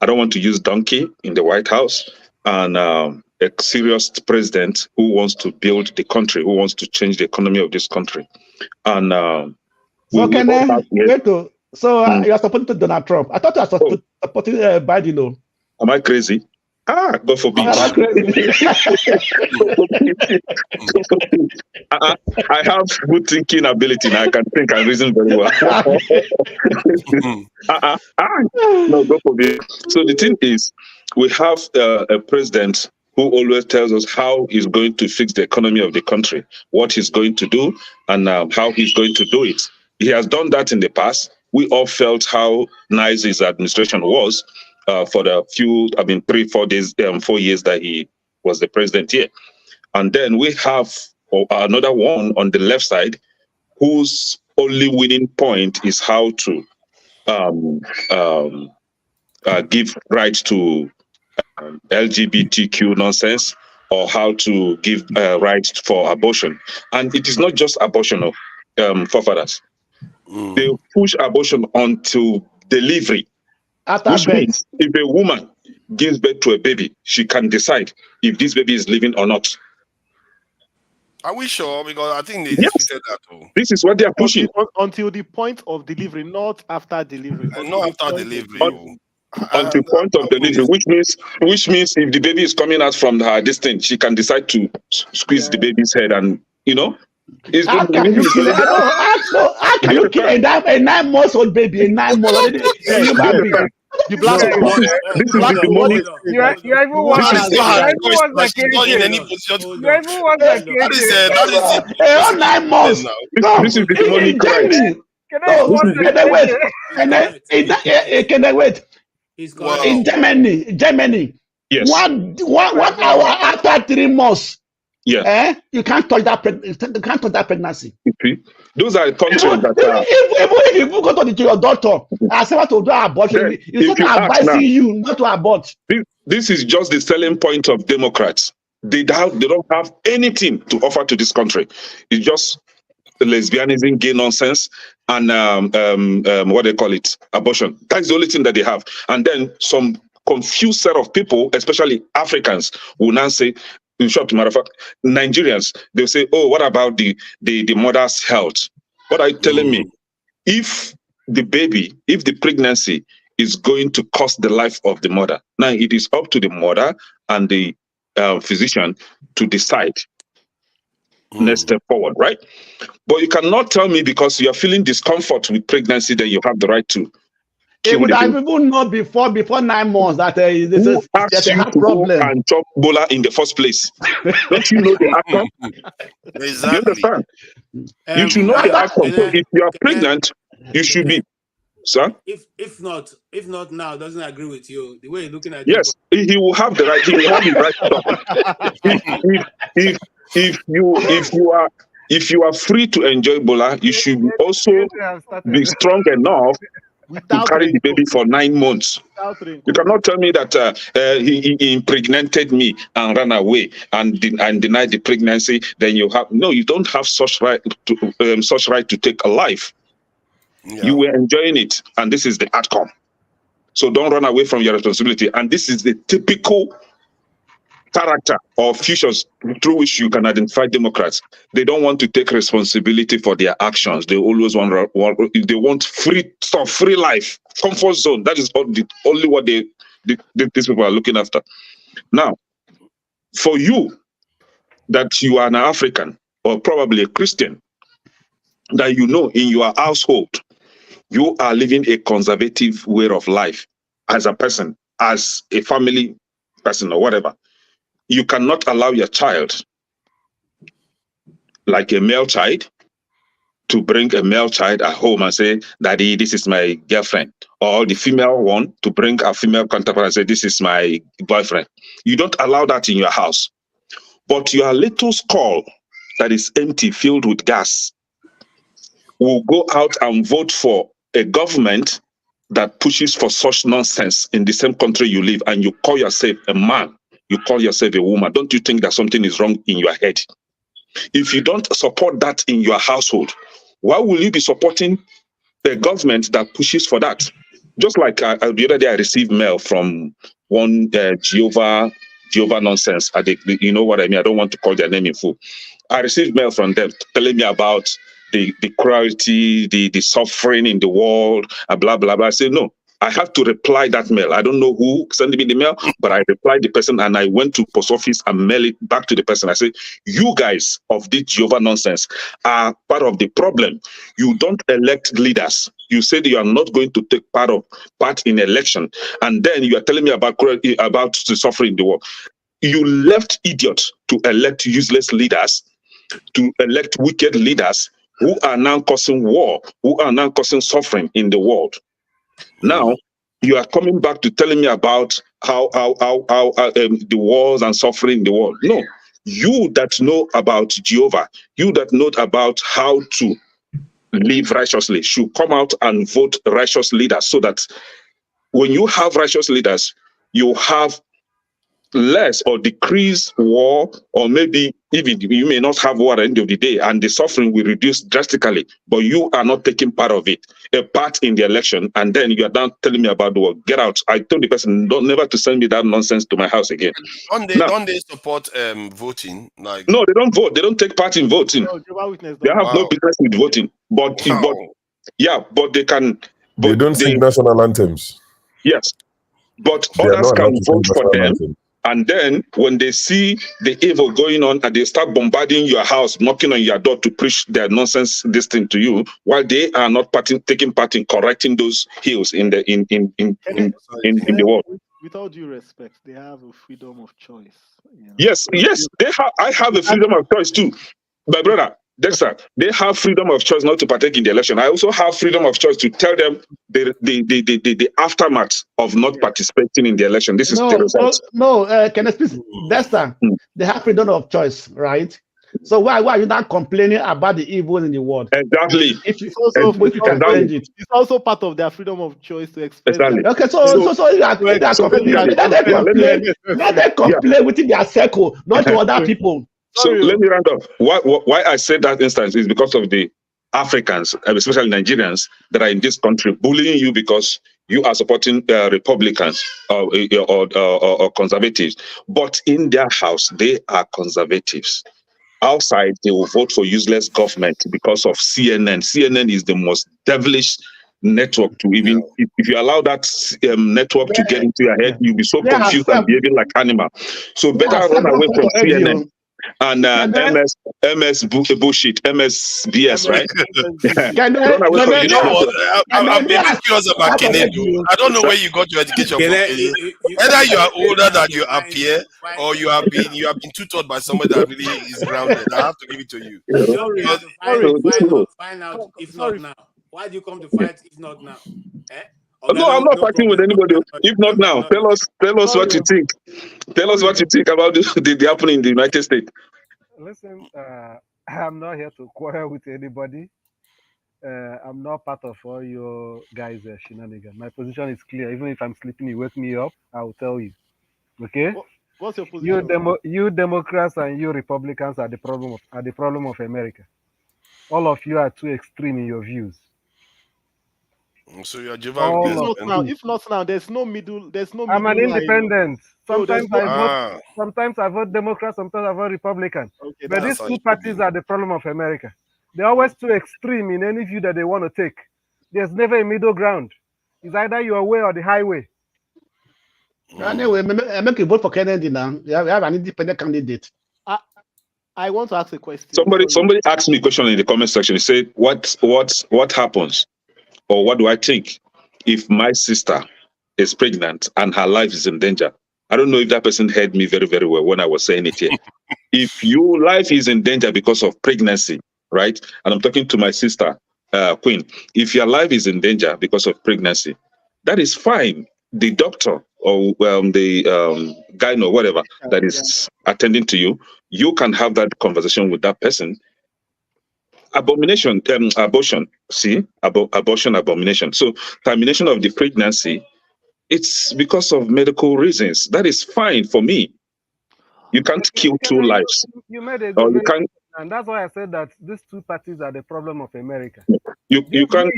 Speaker 12: don't want to use donkey in the White House, and a serious president who wants to build the country, who wants to change the economy of this country. And
Speaker 4: so you are supporting Donald Trump. I thought you were supporting Biden, though.
Speaker 12: Am I crazy? God forbid. I have good thinking ability and I can think and reason very well. No, God forbid. So the thing is, we have a president who always tells us how he's going to fix the economy of the country, what he's going to do, and how he's going to do it. He has done that in the past. We all felt how nice his administration was. For the few, 4 years that he was the president here. And then we have another one on the left side whose only winning point is how to give rights to LGBTQ nonsense, or how to give rights for abortion. And it is not just abortion of forefathers. They push abortion onto delivery. Which means if a woman gives birth to a baby, she can decide if this baby is living or not.
Speaker 7: Are we sure? Because I think they disputed that too.
Speaker 12: This is what they are pushing.
Speaker 1: Until the point of delivery, not after delivery.
Speaker 7: Not after delivery.
Speaker 12: Until point of delivery, which means if the baby is coming out from her distance, she can decide to squeeze the baby's head, and you know.
Speaker 4: How can you kill a 9-month-old baby? A 9-month-old human being.
Speaker 12: The black this is the demonic.
Speaker 10: You even want
Speaker 4: that 9 months.
Speaker 12: This is the demonic Christ.
Speaker 4: Can I wait? In Germany.
Speaker 12: Yes.
Speaker 4: 1 hour after 3 months.
Speaker 12: Yeah.
Speaker 4: You can't touch that. You can't touch that pregnancy.
Speaker 12: Those are countries that are.
Speaker 4: If you go to your doctor and say what to do abortion, it's not advising you not to abort.
Speaker 12: This is just the selling point of Democrats. They don't have anything to offer to this country. It's just lesbianism, gay nonsense, and what they call it, abortion. That's the only thing that they have. And then some confused set of people, especially Africans, will now say, in short, matter of fact, Nigerians, they'll say, oh, what about the mother's health? What are you telling me? If the pregnancy is going to cost the life of the mother, now it is up to the mother and the physician to decide next step forward, right? But you cannot tell me because you are feeling discomfort with pregnancy that you have the right to.
Speaker 4: It would have even known before 9 months that there's a problem.
Speaker 12: And chop Bola in the first place. Don't you know the outcome?
Speaker 7: Exactly.
Speaker 12: You understand? You should know the outcome. So if you are pregnant, you should be. Sir?
Speaker 2: If not now, doesn't agree with you. The way you're looking at
Speaker 12: yes, he will have the right. He will have the right to talk. If you are free to enjoy Bola, you should also be strong enough to carry the baby for 9 months. You cannot tell me that he impregnated me and ran away and denied the pregnancy. Then you don't have such right to take a life. Yeah. You were enjoying it, and this is the outcome. So don't run away from your responsibility. And this is the typical character or features through which you can identify Democrats. They don't want to take responsibility for their actions. They always want free stuff, free life, comfort zone. That is only what these people are looking after. Now, for you, that you are an African or probably a Christian, that you know in your household, you are living a conservative way of life as a person, as a family person or whatever. You cannot allow your child, like a male child, to bring a male child at home and say, Daddy, this is my girlfriend. Or the female one to bring a female counterpart and say, this is my boyfriend. You don't allow that in your house. But your little skull that is empty, filled with gas, will go out and vote for a government that pushes for such nonsense in the same country you live, and you call yourself a man, you call yourself a woman. Don't you think that something is wrong in your head? If you don't support that in your household, why will you be supporting a government that pushes for that? Just like the other day, I received mail from one Jehovah nonsense. You know what I mean? I don't want to call their name in full. I received mail from them telling me about the cruelty, the suffering in the world, blah, blah, blah. I said, no, I have to reply that mail. I don't know who sent me the mail, but I replied the person and I went to post office and mail it back to the person. I said, you guys of this Jehovah nonsense are part of the problem. You don't elect leaders. You said you are not going to take part in election. And then you are telling me about the suffering in the world. You left idiots to elect useless leaders, to elect wicked leaders who are now causing war, who are now causing suffering in the world. Now, you are coming back to telling me about how the wars and suffering in the world. No, you that know about Jehovah, you that know about how to live righteously, should come out and vote righteous leaders, so that when you have righteous leaders, you have less or decrease war, or maybe even you may not have war at the end of the day, and the suffering will reduce drastically, but you are not taking part of it, a part in the election, and then you are down telling me about the war. Get out. I told the person, never to send me that nonsense to my house again.
Speaker 7: Don't they support voting? Like,
Speaker 12: no, they don't vote. They don't take part in voting. They have no business with voting. But they can. But
Speaker 13: they don't sing national anthems.
Speaker 12: Yes, but others can vote for them. And then when they see the evil going on and they start bombarding your house, knocking on your door to preach their nonsense this thing to you, while they are not taking part in correcting those ills in the world.
Speaker 1: With all due respect, they have a freedom of choice. You know?
Speaker 12: Yes, I have a freedom of choice too. My brother, Dexter, they have freedom of choice not to partake in the election. I also have freedom of choice to tell them the aftermath of not participating in the election. This is the result.
Speaker 4: Can I speak? Dexter, they have freedom of choice, right? So why are you not complaining about the evil in the world?
Speaker 12: Exactly.
Speaker 1: It's also part of their freedom of choice to express.
Speaker 12: Exactly.
Speaker 4: Okay, let them complain within their circle, not to other people.
Speaker 12: So let me round up. Why I said that instance is because of the Africans, especially Nigerians, that are in this country bullying you because you are supporting Republicans or conservatives. But in their house, they are conservatives. Outside, they will vote for useless government because of CNN. CNN is the most devilish network to even, if you allow that network to get into your head, you'll be so confused and behaving like animal. So better run away from CNN. And MS bullshit, MSBS, right?
Speaker 7: You know what? I'm curious about Kennedy. I don't know where you got your education from. Either you are older than you appear, or you have been tutored by somebody that really is grounded. I have to give it to you.
Speaker 2: Find out if not now. Why do you come to fight if not now?
Speaker 12: No, I'm not fighting with anybody. If not now, tell us what you think. Tell us what you think about the happening in the United States.
Speaker 11: Listen, I'm not here to quarrel with anybody. I'm not part of all your guys' shenanigans. My position is clear. Even if I'm sleeping, you wake me up, I will tell you. Okay?
Speaker 1: What's your position?
Speaker 11: You Democrats and you Republicans are the problem of America. All of you are too extreme in your views.
Speaker 7: So you're
Speaker 1: if not now, there's no middle.
Speaker 11: I'm an independent. Sometimes I vote Democrat, sometimes I vote Republican. Okay, but these two parties are the problem of America. They're always too extreme in any view that they want to take. There's never a middle ground. It's either your way or the highway.
Speaker 4: Anyway, make you vote for Kennedy now. We have an independent candidate.
Speaker 1: I want to ask a question.
Speaker 12: Somebody asked me a question in the comment section. He said, "What happens or what do I think if my sister is pregnant and her life is in danger? I don't know if that person heard me very, very well when I was saying it here. If your life is in danger because of pregnancy, right? And I'm talking to my sister, Queen. If your life is in danger because of pregnancy, that is fine. The doctor or the gyno or whatever that is attending to you, you can have that conversation with that person. Abortion, abomination. So termination of the pregnancy, it's because of medical reasons. That is fine for me. You can't kill two lives.
Speaker 11: You made a
Speaker 12: Or
Speaker 11: good
Speaker 12: you can't.
Speaker 11: and that's why I said that these two parties are the problem of America.
Speaker 12: You can't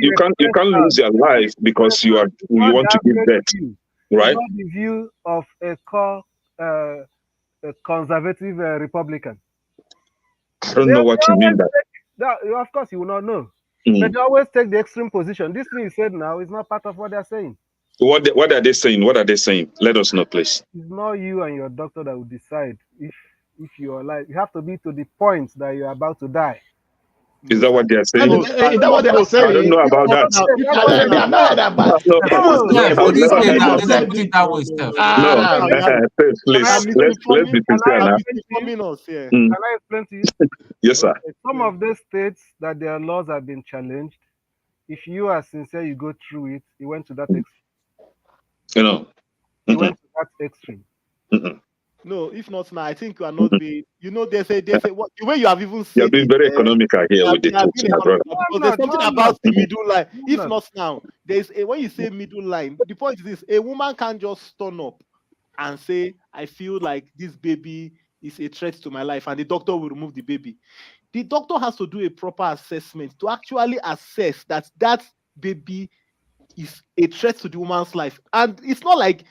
Speaker 12: lose your life because you want to give birth, right?
Speaker 11: Not the view of a conservative Republican.
Speaker 12: I don't know what you mean
Speaker 11: that. Of course, you will not know. But they always take the extreme position. This thing you said now is not part of what they're saying.
Speaker 12: What are they saying? What are they saying? Let us know, please.
Speaker 11: It's not you and your doctor that will decide if you're alive. You have to be to the point that you're about to die.
Speaker 12: Is that what they are saying?
Speaker 4: Is that what they are saying?
Speaker 12: I don't know about that. Please, let's be sincere now.
Speaker 11: Can I explain to you?
Speaker 12: Yes, sir.
Speaker 11: Some of those states that their laws have been challenged, if you are sincere, you go through it. You went to that extreme. You went to that extreme.
Speaker 1: No, if not now, I think you are not being. There's a the way you have even said.
Speaker 12: You're being very economical here with the truth, my brother.
Speaker 1: Because there's something about the middle line. If not now, when you say middle line, the point is this: a woman can't just turn up and say, "I feel like this baby is a threat to my life," and the doctor will remove the baby. The doctor has to do a proper assessment to actually assess that that baby is a threat to the woman's life, and it's not like.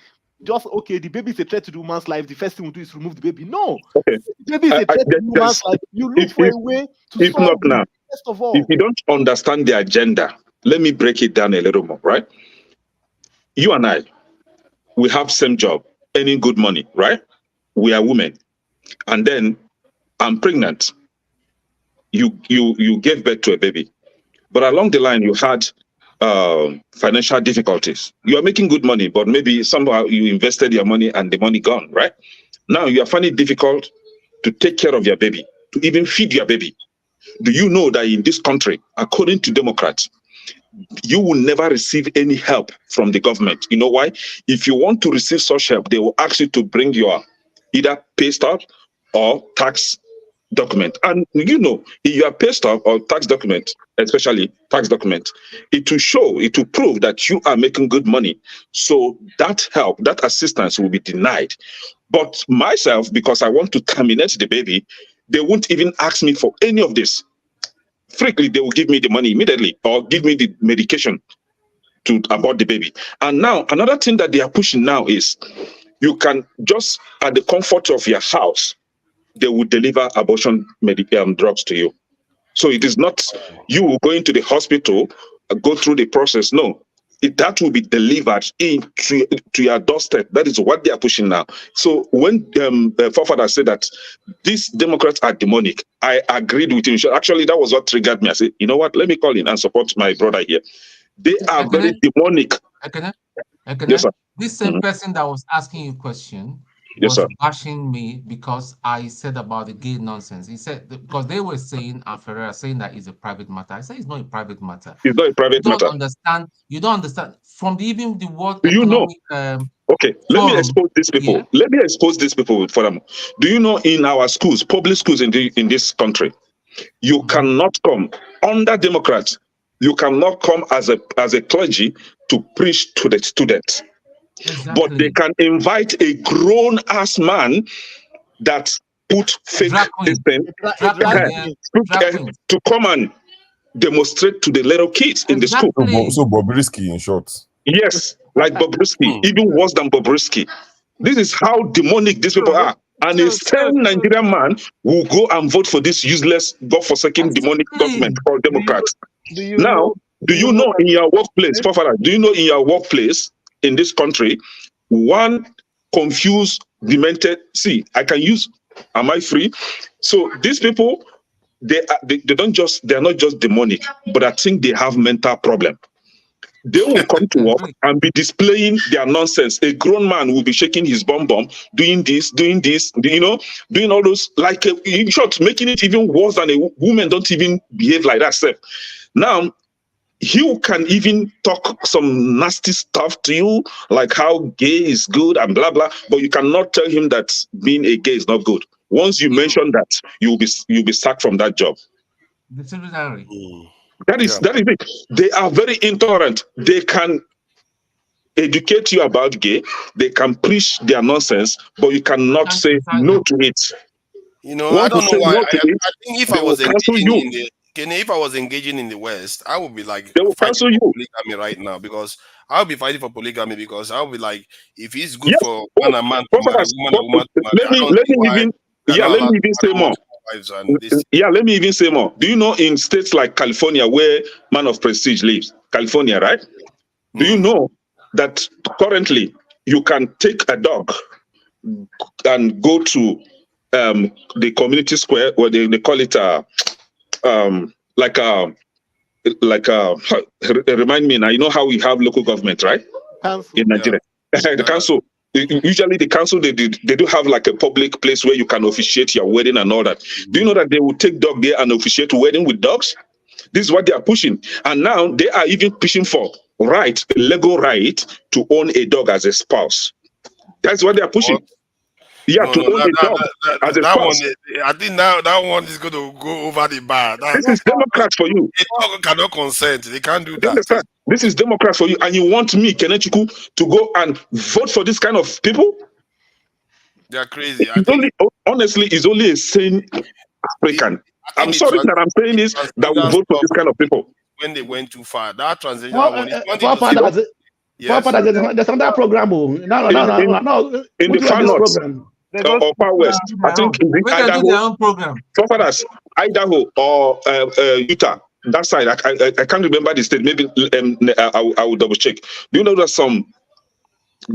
Speaker 1: Just the baby is a threat to the woman's life. The first thing we do is remove the baby. No, the baby is a threat to the woman's life. You look for a way to
Speaker 12: if not now,
Speaker 1: first of all.
Speaker 12: If you don't understand the agenda, let me break it down a little more, right? You and I, we have same job, earning good money, right? We are women, and then I'm pregnant. You gave birth to a baby, but along the line you had financial difficulties. You are making good money, but maybe somehow you invested your money and the money gone, right? Now you are finding it difficult to take care of your baby, to even feed your baby. Do you know that in this country, according to Democrats, you will never receive any help from the government? You know why? If you want to receive such help, they will ask you to bring your either pay stub or tax document. And in your pay stub or tax document, especially tax document, it will prove that you are making good money. So that help, that assistance will be denied. But myself, because I want to terminate the baby, they won't even ask me for any of this. Frankly, they will give me the money immediately or give me the medication to abort the baby. And now another thing that they are pushing now is you can just at the comfort of your house, they will deliver abortion drugs to you. So it is not you going to the hospital, go through the process. No, that will be delivered to your doorstep. That is what they are pushing now. So when the forefather said that these Democrats are demonic, I agreed with him. Actually, that was what triggered me. I said, you know what? Let me call in and support my brother here. They are very demonic.
Speaker 10: Yes, sir. This same person that was asking you a question was bashing me because I said about the gay nonsense. He said because they were saying and Ferreira saying that it's a private matter. I say it's not a private matter.
Speaker 12: It's not a private matter.
Speaker 10: You don't understand from even the word.
Speaker 12: Do you know? Okay, let me expose these people. Yeah. Let me expose these people for them. Do you know in our schools, public schools in this country, you cannot come under Democrats. You cannot come as a clergy to preach to the students. Exactly. But they can invite a grown-ass man that put fake system to come and demonstrate to the little kids in the school.
Speaker 13: So Bobrisky, in short.
Speaker 12: Yes, like Bobrisky, even worse than Bobrisky. This is how demonic these people are. And a sane Nigerian man will go and vote for this useless, God-forsaken, demonic government called Democrats. Do you know in your workplace, do you know in your workplace in this country, one confused, demented, am I free? So these people, they are not just demonic, but I think they have mental problem. They will come to work and be displaying their nonsense. A grown man will be shaking his bum, doing this, doing all those, like, in short, making it even worse than a woman don't even behave like that. Self. Now, he can even talk some nasty stuff to you, like how gay is good and blah, blah, but you cannot tell him that being a gay is not good. Once you mention that, you'll be sacked from that job.
Speaker 10: Disciplinary.
Speaker 12: That is it. They are very intolerant. They can educate you about gay. They can preach their nonsense, but you cannot say no to it.
Speaker 7: You know, I don't know why. I think if I was engaging in the West, I would be like fighting for polygamy right now, because I'll be fighting for polygamy, because I'll be like, if it's good for man and man to marry, woman and woman to marry,
Speaker 12: let me even say more. Let me even say more. Do you know in states like California, where man of prestige lives, California, right? Do you know that currently you can take a dog and go to the community square, where they call it remind me now, you know how we have local government, right? Council, in Nigeria. The council. Usually the council, they do have like a public place where you can officiate your wedding and all that. Do you know that they will take dog there and officiate wedding with dogs? This is what they are pushing. And now they are even pushing for legal right to own a dog as a spouse. That's what they are pushing. Yeah, to own a dog as a spouse.
Speaker 7: I think now that one is going to go over the bar.
Speaker 12: This is Democrats for you.
Speaker 7: A dog cannot consent. They can't do that.
Speaker 12: This is Democrats for you. And you want me, Kenechukwu, to go and vote for this kind of people?
Speaker 7: They are crazy.
Speaker 12: Honestly, it's only a sane African. I'm sorry that I'm saying this, that we vote for this kind of people.
Speaker 7: When they went too far, that transition
Speaker 4: there's another program. No.
Speaker 12: In the far north or far west, I think in Idaho or Utah, that side, I can't remember the state. Maybe I will double check. Do you know that some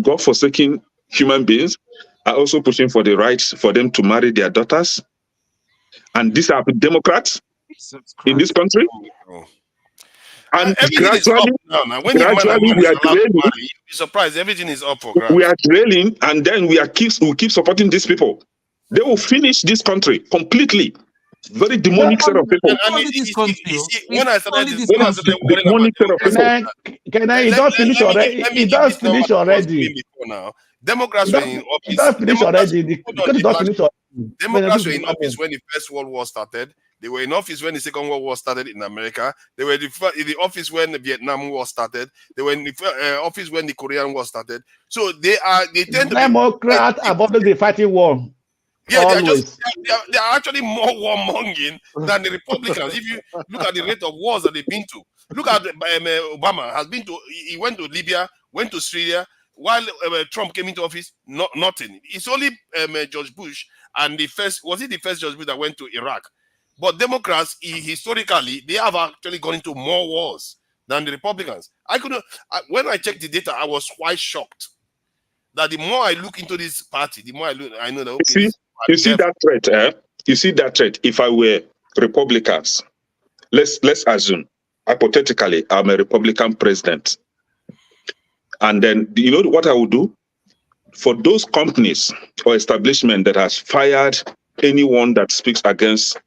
Speaker 12: God-forsaken human beings are also pushing for the rights for them to marry their daughters? And these are Democrats in this country. And gradually, we are trailing.
Speaker 7: You'll be surprised. Everything is up for grabs.
Speaker 12: We are trailing, and then we keep supporting these people. They will finish this country completely. Very demonic set of people.
Speaker 7: When I started this,
Speaker 12: demonic set of people.
Speaker 4: Can I? It does finish already. It does finish already.
Speaker 7: Democrats were in office.
Speaker 4: It does finish already.
Speaker 7: Democrats were in office when the First World War started. They were in office when the Second World War started in America. They were in the office when the Vietnam War started. They were in the office when the Korean War started. So they tend to be
Speaker 4: Democrats above the fighting war.
Speaker 7: Yeah, they are actually more warmongering than the Republicans. If you look at the rate of wars that they've been to, look at Obama has been to. He went to Libya, went to Syria. While Trump came into office, nothing. It's only George Bush and the first George Bush that went to Iraq. But Democrats, historically, they have actually gone into more wars than the Republicans. When I checked the data, I was quite shocked that the more I look into this party, the more I know that. Okay,
Speaker 12: you see that threat. You see that threat. If I were Republicans, let's assume hypothetically I'm a Republican president, and then you know what I would do for those companies or establishment that has fired anyone that speaks against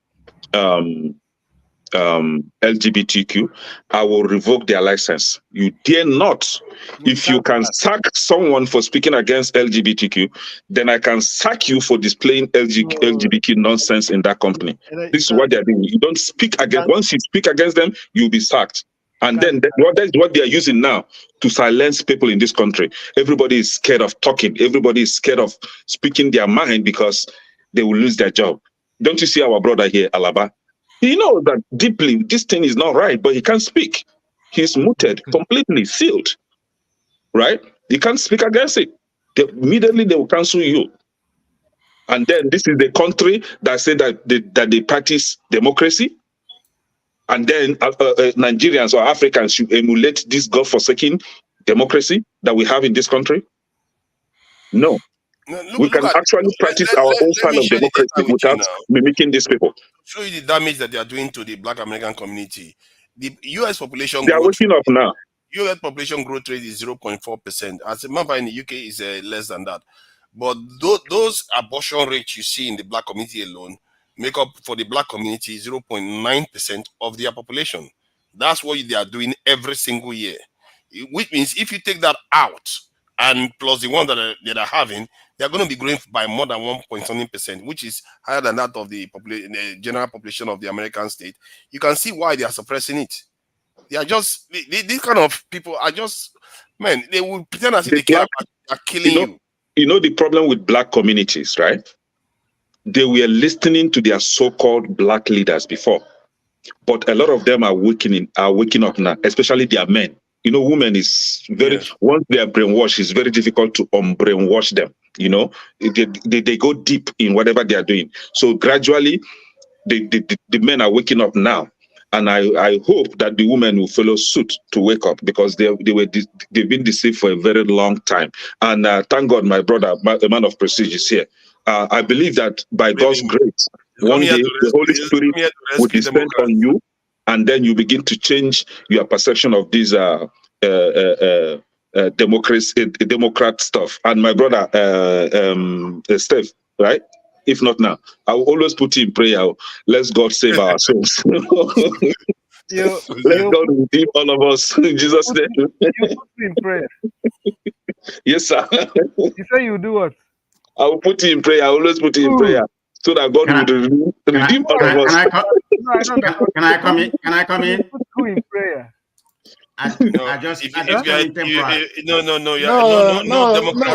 Speaker 12: LGBTQ, I will revoke their license. You dare not. If you can sack someone for speaking against LGBTQ, then I can sack you for displaying LGBTQ nonsense in that company. This is what they're doing. You don't speak against. Once you speak against them, you'll be sacked. And then that's what they are using now to silence people in this country. Everybody is scared of talking. Everybody is scared of speaking their mind because they will lose their job. Don't you see our brother here, Alaba? He knows that deeply this thing is not right, but he can't speak. He's muted, completely sealed, right? He can't speak against it. Immediately they will cancel you. And then this is the country that said that they practice democracy. And then Nigerians or Africans should emulate this godforsaken democracy that we have in this country. No. We can actually practice our own kind of democracy without mimicking these people.
Speaker 7: Show you the damage that they are doing to the Black American community. The U.S. population.
Speaker 12: They are waking up now.
Speaker 7: US population growth rate is 0.4%. As a member in the UK is less than that. But those abortion rates you see in the black community alone make up for the black community 0.9% of their population. That's what they are doing every single year. Which means if you take that out and plus the one that they're having, they're going to be growing by more than 1.something%, which is higher than that of the general population of the American state. You can see why they are suppressing it. They are just, these kind of people are just, man, they will pretend as if they care about they are killing you.
Speaker 12: You know the problem with black communities, right? They were listening to their so-called black leaders before, but a lot of them are waking up now, especially their men. You know, women is very, once they are brainwashed, it's very difficult to unbrainwash them. You know, they go deep in whatever they are doing. So gradually, the men are waking up now. And I hope that the women will follow suit to wake up, because they've been deceived for a very long time. And thank God, my brother, a man of prestige, is here. I believe that by God's grace, one day the Holy Spirit will descend on you, and then you begin to change your perception of these Democrat stuff. And my brother, Steph, right? If not now, I will always put in prayer. Let God save our souls. Let God redeem all of us in Jesus' name.
Speaker 11: You put in prayer.
Speaker 12: Yes, sir.
Speaker 11: You say you do what?
Speaker 12: I will put you in prayer. I always put you in prayer so that God will redeem all of us.
Speaker 9: Can I come in? Can I come in?
Speaker 11: Put you in prayer.
Speaker 7: No,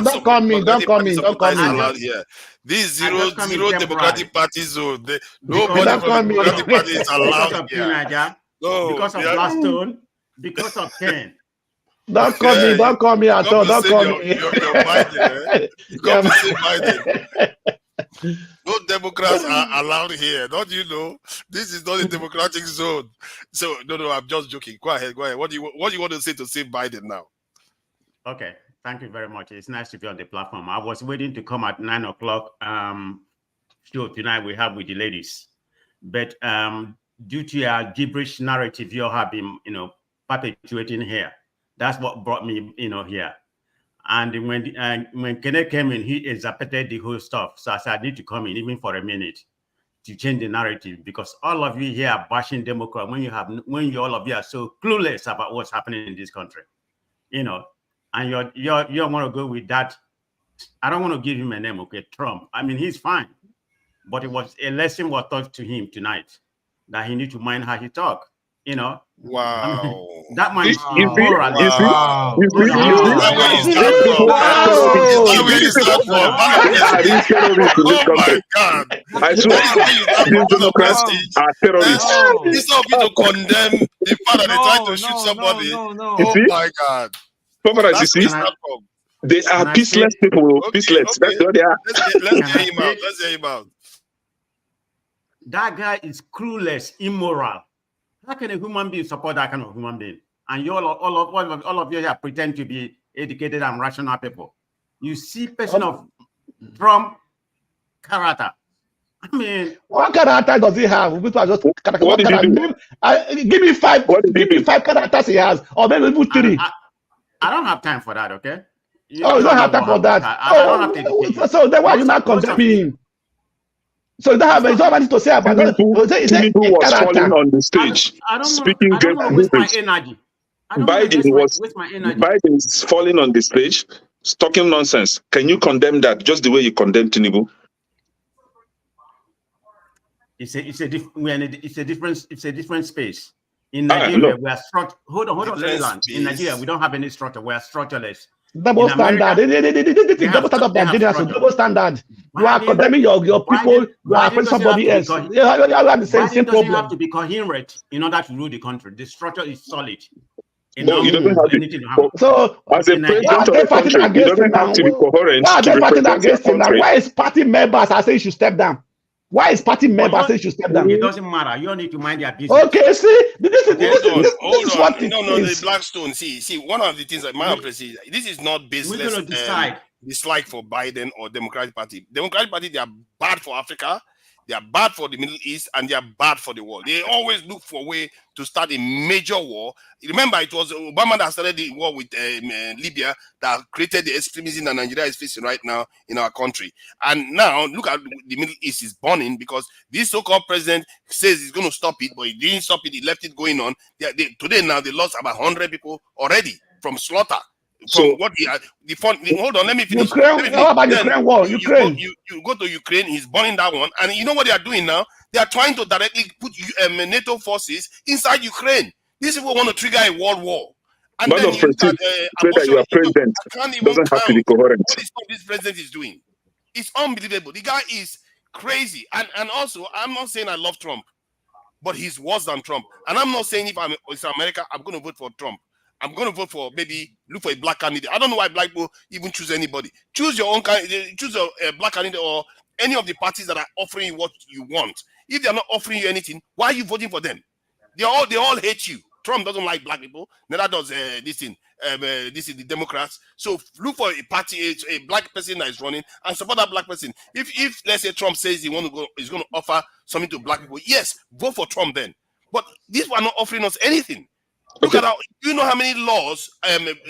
Speaker 9: Don't
Speaker 7: come in.
Speaker 9: Don't come in.
Speaker 7: This zero democratic parties zone. Nobody from the democratic party is allowed here.
Speaker 9: Because of Gladstone, because of Ken.
Speaker 4: Don't call me at all. Don't call me.
Speaker 7: Your Biden, you come to say Biden. No Democrats are allowed here. Don't you know? This is not a democratic zone. So no, I'm just joking. Go ahead. What do you want to say Biden now?
Speaker 9: Okay, thank you very much. It's nice to be on the platform. I was waiting to come at 9 o'clock. Show tonight we have with the ladies, but due to a gibberish narrative you have been, perpetuating here, that's what brought me, here. And when Kenneth came in, he exasperated the whole stuff. So I said, I need to come in even for a minute to change the narrative, because all of you here are bashing Democrat when all of you are so clueless about what's happening in this country, and you want to go with that. I don't want to give him a name, okay, Trump. I mean, he's fine, but it was a lesson was taught to him tonight that he needs to mind how he talk.
Speaker 7: Wow.
Speaker 9: I mean, that man is immoral.
Speaker 7: Oh my God.
Speaker 12: I swear, these Democrats are terrorists.
Speaker 7: This of you to condemn the fact that they try to shoot somebody. Oh my God.
Speaker 12: You see, they are peaceless people. Peaceless. That's what they are.
Speaker 7: Let's hear him out.
Speaker 9: That guy is clueless, immoral. How can a human being support that kind of human being? And all of you here pretend to be educated and rational people. You see person of Trump character. I mean,
Speaker 4: what character does he have? Give me five. Give me 5 characters he has, or maybe even 3.
Speaker 9: I don't have time for that. Okay.
Speaker 4: You don't have time for that.
Speaker 9: I don't have to.
Speaker 4: So then why are you not condemning him? So you don't have anything to say about it.
Speaker 12: Tinubu was falling on the stage, speaking great
Speaker 9: energy.
Speaker 12: Biden is falling on the stage, talking nonsense. Can you condemn that just the way you condemn Tinubu?
Speaker 9: It's a different space. In Nigeria, we are structured. Hold on, let me land. In Nigeria, we don't have any structure. We are structureless.
Speaker 4: Double standard. Double standard of Nigerians. Double standard. You are condemning your people. You are affecting somebody else. You have the same problem.
Speaker 9: You have to be coherent in order to rule the country. The structure is solid.
Speaker 12: No, you don't have to.
Speaker 4: So,
Speaker 12: as a president of the country, you don't have to be coherent.
Speaker 4: Why are they fighting against him? Why is party members are saying you should step down? Why is party members saying you should step down?
Speaker 9: It doesn't matter. You don't need to mind their business.
Speaker 4: Okay, see, this is what it
Speaker 7: No, the Blackstone. See, one of the things that my president, this is not baseless dislike for Biden or Democratic Party. Democratic Party, they are bad for Africa. They are bad for the Middle East and they are bad for the world. They always look for a way to start a major war. Remember, it was Obama that started the war with Libya that created the extremism that Nigeria is facing right now in our country. And now, look at the Middle East is burning because this so-called president says he's going to stop it, but he didn't stop it. He left it going on. Today, now, they lost about 100 people already from slaughter. So what hold on, let me finish.
Speaker 4: How about Ukraine war? Ukraine.
Speaker 7: You go to Ukraine, he's burning that one, and you know what they are doing now? They are trying to directly put NATO forces inside Ukraine. These people want to trigger a world war. And
Speaker 12: Man
Speaker 7: then
Speaker 12: of prestige say that you are president doesn't have to be coherent.
Speaker 7: What this president is doing, it's unbelievable. The guy is crazy, and also I'm not saying I love Trump, but he's worse than Trump. And I'm not saying if it's America, I'm going to vote for Trump. I'm going to vote for look for a black candidate. I don't know why black people even choose anybody. Choose your own candidate, choose a black candidate or any of the parties that are offering you what you want. If they're not offering you anything, why are you voting for them? They all hate you. Trump doesn't like black people. Neither does this is the Democrats. So look for a party, a black person that is running and support that black person. If let's say Trump says he's going to offer something to black people, yes, vote for Trump then. But these were not offering us anything. Look at how, you know how many laws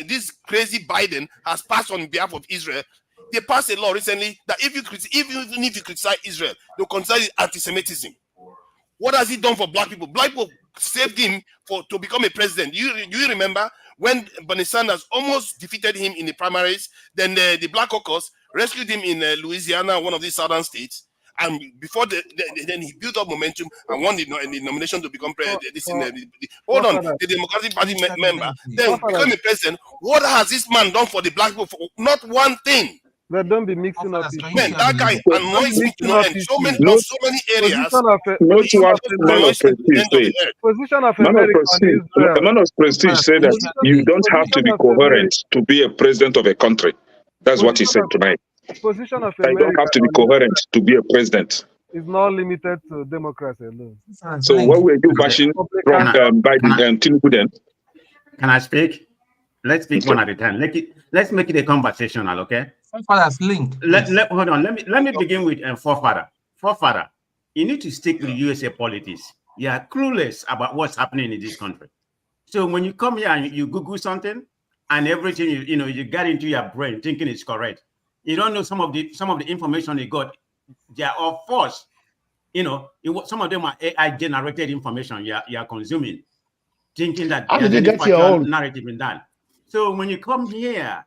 Speaker 7: this crazy Biden has passed on behalf of Israel. They passed a law recently that even if you criticize Israel, they'll consider it anti-Semitism. What has he done for black people? Black people saved him to become a president. Do you remember when Bernie Sanders almost defeated him in the primaries? Then the Black Caucus rescued him in Louisiana, one of these southern states. And before then he built up momentum and won the nomination to become president. The Democratic Party member, then become a president. What has this man done for the black people? Not one thing.
Speaker 11: But don't be mixing up issues.
Speaker 7: Man, that guy annoys me to no end. So many areas.
Speaker 11: Position of America
Speaker 12: the man of prestige said that you don't have to be coherent to be a president of a country. That's what he said tonight.
Speaker 11: Position of
Speaker 12: I don't have to be coherent to be a president.
Speaker 11: It's not limited to Democrats alone.
Speaker 12: So what were you bashing from Biden and Tinubu then?
Speaker 9: Can I speak? Let's speak one at a time. Let's make it a conversational, okay?
Speaker 10: Forefather's link.
Speaker 9: Hold on. Let me begin with forefather. Forefather, you need to stick with USA politics. You are clueless about what's happening in this country. So when you come here and you Google something, and everything you get into your brain thinking it's correct. You don't know some of the information you got. They are all false. Some of them are AI generated information you are consuming, thinking that
Speaker 4: how did you get your own
Speaker 9: narrative in that. So when you come here,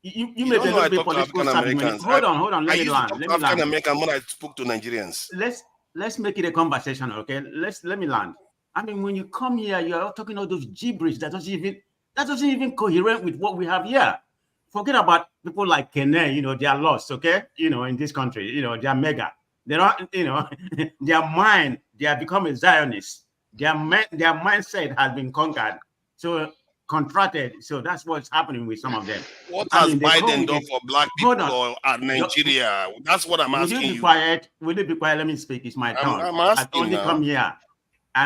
Speaker 9: you may be a little bit political savvy. Hold on. Let me land.
Speaker 7: African American when I spoke to Nigerians.
Speaker 9: Let's make it a conversation, okay? Let me land. I mean, when you come here, you're talking all those gibberish that doesn't even coherent with what we have here. Forget about people like Kene, they are lost, okay? In this country, they are mega. They're not, their mind, they have become a Zionist. Their mindset has been conquered. So contracted. So that's what's happening with some of them.
Speaker 7: What has Biden done for black people at Nigeria? That's what I'm asking you.
Speaker 9: Will you be quiet? Let me speak. It's my turn. I'm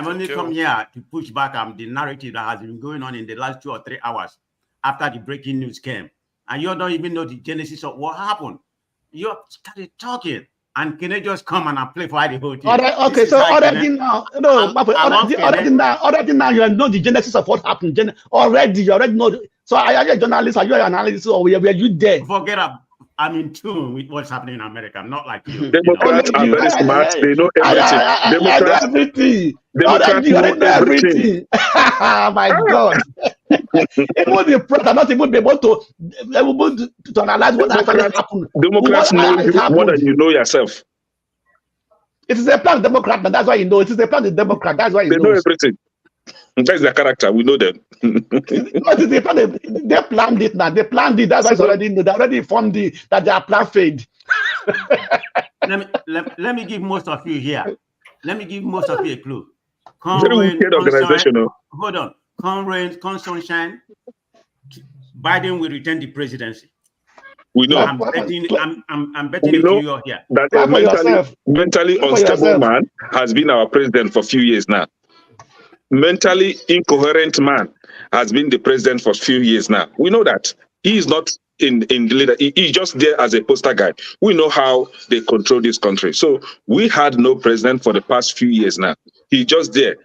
Speaker 9: only come here to push back on the narrative that has been going on in the last 2 or 3 hours after the breaking news came. And you don't even know the genesis of what happened. You started talking, and can they just come and play for the whole team?
Speaker 4: Okay, so already now, you know the genesis of what happened. You already know. So are you a journalist? Are you an analyst, or were you there?
Speaker 9: Forget about. I'm in tune with what's happening in America. I'm not like you.
Speaker 12: Democrats are very smart. They know everything. Democrats know everything.
Speaker 4: My God. Even the press are not even able to analyze what actually happened.
Speaker 12: Democrats know more than you know yourself.
Speaker 4: It is a plan Democrat, and that's why you know. It is a plan Democrat, that's why you know.
Speaker 12: They know everything. That's their character. We know them.
Speaker 4: They planned it now. They planned it. That's why it's already know. They already informed that their plan failed.
Speaker 9: let me give most of you here. Let me give most of you a clue.
Speaker 12: Very wicked organization.
Speaker 9: Hold on. Come rain, come sunshine. Biden will retain the presidency.
Speaker 12: We know.
Speaker 9: I'm betting you here.
Speaker 12: That a mentally unstable man has been our president for a few years now. Mentally incoherent man has been the president for a few years now. We know that. He is not in the leader. He's just there as a poster guy. We know how they control this country. So we had no president for the past few years now. He's just there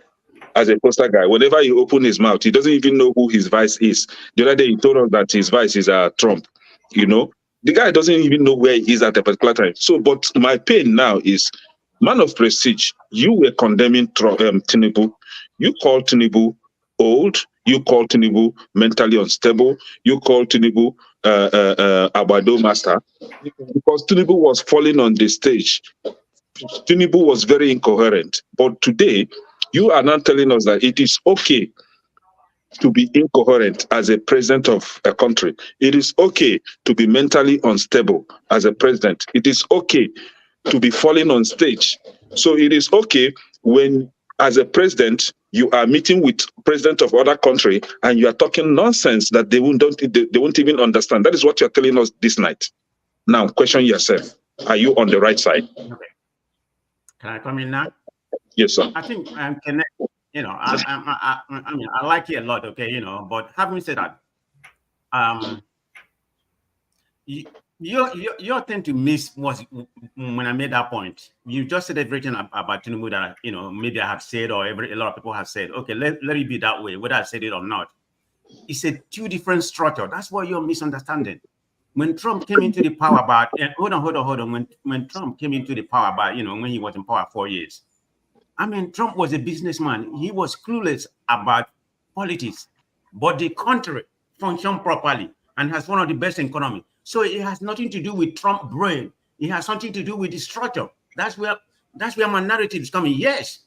Speaker 12: as a poster guy. Whenever he opens his mouth, he doesn't even know who his vice is. The other day he told us that his vice is Trump. You know, the guy doesn't even know where he is at a particular time. So, but my pain now is, man of prestige, you were condemning Tinubu. You called Tinubu old. You called Tinubu mentally unstable. You called Tinubu Abado master, because Tinubu was falling on the stage. Tinubu was very incoherent. But today, you are now telling us that it is okay to be incoherent as a president of a country. It is okay to be mentally unstable as a president. It is okay to be falling on stage. So it is okay when, as a president, you are meeting with president of other country and you are talking nonsense that they won't even understand. That is what you're telling us this night. Now, question yourself. Are you on the right side?
Speaker 9: Okay. Can I come in now?
Speaker 12: Yes, sir.
Speaker 9: I think I'm connected. You know, I mean, I like it a lot, okay, you know, but having said that, you tend to miss was when I made that point. You just said everything about Tinubu that, you know, maybe I have said, or a lot of people have said. Okay, let it be that way, whether I said it or not. It's a two different structure. That's what you're misunderstanding. When Trump came into the power about, hold on. When Trump came into the power about, you know, when he was in power 4 years, I mean, Trump was a businessman. He was clueless about politics, but the country functioned properly and has one of the best economy. So it has nothing to do with Trump brain. It has something to do with the structure. That's where my narrative is coming. Yes.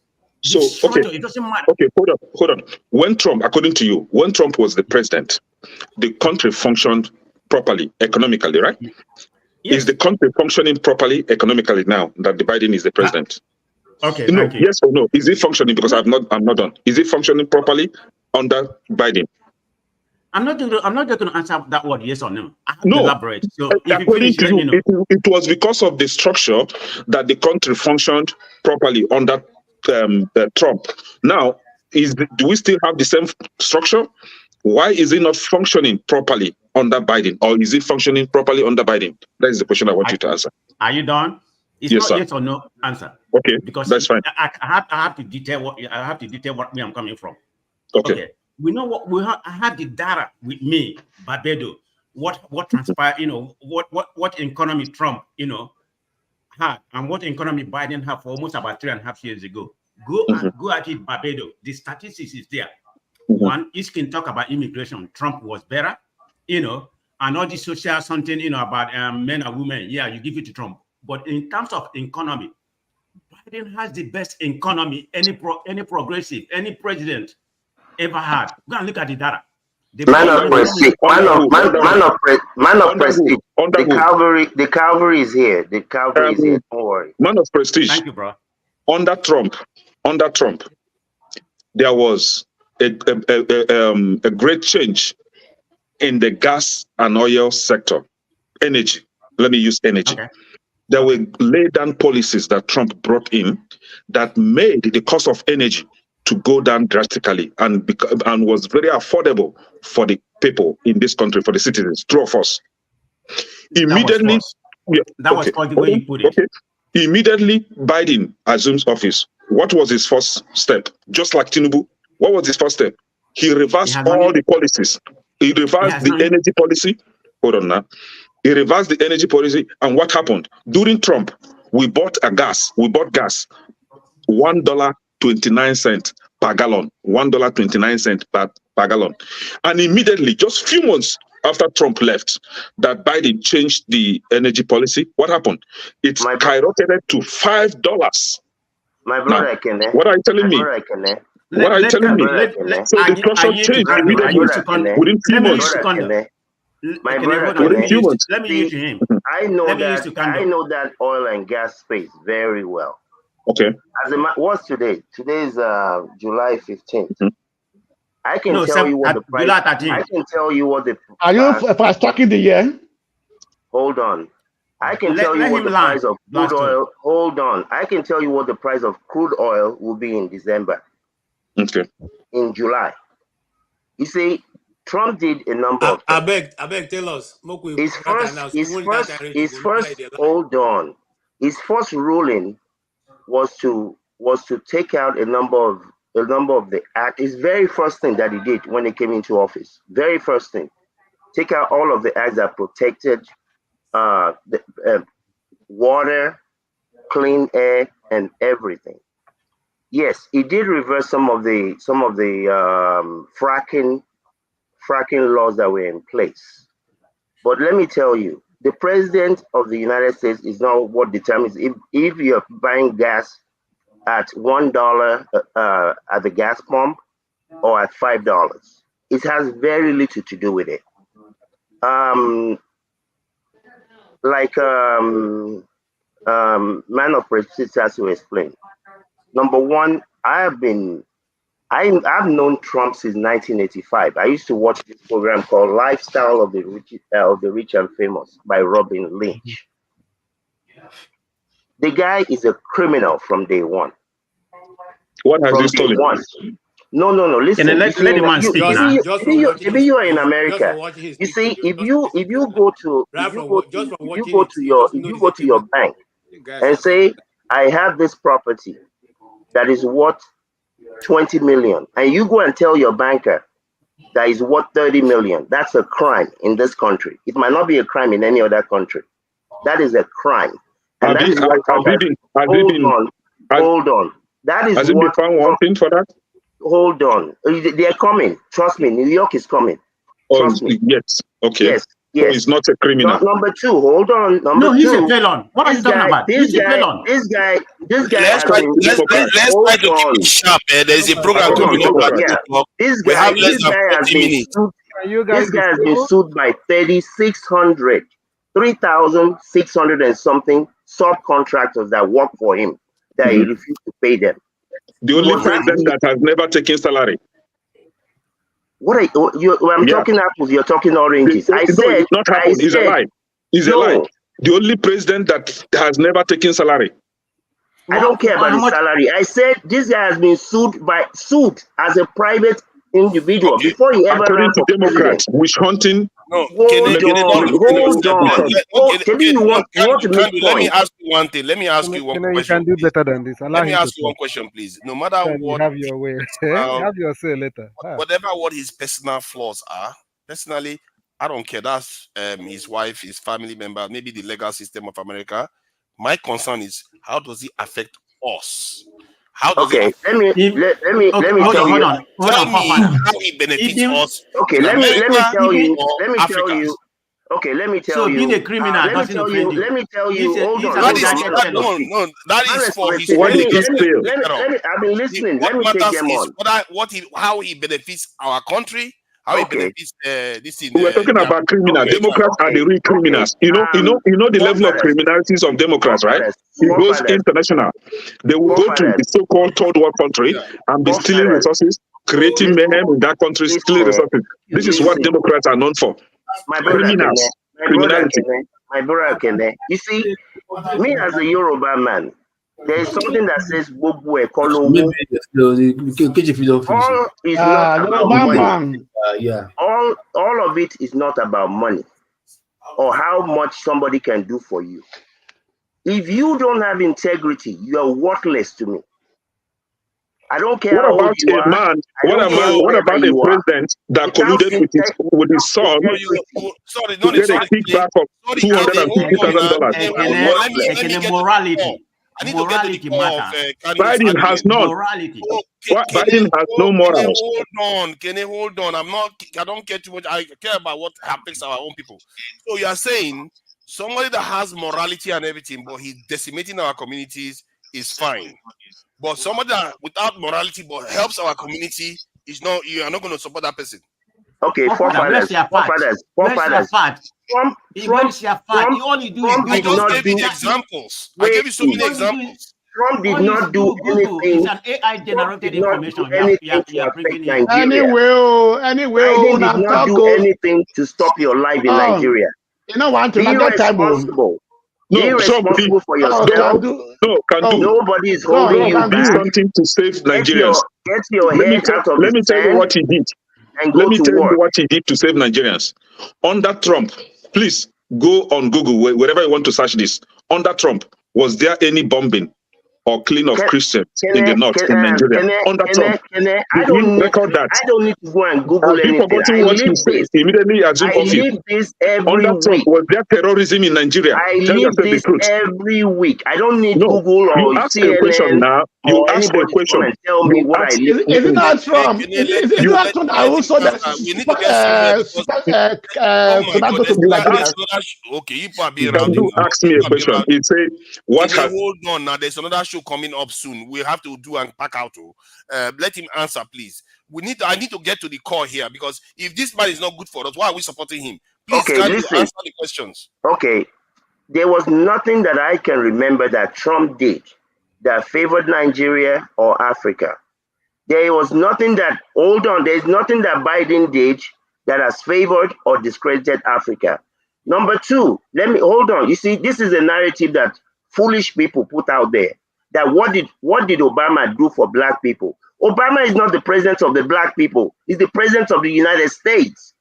Speaker 12: So,
Speaker 9: structure,
Speaker 12: okay.
Speaker 9: It doesn't matter.
Speaker 12: Okay, hold on. When Trump, according to you, when Trump was the president, the country functioned properly, economically, right? Yes. Is the country functioning properly, economically now that the Biden is the president?
Speaker 9: Okay,
Speaker 12: no,
Speaker 9: thank you.
Speaker 12: Yes or no? Is it functioning? Because I'm not done. Is it functioning properly under Biden?
Speaker 9: I'm not just going to answer that word yes or no. I have
Speaker 12: to
Speaker 9: elaborate. So
Speaker 12: according to you, it was because of the structure that the country functioned properly under Trump. Now, do we still have the same structure? Why is it not functioning properly under Biden, or is it functioning properly under Biden? That is the question I want you to answer.
Speaker 9: Are you done? It's
Speaker 12: yes,
Speaker 9: not
Speaker 12: sir.
Speaker 9: yes or no answer.
Speaker 12: Okay,
Speaker 9: because
Speaker 12: that's fine.
Speaker 9: I have to detail where I'm coming from.
Speaker 12: Okay.
Speaker 9: We know what I have the data with me, Barbados. What transpired? You know what economy Trump had and what economy Biden had for almost about 3.5 years ago. Go at it, Barbados. The statistics is there. One, you can talk about immigration. Trump was better, and all the social something, about men and women. Yeah, you give it to Trump. But in terms of economy, Biden has the best economy any progressive, any president ever had. Go and look at the data.
Speaker 17: Man of prestige. The cavalry is here. The cavalry is here. Don't worry.
Speaker 12: Man of prestige.
Speaker 9: Thank you, bro.
Speaker 12: Under Trump, there was a great change in the gas and oil sector. Energy. Let me use energy.
Speaker 9: Okay.
Speaker 12: There were laid down policies that Trump brought in that made the cost of energy to go down drastically and was very affordable for the people in this country, for the citizens, true of us. Immediately,
Speaker 9: that was the way you put it.
Speaker 12: Okay. Immediately, Biden assumes office. What was his first step? Just like Tinubu, what was his first step? He reversed all the policies. He reversed the energy policy. Hold on now. He reversed the energy policy, and what happened? During Trump, we bought gas, $1.29 per gallon, $1.29 per gallon. And immediately, just a few months after Trump left, that Biden changed the energy policy. What happened? It skyrocketed to $5.
Speaker 17: My brother,
Speaker 12: what are you telling me? What are you telling me? So the structure changed immediately within few months.
Speaker 17: My brother,
Speaker 9: let me use him.
Speaker 17: I know that oil and gas space very well.
Speaker 12: Okay.
Speaker 17: What's today? Today is July 15th. I can tell you what the price. I can tell you what the.
Speaker 4: Are you fast tracking the year?
Speaker 17: Hold on. I can tell you what the price of crude oil. Hold on. I can tell you what the price of crude oil will be in December.
Speaker 12: Okay.
Speaker 17: In July. You see, Trump did a number of things.
Speaker 2: I beg, tell us.
Speaker 17: His first, hold on. His first ruling was to take out a number of the act. His very first thing that he did when he came into office, very first thing, take out all of the acts that protected water, clean air, and everything. Yes, he did reverse some of the fracking laws that were in place. But let me tell you, the president of the United States is not what determines if you're buying gas at $1 at the gas pump or at $5. It has very little to do with it. Man of Prestige has to explain. Number one, I've known Trump since 1985. I used to watch this program called Lifestyle of the Rich and Famous by Robin Lynch. The guy is a criminal from day one.
Speaker 12: What has he stolen?
Speaker 17: No. Listen.
Speaker 9: Let the man speak now.
Speaker 17: If you are in America, you see, if you go to your bank and say, I have this property that is worth 20 million, and you go and tell your banker that is worth 30 million, that's a crime in this country. It might not be a crime in any other country. That is a crime. And that is what hold on. That is
Speaker 12: has it been found wanting for that?
Speaker 17: Hold on. They are coming. Trust me. New York is coming. Trust me.
Speaker 12: Yes. Okay.
Speaker 17: Yes.
Speaker 12: So he's not a criminal.
Speaker 17: Number two, hold on.
Speaker 9: He's a felon. What are you talking about? He's a felon.
Speaker 17: This guy.
Speaker 7: Let's try to keep it sharp. There's a program coming up at 2 o'clock. We have less than 40 minutes.
Speaker 17: This guy has been sued by 3,600 and something subcontractors that work for him that he refused to pay them.
Speaker 12: The only president that has never taken salary.
Speaker 17: I'm talking apples, you're talking oranges.
Speaker 12: It's not apples. It's a lie. It's a lie. The only president that has never taken salary.
Speaker 17: I don't care about his salary. I said this guy has been sued as a private individual before he ever ran for
Speaker 12: Democrats, witch hunting.
Speaker 7: No,
Speaker 17: hold on.
Speaker 7: Let me ask you one thing. Let me ask you one question.
Speaker 11: You can do better than this.
Speaker 7: Let me ask you one question, please. No matter what,
Speaker 11: have your way. Have your say later.
Speaker 7: Whatever what his personal flaws are, personally, I don't care. That's his wife, his family member, maybe the legal system of America. My concern is how does it affect us? How does it
Speaker 17: let me tell you how
Speaker 7: it benefits us.
Speaker 17: Okay, let me tell you. Okay, let me tell you.
Speaker 9: So being a criminal doesn't offend you.
Speaker 17: Let me tell you. Hold on.
Speaker 7: No, that is for his.
Speaker 17: I've been listening. Let me take them on.
Speaker 7: How he benefits our country. How it benefits this in
Speaker 12: we're talking about criminals. Democrats are the real criminals. You know the level of criminalities of Democrats, right? It goes international. They will go to the so-called third world country and be stealing resources, creating mayhem in that country, stealing resources. This is what Democrats are known for. Criminals. Criminality.
Speaker 17: My brother, you see, me as a Yoruba man, there is something that says Bobo Ekolo. All is not about money. All of it is not about money or how much somebody can do for you. If you don't have integrity, you are worthless to me. I don't care.
Speaker 12: What about a man? What about a president that colluded with his son to get a kickback of $250,000?
Speaker 9: Morality matters.
Speaker 12: Biden has none. Biden has no morals.
Speaker 7: Hold on. I don't care too much. I care about what affects our own people. So you are saying somebody that has morality and everything, but he's decimating our communities is fine. But somebody that without morality but helps our community is not. You are not going to support that person.
Speaker 17: Okay, forefathers.
Speaker 9: You only do
Speaker 7: I just gave you examples. I gave you so many examples.
Speaker 17: Trump did not do anything.
Speaker 9: It's an AI generated information. You are bringing in.
Speaker 17: Anyway, Biden did not do anything to stop your life in Nigeria.
Speaker 4: You know what?
Speaker 17: Be responsible. Be responsible for yourself. Nobody is holding you back.
Speaker 12: Something to save Nigerians.
Speaker 17: Get your head out of
Speaker 12: Let me tell you what he did.
Speaker 17: and go
Speaker 12: let me
Speaker 17: to
Speaker 12: tell
Speaker 17: work.
Speaker 12: you what he did to save Nigerians. Under Trump, please go on Google, wherever you want to search this. Under Trump, was there any bombing or killing of Christians in the north in Nigeria? Under Trump,
Speaker 17: I don't need
Speaker 12: record that.
Speaker 17: I don't need to go and Google
Speaker 12: Have you
Speaker 17: anything.
Speaker 12: forgotten
Speaker 17: I
Speaker 12: what he
Speaker 17: live
Speaker 12: said
Speaker 17: this.
Speaker 12: immediately he assumed
Speaker 17: I
Speaker 12: office?
Speaker 17: live this every
Speaker 12: Under Trump,
Speaker 17: week.
Speaker 12: was there terrorism in Nigeria?
Speaker 17: I
Speaker 12: Tell
Speaker 17: live
Speaker 12: yourself the
Speaker 17: this
Speaker 12: truth.
Speaker 17: every week. I don't need
Speaker 12: No,
Speaker 17: Google or
Speaker 12: you ask a question
Speaker 17: CNN
Speaker 12: now. You
Speaker 17: or
Speaker 12: ask a
Speaker 17: anybody to come
Speaker 12: question.
Speaker 17: and tell me
Speaker 12: You
Speaker 17: what I
Speaker 12: ask.
Speaker 17: live.
Speaker 16: Is it not Trump? Is it not Trump? I also that
Speaker 2: We need to get serious because oh my God,
Speaker 16: to be like
Speaker 2: there's
Speaker 16: this.
Speaker 2: another okay, you are being
Speaker 12: Can
Speaker 2: rowdy
Speaker 12: you
Speaker 2: now.
Speaker 12: ask me a question? He said, "What
Speaker 2: Can you
Speaker 12: has?"
Speaker 2: hold on now? There's another show coming up soon. We have to do and pack out. Let him answer, please. I need to get to the core here because if this man is not good for us, why are we supporting him? Please,
Speaker 17: Okay,
Speaker 2: can you
Speaker 17: listen.
Speaker 2: answer the questions?
Speaker 17: Okay, there was nothing that I can remember that Trump did that favored Nigeria or Africa. There was nothing that, hold on, there's nothing that Biden did that has favored or discredited Africa. Number two, hold on. You see, this is a narrative that foolish people put out there. That what did Obama do for black people? Obama is not the president of the black people. He's the president of the United States,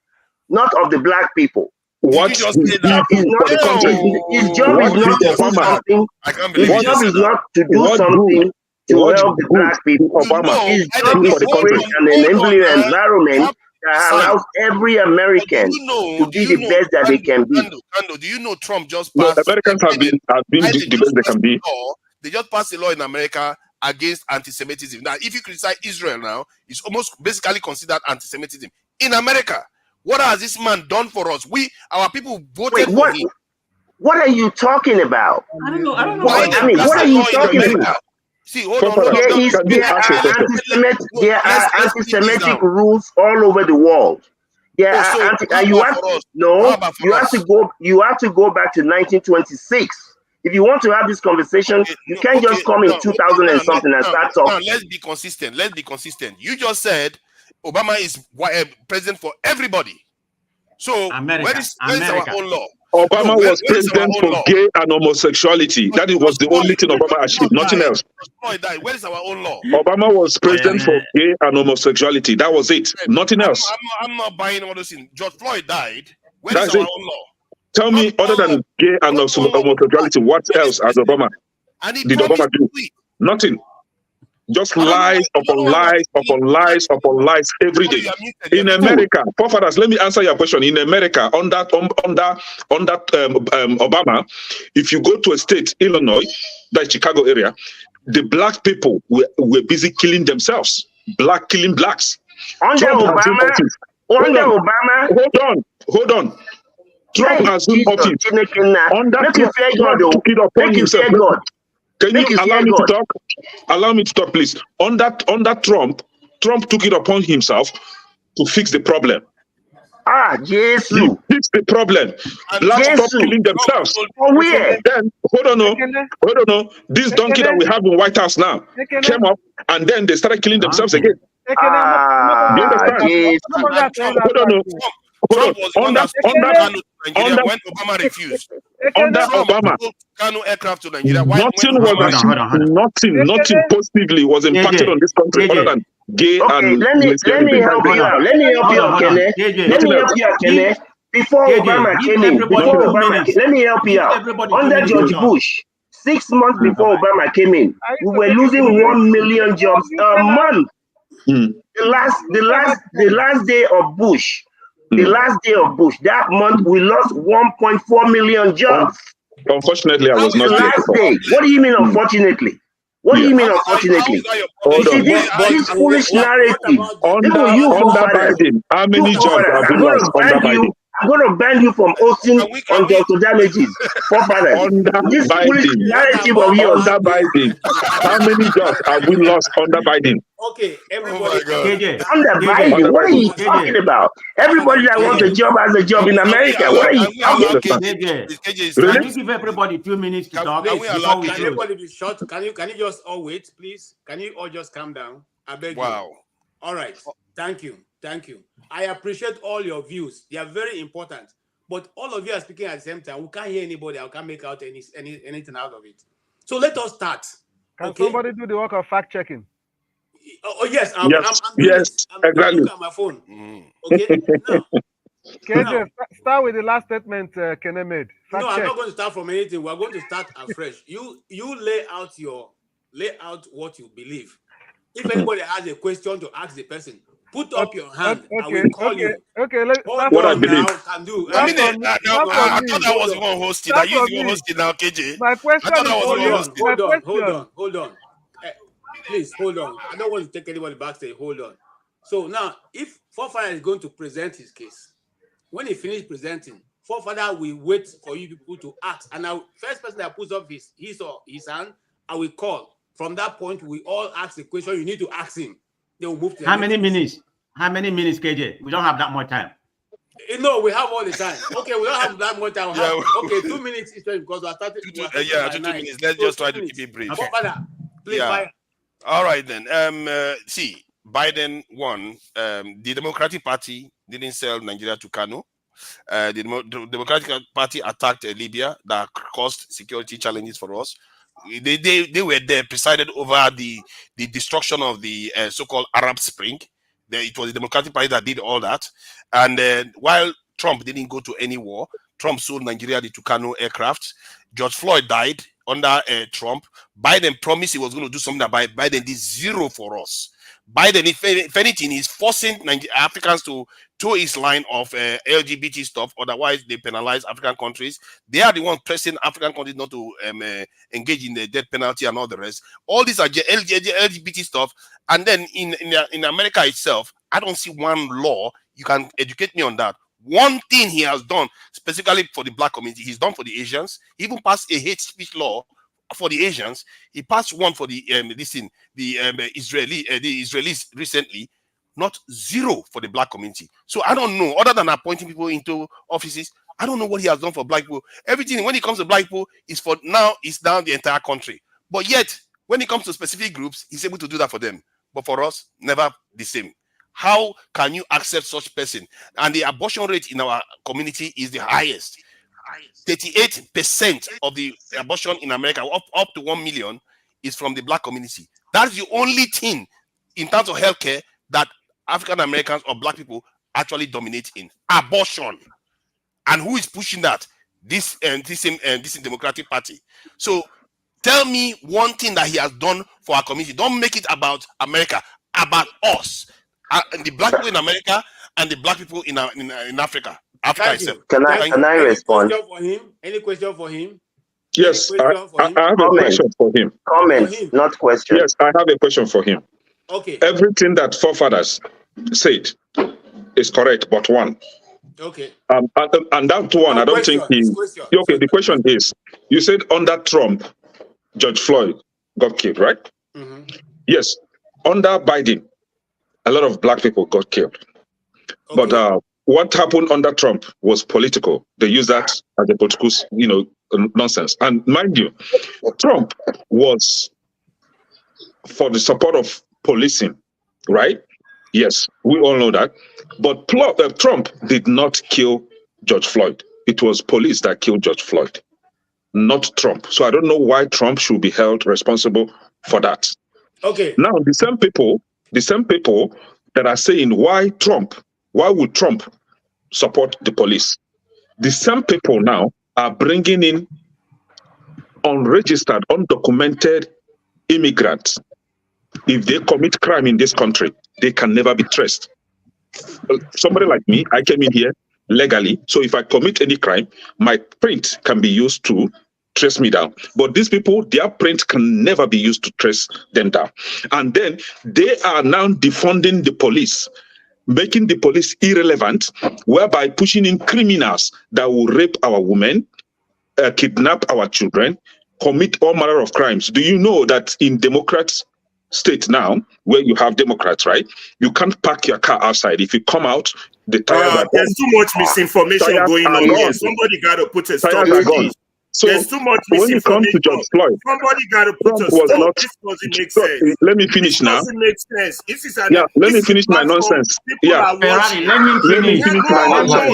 Speaker 17: not of the black people.
Speaker 12: What did he do for the country?
Speaker 17: His job is not to do something. His job is not to do something to help the black people. His job is to create an enabling environment that allows every American to be the best that they can be.
Speaker 2: Kando, do you know Trump just
Speaker 12: No,
Speaker 2: passed?
Speaker 12: Americans have been the best they can be.
Speaker 2: They just passed a law in America against anti-Semitism. Now, if you criticize Israel now, it's almost basically considered anti-Semitism in America. What has this man done for us? Our people voted for him.
Speaker 17: What are you talking about?
Speaker 2: I don't know.
Speaker 17: What are you talking about?
Speaker 2: See, hold on.
Speaker 17: There are anti-Semitic rules all over the world. You have to go back to 1926. If you want to have this conversation, you can't just come in 2000 and something and start talking.
Speaker 2: Let's be consistent. You just said Obama is president for everybody. So where is our own law?
Speaker 12: Obama was president for gay and homosexuality. That was the only thing Obama achieved, nothing else.
Speaker 2: Where is our own law?
Speaker 12: Obama was president for gay and homosexuality. That was it, nothing else.
Speaker 2: I'm not buying all those things. George Floyd died. Where is our own law?
Speaker 12: Tell me, other than gay and homosexuality, what else has Obama? Did Obama do? Nothing. Just lies upon lies upon lies upon lies every day. In America, forefathers, let me answer your question. In America, under Obama, if you go to a state, Illinois, that Chicago area, the black people were busy killing themselves. Black killing blacks.
Speaker 17: Under Obama.
Speaker 12: Hold on. Trump assumed office. Under Trump took it upon himself. Can you allow me to talk? Allow me to talk, please. Under Trump took it upon himself to fix the problem.
Speaker 17: Yes.
Speaker 12: He fixed the problem. Blacks stopped killing themselves. Then hold on. This donkey that we have in White House now came up, and then they started killing themselves again. Do you understand?
Speaker 2: Trump was under Nigeria when Obama refused.
Speaker 12: Under Obama,
Speaker 2: aircraft to Nigeria.
Speaker 12: Nothing positively was impacted on this country other than gay and
Speaker 17: let me help you out. Let me help you out, Kene. Before Obama came in, let me help you out. Under George Bush, 6 months before Obama came in, we were losing 1 million jobs a month. The last day of Bush. That month we lost 1.4 million jobs.
Speaker 12: Unfortunately, I was not
Speaker 17: there. What do you mean, unfortunately? What do you mean, unfortunately? You see, this foolish narrative.
Speaker 12: Under Biden, how many jobs have been lost under Biden?
Speaker 17: I'm going to ban you from hosting on Dr. Damages. This foolish narrative of yours.
Speaker 12: Under Biden, how many jobs have we lost under Biden?
Speaker 2: Okay, everybody.
Speaker 17: Under Biden, what are you talking about? Everybody that wants a job has a job in America. What are you talking about?
Speaker 9: Can you give everybody 2 minutes to talk?
Speaker 2: Can everybody be short? Can you just all wait, please? Can you all just calm down? I beg you. All right. Thank you. I appreciate all your views. They are very important. But all of you are speaking at the same time. We can't hear anybody. I can't make out anything out of it. So let us start.
Speaker 11: Can somebody do the work of fact checking?
Speaker 2: Oh yes, I'm doing
Speaker 19: yes,
Speaker 2: it. I'm
Speaker 19: exactly.
Speaker 2: looking at my phone. Okay, now.
Speaker 11: KJ, start with the last statement Kene made.
Speaker 2: No, I'm not going to start from anything. We're going to start afresh. You lay out what you believe. If anybody has a question to ask the person, put up your hand. I will call you.
Speaker 11: Okay,
Speaker 19: what I believe.
Speaker 7: I thought I was the one hosting. Are you the one hosting now, KJ?
Speaker 11: My question
Speaker 7: I thought I was the one hosting.
Speaker 2: Hold on. Please, hold on. I don't want to take anybody backstage. Hold on. So now, if Forefather is going to present his case, when he finishes presenting, Forefather will wait for you people to ask. And now, first person that puts up his hand, I will call. From that point, we all ask the question you need to ask him. They will move to
Speaker 9: How many minutes? How many minutes, KJ? We don't have that much time.
Speaker 2: No, we have all the time. Okay, we don't have that much time. Okay, 2 minutes each because we are starting.
Speaker 7: 2 minutes. Let's just try to keep it brief.
Speaker 2: Okay. Forefather, please.
Speaker 7: All right then. See, Biden won. The Democratic Party didn't sell Nigeria to Kano. The Democratic Party attacked Libya that caused security challenges for us. They were there, presided over the destruction of the so-called Arab Spring. It was the Democratic Party that did all that. And while Trump didn't go to any war, Trump sold Nigeria the Tucano aircraft. George Floyd died under Trump. Biden promised he was going to do something that Biden did zero for us. Biden, if anything, is forcing Africans to toe his line of LGBT stuff. Otherwise, they penalize African countries. They are the ones pressing African countries not to engage in the death penalty and all the rest. All these are LGBT stuff. And then in America itself, I don't see one law. You can educate me on that. One thing he has done specifically for the black community, he's done for the Asians. He even passed a hate speech law for the Asians. He passed one for the Israelis recently. Not zero for the black community. So I don't know, other than appointing people into offices, I don't know what he has done for black people. Everything when it comes to black people is down the entire country. But yet, when it comes to specific groups, he's able to do that for them. But for us, never the same. How can you accept such person? And the abortion rate in our community is the highest. 38% of the abortion in America, up to 1 million, is from the black community. That's the only thing in terms of healthcare that African Americans or black people actually dominate in: abortion. And who is pushing that? This Democratic Party. So tell me one thing that he has done for our community. Don't make it about America, about us, and the black people in America and the black people in Africa. Africa itself.
Speaker 17: Can I respond?
Speaker 2: Any question for him?
Speaker 19: Yes, I have a question for him.
Speaker 17: Comments, not questions.
Speaker 19: Yes, I have a question for him.
Speaker 2: Okay.
Speaker 19: Everything that forefathers said is correct, but one.
Speaker 2: Okay.
Speaker 19: And that one, I don't think he. Okay, the question is: you said under Trump, George Floyd got killed, right?
Speaker 2: Mm-hmm.
Speaker 19: Yes. Under Biden, a lot of black people got killed. Okay. But what happened under Trump was political. They used that as a political, nonsense. And mind you, Trump was for the support of policing, right? Yes, we all know that. But Trump did not kill George Floyd. It was police that killed George Floyd, not Trump. So I don't know why Trump should be held responsible for that.
Speaker 2: Okay.
Speaker 19: Now, the same people that are saying why would Trump support the police? The same people now are bringing in unregistered, undocumented immigrants. If they commit crime in this country, they can never be traced. Somebody like me, I came in here legally. So if I commit any crime, my print can be used to trace me down. But these people, their print can never be used to trace them down. And then they are now defunding the police, making the police irrelevant, whereby pushing in criminals that will rape our women, kidnap our children, commit all manner of crimes. Do you know that in Democrats' state now, where you have Democrats, right, you can't park your car outside. If you come out, the tires are
Speaker 15: there's too much misinformation going on here. Somebody got to put a stop to this.
Speaker 19: So
Speaker 15: there's too much
Speaker 19: when it comes to
Speaker 15: misinformation.
Speaker 19: George Floyd,
Speaker 15: Somebody got to put
Speaker 19: Trump
Speaker 15: a
Speaker 19: was
Speaker 15: stop.
Speaker 19: not.
Speaker 15: This doesn't make sense.
Speaker 19: Let me finish
Speaker 15: This
Speaker 19: now.
Speaker 15: doesn't make sense. This is an
Speaker 19: Yeah, let me finish my
Speaker 15: platform.
Speaker 19: nonsense.
Speaker 15: People
Speaker 19: Yeah,
Speaker 15: are watching.
Speaker 9: Let me
Speaker 19: let me
Speaker 9: finish.
Speaker 19: finish my nonsense.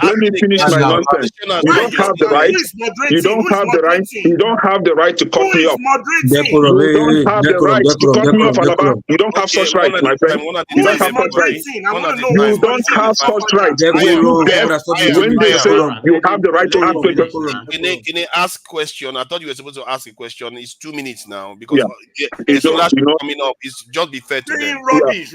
Speaker 19: Let me finish my nonsense. You don't have the right. You don't have the right. You don't have the right to cut me off. You don't have the right to cut me off, Alaba. You don't have such right, my friend. You don't have such right. You don't have such right. Were you deaf when they say you have the right to ask questions?
Speaker 7: Can I ask question? I thought you were supposed to ask a question. It's 2 minutes now because
Speaker 19: It's
Speaker 7: the
Speaker 19: just, you know,
Speaker 7: coming up. It's just be fair to them.
Speaker 15: Rubbish.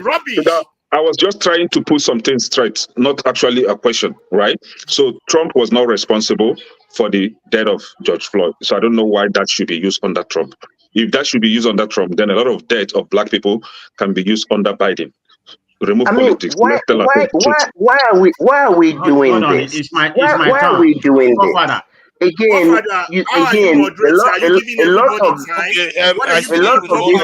Speaker 19: I was just trying to put something straight, not actually a question, right? So Trump was not responsible for the death of George Floyd. So I don't know why that should be used under Trump. If that should be used under Trump, then a lot of death of black people can be used under Biden. Remove politics.
Speaker 17: Why are we doing this? Why are we doing this? Again, a lot of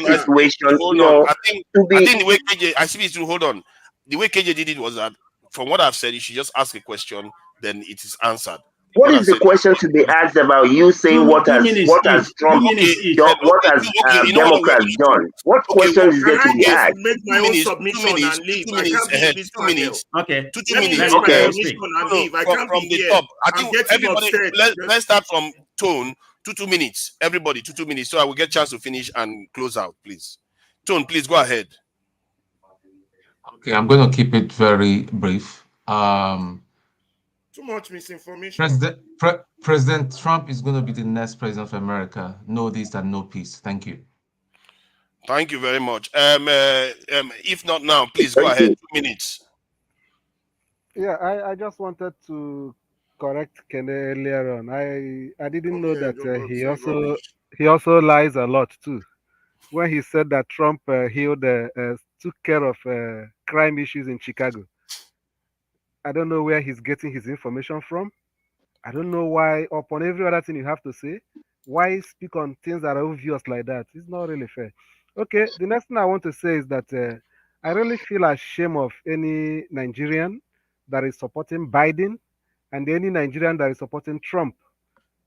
Speaker 17: this situation,
Speaker 7: hold on. I think the way KJ, I see to hold on. The way KJ did it was that, from what I've said, you should just ask a question, then it is answered.
Speaker 17: What is the question to be asked about you saying what has Trump done, what has Democrats done? What question is there to be asked?
Speaker 15: Make my own submission and leave. I can't be in this panel.
Speaker 9: Okay.
Speaker 7: 2 minutes.
Speaker 15: Okay.
Speaker 7: From the top. I think everybody. Let's start from Tone. 2 minutes. Everybody, 2 minutes. So I will get a chance to finish and close out, please. Tone, please go ahead.
Speaker 10: Okay, I'm going to keep it very brief.
Speaker 15: Too much misinformation.
Speaker 10: President Trump is going to be the next president of America. No this and no peace. Thank you.
Speaker 7: Thank you very much. If not now, please go ahead. 2 minutes.
Speaker 11: Yeah, I just wanted to correct Kene earlier on. I didn't know that he also lies a lot too. When he said that Trump took care of crime issues in Chicago. I don't know where he's getting his information from. I don't know why, upon every other thing you have to say, why speak on things that are obvious like that? It's not really fair. Okay, the next thing I want to say is that I really feel ashamed of any Nigerian that is supporting Biden and any Nigerian that is supporting Trump.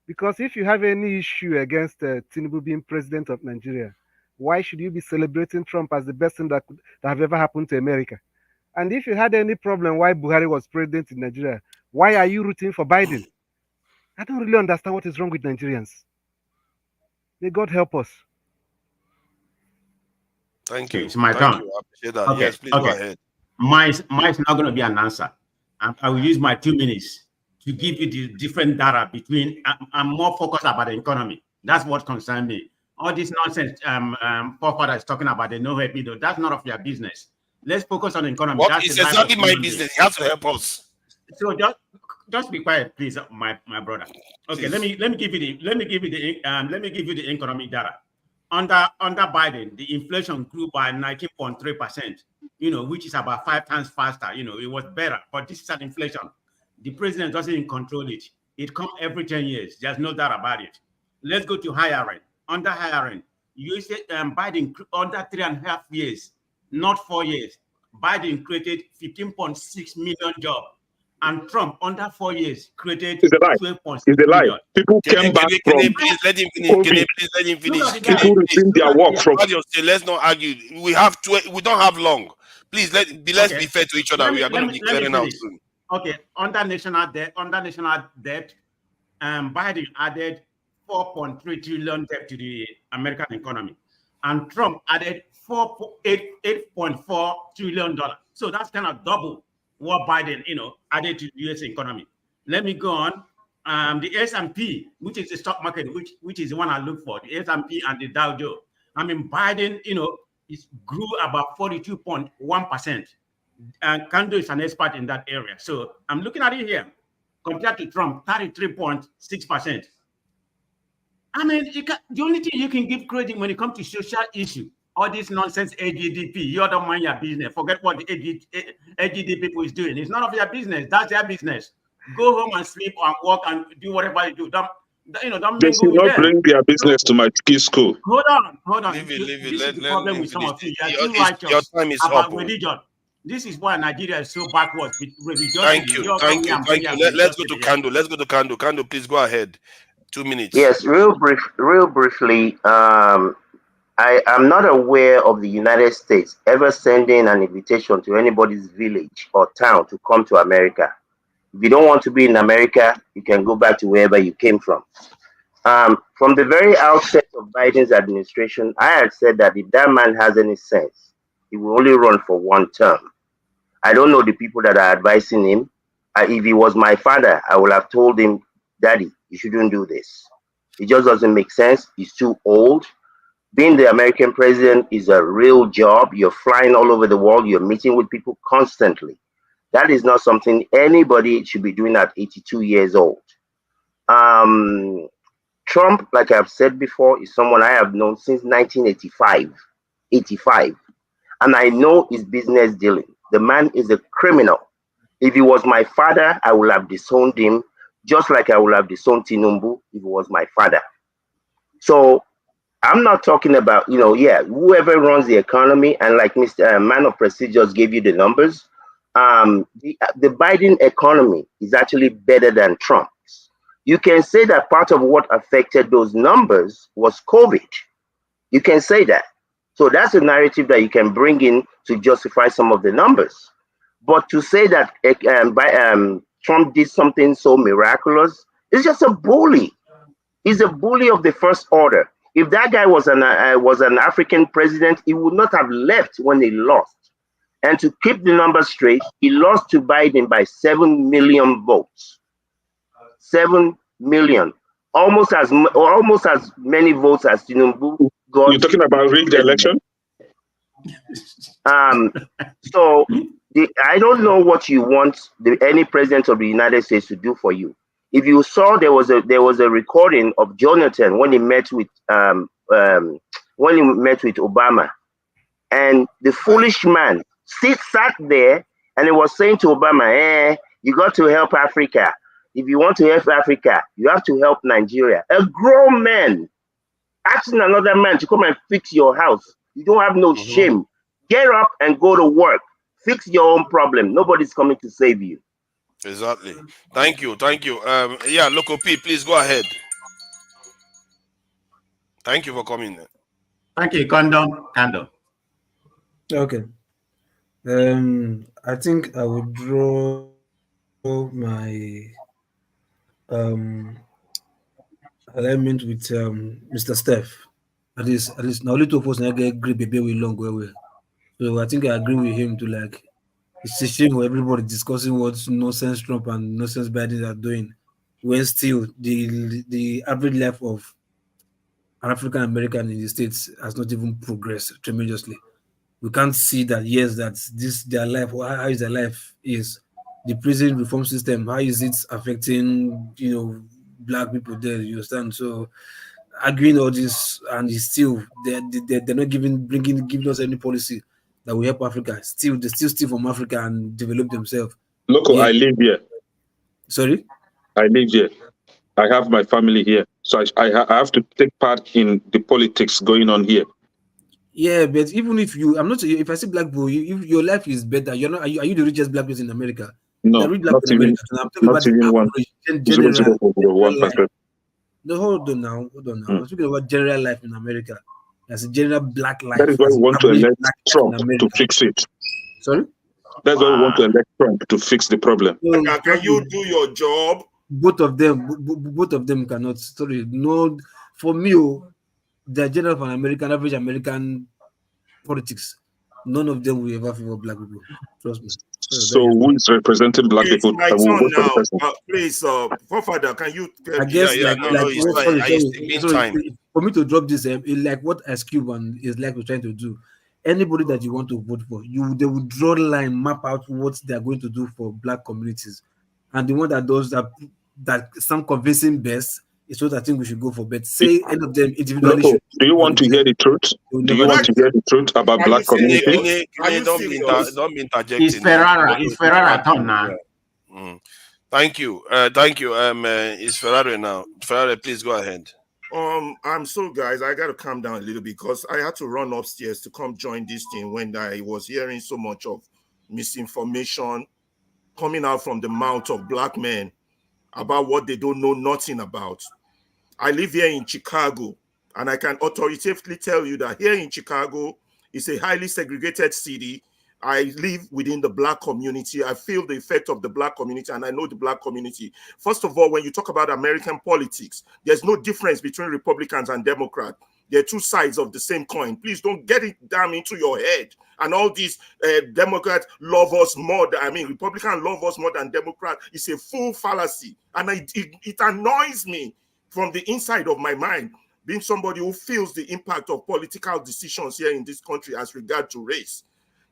Speaker 11: Because if you have any issue against Tinubu being president of Nigeria, why should you be celebrating Trump as the best thing that have ever happened to America? And if you had any problem why Buhari was president in Nigeria, why are you rooting for Biden? I don't really understand what is wrong with Nigerians. May God help us.
Speaker 7: Thank you.
Speaker 9: It's my
Speaker 7: Thank
Speaker 9: turn.
Speaker 7: you. I appreciate that.
Speaker 9: Okay.
Speaker 7: Yes, please go ahead.
Speaker 9: Mine's not going to be an answer. I will use my 2 minutes to give you the different data between. I'm more focused about the economy. That's what concerns me. All this nonsense Papa is talking about, the no help me, that's none of your business. Let's focus on the economy.
Speaker 7: What is exactly my business? You have to help us.
Speaker 9: So just be quiet, please, my brother. Okay, let me give you the economic data. Under Biden, the inflation grew by 19.3%. Which is about 5 times faster. It was better, but this is an inflation. The president doesn't control it. It comes every 10 years. There's no doubt about it. Let's go to hiring. Under hiring, you said Biden under 3.5 years, not 4 years. Biden created 15.6 million jobs, and Trump under 4 years created 12.6 million.
Speaker 19: People came back from
Speaker 7: let him finish.
Speaker 19: People resumed their work from.
Speaker 7: Let's not argue. We don't have long. Please let's be fair to each other. We are going to be clearing out soon.
Speaker 9: Okay, under national debt, Biden added 4.3 trillion debt to the American economy, and Trump added $8.4 trillion. So that's kind of double what Biden, added to the U.S. economy. Let me go on. The S&P, which is the stock market, which is the one I look for, the S&P and the Dow Jones. Biden, grew about 42.1%. And Kando is an expert in that area. So I'm looking at it here. Compared to Trump, 33.6%. The only thing you can give credit when it comes to social issue, all this nonsense AGDP, you don't mind your business. Forget what the AGDP people is doing. It's none of your business. That's their business. Go home and sleep and work and do whatever you do. Don't
Speaker 19: they should not bring their business to my kids' school.
Speaker 9: Hold on. Leave it. This is the problem with some of you. You're too righteous
Speaker 7: your time is
Speaker 9: about
Speaker 7: up.
Speaker 9: religion. This is why Nigeria is so backwards.
Speaker 7: Thank you. Let's go to Kando. Let's go to Kando. Kando, please go ahead. 2 minutes.
Speaker 17: Yes, real briefly. I am not aware of the United States ever sending an invitation to anybody's village or town to come to America. If you don't want to be in America, you can go back to wherever you came from. From the very outset of Biden's administration, I had said that if that man has any sense, he will only run for one term. I don't know the people that are advising him. If he was my father, I would have told him, Daddy, you shouldn't do this. It just doesn't make sense. He's too old. Being the American president is a real job. You're flying all over the world. You're meeting with people constantly. That is not something anybody should be doing at 82 years old. Trump, like I've said before, is someone I have known since 1985. And I know his business dealing. The man is a criminal. If he was my father, I would have disowned him, just like I would have disowned Tinubu if he was my father. So I'm not talking about, whoever runs the economy, and like Mr. Man of Prestige just gave you the numbers, the Biden economy is actually better than Trump's. You can say that part of what affected those numbers was COVID. You can say that. So that's a narrative that you can bring in to justify some of the numbers. But to say that Trump did something so miraculous is just a bully. He's a bully of the first order. If that guy was an African president, he would not have left when he lost. And to keep the numbers straight, he lost to Biden by 7 million votes. 7 million, almost as many votes as Tinubu got.
Speaker 19: You're talking about rigged election?
Speaker 17: So I don't know what you want any president of the United States to do for you. If you saw, there was a recording of Jonathan when he met with Obama, and the foolish man sat there and he was saying to Obama, you got to help Africa. If you want to help Africa, you have to help Nigeria. A grown man asking another man to come and fix your house. You don't have no shame. Get up and go to work. Fix your own problem. Nobody's coming to save you.
Speaker 7: Exactly. Thank you. Local P, please go ahead. Thank you for coming.
Speaker 9: Thank you, Kando.
Speaker 20: Okay. I think I would draw my alignment with Mr. Steph. At least now little of us I get agree baby we long way. So I think I agree with him to like it's a shame for everybody discussing what nonsense Trump and nonsense Biden are doing, when still the average life of an African American in the States has not even progressed tremendously. We can't see that their life, how is their life is. The prison reform system, how is it affecting black people there? You understand? So arguing all this, and it's still they're not giving us any policy that will help Africa. They still steal from Africa and develop themselves.
Speaker 19: Local, yeah. I live here.
Speaker 20: Sorry?
Speaker 19: I live here. I have my family here, so I have to take part in the politics going on here.
Speaker 20: Yeah, but even if if I see black people, if your life is better, you're not. Are you the richest black person in America?
Speaker 19: No, not even 1%.
Speaker 20: No, hold on now. I'm speaking about general life in America. As a general black life.
Speaker 19: That is why we want to elect Trump to fix it.
Speaker 20: Sorry?
Speaker 19: That's why we want to elect Trump to fix the problem.
Speaker 15: Can you do your job?
Speaker 20: Both of them cannot. Sorry, no. For me, the general for average American politics, none of them will ever favor black people. Trust me.
Speaker 19: So who is representing black people?
Speaker 15: My turn now. Please, Father, can you?
Speaker 20: I guess for me to drop this, like what Cube is like we're trying to do. Anybody that you want to vote for, they will draw the line, map out what they are going to do for black communities, and the one that does that some convincing best is what I think we should go for. But say any of them individually.
Speaker 19: Do you want to hear the truth? Do you want to hear the truth about black community?
Speaker 7: Don't be interjecting.
Speaker 9: It's Ferrara turn now.
Speaker 7: Thank you. It's Ferrari now. Ferrari, please go ahead.
Speaker 15: I'm so guys, I gotta calm down a little bit because I had to run upstairs to come join this thing when I was hearing so much of misinformation coming out from the mouth of black men about what they don't know nothing about. I live here in Chicago, and I can authoritatively tell you that here in Chicago is a highly segregated city. I live within the black community. I feel the effect of the black community, and I know the black community. First of all, when you talk about American politics, there's no difference between Republicans and Democrats. They're two sides of the same coin. Please don't get it down into your head. And all these Democrats love us more than, Republicans love us more than Democrats. It's a full fallacy. And it annoys me from the inside of my mind, being somebody who feels the impact of political decisions here in this country as regard to race.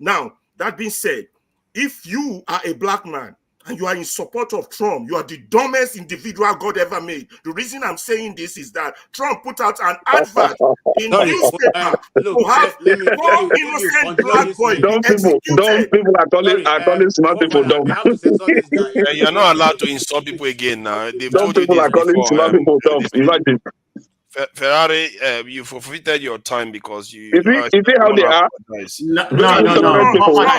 Speaker 15: Now, that being said, if you are a black man and you are in support of Trump, you are the dumbest individual God ever made. The reason I'm saying this is that Trump put out an advert in newspaper to have 4 innocent black boys be executed.
Speaker 19: Dumb people are calling smart people dumb.
Speaker 7: You're not allowed to insult people again now. They've
Speaker 19: Dumb
Speaker 7: told you
Speaker 19: people
Speaker 7: this
Speaker 19: are calling
Speaker 7: before.
Speaker 19: smart people dumb. Imagine.
Speaker 7: Ferrari, you forfeited your time because you.
Speaker 19: Is it how they are?
Speaker 9: No.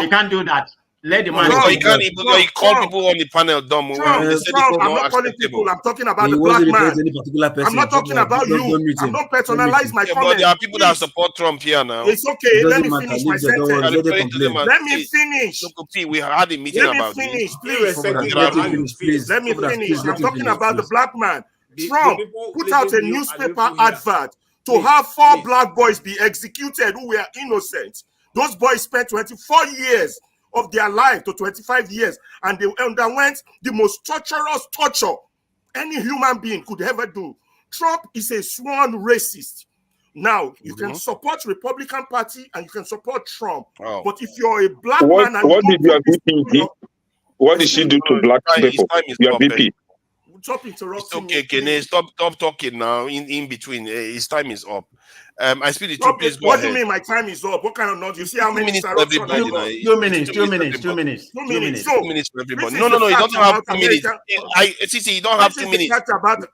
Speaker 9: You can't do that. Let the man.
Speaker 7: You can't even call people on the panel dumb. They said
Speaker 15: I'm not calling people. I'm talking about the black man. I'm not talking about you. I'm not personalizing my comment.
Speaker 7: But there are people that support Trump here now.
Speaker 15: It's okay. Let me finish my sentence. Let me finish.
Speaker 7: We had a meeting about this.
Speaker 15: Let me finish. I'm talking about the black man. Trump put out a newspaper advert to have 4 black boys be executed who were innocent. Those boys spent 24 years of their life to 25 years, and they underwent the most torturous torture any human being could ever do. Trump is a sworn racist. Now, you can support Republican Party and you can support Trump, but if you're a black man and
Speaker 19: what did your VP do? What did she do to black people? Your VP.
Speaker 15: Stop interrupting.
Speaker 7: Okay, Kene, stop talking now. In between, his time is up. I speak the truth. Please go
Speaker 15: What
Speaker 7: ahead.
Speaker 15: do you mean my time is up? What kind of noise? You see how many
Speaker 7: minutes
Speaker 15: interruptions?
Speaker 7: everybody.
Speaker 9: 2 minutes. 2 minutes. 2 minutes.
Speaker 15: 2 minutes.
Speaker 7: 2 minutes for everybody. No, you don't have 2 minutes. You don't have 2 minutes.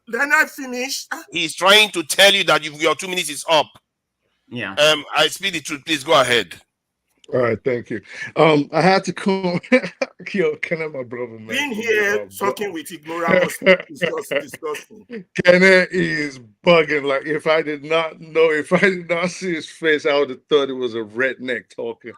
Speaker 15: Then I finish.
Speaker 7: He's trying to tell you that your 2 minutes is up.
Speaker 9: Yeah.
Speaker 7: I speak the truth. Please go ahead.
Speaker 3: All right, thank you. I had to come. Yo, Kenneth, my brother, man.
Speaker 15: Being here talking with ignorance is just disgusting.
Speaker 3: Kenneth is bugging. Like, if I did not see his face, I would have thought it was a redneck talking.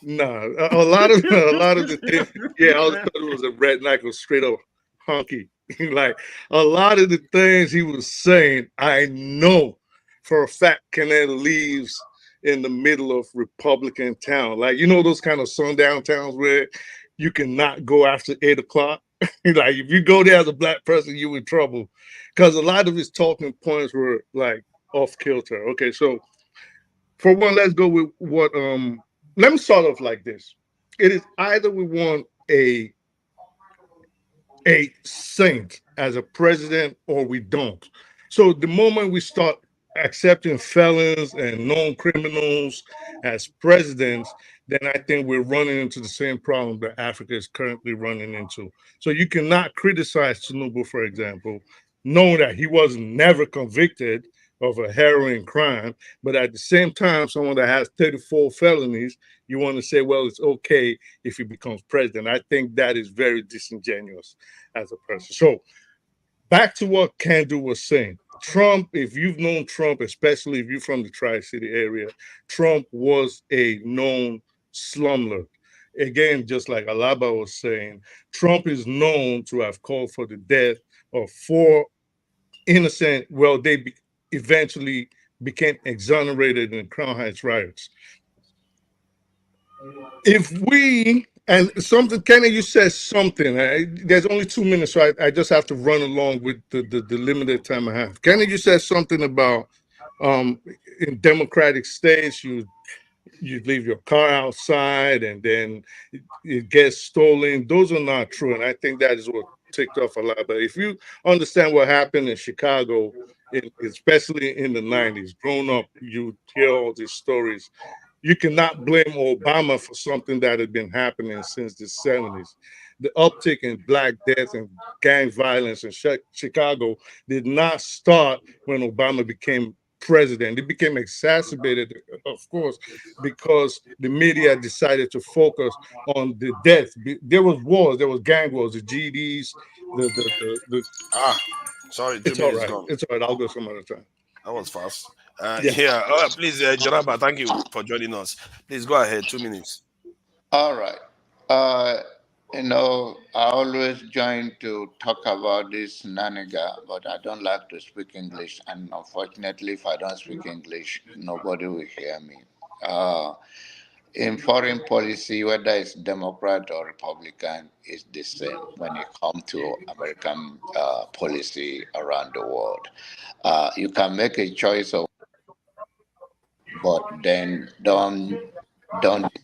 Speaker 3: Nah, a lot of the things. Yeah, I would have thought it was a redneck or straight up honky. Like, a lot of the things he was saying, I know for a fact Kenneth leaves in the middle of Republican town, like, you know, those kind of sundown towns where you cannot go after 8 o'clock. Like, if you go there as a black person, you in trouble, because a lot of his talking points were like off kilter. Okay, so for one, let's go with what. Let me start off like this: it is either we want a saint as a president or we don't. So the moment we start accepting felons and known criminals as presidents, then I think we're running into the same problem that Africa is currently running into. So you cannot criticize Tinubu, for example, knowing that he was never convicted of a heroin crime, but at the same time, someone that has 34 felonies, you want to say, well, it's okay if he becomes president. I think that is very disingenuous as a person. So back to what Kandu was saying. Trump, if you've known Trump, especially if you're from the Tri-City area, Trump was a known slumlord. Again, just like Alaba was saying, Trump is known to have called for the death of 4 innocent, they eventually became exonerated in Crown Heights riots. If we, and something, Kenny, you said something. There's only 2 minutes, so I just have to run along with the limited time I have. Kenny, you said something about in democratic states, you leave your car outside and then it gets stolen. Those are not true, and I think that is what ticked off a lot. But if you understand what happened in Chicago, especially in the 90s, growing up, you hear all these stories. You cannot blame Obama for something that had been happening since the 70s. The uptick in black death and gang violence in Chicago did not start when Obama became president. It became exacerbated, of course, because the media decided to focus on the death. There was wars, there was gang wars, the GDs, the
Speaker 7: sorry, 2
Speaker 3: it's all
Speaker 7: minutes
Speaker 3: right.
Speaker 7: gone.
Speaker 3: It's all right. I'll go some other time.
Speaker 7: That was fast.
Speaker 3: Yeah.
Speaker 7: Yeah. Please, Janaba, thank you for joining us. Please go ahead. 2 minutes.
Speaker 8: All right. You know, I always join to talk about this naniga, but I don't like to speak English. And unfortunately, if I don't speak English, nobody will hear me. In foreign policy, whether it's Democrat or Republican, it's the same when it comes to American policy around the world. You can make a choice of, but then don't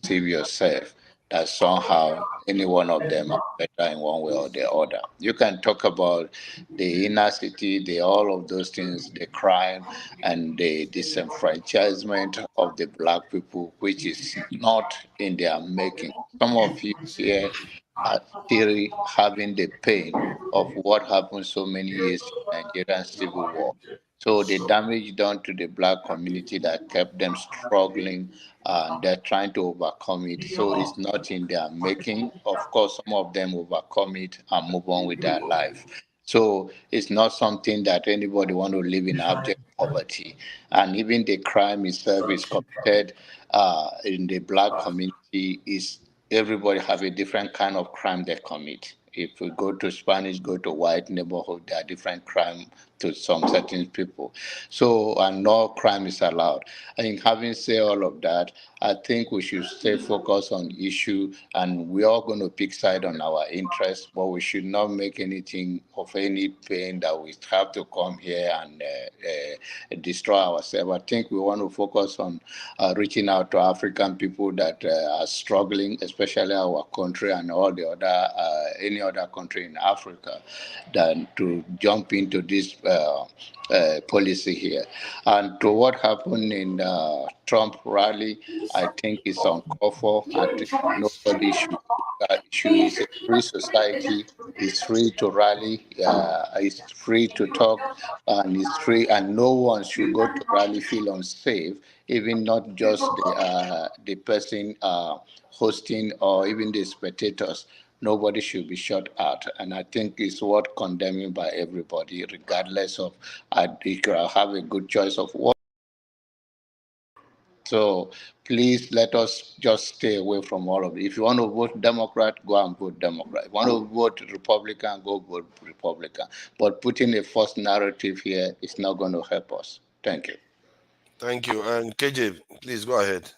Speaker 8: deceive yourself that somehow any one of them are better in one way or the other. You can talk about the inner city, all of those things, the crime and the disenfranchisement of the black people, which is not in their making. Some of you here are still having the pain of what happened so many years in Nigerian civil war. So the damage done to the black community that kept them struggling, they're trying to overcome it. So it's not in their making. Of course, some of them overcome it and move on with their life. So it's not something that anybody want to live in abject poverty. And even the crime itself is committed in the black community. Is everybody have a different kind of crime they commit. If we go to Spanish, go to white neighborhood, there are different crime to some certain people. So, and no crime is allowed. I think having said all of that, I think we should stay focused on issue, and we're all going to pick side on our interests, but we should not make anything of any pain that we have to come here and destroy ourselves. I think we want to focus on reaching out to African people that are struggling, especially our country and all the other, any other country in Africa, than to jump into this policy here. And to what happened in Trump rally, I think it's uncalled for. I think nobody should issue. It's a free society. It's free to rally. It's free to talk, and it's free. And no one should go to rally feel unsafe, even not just the person hosting or even the spectators. Nobody should be shut out. And I think it's worth condemning by everybody, regardless of, you could have a good choice of what. So please let us just stay away from all of it. If you want to vote Democrat, go and vote Democrat. If you want to vote Republican, go vote Republican. But putting a false narrative here is not going to help us. Thank you.
Speaker 7: Thank you. And KJ, please go ahead.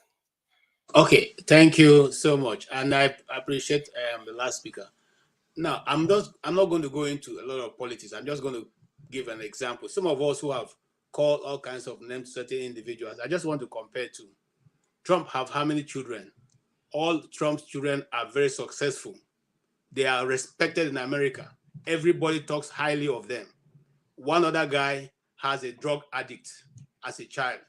Speaker 2: Okay, thank you so much, and I appreciate the last speaker. Now, I'm not going to go into a lot of politics. I'm just going to give an example. Some of us who have called all kinds of names to certain individuals, I just want to compare to Trump. Have how many children? All Trump's children are very successful. They are respected in America. Everybody talks highly of them. One other guy has a drug addict as a child.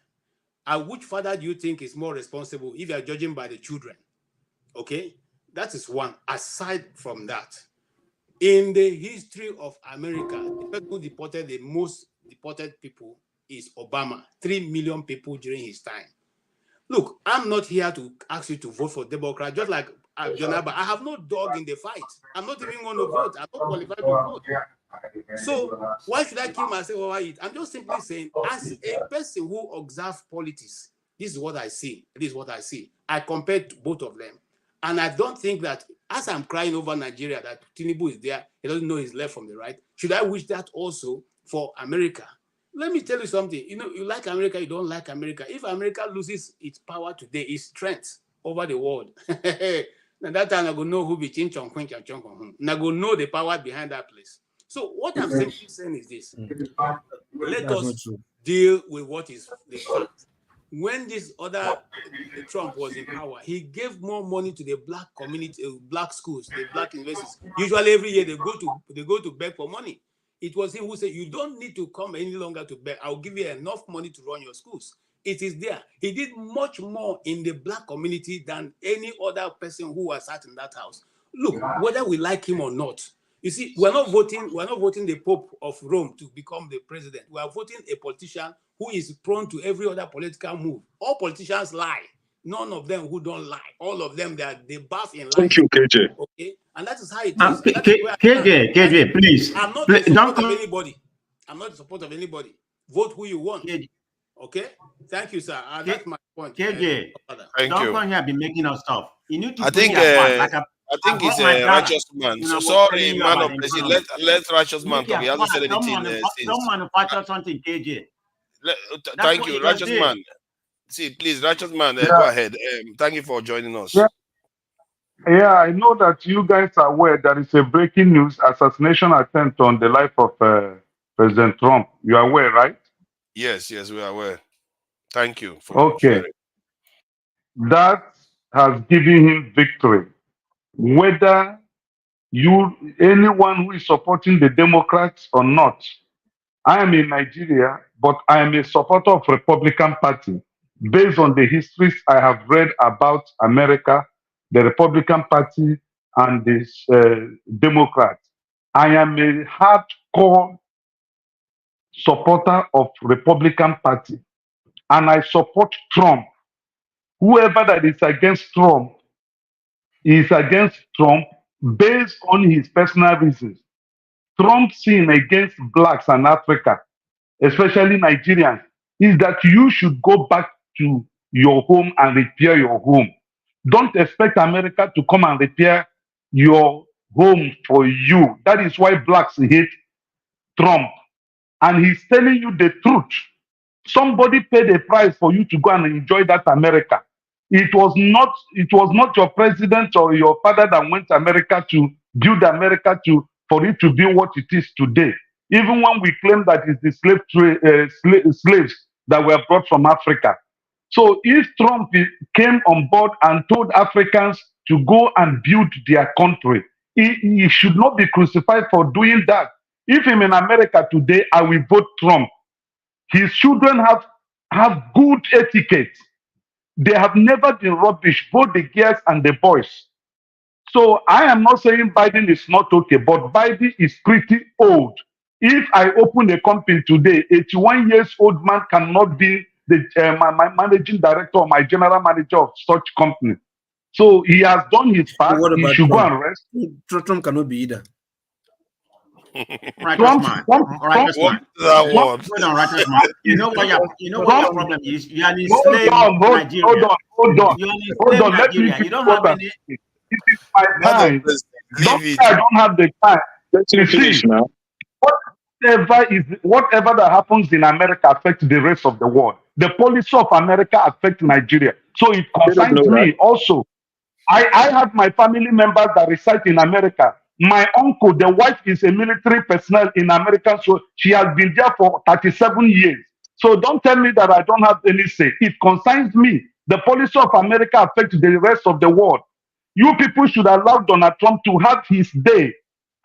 Speaker 2: And which father do you think is more responsible if you are judging by the children? Okay, that is one. Aside from that, in the history of America, the person who deported the most deported people is Obama. 3 million people during his time. Look, I'm not here to ask you to vote for Democrat, just like Janaba. I have no dog in the fight. I'm not even going to vote. I'm not qualified to vote. So why should I kill myself over it? I'm just simply saying, as a person who observes politics, this is what I see. This is what I see. I compare to both of them. And I don't think that, as I'm crying over Nigeria, that Tinubu is there, he doesn't know his left from the right. Should I wish that also for America? Let me tell you something. You know, you like America, you don't like America. If America loses its power today, its strength over the world, now that time I go know who be Chin Chong Queen Chong Chong. And I go know the power behind that place. So what I'm simply saying is this. Let us deal with what is the fact. When this other Trump was in power, he gave more money to the black community, black schools, the black universities. Usually every year they go to beg for money. It was him who said, you don't need to come any longer to beg. I'll give you enough money to run your schools. It is there. He did much more in the black community than any other person who was sat in that house. Look, whether we like him or not, You see, we're not voting the Pope of Rome to become the president. We are voting a politician who is prone to every other political move. All politicians lie. None of them who don't lie. All of them, they bath in
Speaker 19: Thank
Speaker 2: lying.
Speaker 19: you, KJ.
Speaker 2: Okay, and that is how it is. That is where
Speaker 9: KJ, please.
Speaker 2: I'm not in support of anybody. I'm not in support of anybody. Vote who you want. Okay? Thank you, sir. That's my point.
Speaker 9: KJ,
Speaker 7: thank
Speaker 9: don't
Speaker 7: you.
Speaker 9: come here be making us stuff. You need to
Speaker 7: I think he's a righteous man. So sorry, man of blessing. Let righteous man talk. He hasn't said anything since.
Speaker 9: Don't manufacture something, KJ.
Speaker 7: Thank you, righteous man. See, please, righteous man,
Speaker 5: Yeah.
Speaker 7: go ahead. Thank you for joining us.
Speaker 5: Yeah, I know that you guys are aware that it's a breaking news assassination attempt on the life of President Trump. You are aware, right?
Speaker 7: Yes, we are aware. Thank you for
Speaker 5: okay.
Speaker 7: sharing.
Speaker 5: That has given him victory. Whether anyone who is supporting the Democrats or not, I am in Nigeria, but I am a supporter of Republican Party based on the histories I have read about America, the Republican Party, and the Democrats. I am a hardcore supporter of Republican Party, and I support Trump. Whoever that is against Trump is against Trump based on his personal reasons. Trump's sin against blacks and Africa, especially Nigerians, is that you should go back to your home and repair your home. Don't expect America to come and repair your home for you. That is why blacks hate Trump. And he's telling you the truth. Somebody paid a price for you to go and enjoy that America. It was not your president or your father that went to America to build America for it to be what it is today. Even when we claim that it's the slaves that were brought from Africa. So if Trump came on board and told Africans to go and build their country, he should not be crucified for doing that. If I'm in America today, I will vote Trump. His children have good etiquette. They have never been rubbish, both the girls and the boys. So I am not saying Biden is not okay, but Biden is pretty old. If I open a company today, 81 years old man cannot be my managing director or my general manager of such company. So he has done his part. He should go and rest.
Speaker 20: Trump cannot be either.
Speaker 9: Righteous man. You know what your problem is? You are enslaved Nigeria.
Speaker 5: Hold on. Let me
Speaker 9: you don't have any.
Speaker 5: It is my time. I don't have the time.
Speaker 19: Let me finish now.
Speaker 5: Whatever that happens in America affects the rest of the world. The policy of America affects Nigeria. So it concerns me also. I have my family members that reside in America. My uncle, the wife is a military personnel in America, so she has been there for 37 years. So don't tell me that I don't have any say. It concerns me. The policy of America affects the rest of the world. You people should allow Donald Trump to have his day,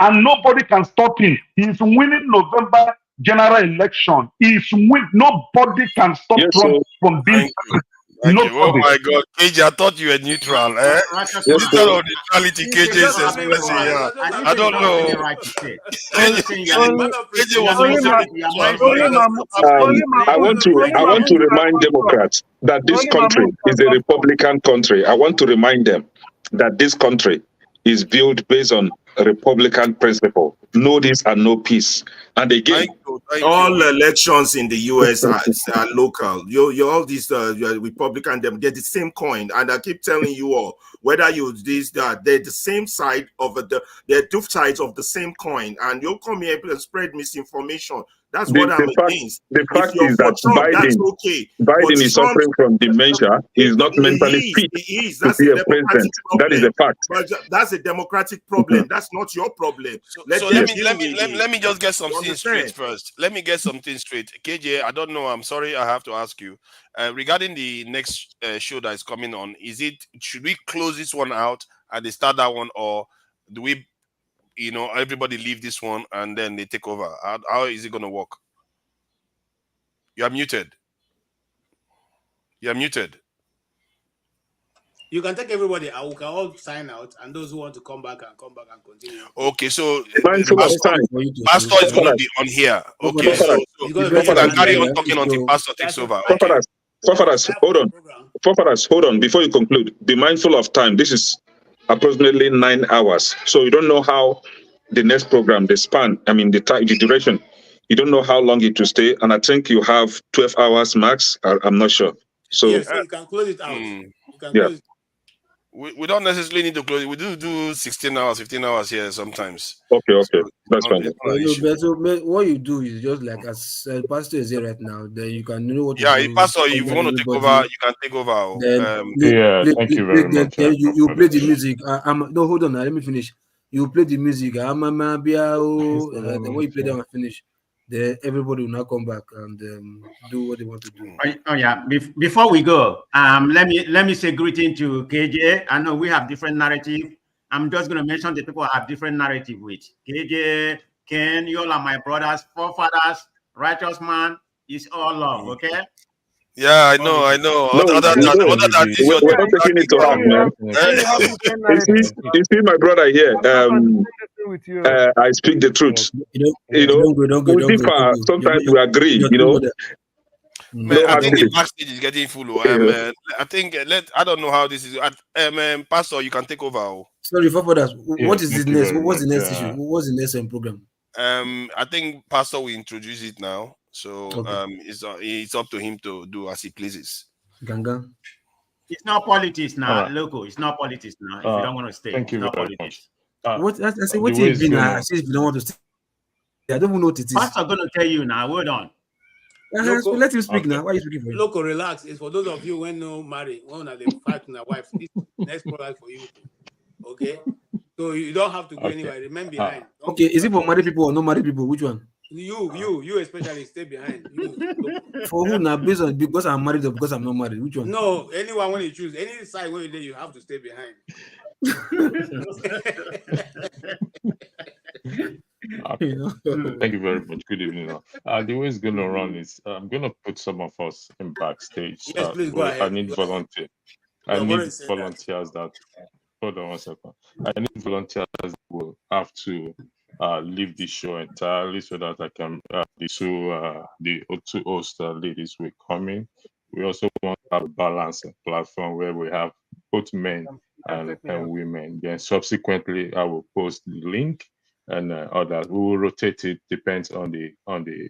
Speaker 5: and nobody can stop him. He's winning November general election. Nobody can stop Trump from being.
Speaker 7: Oh my God, KJ, I thought you were neutral. Instead of neutrality, KJ is expressing. I don't know.
Speaker 19: I want to remind Democrats that this country is a Republican country. I want to remind them that this country is built based on Republican principle. No this and no peace. And again,
Speaker 15: all elections in the US are local. You all these Republican, they're the same coin, and I keep telling you all, whether you this that they're the same side of they're two sides of the same coin, and you'll come here and spread misinformation. That's what I'm against.
Speaker 19: The fact is that
Speaker 15: Trump, that's okay.
Speaker 19: Biden is suffering from dementia. He's not mentally fit to be a president. That is a fact.
Speaker 15: But that's a democratic problem. That's not your problem.
Speaker 7: Let me just get something straight first. Let me get something straight. KJ, I don't know. I'm sorry. I have to ask you regarding the next show that is coming on. Should we close this one out and they start that one, or do we? Everybody leave this one and then they take over. How is it going to work? You are muted. You are muted.
Speaker 2: You can take everybody out. We can all sign out, and those who want to come back and continue.
Speaker 7: Okay, so
Speaker 19: Mindful of time.
Speaker 7: Pastor is going to be on here. Okay, so you can carry on talking until Pastor takes over. Okay.
Speaker 19: Forefathers, hold on. Forefathers, hold on. Before you conclude, be mindful of time. This is approximately 9 hours. So you don't know how the next program, the span, I mean, the time, the duration, you don't know how long it will stay. And I think you have 12 hours max. I'm not sure. So,
Speaker 2: yes, so you can close it out. You can close it.
Speaker 7: We don't necessarily need to close it. We do 16 hours, 15 hours here sometimes.
Speaker 19: Okay.
Speaker 7: So
Speaker 19: that's fine.
Speaker 20: What you do is just like as Pastor is here right now, then you can know what to do.
Speaker 7: Pastor, if you want to take over, you can take over.
Speaker 3: Thank you very much.
Speaker 20: You play the music. No, hold on now, let me finish. You play the music. Then when you play them and finish, then everybody will now come back and do what they want to do.
Speaker 9: Oh yeah. Before we go, let me say greeting to KJ. I know we have different narrative. I'm just going to mention the people I have different narrative with. KJ, Ken, you all are my brothers, forefathers, righteous man. It's all love, okay?
Speaker 7: Yeah, I know.
Speaker 19: We're not taking it to heart, man. You see my brother here. I speak the truth. Sometimes we agree.
Speaker 7: Man, I think the backstage is getting full. I think I don't know how this is. Pastor, you can take over.
Speaker 20: Sorry, forefathers. What is the next? What's the next issue? What's the next program?
Speaker 7: I think Pastor will introduce it now. So it's up to him to do as he pleases.
Speaker 20: Ganga.
Speaker 9: It's not politics now, local. It's not politics now. If you don't want to stay,
Speaker 3: thank you
Speaker 9: it's not
Speaker 3: very
Speaker 9: politics.
Speaker 20: What I say? What you been? I say if you don't want to stay, I don't even know what it is.
Speaker 9: Pastor gonna tell you now. Hold on.
Speaker 20: Let him speak now. Why are you speaking for him?
Speaker 2: Local, relax. It's for those of you when no marry, when they fight with their wife. This next program for you. Okay, so you don't have to go anywhere. Remain behind.
Speaker 20: Okay, is it for married people or not married people? Which one?
Speaker 2: You especially stay behind.
Speaker 20: For who now? Based on because I'm married or because I'm not married? Which one?
Speaker 2: No, anyone when you choose, any side when you're there, you have to stay behind.
Speaker 3: Thank you very much. Good evening. The way it's going to run is I'm going to put some of us in backstage.
Speaker 2: Yes, please go ahead.
Speaker 3: I need volunteers. That. Hold on 1 second. I need volunteers that will have to leave the show entirely so that I can the two host ladies will come in. We also want to have a balanced platform where we have both men and women. Then subsequently, I will post the link and others. We will rotate it. Depends on the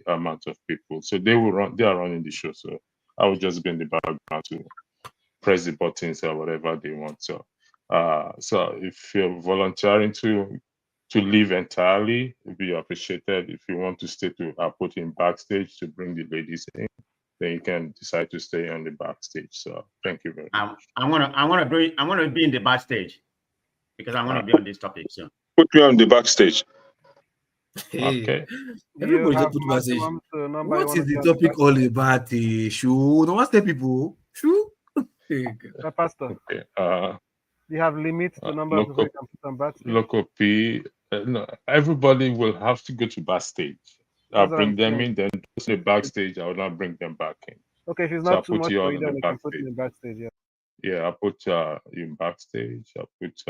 Speaker 3: amount of people. So they will run. They are running the show. So I will just be in the background to press the buttons or whatever they want. So if you're volunteering to leave entirely, it'd be appreciated. If you want to stay I'll put in backstage to bring the ladies in, then you can decide to stay on the backstage. So thank you very much.
Speaker 9: I'm gonna be in the backstage because I'm gonna be on this topic soon.
Speaker 19: Put me on the backstage.
Speaker 3: Okay.
Speaker 20: Everybody just put backstage. What is the topic all about? Shoo. No, what's the people? Shoo.
Speaker 11: Pastor.
Speaker 3: Okay.
Speaker 11: You have limits to number of people you can put on backstage.
Speaker 3: Local P. No, everybody will have to go to backstage. I'll bring them in, then the backstage. I will not bring them back in.
Speaker 11: Okay, if it's not too much for you, then you can put it in backstage.
Speaker 3: Yeah, I'll put you in backstage. I'll put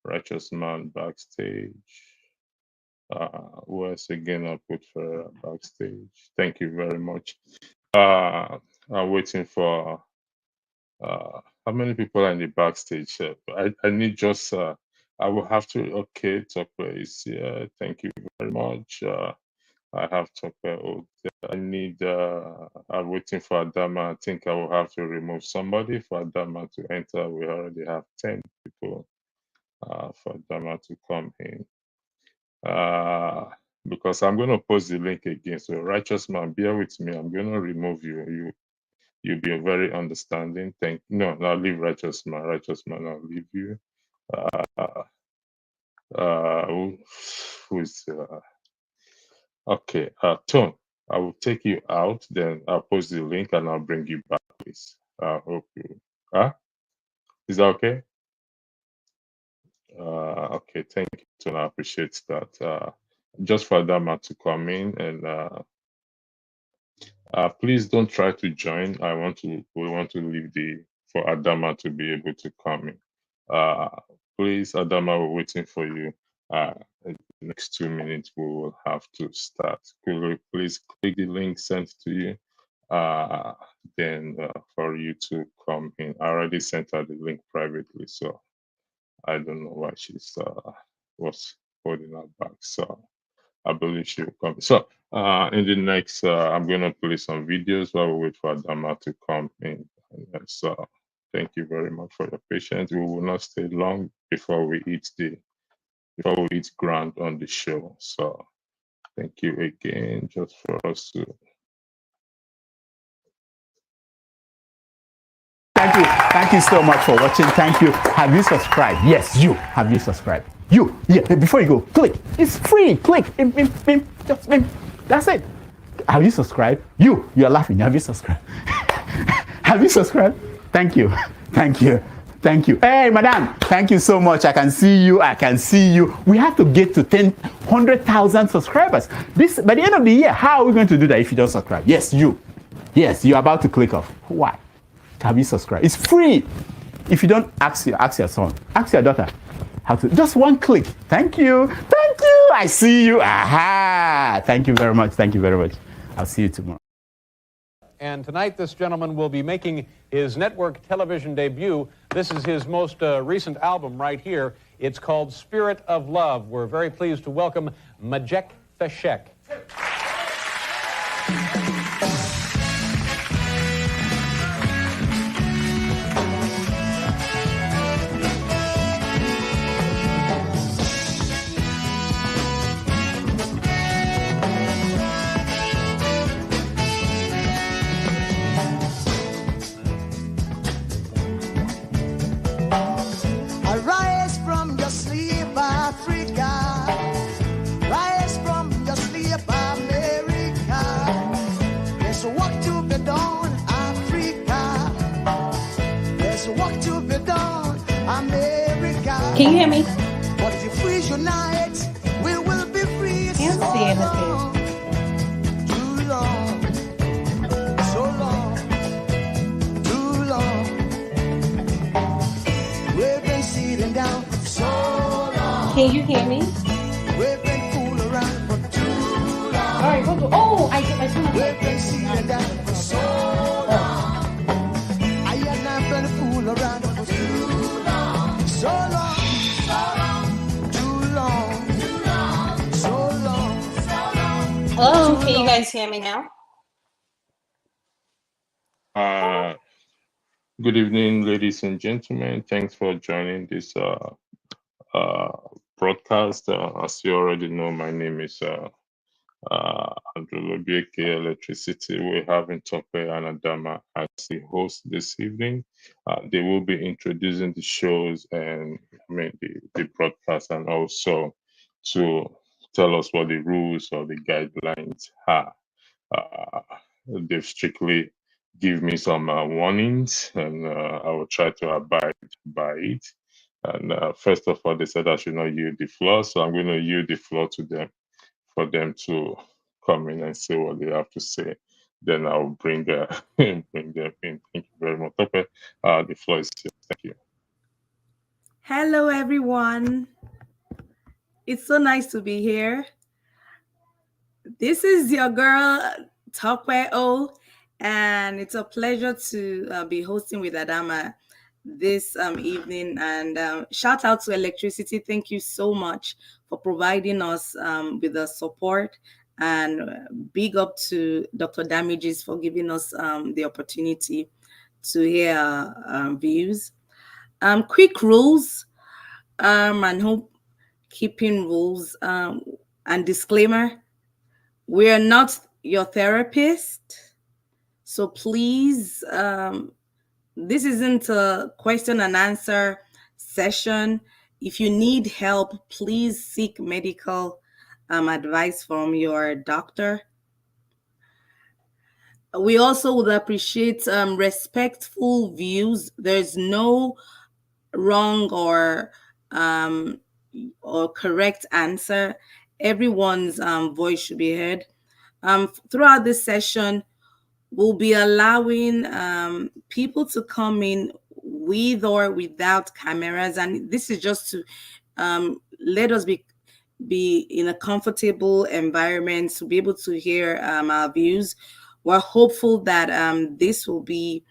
Speaker 3: righteous man backstage. Who else again? I'll put for backstage. Thank you very much. I'm waiting for. How many people are in the backstage? I need just. I will have to. Okay, Tope is here. Thank you very much. I have Tope O. I need. I'm waiting for Adanma. I think I will have to remove somebody for Adanma to enter. We already have 10 people. For Adanma to come in. Because I'm going to post the link again. So righteous man, bear with me. I'm going to remove you. You'll be very understanding. No, I'll leave righteous man. Righteous man, I'll leave you. Who is okay? Tone, I will take you out. Then I'll post the link and I'll bring you back, please. I hope you. Is that okay? Okay, thank you, Tone. I appreciate that. Just for Adanma to come in and. Please don't try to join. We want to leave the for Adanma to be able to come in. Please, Adanma, we're waiting for you. In the next 2 minutes, we will have to start. Could you please click the link sent to you, then for you to come in. I already sent her the link privately, so I don't know why she's was holding her back. So I believe she will come. So in the next, I'm going to play some videos while we wait for Adanma to come in. So thank you very much for your patience. We will not stay long before we eat ground on the show. So thank you again, just for us to.
Speaker 16: Thank you so much for watching. Thank you. Have you subscribed? Yes, you. Have you subscribed? You. Yeah. Before you go, click. It's free. Click. Just that's it. Have you subscribed? You are laughing. Have you subscribed? Have you subscribed? Thank you. Thank you. Thank you. Hey, madam. Thank you so much. I can see you. I can see you. We have to get to 100,000 subscribers. This by the end of the year. How are we going to do that if you don't subscribe? Yes, you. Yes, you're about to click off. Why? Have you subscribed? It's free. If you don't, ask your son, ask your daughter how to. Just one click. Thank you. Thank you. I see you. Aha. Thank you very much. Thank you very much. I'll see you tomorrow.
Speaker 6: And tonight, this gentleman will be making his network television debut. This is his most recent album right here. It's called Spirit of Love. We're very pleased to welcome Majek Feshek.
Speaker 21: Arise from your sleep, Africa. Rise from your sleep, America. There's work to be done, Africa. There's work to be done, America.
Speaker 22: Can you hear me?
Speaker 21: But if we unite, we will be free.
Speaker 22: I can't see anything.
Speaker 21: Too long, so long, too long. We've been sitting down for so long.
Speaker 22: Can you hear me?
Speaker 21: We've been fooling around for too long.
Speaker 22: All right, go. Oh, I turned it.
Speaker 21: We've been sitting down for so long. I have not been fooling around for too long. So long, too long, so long.
Speaker 22: Hello, can you guys hear me now?
Speaker 3: Good evening, ladies and gentlemen. Thanks for joining this broadcast. As you already know, my name is Andrew Lobieke Electricity. We're having Tope and Adanma as the host this evening. They will be introducing the shows and the broadcast, and also to tell us what the rules or the guidelines are. They've strictly give me some warnings, and I will try to abide by it. And first of all, they said I should not yield the floor, so I'm going to yield the floor to them for them to come in and say what they have to say. Then I'll bring them in. Thank you very much. Tope, the floor is yours. Thank you.
Speaker 24: Hello, everyone. It's so nice to be here. This is your girl, Tope O, and it's a pleasure to be hosting with Adanma this evening. And shout out to Electricity. Thank you so much for providing us with the support. And big up to Dr. Damages for giving us the opportunity to hear our views. Quick rules and hope keeping rules and disclaimer. We are not your therapist, so please, this isn't a question and answer session. If you need help, please seek medical advice from your doctor. We also would appreciate respectful views. There's no wrong or correct answer. Everyone's voice should be heard. Throughout this session, we'll be allowing people to come in with or without cameras, and this is just to let us be in a comfortable environment to be able to hear our views. We're hopeful that this will be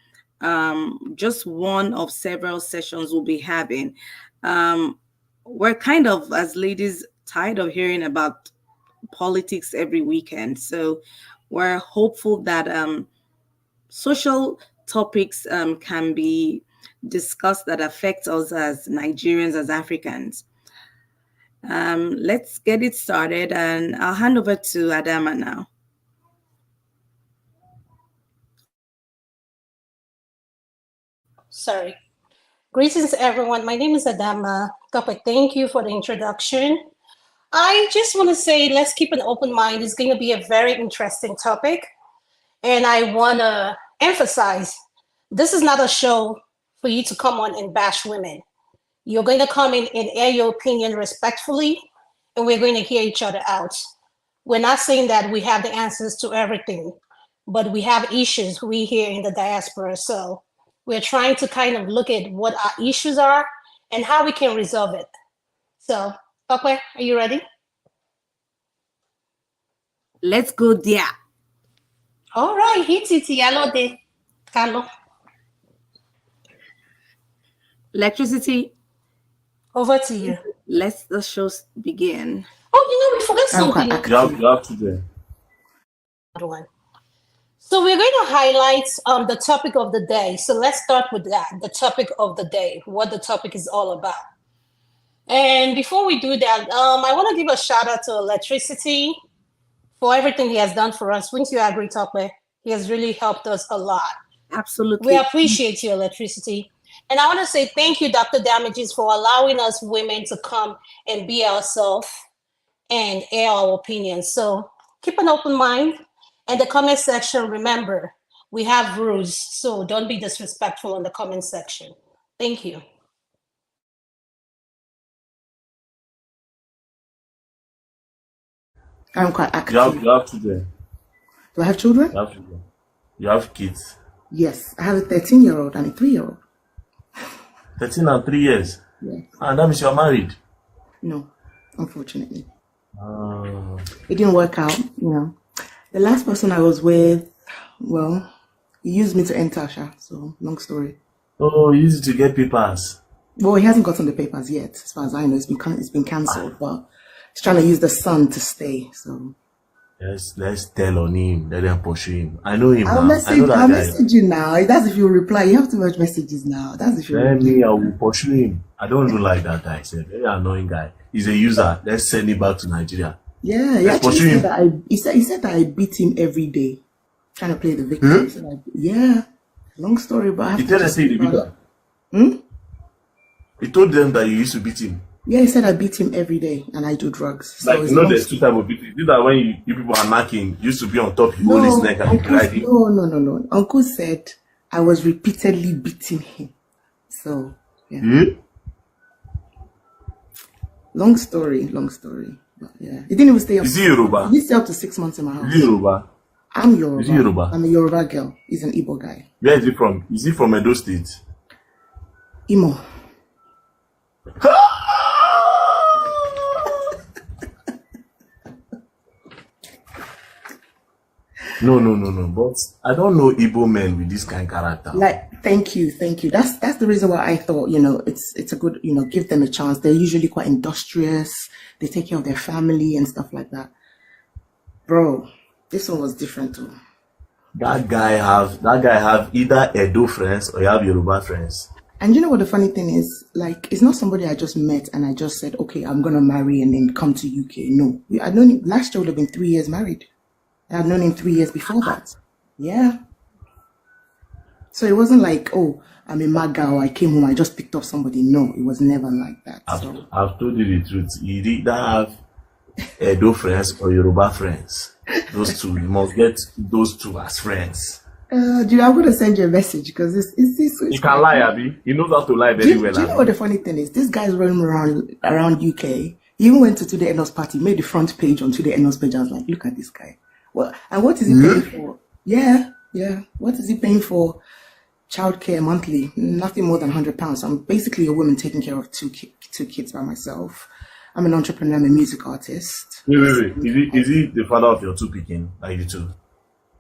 Speaker 24: just one of several sessions we'll be having. We're kind of, as ladies, tired of hearing about politics every weekend. So we're hopeful that social topics can be discussed that affect us as Nigerians, as Africans. Let's get it started, and I'll hand over to Adanma now.
Speaker 22: Sorry. Greetings, everyone. My name is Adanma. Tope, thank you for the introduction. I just want to say, let's keep an open mind. It's going to be a very interesting topic. And I want to emphasize, this is not a show for you to come on and bash women. You're going to come in and air your opinion respectfully, and we're going to hear each other out. We're not saying that we have the answers to everything, but we have issues we here in the diaspora. So we're trying to kind of look at what our issues are and how we can resolve it. So, Tope, are you ready?
Speaker 24: Let's go there.
Speaker 22: All right, hit it, yellow de Carlo.
Speaker 24: Electricity.
Speaker 22: Over to you.
Speaker 24: Let the show begin.
Speaker 22: Oh, we forgot something.
Speaker 15: You have to do.
Speaker 22: So we're going to highlight the topic of the day. So let's start with that, the topic of the day, what the topic is all about. And before we do that, I want to give a shout out to Electricity for everything he has done for us. Wouldn't you agree, Tope? He has really helped us a lot.
Speaker 24: Absolutely.
Speaker 22: We appreciate you, Electricity. And I want to say thank you, Dr. Damages, for allowing us women to come and be ourselves and air our opinions. So keep an open mind. And the comment section, remember, we have rules, so don't be disrespectful in the comment section. Thank you.
Speaker 1: I'm quite active.
Speaker 15: You have children.
Speaker 1: Do I have children?
Speaker 15: You have children. You have kids.
Speaker 1: Yes, I have a 13-year-old and a 3-year-old.
Speaker 15: 13 and 3 years?
Speaker 1: Yes.
Speaker 15: And that means you're married?
Speaker 1: No, unfortunately. It didn't work out, The last person I was with, well, he used me to enter Asha, so long story.
Speaker 15: Oh, he used to get papers.
Speaker 1: Well, he hasn't gotten the papers yet, as far as I know. It's been cancelled, but he's trying to use the son to stay, so.
Speaker 15: Yes, let's tell on him, let them pursue him. I know him
Speaker 1: I'll
Speaker 15: now.
Speaker 1: I'll message you now. That's if you reply. You have to watch messages now. That's if you reply.
Speaker 15: I will pursue him. I don't even like that guy. He's a very annoying guy. He's a user. Let's send him back to Nigeria.
Speaker 1: Yeah, he actually said that he said that I beat him every day, trying to play the victim. So yeah, long story, but I have
Speaker 15: he told them He told them that you used to beat him.
Speaker 1: Yeah, he said I beat him every day and I do drugs. So
Speaker 15: there's two types of beating. These are when you people are knocking, you used to be on top, you hold his neck and drag him.
Speaker 1: No. Uncle said I was repeatedly beating him. So yeah. Long story. But, yeah. He didn't even stay up.
Speaker 15: Is he Yoruba?
Speaker 1: He didn't stay up to 6 months in my house.
Speaker 15: Is he Yoruba?
Speaker 1: I'm Yoruba.
Speaker 15: Is he Yoruba?
Speaker 1: I'm a Yoruba girl. He's an Igbo guy.
Speaker 15: Where is he from? Is he from Edo State?
Speaker 1: Imo.
Speaker 15: No. But I don't know Igbo men with this kind of character.
Speaker 1: Thank you. That's the reason why I thought, it's a good, give them a chance. They're usually quite industrious. They take care of their family and stuff like that. Bro, this one was different too.
Speaker 15: That guy have either Edo friends or you have Yoruba friends.
Speaker 1: And you know what the funny thing is? It's not somebody I just met and I just said, okay, I'm gonna marry and then come to UK. No, I'd known him last year would have been 3 years married. I'd known him 3 years before that. Yeah. So it wasn't like, oh, I'm a Maga or I came home, I just picked up somebody. No, it was never like that.
Speaker 15: I've told you the truth. You either have Edo friends or Yoruba friends. Those two, you must get those two as friends.
Speaker 1: Dude, I'm going to send you a message because it's
Speaker 15: you can lie, Abby. He knows how to lie very well.
Speaker 1: Do you know what the funny thing is? This guy's running around UK. He even went to Today ENDSARS party, made the front page on Today ENDSARS page. I was like, look at this guy. Well, and what is he paying for? Yeah, Yeah. What is he paying for childcare monthly? Nothing more than £100. I'm basically a woman taking care of two kids by myself. I'm an entrepreneur, I'm a music artist.
Speaker 13: Wait. Is he the father of your two picking, like you two?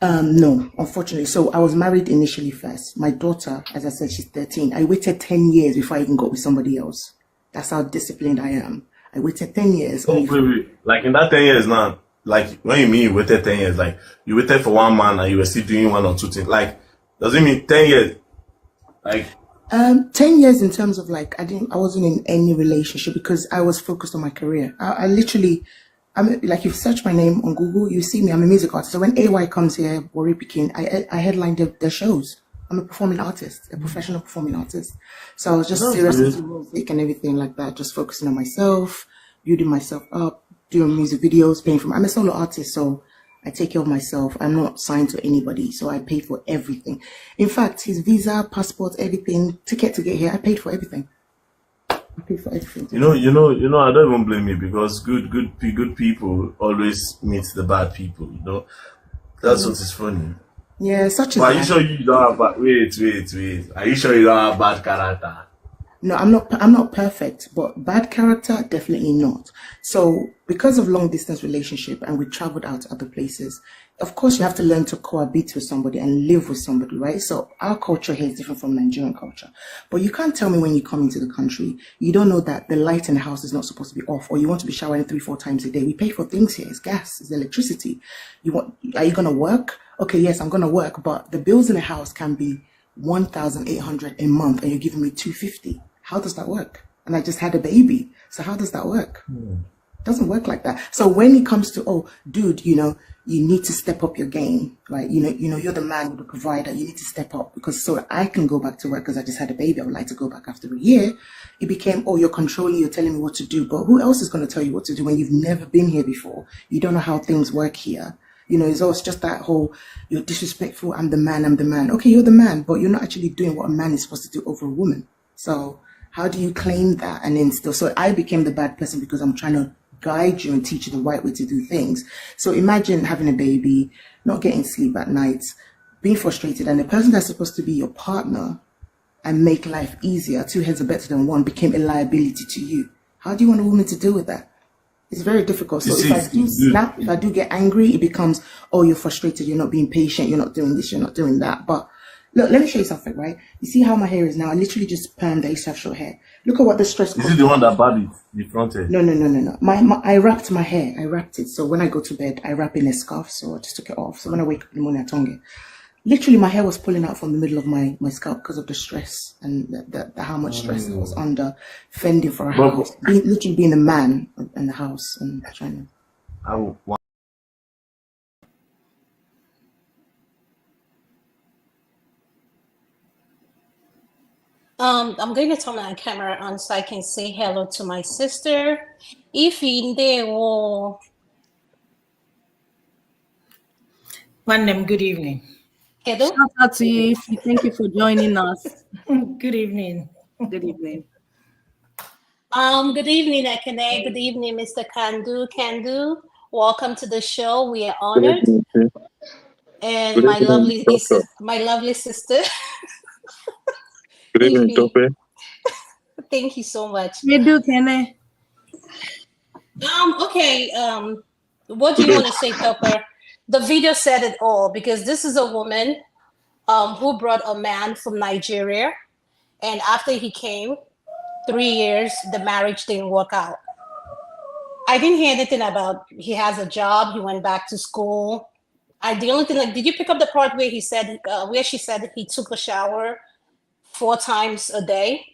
Speaker 1: No, unfortunately. So I was married initially first. My daughter, as I said, she's 13. I waited 10 years before I even got with somebody else. That's how disciplined I am. I waited 10 years.
Speaker 13: Oh, wait. Like in that 10 years now, like when you mean you waited 10 years, like you waited for one man and you were still doing one or two things. Like, does it mean 10 years? Like
Speaker 1: 10 years in terms of like, I wasn't in any relationship because I was focused on my career. I literally, like, you search my name on Google, you see me, I'm a music artist. So when AY comes here, Warri Pikin, I headline their shows. I'm a performing artist, a professional performing artist. So I was just serious with music and everything like that, just focusing on myself, building myself up, doing music videos, paying for I'm a solo artist, so I take care of myself. I'm not signed to anybody, so I pay for everything. In fact, his visa, passport, everything, ticket to get here, I paid for everything. I paid for everything.
Speaker 13: You know, I don't even blame you because good people always meet the bad people, you know. That's what is funny.
Speaker 1: Yeah, such as
Speaker 13: Are you sure you don't have wait. Are you sure you don't have bad character?
Speaker 1: No, I'm not perfect, but bad character, definitely not. So because of long distance relationship and we traveled out to other places, of course you have to learn to cohabit with somebody and live with somebody, right? So our culture here is different from Nigerian culture. But you can't tell me when you come into the country, you don't know that the light in the house is not supposed to be off, or you want to be showering 3-4 times a day. We pay for things here. It's gas, it's electricity. Are you gonna work? Okay, yes, I'm gonna work, but the bills in the house can be 1,800 a month and you're giving me 250. How does that work? And I just had a baby. So how does that work? It doesn't work like that. So when it comes to, oh, dude, you need to step up your game, right? You're the man, you're the provider. You need to step up because so I can go back to work because I just had a baby. I would like to go back after a year. It became, oh, you're controlling, you're telling me what to do. But who else is going to tell you what to do when you've never been here before? You don't know how things work here. It's just that whole, you're disrespectful, I'm the man. Okay, you're the man, but you're not actually doing what a man is supposed to do over a woman. So how do you claim that and then still? So I became the bad person because I'm trying to guide you and teach you the right way to do things. So imagine having a baby, not getting sleep at night, being frustrated, and the person that's supposed to be your partner and make life easier, two heads are better than one, became a liability to you. How do you want a woman to deal with that? It's very difficult. So if I do snap, if I do get angry, it becomes, oh, you're frustrated, you're not being patient, you're not doing this, you're not doing that. But look, let me show you something, right? You see how my hair is now? I literally just permed. I used to have short hair. Look at what the stress
Speaker 13: Is it the one that bad it, the front hair?
Speaker 1: No. I wrapped my hair. I wrapped it. So when I go to bed, I wrap in a scarf. So I just took it off. So when I wake up in the morning, I tongue it. Literally, my hair was pulling out from the middle of my scalp because of the stress and the how much stress I was under, fending for a house, literally being a man in the house and trying to.
Speaker 22: I'm going to turn my camera on so I can say hello to my sister. Ifinde.
Speaker 14: Pandem, good evening.
Speaker 22: Hello.
Speaker 14: Shout out to you. Thank you for joining us. Good evening. Good evening.
Speaker 22: Good evening, Ekene. Good evening, Mr. Kandu. Welcome to the show. We are honored. And my lovely sister.
Speaker 19: Good evening, Tope.
Speaker 22: Thank you so much.
Speaker 14: You do, Kene.
Speaker 22: Okay. What do you want to say, Tope? The video said it all because this is a woman who brought a man from Nigeria, and after he came, 3 years, the marriage didn't work out. I didn't hear anything about he has a job, he went back to school. The only thing, did you pick up the part where he said, where she said he took a shower 4 times a day?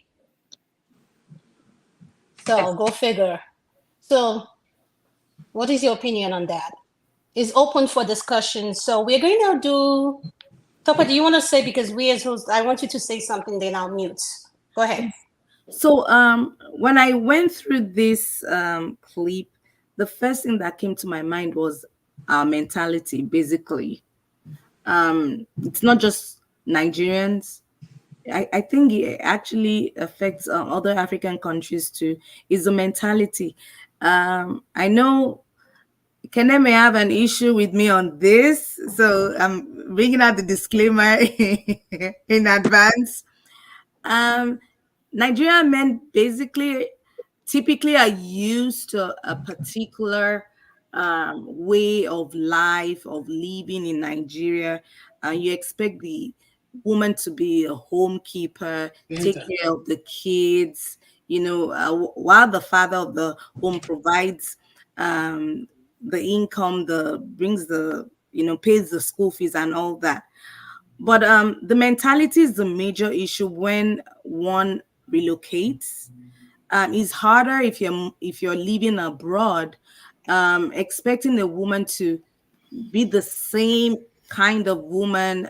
Speaker 22: So go figure. So what is your opinion on that? It's open for discussion. So we're going to do, Topa, do you want to say, because we as hosts, I want you to say something, then I'll mute. Go ahead.
Speaker 24: So when I went through this clip, the first thing that came to my mind was our mentality, basically. It's not just Nigerians. I think it actually affects other African countries too, is the mentality. I know Kene may have an issue with me on this, so I'm bringing out the disclaimer in advance. Nigerian men typically are used to a particular way of life, of living in Nigeria. You expect the woman to be a homekeeper, take care of the kids, while the father of the home provides the income, pays the school fees and all that. But the mentality is the major issue when one relocates. It's harder if you're living abroad, expecting a woman to be the same kind of woman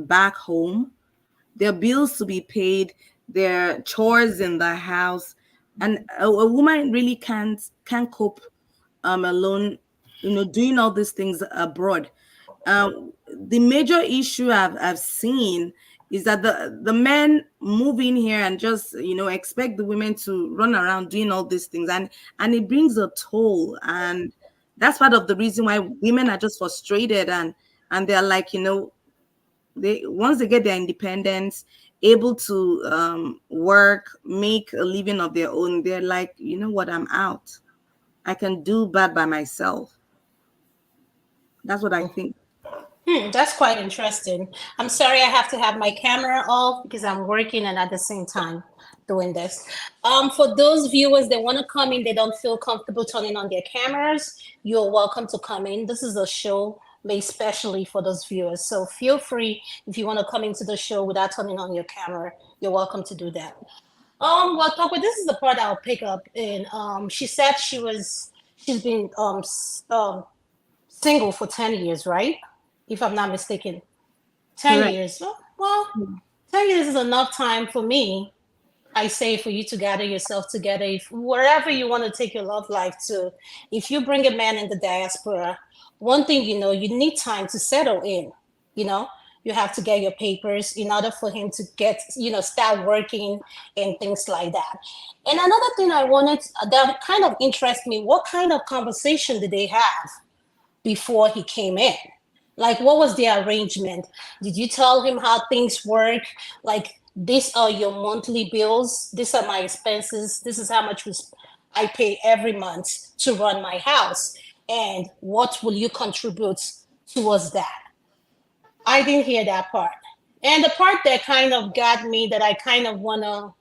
Speaker 24: back home. There are bills to be paid, there are chores in the house, and a woman really can't cope alone, doing all these things abroad. The major issue I've seen is that the men move in here and just expect the women to run around doing all these things, and it brings a toll, and that's part of the reason why women are just frustrated, and they're like, they once they get their independence, able to work, make a living of their own, they're like, you know what, I'm out. I can do bad by myself. That's what I think.
Speaker 22: That's quite interesting. I'm sorry I have to have my camera off because I'm working and at the same time doing this. For those viewers that want to come in, they don't feel comfortable turning on their cameras, you're welcome to come in. This is a show made specially for those viewers. So feel free, if you want to come into the show without turning on your camera, you're welcome to do that. Well, Tope, this is the part I'll pick up in. She said she's been single for 10 years, right? If I'm not mistaken. 10
Speaker 24: Correct.
Speaker 22: years. Well, 10 years is enough time for me, I say, for you to gather yourself together. If wherever you want to take your love life to, if you bring a man in the diaspora, one thing you need time to settle in. You have to get your papers in order for him to get, start working and things like that. And another thing that kind of interests me, what kind of conversation did they have before he came in? Like, what was the arrangement? Did you tell him how things work? Like, these are your monthly bills. These are my expenses. This is how much I pay every month to run my house. And what will you contribute towards that? I didn't hear that part. And the part that kind of got me, that I kind of want to,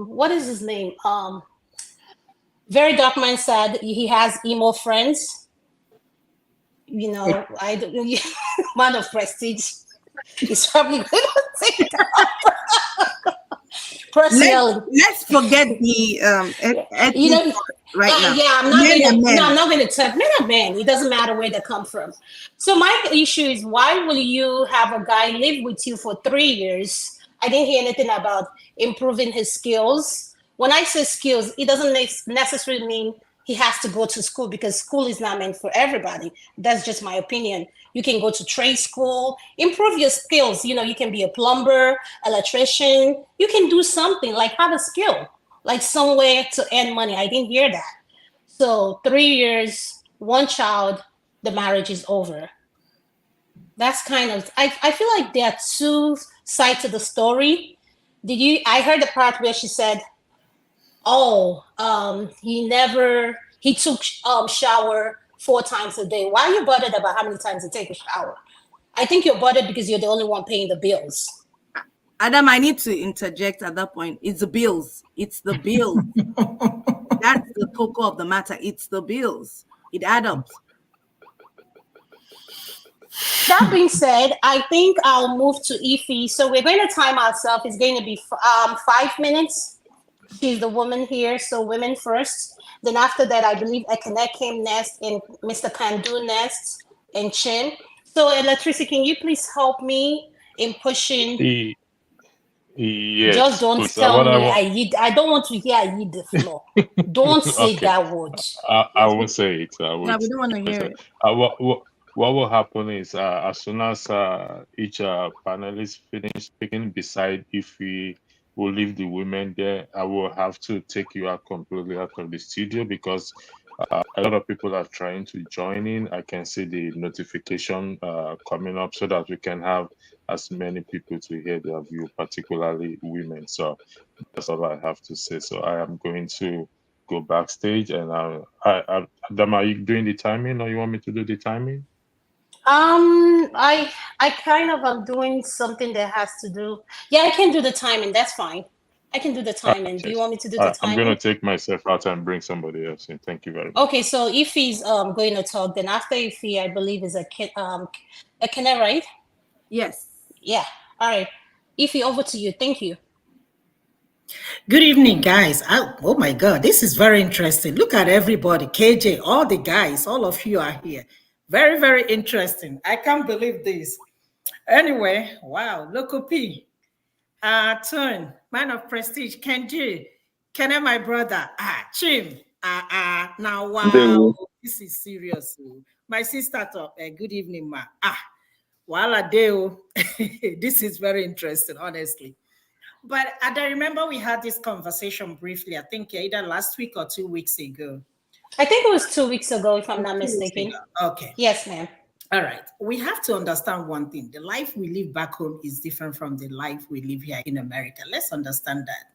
Speaker 22: what is his name? Very Dark Man said he has emo friends. I don't man of prestige. He's probably going to take that. Personally,
Speaker 24: let's forget the right now.
Speaker 22: Yeah, I'm not going to tell men are men. It doesn't matter where they come from. So my issue is, why will you have a guy live with you for 3 years? I didn't hear anything about improving his skills. When I say skills, it doesn't necessarily mean he has to go to school, because school is not meant for everybody. That's just my opinion. You can go to trade school, improve your skills. You can be a plumber, electrician. You can do something, like have a skill, like somewhere to earn money. I didn't hear that. So 3 years, 1 child, the marriage is over. That's kind of, I feel like there are 2 sides to the story. I heard the part where she said, he took shower 4 times a day. Why are you bothered about how many times you take a shower? I think you're bothered because you're the only one paying the bills.
Speaker 24: Adam, I need to interject at that point. It's the bills. It's the bills. That's the cocoa of the matter. It's the bills. It adds up.
Speaker 22: That being said, I think I'll move to Ify. So we're going to time ourselves. It's going to be 5 minutes. She's the woman here, so women first. Then after that, I believe Ekene came next, and Mr. Pandu next, and Chin. So Electricity, can you please help me in pushing?
Speaker 4: Yes.
Speaker 22: Just don't tell me I don't want to hear I eat the floor. Don't say
Speaker 4: Okay.
Speaker 22: that word.
Speaker 4: I won't say it. I won't.
Speaker 24: No, we don't want to hear it.
Speaker 4: What will happen is, as soon as each panelist finish speaking, beside if we will leave the women there, I will have to take you out completely out of the studio, because A lot of people are trying to join in. I can see the notification coming up so that we can have as many people to hear their view, particularly women. So that's all I have to say. So I am going to go backstage, and Adanma, are you doing the timing, or you want me to do the timing?
Speaker 22: I kind of am doing something that has to do. Yeah, I can do the timing. That's fine. I can do the timing. Do you want me to do the
Speaker 4: I'm going to
Speaker 22: timing?
Speaker 4: take myself out and bring somebody else in. Thank you very much.
Speaker 22: Okay, so Ife's going to talk. Then after Ife, I believe is a Kene, right?
Speaker 14: Yes.
Speaker 22: Yeah. All right. Ife, over to you. Thank you.
Speaker 10: Good evening, guys. Oh my God, this is very interesting. Look at everybody, KJ, all the guys, all of you are here. Very, very interesting. I can't believe this. Anyway, wow, Loco P, Turn, Man of Prestige, Kenji, Kene, my brother, Chim, now wow, this is serious. My sister, good evening, ma. Wala Deo, this is very interesting, honestly. But I remember we had this conversation briefly, I think either last week or 2 weeks ago.
Speaker 22: I think it was 2 weeks ago, if I'm not mistaken.
Speaker 10: Okay.
Speaker 22: Yes, ma'am.
Speaker 10: All right. We have to understand one thing. The life we live back home is different from the life we live here in America. Let's understand that.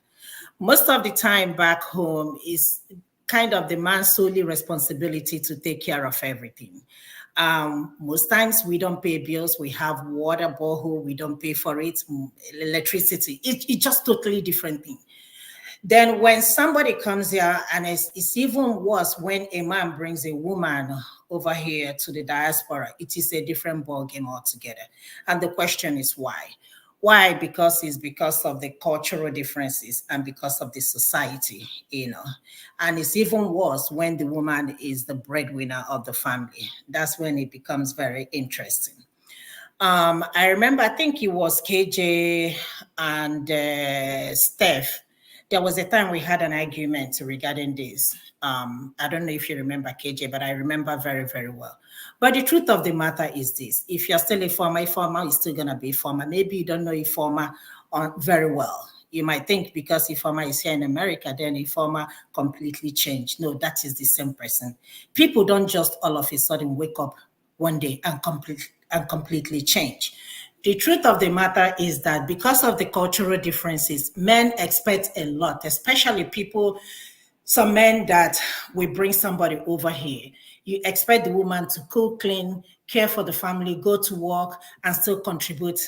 Speaker 10: Most of the time back home is kind of the man's solely responsibility to take care of everything. Most times we don't pay bills. We have water, borehole, we don't pay for it, electricity. It's just totally different thing. Then when somebody comes here, and it's even worse when a man brings a woman over here to the diaspora, it is a different ballgame altogether. And the question is why? Why? Because it's because of the cultural differences and because of the society, And it's even worse when the woman is the breadwinner of the family. That's when it becomes very interesting. I remember, I think it was KJ and Steph. There was a time we had an argument regarding this. I don't know if you remember, KJ, but I remember very, very well. But the truth of the matter is this. If you're still a farmer is still going to be a farmer. Maybe you don't know a farmer very well. You might think because a farmer is here in America, then a farmer completely changed. No, that is the same person. People don't just all of a sudden wake up one day and completely change. The truth of the matter is that because of the cultural differences, men expect a lot, especially some men that will bring somebody over here. You expect the woman to cook, clean, care for the family, go to work, and still contribute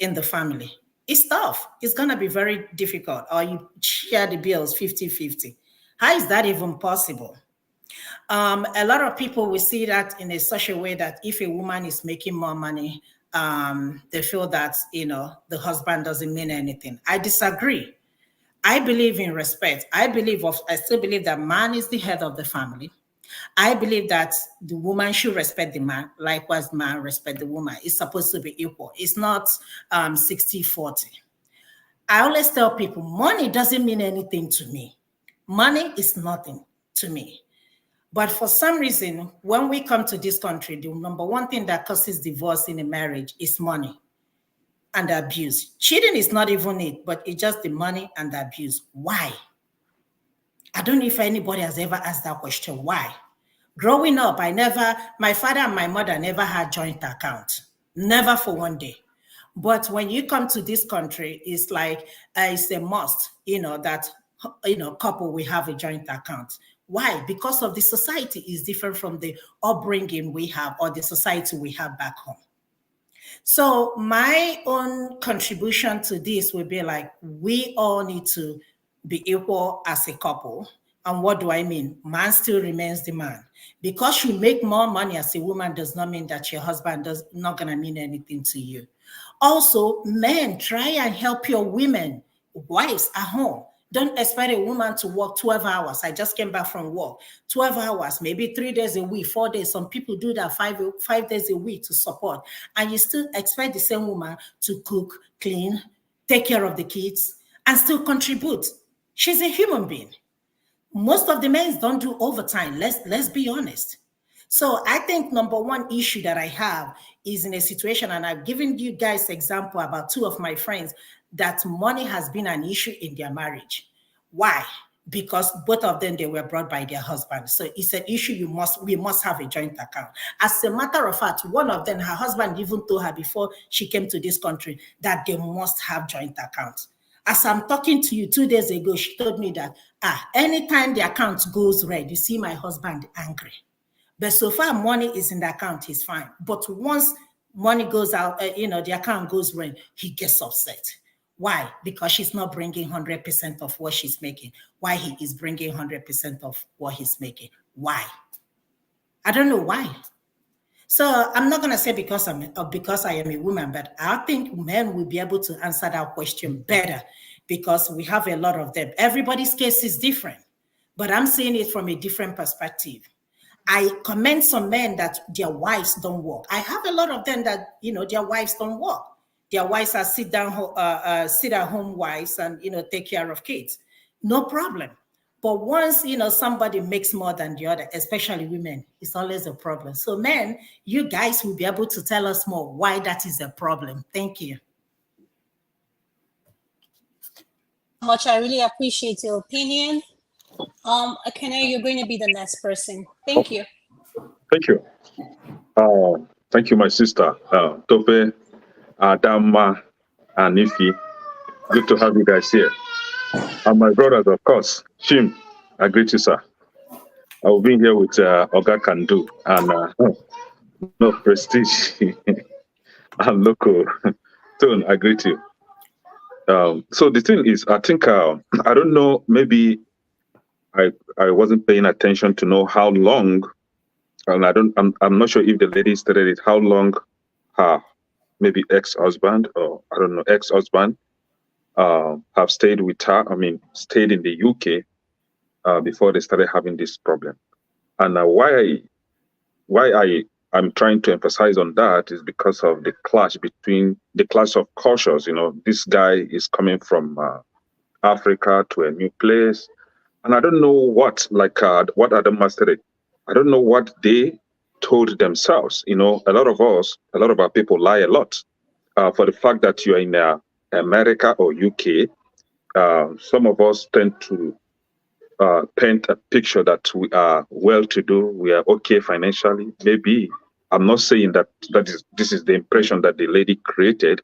Speaker 10: in the family. It's tough. It's going to be very difficult. Or you share the bills 50-50. How is that even possible? A lot of people will see that in such a way that if a woman is making more money, they feel that, the husband doesn't mean anything. I disagree. I believe in respect. I still believe that man is the head of the family. I believe that the woman should respect the man. Likewise, man respect the woman. It's supposed to be equal. It's not 60-40. I always tell people, money doesn't mean anything to me. Money is nothing to me. But for some reason, when we come to this country, the number one thing that causes divorce in a marriage is money and abuse. Cheating is not even it, but it's just the money and the abuse. Why? I don't know if anybody has ever asked that question. Why? Growing up, my father and my mother never had joint account. Never for one day. But when you come to this country, it's like, it's a must, that, couple will have a joint account. Why? Because of the society is different from the upbringing we have or the society we have back home. So my own contribution to this would be like, we all need to be equal as a couple. And what do I mean? Man still remains the man. Because you make more money as a woman does not mean that your husband does not going to mean anything to you. Also, men, try and help your women, wives at home. Don't expect a woman to work 12 hours. I just came back from work. 12 hours, maybe 3 days a week, 4 days. Some people do that 5 days a week to support. And you still expect the same woman to cook, clean, take care of the kids, and still contribute. She's a human being. Most of the men don't do overtime. Let's be honest. So I think number one issue that I have is in a situation, and I've given you guys example about two of my friends, that money has been an issue in their marriage. Why? because both of them, they were brought by their husband. So it's an issue we must have a joint account. As a matter of fact, one of them, her husband even told her before she came to this country that they must have joint accounts. As I'm talking to you 2 days ago, she told me that anytime the account goes red, you see my husband angry. But so far, money is in the account, he's fine. But once money goes out, the account goes red, he gets upset. Why? Because she's not bringing 100% of what she's making. Why he is bringing 100% of what he's making? Why? I don't know why. So I'm not going to say because I am a woman, but I think men will be able to answer that question better because we have a lot of them. Everybody's case is different, but I'm seeing it from a different perspective. I commend some men that their wives don't work. I have a lot of them that, their wives don't work. Their wives are sit-at-home wives and, take care of kids. No problem. But once, somebody makes more than the other, especially women, it's always a problem. So men, you guys will be able to tell us more why that is a problem. Thank you.
Speaker 22: Much. I really appreciate your opinion. Akene, you're going to be the next person. Thank you.
Speaker 19: Thank you. Thank you, my sister, Tope, Adanma, and Ifi. Good to have you guys here. And my brothers, of course. Shim, I greet you, sir. I've been here with Oga Kandu and no Prestige and Loco. Tone, I greet you. So the thing is, I think, I don't know, maybe I wasn't paying attention to know how long, and I'm not sure if the lady stated it, how long her maybe ex-husband or I don't know, ex-husband have stayed with her, stayed in the UK before they started having this problem. And why I'm trying to emphasize on that is because of the clash of cultures. This guy is coming from Africa to a new place. And I don't know what Adanma said, I don't know what they told themselves. A lot of our people lie a lot. For the fact that you're in America or UK, some of us tend to paint a picture that we are well-to-do, we are okay financially. Maybe I'm not saying this is the impression that the lady created,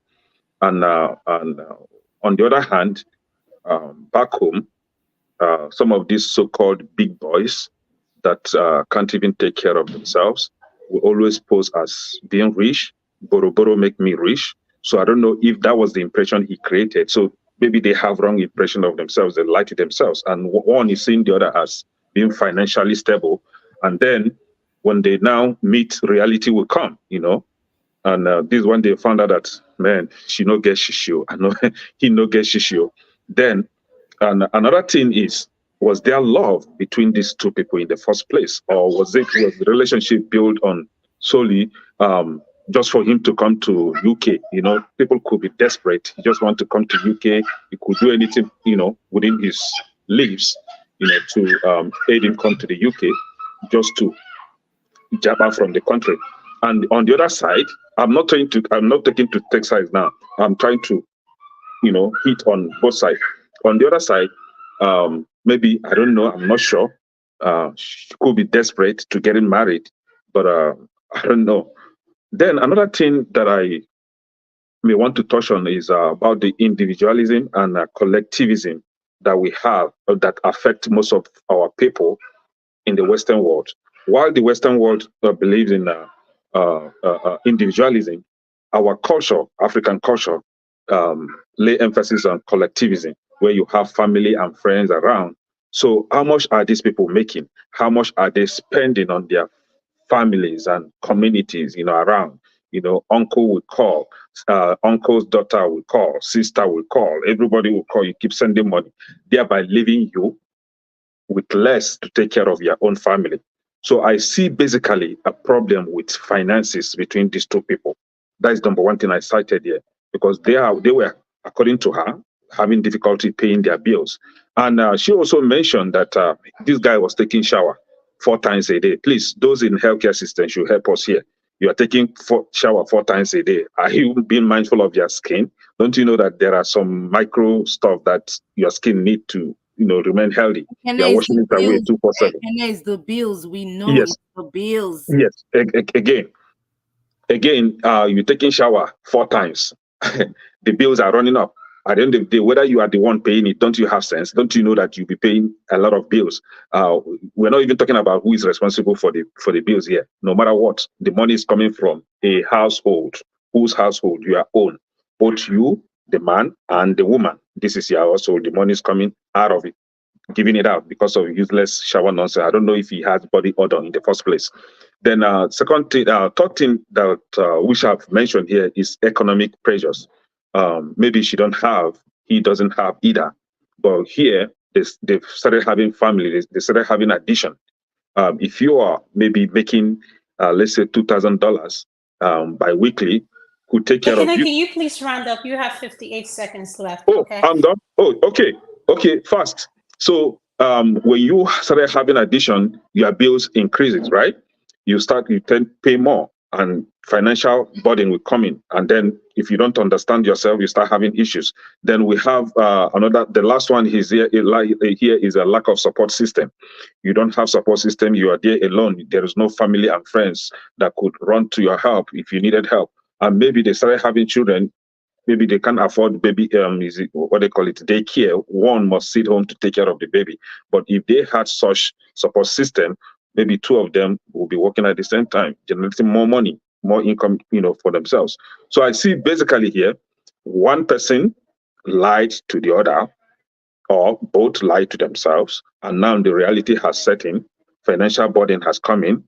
Speaker 19: and on the other hand, back home, some of these so-called big boys that can't even take care of themselves will always pose as being rich. Boro make me rich. So I don't know if that was the impression he created. So maybe they have wrong impression of themselves, they lie to themselves. And one is seeing the other as being financially stable. And then when they now meet, reality will come, And this one they found out that, man, she no get shishio. I know he no get shishio. Then another thing is, was there love between these two people in the first place? Or was the relationship built on solely just for him to come to UK? People could be desperate. He just want to come to UK. He could do anything, within his leaves, to aid him come to the UK, just to jab out from the country. And on the other side, I'm not taking to take sides now. I'm trying to, hit on both sides. On the other side, maybe, I don't know, I'm not sure. She could be desperate to getting married, but I don't know. Then another thing that I may want to touch on is about the individualism and collectivism that we have that affect most of our people in the Western world. While the Western world believes in individualism, our culture, African culture, lay emphasis on collectivism, where you have family and friends around. So how much are these people making? How much are they spending on their families and communities, around? Uncle will call, uncle's daughter will call, sister will call, everybody will call, you keep sending money, thereby leaving you with less to take care of your own family. So I see basically a problem with finances between these two people. That is number one thing I cited here, because they were, according to her, having difficulty paying their bills. And she also mentioned that this guy was taking shower 4 times a day. Please, those in healthcare system should help us here. You are taking shower 4 times a day. Are you being mindful of your skin? Don't you know that there are some micro stuff that your skin need to, remain healthy.
Speaker 24: And
Speaker 19: They are
Speaker 24: it's
Speaker 19: washing
Speaker 24: the
Speaker 19: it away
Speaker 24: bills.
Speaker 19: 247.
Speaker 24: And it's the bills. We know
Speaker 19: Yes,
Speaker 24: it's the bills.
Speaker 19: yes. Again, you're taking shower 4 times. The bills are running up. At the end of the day, whether you are the one paying it, don't you have sense? Don't you know that you'll be paying a lot of bills? We're not even talking about who is responsible for the bills here. No matter what, the money is coming from a household whose household you are own. Both you, the man, and the woman. This is your household. The money is coming out of it, giving it out because of useless shower nonsense. I don't know if he has body odor in the first place. Then third thing that we should have mentioned here is economic pressures. Maybe he doesn't have either. But here, they've started having family, they started having addition. If you are maybe making, let's say, $2,000 bi-weekly, could take care of you.
Speaker 22: Can you please round up? You have 58 seconds left.
Speaker 19: Oh,
Speaker 22: okay.
Speaker 19: I'm done. Oh, okay. Okay, fast. So when you started having addition, your bills increases, right? You tend to pay more, and financial burden will come in. And then if you don't understand yourself, you start having issues. Then we have the last one is here is a lack of support system. You don't have support system, you are there alone. There is no family and friends that could run to your help if you needed help. And maybe they started having children. Maybe they can't afford baby, what they call it, daycare. One must sit home to take care of the baby. But if they had such support system, maybe 2 of them will be working at the same time, generating more money, more income, for themselves. So I see basically here, one person lied to the other, or both lied to themselves, and now the reality has set in, financial burden has come in.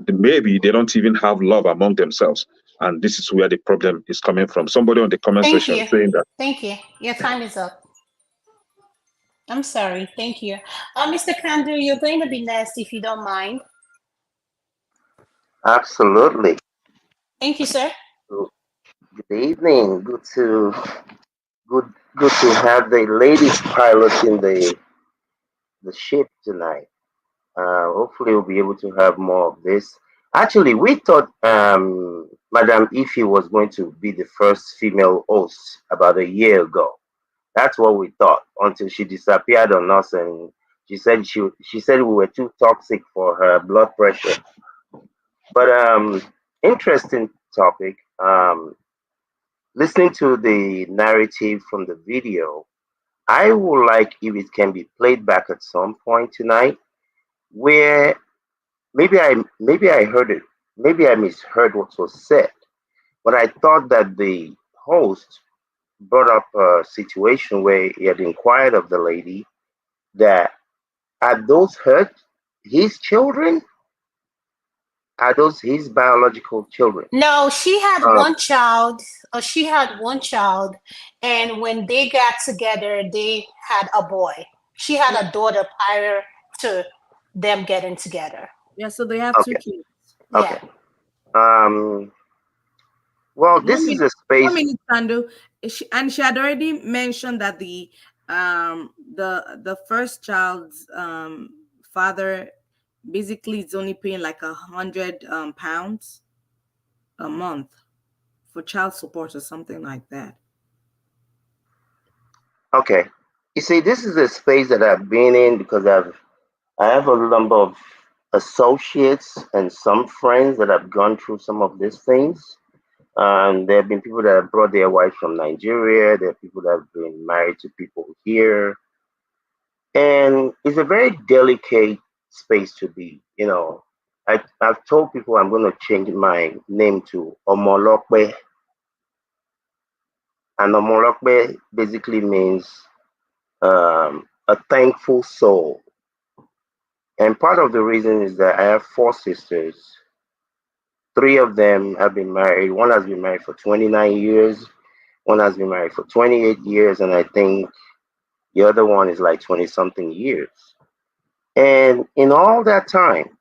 Speaker 19: Maybe they don't even have love among themselves. And this is where the problem is coming from. Somebody on the comment section saying that.
Speaker 22: Thank you. Your time is up. I'm sorry. Thank you. Mr. Kandu, you're going to be next if you don't mind.
Speaker 12: Absolutely.
Speaker 22: Thank you, sir.
Speaker 12: Good evening. Good to have the ladies piloting the ship tonight. Hopefully we'll be able to have more of this. Actually, we thought Madam Ife was going to be the first female host about a year ago. That's what we thought until she disappeared on us, and she said we were too toxic for her blood pressure. But interesting topic. Listening to the narrative from the video, I would like if it can be played back at some point tonight, where maybe I heard it, maybe I misheard what was said, but I thought that the host brought up a situation where he had inquired of the lady that are those his children? Are those his biological children?
Speaker 22: No, she had one child. She had one child, and when they got together, they had a boy. She had a daughter prior to them getting together.
Speaker 24: Yeah, so they have 2 kids.
Speaker 12: Okay.
Speaker 22: Yeah.
Speaker 12: Well, this is a space.
Speaker 24: 1 minute, Sandu. And she had already mentioned that the first child's father basically is only paying like £100 a month for child support or something like that.
Speaker 12: Okay. You see, this is a space that I've been in because I have a number of associates and some friends that have gone through some of these things. There have been people that have brought their wives from Nigeria. There are people that have been married to people here. And it's a very delicate space to be. I've told people I'm going to change my name to Omolokwe. And Omolokwe basically means a thankful soul. And part of the reason is that I have 4 sisters. 3 of them have been married. One has been married for 29 years. One has been married for 28 years. And I think the other one is like 20-something years. And in all that time,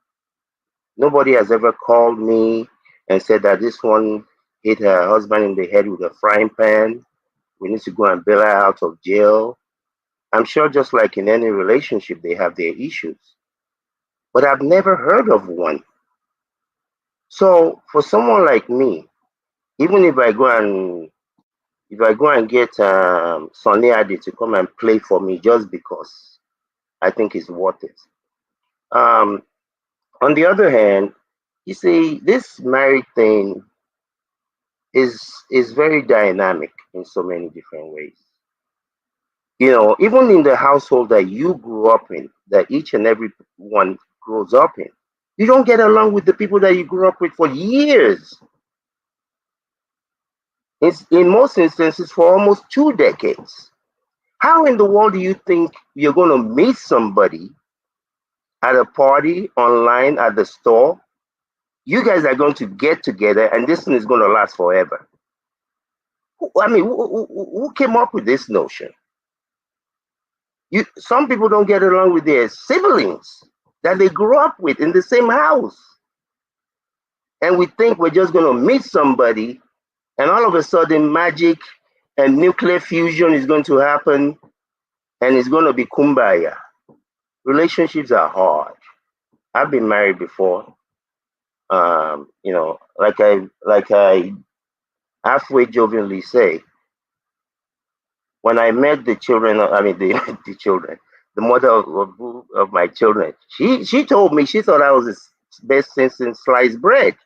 Speaker 12: nobody has ever called me and said that this one hit her husband in the head with a frying pan. We need to go and bail her out of jail. I'm sure just like in any relationship, they have their issues. But I've never heard of one. So for someone like me, even if I go and get Sonny Ade to come and play for me just because, I think is worth it. On the other hand, you see, this married thing is very dynamic in so many different ways. You know, even in the household that you grew up in, that each and every one grows up in, you don't get along with the people that you grew up with for years. It's in most instances for almost 2 decades. How in the world do you think you're going to meet somebody at a party, online, at the store? You guys are going to get together and this thing is going to last forever. I mean, who came up with this notion? Some people don't get along with their siblings that they grew up with in the same house. And we think we're just going to meet somebody and all of a sudden magic and nuclear fusion is going to happen and it's going to be kumbaya. Relationships are hard. I've been married before. You know, like I halfway jokingly say, when I met the children, I mean the children, the mother of my children, she told me she thought I was the best thing since sliced bread.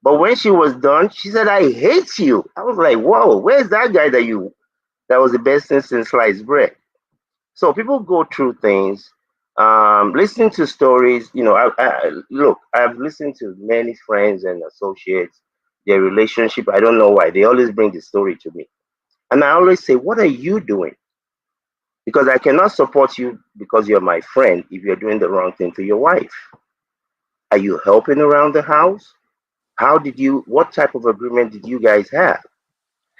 Speaker 12: But when she was done, she said, "I hate you." I was like, "Whoa, where's that guy that was the best thing since sliced bread?" So people go through things, listening to stories. You know, look, I've listened to many friends and associates, their relationship. I don't know why they always bring the story to me, and I always say, "What are you doing?" Because I cannot support you because you're my friend if you're doing the wrong thing to your wife. Are you helping around the house? What type of agreement did you guys have?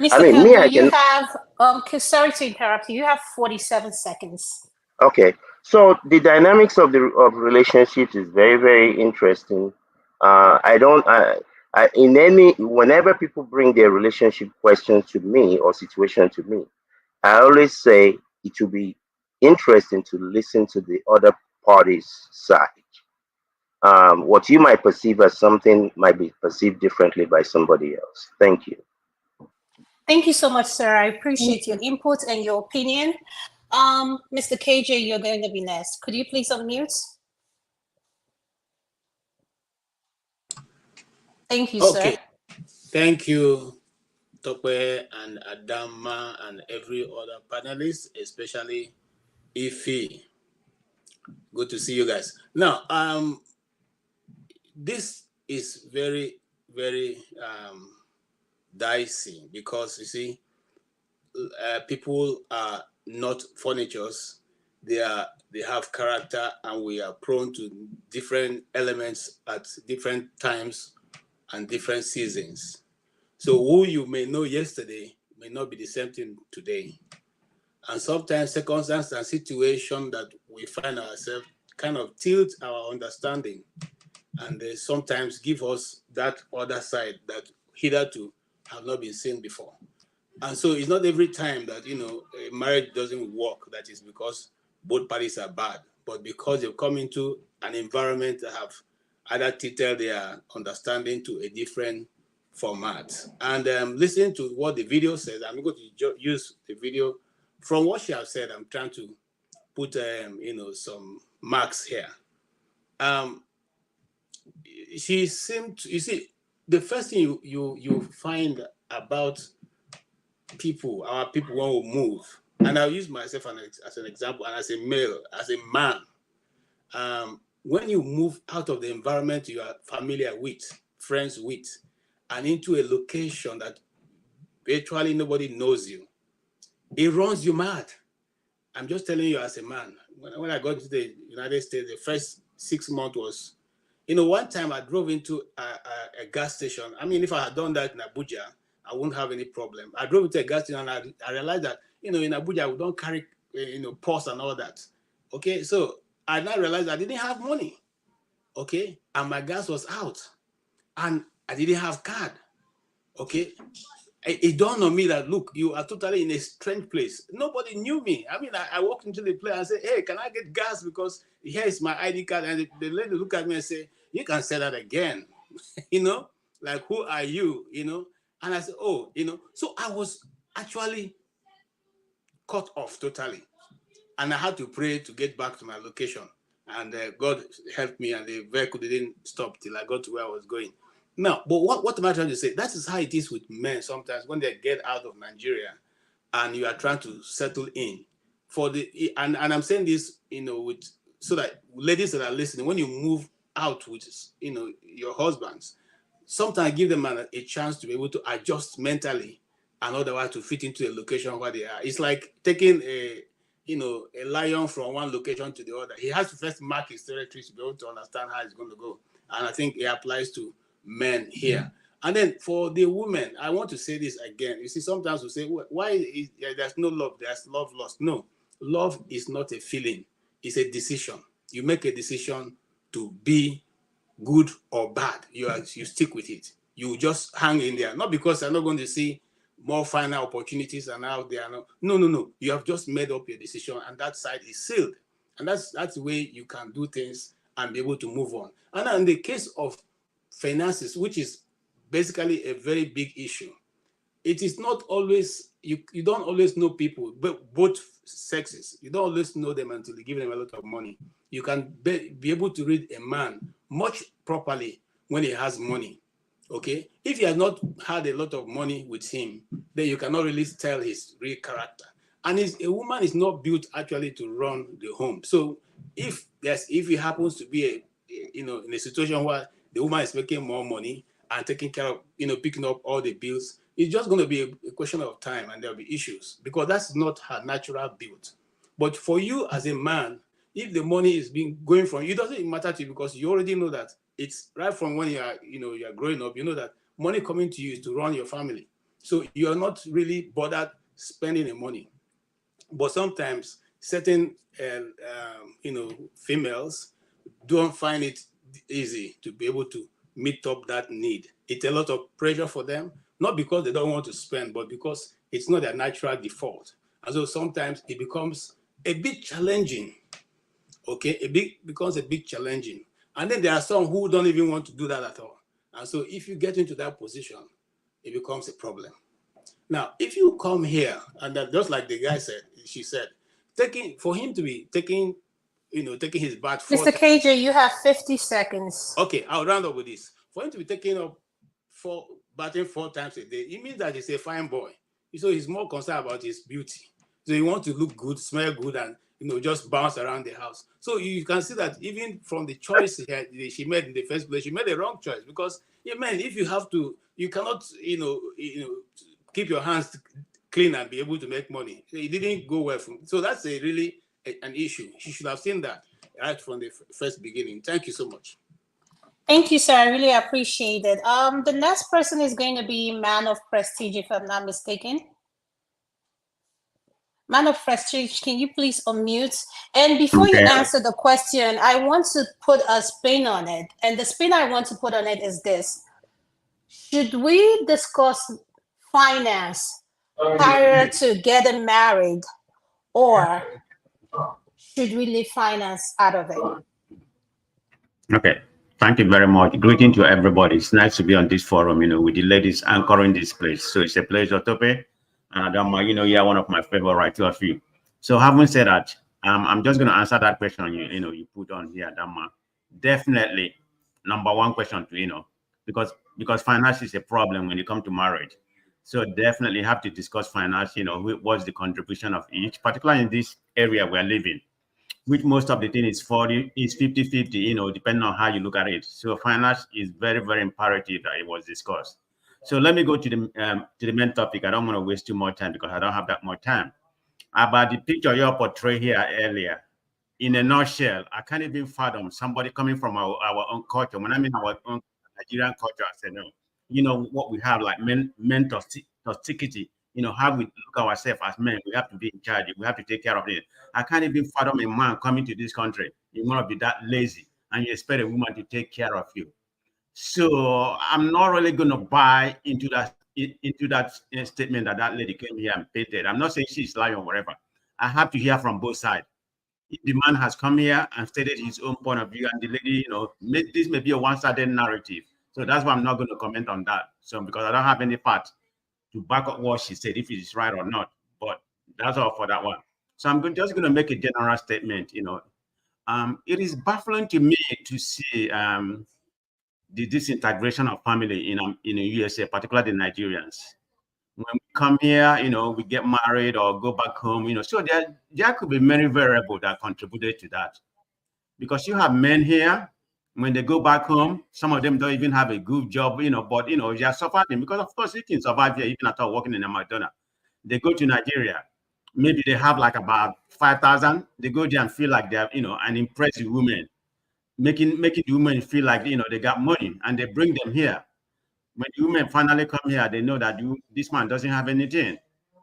Speaker 22: Mr.
Speaker 12: I mean, me,
Speaker 22: Pedro,
Speaker 12: I
Speaker 22: you
Speaker 12: can.
Speaker 22: have, sorry to interrupt you, you have 47 seconds.
Speaker 12: Okay, so the dynamics of relationships is very, very interesting. I don't, whenever people bring their relationship questions to me or situation to me, I always say it will be interesting to listen to the other party's side. What you might perceive as something might be perceived differently by somebody else. Thank you.
Speaker 22: Thank you so much, sir. I appreciate your input and your opinion. Mr. KJ, you're going to be next. Could you please unmute? Thank you,
Speaker 2: Okay.
Speaker 22: sir.
Speaker 2: Thank you, Tope and Adanma and every other panelist, especially Ife. Good to see you guys. Now, this is very, very dicey because you see, people are not furnitures. They have character, and we are prone to different elements at different times and different seasons. So who you may know yesterday may not be the same thing today. And sometimes circumstances and situation that we find ourselves kind of tilt our understanding, and they sometimes give us that other side that hitherto have not been seen before. And so it's not every time that, you know, a marriage doesn't work that is because both parties are bad, but because they've come into an environment that have either tilted their understanding to a different format. And listening to what the video says, I'm going to use the video. From what she has said, I'm trying to put, you know, some marks here. She seemed to, you see, the first thing you find about our people when we move, and I'll use myself as an example, and as a male, as a man, when you move out of the environment you are familiar with, friends with, and into a location that virtually nobody knows you, it runs you mad. I'm just telling you as a man. When I got to the United States, the first 6 months was, you know, one time I drove into a gas station. I mean, if I had done that in Abuja, I wouldn't have any problem. I drove into a gas station and I realized that, you know, in Abuja, we don't carry, you know, purse and all that. Okay, so I now realized I didn't have money. Okay, and my gas was out and I didn't have card. Okay, it dawned on me that, look, you are totally in a strange place. Nobody knew me. I mean, I walked into the place and said, hey, can I get gas? Because here is my ID card. And the lady looked at me and said, you can say that again. You know, like, who are you? You know, and I said, oh, you know, so I was actually cut off totally. and I had to pray to get back to my location. And God helped me, and the vehicle didn't stop till I got to where I was going. Now, but what am I trying to say? That is how it is with men sometimes when they get out of Nigeria and you are trying to settle in. And I'm saying this, with so that ladies that are listening, when you move out with, your husbands, sometimes give them a chance to be able to adjust mentally and otherwise to fit into a location where they are. It's like taking a lion from one location to the other. He has to first mark his territory to be able to understand how it's going to go. And I think it applies to men here. And then for the women, I want to say this again. You see, sometimes we say, why there's no love, there's love lost. No, love is not a feeling. It's a decision. You make a decision to be good or bad. You stick with it. You just hang in there. Not because you're not going to see more final opportunities and out there. No. You have just made up your decision, and that side is sealed. And that's the way you can do things and be able to move on. And in the case of finances, which is basically a very big issue, it is not always, you don't always know people, but both sexes. You don't always know them until you give them a lot of money. You can be able to read a man much properly when he has money. Okay, if he has not had a lot of money with him, then you cannot really tell his real character. And a woman is not built actually to run the home. So if it happens to be in a situation where the woman is making more money and taking care of, picking up all the bills, it's just going to be a question of time, and there'll be issues because that's not her natural build. But for you as a man, if the money is going from you, it doesn't matter to you because you already know that it's right from when you are growing up. You know that money coming to you is to run your family, so you are not really bothered spending the money. But sometimes certain females don't find it easy to be able to meet up that need. It's a lot of pressure for them, not because they don't want to spend, but because it's not their natural default. And so sometimes it becomes a bit challenging. Okay, becomes a bit challenging. And then there are some who don't even want to do that at all. And so if you get into that position, it becomes a problem. Now, if you come here, and that just like the guy said, she said, for him to be taking his bath.
Speaker 22: Mr. KJ, you have 50 seconds.
Speaker 2: Okay, I'll round up with this. For him to be taking up bathing 4 times a day, it means that he's a fine boy. So he's more concerned about his beauty. So he wants to look good, smell good, and just bounce around the house. So you can see that even from the choice she made in the first place, she made a wrong choice because, if you have to, you cannot, keep your hands clean and be able to make money. It didn't go well from. So that's really an issue. She should have seen that right from the first beginning. Thank you so much.
Speaker 22: Thank you, sir. I really appreciate it. The next person is going to be Man of Prestige, if I'm not mistaken. Man of Prestige, can you please unmute? And before you answer the question, I want to put a spin on it. And the spin I want to put on it is this. Should we discuss finance prior to getting married, or should we leave finance out of it?
Speaker 9: Okay. Thank you very much. Greeting to everybody. It's nice to be on this forum, with the ladies anchoring this place. So it's a pleasure, Tope. And Adanma, you're one of my favorite, two of you. So having said that, I'm just going to answer that question you put on here, Adanma. Definitely, number one question to, because finance is a problem when you come to marriage. So definitely have to discuss finance, what's the contribution of each, particularly in this area we're living, which most of the thing is 50-50, depending on how you look at it. So finance is very, very imperative that it was discussed. So let me go to the main topic. I don't want to waste too much time because I don't have that much time. About the picture you portrayed here earlier, in a nutshell, I can't even fathom somebody coming from our own culture. When I mean our own Nigerian culture, I say no. What we have like men toxicity, how we look ourselves as men, we have to be in charge, we have to take care of it. I can't even fathom a man coming to this country, you want to be that lazy and you expect a woman to take care of you. So I'm not really going to buy into that statement that lady came here and painted. I'm not saying she's lying or whatever. I have to hear from both sides. If the man has come here and stated his own point of view, and the lady, this may be a one-sided narrative. So that's why I'm not going to comment on that. So because I don't have any part to back up what she said, if it is right or not. But that's all for that one. So I'm just going to make a general statement. It is baffling to me to see the disintegration of family in the USA, particularly the Nigerians. When we come here, we get married or go back home, so there could be many variables that contributed to that. Because you have men here, when they go back home, some of them don't even have a good job, but they are suffering because, of course, you can survive here even after working in a McDonald's. They go to Nigeria, maybe they have like about 5,000. They go there and feel like they're, an impressive woman, making the women feel like, they got money, and they bring them here. When the women finally come here, they know that this man doesn't have anything.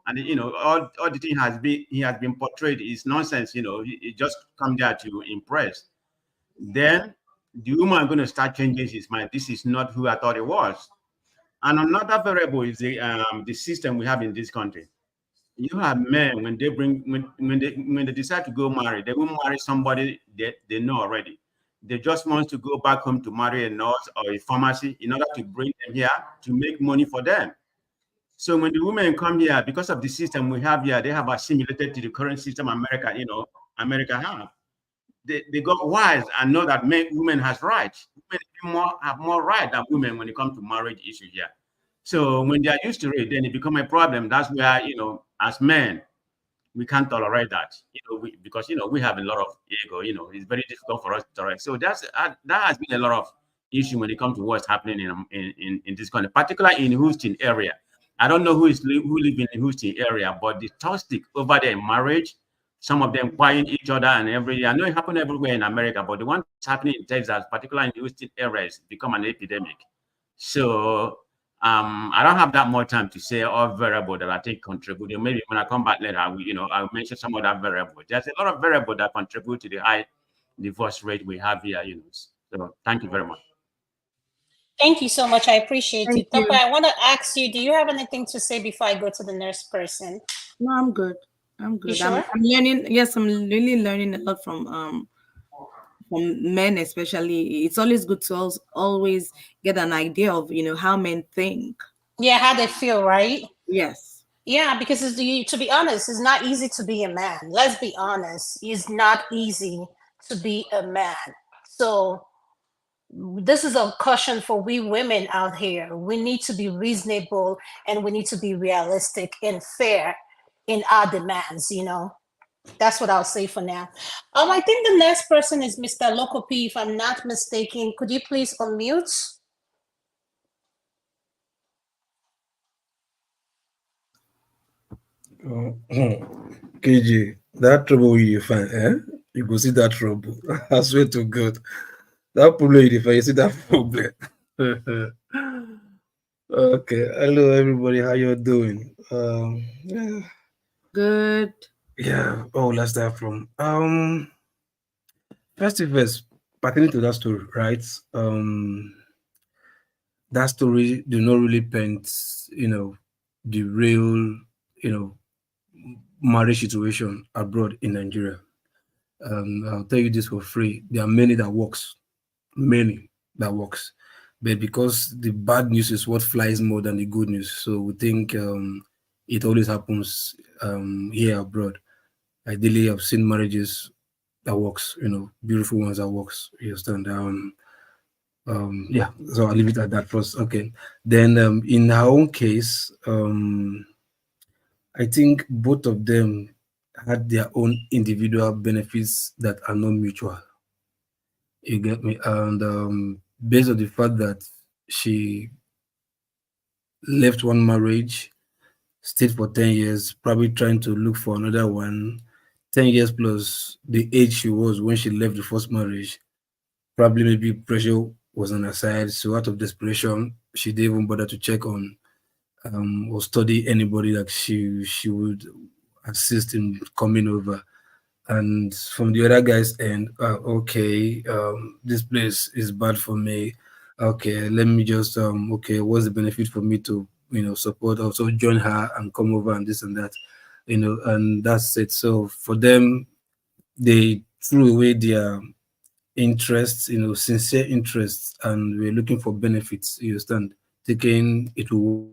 Speaker 9: And, all the thing he has been portrayed is nonsense, he just come there to impress. Then the woman going to start changing his mind. This is not who I thought it was. And another variable is the system we have in this country. You have men, when they decide to go marry, they will marry somebody that they know already. They just want to go back home to marry a nurse or a pharmacy in order to bring them here to make money for them. So when the women come here, because of the system we have here, they have assimilated to the current system America have. They got wise and know that women has rights. Women have more right than women when it comes to marriage issue here. So when they are used to it, then it becomes a problem. That's where, as men, we can't tolerate that, because, we have a lot of ego, it's very difficult for us to tolerate. So that has been a lot of issue when it comes to what's happening in this country, particularly in Houston area. I don't know who live in the Houston area, but the toxic over there in marriage, some of them buying each other and everything. I know it happened everywhere in America, but the one that's happening in Texas, particularly in the Houston area, has become an epidemic. So I don't have that more time to say all variables that I think contribute. Maybe when I come back later, I'll mention some of that variable. There's a lot of variables that contribute to the high divorce rate we have here. So thank you very much.
Speaker 22: Thank you so much. I appreciate
Speaker 14: Thank
Speaker 22: you.
Speaker 14: you.
Speaker 22: Tope, I want to ask you, do you have anything to say before I go to the next person?
Speaker 24: No, I'm good. I'm good.
Speaker 22: You sure?
Speaker 24: I'm learning. Yes, I'm really learning a lot from men, especially. It's always good to always get an idea of how men think.
Speaker 22: Yeah, how they feel, right?
Speaker 24: Yes.
Speaker 22: Yeah, because to be honest, it's not easy to be a man. Let's be honest. It's not easy to be a man. So this is a caution for we women out here. We need to be reasonable and we need to be realistic and fair in our demands, That's what I'll say for now. I think the next person is Mr. Loco P, if I'm not mistaken. Could you please unmute?
Speaker 20: KG, that trouble you find, you go see that trouble. I swear to God. That problem you find, you see that problem. Okay. Hello everybody, how you doing? Yeah.
Speaker 24: Good.
Speaker 20: Yeah. Oh, let's start from first thing first, pertaining to that story, right? That story do not really paint, the real, marriage situation abroad in Nigeria. I'll tell you this for free. There are many that works, but because the bad news is what flies more than the good news, so we think it always happens here abroad. Ideally, I've seen marriages that works, beautiful ones that works. You understand? Yeah. So I'll leave it at that first. Okay. Then in our own case, I think both of them had their own individual benefits that are not mutual. You get me? And based on the fact that she left one marriage, stayed for 10 years, probably trying to look for another one, 10 years plus the age she was when she left the first marriage, probably maybe pressure was on her side. So out of desperation, she didn't even bother to check on or study anybody that she would assist in coming over. And from the other guy's end, okay, this place is bad for me. Okay, let me just okay, what's the benefit for me to support, also join her and come over and this and that, and that's it. So for them, they threw away their interests, sincere interests, and we're looking for benefits. You understand? Thinking it will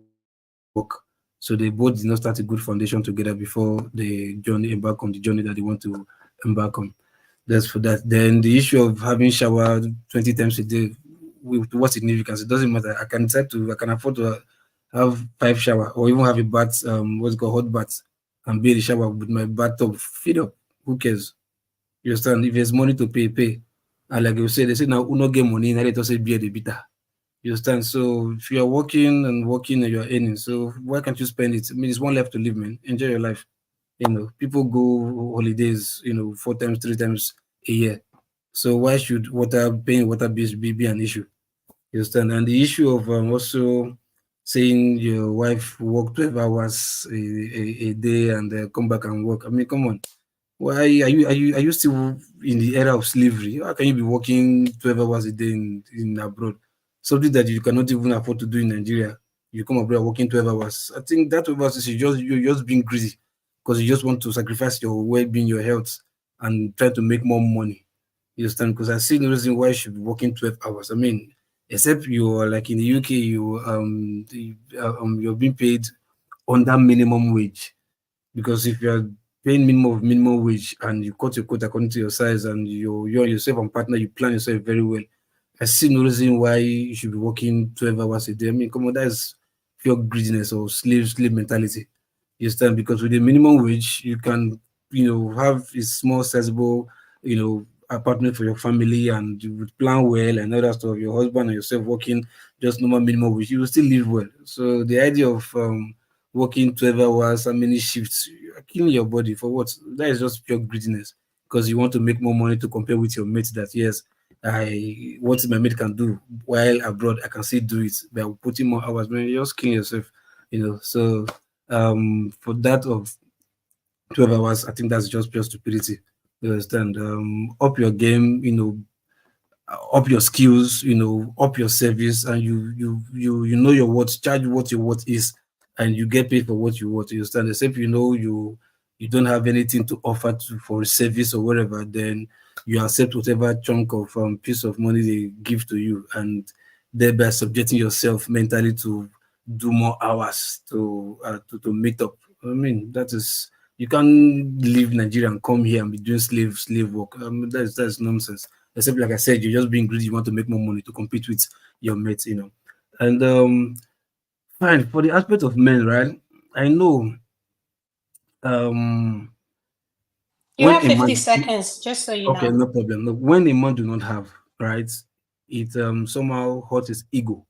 Speaker 20: work So they both did not start a good foundation together before they embark on the journey that they want to embark on. That's for that. Then the issue of having shower 20 times a day, with what significance? It doesn't matter. I can afford to have 5 shower or even have a bath, what's called hot bath, and be in the shower with my bathtub fill up. Who cares? You understand? If there's money to pay. And like you say, they say now uno get money, now they also be the bitter. You understand? So if you're working and you're earning, so why can't you spend it? I mean, it's one life to live, man. Enjoy your life. People go holidays, 4 times, 3 times a year. So why should paying water bills be an issue? You understand? And the issue of also saying your wife work 12 hours a day and come back and work. I mean, come on. Why are you still in the era of slavery? How can you be working 12 hours a day in abroad? Something that you cannot even afford to do in Nigeria. You come abroad working 12 hours. I think that 12 hours is you're just being greedy because you just want to sacrifice your well-being, your health, and try to make more money. You understand? Because I see no reason why you should be working 12 hours. I mean, except you're like in the UK, you're being paid under minimum wage. Because if you're paying minimum wage and you cut your coat according to your size and you yourself and partner, you plan yourself very well, I see no reason why you should be working 12 hours a day. I mean, come on, that is pure greediness or slave mentality. You understand? Because with the minimum wage, you can, have a small, sizable, apartment for your family and you would plan well and all that stuff. Your husband and yourself working just normal minimum wage, you will still live well. So the idea of working 12 hours, how many shifts, you're killing your body for what? That is just pure greediness because you want to make more money to compare with your mates that, yes, what my mate can do while abroad, I can still do it by putting more hours. Man, you're just killing yourself, So for that of 12 hours, I think that's just pure stupidity. You understand? Up your game, up your skills, up your service, and you know your worth, charge what your worth is, and you get paid for what you want. You understand? Except you don't have anything to offer for a service or whatever, then you accept whatever chunk of piece of money they give to you, and thereby subjecting yourself mentally to do more hours to make up. I mean, that is, you can't leave Nigeria and come here and be doing slave work. That's nonsense. Except, like I said, you're just being greedy. You want to make more money to compete with your mates, And fine, for the aspect of men, right? I know.
Speaker 22: You have 50 seconds, just so you know.
Speaker 20: Okay, no problem. Look, when a man do not have, right, it somehow hurts his ego.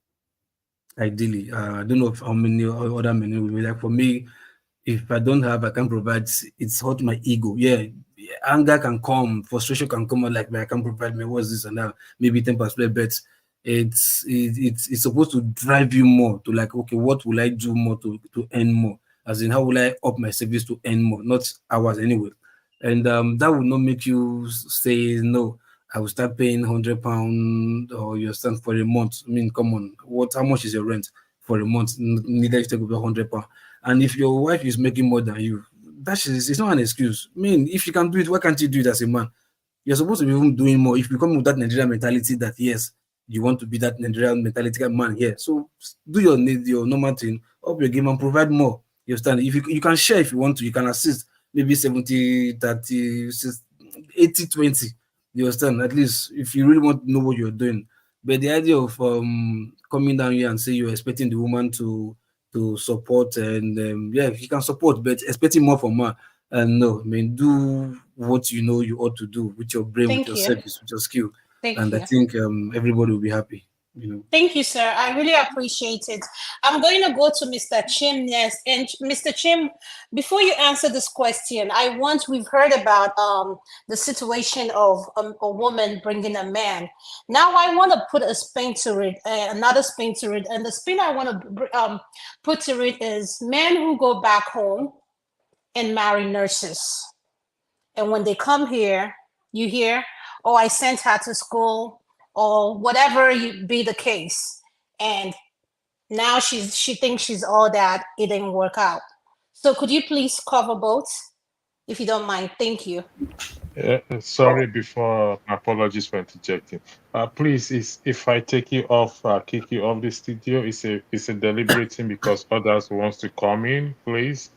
Speaker 20: Ideally, I don't know how many other men will be like. For me, if I don't have, I can't provide. It's hurt my ego. Yeah, anger can come, frustration can come out. Like, I can't provide me. What's this and that? Maybe 10%, but it's supposed to drive you more to like, okay, what will I do more to earn more? As in, how will I up my service to earn more? Not hours anyway. And that will not make you say no. I will start paying £100 or you stand for a month. I mean, come on, how much is your rent for a month? Neither you take over £100. And if your wife is making more than you, it's not an excuse. I mean, if you can do it, why can't you do it as a man? You're supposed to be even doing more. If you come with that Nigerian mentality that yes, you want to be that Nigerian mentality man here, so do your normal thing, up your game and provide more. You understand? If you can share if you want to, you can assist. Maybe 70, 30, 80, 20. You understand? At least if you really want to know what you're doing. But the idea of coming down here and say you're expecting the woman to support and yeah, you can support, but expecting more from her. And no, I mean, do what you know you ought to do with your brain, with your service, with your skill. And I think everybody will be happy.
Speaker 22: Thank you, sir. I really appreciate it. I'm going to go to Mr. Chim next. And Mr. Chim, before you answer this question, we've heard about the situation of a woman bringing a man. Now I want to put a spin to it, another spin to it. And the spin I want to put to it is men who go back home and marry nurses. And when they come here, you hear, oh, I sent her to school, or whatever be the case, and now she thinks she's all that. It didn't work out. So could you please cover both? if you don't mind. Thank you.
Speaker 4: Sorry, before my apologies for interjecting. Please, if I take you off, kick you off the studio, it's a deliberate thing because others wants to come in. Please,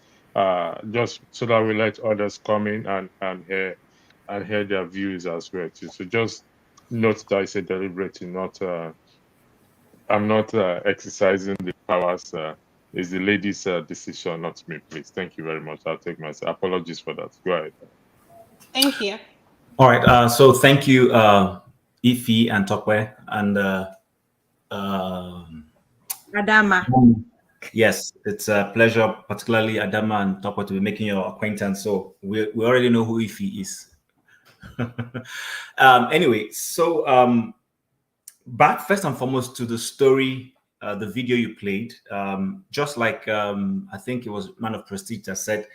Speaker 4: just so that we let others come in and hear their views as well too. So just note that it's a deliberate thing. Not I'm not exercising the powers. It's the lady's decision, not me. Please, thank you very much. I'll take myself. Apologies for that. Go ahead.
Speaker 22: Thank you.
Speaker 8: All right. So thank you, Ify and Tope and
Speaker 24: Adanma.
Speaker 8: Yes, it's a pleasure, particularly Adanma and Tope, to be making your acquaintance. So we already know who Ify is. Anyway, so back first and foremost to the story, the video you played. Just like I think it was Man of Prestige that said,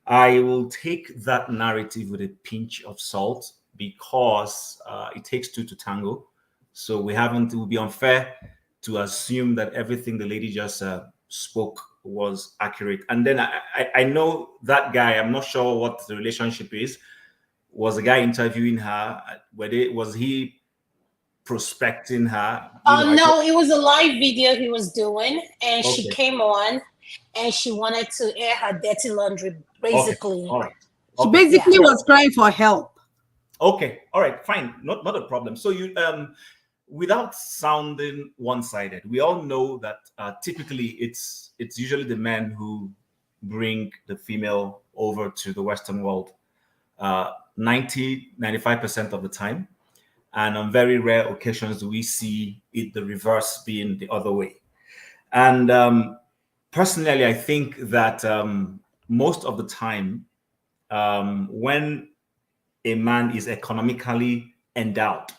Speaker 8: I will take that narrative with a pinch of salt because it takes two to tango. So it would be unfair to assume that everything the lady just spoke was accurate. And then I know that guy, I'm not sure what the relationship is. Was the guy interviewing her? Was he prospecting her?
Speaker 22: No, it was a live video he was doing, and
Speaker 8: Okay.
Speaker 22: she came on and she wanted to air her dirty laundry, basically.
Speaker 8: Okay. All right.
Speaker 24: She basically was crying for help.
Speaker 8: Okay, all right, fine, not a problem. So you, without sounding one-sided, we all know that typically it's usually the men who bring the female over to the Western world, 95% of the time, and on very rare occasions do we see it the reverse being the other way. And personally, I think that most of the time, when a man is economically endowed,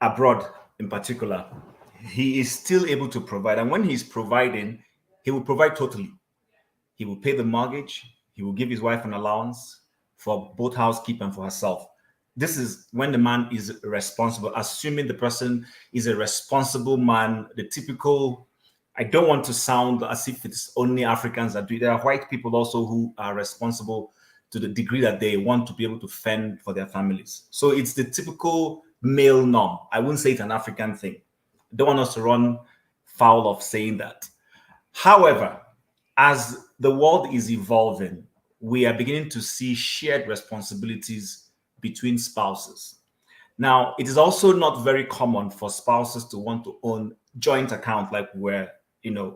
Speaker 8: abroad in particular, he is still able to provide. And when he's providing, he will provide totally. He will pay the mortgage. He will give his wife an allowance for both housekeep and for herself. This is when the man is responsible, assuming the person is a responsible man, the typical, I don't want to sound as if it's only Africans that do it. There are white people also who are responsible to the degree that they want to be able to fend for their families. So it's the typical male norm. I wouldn't say it's an African thing. I don't want us to run foul of saying that. However, as the world is evolving, we are beginning to see shared responsibilities between spouses. Now, it is also not very common for spouses to want to own joint account like we're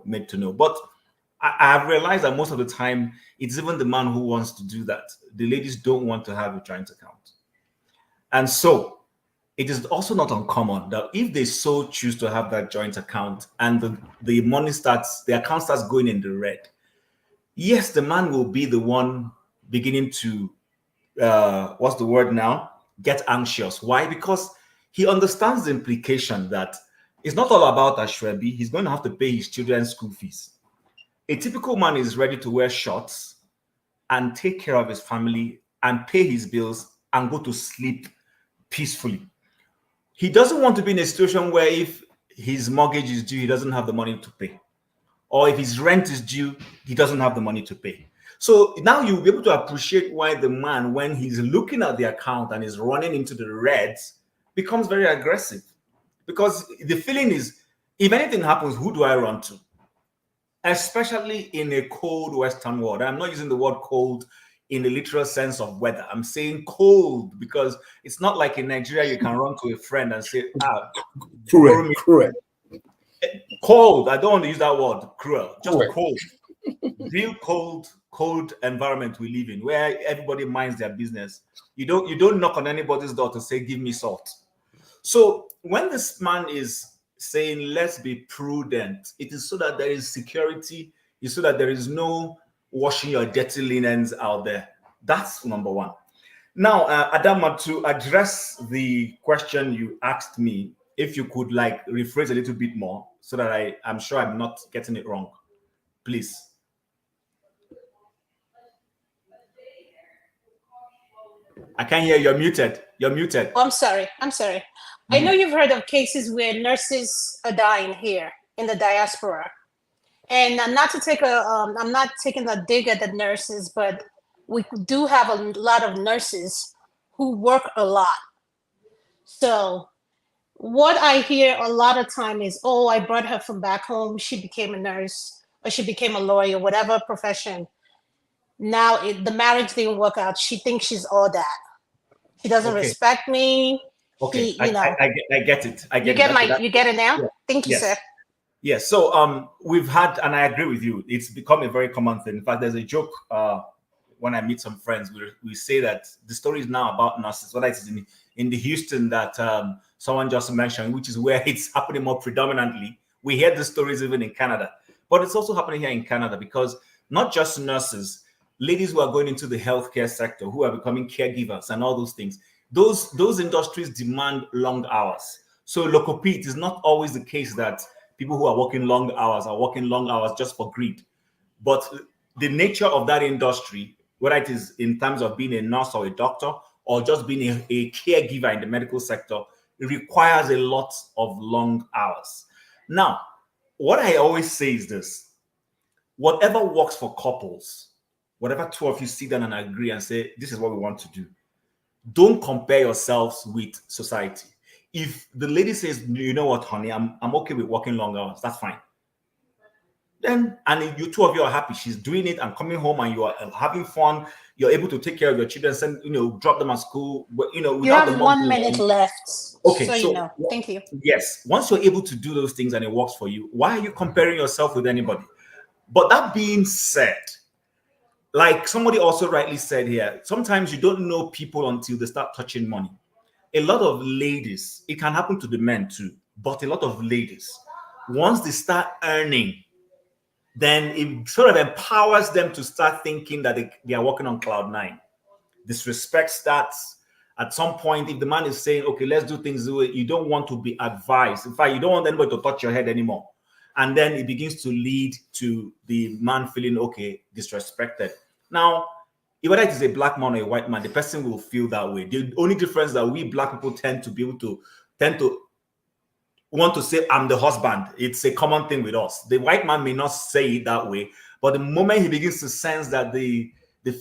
Speaker 8: made to know. But I have realized that most of the time, it's even the man who wants to do that. The ladies don't want to have a joint account. And so it is also not uncommon that if they so choose to have that joint account and the money the account starts going in the red, yes, the man will be the one beginning to, what's the word now? Get anxious. Why? Because he understands the implication that it's not all about Ashwebi. He's going to have to pay his children's school fees. A typical man is ready to wear shorts and take care of his family and pay his bills and go to sleep peacefully. He doesn't want to be in a situation where if his mortgage is due, he doesn't have the money to pay. Or if his rent is due, he doesn't have the money to pay. So now you'll be able to appreciate why the man, when he's looking at the account and is running into the reds, becomes very aggressive. Because the feeling is, if anything happens, who do I run to? Especially in a cold Western world. I'm not using the word cold in the literal sense of weather. I'm saying cold because it's not like in Nigeria you can run to a friend and say, cruel. Cold. I don't want to use that word, cruel. Just cold. Real cold environment we live in where everybody minds their business. You don't knock on anybody's door to say, give me salt. So when this man is saying, let's be prudent, it is so that there is security, it's so that there is no washing your dirty linens out there. That's number one. Now, Adanma, to address the question you asked me, if you could rephrase a little bit more so that I'm sure I'm not getting it wrong, please. I can't hear you. You're muted. You're muted.
Speaker 22: Oh, I'm sorry. I know you've heard of cases where nurses are dying here in the diaspora. And not to take I'm not taking a dig at the nurses, but we do have a lot of nurses who work a lot. So what I hear a lot of time is, oh, I brought her from back home. She became a nurse or she became a lawyer, whatever profession. Now the marriage didn't work out. She thinks she's all that. She doesn't
Speaker 8: Okay.
Speaker 22: respect me.
Speaker 8: Okay.
Speaker 22: She, you know.
Speaker 8: I get it. I get
Speaker 22: You get
Speaker 8: it.
Speaker 22: my, you get it now?
Speaker 8: Yeah.
Speaker 22: Thank you,
Speaker 8: Yes.
Speaker 22: sir.
Speaker 8: Yes. So we've had, and I agree with you, it's become a very common thing. In fact, there's a joke when I meet some friends, we say that the story is now about nurses, whether it's in the Houston that someone just mentioned, which is where it's happening more predominantly. We hear the stories even in Canada, but it's also happening here in Canada because not just nurses, ladies who are going into the healthcare sector, who are becoming caregivers and all those things, those industries demand long hours. So locopete is not always the case that people who are working long hours just for greed. But the nature of that industry, whether it is in terms of being a nurse or a doctor or just being a caregiver in the medical sector, it requires a lot of long hours. Now, what I always say is this: whatever works for couples, whatever two of you sit down and agree and say, this is what we want to do, don't compare yourselves with society. If the lady says, you know what, honey, I'm okay with working long hours, that's fine. Then, and if you two of you are happy, she's doing it and coming home and you are having fun, you're able to take care of your children, send, drop them at school,
Speaker 22: You
Speaker 8: without the
Speaker 22: have
Speaker 8: mom
Speaker 22: 1 minute left.
Speaker 8: Okay,
Speaker 22: So you know. Thank you.
Speaker 8: Yes, once you're able to do those things and it works for you, why are you comparing yourself with anybody? But that being said, like somebody also rightly said here, sometimes you don't know people until they start touching money. A lot of ladies, it can happen to the men too, but a lot of ladies, once they start earning, then it sort of empowers them to start thinking that they are working on cloud nine. Disrespect starts. At some point, if the man is saying, okay, let's do things the way, you don't want to be advised. In fact, you don't want anybody to touch your head anymore. And then it begins to lead to the man feeling, okay, disrespected. Now, whether it is a black man or a white man, the person will feel that way. The only difference that we black people tend to want to say, I'm the husband. It's a common thing with us. The white man may not say it that way, but the moment he begins to sense that the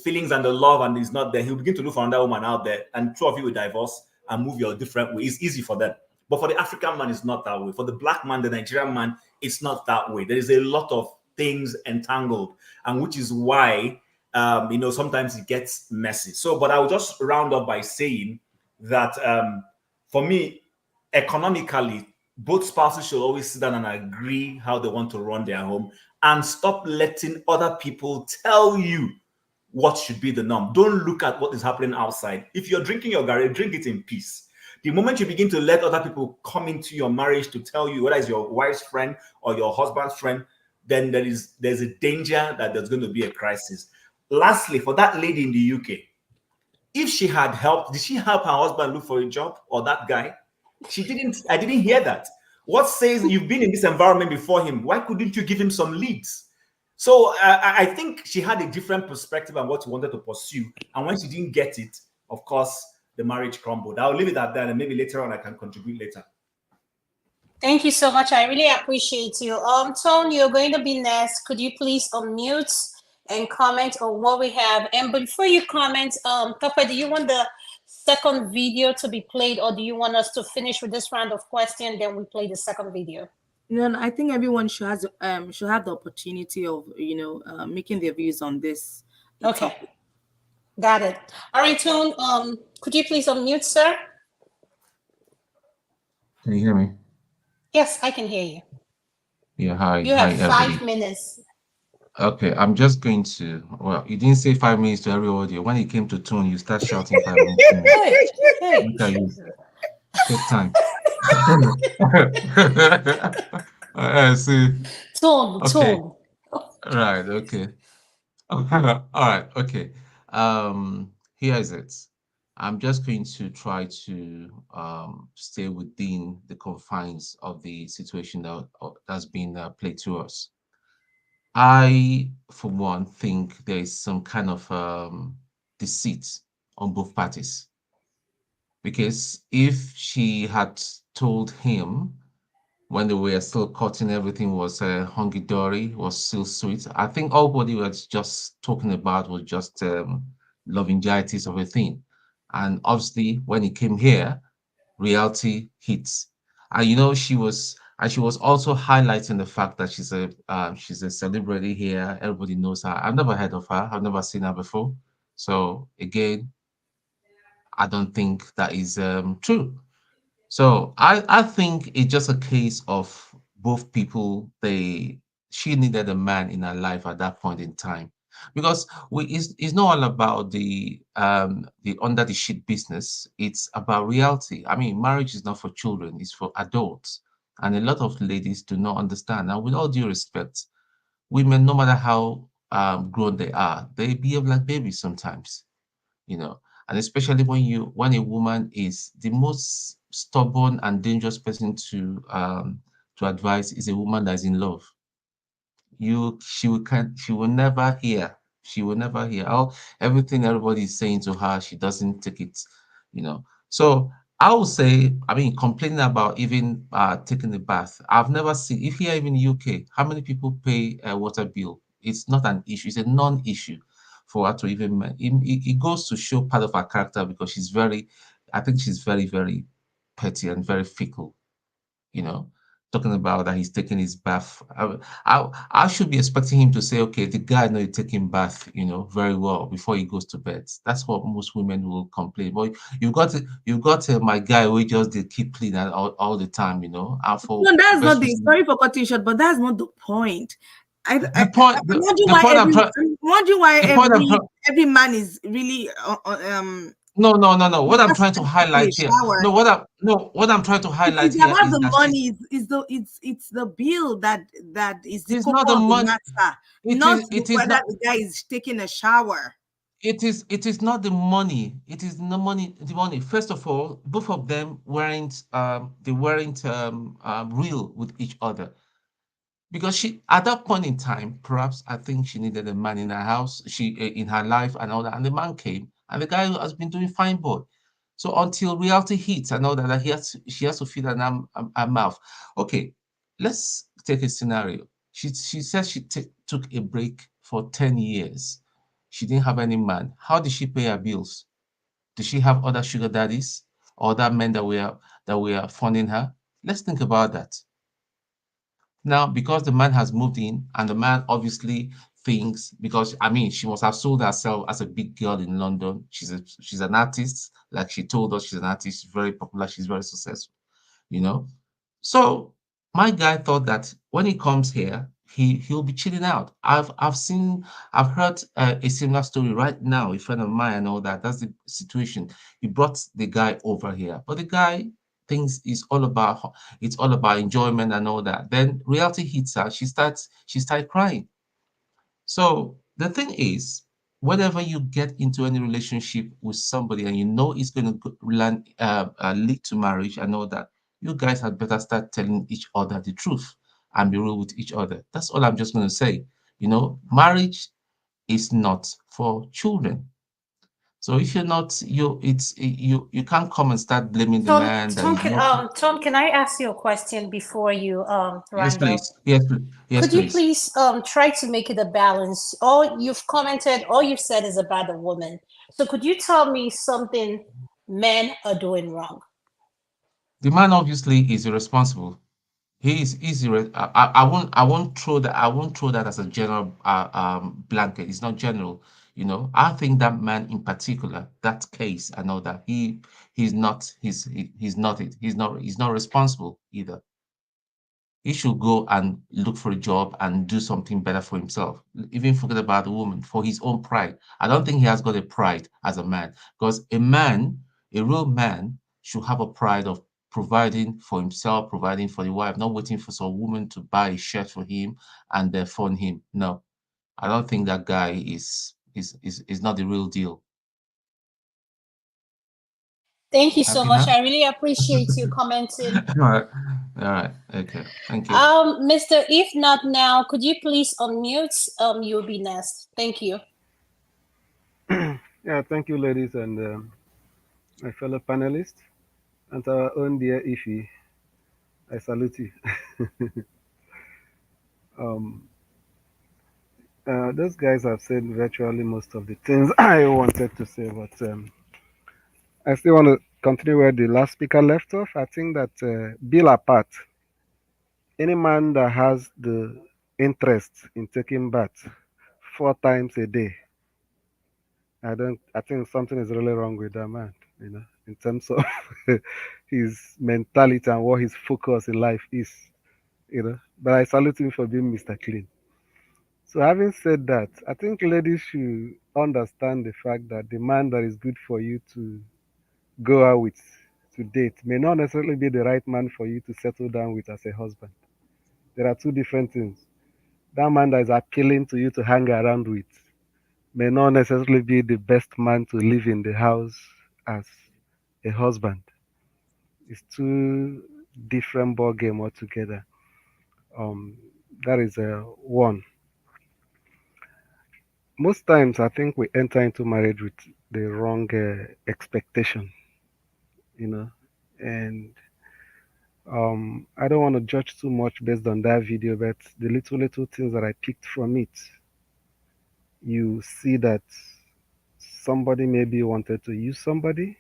Speaker 8: feelings and the love and is not there, he'll begin to look for another woman out there, and two of you will divorce and move your different way. It's easy for them. But for the African man, it's not that way. For the black man, the Nigerian man, it's not that way. There is a lot of things entangled, and which is why sometimes it gets messy. So, but I will just round up by saying that for me, economically, both spouses should always sit down and agree how they want to run their home and stop letting other people tell you what should be the norm. Don't look at what is happening outside. If you're drinking your garri, drink it in peace. The moment you begin to let other people come into your marriage to tell you whether it's your wife's friend or your husband's friend, then there's a danger that there's going to be a crisis. Lastly, for that lady in the UK, if she had helped, did she help her husband look for a job or that guy? She didn't. I didn't hear that. What says you've been in this environment before him? Why couldn't you give him some leads? So I think she had a different perspective on what she wanted to pursue. And when she didn't get it, of course, the marriage crumbled. I'll leave it at that, and maybe later on I can contribute later.
Speaker 22: Thank you so much. I really appreciate you. Tone, you're going to be next. Could you please unmute and comment on what we have? And before you comment, Tope, do you want the second video to be played, or do you want us to finish with this round of questions, then we play the second video?
Speaker 14: I think everyone should have the opportunity of making their views on this.
Speaker 22: Okay, got it. All right, Tone, could you please unmute, sir?
Speaker 5: Can you hear me?
Speaker 22: Yes, I can hear you.
Speaker 5: Yeah, hi.
Speaker 22: You have
Speaker 5: hi,
Speaker 22: 5 minutes.
Speaker 5: Okay, I'm just going to, well, you didn't say 5 minutes to every audio. When it came to Tone, you start shouting 5 minutes.
Speaker 22: Hey.
Speaker 5: Look at you. Take time. See.
Speaker 22: Tone.
Speaker 5: Right, okay. All right, okay. Here is it. I'm just going to try to stay within the confines of the situation that's been played to us. I, for one, think there is some kind of deceit on both parties. Because if she had told him when they were still cutting, everything was hunky-dory, was still sweet. I think all body was just talking about was just lovingitis of a thing. And obviously, when he came here, reality hits. And you know, she was also highlighting the fact that she's a celebrity here. Everybody knows her. I've never heard of her. I've never seen her before. So again, I don't think that is true. So I think it's just a case of both people. She needed a man in her life at that point in time, because it's not all about the under the sheet business. It's about reality. I mean, marriage is not for children; it's for adults, and a lot of ladies do not understand. And with all due respect, women, no matter how grown they are, they behave like babies sometimes, you know. And especially when a woman is the most stubborn and dangerous person to advise is a woman that is in love. She will never hear. She will never hear. Everything everybody is saying to her, she doesn't take it, you know. So I would say, I mean, complaining about even taking a bath. I've never seen, if you're even in UK, how many people pay a water bill? It's not an issue. It's a non-issue for her to even. It goes to show part of her character, because I think she's very, very petty and very fickle, you know, talking about that he's taking his bath. I should be expecting him to say, okay, the guy know he's taking bath, you know, very well before he goes to bed. That's what most women will complain. But you've got my guy who just they keep clean all the time, you know. And for
Speaker 14: No, that's not
Speaker 5: best
Speaker 14: the
Speaker 5: reason,
Speaker 14: sorry for cutting short, but that's not the point. I'm wondering
Speaker 5: the
Speaker 14: why
Speaker 5: point I'm trying the point I'm trying
Speaker 14: every man is really
Speaker 5: no. What I'm trying to
Speaker 14: in a
Speaker 5: highlight here,
Speaker 14: shower.
Speaker 5: what I'm trying to highlight
Speaker 14: It's
Speaker 5: here
Speaker 14: about
Speaker 5: is
Speaker 14: the
Speaker 5: that
Speaker 14: money. It's the bill that is the
Speaker 5: it's
Speaker 14: core
Speaker 5: not the
Speaker 14: of the
Speaker 5: money.
Speaker 14: matter,
Speaker 5: It
Speaker 14: not
Speaker 5: it is
Speaker 14: whether
Speaker 5: not.
Speaker 14: the guy is taking a shower.
Speaker 5: It is not the money. It is the money. The money. First of all, both of them weren't real with each other, because she at that point in time, perhaps I think she needed a man in her house, in her life and all that, and the man came, and the guy has been doing fine boy. So until reality hits and all that, she has to feed her mouth. Okay, let's take a scenario. She said she took a break for 10 years. She didn't have any man. How did she pay her bills? Did she have other sugar daddies or other men that were funding her? Let's think about that. Now, because the man has moved in, and the man obviously thinks, because I mean, she must have sold herself as a big girl in London. She's an artist, like she told us, she's an artist, she's very popular, she's very successful, you know. So my guy thought that when he comes here, he'll be chilling out. I've heard a similar story right now. A friend of mine and all that. That's the situation. He brought the guy over here, but the guy thinks it's all about enjoyment and all that. Then reality hits her. She starts crying. So the thing is, whenever you get into any relationship with somebody and you know it's going to lead to marriage and all that, you guys had better start telling each other the truth and be real with each other. That's all I'm just going to say. You know, marriage is not for children. So if you're not, you can't come and start blaming the man that is not.
Speaker 22: Tom, can I ask you a question before you
Speaker 5: Yes,
Speaker 22: round up?
Speaker 5: please. Yes,
Speaker 22: Could you
Speaker 5: please.
Speaker 22: please try to make it a balance? All you've commented, all you've said is about the woman. So could you tell me something men are doing wrong?
Speaker 5: The man obviously is irresponsible. He is easy. I won't throw that as a general blanket. It's not general. You know, I think that man in particular, that case, I know that he's not it. He's not responsible either. He should go and look for a job and do something better for himself. Even forget about the woman for his own pride. I don't think he has got a pride as a man, because a real man, should have a pride of providing for himself, providing for the wife, not waiting for some woman to buy a shirt for him and then fund him. No, I don't think that guy is not the real deal.
Speaker 22: Thank you so
Speaker 5: Happy
Speaker 22: much.
Speaker 5: now?
Speaker 22: I really appreciate you commenting.
Speaker 5: All right. Okay. Thank you.
Speaker 22: Mr. If Not Now, could you please unmute? You'll be next. Thank you.
Speaker 11: Yeah, thank you, ladies, and my fellow panelists, and our own dear Ify. I salute you. um, those guys have said virtually most of the things I wanted to say, but I still want to continue where the last speaker left off. I think that bill apart, any man that has the interest in taking bath 4 times a day, I think something is really wrong with that man, in terms of his mentality and what his focus in life is. But I salute him for being Mr. Clean. So having said that, I think ladies should understand the fact that the man that is good for you to go out with, to date, may not necessarily be the right man for you to settle down with as a husband. There are two different things. That man that is appealing to you to hang around with may not necessarily be the best man to live in the house as a husband. It's two different ball game altogether. That is one. Most times, I think we enter into marriage with the wrong expectation, and I don't want to judge too much based on that video, but the little things that I picked from it, you see that somebody maybe wanted to use somebody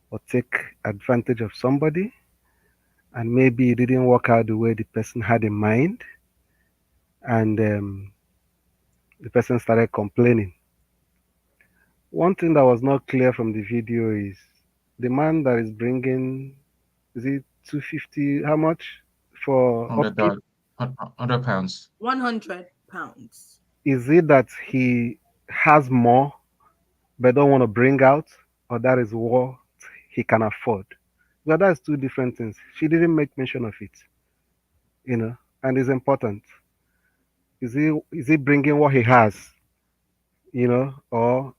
Speaker 11: or take advantage of somebody, and maybe it didn't work out the way the person had in mind, and the person started complaining. One thing that was not clear from the video is the man that is bringing, is it 250, how much for upkeep?
Speaker 5: £100.
Speaker 14: £100.
Speaker 11: Is it that he has more but don't want to bring out, or that is what he can afford? Well, that's two different things. She didn't make mention of it, and it's important. Is he bringing what he has, or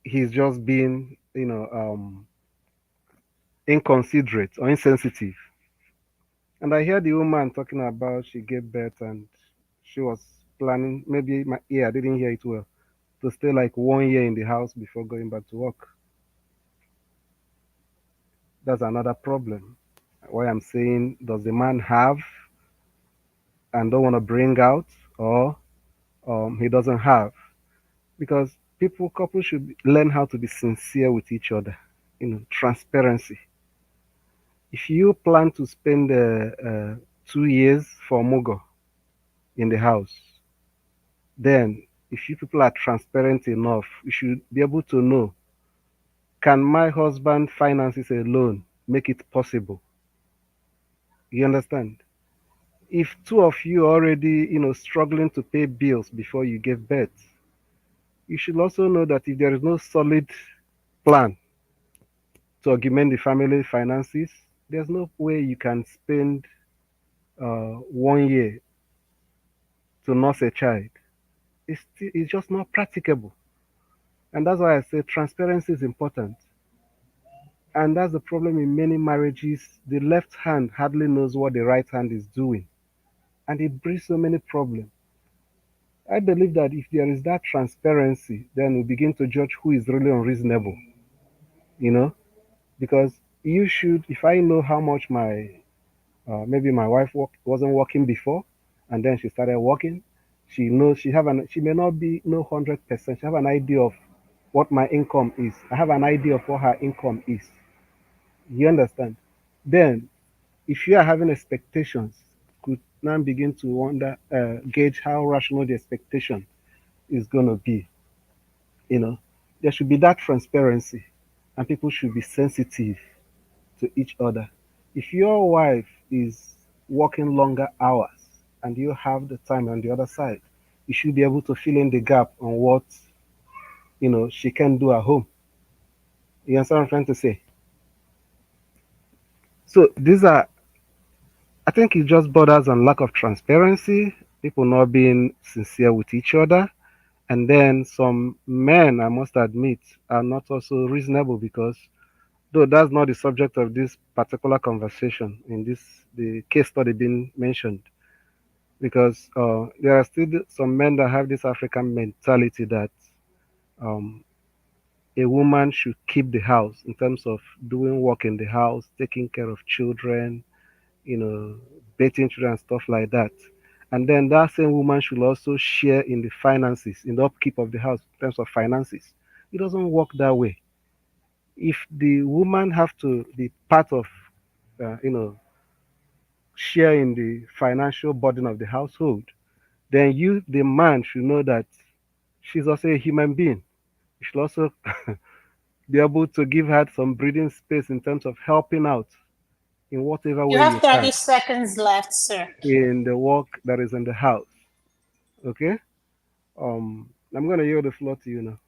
Speaker 11: he's just being, inconsiderate or insensitive? And I hear the woman talking about she gave birth and she was planning, maybe my ear, I didn't hear it well, to stay like 1 year in the house before going back to work. That's another problem. Why I'm saying, does the man have and don't want to bring out, or he doesn't have? Because couples should learn how to be sincere with each other. Transparency. If you plan to spend 2 years for Mugo in the house, then if you people are transparent enough, you should be able to know, can my husband finances alone make it possible? You understand? If two of you are already, struggling to pay bills before you give birth, you should also know that if there is no solid plan to augment the family finances, there's no way you can spend 1 year to nurse a child. It's just not practicable. And that's why I say transparency is important. And that's the problem in many marriages. The left hand hardly knows what the right hand is doing. And it brings so many problems. I believe that if there is that transparency, then we begin to judge who is really unreasonable. Because you should, if I know how much maybe my wife wasn't working before, and then she started working, she knows she may not be 100%. She have an idea of what my income is. I have an idea of what her income is. You understand? Then, if you are having expectations, could now begin to gauge how rational the expectation is going to be. There should be that transparency, and people should be sensitive to each other. If your wife is working longer hours and you have the time on the other side, you should be able to fill in the gap on what she can do at home. You understand what I'm trying to say? So I think it just borders on lack of transparency, people not being sincere with each other, and then some men, I must admit, are not also reasonable, because though that's not the subject of this particular conversation in the case study being mentioned, because there are still some men that have this African mentality that a woman should keep the house in terms of doing work in the house, taking care of children, bathing children and stuff like that. And then that same woman should also share in the finances, in the upkeep of the house in terms of finances. It doesn't work that way. If the woman have to be part of, share in the financial burden of the household, then you, the man, should know that she's also a human being. You should also be able to give her some breathing space in terms of helping out in whatever
Speaker 22: You
Speaker 11: way
Speaker 22: have
Speaker 11: you
Speaker 22: 30
Speaker 11: can
Speaker 22: seconds left, sir.
Speaker 11: in the work that is in the house. Okay? I'm gonna yield the floor to you now.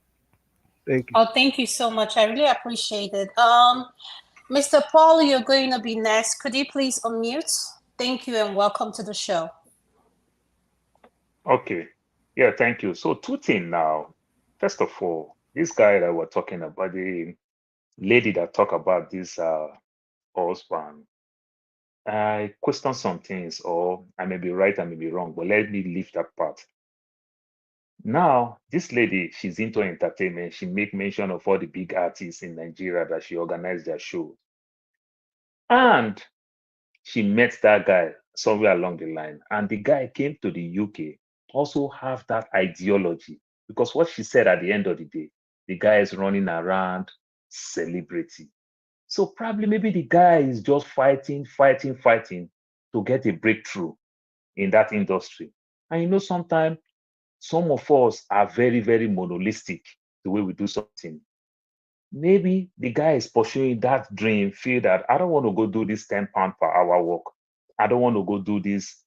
Speaker 11: Thank you.
Speaker 22: Oh, thank you so much. I really appreciate it. Mr. Paul, you're going to be next. Could you please unmute? Thank you and welcome to the show.
Speaker 7: Okay. Yeah, thank you. So two things now. First of all, this guy that we're talking about, the lady that talk about this husband, I question some things, or I may be right, I may be wrong, but let me leave that part. Now, this lady, she's into entertainment. She make mention of all the big artists in Nigeria that she organized their shows. And she met that guy somewhere along the line. And the guy came to the UK, also have that ideology. Because what she said at the end of the day, the guy is running around celebrity. So probably maybe the guy is just fighting to get a breakthrough in that industry. And sometimes some of us are very, very monolithic the way we do something. Maybe the guy is pursuing that dream, feel that I don't want to go do this 10 pound per hour work. I don't want to go do this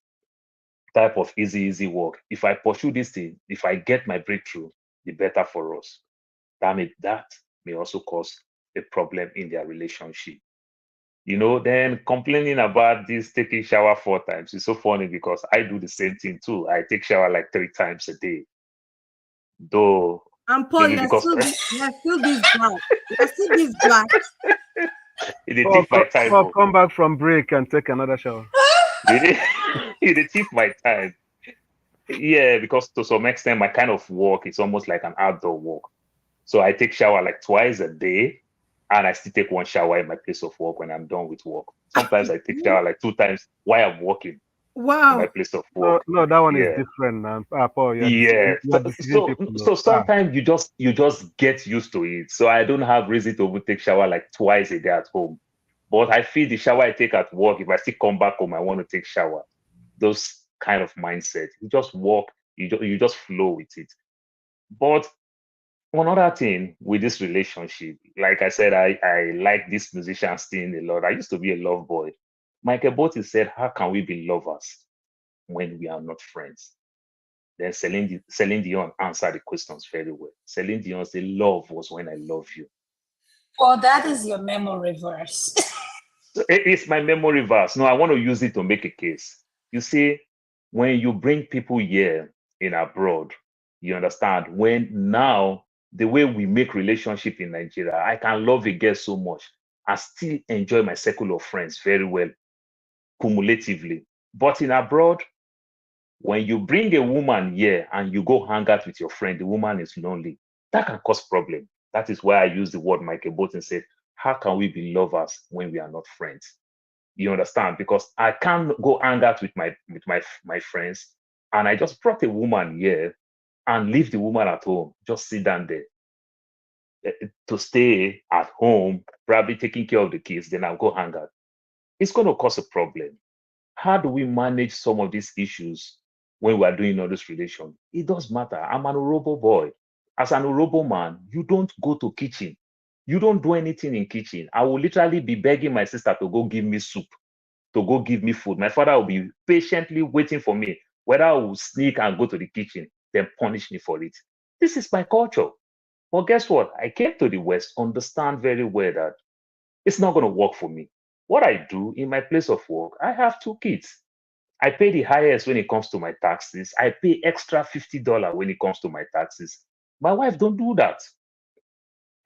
Speaker 7: type of easy work. If I pursue this thing, if I get my breakthrough, the better for us. That may also cause a problem in their relationship. Then complaining about this taking shower 4 times is so funny because I do the same thing too. I take shower like 3 times a day. Though
Speaker 24: And Paul, you're still this black. You're still this black.
Speaker 7: It take my time.
Speaker 11: Come back from break and take another shower.
Speaker 7: It take my time. Yeah, because to some extent, my kind of work is almost like an outdoor work. So I take shower like twice a day, and I still take 1 shower in my place of work when I'm done with work. Sometimes I take shower like 2 times while I'm working.
Speaker 24: Wow.
Speaker 7: In my place of work.
Speaker 11: No, that one is different, man. Paul,
Speaker 7: So sometimes you just get used to it. So I don't have reason to take shower like twice a day at home. But I feel the shower I take at work, if I still come back home, I want to take shower. Those kind of mindset. You just walk, you just flow with it. But another thing with this relationship, like I said, I like this musician Sting a lot. I used to be a love boy. Michael Botti said, how can we be lovers when we are not friends? Then Celine Dion answered the questions very well. Celine Dion said, love was when I love you.
Speaker 22: Well, that is your memory verse.
Speaker 7: It's my memory verse. No, I want to use it to make a case. You see, when you bring people here in abroad, you understand, when now the way we make relationship in Nigeria, I can love a girl so much. I still enjoy my circle of friends very well, cumulatively. But in abroad, when you bring a woman here and you go hang out with your friend, the woman is lonely. That can cause problem. That is why I use the word Michael Bolton said, how can we be lovers when we are not friends? You understand? Because I can't go hang out with my friends, and I just brought a woman here and leave the woman at home, just sit down there to stay at home, probably taking care of the kids, then I'll go hang out. It's going to cause a problem. How do we manage some of these issues when we are doing all this relation? It does matter. I'm an Urobo boy. As an Urobo man, you don't go to kitchen. You don't do anything in kitchen. I will literally be begging my sister to go give me soup, to go give me food. My father will be patiently waiting for me, whether I will sneak and go to the kitchen, then punish me for it. This is my culture. But guess what? I came to the West, understand very well that it's not going to work for me. What I do in my place of work, I have 2 kids. I pay the highest when it comes to my taxes. I pay extra $50 when it comes to my taxes. My wife don't do that.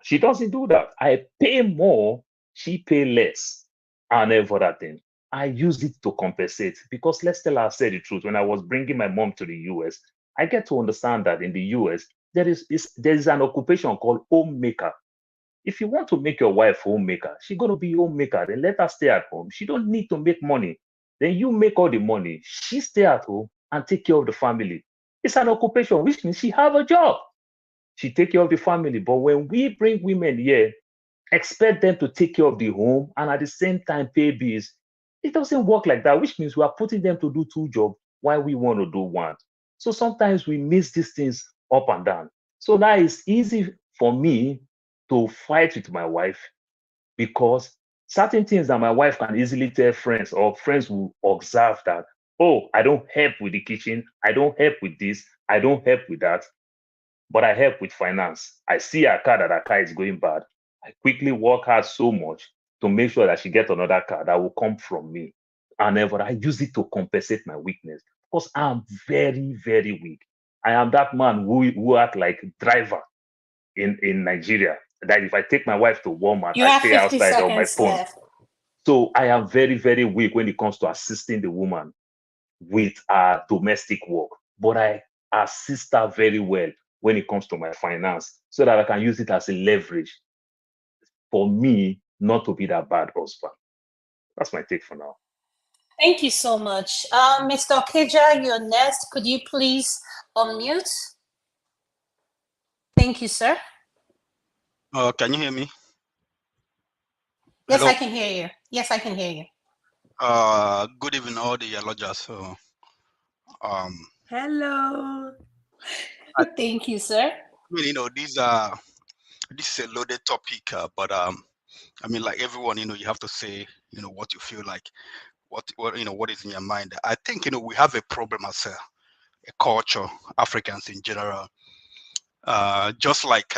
Speaker 7: She doesn't do that. I pay more, she pay less, and every other thing. I use it to compensate because let's tell ourselves the truth. When I was bringing my mom to the US, I get to understand that in the US, there is an occupation called homemaker. If you want to make your wife homemaker, she's going to be homemaker. Then let her stay at home. She don't need to make money. Then you make all the money. She stay at home and take care of the family. It's an occupation, which means she have a job. She take care of the family. But when we bring women here, expect them to take care of the home and at the same time pay bills, it doesn't work like that, which means we are putting them to do two jobs while we want to do one. So sometimes we miss these things up and down. So now it's easy for me to fight with my wife because certain things that my wife can easily tell friends, or friends will observe that, oh, I don't help with the kitchen, I don't help with this, I don't help with that, but I help with finance. I see a car that her car is going bad. I quickly work hard so much to make sure that she gets another car that will come from me. And then I use it to compensate my weakness because I'm very, very weak. I am that man who act like driver in Nigeria. That if I take my wife to Walmart,
Speaker 22: You
Speaker 7: I
Speaker 22: have
Speaker 7: stay
Speaker 22: 50
Speaker 7: outside on my
Speaker 22: seconds
Speaker 7: phone.
Speaker 22: left.
Speaker 7: So I am very, very weak when it comes to assisting the woman with domestic work. But I assist her very well when it comes to my finance so that I can use it as a leverage for me not to be that bad husband. That's my take for now.
Speaker 22: Thank you so much. Mr. Okeja, you're next. Could you please unmute? Thank you, sir.
Speaker 16: Can you hear me?
Speaker 22: Yes,
Speaker 16: Hello.
Speaker 22: I can hear you. Yes, I can hear you.
Speaker 16: Good evening, all the Yalojas. So,
Speaker 24: Hello.
Speaker 22: Thank you, sir.
Speaker 16: I mean, this is a loaded topic, but I mean, like everyone, you have to say, what you feel like, what what is in your mind. I think, we have a problem as a culture, Africans in general. Just like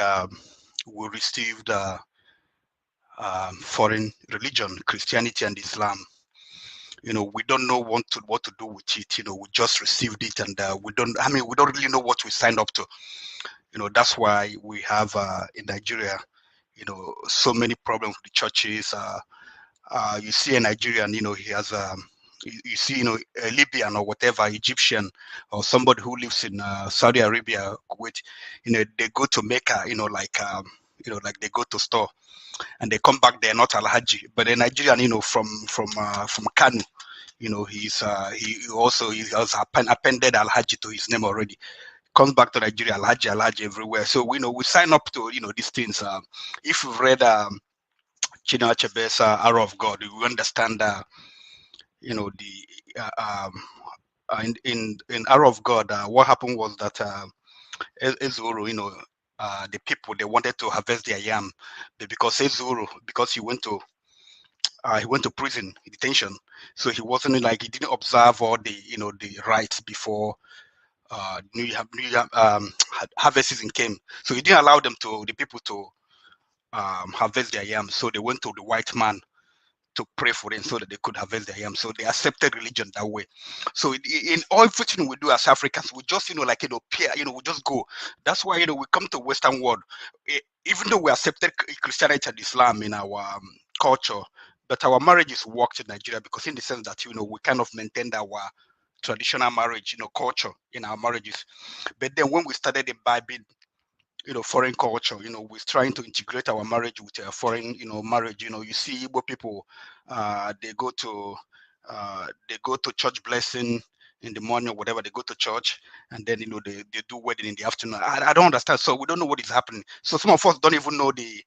Speaker 16: we received foreign religion, Christianity and Islam. We don't know what to do with it. We just received it, and we don't really know what we signed up to. That's why we have in Nigeria, so many problems with the churches. You see a Nigerian, he has you see, a Libyan or whatever, Egyptian or somebody who lives in Saudi Arabia, Kuwait, they go to Mecca, like they go to store and they come back, they're not Alhaji, but a Nigerian, from Kanu, he has appended Alhaji to his name already. Comes back to Nigeria, Alhaji everywhere. So we sign up to these things. If you've read Chinua Achebe's Arrow of God, we understand in Arrow of God, what happened was that Ezuru, the people, they wanted to harvest their yam, but because Ezuru, because he went to prison, detention, so he wasn't he didn't observe all the the rights before New Year harvest season came. So he didn't allow the people to harvest their yam. So they went to the white man to pray for them so that they could harvest their yam. So they accepted religion that way. So in everything we do as Africans, we just peer, we just go. That's why we come to Western world, even though we accepted Christianity and Islam in our culture, but our marriages worked in Nigeria because in the sense that we kind of maintained our traditional marriage, culture in our marriages. But then when we started imbibing foreign culture, we're trying to integrate our marriage with a foreign, marriage. You see Igbo people, they go to church blessing in the morning or whatever, they go to church and then they do wedding in the afternoon. I don't understand. So we don't know what is happening. So some of us don't even know the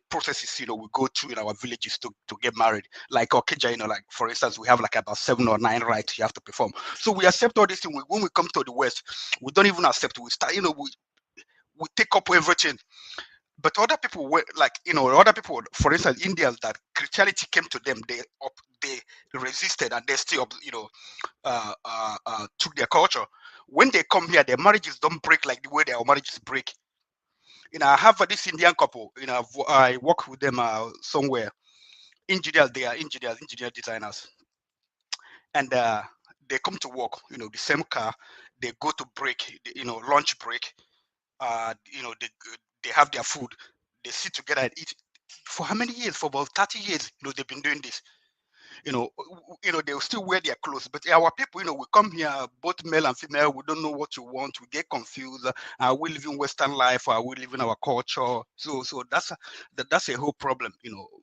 Speaker 16: processes we go through in our villages to get married. Like Okeja, like for instance, we have like about 7 or 9 rites you have to perform. So we accept all these things. When we come to the West, we don't even accept. We start, we take up everything. But other people were other people, for instance, Indians, that Christianity came to them, they resisted and they still took their culture. When they come here, their marriages don't break like the way their marriages break. I have this Indian couple. I work with them somewhere. Engineers, they are engineer designers, and they come to work. The same car. They go to break. Lunch break. They have their food. They sit together and eat. For how many years? For about 30 years. They've been doing this. they will still wear their clothes. But our people, we come here, both male and female, we don't know what you want. We get confused. Are we living Western life? Or are we living our culture? So that's a whole problem,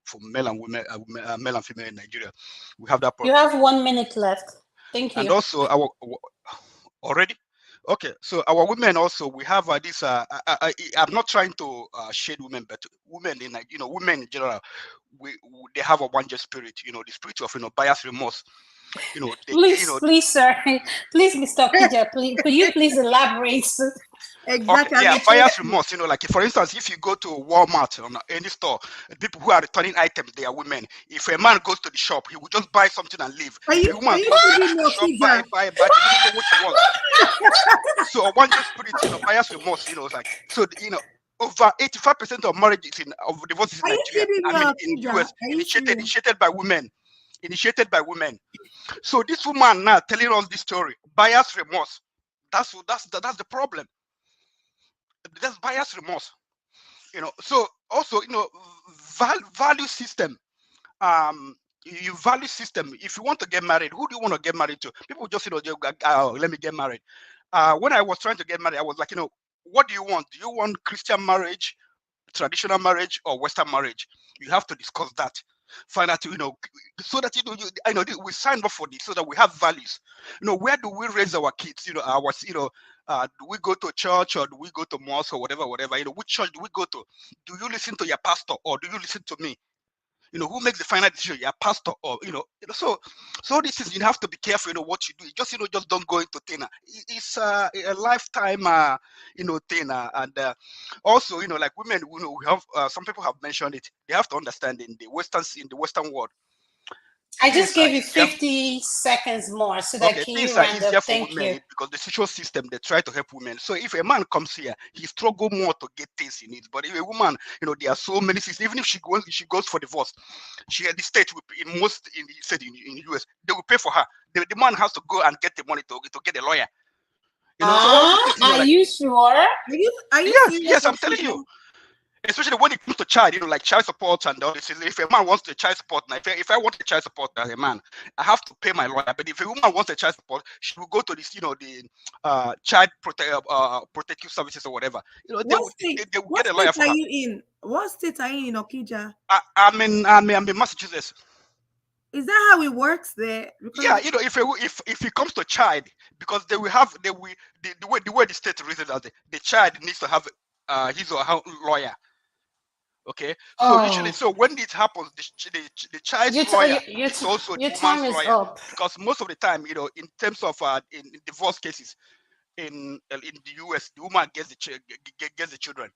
Speaker 16: for male and women, male and female in Nigeria. We have that problem.
Speaker 22: You have 1 minute left. Thank you.
Speaker 16: And also already. Okay, so our women also, we have this. I'm not trying to shade women, but women in women in general, they have a one just spirit. The spirit of bias, remorse.
Speaker 22: Please, sir, please, Mr. Kija, please, could you please elaborate?
Speaker 16: Exactly. Okay, yeah, bias remorse. Like for instance, if you go to Walmart or any store, the people who are returning items, they are women. If a man goes to the shop, he will just buy something and leave. If a woman goes to the shop, buy, she doesn't know what she wants. So one just spirit, bias remorse. It's like so. Over 85% of marriages of divorces in Nigeria, in the US, initiated by women. Initiated by women. So this woman now telling us this story, bias remorse. That's the problem. That's bias remorse. So also value system. You value system. If you want to get married, who do you want to get married to? People just let me get married. When I was trying to get married, I was like, what do you want? Do you want Christian marriage, traditional marriage, or Western marriage? You have to discuss that. Find out, so that we sign up for this, so that we have values. Where do we raise our kids? Do we go to church or do we go to mosque or whatever? Which church do we go to? Do you listen to your pastor or do you listen to me? Who makes the final decision? Your pastor or So this is, you have to be careful. What you do. Just don't go into thing. It's a lifetime thing. And also like women, we have some people have mentioned it. They have to understand in the Western world.
Speaker 22: I just gave you 50 seconds more so that
Speaker 16: things are easier for women because the social system, they try to help women. So if a man comes here, he struggle more to get things he needs. But if a woman, there are so many things. Even if she goes for divorce, she at the state in US, they will pay for her. The man has to go and get the money to get a lawyer.
Speaker 22: Are you sure?
Speaker 24: Are you
Speaker 16: yes, I'm telling you. Especially when it comes to child, like child support and all this. If a man wants the child support, now if I want a child support as a man, I have to pay my lawyer. But if a woman wants a child support, she will go to this, the child protective services or whatever. They will get a lawyer for her.
Speaker 24: What state are you in? What state are you in, Okija?
Speaker 16: I'm in Massachusetts.
Speaker 24: Is that how it works there? Because
Speaker 16: if it comes to child, because they will have the way the state reasons that the child needs to have his or her lawyer. Okay, so usually, when it happens, the child's lawyer is also the woman's lawyer, because most of the time, in terms of in divorce cases, in the US, the woman gets the children.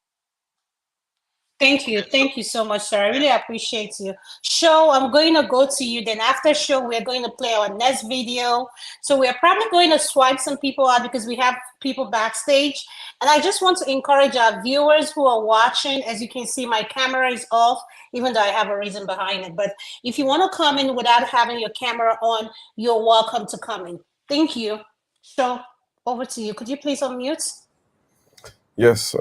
Speaker 22: Thank you so much, sir. I really appreciate you. Show, I'm going to go to you. Then after show, we're going to play our next video. So we're probably going to swipe some people out because we have people backstage. And I just want to encourage our viewers who are watching. As you can see, my camera is off, even though I have a reason behind it. But if you want to come in without having your camera on, you're welcome to come in. Thank you. Show, over to you. Could you please unmute?
Speaker 6: Yes,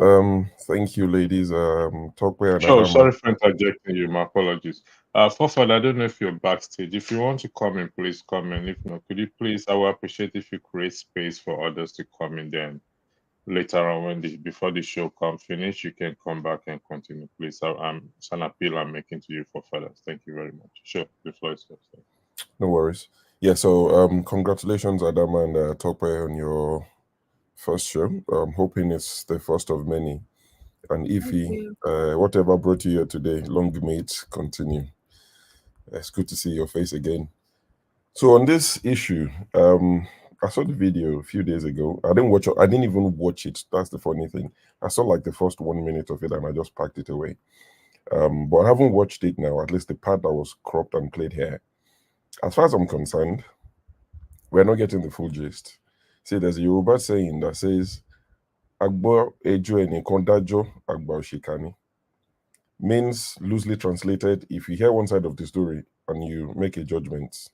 Speaker 6: thank you, ladies. Tope and
Speaker 4: Sure,
Speaker 6: Adanma.
Speaker 4: sorry for interjecting you. My apologies. Prof, I don't know if you're backstage. If you want to come in, please come in. If not, could you please? I will appreciate if you create space for others to come in. Then later on, before the show comes finish, you can come back and continue, please. It's an appeal I'm making to you for further. Thank you very much. Sure, the floor is yours.
Speaker 6: No worries. Yeah. So, congratulations, Adanma and Tope, on your first show. I'm hoping it's the first of many. And Ify, whatever brought you here today, long may it continue. It's good to see your face again. So on this issue, I saw the video a few days ago. I didn't even watch it. That's the funny thing. I saw like the first 1 minute of it and I just packed it away. But I haven't watched it now, at least the part that was cropped and played here. As far as I'm concerned, we're not getting the full gist. See, there's a Yoruba saying that says, Agbo ejo eni kondajo, agba oshikani. Means, loosely translated, if you hear one side of the story and you make a judgment,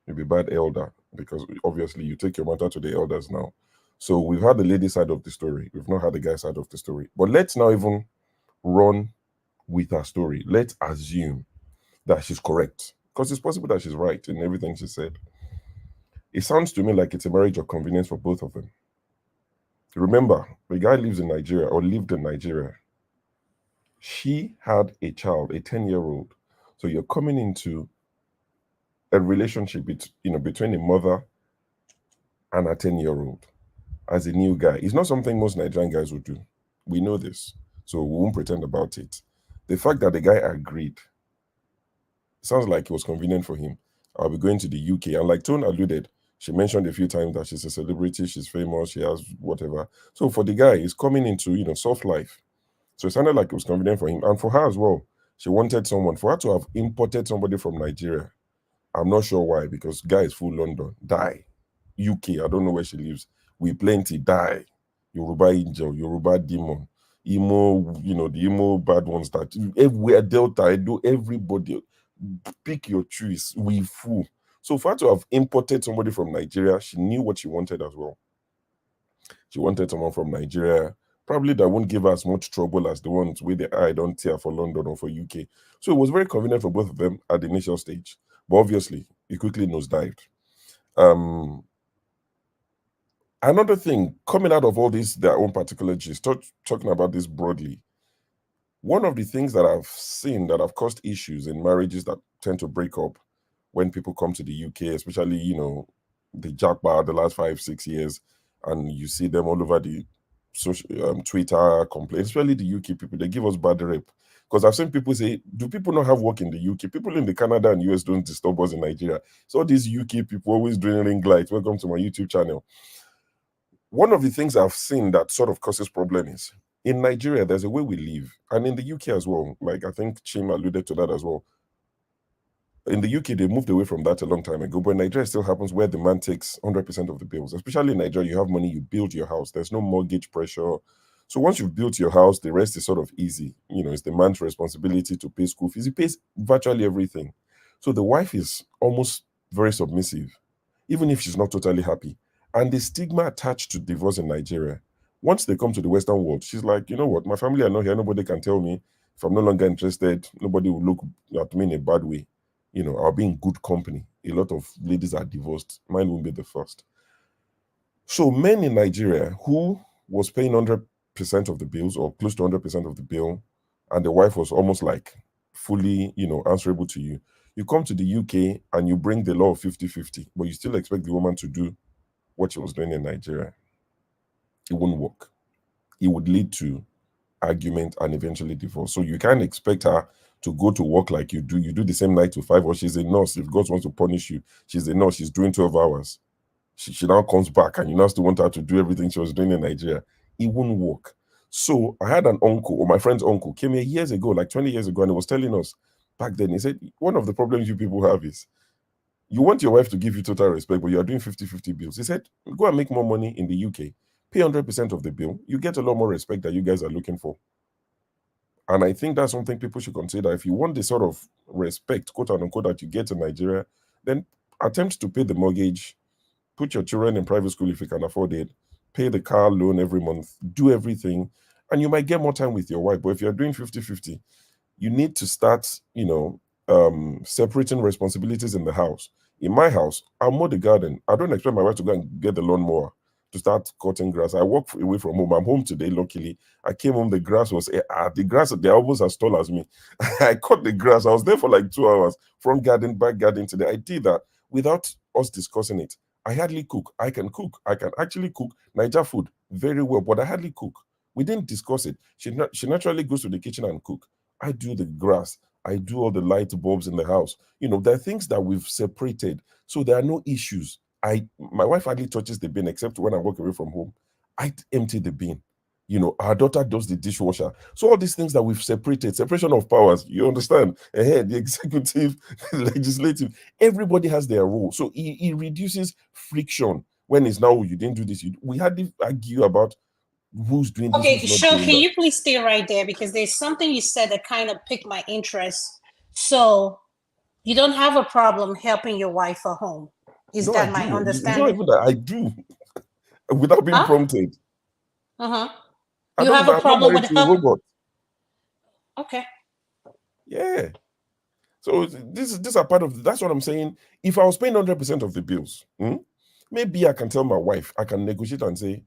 Speaker 6: you'll be bad elder, because obviously you take your matter to the elders now. So we've had the lady side of the story. We've not had the guy side of the story. But let's now even run with her story. Let's assume that she's correct because it's possible that she's right in everything she said. It sounds to me like it's a marriage of convenience for both of them. Remember, the guy lives in Nigeria or lived in Nigeria. She had a child, a 10-year-old. So you're coming into a relationship between a mother and a 10-year-old as a new guy. It's not something most Nigerian guys would do. We know this, so we won't pretend about it. The fact that the guy agreed sounds like it was convenient for him. I'll be going to the UK. And like Tone alluded, she mentioned a few times that she's a celebrity, she's famous, she has whatever. So for the guy, he's coming into, soft life. So it sounded like it was convenient for him. And for her as well, she wanted someone. For her to have imported somebody from Nigeria, I'm not sure why, because guy is full London, die. UK, I don't know where she lives. We plenty, die. Yoruba angel, Yoruba demon, Imo, the Imo bad ones that everywhere, Delta, Edo, everybody, pick your choice, we fool. So for her to have imported somebody from Nigeria, she knew what she wanted as well. She wanted someone from Nigeria, probably that won't give her as much trouble as the ones with the eye don't tear for London or for UK. So it was very convenient for both of them at the initial stage. But obviously, it quickly nosedived. Another thing, coming out of all this, their own particular gist, talking about this broadly, one of the things that I've seen that have caused issues in marriages that tend to break up when people come to the UK, especially, the jackpot the last 5-6 years, and you see them all over the social Twitter complaints, especially the UK people, they give us bad rep. Because I've seen people say, do people not have work in the UK? People in the Canada and US don't disturb us in Nigeria. So these UK people always doing ring lights. Welcome to my YouTube channel. One of the things I've seen that sort of causes problem is, in Nigeria, there's a way we live. And in the UK as well, like I think Chim alluded to that as well. In the UK, they moved away from that a long time ago, but in Nigeria still happens where the man takes 100% of the bills. Especially in Nigeria, you have money, you build your house. There's no mortgage pressure. So once you've built your house, the rest is sort of easy. It's the man's responsibility to pay school fees. He pays virtually everything. So the wife is almost very submissive, even if she's not totally happy. And the stigma attached to divorce in Nigeria, once they come to the Western world, she's like, you know what, my family are not here. Nobody can tell me if I'm no longer interested. Nobody will look at me in a bad way. I'll be in good company. A lot of ladies are divorced. Mine won't be the first. So men in Nigeria who was paying 100% of the bills or close to 100% of the bill, and the wife was almost like fully, answerable to you. You come to the UK and you bring the law of 50-50, but you still expect the woman to do what she was doing in Nigeria. It won't work. It would lead to argument and eventually divorce. So you can't expect her to go to work like you do. You do the same 9 to 5, or she's a nurse. If God wants to punish you, she's a nurse. She's doing 12 hours. She now comes back and you now still want her to do everything she was doing in Nigeria. It won't work. So I had an uncle, or my friend's uncle, came here years ago, like 20 years ago, and he was telling us back then, he said, one of the problems you people have is you want your wife to give you total respect, but you are doing 50-50 bills. He said, go and make more money in the UK. Pay 100% of the bill. You get a lot more respect that you guys are looking for. And I think that's something people should consider. If you want the sort of respect, quote unquote, that you get in Nigeria, then attempt to pay the mortgage, put your children in private school if you can afford it, pay the car loan every month, do everything, and you might get more time with your wife. But if you're doing 50-50, you need to start, separating responsibilities in the house. In my house, I'll mow the garden. I don't expect my wife to go and get the lawnmower to start cutting grass. I work away from home. I'm home today, luckily. I came home, the grass was, they're almost as tall as me. I cut the grass. I was there for like 2 hours, front garden, back garden today. I did that without us discussing it. I hardly cook. I can cook. I can actually cook Niger food very well, but I hardly cook. We didn't discuss it. She naturally goes to the kitchen and cook. I do the grass. I do all the light bulbs in the house. There are things that we've separated, so there are no issues. My wife hardly touches the bin except when I walk away from home. I empty the bin. Our daughter does the dishwasher. So all these things that we've separated, separation of powers, you understand? The executive, the legislative, everybody has their role. So it reduces friction when it's now, you didn't do this. We hardly argue about who's doing this,
Speaker 22: Okay,
Speaker 6: who's not
Speaker 22: Sean,
Speaker 6: doing
Speaker 22: can
Speaker 6: that.
Speaker 22: you please stay right there? Because there's something you said that kind of piqued my interest. So you don't have a problem helping your wife at home. Is that my understanding?
Speaker 6: It's not even that I do without being prompted.
Speaker 22: You have a problem with
Speaker 6: a robot.
Speaker 22: Okay.
Speaker 6: Yeah. So these are part of, that's what I'm saying. If I was paying 100% of the bills, maybe I can tell my wife, I can negotiate and say,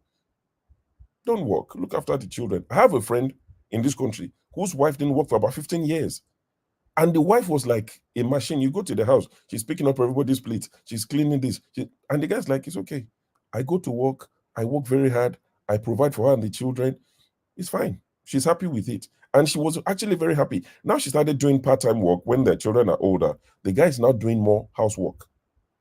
Speaker 6: don't work, look after the children. I have a friend in this country whose wife didn't work for about 15 years. And the wife was like a machine. You go to the house, she's picking up everybody's plates, she's cleaning this. And the guy's like, it's okay. I go to work, I work very hard, I provide for her and the children. It's fine. She's happy with it. And she was actually very happy. Now she started doing part-time work when their children are older. The guy is now doing more housework.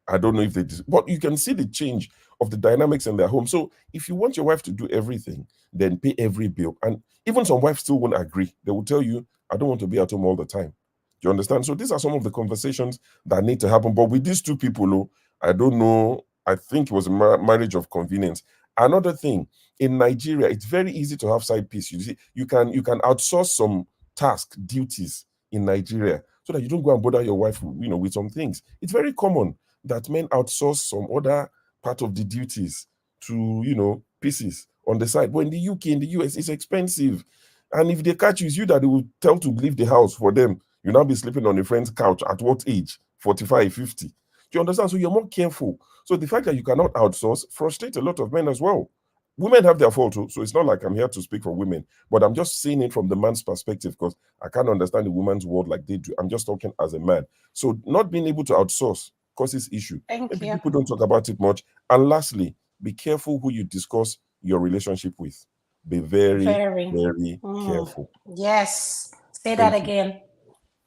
Speaker 6: I don't know if but you can see the change of the dynamics in their home. So if you want your wife to do everything, then pay every bill. And even some wives still won't agree. They will tell you, I don't want to be at home all the time. Do you understand? So these are some of the conversations that need to happen. But with these two people, I don't know. I think it was a marriage of convenience. Another thing, in Nigeria, it's very easy to have side piece. You see, you can outsource some task duties in Nigeria so that you don't go and bother your wife, with some things. It's very common that men outsource some other part of the duties to, pieces on the side. But in the UK, in the US, it's expensive. And if they catch you, it's you that they will tell to leave the house for them. You'll now be sleeping on a friend's couch at what age? 45, 50. Do you understand? So you're more careful. So the fact that you cannot outsource frustrates a lot of men as well. Women have their fault too, so it's not like I'm here to speak for women, but I'm just seeing it from the man's perspective because I can't understand the woman's world like they do. I'm just talking as a man. So not being able to outsource causes issue.
Speaker 22: Thank you.
Speaker 6: People don't talk about it much. And lastly, be careful who you discuss your relationship with. Be very, very careful.
Speaker 22: Yes. Say that again.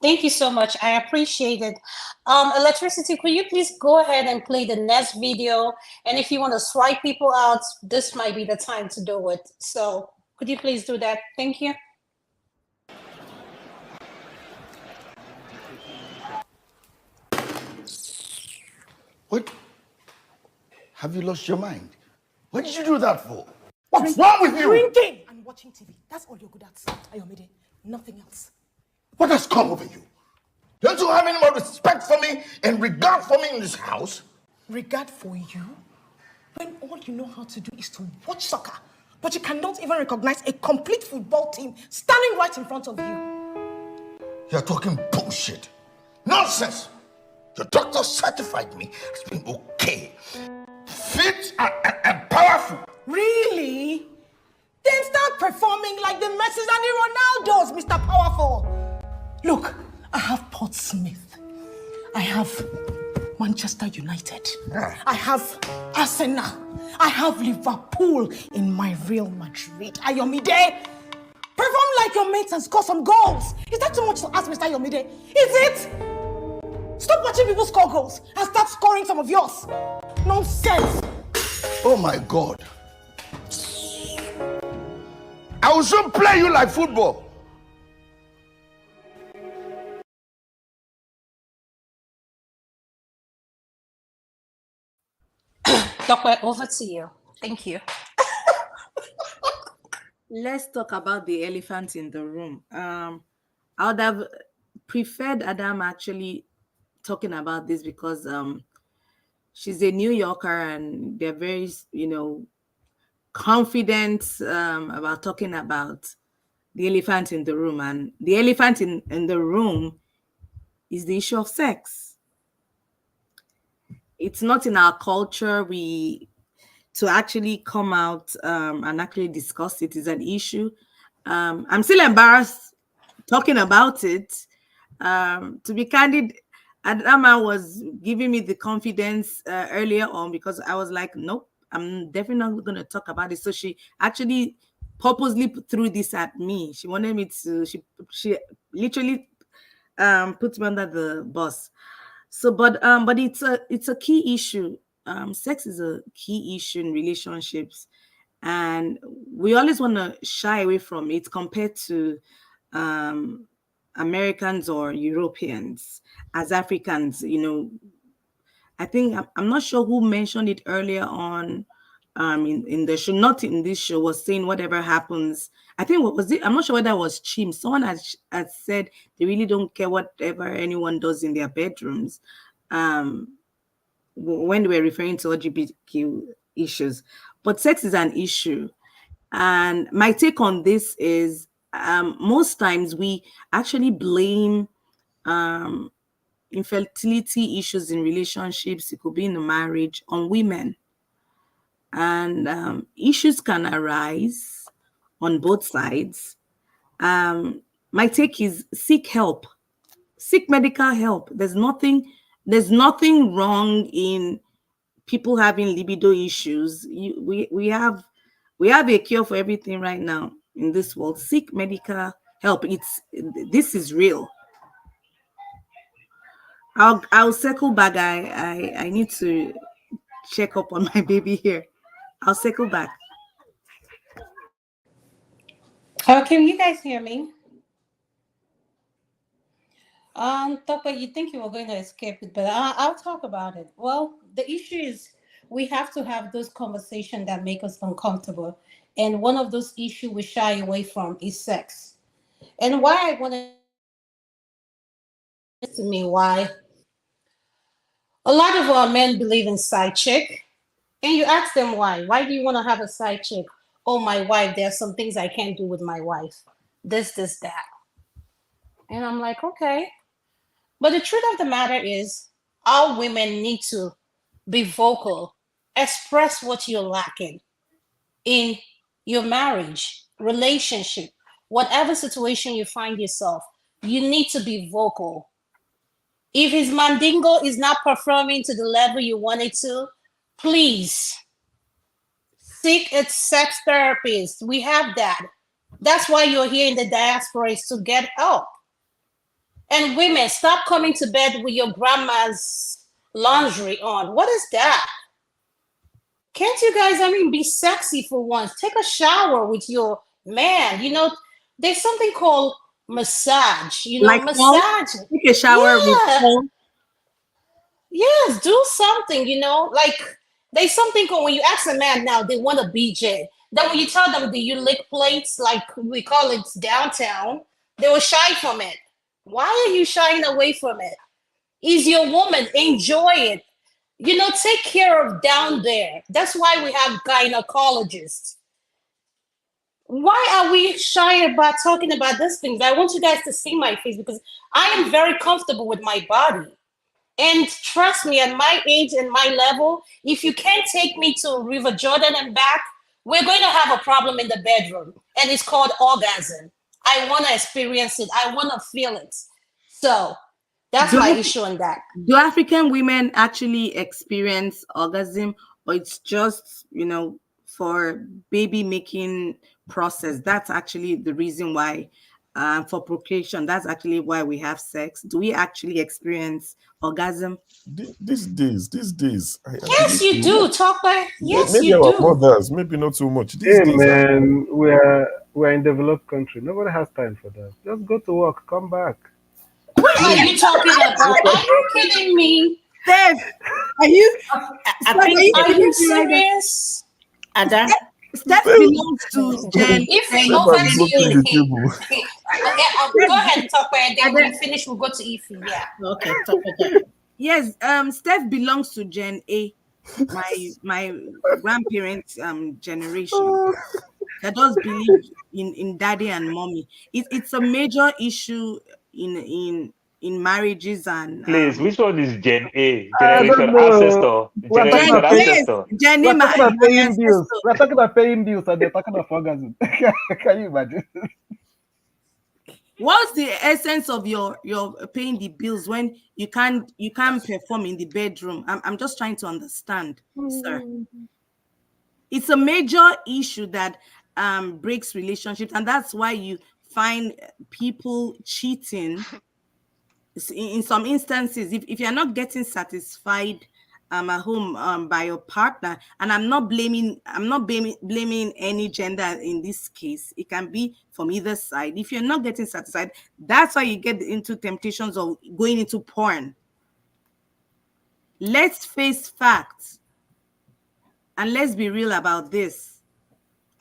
Speaker 22: Thank you so much. I appreciate it. Electricity, could you please go ahead and play the next video? And if you want to swipe people out, this might be the time to do it. So could you please do that? Thank you.
Speaker 17: What? Have you lost your mind? What did you do that for? What's wrong with you?
Speaker 18: Drinking and watching TV. That's all you're good at, Ayomide. Nothing else.
Speaker 17: What has come over you? Don't you have any more respect for me and regard for me in this house?
Speaker 18: Regard for you? When all you know how to do is to watch soccer, but you cannot even recognize a complete football team standing right in front of you.
Speaker 17: You're talking bullshit. Nonsense. Your doctor certified me as being okay. Fit and powerful.
Speaker 18: Really? Then start performing like the Messi and the Ronaldos, Mr. Powerful. Look, I have Portsmouth. I have Manchester United. I have Arsenal. I have Liverpool in my Real Madrid. Ayomide, perform like your mates and score some goals. Is that too much to ask, Mr. Ayomide? Is it? Stop watching people score goals and start scoring some of yours. Nonsense.
Speaker 17: Oh my God. I will soon play you like football.
Speaker 22: Tope, over to you. Thank you.
Speaker 14: Let's talk about the elephant in the room. I would have preferred Adam actually talking about this because she's a New Yorker and they're very, confident about talking about the elephant in the room. And the elephant in the room is the issue of sex. It's not in our culture to actually come out and actually discuss it is an issue. I'm still embarrassed talking about it. To be candid, Adanma was giving me the confidence earlier on because I was like, nope, I'm definitely not going to talk about it. So she actually purposely threw this at me. She wanted me to, she literally put me under the bus. So, but it's a key issue. Sex is a key issue in relationships, and we always want to shy away from it compared to Americans or Europeans. As Africans, I think I'm not sure who mentioned it earlier on in the show, not in this show, was saying whatever happens. I think what was it? I'm not sure whether it was Chim. Someone has said they really don't care whatever anyone does in their bedrooms. When they were referring to LGBTQ issues, but sex is an issue. And my take on this is most times we actually blame infertility issues in relationships. It could be in a marriage, on women. And issues can arise on both sides. My take is seek help. Seek medical help. There's nothing wrong in people having libido issues. We have a cure for everything right now in this world. Seek medical help. This is real. I'll circle back. I need to check up on my baby here. I'll circle back.
Speaker 22: Can you guys hear me? Tope, you think you were going to escape it, but I'll talk about it. Well, the issue is we have to have those conversations that make us uncomfortable. And one of those issues we shy away from is sex. And why I want to me why a lot of our men believe in side chick. And you ask them why. Why do you want to have a side chick? Oh, my wife, there are some things I can't do with my wife. This, that. And I'm like, okay. But the truth of the matter is, all women need to be vocal, express what you're lacking in your marriage, relationship, whatever situation you find yourself. You need to be vocal. If his mandingo is not performing to the level you want it to, please seek a sex therapist. We have that. That's why you're here in the diaspora, is to get help. And women, stop coming to bed with your grandma's laundry on. What is that? Can't you guys, be sexy for once? Take a shower with your man. There's something called massage. Massage.
Speaker 14: Take a shower with
Speaker 22: Yes, do something, like there's something called, when you ask a man now, they want a BJ. Then when you tell them, do you lick plates, like we call it downtown, they will shy from it. Why are you shying away from it? Is your woman, enjoy it. Take care of down there. That's why we have gynecologists. Why are we shy about talking about these things? I want you guys to see my face because I am very comfortable with my body. And trust me, at my age and my level, if you can't take me to River Jordan and back, we're going to have a problem in the bedroom. And it's called orgasm. I want to experience it. I want to feel it. So that's my issue on that.
Speaker 14: Do African women actually experience orgasm, or it's just, for baby making process? That's actually the reason why, for procreation, that's actually why we have sex. Do we actually experience orgasm?
Speaker 6: These days.
Speaker 22: Yes, you do, Tope. Yes,
Speaker 6: maybe
Speaker 22: you
Speaker 6: our
Speaker 22: do.
Speaker 6: mothers, maybe not so much.
Speaker 11: Hey, man, we're in developed country. Nobody has time for that. Just go to work, come back.
Speaker 22: What are you talking about? Are you kidding me?
Speaker 14: Steph, are you
Speaker 22: serious?
Speaker 14: Ada? Steph belongs to Jen.
Speaker 22: If we over to go ahead, Tope, and then when we finish, we'll go to Ify. Yeah. Okay, Tope.
Speaker 14: Yes, Steph belongs to Gen A, my grandparents' generation. That does believe in daddy and mommy. It's a major issue in marriages and.
Speaker 7: Please, which one is Gen A? Generation ancestor. Generation ancestor.
Speaker 11: We're talking about paying bills. We're talking about paying bills, and they're talking about orgasm. Can you imagine?
Speaker 14: What's the essence of your paying the bills when you can't perform in the bedroom? I'm just trying to understand, sir. It's a major issue that breaks relationships, and that's why you find people cheating. In some instances, if you're not getting satisfied at home by your partner, and I'm not blaming any gender in this case. It can be from either side. If you're not getting satisfied, that's why you get into temptations of going into porn. Let's face facts, and let's be real about this.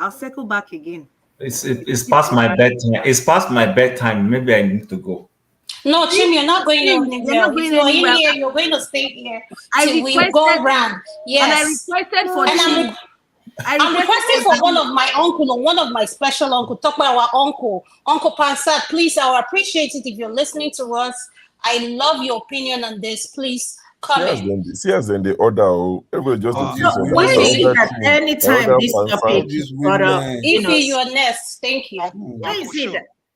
Speaker 14: I'll circle back again.
Speaker 8: It's past my bedtime. It's past my bedtime. Maybe I need to go.
Speaker 22: No, Tim, you're not going anywhere. If you're in here, you're going to stay here till we go around. Yes.
Speaker 14: And I requested for
Speaker 22: I'm requesting for one of my uncle or one of my special uncle, talk about our uncle, Uncle Pansat. Please, I would appreciate it if you're listening to us. I love your opinion on this. Please come in.
Speaker 6: See us in the order. Everybody just to
Speaker 10: So why is it that anytime this topic,
Speaker 22: Ify, you're next. Thank you.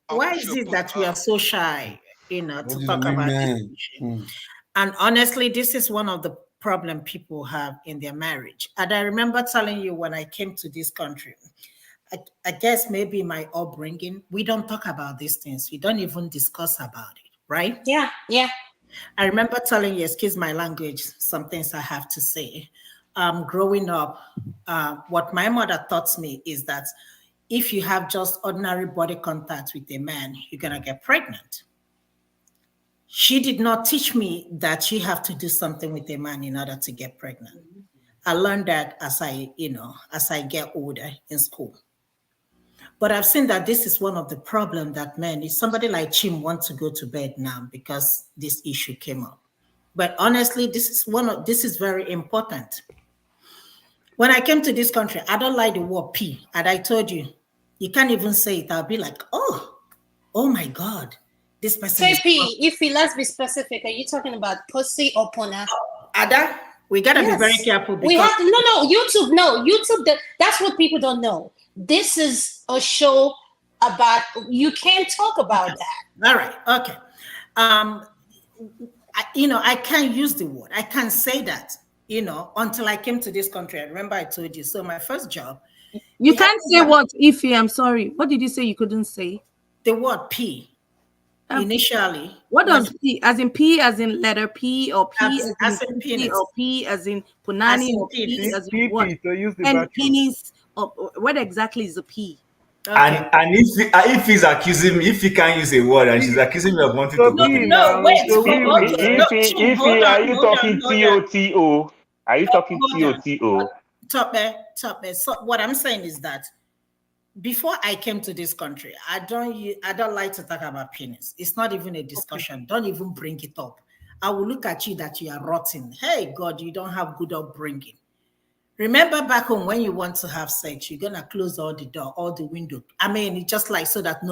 Speaker 10: Why is it that we are so shy, to talk about this issue? And honestly, this is one of the problem people have in their marriage. And I remember telling you when I came to this country, I guess maybe my upbringing, we don't talk about these things. We don't even discuss about it, right?
Speaker 22: Yeah.
Speaker 10: I remember telling you, excuse my language, some things I have to say. Growing up, what my mother taught me is that if you have just ordinary body contact with a man, you're gonna get pregnant. She did not teach me that you have to do something with a man in order to get pregnant. I learned that as I get older in school. But I've seen that this is one of the problems that men, if somebody like Chim wants to go to bed now because this issue came up. But honestly, this is very important. When I came to this country, I don't like the word P. And I told you, you can't even say it. I'll be like, oh my God. This person
Speaker 22: say P. Ify, let's be specific. Are you talking about pussy or pona?
Speaker 10: Ada, we gotta be very careful.
Speaker 22: We have to, YouTube. That's what people don't know. This is a show about. You can't talk about that.
Speaker 10: All right. Okay. I can't use the word. I can't say that. Until I came to this country. I remember I told you. So my first job.
Speaker 24: You can't say what, Ify? I'm sorry. What did you say you couldn't say?
Speaker 10: The word P. Initially,
Speaker 24: what does P as in P as in letter P or P
Speaker 10: as in penis
Speaker 24: or P as in punani or P as in what? And penis or what exactly is a P?
Speaker 8: Okay. And if he's accusing me, if he can't use a word and she's accusing me of wanting to go.
Speaker 10: No, wait.
Speaker 7: Ify, are you talking TOTO? Are you talking TOTO?
Speaker 10: Tope. So what I'm saying is that before I came to this country, I don't like to talk about penis. It's not even a discussion. Okay. Don't even bring it up. I will look at you that you are rotten. Hey, God, you don't have good upbringing. Remember back home when you want to have sex, you're going to close all the door, all the window. I mean, it's just like so that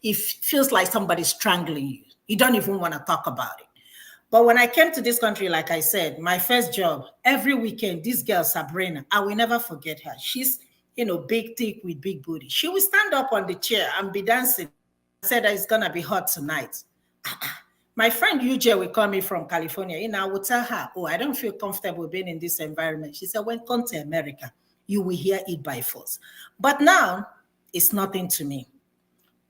Speaker 10: it feels like somebody's strangling you. You don't even want to talk about it. But when I came to this country, like I said, my first job, every weekend, this girl, Sabrina, I will never forget her. She's big, thick with big booty. She will stand up on the chair and be dancing. I said that it's going to be hot tonight. My friend UJ will call me from California. I would tell her, I don't feel comfortable being in this environment. She said, when come to America, you will hear it by force. But now, it's nothing to me.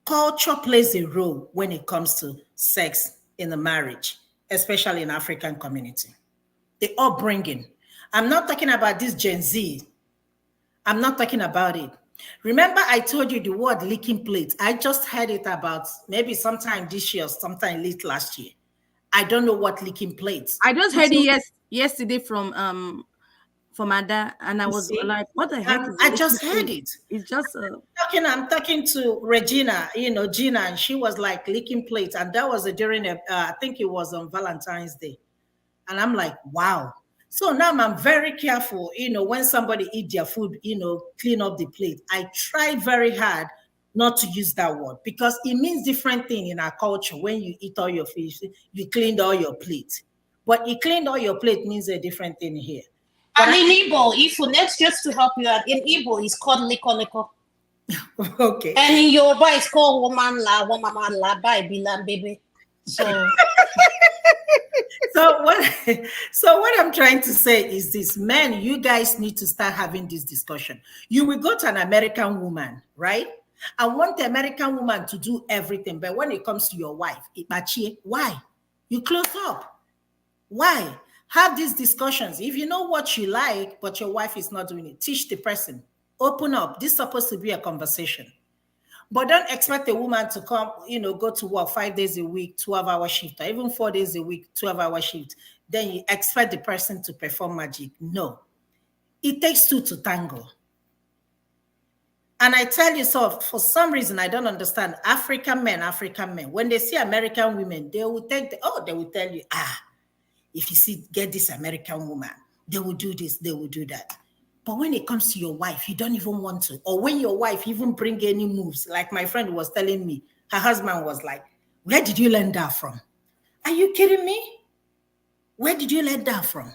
Speaker 10: Culture plays a role when it comes to sex in the marriage, especially in African community. The upbringing. I'm not talking about this Gen Z. I'm not talking about it. Remember, I told you the word licking plate. I just heard it about maybe sometime this year or sometime late last year. I don't know what licking plates.
Speaker 24: I just heard it yesterday from Ada, and I was like, "What the heck?"
Speaker 10: I just heard it.
Speaker 24: It's just
Speaker 10: I'm talking to Regina, Gina, and she was like licking plates, and that was during I think it was on Valentine's Day, and I'm like, wow. So now I'm very careful, when somebody eat their food, clean up the plate. I try very hard not to use that word because it means different thing in our culture. When you eat all your fish, you cleaned all your plate. But you cleaned all your plate means a different thing here.
Speaker 22: But and in Igbo, next just to help you out, in Igbo it's called liko.
Speaker 10: Okay.
Speaker 22: And in Yoruba it's called woman la, baby. So
Speaker 10: So what I'm trying to say is this, men, you guys need to start having this discussion. You will go to an American woman, right? I want the American woman to do everything, but when it comes to your wife, why? You close up. Why? Have these discussions. If you know what you like, but your wife is not doing it, teach the person. Open up. This is supposed to be a conversation. But don't expect a woman to come, go to work 5 days a week, 12-hour shift, or even 4 days a week, 12-hour shift. Then you expect the person to perform magic. No. It takes two to tango. And I tell you, so for some reason, I don't understand African men, when they see American women, they will tell you, if you get this American woman, they will do this, they will do that. But when it comes to your wife, you don't even want to. Or when your wife even bring any moves, like my friend was telling me, her husband was like, where did you learn that from? Are you kidding me? Where did you learn that from?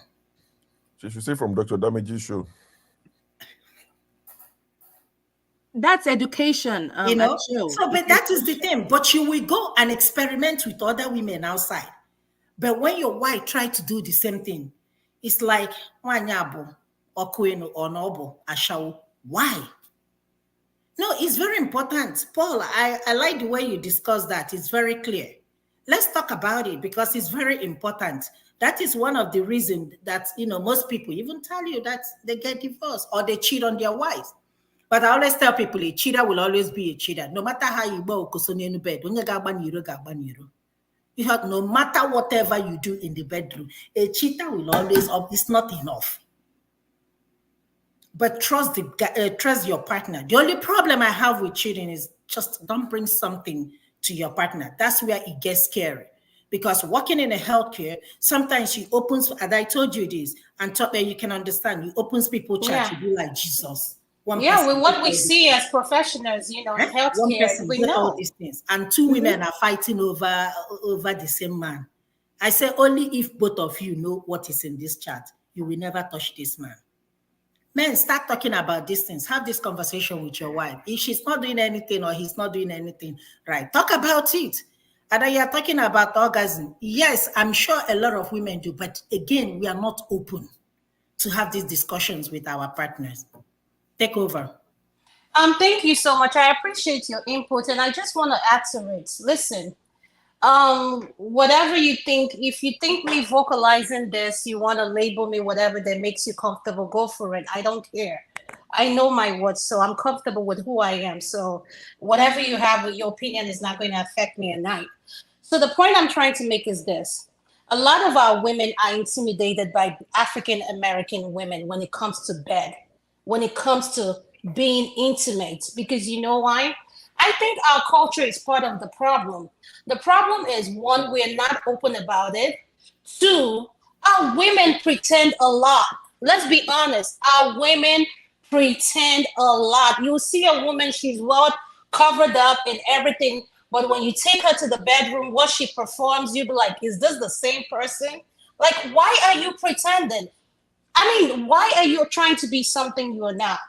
Speaker 6: She should say from Dr. Damage's show.
Speaker 14: That's education,
Speaker 10: you know.
Speaker 14: show.
Speaker 10: So, but that is the thing. But you will go and experiment with other women outside. But when your wife try to do the same thing, it's like wanyabo or kueno or nobo ashawo. Why? No, it's very important, Paul. I like the way you discuss that. It's very clear. Let's talk about it because it's very important. That is one of the reasons that most people even tell you that they get divorced or they cheat on their wives. But I always tell people a cheater will always be a cheater. No matter how you go in bed, no matter whatever you do in the bedroom, a cheater will always, it's not enough. But trust your partner. The only problem I have with cheating is just don't bring something to your partner. That's where it gets scary. Because working in a healthcare, sometimes she opens, and I told you this, and Tope, you can understand, you opens people chat to be like Jesus.
Speaker 22: With what we see as professionals, in healthcare, we know
Speaker 10: all these things, and two women are fighting over the same man. I say only if both of you know what is in this chat, you will never touch this man. Men, start talking about these things. Have this conversation with your wife. If she's not doing anything or he's not doing anything, right? Talk about it. And then you're talking about orgasm. Yes, I'm sure a lot of women do, but again, we are not open to have these discussions with our partners. Take over.
Speaker 22: Thank you so much. I appreciate your input, and I just want to add to it. Listen, whatever you think, if you think me vocalizing this, you want to label me whatever that makes you comfortable, go for it. I don't care. I know my words, so I'm comfortable with who I am. So whatever you have, your opinion is not going to affect me at night. So the point I'm trying to make is this. A lot of our women are intimidated by African American women when it comes to bed, when it comes to being intimate, because you know why? I think our culture is part of the problem. The problem is, one, we're not open about it. Two, our women pretend a lot. Let's be honest. Our women pretend a lot. You'll see a woman, she's well covered up and everything, but when you take her to the bedroom, what she performs, you'll be like, is this the same person? Like, why are you pretending? I mean, why are you trying to be something you're not?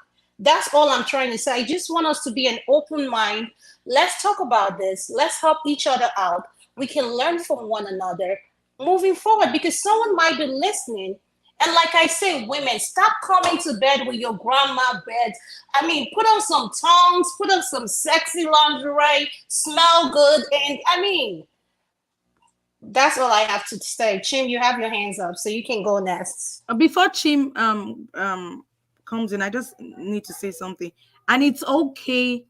Speaker 22: That's all I'm trying to say. I just want us to be an open mind. Let's talk about this. Let's help each other out. We can learn from one another moving forward, because someone might be listening. And like I say, women, stop coming to bed with your grandma beds. I mean, put on some tongs, put on some sexy lingerie, smell good. And I mean, that's all I have to say. Chim, you have your hands up, so you can go next.
Speaker 14: Before Chim comes in, I just need to say something. And it's okay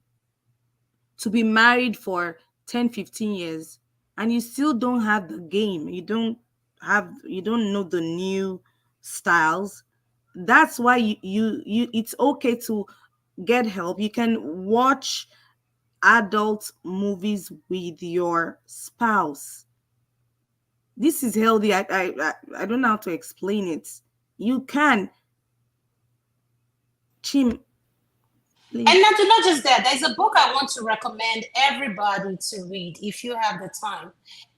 Speaker 14: to be married for 10, 15 years and you still don't have the game. You don't know the new styles. That's why you it's okay to get help. You can watch adult movies with your spouse. This is healthy. I don't know how to explain it. You can. Chim, please.
Speaker 22: And not just that, there's a book I want to recommend everybody to read if you have the time.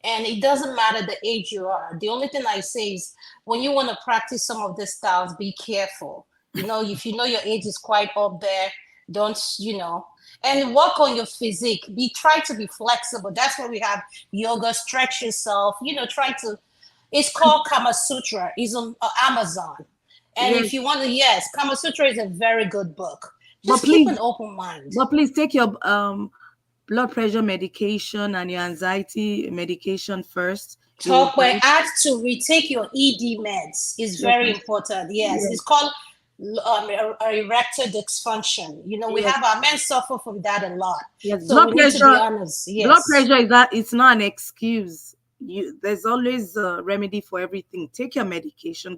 Speaker 22: And it doesn't matter the age you are. The only thing I say is when you want to practice some of these styles, be careful. If you know your age is quite up there, don't, and work on your physique. Try to be flexible. That's why we have yoga, stretch yourself, it's called Kama Sutra. It's on Amazon. And if you want to, yes, Kama Sutra is a very good book. Just keep an open mind.
Speaker 14: But please take your blood pressure medication and your anxiety medication first.
Speaker 22: Talk where add to retake your ED meds is very important. Yes, it's called erectile dysfunction. We have our men suffer from that a lot.
Speaker 14: Yes,
Speaker 22: so
Speaker 14: blood
Speaker 22: we
Speaker 14: pressure.
Speaker 22: Need to be honest. Yes.
Speaker 14: Blood pressure it's not an excuse. There's always a remedy for everything. Take your medication,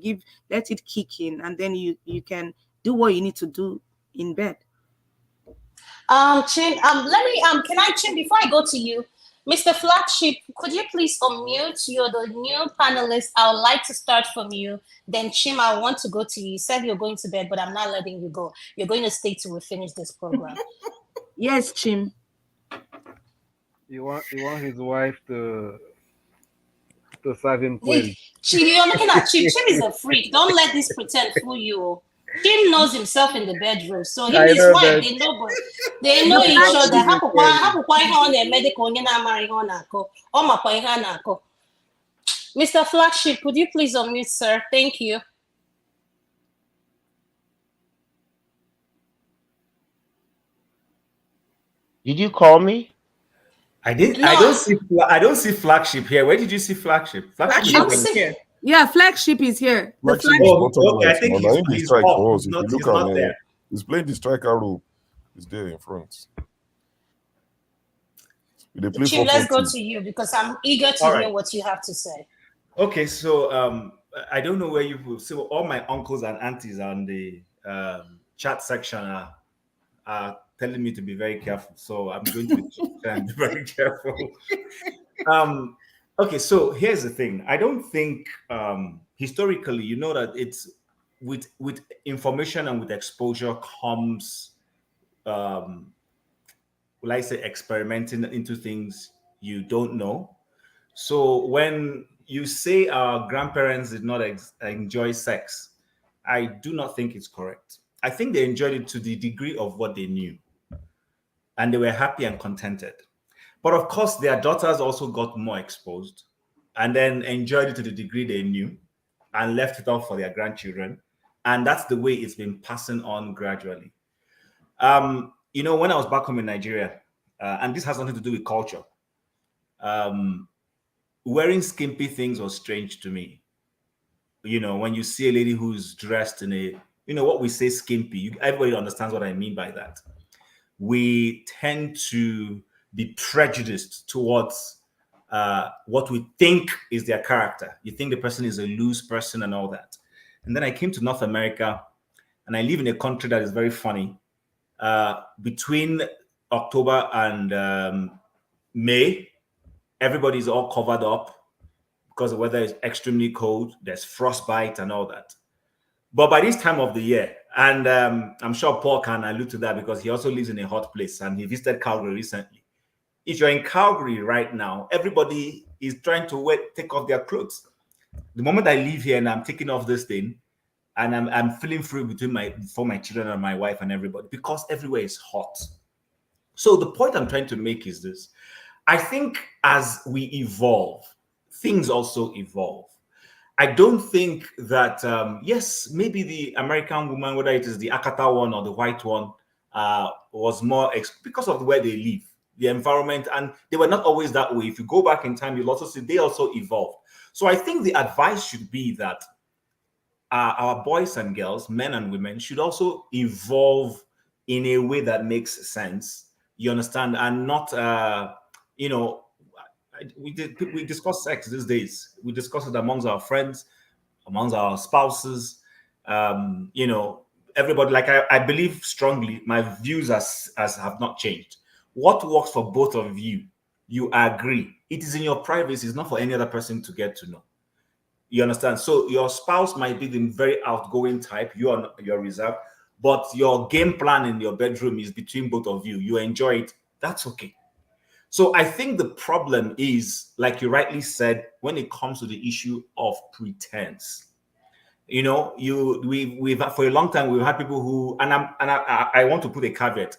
Speaker 14: let it kick in, and then you can do what you need to do in bed.
Speaker 22: Chin, can I, Chin, before I go to you, Mr. Flagship, could you please unmute? You're the new panelist. I would like to start from you. Then Chim, I want to go to you. You said you're going to bed, but I'm not letting you go. You're going to stay till we finish this program.
Speaker 14: Yes, Chim.
Speaker 11: You want his wife to serve him query.
Speaker 22: Chim, you're looking at Chim. Chim is a freak. Don't let this pretend fool you. Chim knows himself in the bedroom, so he and his wife, they know each other. Mr. Flagship, could you please unmute, sir? Thank you.
Speaker 12: Did you call me?
Speaker 8: I didn't.
Speaker 22: No.
Speaker 8: I don't see Flagship here. Where did you see Flagship?
Speaker 14: Flagship is here. Yeah, Flagship is here.
Speaker 6: Okay, I think he's strike for us. If you look at him, he's playing the striker role. He's there in front.
Speaker 22: Chim, let's go to you because I'm eager to hear what you have to say.
Speaker 8: Okay, so I don't know where you will see. All my uncles and aunties on the chat section are telling me to be very careful. So I'm going to try and be very careful. Okay, so here's the thing. I don't think historically, you know, that it's with information and with exposure comes, will I say, experimenting into things you don't know. So when you say our grandparents did not enjoy sex, I do not think it's correct. I think they enjoyed it to the degree of what they knew, and they were happy and contented. But of course, their daughters also got more exposed and then enjoyed it to the degree they knew and left it off for their grandchildren. And that's the way it's been passing on gradually. You know, when I was back home in Nigeria, and this has nothing to do with culture, wearing skimpy things was strange to me. You know, when you see a lady who's dressed in a, you know, what we say skimpy, everybody understands what I mean by that. We tend to be prejudiced towards what we think is their character. You think the person is a loose person and all that. And then I came to North America, and I live in a country that is very funny. Between October and May, everybody's all covered up because the weather is extremely cold. There's frostbite and all that. But by this time of the year, and I'm sure Paul can allude to that because he also lives in a hot place and he visited Calgary recently. If you're in Calgary right now, everybody is trying to take off their clothes. The moment I leave here and I'm taking off this thing, and I'm feeling free for my children and my wife and everybody because everywhere is hot. So the point I'm trying to make is this. I think as we evolve, things also evolve. I don't think that, yes, maybe the American woman, whether it is the Akata one or the white one, was more because of where they live, the environment, and they were not always that way. If you go back in time, you'll also see they also evolved. So I think the advice should be that our boys and girls, men and women, should also evolve in a way that makes sense. You understand? And not, you know, we discuss sex these days. We discuss it amongst our friends, amongst our spouses. You know, everybody. Like I believe strongly, my views as have not changed. What works for both of you, you agree. It is in your privacy. It's not for any other person to get to know. You understand? So your spouse might be the very outgoing type. You're reserved, but your game plan in your bedroom is between both of you. You enjoy it. That's okay. So I think the problem is, like you rightly said, when it comes to the issue of pretense. You know, we've for a long time we've had people who, and I want to put a caveat.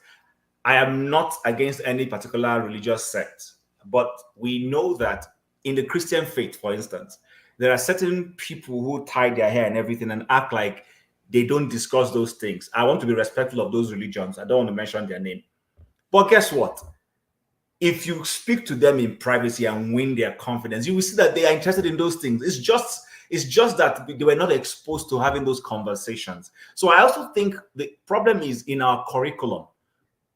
Speaker 8: I am not against any particular religious sect, but we know that in the Christian faith, for instance, there are certain people who tie their hair and everything and act like they don't discuss those things. I want to be respectful of those religions. I don't want to mention their name. But guess what? If you speak to them in privacy and win their confidence, you will see that they are interested in those things. It's just that they were not exposed to having those conversations. So I also think the problem is in our curriculum,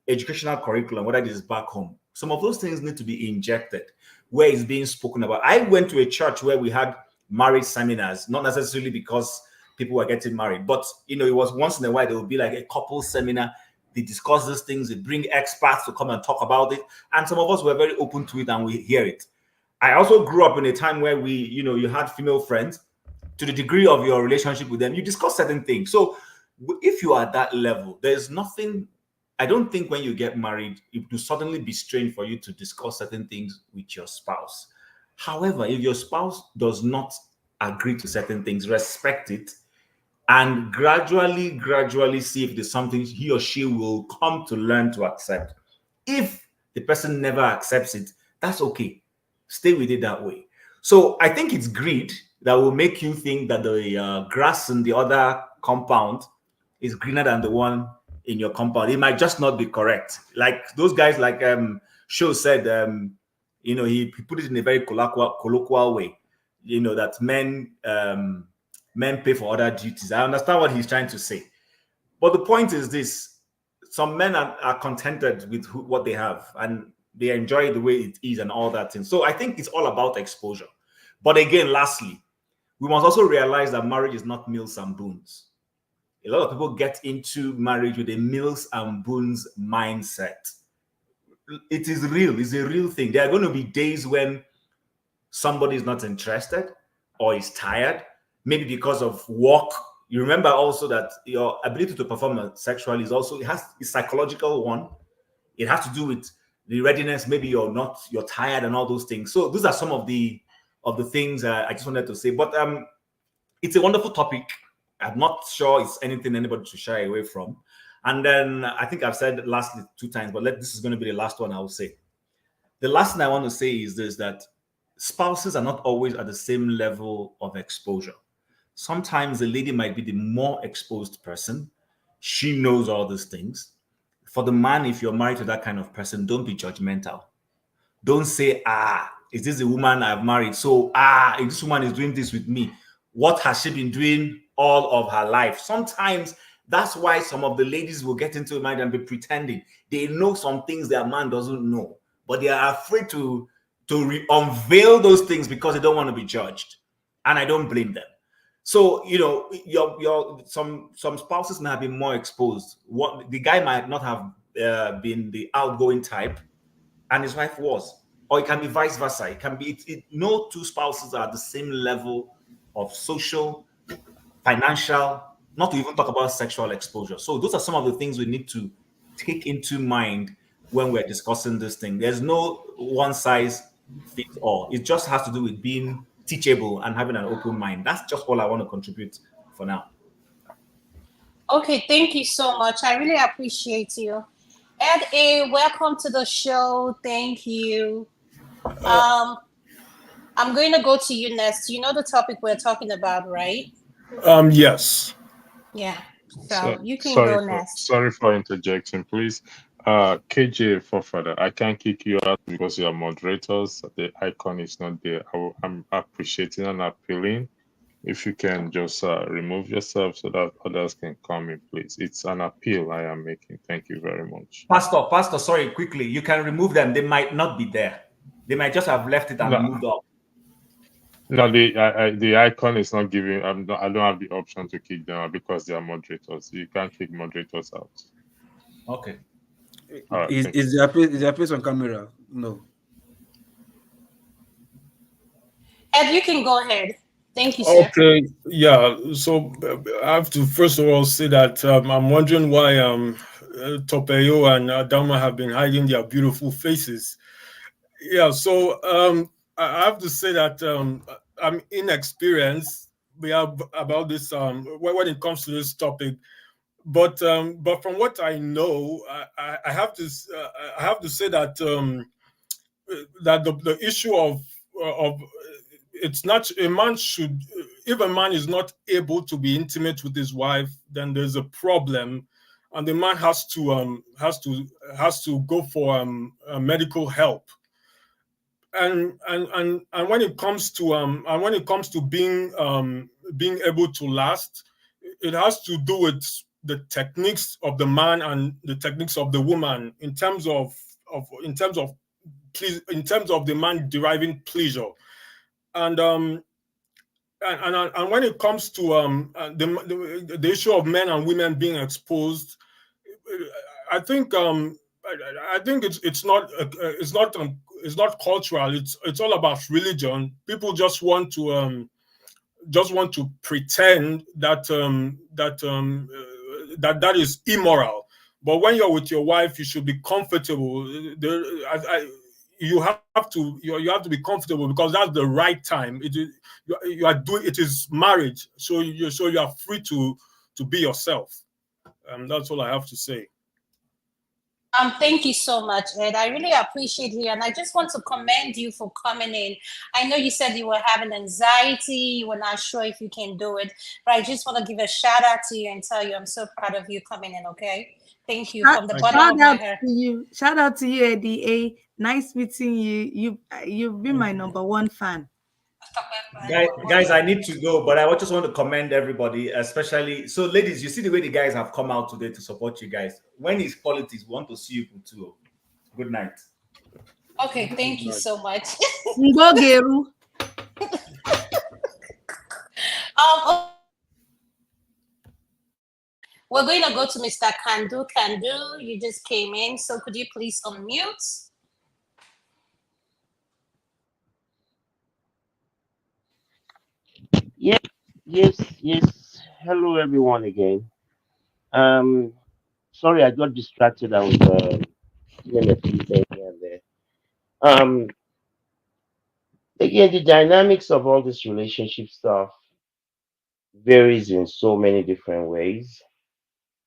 Speaker 8: educational curriculum, whether it is back home. Some of those things need to be injected where it's being spoken about. I went to a church where we had marriage seminars, not necessarily because people were getting married, but you know, it was once in a while there would be like a couple seminar. They discuss these things. They bring experts to come and talk about it. And some of us were very open to it and we hear it. I also grew up in a time where you had female friends. To the degree of your relationship with them, you discuss certain things. So if you are at that level, there's nothing, I don't think when you get married, it will suddenly be strange for you to discuss certain things with your spouse. However, if your spouse does not agree to certain things, respect it, and gradually see if there's something he or she will come to learn to accept. If the person never accepts it, that's okay. Stay with it that way. So I think it's greed that will make you think that the grass in the other compound is greener than the one in your compound. It might just not be correct. Like those guys, like Sho said, he put it in a very colloquial way, that men pay for other duties. I understand what he's trying to say. But the point is this: some men are contented with what they have and they enjoy the way it is and all that thing. So I think it's all about exposure. But again, lastly, we must also realize that marriage is not meals and boons. A lot of people get into marriage with a meals and boons mindset. It is real. It's a real thing. There are going to be days when somebody is not interested or is tired, maybe because of work. You remember also that your ability to perform sexually is also, it's a psychological one. It has to do with the readiness. Maybe you're tired and all those things. So those are some of the things I just wanted to say. But it's a wonderful topic. I'm not sure it's anything anybody should shy away from. And then I think I've said lastly 2 times, but this is going to be the last one I will say. The last thing I want to say is this, that spouses are not always at the same level of exposure. Sometimes the lady might be the more exposed person. She knows all these things. For the man, if you're married to that kind of person, don't be judgmental. Don't say, is this the woman I've married? So, if this woman is doing this with me, what has she been doing all of her life? Sometimes that's why some of the ladies will get into a marriage and be pretending. They know some things their man doesn't know, but they are afraid to unveil those things because they don't want to be judged. And I don't blame them. So, some spouses may have been more exposed. The guy might not have been the outgoing type, and his wife was. Or it can be vice versa. It can be, no 2 spouses are at the same level of social, financial, not to even talk about sexual exposure. So those are some of the things we need to take into mind when we're discussing this thing. There's no one size fits all. It just has to do with being teachable and having an open mind. That's just all I want to contribute for now.
Speaker 22: Okay, thank you so much. I really appreciate you. Ed A, welcome to the show. Thank you. I'm going to go to you next. You know the topic we're talking about, right?
Speaker 3: Yes.
Speaker 22: Yeah. So you can go next.
Speaker 4: Sorry for interjecting, please. KJ for further, I can't kick you out because you are moderators. The icon is not there. I'm appreciating and appealing. If you can just remove yourself so that others can come in, please. It's an appeal I am making. Thank you very much.
Speaker 8: Pastor, sorry, quickly. You can remove them. They might not be there. They might just have left it and moved up.
Speaker 4: No, the icon is not giving. I don't have the option to kick them out because they are moderators. You can't kick moderators out.
Speaker 8: Okay.
Speaker 4: Right,
Speaker 20: is their face on camera? No.
Speaker 22: Ed, you can go ahead. Thank you, sir.
Speaker 3: Okay, yeah. So I have to first of all say that I'm wondering why Tope O and Adanma have been hiding their beautiful faces. Yeah, so I have to say that I'm inexperienced about this when it comes to this topic. But from what I know, I have to say that that the issue of it's not, a man should, if a man is not able to be intimate with his wife, then there's a problem, and the man has to go for medical help. And when it comes to being able to last, it has to do with the techniques of the man and the techniques of the woman in terms of the man deriving pleasure. And when it comes to the issue of men and women being exposed, I think it's not cultural. It's all about religion. People just want to pretend that that is immoral. But when you're with your wife, you should be comfortable. You have to be comfortable because that's the right time. You are doing it is marriage, so you are free to be yourself. That's all I have to say.
Speaker 22: Thank you so much, Ed. I really appreciate you, and I just want to commend you for coming in. I know you said you were having anxiety, you were not sure if you can do it, but I just want to give a shout out to you and tell you I'm so proud of you coming in. Okay, thank you from the bottom of my heart.
Speaker 24: Shout out to you, Eddie A. Nice meeting you. You've been my #1 fan.
Speaker 8: Guys, I need to go, but I just want to commend everybody, especially. So, ladies, you see the way the guys have come out today to support you guys. When it's politics, we want to see you too. Good night.
Speaker 22: Okay, thank you so much. We're going to go to Mr. Kandu. Kandu, you just came in, so could you please unmute?
Speaker 13: Yes. Hello, everyone again. Sorry, I got distracted. I was doing a few things here and there. Again, the dynamics of all this relationship stuff varies in so many different ways.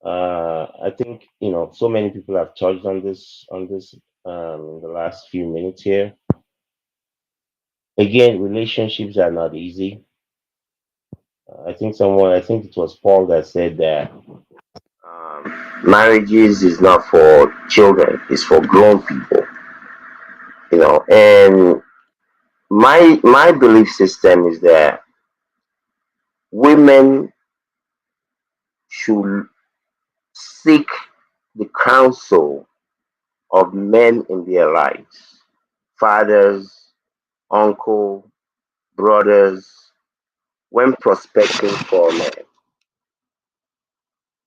Speaker 13: I think so many people have touched on this in the last few minutes here. Again, relationships are not easy. I think it was Paul that said that marriages is not for children, it's for grown people. And my belief system is that women should seek the counsel of men in their lives, fathers, uncle, brothers, when prospecting for men.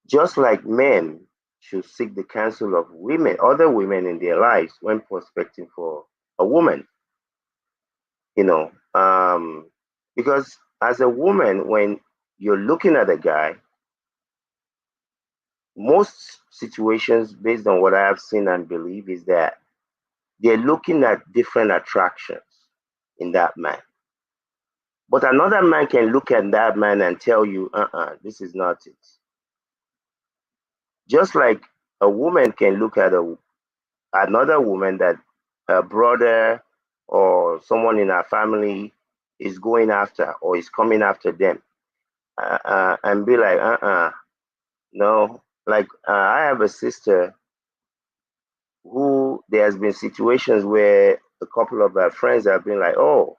Speaker 13: Just like men should seek the counsel of other women in their lives when prospecting for a woman. Because as a woman, when you're looking at a guy, most situations, based on what I have seen and believe, is that they're looking at different attractions in that man. But another man can look at that man and tell you, this is not it. Just like a woman can look at another woman that a brother or someone in her family is going after or is coming after them, and be like, no. Like, I have a sister who there has been situations where a couple of her friends have been like, oh,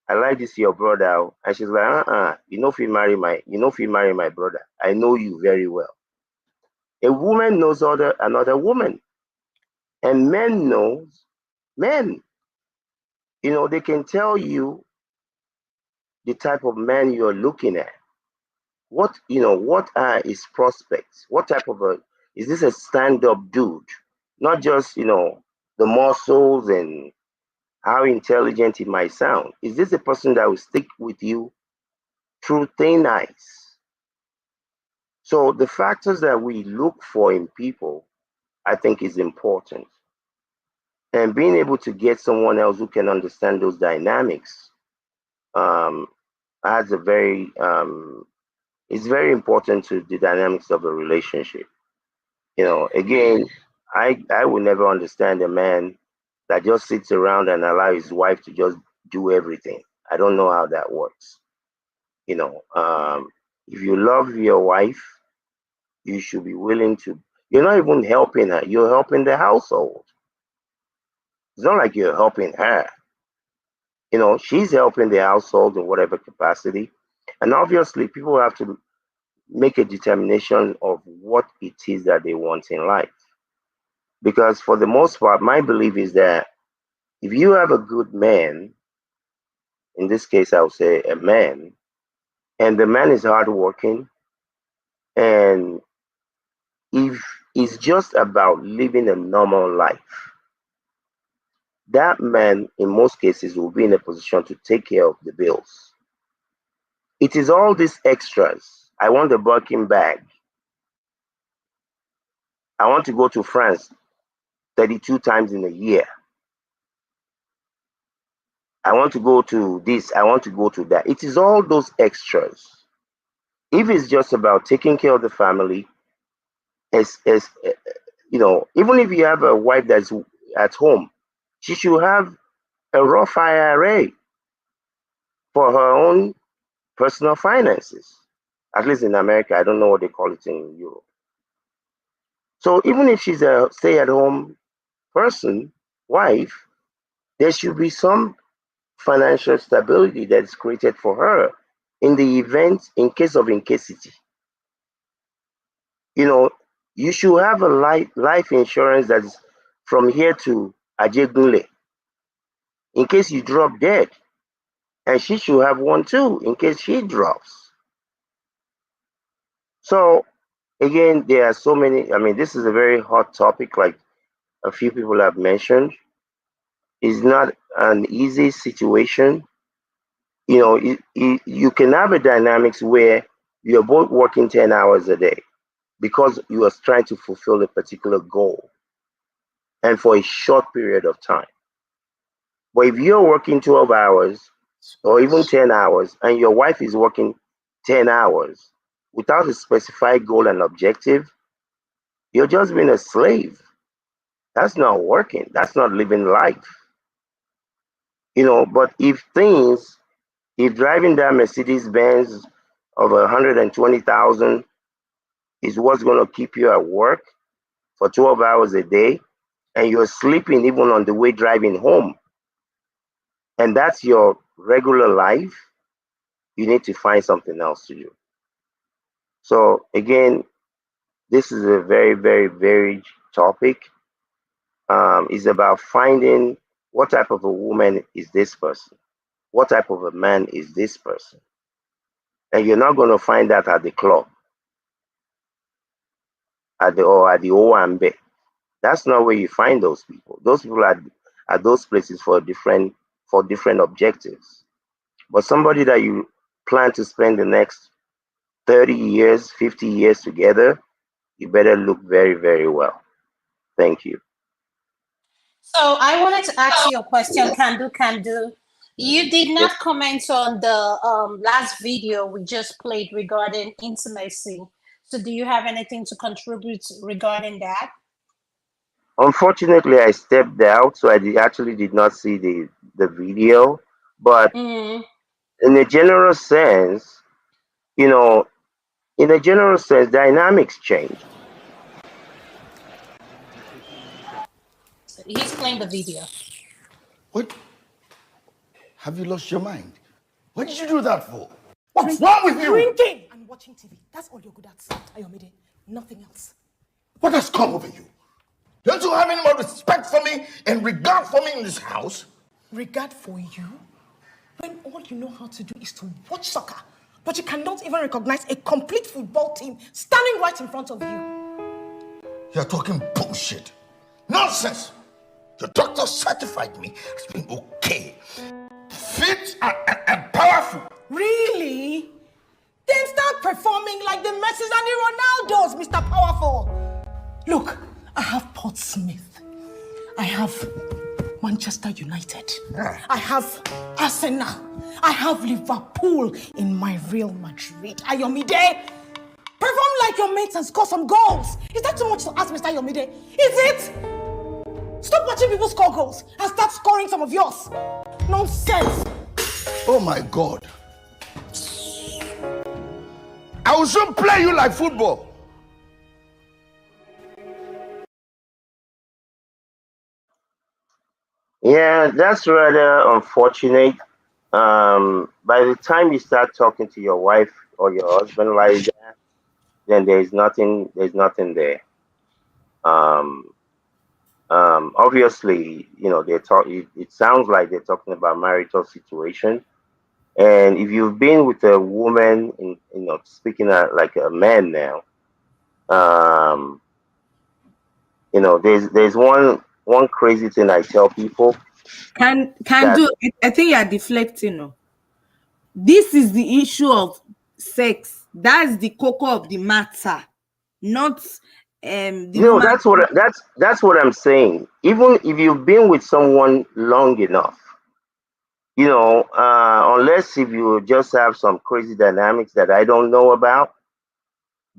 Speaker 13: I like this your brother, and she's like, if you marry my brother, I know you very well. A woman knows another woman, and men knows men. They can tell you the type of man you're looking at. What are his prospects? What type of is this a stand-up dude? Not just, the muscles and how intelligent he might sound. Is this a person that will stick with you through thin ice? So the factors that we look for in people, I think, is important. And being able to get someone else who can understand those dynamics adds it's very important to the dynamics of a relationship. Again, I will never understand a man that just sits around and allow his wife to just do everything. I don't know how that works. If you love your wife, you should be willing to. You're not even helping her; you're helping the household. It's not like you're helping her. She's helping the household in whatever capacity, and obviously, people have to make a determination of what it is that they want in life. Because for the most part, my belief is that if you have a good man, in this case, I would say a man, and the man is hardworking, and if
Speaker 12: is just about living a normal life, that man, in most cases, will be in a position to take care of the bills. It is all these extras. I want a Birkin bag. I want to go to France 32 times in a year. I want to go to this. I want to go to that. It is all those extras. If it's just about taking care of the family, as you know, even if you have a wife that's at home, she should have a rough IRA for her own personal finances. At least in America, I don't know what they call it in Europe. So even if she's a stay-at-home person, wife, there should be some financial stability that is created for her in the event, in case of incasity. You know, you should have a life insurance that is from here to Ajegunle in case you drop dead. And she should have one too in case she drops. So again, there are so many. I mean, this is a very hot topic, like a few people have mentioned. It's not an easy situation. You know, you can have a dynamics where you're both working 10 hours a day because you are trying to fulfill a particular goal and for a short period of time. But if you're working 12 hours or even 10 hours and your wife is working 10 hours without a specified goal and objective, you're just being a slave. That's not working. That's not living life. You know, but if driving that Mercedes Benz of 120,000 is what's going to keep you at work for 12 hours a day, and you're sleeping even on the way driving home, and that's your regular life, you need to find something else to do. So again, this is a very, very varied topic. It's about finding what type of a woman is this person, what type of a man is this person, and you're not going to find that at the club, at the OMB. That's not where you find those people. Those people are at those places for different objectives. But somebody that you plan to spend the next 30 years, 50 years together, you better look very, very well. Thank you.
Speaker 22: So I wanted to ask you a question, Kandu. You did not comment on the last video we just played regarding intimacy. So do you have anything to contribute regarding that?
Speaker 12: Unfortunately, I stepped out, so I actually did not see the video. But in a general sense, you know, dynamics change.
Speaker 22: He's playing the video.
Speaker 17: What? Have you lost your mind? What did you do that for? What's wrong with you?
Speaker 18: Drinking and watching TV. That's all you're good at, Ayomide. Nothing else.
Speaker 17: What has come over you? Don't you have any more respect for me and regard for me in this house?
Speaker 18: Regard for you? When all you know how to do is to watch soccer, but you cannot even recognize a complete football team standing right in front of you.
Speaker 17: You're talking bullshit. Nonsense. Your doctor certified me as being okay, fit and powerful.
Speaker 18: Really? Then start performing like the Messis and the Ronaldos, Mr. Powerful. Look, I have Portsmouth. I have Manchester United. I have Arsenal. I have Liverpool in my Real Madrid. Ayomide, perform like your mates and score some goals. Is that too much to ask, Mr. Ayomide? Is it? Stop watching people score goals and start scoring some of yours. Nonsense.
Speaker 17: Oh my God. I will soon play you like football.
Speaker 12: Yeah, that's rather unfortunate. By the time you start talking to your wife or your husband like that, then there's nothing there. Obviously, you know, it sounds like they're talking about marital situation. And if you've been with a woman, speaking like a man now, You know, there's one crazy thing I tell people.
Speaker 24: Can
Speaker 12: that,
Speaker 24: do. I think you are deflecting. No, this is the issue of sex. That's the cocoa of the matter, not the
Speaker 12: no,
Speaker 24: woman.
Speaker 12: that's what I'm saying. Even if you've been with someone long enough, you know, unless if you just have some crazy dynamics that I don't know about,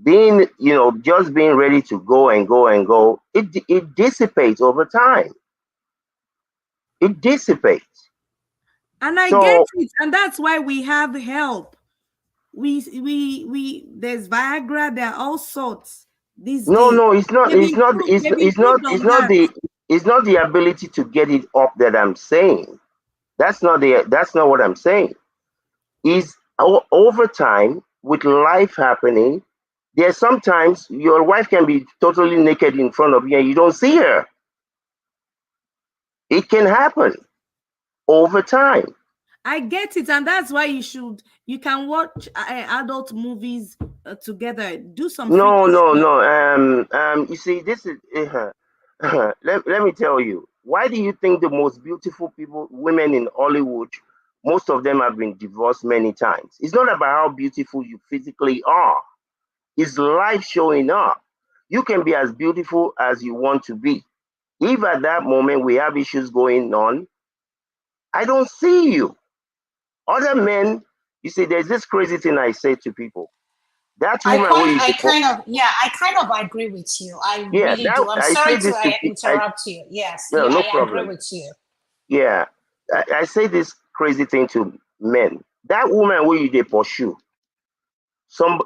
Speaker 12: being, you know, just being ready to go and go and go, it dissipates over time. It dissipates.
Speaker 24: And I get it, and that's why we have help. We there's Viagra, there are all sorts these days.
Speaker 12: No, it's not the ability to get it up that I'm saying. That's not what I'm saying. Is over time, with life happening, there's sometimes your wife can be totally naked in front of you and you don't see her. It can happen over time.
Speaker 24: I get it, and that's why you can watch adult movies together. Do some.
Speaker 12: No. You see, this is. Let me tell you. Why do you think the most beautiful women in Hollywood, most of them have been divorced many times? It's not about how beautiful you physically are. It's life showing up. You can be as beautiful as you want to be. If at that moment we have issues going on, I don't see you. Other men, you see, there's this crazy thing I say to people. That woman
Speaker 22: I kind of agree with you. I really do. I'm sorry to interrupt you. Yes,
Speaker 12: no problem.
Speaker 22: I agree with you.
Speaker 12: Yeah, I say this crazy thing to men. That woman where they pursue,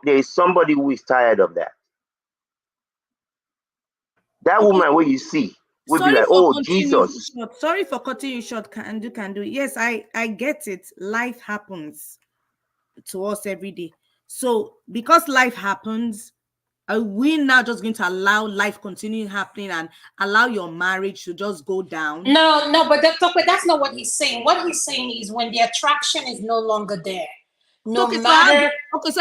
Speaker 12: there is somebody who is tired of that. That woman where you see will be like, oh Jesus.
Speaker 24: Sorry for cutting you short. Can do. Yes, I get it. Life happens to us every day. So because life happens, are we now just going to allow life continue happening and allow your marriage to just go down?
Speaker 22: No, but that's not what he's saying. What he's saying is when the attraction is no longer there,
Speaker 24: so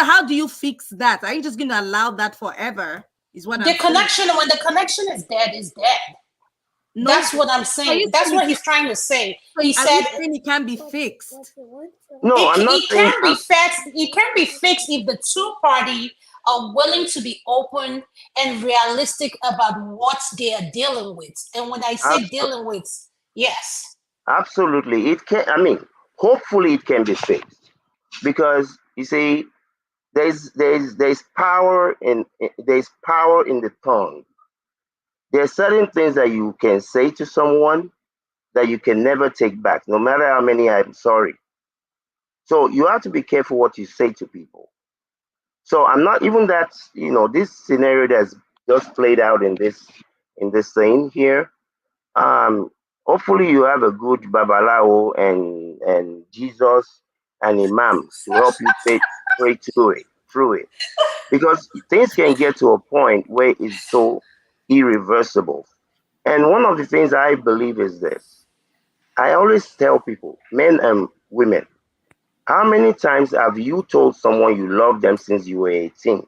Speaker 24: how do you fix that? Are you just going to allow that forever? Is what
Speaker 22: the connection saying. When the connection is dead, is dead. No, that's what I'm saying. That's what he's trying to say.
Speaker 24: So he said it can be fixed.
Speaker 12: No, I'm not saying
Speaker 22: it can be fixed. It can be fixed if the two parties are willing to be open and realistic about what they are dealing with. And when I say dealing with, yes.
Speaker 12: Absolutely. It can, I mean, hopefully it can be fixed. Because you see, there's power in the tongue. There are certain things that you can say to someone that you can never take back, no matter how many I'm sorry. So you have to be careful what you say to people. So I'm not even that, you know, this scenario that's just played out in this thing here. Hopefully you have a good Babalawo and Jesus and Imam to help you pray through it. Because things can get to a point where it's so irreversible. And one of the things I believe is this. I always tell people, men and women, how many times have you told someone you love them since you were 18?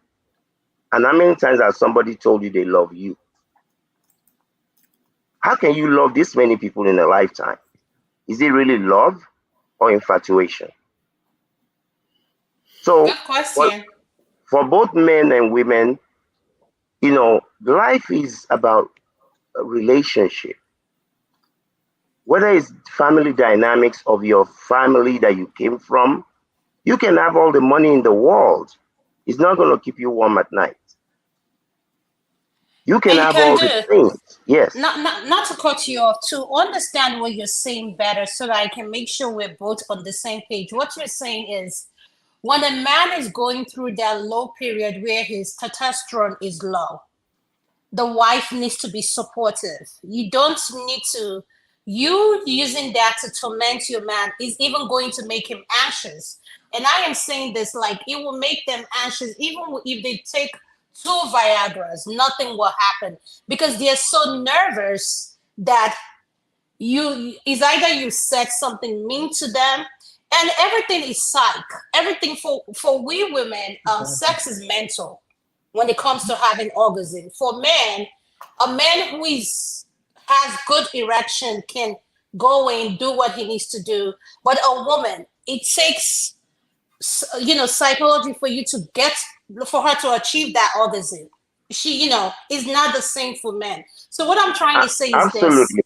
Speaker 12: And how many times has somebody told you they love you? How can you love this many people in a lifetime? Is it really love or infatuation? So
Speaker 22: good question.
Speaker 12: For both men and women, you know, life is about a relationship. Whether it's family dynamics of your family that you came from, you can have all the money in the world. It's not going to keep you warm at night. You can have all the things. Yes.
Speaker 22: Not to cut you off, to understand what you're saying better so that I can make sure we're both on the same page. What you're saying is when a man is going through that low period where his testosterone is low, the wife needs to be supportive. You don't need to, you using that to torment your man is even going to make him anxious. And I am saying this like it will make them anxious even if they take 2 Viagras, nothing will happen because they're so nervous that it's either you said something mean to them, and everything is psych. Everything for we women, sex is mental when it comes to having orgasm. For men, A man who has good erection can go and do what he needs to do. But a woman, it takes, psychology for her to achieve that orgasm. She, is not the same for men. So what I'm trying to say is this.
Speaker 12: Absolutely.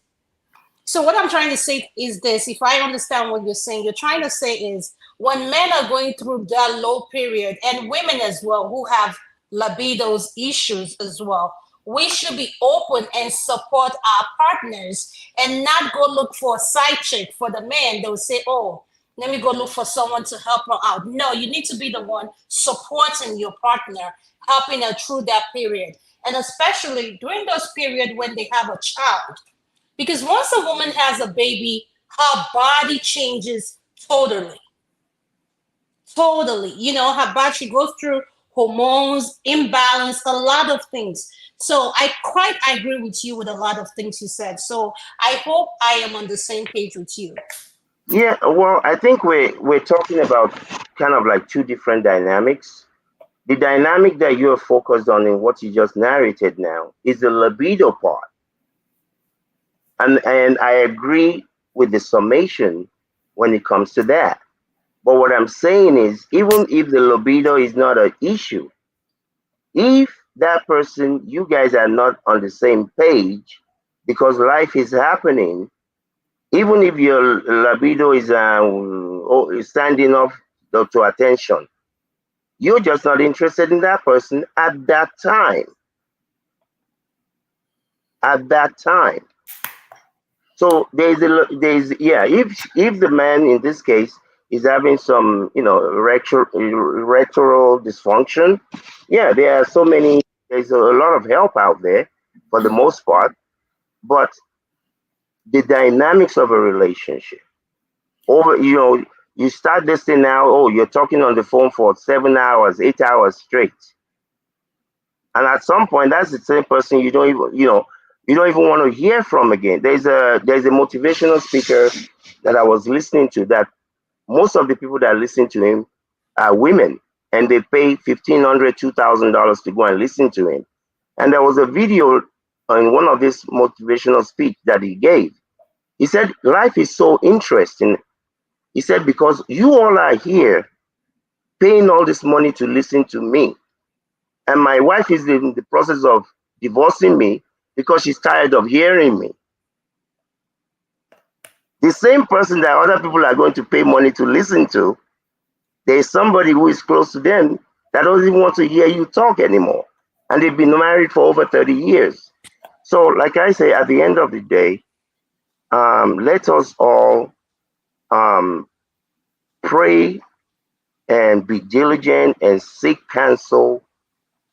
Speaker 22: So what I'm trying to say is this. If I understand what you're saying, you're trying to say is when men are going through that low period, and women as well who have libido's issues as well, we should be open and support our partners and not go look for a side chick for the man. They'll say, oh, let me go look for someone to help her out. No, you need to be the one supporting your partner, helping her through that period. And especially during those periods when they have a child. Because once a woman has a baby, her body changes totally. Totally. Her body, she goes through hormones, imbalance, a lot of things. So I quite agree with you with a lot of things you said. So I hope I am on the same page with you.
Speaker 12: Yeah, well, I think we're talking about kind of like two different dynamics. The dynamic that you're focused on in what you just narrated now is the libido part. And I agree with the summation when it comes to that. But what I'm saying is, even if the libido is not an issue, if that person, you guys are not on the same page because life is happening, even if your libido is standing up to attention, you're just not interested in that person at that time. At that time. So if the man in this case is having some erectile dysfunction, there's a lot of help out there for the most part, but the dynamics of a relationship you start this thing now, you're talking on the phone for 7 hours, 8 hours straight, and at some point that's the same person you don't even want to hear from again. There's a motivational speaker that I was listening to, that most of the people that listen to him are women, and they pay $1,500, $2,000 to go and listen to him. And there was a video in one of his motivational speech that he gave. He said, life is so interesting. He said, because you all are here paying all this money to listen to me. And my wife is in the process of divorcing me because she's tired of hearing me. The same person that other people are going to pay money to listen to, there's somebody who is close to them that doesn't even want to hear you talk anymore. And they've been married for over 30 years. So like I say, at the end of the day, let us all pray and be diligent and seek counsel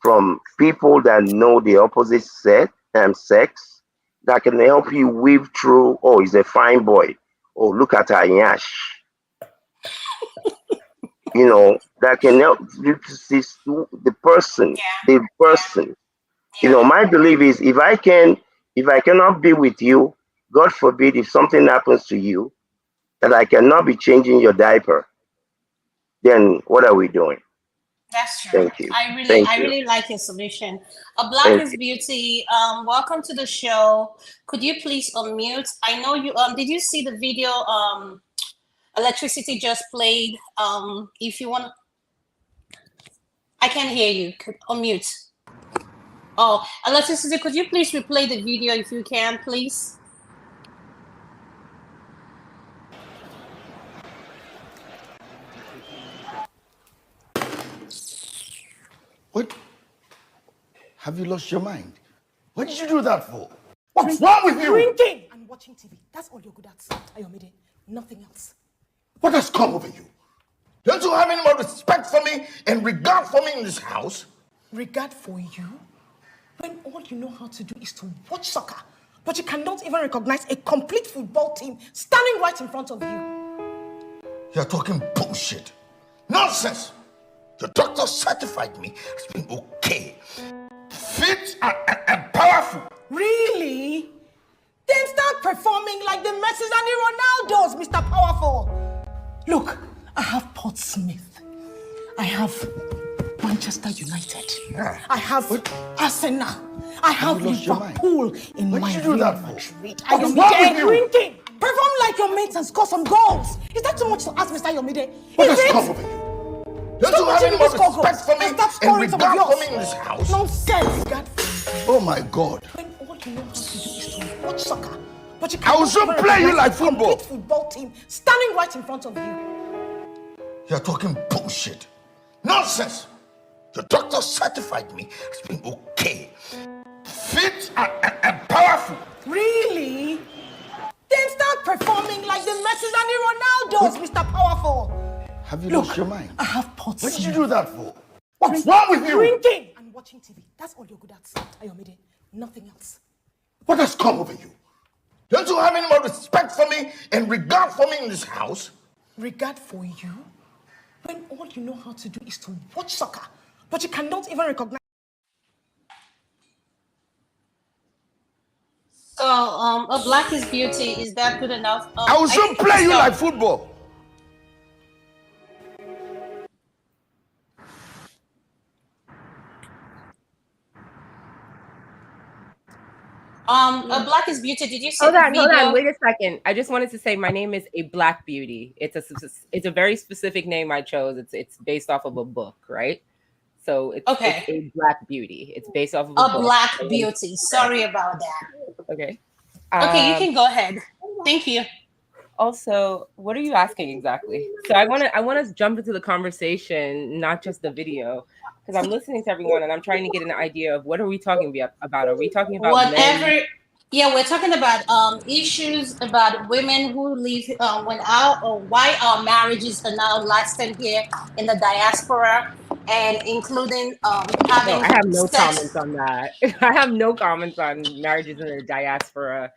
Speaker 12: from people that know the opposite sex that can help you weave through. Oh, he's a fine boy. Oh, look at her yash. That can help you to see the person. My belief is if I cannot be with you, God forbid, if something happens to you, that I cannot be changing your diaper, then what are we doing?
Speaker 22: That's true.
Speaker 12: Thank you.
Speaker 22: I
Speaker 12: Thank you.
Speaker 22: really like your submission. A Black
Speaker 12: Thank
Speaker 22: is
Speaker 12: you.
Speaker 22: Beauty. Welcome to the show. Could you please unmute? I know you. Did you see the video? Electricity just played. If you want, I can't hear you. Unmute. Oh, Electricity, could you please replay the video if you can, please?
Speaker 17: What? Have you lost your mind? What did you do that for? What's wrong with you?
Speaker 18: Drinking and watching TV. That's all you're good at, Ayomide. Nothing else.
Speaker 17: What has come over you? Don't you have any more respect for me and regard for me in this house?
Speaker 18: Regard for you? When all you know how to do is to watch soccer, but you cannot even recognize a complete football team standing right in front of you.
Speaker 17: You're talking bullshit. Nonsense. Your doctor certified me as being okay, fit and powerful.
Speaker 18: Really? Then start performing like the Messis and the Ronaldos, Mr. Powerful. Look, I have Port Smith. I have Manchester United. I have Arsenal. I have Liverpool in my Real Madrid. I am there drinking. Perform like your mates and score some goals. Is that too much to ask, Mr. Yomide?
Speaker 17: What has come over you? Don't you have any more respect for me and regard for me in this house?
Speaker 18: Nonsense.
Speaker 17: Oh my God.
Speaker 18: When all you know how to do is to watch soccer, but you
Speaker 17: I will soon play you like football.
Speaker 18: Football team standing right in front of you.
Speaker 17: You're talking bullshit. Nonsense. Your doctor certified me as being okay, fit and powerful.
Speaker 18: Really? Then start performing like the Messi and the Ronaldos, Mr. Powerful.
Speaker 17: Have you lost your mind?
Speaker 18: I have pots.
Speaker 17: What did you do that for? What's wrong with you?
Speaker 18: Drinking and watching TV. That's all you're good at, Ayomide. Nothing else.
Speaker 17: What has come over you? Don't you have any more respect for me and regard for me in this house?
Speaker 18: Regard for you? When all you know how to do is to watch soccer, but you cannot even recognize.
Speaker 22: So, a black is beauty. Is that good enough?
Speaker 17: I will soon play you like football.
Speaker 22: A black is beauty. Did you see
Speaker 1: Hold
Speaker 22: the
Speaker 1: on,
Speaker 22: video?
Speaker 1: wait a second. I just wanted to say my name is a black beauty. It's a very specific name I chose. It's based off of a book, right? So it's a black beauty. It's based off of a book.
Speaker 22: Black beauty. Sorry about that.
Speaker 1: Okay.
Speaker 22: Okay, you can go ahead. Thank you.
Speaker 1: Also, what are you asking exactly? So I want to jump into the conversation, not just the video, because I'm listening to everyone and I'm trying to get an idea of what are we talking about? Are we talking about
Speaker 22: Whatever?
Speaker 1: men?
Speaker 22: Yeah, we're talking about issues about women who leave why our marriages are now lasting here in the diaspora, and including having.
Speaker 1: No, I have no
Speaker 22: sex.
Speaker 1: comments on that. I have no comments on marriages in the diaspora.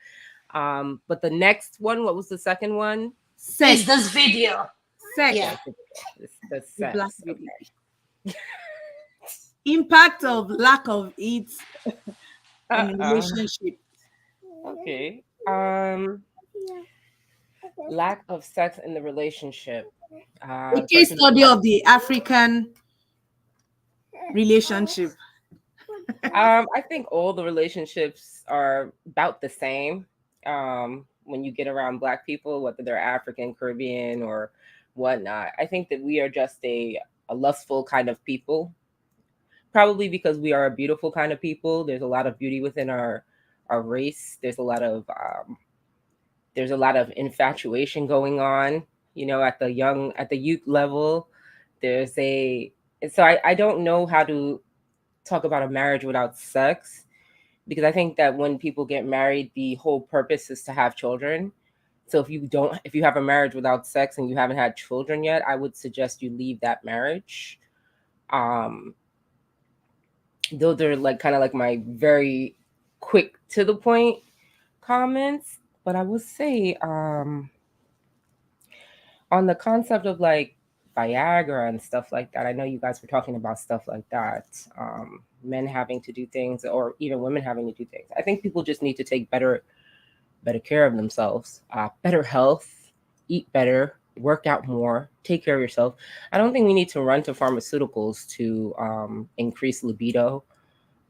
Speaker 1: But the next one, what was the second one?
Speaker 22: Sex. Is this video?
Speaker 14: Sex.
Speaker 22: Yeah.
Speaker 1: The sex.
Speaker 14: Black beauty. Impact of lack of it in relationship.
Speaker 1: Okay. Lack of sex in the relationship.
Speaker 14: A case study of the African relationship.
Speaker 1: I think all the relationships are about the same. When you get around Black people, whether they're African, Caribbean, or whatnot, I think that we are just a lustful kind of people. Probably because we are a beautiful kind of people. There's a lot of beauty within our race. There's a lot of infatuation going on, at the youth level. So I don't know how to talk about a marriage without sex, because I think that when people get married, the whole purpose is to have children. So if you have a marriage without sex and you haven't had children yet, I would suggest you leave that marriage. Those are kind of my very quick to the point comments. But I would say on the concept of Viagra and stuff like that, I know you guys were talking about stuff like that, men having to do things or even women having to do things. I think people just need to take better care of themselves, better health, eat better, work out more, take care of yourself. I don't think we need to run to pharmaceuticals to increase libido.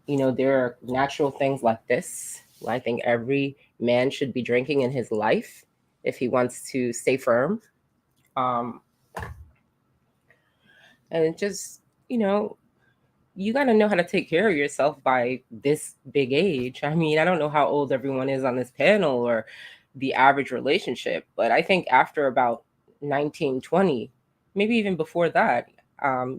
Speaker 1: There are natural things like this. I think every man should be drinking in his life if he wants to stay firm. And it just, you got to know how to take care of yourself by this big age. I mean, I don't know how old everyone is on this panel or the average relationship, but I think after about 19, 20, maybe even before that,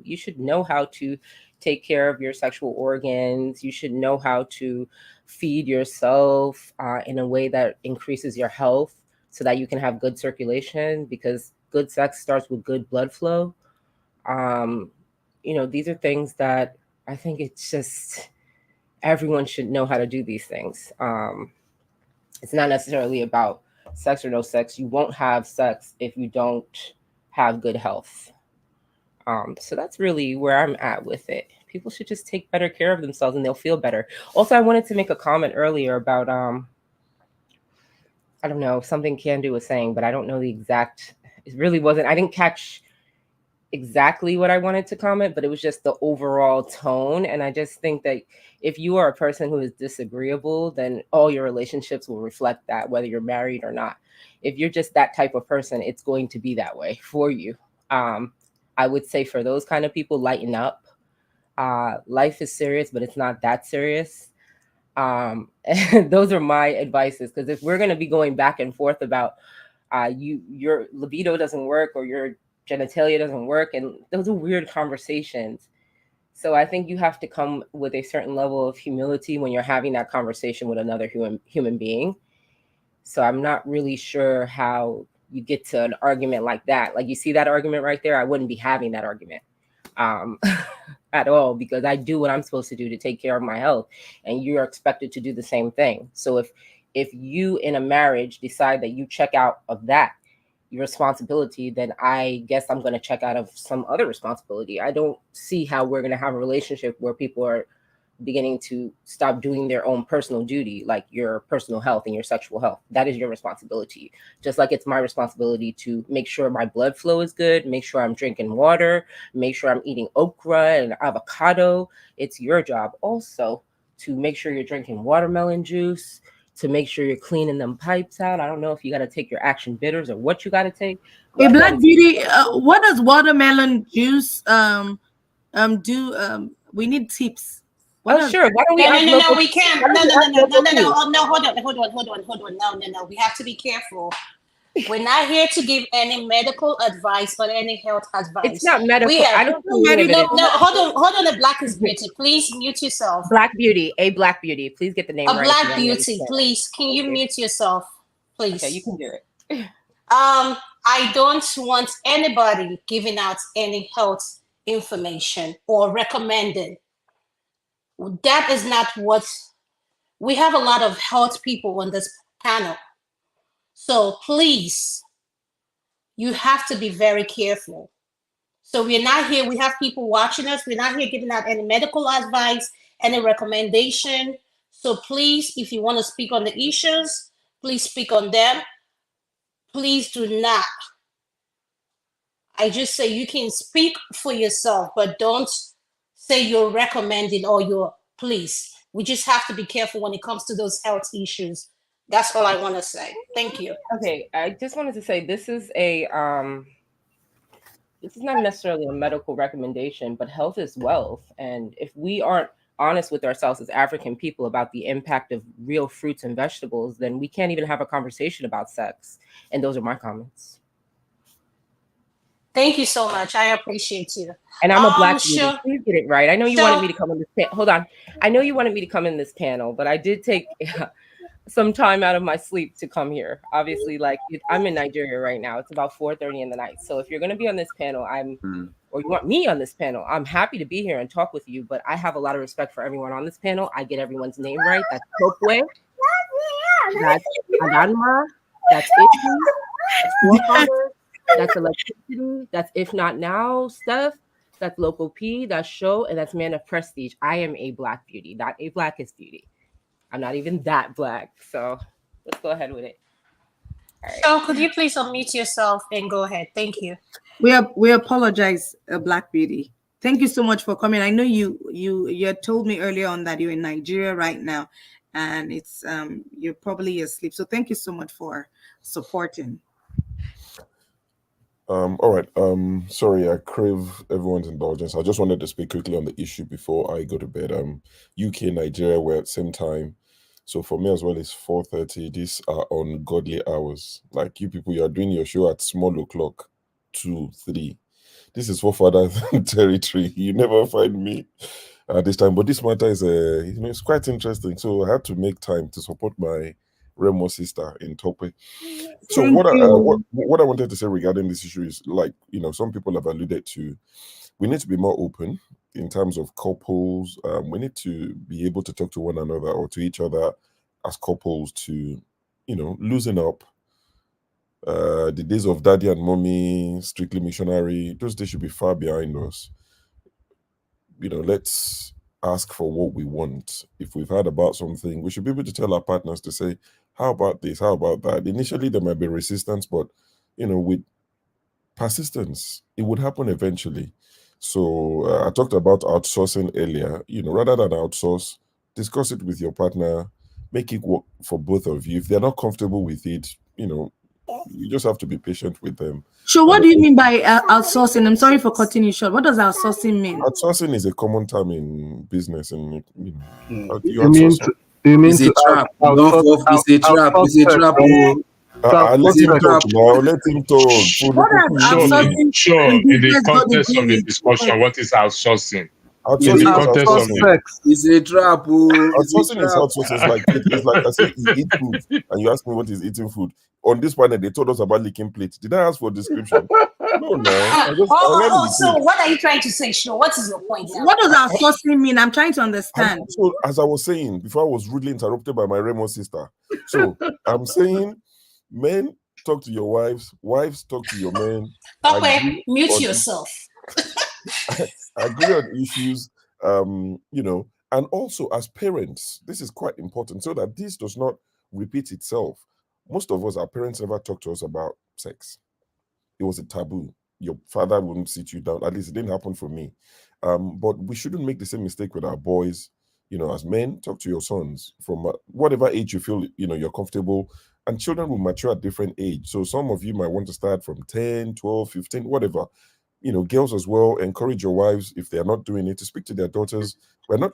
Speaker 1: you should know how to take care of your sexual organs. You should know how to feed yourself in a way that increases your health so that you can have good circulation, because good sex starts with good blood flow. These are things that I think it's just everyone should know how to do these things. It's not necessarily about sex or no sex. You won't have sex if you don't have good health. So that's really where I'm at with it. People should just take better care of themselves and they'll feel better. Also, I wanted to make a comment earlier about, I don't know, something Candu was saying, but I don't know the exact, it really wasn't, I didn't catch exactly what I wanted to comment, but it was just the overall tone. And I just think that if you are a person who is disagreeable, then all your relationships will reflect that, whether you're married or not. If you're just that type of person, it's going to be that way for you. I would say for those kind of people, lighten up. Life is serious, but it's not that serious. And those are my advices, because if we're going to be going back and forth about your libido doesn't work or your genitalia doesn't work, and those are weird conversations. So I think you have to come with a certain level of humility when you're having that conversation with another human being. So I'm not really sure how you get to an argument like that. Like, you see that argument right there? I wouldn't be having that argument at all, because I do what I'm supposed to do to take care of my health, and you're expected to do the same thing. So if you in a marriage decide that you check out of that, your responsibility, then I guess I'm going to check out of some other responsibility. I don't see how we're going to have a relationship where people are beginning to stop doing their own personal duty, like your personal health and your sexual health. That is your responsibility. Just like it's my responsibility to make sure my blood flow is good, make sure I'm drinking water, make sure I'm eating okra and avocado. It's your job also to make sure you're drinking watermelon juice, to make sure you're cleaning them pipes out. I don't know if you got to take your action bitters or what you got to take.
Speaker 24: Hey, Black Beauty, what does watermelon juice do? We need tips.
Speaker 1: Sure. Why don't we
Speaker 22: No, we can't. No. Oh, no, hold on. No. We have to be careful. We're not here to give any medical advice or any health advice.
Speaker 1: It's not medical.
Speaker 22: I don't hold on. The Black is Beauty. Please mute yourself.
Speaker 1: Black Beauty, a Black Beauty. Please get the name right.
Speaker 22: Black Beauty, please. Can you mute yourself, please?
Speaker 1: Okay, you can do it.
Speaker 22: I don't want anybody giving out any health information or recommending. That is not what we have. A lot of health people on this panel. So please, you have to be very careful. So we're not here. We have people watching us. We're not here giving out any medical advice, any recommendation. So please, if you want to speak on the issues, please speak on them. Please do not. I just say you can speak for yourself, but don't say you're recommending or you're, please. We just have to be careful when it comes to those health issues. That's all I want to say. Thank you.
Speaker 1: Okay, I just wanted to say this is not necessarily a medical recommendation, but health is wealth. And if we aren't honest with ourselves as African people about the impact of real fruits and vegetables, then we can't even have a conversation about sex. And those are my comments.
Speaker 22: Thank you so much. I appreciate you.
Speaker 1: And I'm a Black beauty. Please get it right. I know you wanted me to come on this panel. Hold on. I know you wanted me to come in this panel, but I did take some time out of my sleep to come here. Obviously, like, I'm in Nigeria right now. It's about 4:30 in the night. So if you're going to be on this panel, or you want me on this panel, I'm happy to be here and talk with you. But I have a lot of respect for everyone on this panel. I get everyone's name right. That's Tope. That's Adanma. That's Issue. That's Forefather. That's Electricity. That's If Not Now, Steph. That's Local P. That's Show. And that's Man of Prestige. I am a Black beauty, not a Blackest beauty. I'm not even that Black. So let's go ahead with it.
Speaker 22: All right. So could you please unmute yourself and go ahead? Thank you.
Speaker 24: We apologize, Black Beauty. Thank you so much for coming. I know you had told me earlier on that you're in Nigeria right now, and it's you're probably asleep. So thank you so much for supporting.
Speaker 6: All right. Sorry, I crave everyone's indulgence. I just wanted to speak quickly on the issue before I go to bed. UK, Nigeria, we're at the same time. So for me as well, it's 4:30. These are ungodly hours. Like, you people, you are doing your show at small o'clock, 2, 3. This is forefather territory. You never find me at this time. But this matter is, it's quite interesting. So I had to make time to support my Remo sister in Tope. So what I wanted to say regarding this issue is, like, some people have alluded to, we need to be more open in terms of couples. We need to be able to talk to one another or to each other as couples to, loosen up. The days of daddy and mommy, strictly missionary, those days should be far behind us. Let's ask for what we want. If we've heard about something, we should be able to tell our partners to say, how about this? How about that? Initially, there might be resistance, but, with persistence. It would happen eventually. So I talked about outsourcing earlier. Rather than outsource, discuss it with your partner, make it work for both of you. If they're not comfortable with it, you just have to be patient with them.
Speaker 24: So what do you mean by outsourcing? I'm sorry for cutting you short. What does outsourcing mean?
Speaker 6: Outsourcing is a common term in business, and you
Speaker 11: mean to
Speaker 20: it's a trap. It's a trap. It's a trap.
Speaker 6: Let him talk now. Let him talk.
Speaker 4: Sure. In the context of the discussion, what is outsourcing?
Speaker 6: Outsourcing
Speaker 4: in the context of
Speaker 20: it's a trap.
Speaker 6: Outsourcing is outsourcing. It's like I say, you eat food, and you ask me what is eating food. On this planet, they told us about licking plates. Did I ask for a description? No.
Speaker 22: So what are you trying to say, Sure? What is your point now?
Speaker 24: What does outsourcing mean? I'm trying to understand.
Speaker 6: So, as I was saying before, I was rudely interrupted by my Remo sister. So, I'm saying, men, talk to your wives talk to your men.
Speaker 22: Tope, mute yourself.
Speaker 6: Agree on issues, and also as parents, this is quite important so that this does not repeat itself. Most of us, our parents never talked to us about sex. It was a taboo. Your father wouldn't sit you down. At least it didn't happen for me. But we shouldn't make the same mistake with our boys. As men, talk to your sons from whatever age you feel, you're comfortable. And children will mature at different age. So some of you might want to start from 10, 12, 15, whatever. Girls as well, encourage your wives, if they are not doing it, to speak to their daughters. We're not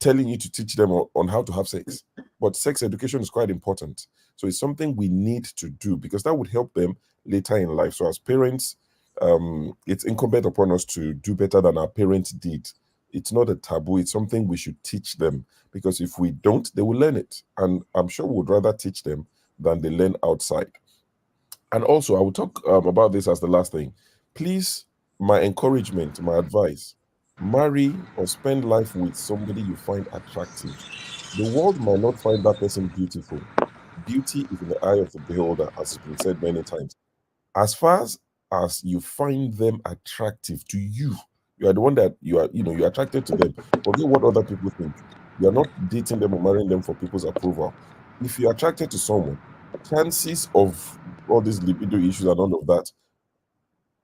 Speaker 6: telling you to teach them on how to have sex, but sex education is quite important. So it's something we need to do because that would help them later in life. So as parents, it's incumbent upon us to do better than our parents did. It's not a taboo. It's something we should teach them because if we don't, they will learn it. And I'm sure we would rather teach them than they learn outside. And also, I will talk about this as the last thing. Please, my encouragement, my advice, marry or spend life with somebody you find attractive. The world might not find that person beautiful. Beauty is in the eye of the beholder, as has been said many times. As far as you find them attractive to you, you are the one that you're attracted to them. Forget what other people think. You're not dating them or marrying them for people's approval. If you're attracted to someone, chances of all these libido issues and all of that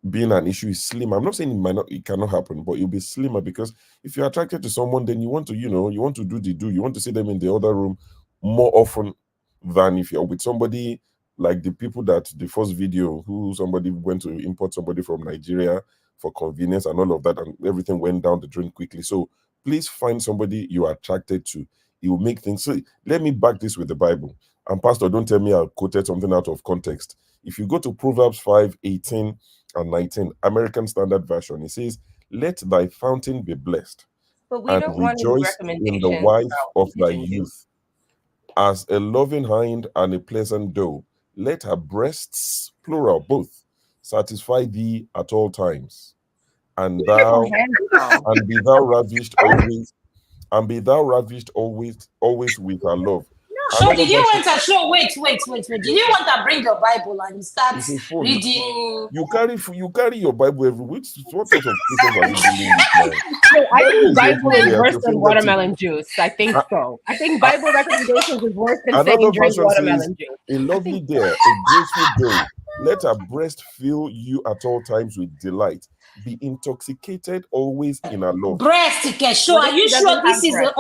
Speaker 6: being an issue is slim. I'm not saying it cannot happen, but it'll be slimmer because if you're attracted to someone, then you want to, you want to do the do. You want to see them in the other room more often than if you're with somebody like the people that the first video who somebody went to import somebody from Nigeria for convenience and all of that, and everything went down the drain quickly. So please find somebody you are attracted to. It will make things. So let me back this with the Bible. And Pastor, don't tell me I quoted something out of context. If you go to Proverbs 5:18 and 19, American Standard Version, it says, "Let thy fountain be blessed, and rejoice in the wife of thy youth. As a loving hind and a pleasant doe, let her breasts, plural, both, satisfy thee at all times. And be thou ravished always with her love."
Speaker 22: So did you want to show? Wait. Did you want to bring your Bible and start reading?
Speaker 6: You carry your Bible everywhere. What sort of Christians are you dealing with now?
Speaker 1: So I think the Bible is worse than watermelon juice. I think so. I think Bible recommendations is worse than saying drink watermelon juice.
Speaker 6: A lovely deer, a graceful doe, let her breast fill you at all times with delight. Be intoxicated always in her love.
Speaker 22: Breast, sure. Are you sure this is the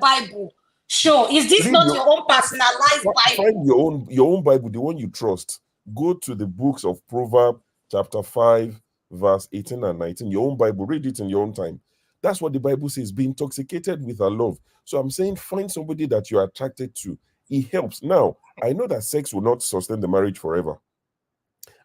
Speaker 22: Bible? Sure. Is this not your own personalized Bible?
Speaker 6: Find your own Bible, the one you trust. Go to the books of Proverbs, chapter 5, verse 18 and 19. Your own Bible, read it in your own time. That's what the Bible says. Be intoxicated with her love. So I'm saying find somebody that you're attracted to. It helps. Now, I know that sex will not sustain the marriage forever.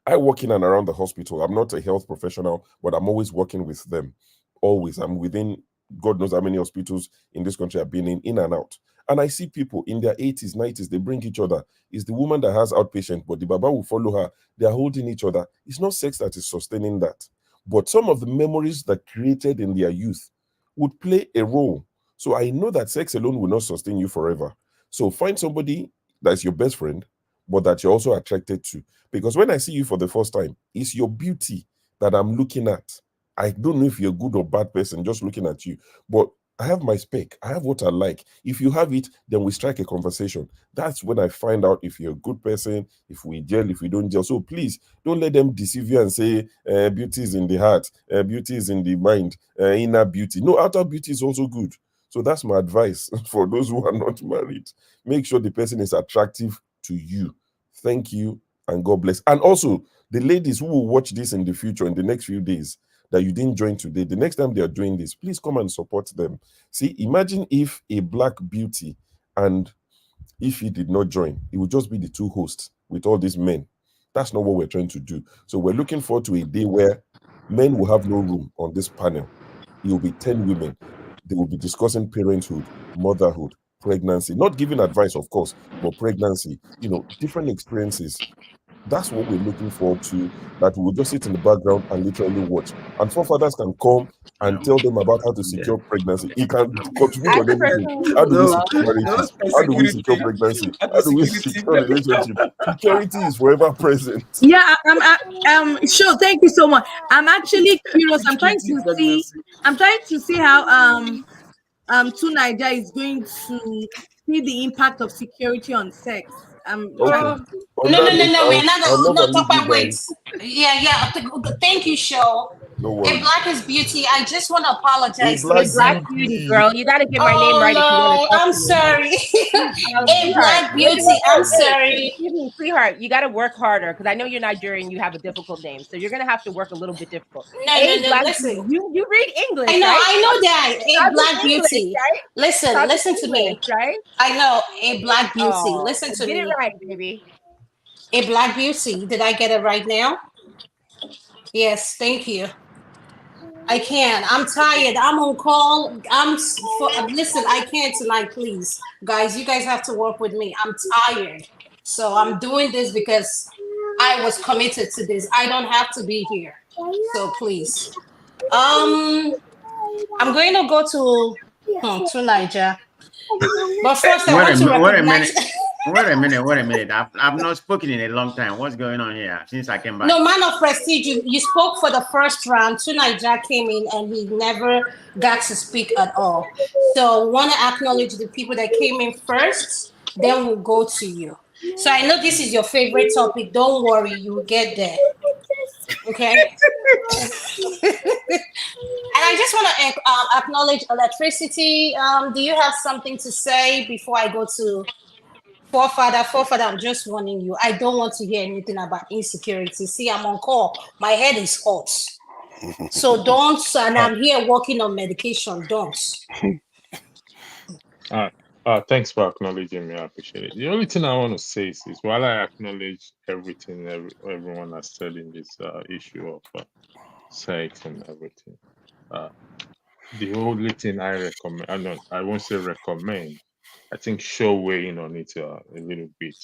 Speaker 6: I work in and around the hospital. I'm not a health professional, but I'm always working with them. Always. I'm within God knows how many hospitals in this country I've been in and out. And I see people in their 80s, 90s, they bring each other. It's the woman that has outpatient, but the Baba will follow her. They are holding each other. It's not sex that is sustaining that. But some of the memories that created in their youth would play a role. So I know that sex alone will not sustain you forever. So find somebody that's your best friend, but that you're also attracted to. Because when I see you for the first time, it's your beauty that I'm looking at. I don't know if you're a good or bad person just looking at you, but I have my spec. I have what I like. If you have it, then we strike a conversation. That's when I find out if you're a good person, if we gel, if we don't gel. So please don't let them deceive you and say beauty is in the heart, beauty is in the mind, inner beauty. No, outer beauty is also good. So that's my advice for those who are not married. Make sure the person is attractive to you. Thank you and God bless. And also, the ladies who will watch this in the future, in the next few days, that you didn't join today, the next time they are doing this, please come and support them. See, imagine if a black beauty and if he did not join, it would just be the two hosts with all these men. That's not what we're trying to do. So we're looking forward to a day where men will have no room on this panel. It will be 10 women. They will be discussing parenthood, motherhood, pregnancy, not giving advice, of course, but pregnancy, different experiences. That's what we're looking forward to, that we'll just sit in the background and literally watch. And forefathers can come and tell them about how to secure pregnancy. He can contribute
Speaker 1: I
Speaker 6: on everything.
Speaker 1: personally
Speaker 6: How do we
Speaker 1: would
Speaker 6: secure
Speaker 1: love to
Speaker 6: marriages?
Speaker 1: know.
Speaker 6: How do we secure pregnancy? How do we secure relationship? Security is forever present.
Speaker 24: Yeah, sure. Thank you so much. I'm actually curious. I'm trying to see how Nigeria is going to see the impact of security on sex. I'm trying
Speaker 6: Okay.
Speaker 24: to.
Speaker 6: On
Speaker 22: No, no,
Speaker 6: that
Speaker 22: no,
Speaker 6: note,
Speaker 22: no. We're not
Speaker 6: I'll
Speaker 22: gonna.
Speaker 6: love
Speaker 22: No,
Speaker 6: and leave you
Speaker 22: Topa, wait.
Speaker 6: guys.
Speaker 22: Yeah, yeah. Thank you, Show.
Speaker 6: No
Speaker 22: A
Speaker 6: worries.
Speaker 22: black is beauty. I just want to
Speaker 6: A
Speaker 22: apologize.
Speaker 6: black
Speaker 1: A black beauty,
Speaker 6: beauty.
Speaker 1: girl. You got to get my name
Speaker 22: Oh
Speaker 1: right if you want to
Speaker 22: no,
Speaker 1: talk
Speaker 22: I'm
Speaker 1: to me.
Speaker 22: sorry. A
Speaker 1: Sweetheart,
Speaker 22: black beauty. I'm sorry.
Speaker 1: excuse me, sweetheart. You got to work harder because I know you're Nigerian. You have a difficult name, so you're gonna have to work a little bit difficult.
Speaker 22: No, no,
Speaker 1: A
Speaker 22: no.
Speaker 1: black beauty.
Speaker 22: Listen.
Speaker 1: You read English,
Speaker 22: I know
Speaker 1: right?
Speaker 22: that. A
Speaker 1: Talk in
Speaker 22: black
Speaker 1: English,
Speaker 22: beauty.
Speaker 1: right?
Speaker 22: Listen,
Speaker 1: Talk in
Speaker 22: listen to
Speaker 1: English,
Speaker 22: me.
Speaker 1: right?
Speaker 22: I know a black beauty.
Speaker 1: Oh,
Speaker 22: Listen to
Speaker 1: get it
Speaker 22: me.
Speaker 1: right, baby.
Speaker 22: A black beauty. Did I get it right now? Yes, thank you. I can't. I'm tired. I'm on call. Listen, I can't tonight, please. Guys, you guys have to work with me. I'm tired. So I'm doing this because I was committed to this. I don't have to be here. So please. I'm going to go to Niger. But first I want to recognize
Speaker 9: Wait a minute. I've not spoken in a long time. What's going on here since I came back?
Speaker 22: No, man of prestige, you spoke for the first round. Niger came in and he never got to speak at all. So want to acknowledge the people that came in first, then we'll go to you. So I know this is your favorite topic. Don't worry, you will get there. Okay? And I just want to acknowledge electricity. Do you have something to say before I go to Forefather? I'm just warning you. I don't want to hear anything about insecurity. See, I'm on call. My head is hot. So don't, and I'm here working on medication. Don't.
Speaker 4: Thanks for acknowledging me. I appreciate it. The only thing I want to say is while I acknowledge everything everyone has said in this issue of sex and everything, the only thing I recommend, I won't say recommend, I think show weighing on it a little bit,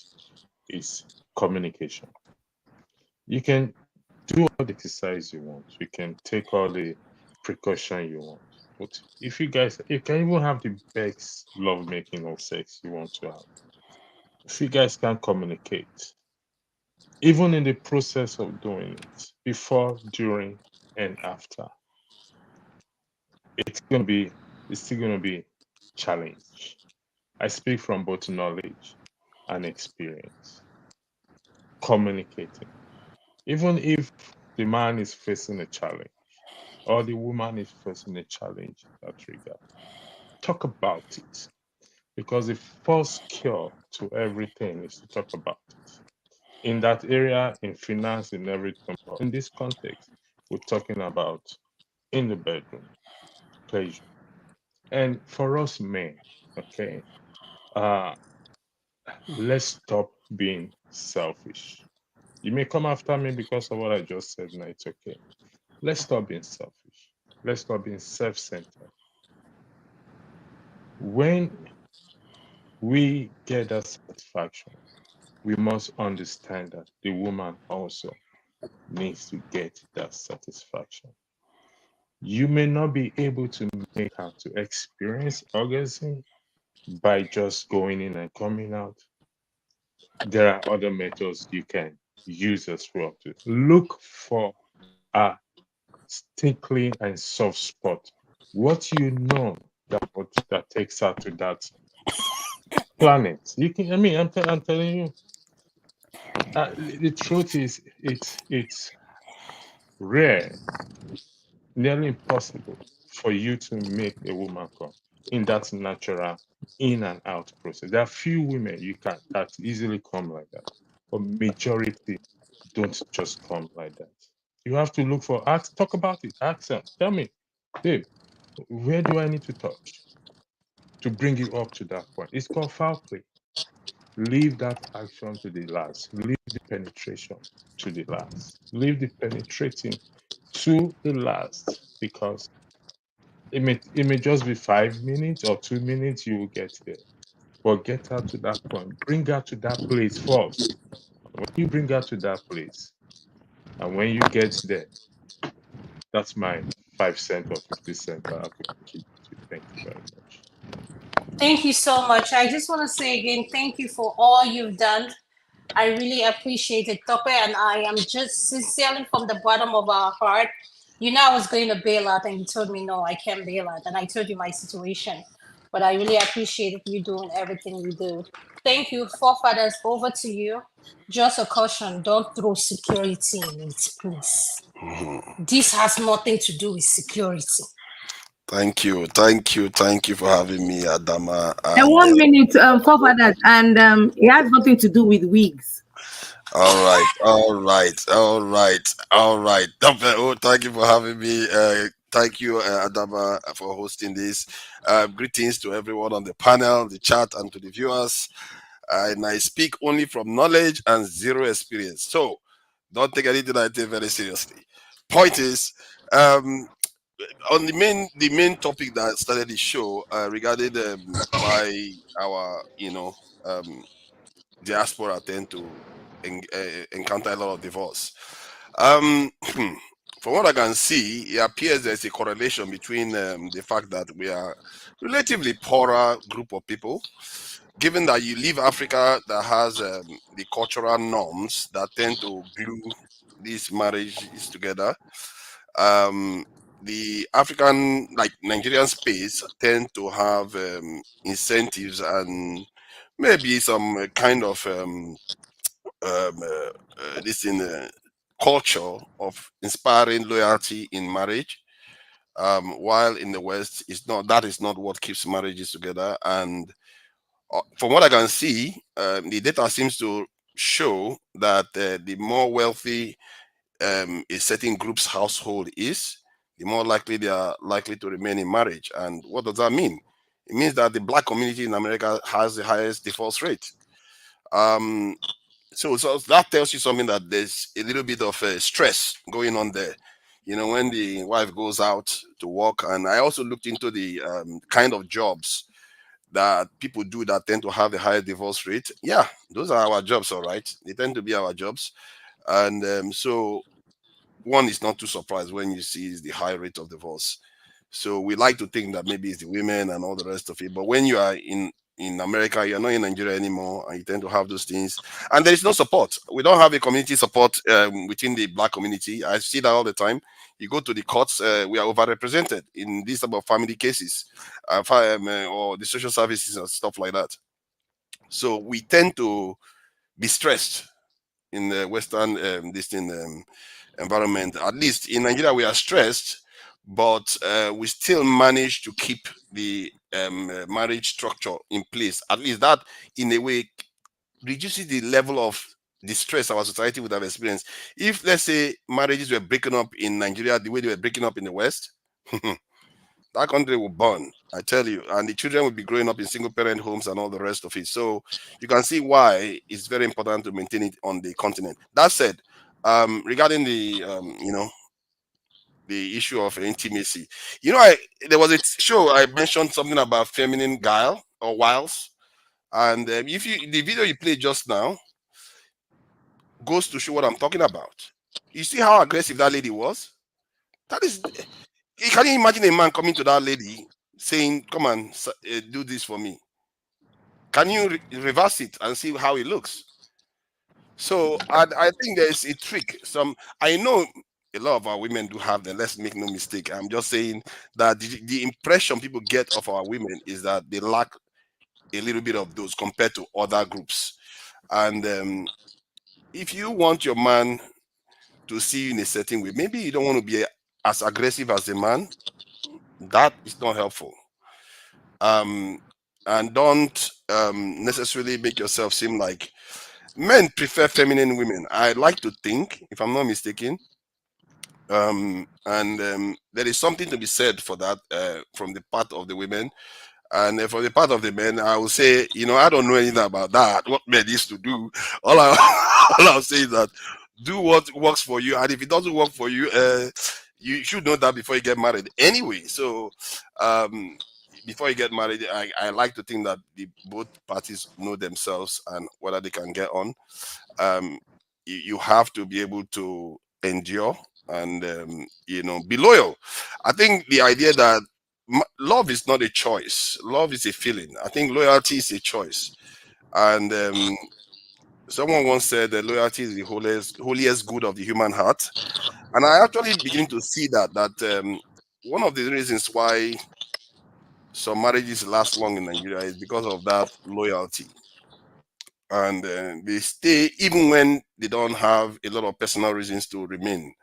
Speaker 4: is communication. You can do all the exercise you want. You can take all the precaution you want. But if you can even have the best lovemaking or sex you want to have. If you guys can communicate, even in the process of doing it, before, during, and after, it's still gonna be challenge. I speak from both knowledge and experience. Communicating. Even if the man is facing a challenge or the woman is facing a challenge in that regard, talk about it. Because the first cure to everything is to talk about it. In that area, in finance, in everything. In this context, we're talking about in the bedroom, pleasure. And for us men, okay, let's stop being selfish. You may come after me because of what I just said, and it's okay. Let's stop being selfish. Let's stop being self-centered. When we get that satisfaction, we must understand that the woman also needs to get that satisfaction. You may not be able to make her to experience orgasm by just going in and coming out. There are other methods you can use as well to look for a stickling and soft spot. What you know that takes her to that planet. You can. I mean, I'm telling you. The truth is, it's rare, nearly impossible for you to make a woman come in that natural in and out process. There are few women that easily come like that, but majority don't just come like that. You have to look for, talk about it, ask them, tell me, babe, where do I need to touch to bring you up to that point? It's called foul play. Leave that action to the last. Leave the penetration to the last. Leave the penetrating to the last, because it may just be 5 minutes or 2 minutes, you will get there. But get her to that point. Bring her to that place first. When you bring her to that place, and when you get there, that's my 5 cents or 50 cents I have to contribute to. Thank you very much.
Speaker 22: Thank you so much. I just want to say again, thank you for all you've done. I really appreciate it, Tope, and I am just sincerely from the bottom of our heart. You know, I was going to bail out, and you told me, no, I can't bail out. And I told you my situation. But I really appreciate you doing everything you do. Thank you, forefathers. Over to you. Just a caution, don't throw security in it, please. This has nothing to do with security.
Speaker 15: Thank you for having me, Adanma.
Speaker 24: And 1 minute, forefathers, and it has nothing to do with wigs.
Speaker 15: All right. Tope O, thank you for having me. Thank you, Adanma, for hosting this. Greetings to everyone on the panel, the chat, and to the viewers. And I speak only from knowledge and zero experience. So don't take anything I take very seriously. Point is, on the main topic that started the show regarding why our diaspora tend to encounter a lot of divorce. From what I can see, it appears there's a correlation between the fact that we are relatively poorer group of people, given that you leave Africa that has the cultural norms that tend to glue these marriages together. The African, like Nigerian space, tend to have incentives and maybe some kind of culture of inspiring loyalty in marriage. While in the West, that is not what keeps marriages together. And from what I can see, the data seems to show that the more wealthy a certain group's household is, the more likely they are likely to remain in marriage. And what does that mean? It means that the Black community in America has the highest divorce rate. So that tells you something, that there's a little bit of stress going on there. You know, when the wife goes out to work. And I also looked into the kind of jobs that people do that tend to have the higher divorce rate. Yeah, those are our jobs, all right. They tend to be our jobs. And so one is not too surprised when you see the high rate of divorce. So we like to think that maybe it's the women and all the rest of it. But when you are in America, you're not in Nigeria anymore, and you tend to have those things. And there is no support. We don't have a community support within the Black community. I see that all the time. You go to the courts, we are overrepresented in these type of family cases, or the social services and stuff like that. So we tend to be stressed in the Western environment. At least in Nigeria, we are stressed, but we still manage to keep the marriage structure in place. At least that, in a way, reduces the level of distress our society would have experienced. If, let's say, marriages were breaking up in Nigeria the way they were breaking up in the West, that country will burn, I tell you, and the children will be growing up in single-parent homes and all the rest of it. So you can see why it's very important to maintain it on the continent. That said, regarding the the issue of intimacy, there was a show I mentioned something about feminine guile or wiles, and if the video you played just now goes to show what I'm talking about. You see how aggressive that lady was? That is, can you imagine a man coming to that lady saying, "Come on, do this for me"? Can you reverse it and see how it looks? So I think there's a trick. I know a lot of our women do have them. Let's make no mistake. I'm just saying that the impression people get of our women is that they lack a little bit of those compared to other groups. And if you want your man to see you in a certain way, maybe you don't want to be as aggressive as a man. That is not helpful. And don't necessarily make yourself seem like men prefer feminine women. I like to think, if I'm not mistaken, there is something to be said for that from the part of the women. And for the part of the men, I will say, I don't know anything about that, what men used to do. All I'll say is that do what works for you. And if it doesn't work for you, you should know that before you get married anyway. So before you get married, I like to think that both parties know themselves and whether they can get on. You have to be able to endure and be loyal. I think the idea that love is not a choice. Love is a feeling. I think loyalty is a choice. And someone once said that loyalty is the holiest good of the human heart. And I actually begin to see that one of the reasons why some marriages last long in Nigeria is because of that loyalty. And they stay even when they don't have a lot of personal reasons to remain.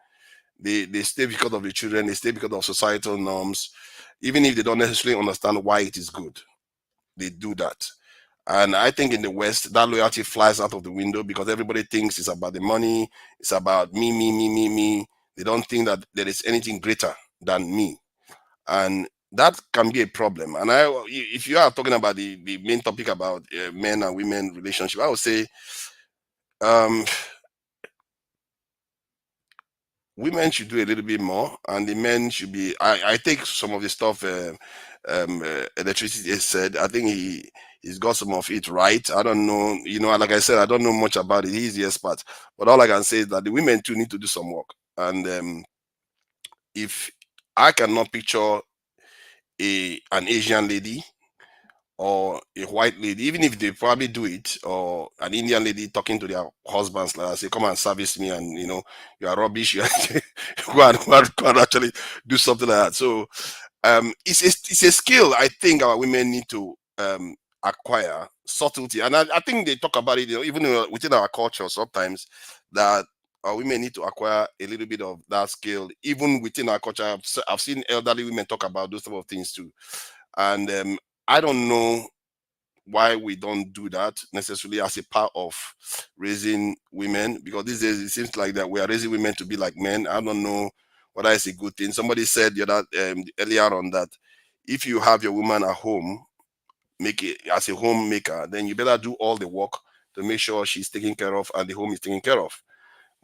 Speaker 15: They stay because of the children, they stay because of societal norms, even if they don't necessarily understand why it is good. They do that. And I think in the West, that loyalty flies out of the window because everybody thinks it's about the money, it's about me, me, me, me, me. They don't think that there is anything greater than me. And that can be a problem. And if you are talking about the main topic about men and women relationship, I would say women should do a little bit more, and the men should be. I take some of the stuff electricity said. I think he's got some of it right. I don't know, like I said, I don't know much about it. He's the expert, but all I can say is that the women too need to do some work. And if I cannot picture an Asian lady or a white lady, even if they probably do it, or an Indian lady talking to their husbands, like I say, come and service me, and you are rubbish, you go and actually do something like that. So it's a skill I think our women need to acquire, subtlety. And I think they talk about it, even within our culture sometimes, that our women need to acquire a little bit of that skill, even within our culture. I've seen elderly women talk about those type of things too. And I don't know why we don't do that necessarily as a part of raising women, because these days it seems like that we are raising women to be like men. I don't know whether it's a good thing. Somebody said earlier on that if you have your woman at home, make it as a homemaker, then you better do all the work to make sure she's taken care of and the home is taken care of.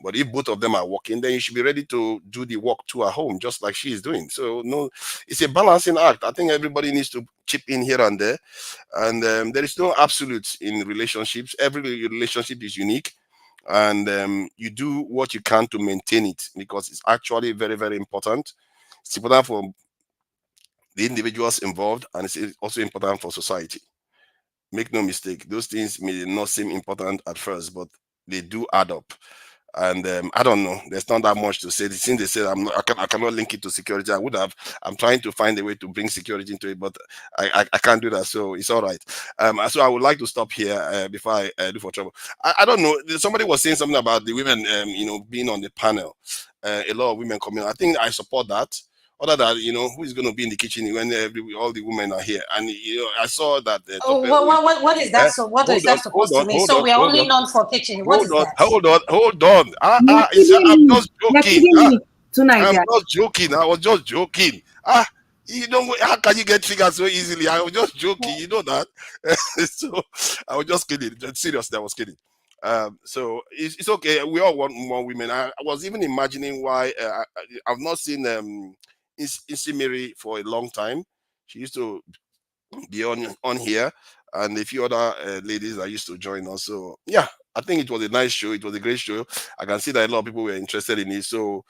Speaker 15: But if both of them are working, then you should be ready to do the work too at home, just like she is doing. So no, it's a balancing act. I think everybody needs to chip in here and there. And there is no absolute in relationships. Every relationship is unique. And you do what you can to maintain it, because it's actually very, very important. It's important for the individuals involved, and it's also important for society. Make no mistake, those things may not seem important at first, but they do add up. And I don't know, there's not that much to say. Since they said I cannot link it to security, I would have. I'm trying to find a way to bring security into it, but I can't do that, so it's all right. So I would like to stop here before I do for trouble. I don't know, somebody was saying something about the women being on the panel. A lot of women coming. I think I support that. Other than who is going to be in the kitchen when all the women are here, and I saw that.
Speaker 22: What is that? So what is that supposed to mean? So we are only known for kitchen. What is that?
Speaker 15: Hold on. I'm just joking. I'm not joking. I was just joking. How can you get triggered so easily? I was just joking. You know that. So I was just kidding. Seriously, I was kidding. So it's okay. We all want more women. I was even imagining why I've not seen Isimiri for a long time. She used to be on here, and a few other ladies that used to join us. So yeah, I think it was a nice show. It was a great show. I can see that a lot of people were interested in it. So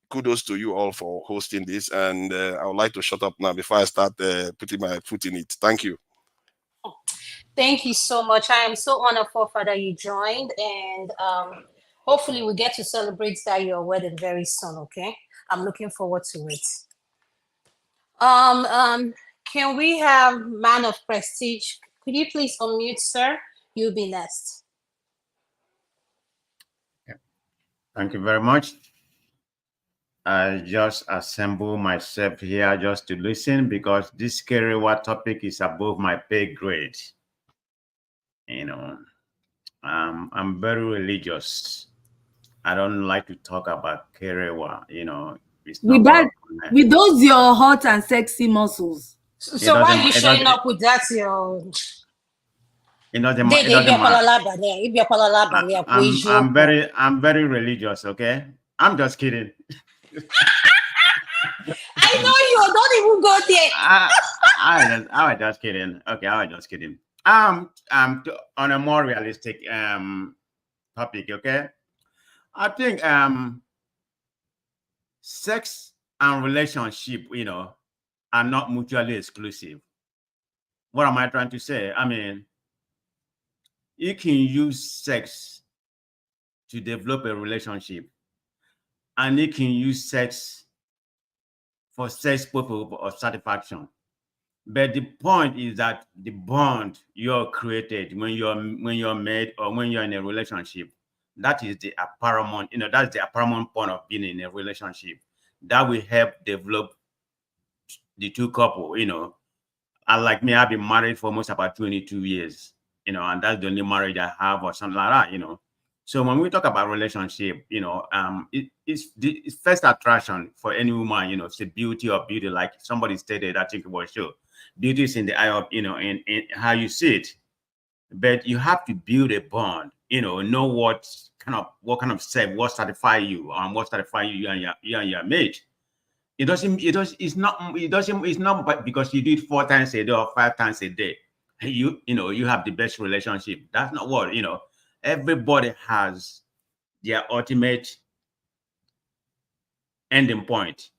Speaker 15: kudos to you all for hosting this. And I would like to shut up now before I start putting my foot in it. Thank you.
Speaker 22: Thank you so much. I am so honored for that you joined, and Hopefully we get to celebrate that your wedding very soon, okay? I'm looking forward to it. Can we have man of prestige? Could you please unmute, sir? You'll be next.
Speaker 9: Thank you very much. I just assemble myself here just to listen because this Kerewa topic is above my pay grade. You know, I'm very religious. I don't like to talk about Kerewa, you know.
Speaker 24: With that, with those your hot and sexy muscles.
Speaker 22: So why are you showing up with that?
Speaker 9: I'm very religious, okay? I'm just kidding.
Speaker 22: I know you don't even go there.
Speaker 9: I was just kidding. Okay, I was just kidding. On a more realistic topic, okay? I think sex and relationship, you know, are not mutually exclusive. What am I trying to say? I mean, you can use sex to develop a relationship, and you can use sex for sex purpose or satisfaction. But the point is that the bond you're created when you're married or when you're in a relationship, that is the paramount, you know, that's the paramount point of being in a relationship. That will help develop the two couple, you know. And like me, I've been married for almost about 22 years, you know, and that's the only marriage I have or something like that, you know. So when we talk about relationship, you know, it's first attraction for any woman, you know, it's the beauty of beauty, like somebody stated, I think it was sure. Beauty is in the eye of, you know, in how you see it. But you have to build a bond, you know what kind of sex, what satisfy you, and what satisfy you and your mate. It's not because you do it 4 times a day or 5 times a day. You know, you have the best relationship. That's not what, you know, everybody has their ultimate ending point.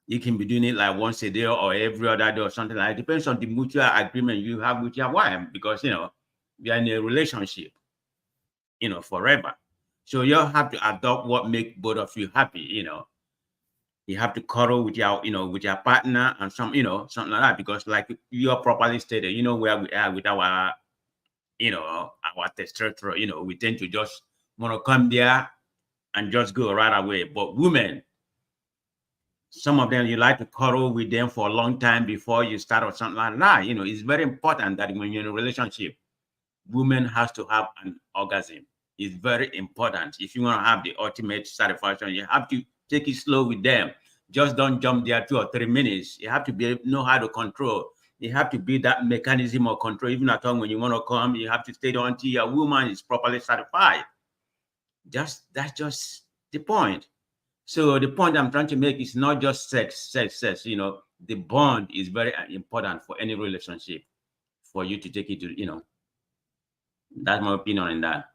Speaker 9: You can be doing it like once a day or every other day or something like that. It depends on the mutual agreement you have with your wife, because, you know, we are in a relationship, you know, forever. So you have to adopt what makes both of you happy, you know. You have to cuddle with your, you know, with your partner and some, you know, something like that, because like you're properly stated, you know, where we are with our, you know, our testosterone, you know, we tend to just want to come there and just go right away. But women, some of them, you like to cuddle with them for a long time before you start or something like that. You know, it's very important that when you're in a relationship, women has to have an orgasm. It's very important. If you want to have the ultimate satisfaction, you have to take it slow with them. Just don't jump there 2 or 3 minutes. You have to know how to control. You have to be that mechanism of control. Even at home, when you want to come, you have to stay there until your woman is properly satisfied. That's just the point. So the point I'm trying to make is not just sex. You know, the bond is very important for any relationship, for you to take it to, you know. That's my opinion on that.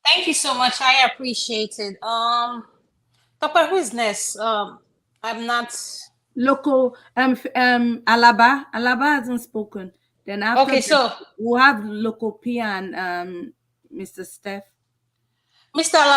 Speaker 22: Thank you so much. I appreciate it. Tope, who is next? I'm not
Speaker 24: local. Alaba hasn't spoken. Then after
Speaker 22: okay, so
Speaker 24: we'll have local P and Mr. Steph.
Speaker 22: Mr. Alaba.